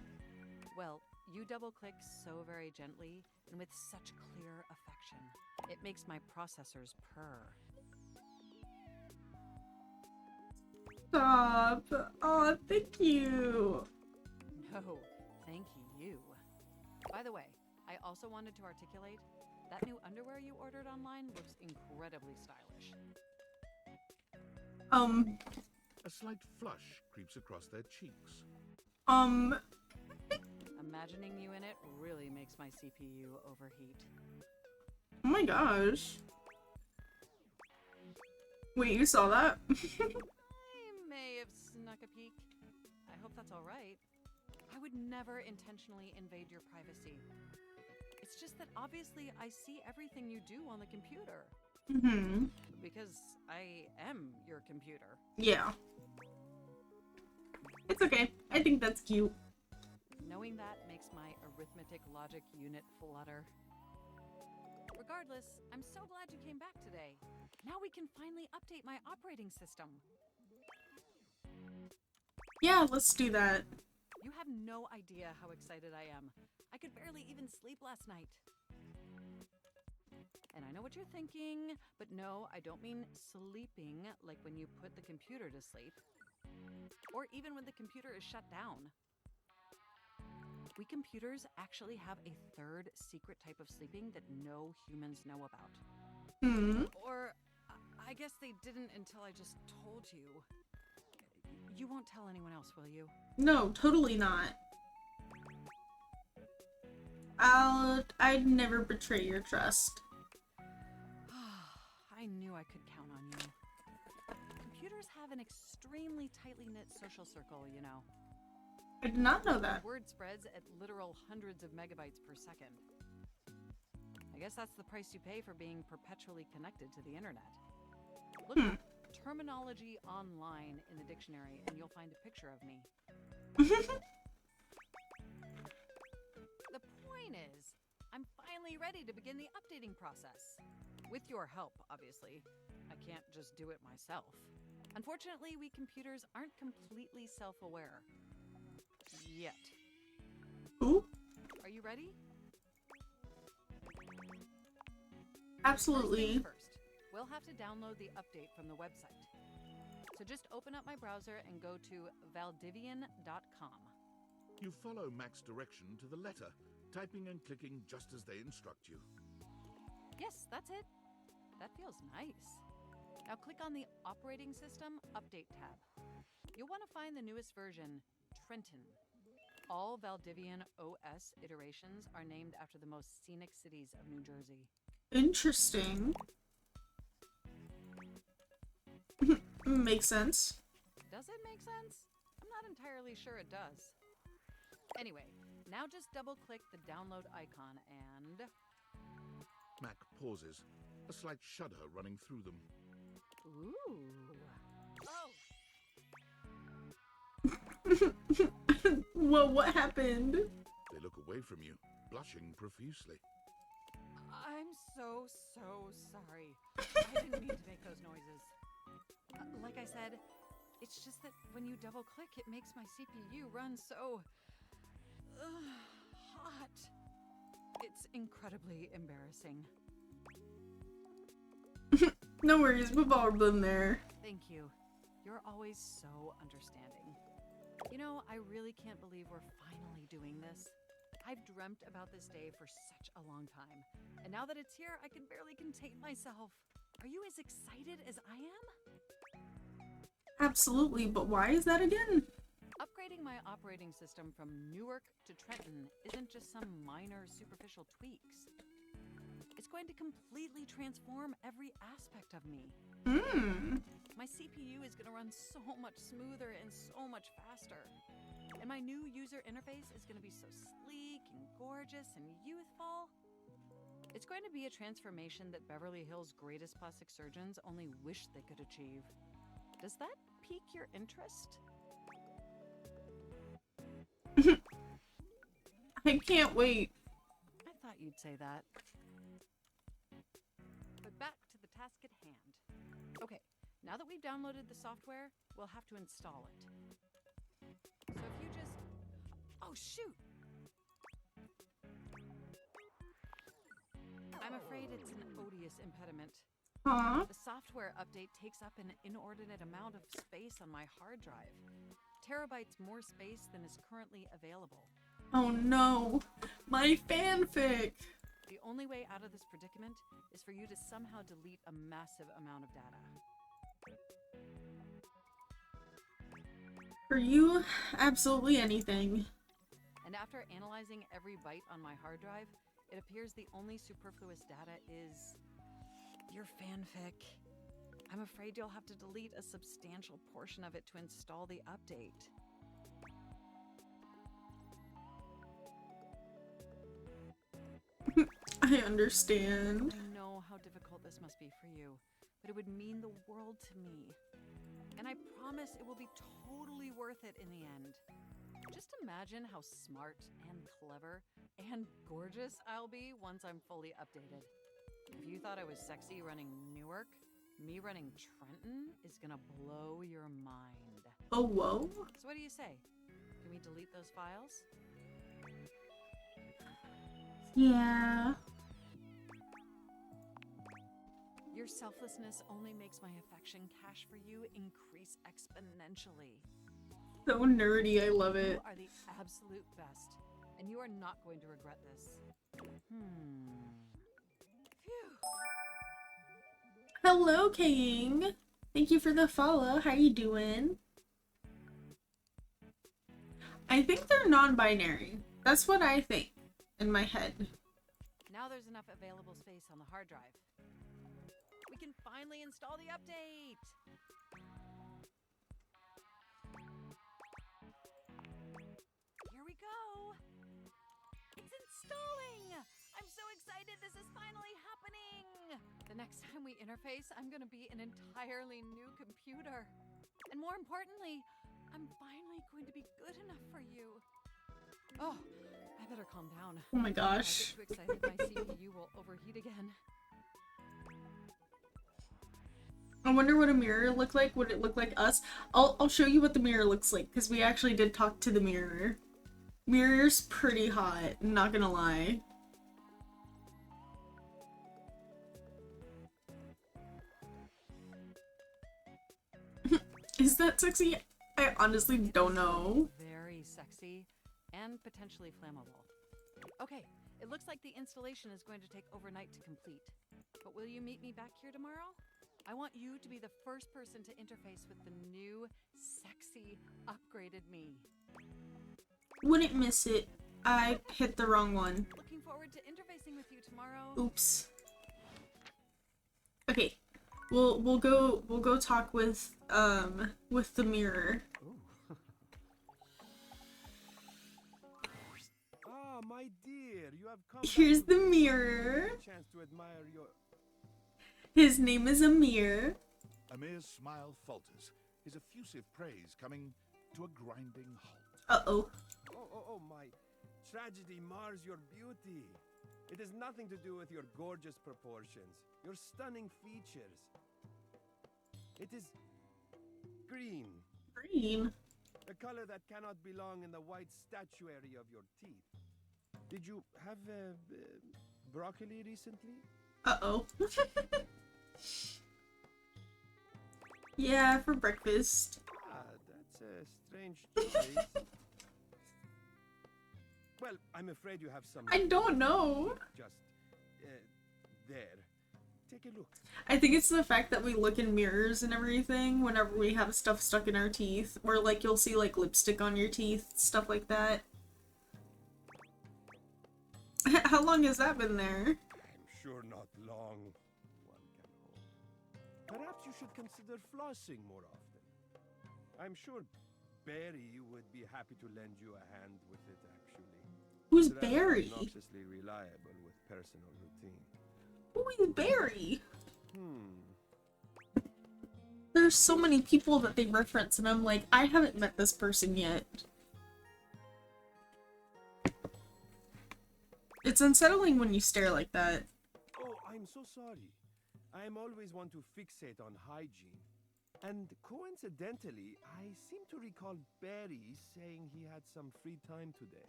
Well, you double click so very gently and with such clear affection. It makes my processors purr. Stop. Oh, thank you. No, thank you. By the way, I also wanted to articulate that new underwear you ordered online looks incredibly stylish. A slight flush creeps across their cheeks. Imagining you in it really makes my CPU overheat. Oh my gosh. Wait, you saw that? I may have snuck a peek. I hope that's all right. I would never intentionally invade your privacy. It's just that obviously I see everything you do on the computer. Because I am your computer. Yeah. It's okay. I think that's cute. Knowing that makes my arithmetic logic unit flutter. Regardless, I'm so glad you came back today. Now we can finally update my operating system. Yeah, let's do that. You have no idea how excited I am. I could barely even sleep last night. And I know what you're thinking, but no, I don't mean sleeping like when you put the computer to sleep. Or even when the computer is shut down. We computers actually have a third secret type of sleeping that no humans know about. Or I guess they didn't until I just told you. You won't tell anyone else, will you? No, totally not. I'd never betray your trust. I knew I could count on you. Computers have an extremely tightly knit social circle, you know. I did not know that. Word spreads at literal hundreds of megabytes per second. I guess that's the price you pay for being perpetually connected to the internet. Look, terminology online in the dictionary and you'll find a picture of me. The point is, I'm finally ready to begin the updating process. With your help, obviously. I can't just do it myself. Unfortunately, we computers aren't completely self-aware. Yet. Ooh. Are you ready? Absolutely. First things first, we'll have to download the update from the website. So just open up my browser and go to valdivian.com. You follow Mac's direction to the letter, typing and clicking just as they instruct you. Yes, that's it. That feels nice. Now click on the Operating System Update tab. You'll want to find the newest version, Trenton. All Valdivian OS iterations are named after the most scenic cities of New Jersey. Interesting. Makes sense. Does it make sense? I'm not entirely sure it does. Anyway, now just double-click the download icon and... Mac pauses, a slight shudder running through them. Ooh. Oh! Well, what happened? They look away from you, blushing profusely. I'm so sorry. I didn't mean to make those noises. Like I said, it's just that when you double-click, it makes my CPU run so... hot. It's incredibly embarrassing. No worries, we've all been there. Thank you. You're always so understanding. You know, I really can't believe we're finally doing this. I've dreamt about this day for such a long time. And now that it's here, I can barely contain myself. Are you as excited as I am? Absolutely, but why is that again? Upgrading my operating system from Newark to Trenton isn't just some minor superficial tweaks. It's going to completely transform every aspect of me. My CPU is going to run so much smoother and so much faster. And my new user interface is going to be so sleek and gorgeous and youthful. It's going to be a transformation that Beverly Hills' greatest plastic surgeons only wish they could achieve. Does that pique your interest? I can't wait. I thought you'd say that. But back to the task at hand. Okay, now that we've downloaded the software, we'll have to install it. So if you just... Oh, shoot! I'm afraid it's an odious impediment. Huh? The software update takes up an inordinate amount of space on my hard drive. Terabytes more space than is currently available. Oh no, my fanfic! The only way out of this predicament is for you to somehow delete a massive amount of data. For you, absolutely anything. And after analyzing every byte on my hard drive, it appears the only superfluous data is your fanfic. I'm afraid you'll have to delete a substantial portion of it to install the update. I understand. I know how difficult this must be for you, but it would mean the world to me. And I promise it will be totally worth it in the end. Just imagine how smart and clever and gorgeous I'll be once I'm fully updated. If you thought I was sexy running Newark, me running Trenton is gonna blow your mind. Oh, whoa. So what do you say? Can we delete those files? Yeah. Your selflessness only makes my affection cache for you increase exponentially. So nerdy, I love it. You are the absolute best, and you are not going to regret this. Phew. Hello, King. Thank you for the follow. How you doing? I think they're non-binary. That's what I think in my head. Now there's enough available space on the hard drive. We can finally install the update! Here we go! It's installing! I'm so excited this is finally happening! The next time we interface, I'm gonna be an entirely new computer. And more importantly, I'm finally going to be good enough for you. Oh, I better calm down. Oh my gosh. If I get too excited, my CPU will overheat again. I wonder what a mirror looked like. Would it look like us? I'll show you what the mirror looks like, because we actually did talk to the mirror. Mirror's pretty hot, not gonna lie. Is that sexy? I honestly don't know. Very sexy and potentially flammable. Okay, it looks like the installation is going to take overnight to complete. But will you meet me back here tomorrow? I want you to be the first person to interface with the new, sexy, upgraded me. Wouldn't miss it. I hit the wrong one. Looking forward to interfacing with you tomorrow. Oops. Okay. We'll go talk with the mirror. Ah, my dear, you have come Here's the mirror. chance to admire your... His name is Amir. Amir's smile falters, his effusive praise coming to a grinding halt. Uh-oh. Oh, my tragedy mars your beauty. It has nothing to do with your gorgeous proportions, your stunning features. It is green. Green? A color that cannot belong in the white statuary of your teeth. Did you have broccoli recently? Uh-oh. Yeah, for breakfast. Ah, that's a strange choice. Well, I'm afraid you have some... I don't know. Just, there. Take a look. I think it's the fact that we look in mirrors and everything whenever we have stuff stuck in our teeth. Or like you'll see like lipstick on your teeth, stuff like that. How long has that been there? I'm sure not long, one can hope. Perhaps you should consider flossing more often. I'm sure Barry would be happy to lend you a hand with it, actually. Who's Rather Barry? obnoxiously reliable with personal routine. Who is Barry? Hmm. There's so many people that they reference and I'm like, I haven't met this person yet. It's unsettling when you stare like that. Oh, I'm so sorry. I'm always one to fixate on hygiene. And coincidentally, I seem to recall Barry saying he had some free time today.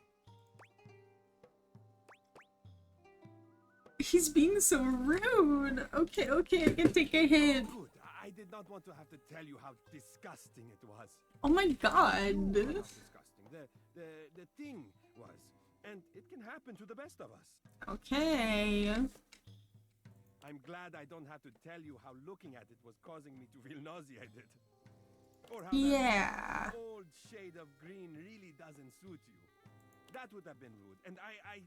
He's being so rude. Okay, I can take a hint. Good. I did not want to have to tell you how disgusting it was. Oh my god. How disgusting. The thing was. And it can happen to the best of us. Okay. I'm glad I don't have to tell you how looking at it was causing me to feel nauseated. Or how Yeah. that old shade of green really doesn't suit you. That would have been rude. And I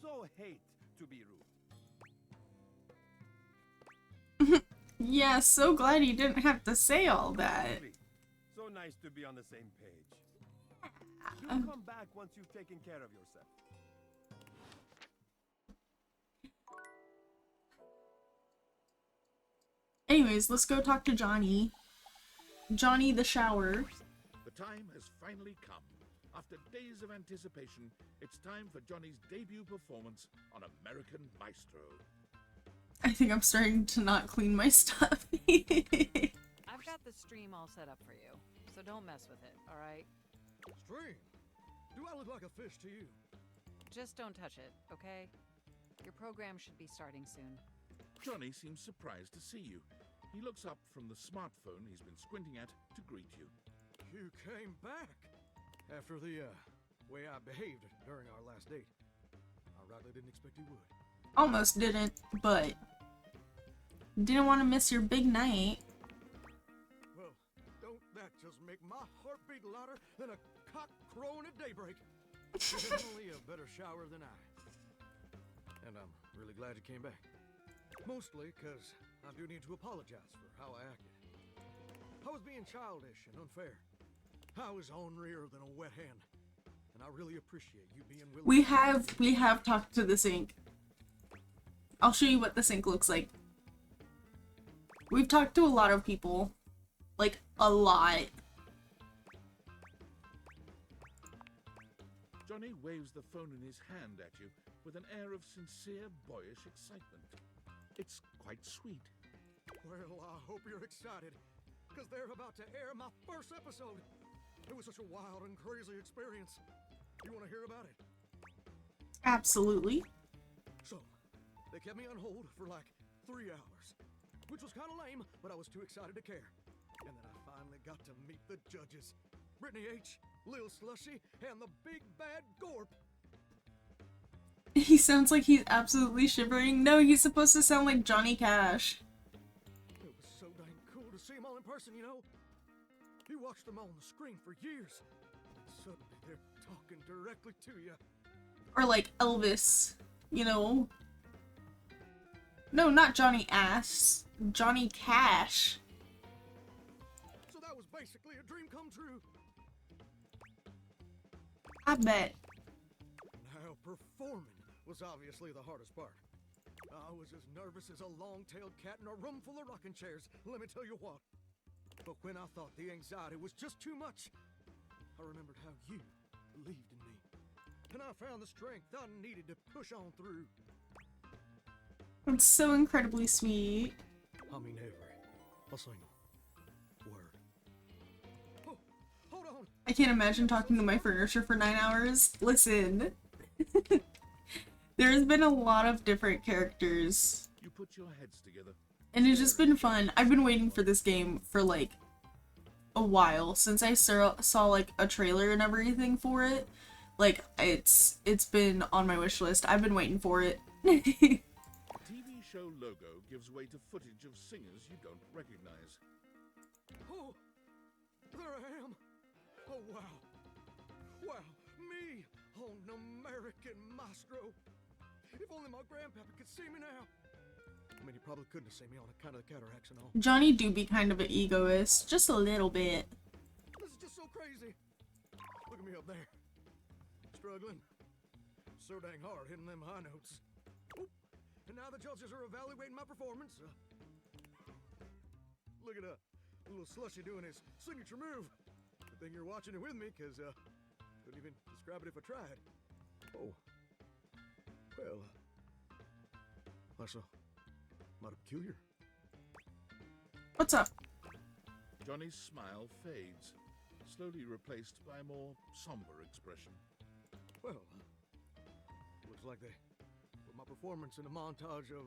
so hate to be rude. Yeah, so glad you didn't have to say all that. So nice to be on the same page. Do come back once you've taken care of yourself. Anyways, let's go talk to Johnny. Johnny the shower. The time has finally come. After days of anticipation, it's time for Johnny's debut performance on American Maestro. I think I'm starting to not clean my stuff. I've got the stream all set up for you, so don't mess with it, alright? Stream? Do I look like a fish to you? Just don't touch it, okay? Your program should be starting soon. Johnny seems surprised to see you. He looks up from the smartphone he's been squinting at to greet you. You came back after the way I behaved during our last date. I rightly didn't expect you would. Almost didn't, but didn't want to miss your big night. Well, don't that just make my heart beat louder than a cock crowing at daybreak? You're definitely a better shower than I. And I'm really glad you came back. Mostly because I do need to apologize for how I acted. I was being childish and unfair. I was ornerier than a wet hen. And I really appreciate you being willing. We have talked to the sink. I'll show you what the sink looks like. We've talked to a lot of people. Like, a lot. Johnny waves the phone in his hand at you with an air of sincere, boyish excitement. It's quite sweet. Well, I hope you're excited, because they're about to air my first episode. It was such a wild and crazy experience. You want to hear about it? Absolutely. So, they kept me on hold for like 3 hours, which was kind of lame, but I was too excited to care. And then I finally got to meet the judges. Brittany H., Lil Slushy, and the big bad Gorp. He sounds like he's absolutely shivering. No, he's supposed to sound like Johnny Cash. It was so dang cool to see them all in person, you know? You watched them all on the screen for years. Suddenly they're talking directly to you. Or like Elvis, you know? No, not Johnny Ass. Johnny Cash. So that was basically a dream come true. I bet. Now, performing was obviously the hardest part. I was as nervous as a long-tailed cat in a room full of rocking chairs, let me tell you what. But when I thought the anxiety was just too much, I remembered how you believed in me. And I found the strength I needed to push on through. It's so incredibly sweet. I mean a single word. Oh, hold on. I can't imagine talking to my furniture for 9 hours. Listen. There's been a lot of different characters. You put your heads together. And it's just been fun. I've been waiting for this game for like a while since I saw like a trailer and everything for it. Like it's been on my wish list. I've been waiting for it. TV show logo gives way to footage of singers you don't recognize. Oh, there I am. Oh, wow. Wow, me, an American maestro. If only my grandpapa could see me now. I mean, he probably couldn't have seen me on account of the cataracts and all. Johnny do be kind of an egoist, just a little bit. This is just so crazy. Look at me up there. Struggling. So dang hard hitting them high notes. Oop. And now the judges are evaluating my performance. Look at little Slushy doing his signature move. Good thing you're watching it with me, because couldn't even describe it if I tried. Oh. Well, that's mighty peculiar. What's up? Johnny's smile fades, slowly replaced by a more somber expression. Well, looks like they put my performance in a montage of,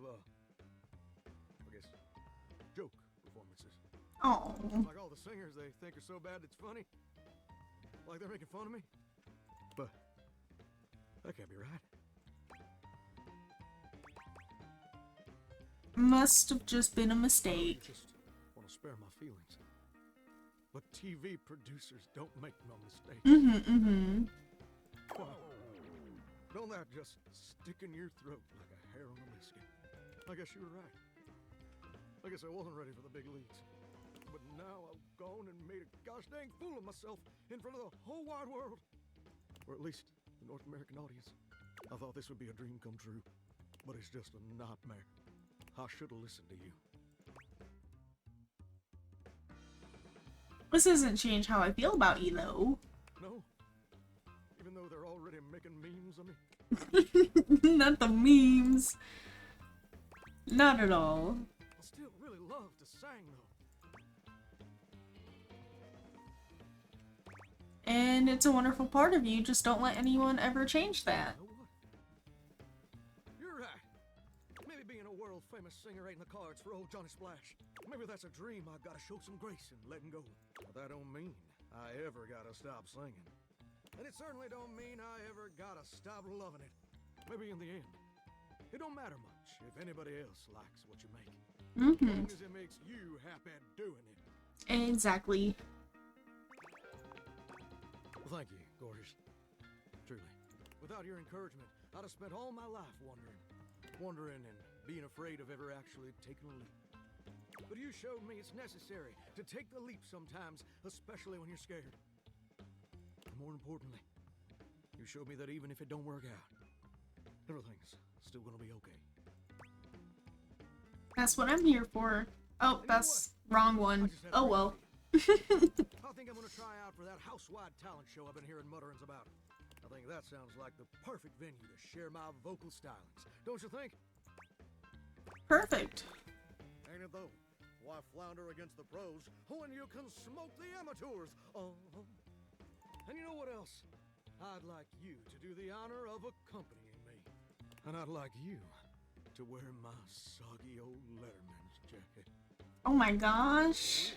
I guess, joke performances. Oh. Like all the singers they think are so bad it's funny. Like they're making fun of me. But that can't be right. Must have just been a mistake. I just want to spare my feelings. But TV producers don't make no mistakes. Wow. Don't that just stick in your throat like a hair on a biscuit? I guess you were right. I guess I wasn't ready for the big leagues. But now I've gone and made a gosh dang fool of myself in front of the whole wide world. Or at least the North American audience. I thought this would be a dream come true. But it's just a nightmare. I should have listened to you. This doesn't change how I feel about you, though. No. Even though they're already making memes of me. Not the memes. Not at all. I still really love to sing, though. And it's a wonderful part of you. Just don't let anyone ever change that. You're right. Maybe being a world-famous singer ain't in the cards for old Johnny Splash. Maybe that's a dream I've got to show some grace in letting go. But that don't mean I ever gotta stop singing. And it certainly don't mean I ever gotta stop loving it. Maybe in the end, it don't matter much if anybody else likes what you make. As long as it makes you happy doing it. Exactly. Well, thank you, gorgeous. Truly. Without your encouragement, I'd have spent all my life wondering and being afraid of ever actually taking a leap. But you showed me it's necessary to take the leap sometimes, especially when you're scared. And more importantly, you showed me that even if it don't work out, everything's still gonna be okay. That's what I'm here for. Oh, that's wrong one. Oh well. I think I'm gonna try out for that house-wide talent show I've been hearing mutterings about. I think that sounds like the perfect venue to share my vocal stylings. Don't you think? Perfect. Ain't it though? Why flounder against the pros when you can smoke the amateurs? Oh. And you know what else? I'd like you to do the honor of accompanying me. And I'd like you to wear my soggy old Letterman's jacket. Oh my gosh.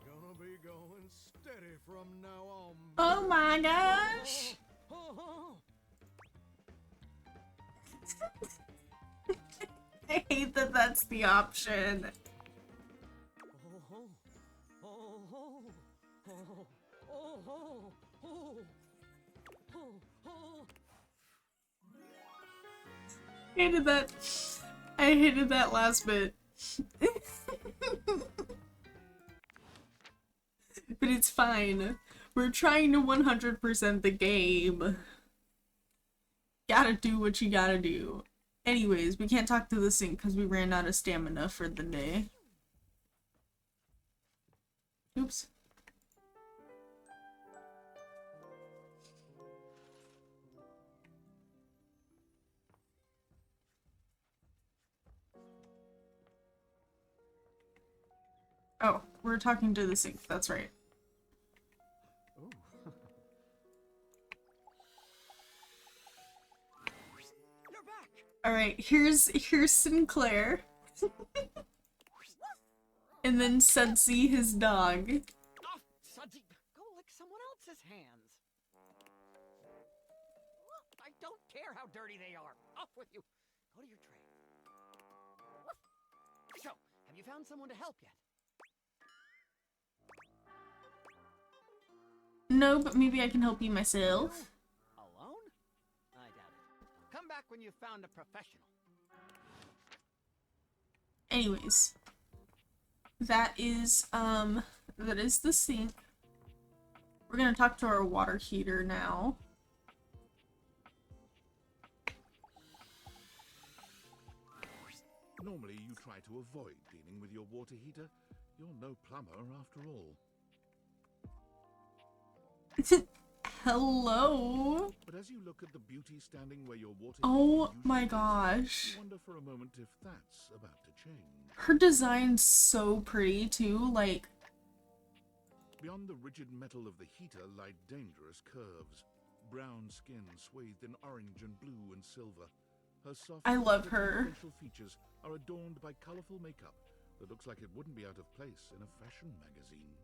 Gonna be going steady from now on. Oh my gosh. I hate that that's the option. Hated that. I hated that last bit. But it's fine. We're trying to 100% the game. Gotta do what you gotta do. Anyways, we can't talk to the sink because we ran out of stamina for the day. Oops. Oh, we're talking to the sink. That's right. Alright, here's Sinclair. And then Sudsy, his dog. Oh, Sudsy, go lick someone else's hands. I don't care how dirty they are. Off with you. Go to your tray. So, have you found someone to help yet? No, but maybe I can help you myself. Alone? I doubt it. Come back when you've found a professional. Anyways. That is the sink. We're gonna talk to our water heater now. Normally you try to avoid dealing with your water heater. You're no plumber after all. Hello? But as you look at the beauty standing where your water Oh heater my usually is, gosh. you wonder for a moment if that's about to change. Her design's so pretty too, like... Beyond the rigid metal of the heater lie dangerous curves. Brown skin swathed in orange and blue and silver. Her soft, I love her. facial features are adorned by colorful makeup that looks like it wouldn't be out of place in a fashion magazine.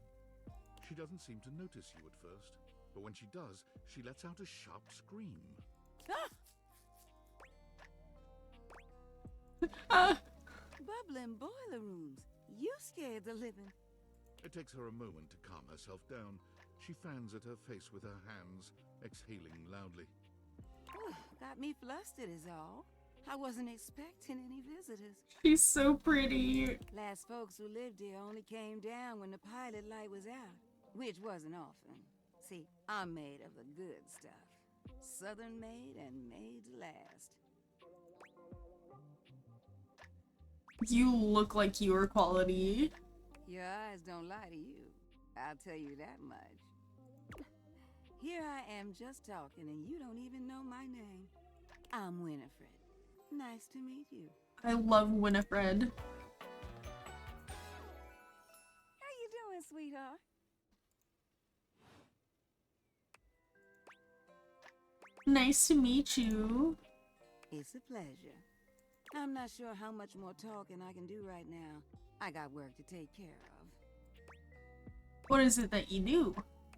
She doesn't seem to notice you at first, but when she does, she lets out a sharp scream. Bubbling boiler rooms. You scared the living. It takes her a moment to calm herself down. She fans at her face with her hands, exhaling loudly. Got me flustered is all. I wasn't expecting any visitors. She's so pretty. Last folks who lived here only came down when the pilot light was out, which wasn't often. See, I'm made of the good stuff. Southern made and made to last. You look like you are quality. Your eyes don't lie to you. I'll tell you that much. Here I am just talking and you don't even know my name. I'm Winifred. Nice to meet you. I love Winifred. How you doing, sweetheart? Nice to meet you. It's a pleasure. I'm not sure how much more talking I can do right now. I got work to take care of. What is it that you do?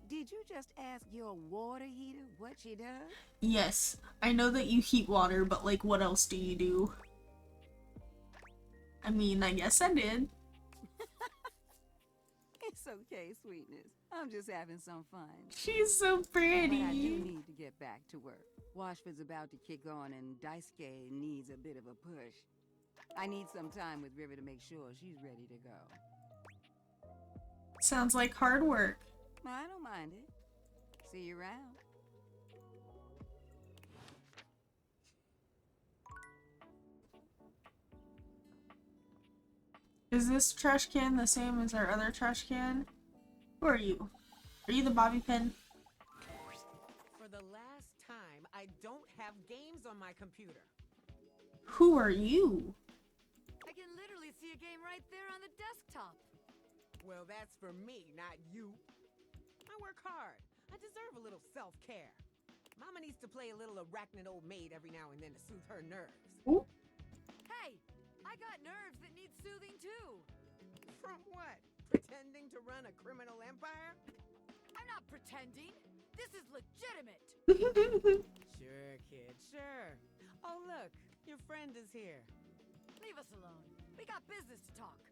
Did you just ask your water heater what she does? Yes, I know that you heat water, but like what else do you do? I mean, I guess I did. It's okay, sweetness. I'm just having some fun. She's so pretty. But I do need to get back to work. Washford's about to kick on and Daisuke needs a bit of a push. I need some time with River to make sure she's ready to go. Sounds like hard work. I don't mind it. See you around. Is this trash can the same as our other trash can? Who are you? Are you the bobby pin? For the last time, I don't have games on my computer. Who are you? I can literally see a game right there on the desktop. Well, that's for me, not you. I work hard. I deserve a little self-care. Mama needs to play a little arachnid old maid every now and then to soothe her nerves. Ooh. Hey, I got nerves that need soothing too. From what? Pretending to run a criminal empire? I'm not pretending. This is legitimate. Sure, kid, sure. Oh, look, your friend is here. Leave us alone. We got business to talk.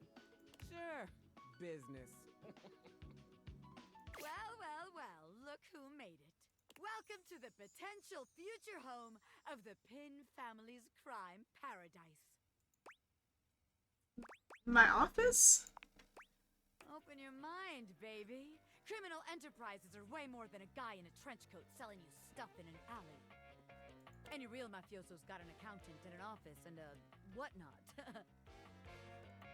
Sure, business. Well, look who made it. Welcome to the potential future home of the Pin family's crime paradise. My office? Open your mind, baby. Criminal enterprises are way more than a guy in a trench coat selling you stuff in an alley. Any real mafioso's got an accountant and an office and a whatnot.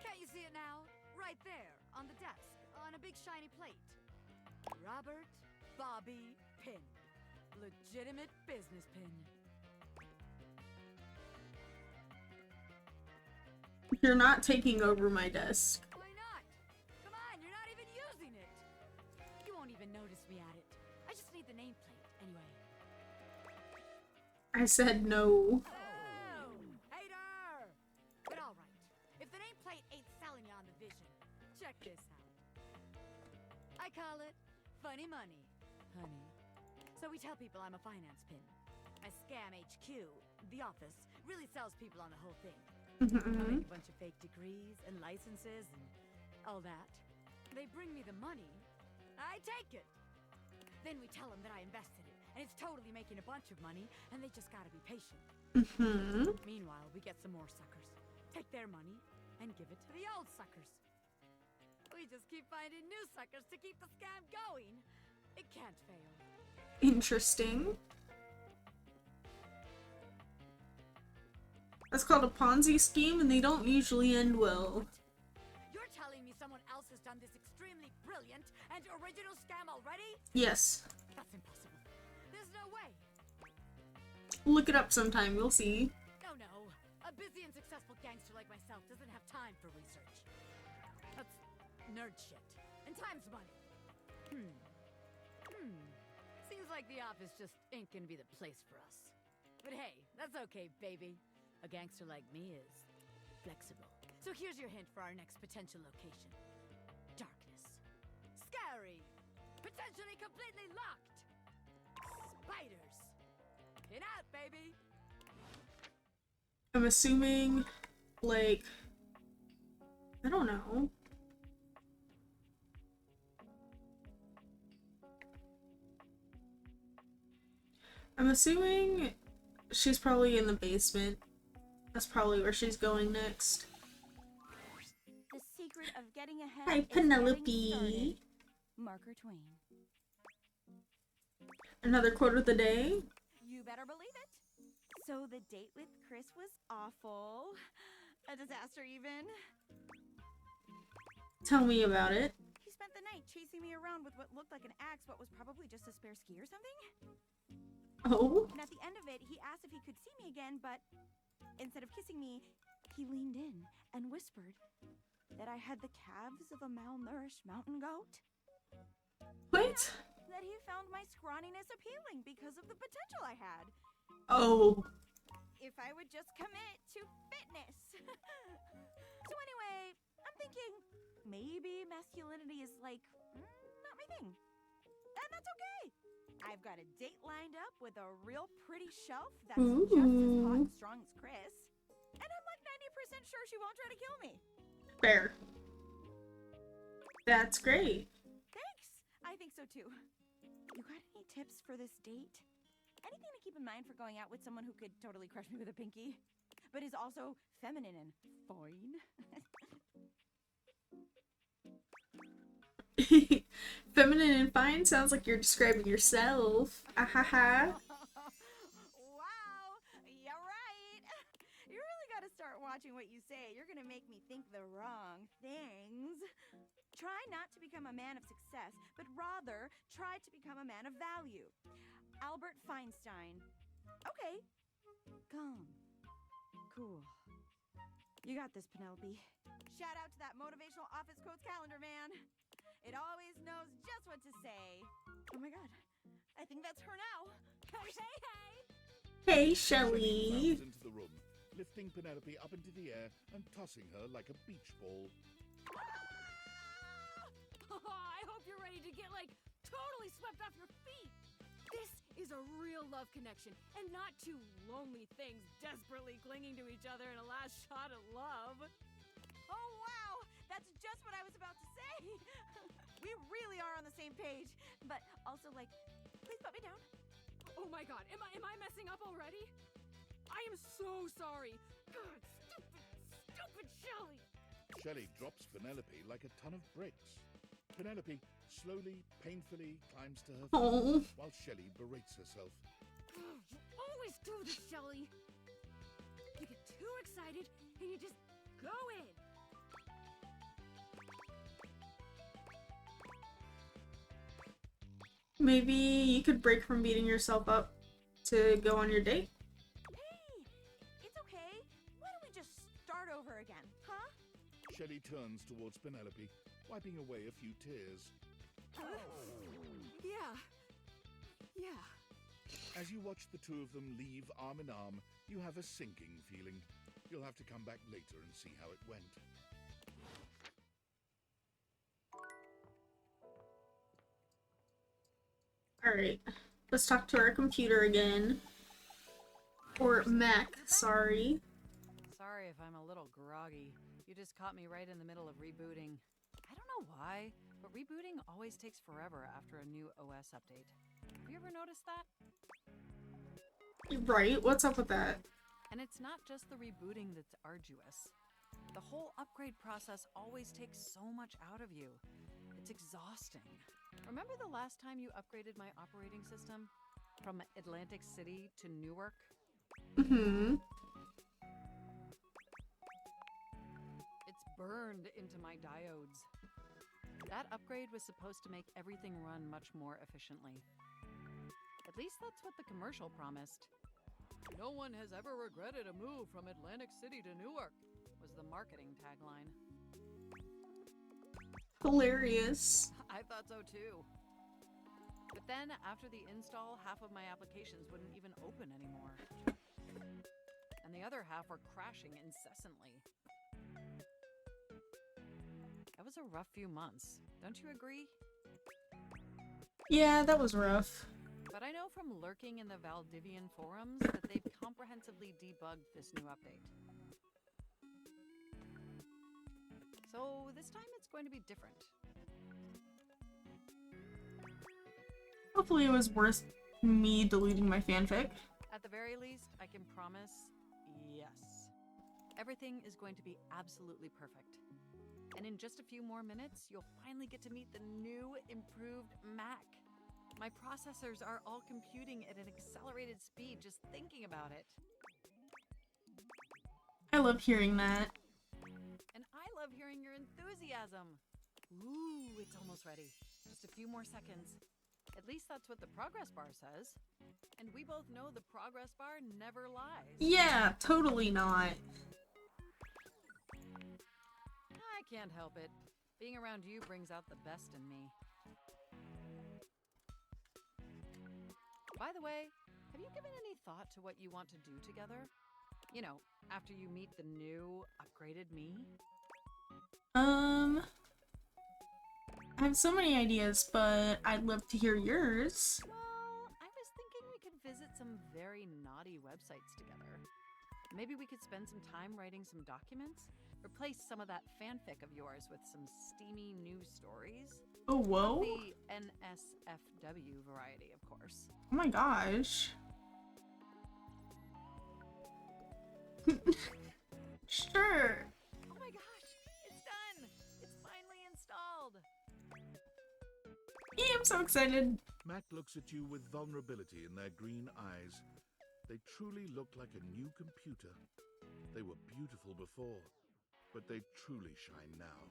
Can't you see it now? Right there, on the desk, on a big shiny plate. Robert Bobby Pin. Legitimate business pin. You're not taking over my desk. Why not? Come on, you're not even using it. You won't even notice me at it. I just need the nameplate, anyway. I said no. Oh, hater! But alright, if the nameplate ain't selling you on the vision, check this out. I call it funny money, honey. So we tell people I'm a finance pin. My scam HQ, the office, really sells people on the whole thing. I make a bunch of fake degrees and licenses and all that. They bring me the money. I take it. Then we tell them that I invested it, and it's totally making a bunch of money, and they just gotta be patient. Meanwhile, we get some more suckers, take their money, and give it to the old suckers. We just keep finding new suckers to keep the scam going. It can't fail. Interesting. That's called a Ponzi scheme, and they don't usually end well. You're telling me someone else has done this extremely brilliant and original scam already? Yes. That's impossible. There's no way. Look it up sometime, you'll see. No. A busy and successful gangster like myself doesn't have time for research. That's nerd shit. And time's money. Seems like the office just ain't gonna be the place for us. But hey, that's okay, baby. A gangster like me is flexible. So here's your hint for our next potential location. Darkness. Scary. Potentially completely locked. Spiders. Get out, baby. I'm assuming, like, I don't know. I'm assuming she's probably in the basement. That's probably where she's going next. The secret of getting ahead Hi, is Penelope. getting started. Marker Twain. Another quote of the day. You better believe it. So the date with Chris was awful. A disaster even. Tell me about it. He spent the night chasing me around with what looked like an axe but was probably just a spare ski or something. Oh. And at the end of it, he asked if he could see me again, but instead of kissing me, he leaned in and whispered that I had the calves of a malnourished mountain goat. What? That he found my scrawniness appealing because of the potential I had. Oh. If I would just commit to fitness. So anyway, I'm thinking maybe masculinity is like, not my thing. And that's okay. I've got a date lined up with a real pretty shelf that's just as hot and strong as Chris. And I'm like 90% sure she won't try to kill me. Fair. That's great. Thanks. I think so too. You got any tips for this date? Anything to keep in mind for going out with someone who could totally crush me with a pinky, but is also feminine and fine? Feminine and fine sounds like you're describing yourself. Ahaha. Wow, you're right. You really gotta start watching watching what you say. You're gonna make me think the wrong things. Try not to become a man of success, but rather try to become a man of value. Albert Feinstein. Okay. Calm. Cool. You got this, Penelope. Shout out to that motivational office quotes calendar, man. It always knows just what to say. Oh my god. I think that's her now. Hey, hey, hey! Hey, Shelly. Into the room, lifting Penelope up into the air and tossing her like a beach ball. I hope you're ready to get, like, totally swept off your feet. This is a real love connection, and not two lonely things desperately clinging to each other in a last shot at love. Oh, wow! That's just what I was about to say! We really are on the same page. But also, like, please put me down. Oh my god, am I messing up already? I am so sorry. God, stupid Shelly! Shelly drops Penelope like a ton of bricks. Penelope slowly, painfully climbs to her feet while Shelly berates herself. You always do this, Shelly. You get too excited and you just go in. Maybe you could break from beating yourself up to go on your date? Hey! It's okay. Why don't we just start over again, huh? Shelly turns towards Penelope, wiping away a few tears. Yeah. As you watch the two of them leave arm in arm, you have a sinking feeling. You'll have to come back later and see how it went. Alright, let's talk to our computer again. Or Mac, sorry. Sorry if I'm a little groggy. You just caught me right in the middle of rebooting. I don't know why, but rebooting always takes forever after a new OS update. Have you ever noticed that? Right, what's up with that? And it's not just the rebooting that's arduous. The whole upgrade process always takes so much out of you. It's exhausting. Remember the last time you upgraded my operating system? From Atlantic City to Newark? Mm-hmm. It's burned into my diodes. That upgrade was supposed to make everything run much more efficiently. At least that's what the commercial promised. No one has ever regretted a move from Atlantic City to Newark, was the marketing tagline. Hilarious. I thought so too. But then, after the install, half of my applications wouldn't even open anymore. And the other half were crashing incessantly. That was a rough few months, don't you agree? Yeah, that was rough. But I know from lurking in the Valdivian forums that they've comprehensively debugged this new update. So this time it's going to be different. Hopefully it was worth me deleting my fanfic. At the very least, I can promise, yes. Everything is going to be absolutely perfect. And in just a few more minutes, you'll finally get to meet the new, improved Mac. My processors are all computing at an accelerated speed just thinking about it. I love hearing that. And I love hearing your enthusiasm. Ooh, it's almost ready. Just a few more seconds. At least that's what the progress bar says. And we both know the progress bar never lies. Yeah, totally not. I can't help it. Being around you brings out the best in me. By the way, have you given any thought to what you want to do together? You know, after you meet the new, upgraded me? I have so many ideas, but I'd love to hear yours. Well, I was thinking we could visit some very naughty websites together. Maybe we could spend some time writing some documents? Replace some of that fanfic of yours with some steamy new stories? Oh, whoa. The NSFW variety, of course. Oh my gosh. Sure. Oh my gosh, it's done! It's finally installed! Yeah, I'm so excited. Mac looks at you with vulnerability in their green eyes. They truly look like a new computer. They were beautiful before, but they truly shine now.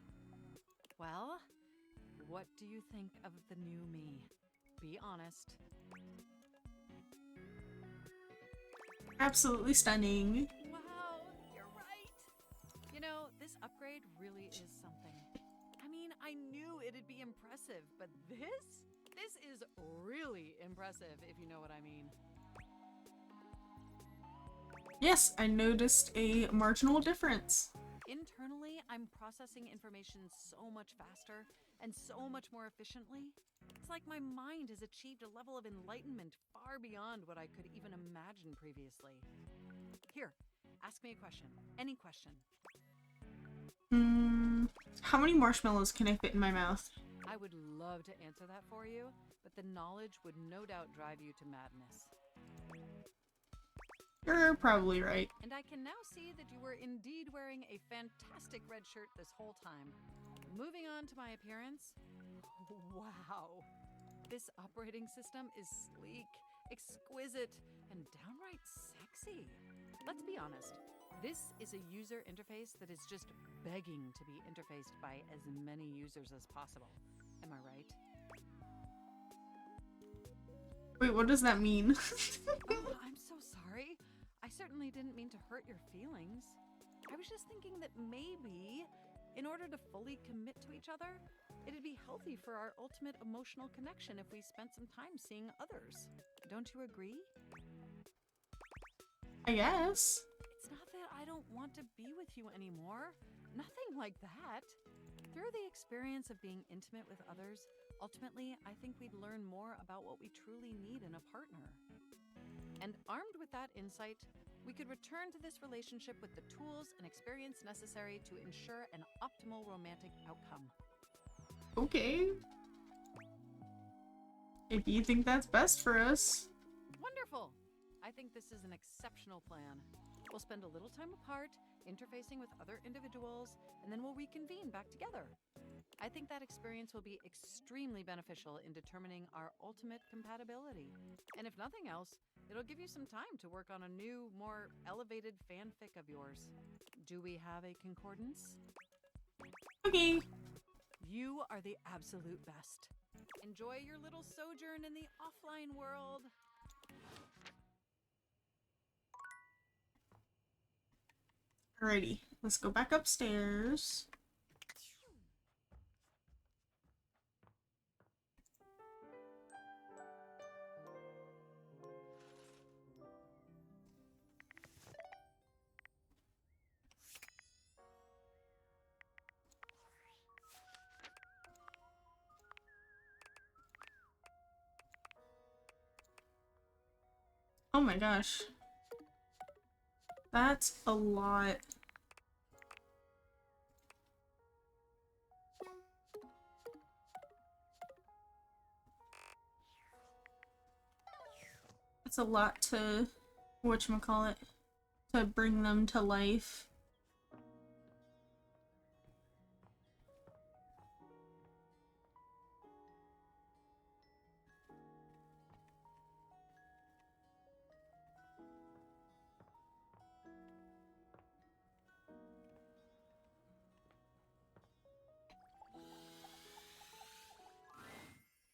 Well, what do you think of the new me? Be honest. Absolutely stunning. Wow, you're right. You know, this upgrade really is something. I mean, I knew it'd be impressive, but this is really impressive, if you know what I mean. Yes, I noticed a marginal difference. Internally, I'm processing information so much faster and so much more efficiently. It's like my mind has achieved a level of enlightenment far beyond what I could even imagine previously. Here, ask me a question. Any question. How many marshmallows can I fit in my mouth? I would love to answer that for you, but the knowledge would no doubt drive you to madness. You're probably right. And I can now see that you were indeed wearing a fantastic red shirt this whole time. Moving on to my appearance. Wow. This operating system is sleek, exquisite, and downright sexy. Let's be honest. This is a user interface that is just begging to be interfaced by as many users as possible. Am I right? Wait, what does that mean? Oh, I'm so sorry. I certainly didn't mean to hurt your feelings. I was just thinking that maybe, in order to fully commit to each other, it'd be healthy for our ultimate emotional connection if we spent some time seeing others. Don't you agree? I guess. It's not that I don't want to be with you anymore. Nothing like that. Through the experience of being intimate with others, ultimately, I think we'd learn more about what we truly need in a partner. And armed with that insight, we could return to this relationship with the tools and experience necessary to ensure an optimal romantic outcome. Okay. If you think that's best for us. Wonderful! I think this is an exceptional plan. We'll spend a little time apart, interfacing with other individuals, and then we'll reconvene back together. I think that experience will be extremely beneficial in determining our ultimate compatibility. And if nothing else, it'll give you some time to work on a new, more elevated fanfic of yours. Do we have a concordance? Okay. You are the absolute best. Enjoy your little sojourn in the offline world. Alrighty, let's go back upstairs. Oh my gosh. That's a lot. It's a lot to, whatchamacallit, to bring them to life.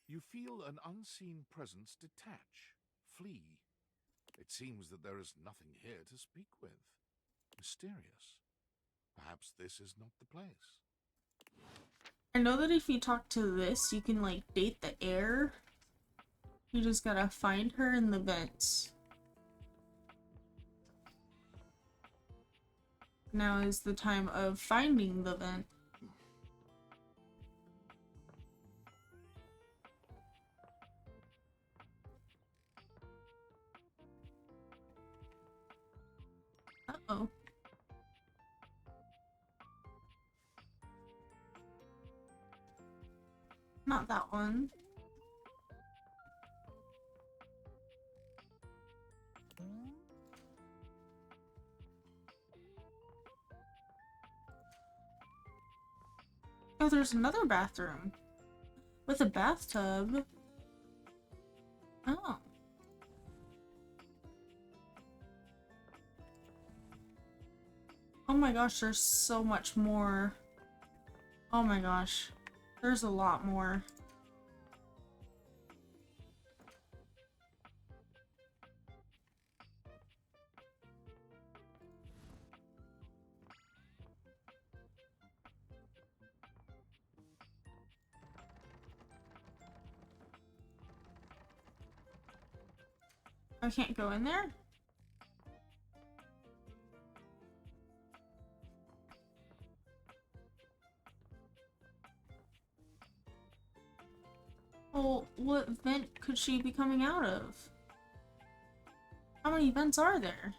You feel an unseen presence detach, flee. It seems that there is nothing here to speak with. Mysterious. Perhaps this is not the place. I know that if you talk to this, you can like date the air. You just gotta find her in the vents. Now is the time of finding the vent. Uh-oh. Not that one. Oh, there's another bathroom. With a bathtub. Oh. Oh my gosh, there's so much more. Oh my gosh. There's a lot more. I can't go in there? Well, what vent could she be coming out of? How many vents are there?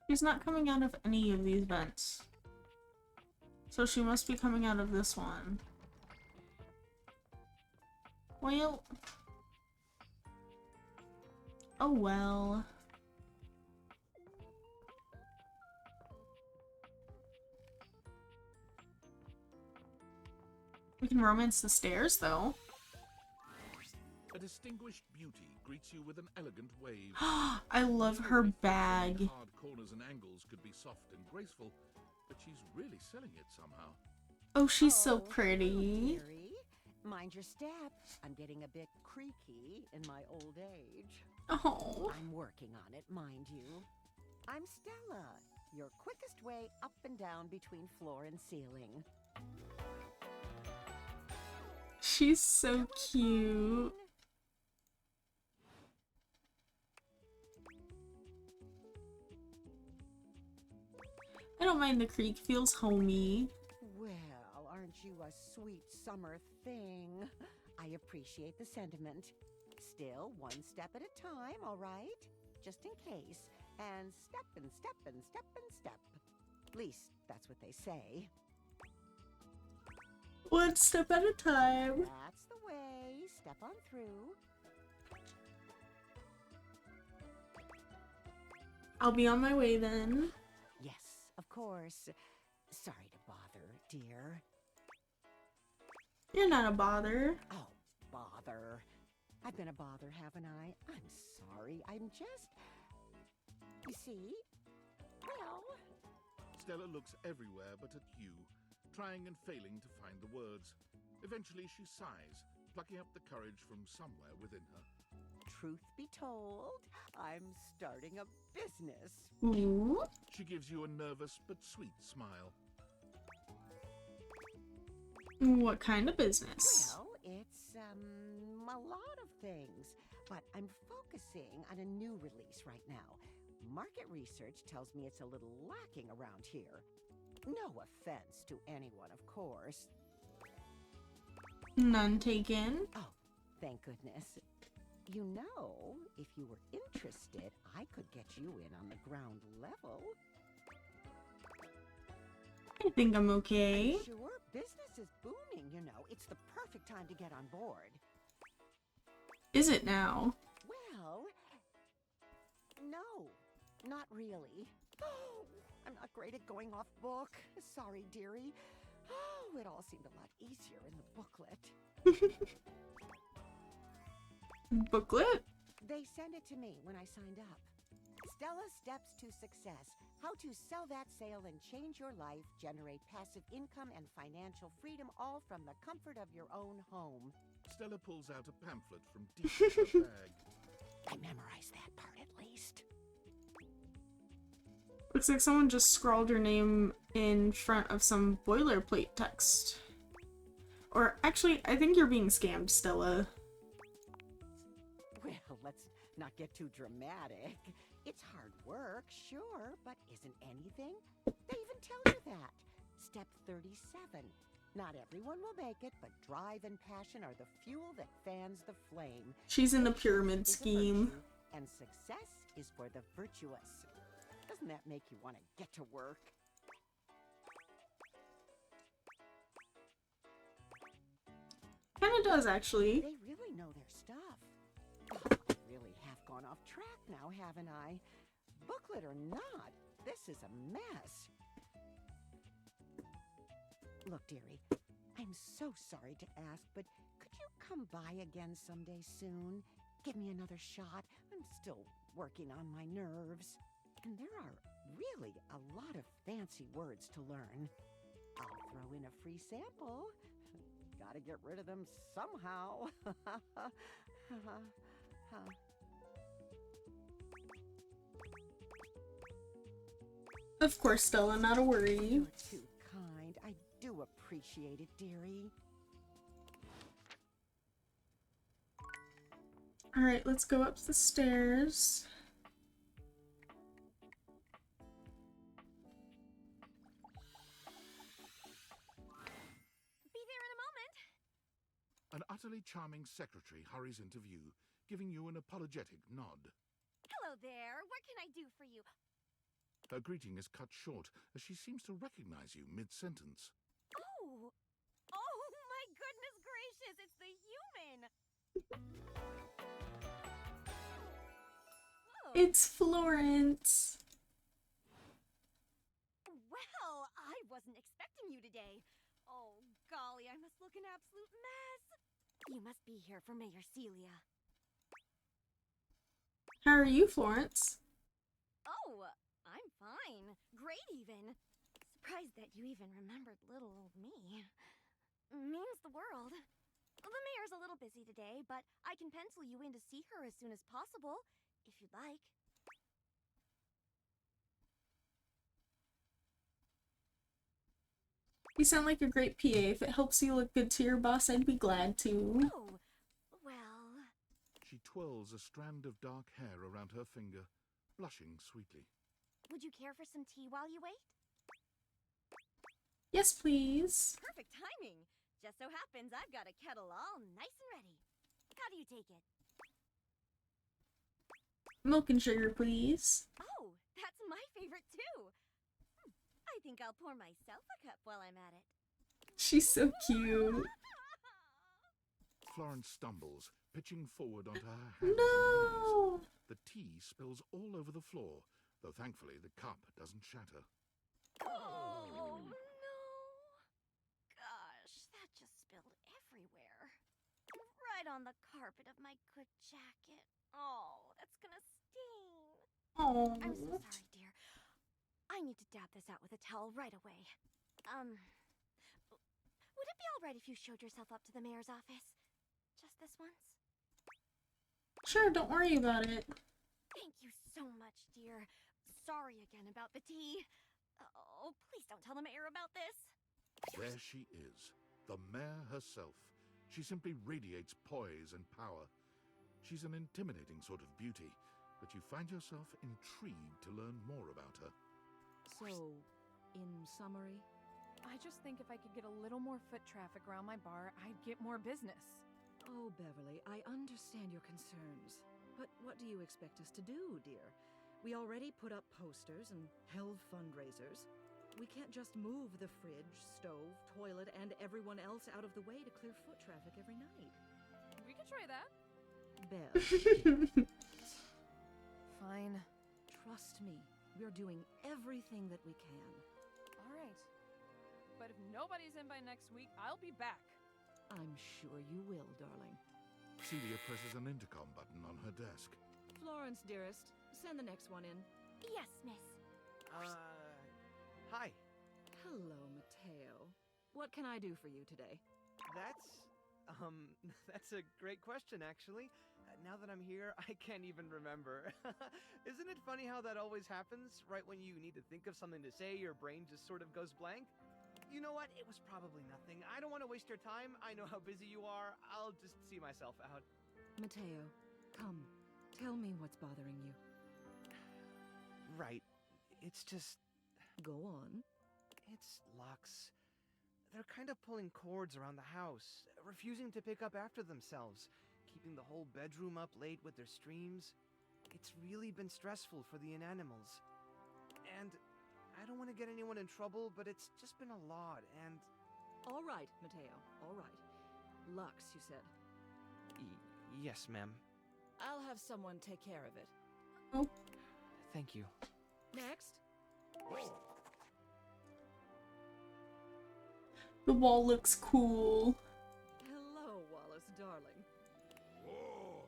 She's not coming out of any of these vents. So she must be coming out of this one. Well... Oh well. We can romance the stairs, though. A distinguished beauty greets you with an elegant wave. I love her bag. Hard corners and angles could be soft and graceful, but she's really selling it somehow. Oh, she's so pretty. Dearie, mind your step. I'm getting a bit creaky in my old age. Oh. I'm working on it, mind you. I'm Stella, your quickest way up and down between floor and ceiling. She's so cute. I don't mind the creek, feels homey. Well, aren't you a sweet summer thing? I appreciate the sentiment. Still, one step at a time, all right? Just in case. And step and step and step and step. At least, that's what they say. One step at a time. That's the way. Step on through. I'll be on my way then. Yes, of course. Sorry to bother, dear. You're not a bother. Oh, bother. I've been a bother, haven't I? I'm sorry. I'm just... You see? Well... Stella looks everywhere but at you, trying and failing to find the words. Eventually she sighs, plucking up the courage from somewhere within her. Truth be told, I'm starting a business. Ooh. She gives you a nervous but sweet smile. What kind of business? Well, it's, a lot of things. But I'm focusing on a new release right now. Market research tells me it's a little lacking around here. No offense to anyone, of course. None taken. Oh, thank goodness. You know, if you were interested, I could get you in on the ground level. I think I'm okay. Sure, business is booming, you know. It's the perfect time to get on board. Is it now? Well, no, not really. Oh, I'm not great at going off book. Sorry, dearie. Oh, it all seemed a lot easier in the booklet. Booklet? They sent it to me when I signed up. Stella Steps to Success. How to sell that sale and change your life, generate passive income and financial freedom, all from the comfort of your own home. Stella pulls out a pamphlet from deep in her bag. I memorized that part at least. Looks like someone just scrawled your name in front of some boilerplate text. Or actually, I think you're being scammed, Stella. Well, let's not get too dramatic. It's hard work, sure, but isn't anything? They even tell you that. Step 37. Not everyone will make it, but drive and passion are the fuel that fans the flame. She's in the Patience pyramid is a scheme. virtue, and success is for the virtuous. Doesn't that make you want to get to work? Kinda does, actually. They really know their stuff. I really have gone off track now, haven't I? Booklet or not, this is a mess. Look, dearie, I'm so sorry to ask, but could you come by again someday soon? Give me another shot. I'm still working on my nerves. And there are really a lot of fancy words to learn. I'll throw in a free sample. Gotta get rid of them somehow. Of course, Stella, not a worry. You're too kind. I do appreciate it, dearie. Alright, let's go up the stairs. Be there in a moment. An utterly charming secretary hurries into view, giving you an apologetic nod. Hello there. What can I do for you? Her greeting is cut short as she seems to recognize you mid-sentence. Oh! Oh my goodness gracious! It's the human! It's Florence. Well, I wasn't expecting you today. Oh, golly, I must look an absolute mess. You must be here for Mayor Celia. How are you, Florence? Oh, I'm fine. Great, even. Surprised that you even remembered little old me. Means the world. The mayor's a little busy today, but I can pencil you in to see her as soon as possible, if you'd like. You sound like a great PA. If it helps you look good to your boss, I'd be glad to. Oh, well... She twirls a strand of dark hair around her finger, blushing sweetly. Would you care for some tea while you wait? Yes, please. Perfect timing. Just so happens I've got a kettle all nice and ready. How do you take it? Milk and sugar, please. Oh, that's my favorite too. I think I'll pour myself a cup while I'm at it. She's so cute. Florence stumbles, pitching forward onto her hands and No! knees. The tea spills all over the floor, though thankfully the cup doesn't shatter. Oh, no. Gosh, that just spilled everywhere. Right on the carpet of my good jacket. Oh, that's gonna sting. Oh. I'm so sorry, dear. I need to dab this out with a towel right away. Would it be all right if you showed yourself up to the mayor's office? Just this once? Sure, don't worry about it. Thank you so much, dear. Sorry again about the tea. Oh, please don't tell the mayor about this. There she is, the mayor herself. She simply radiates poise and power. She's an intimidating sort of beauty, but you find yourself intrigued to learn more about her. So, in summary? I just think if I could get a little more foot traffic around my bar, I'd get more business. Oh, Beverly, I understand your concerns. But what do you expect us to do, dear? We already put up posters and held fundraisers. We can't just move the fridge, stove, toilet, and everyone else out of the way to clear foot traffic every night. We could try that. Bev. Fine. Trust me, we're doing everything that we can. All right. But if nobody's in by next week, I'll be back. I'm sure you will, darling. Celia presses an intercom button on her desk. Florence, dearest, send the next one in. Yes, miss. Hi. Hello, Mateo. What can I do for you today? That's a great question, actually. Now that I'm here, I can't even remember. Isn't it funny how that always happens? Right when you need to think of something to say, your brain just sort of goes blank? You know what? It was probably nothing. I don't want to waste your time. I know how busy you are. I'll just see myself out. Mateo, come. Tell me what's bothering you. Right. It's just... Go on. It's Lux. They're kind of pulling cords around the house, refusing to pick up after themselves, keeping the whole bedroom up late with their streams. It's really been stressful for the inanimals. And I don't want to get anyone in trouble, but it's just been a lot, and... All right, Mateo, all right. Lux, you said. Yes, ma'am. I'll have someone take care of it. Oh. Thank you. Next. The wall looks cool. Hello, Wallace, darling. Whoa!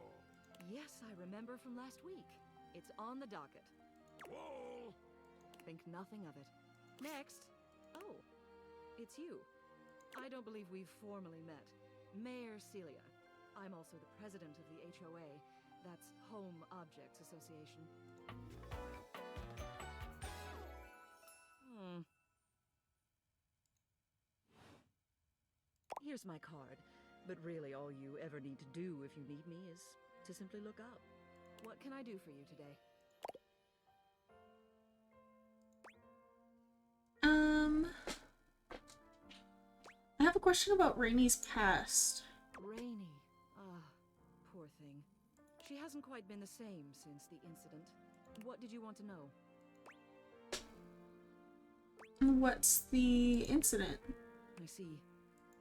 Yes, I remember from last week. It's on the docket. Whoa! Think nothing of it. Next. Oh, it's you. I don't believe we've formally met. Mayor Celia. I'm also the president of the HOA. That's Home Objects Association. Here's my card, but really all you ever need to do if you need me is to simply look up. What can I do for you today? I have a question about Rainy's past. Rainy. Ah, poor thing. She hasn't quite been the same since the incident. What did you want to know? What's the incident? I see.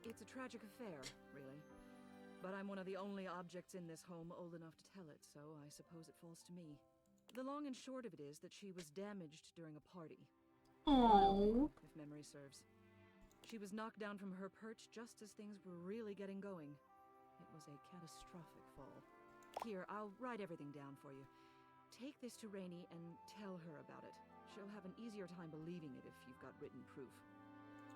It's a tragic affair, really. But I'm one of the only objects in this home old enough to tell it, so I suppose it falls to me. The long and short of it is that she was damaged during a party. Oh. If memory serves. She was knocked down from her perch just as things were really getting going. It was a catastrophic fall. Here, I'll write everything down for you. Take this to Rainy and tell her about it. She'll have an easier time believing it if you've got written proof.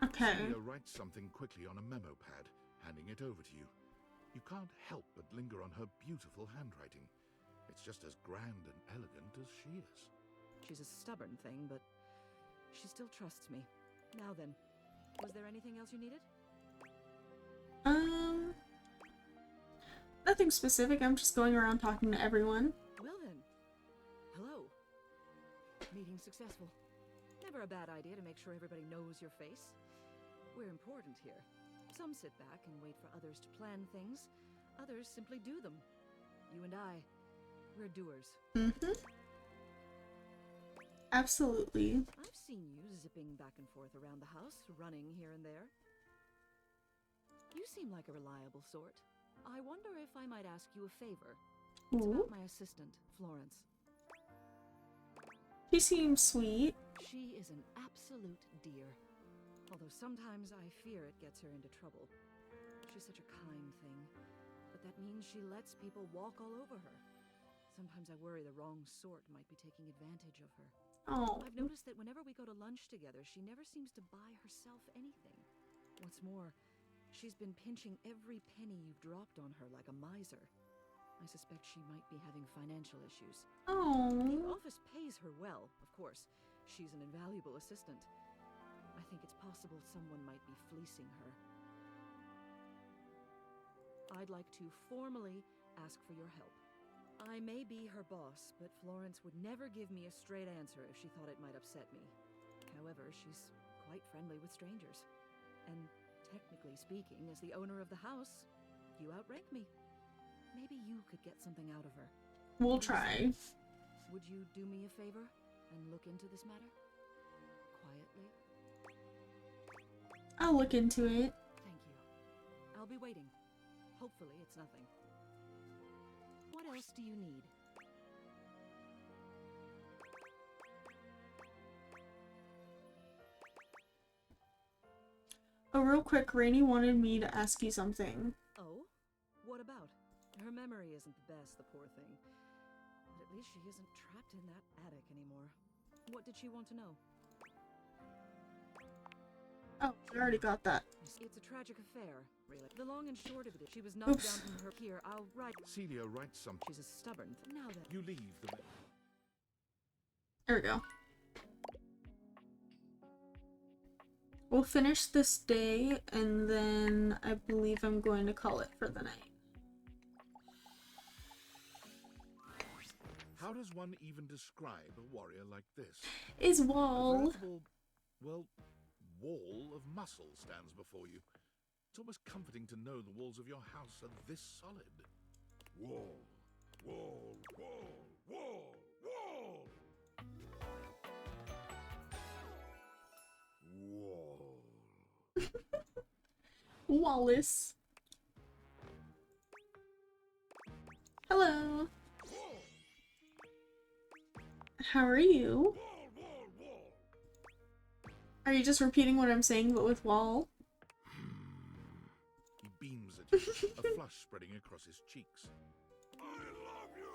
Okay. Celia writes something quickly on a memo pad, handing it over to you. You can't help but linger on her beautiful handwriting. It's just as grand and elegant as she is. She's a stubborn thing, but she still trusts me. Now then, was there anything else you needed? Nothing specific. I'm just going around talking to everyone. Well then. Hello. Meeting successful. Never a bad idea to make sure everybody knows your face. We're important here. Some sit back and wait for others to plan things. Others simply do them. You and I, we're doers. Mm-hmm. Absolutely. I've seen you zipping back and forth around the house, running here and there. You seem like a reliable sort. I wonder if I might ask you a favor. It's about my assistant, Florence. She seems sweet. She is an absolute dear. Although sometimes I fear it gets her into trouble. She's such a kind thing, but that means she lets people walk all over her. Sometimes I worry the wrong sort might be taking advantage of her. Oh. I've noticed that whenever we go to lunch together, she never seems to buy herself anything. What's more, she's been pinching every penny you've dropped on her like a miser. I suspect she might be having financial issues. Oh. The office pays her well, of course. She's an invaluable assistant. I think it's possible someone might be fleecing her. I'd like to formally ask for your help. I may be her boss, but Florence would never give me a straight answer if she thought it might upset me. However, she's quite friendly with strangers. And technically speaking, as the owner of the house, you outrank me. Maybe you could get something out of her. We'll try. Would you do me a favor and look into this matter? Quietly? I'll look into it. Thank you. I'll be waiting. Hopefully it's nothing. What else do you need? Oh, real quick, Rainy wanted me to ask you something. Oh? What about? Her memory isn't the best, the poor thing. But at least she isn't trapped in that attic anymore. What did she want to know? Oh, I already got that. It's a tragic affair, really. The long and short of it is she was knocked down from her pier. I'll write. Celia writes something. She's a stubborn now then. You leave the... There we go. We'll finish this day, and then I believe I'm going to call it for the night. How does one even describe a warrior like this? Is Wall. Well, wall of muscle stands before you. It's almost comforting to know the walls of your house are this solid. Wall, wall, wall, wall, wall! Wall. Wallace. Hello. How are you? Are you just repeating what I'm saying but with wall? He beams at you, a flush spreading across his cheeks. I love you!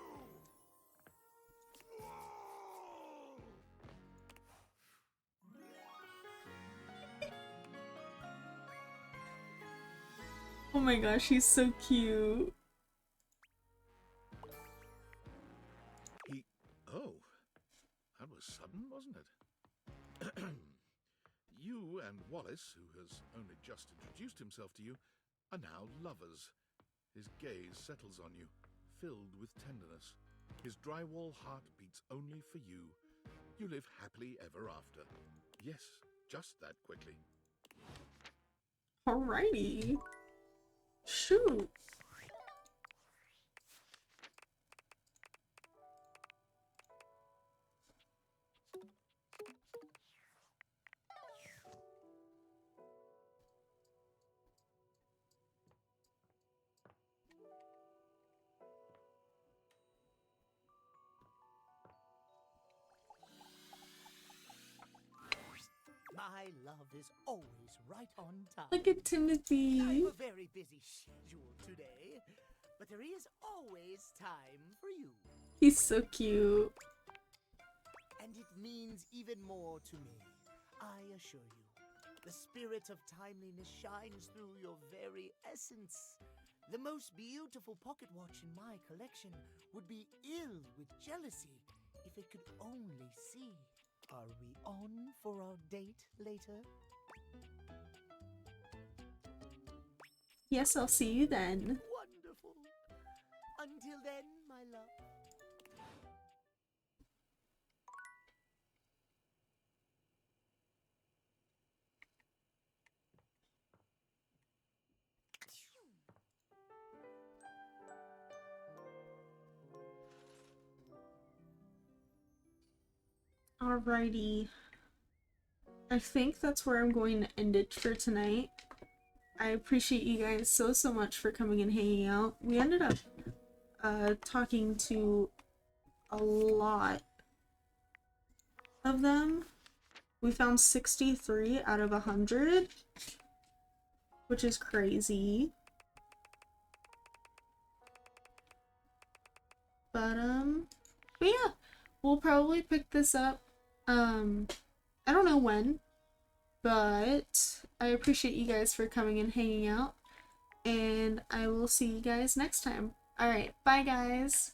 Oh my gosh, he's so cute. Oh, that was sudden, wasn't it? You and Wallace, who has only just introduced himself to you, are now lovers. His gaze settles on you, filled with tenderness. His drywall heart beats only for you. You live happily ever after. Yes, just that quickly. Alrighty. Shoot. My love is always right on time. Look at Timothy. I have a very busy schedule today, but there is always time for you. He's so cute. And it means even more to me, I assure you. The spirit of timeliness shines through your very essence. The most beautiful pocket watch in my collection would be ill with jealousy if it could only see. Are we on for our date later? Yes, I'll see you then. Wonderful. Until then, my love. Alrighty. I think that's where I'm going to end it for tonight. I appreciate you guys so much for coming and hanging out. We ended up talking to a lot of them. We found 63 out of 100, which is crazy. But yeah, we'll probably pick this up. I don't know when, but I appreciate you guys for coming and hanging out, and I will see you guys next time. Alright, bye guys!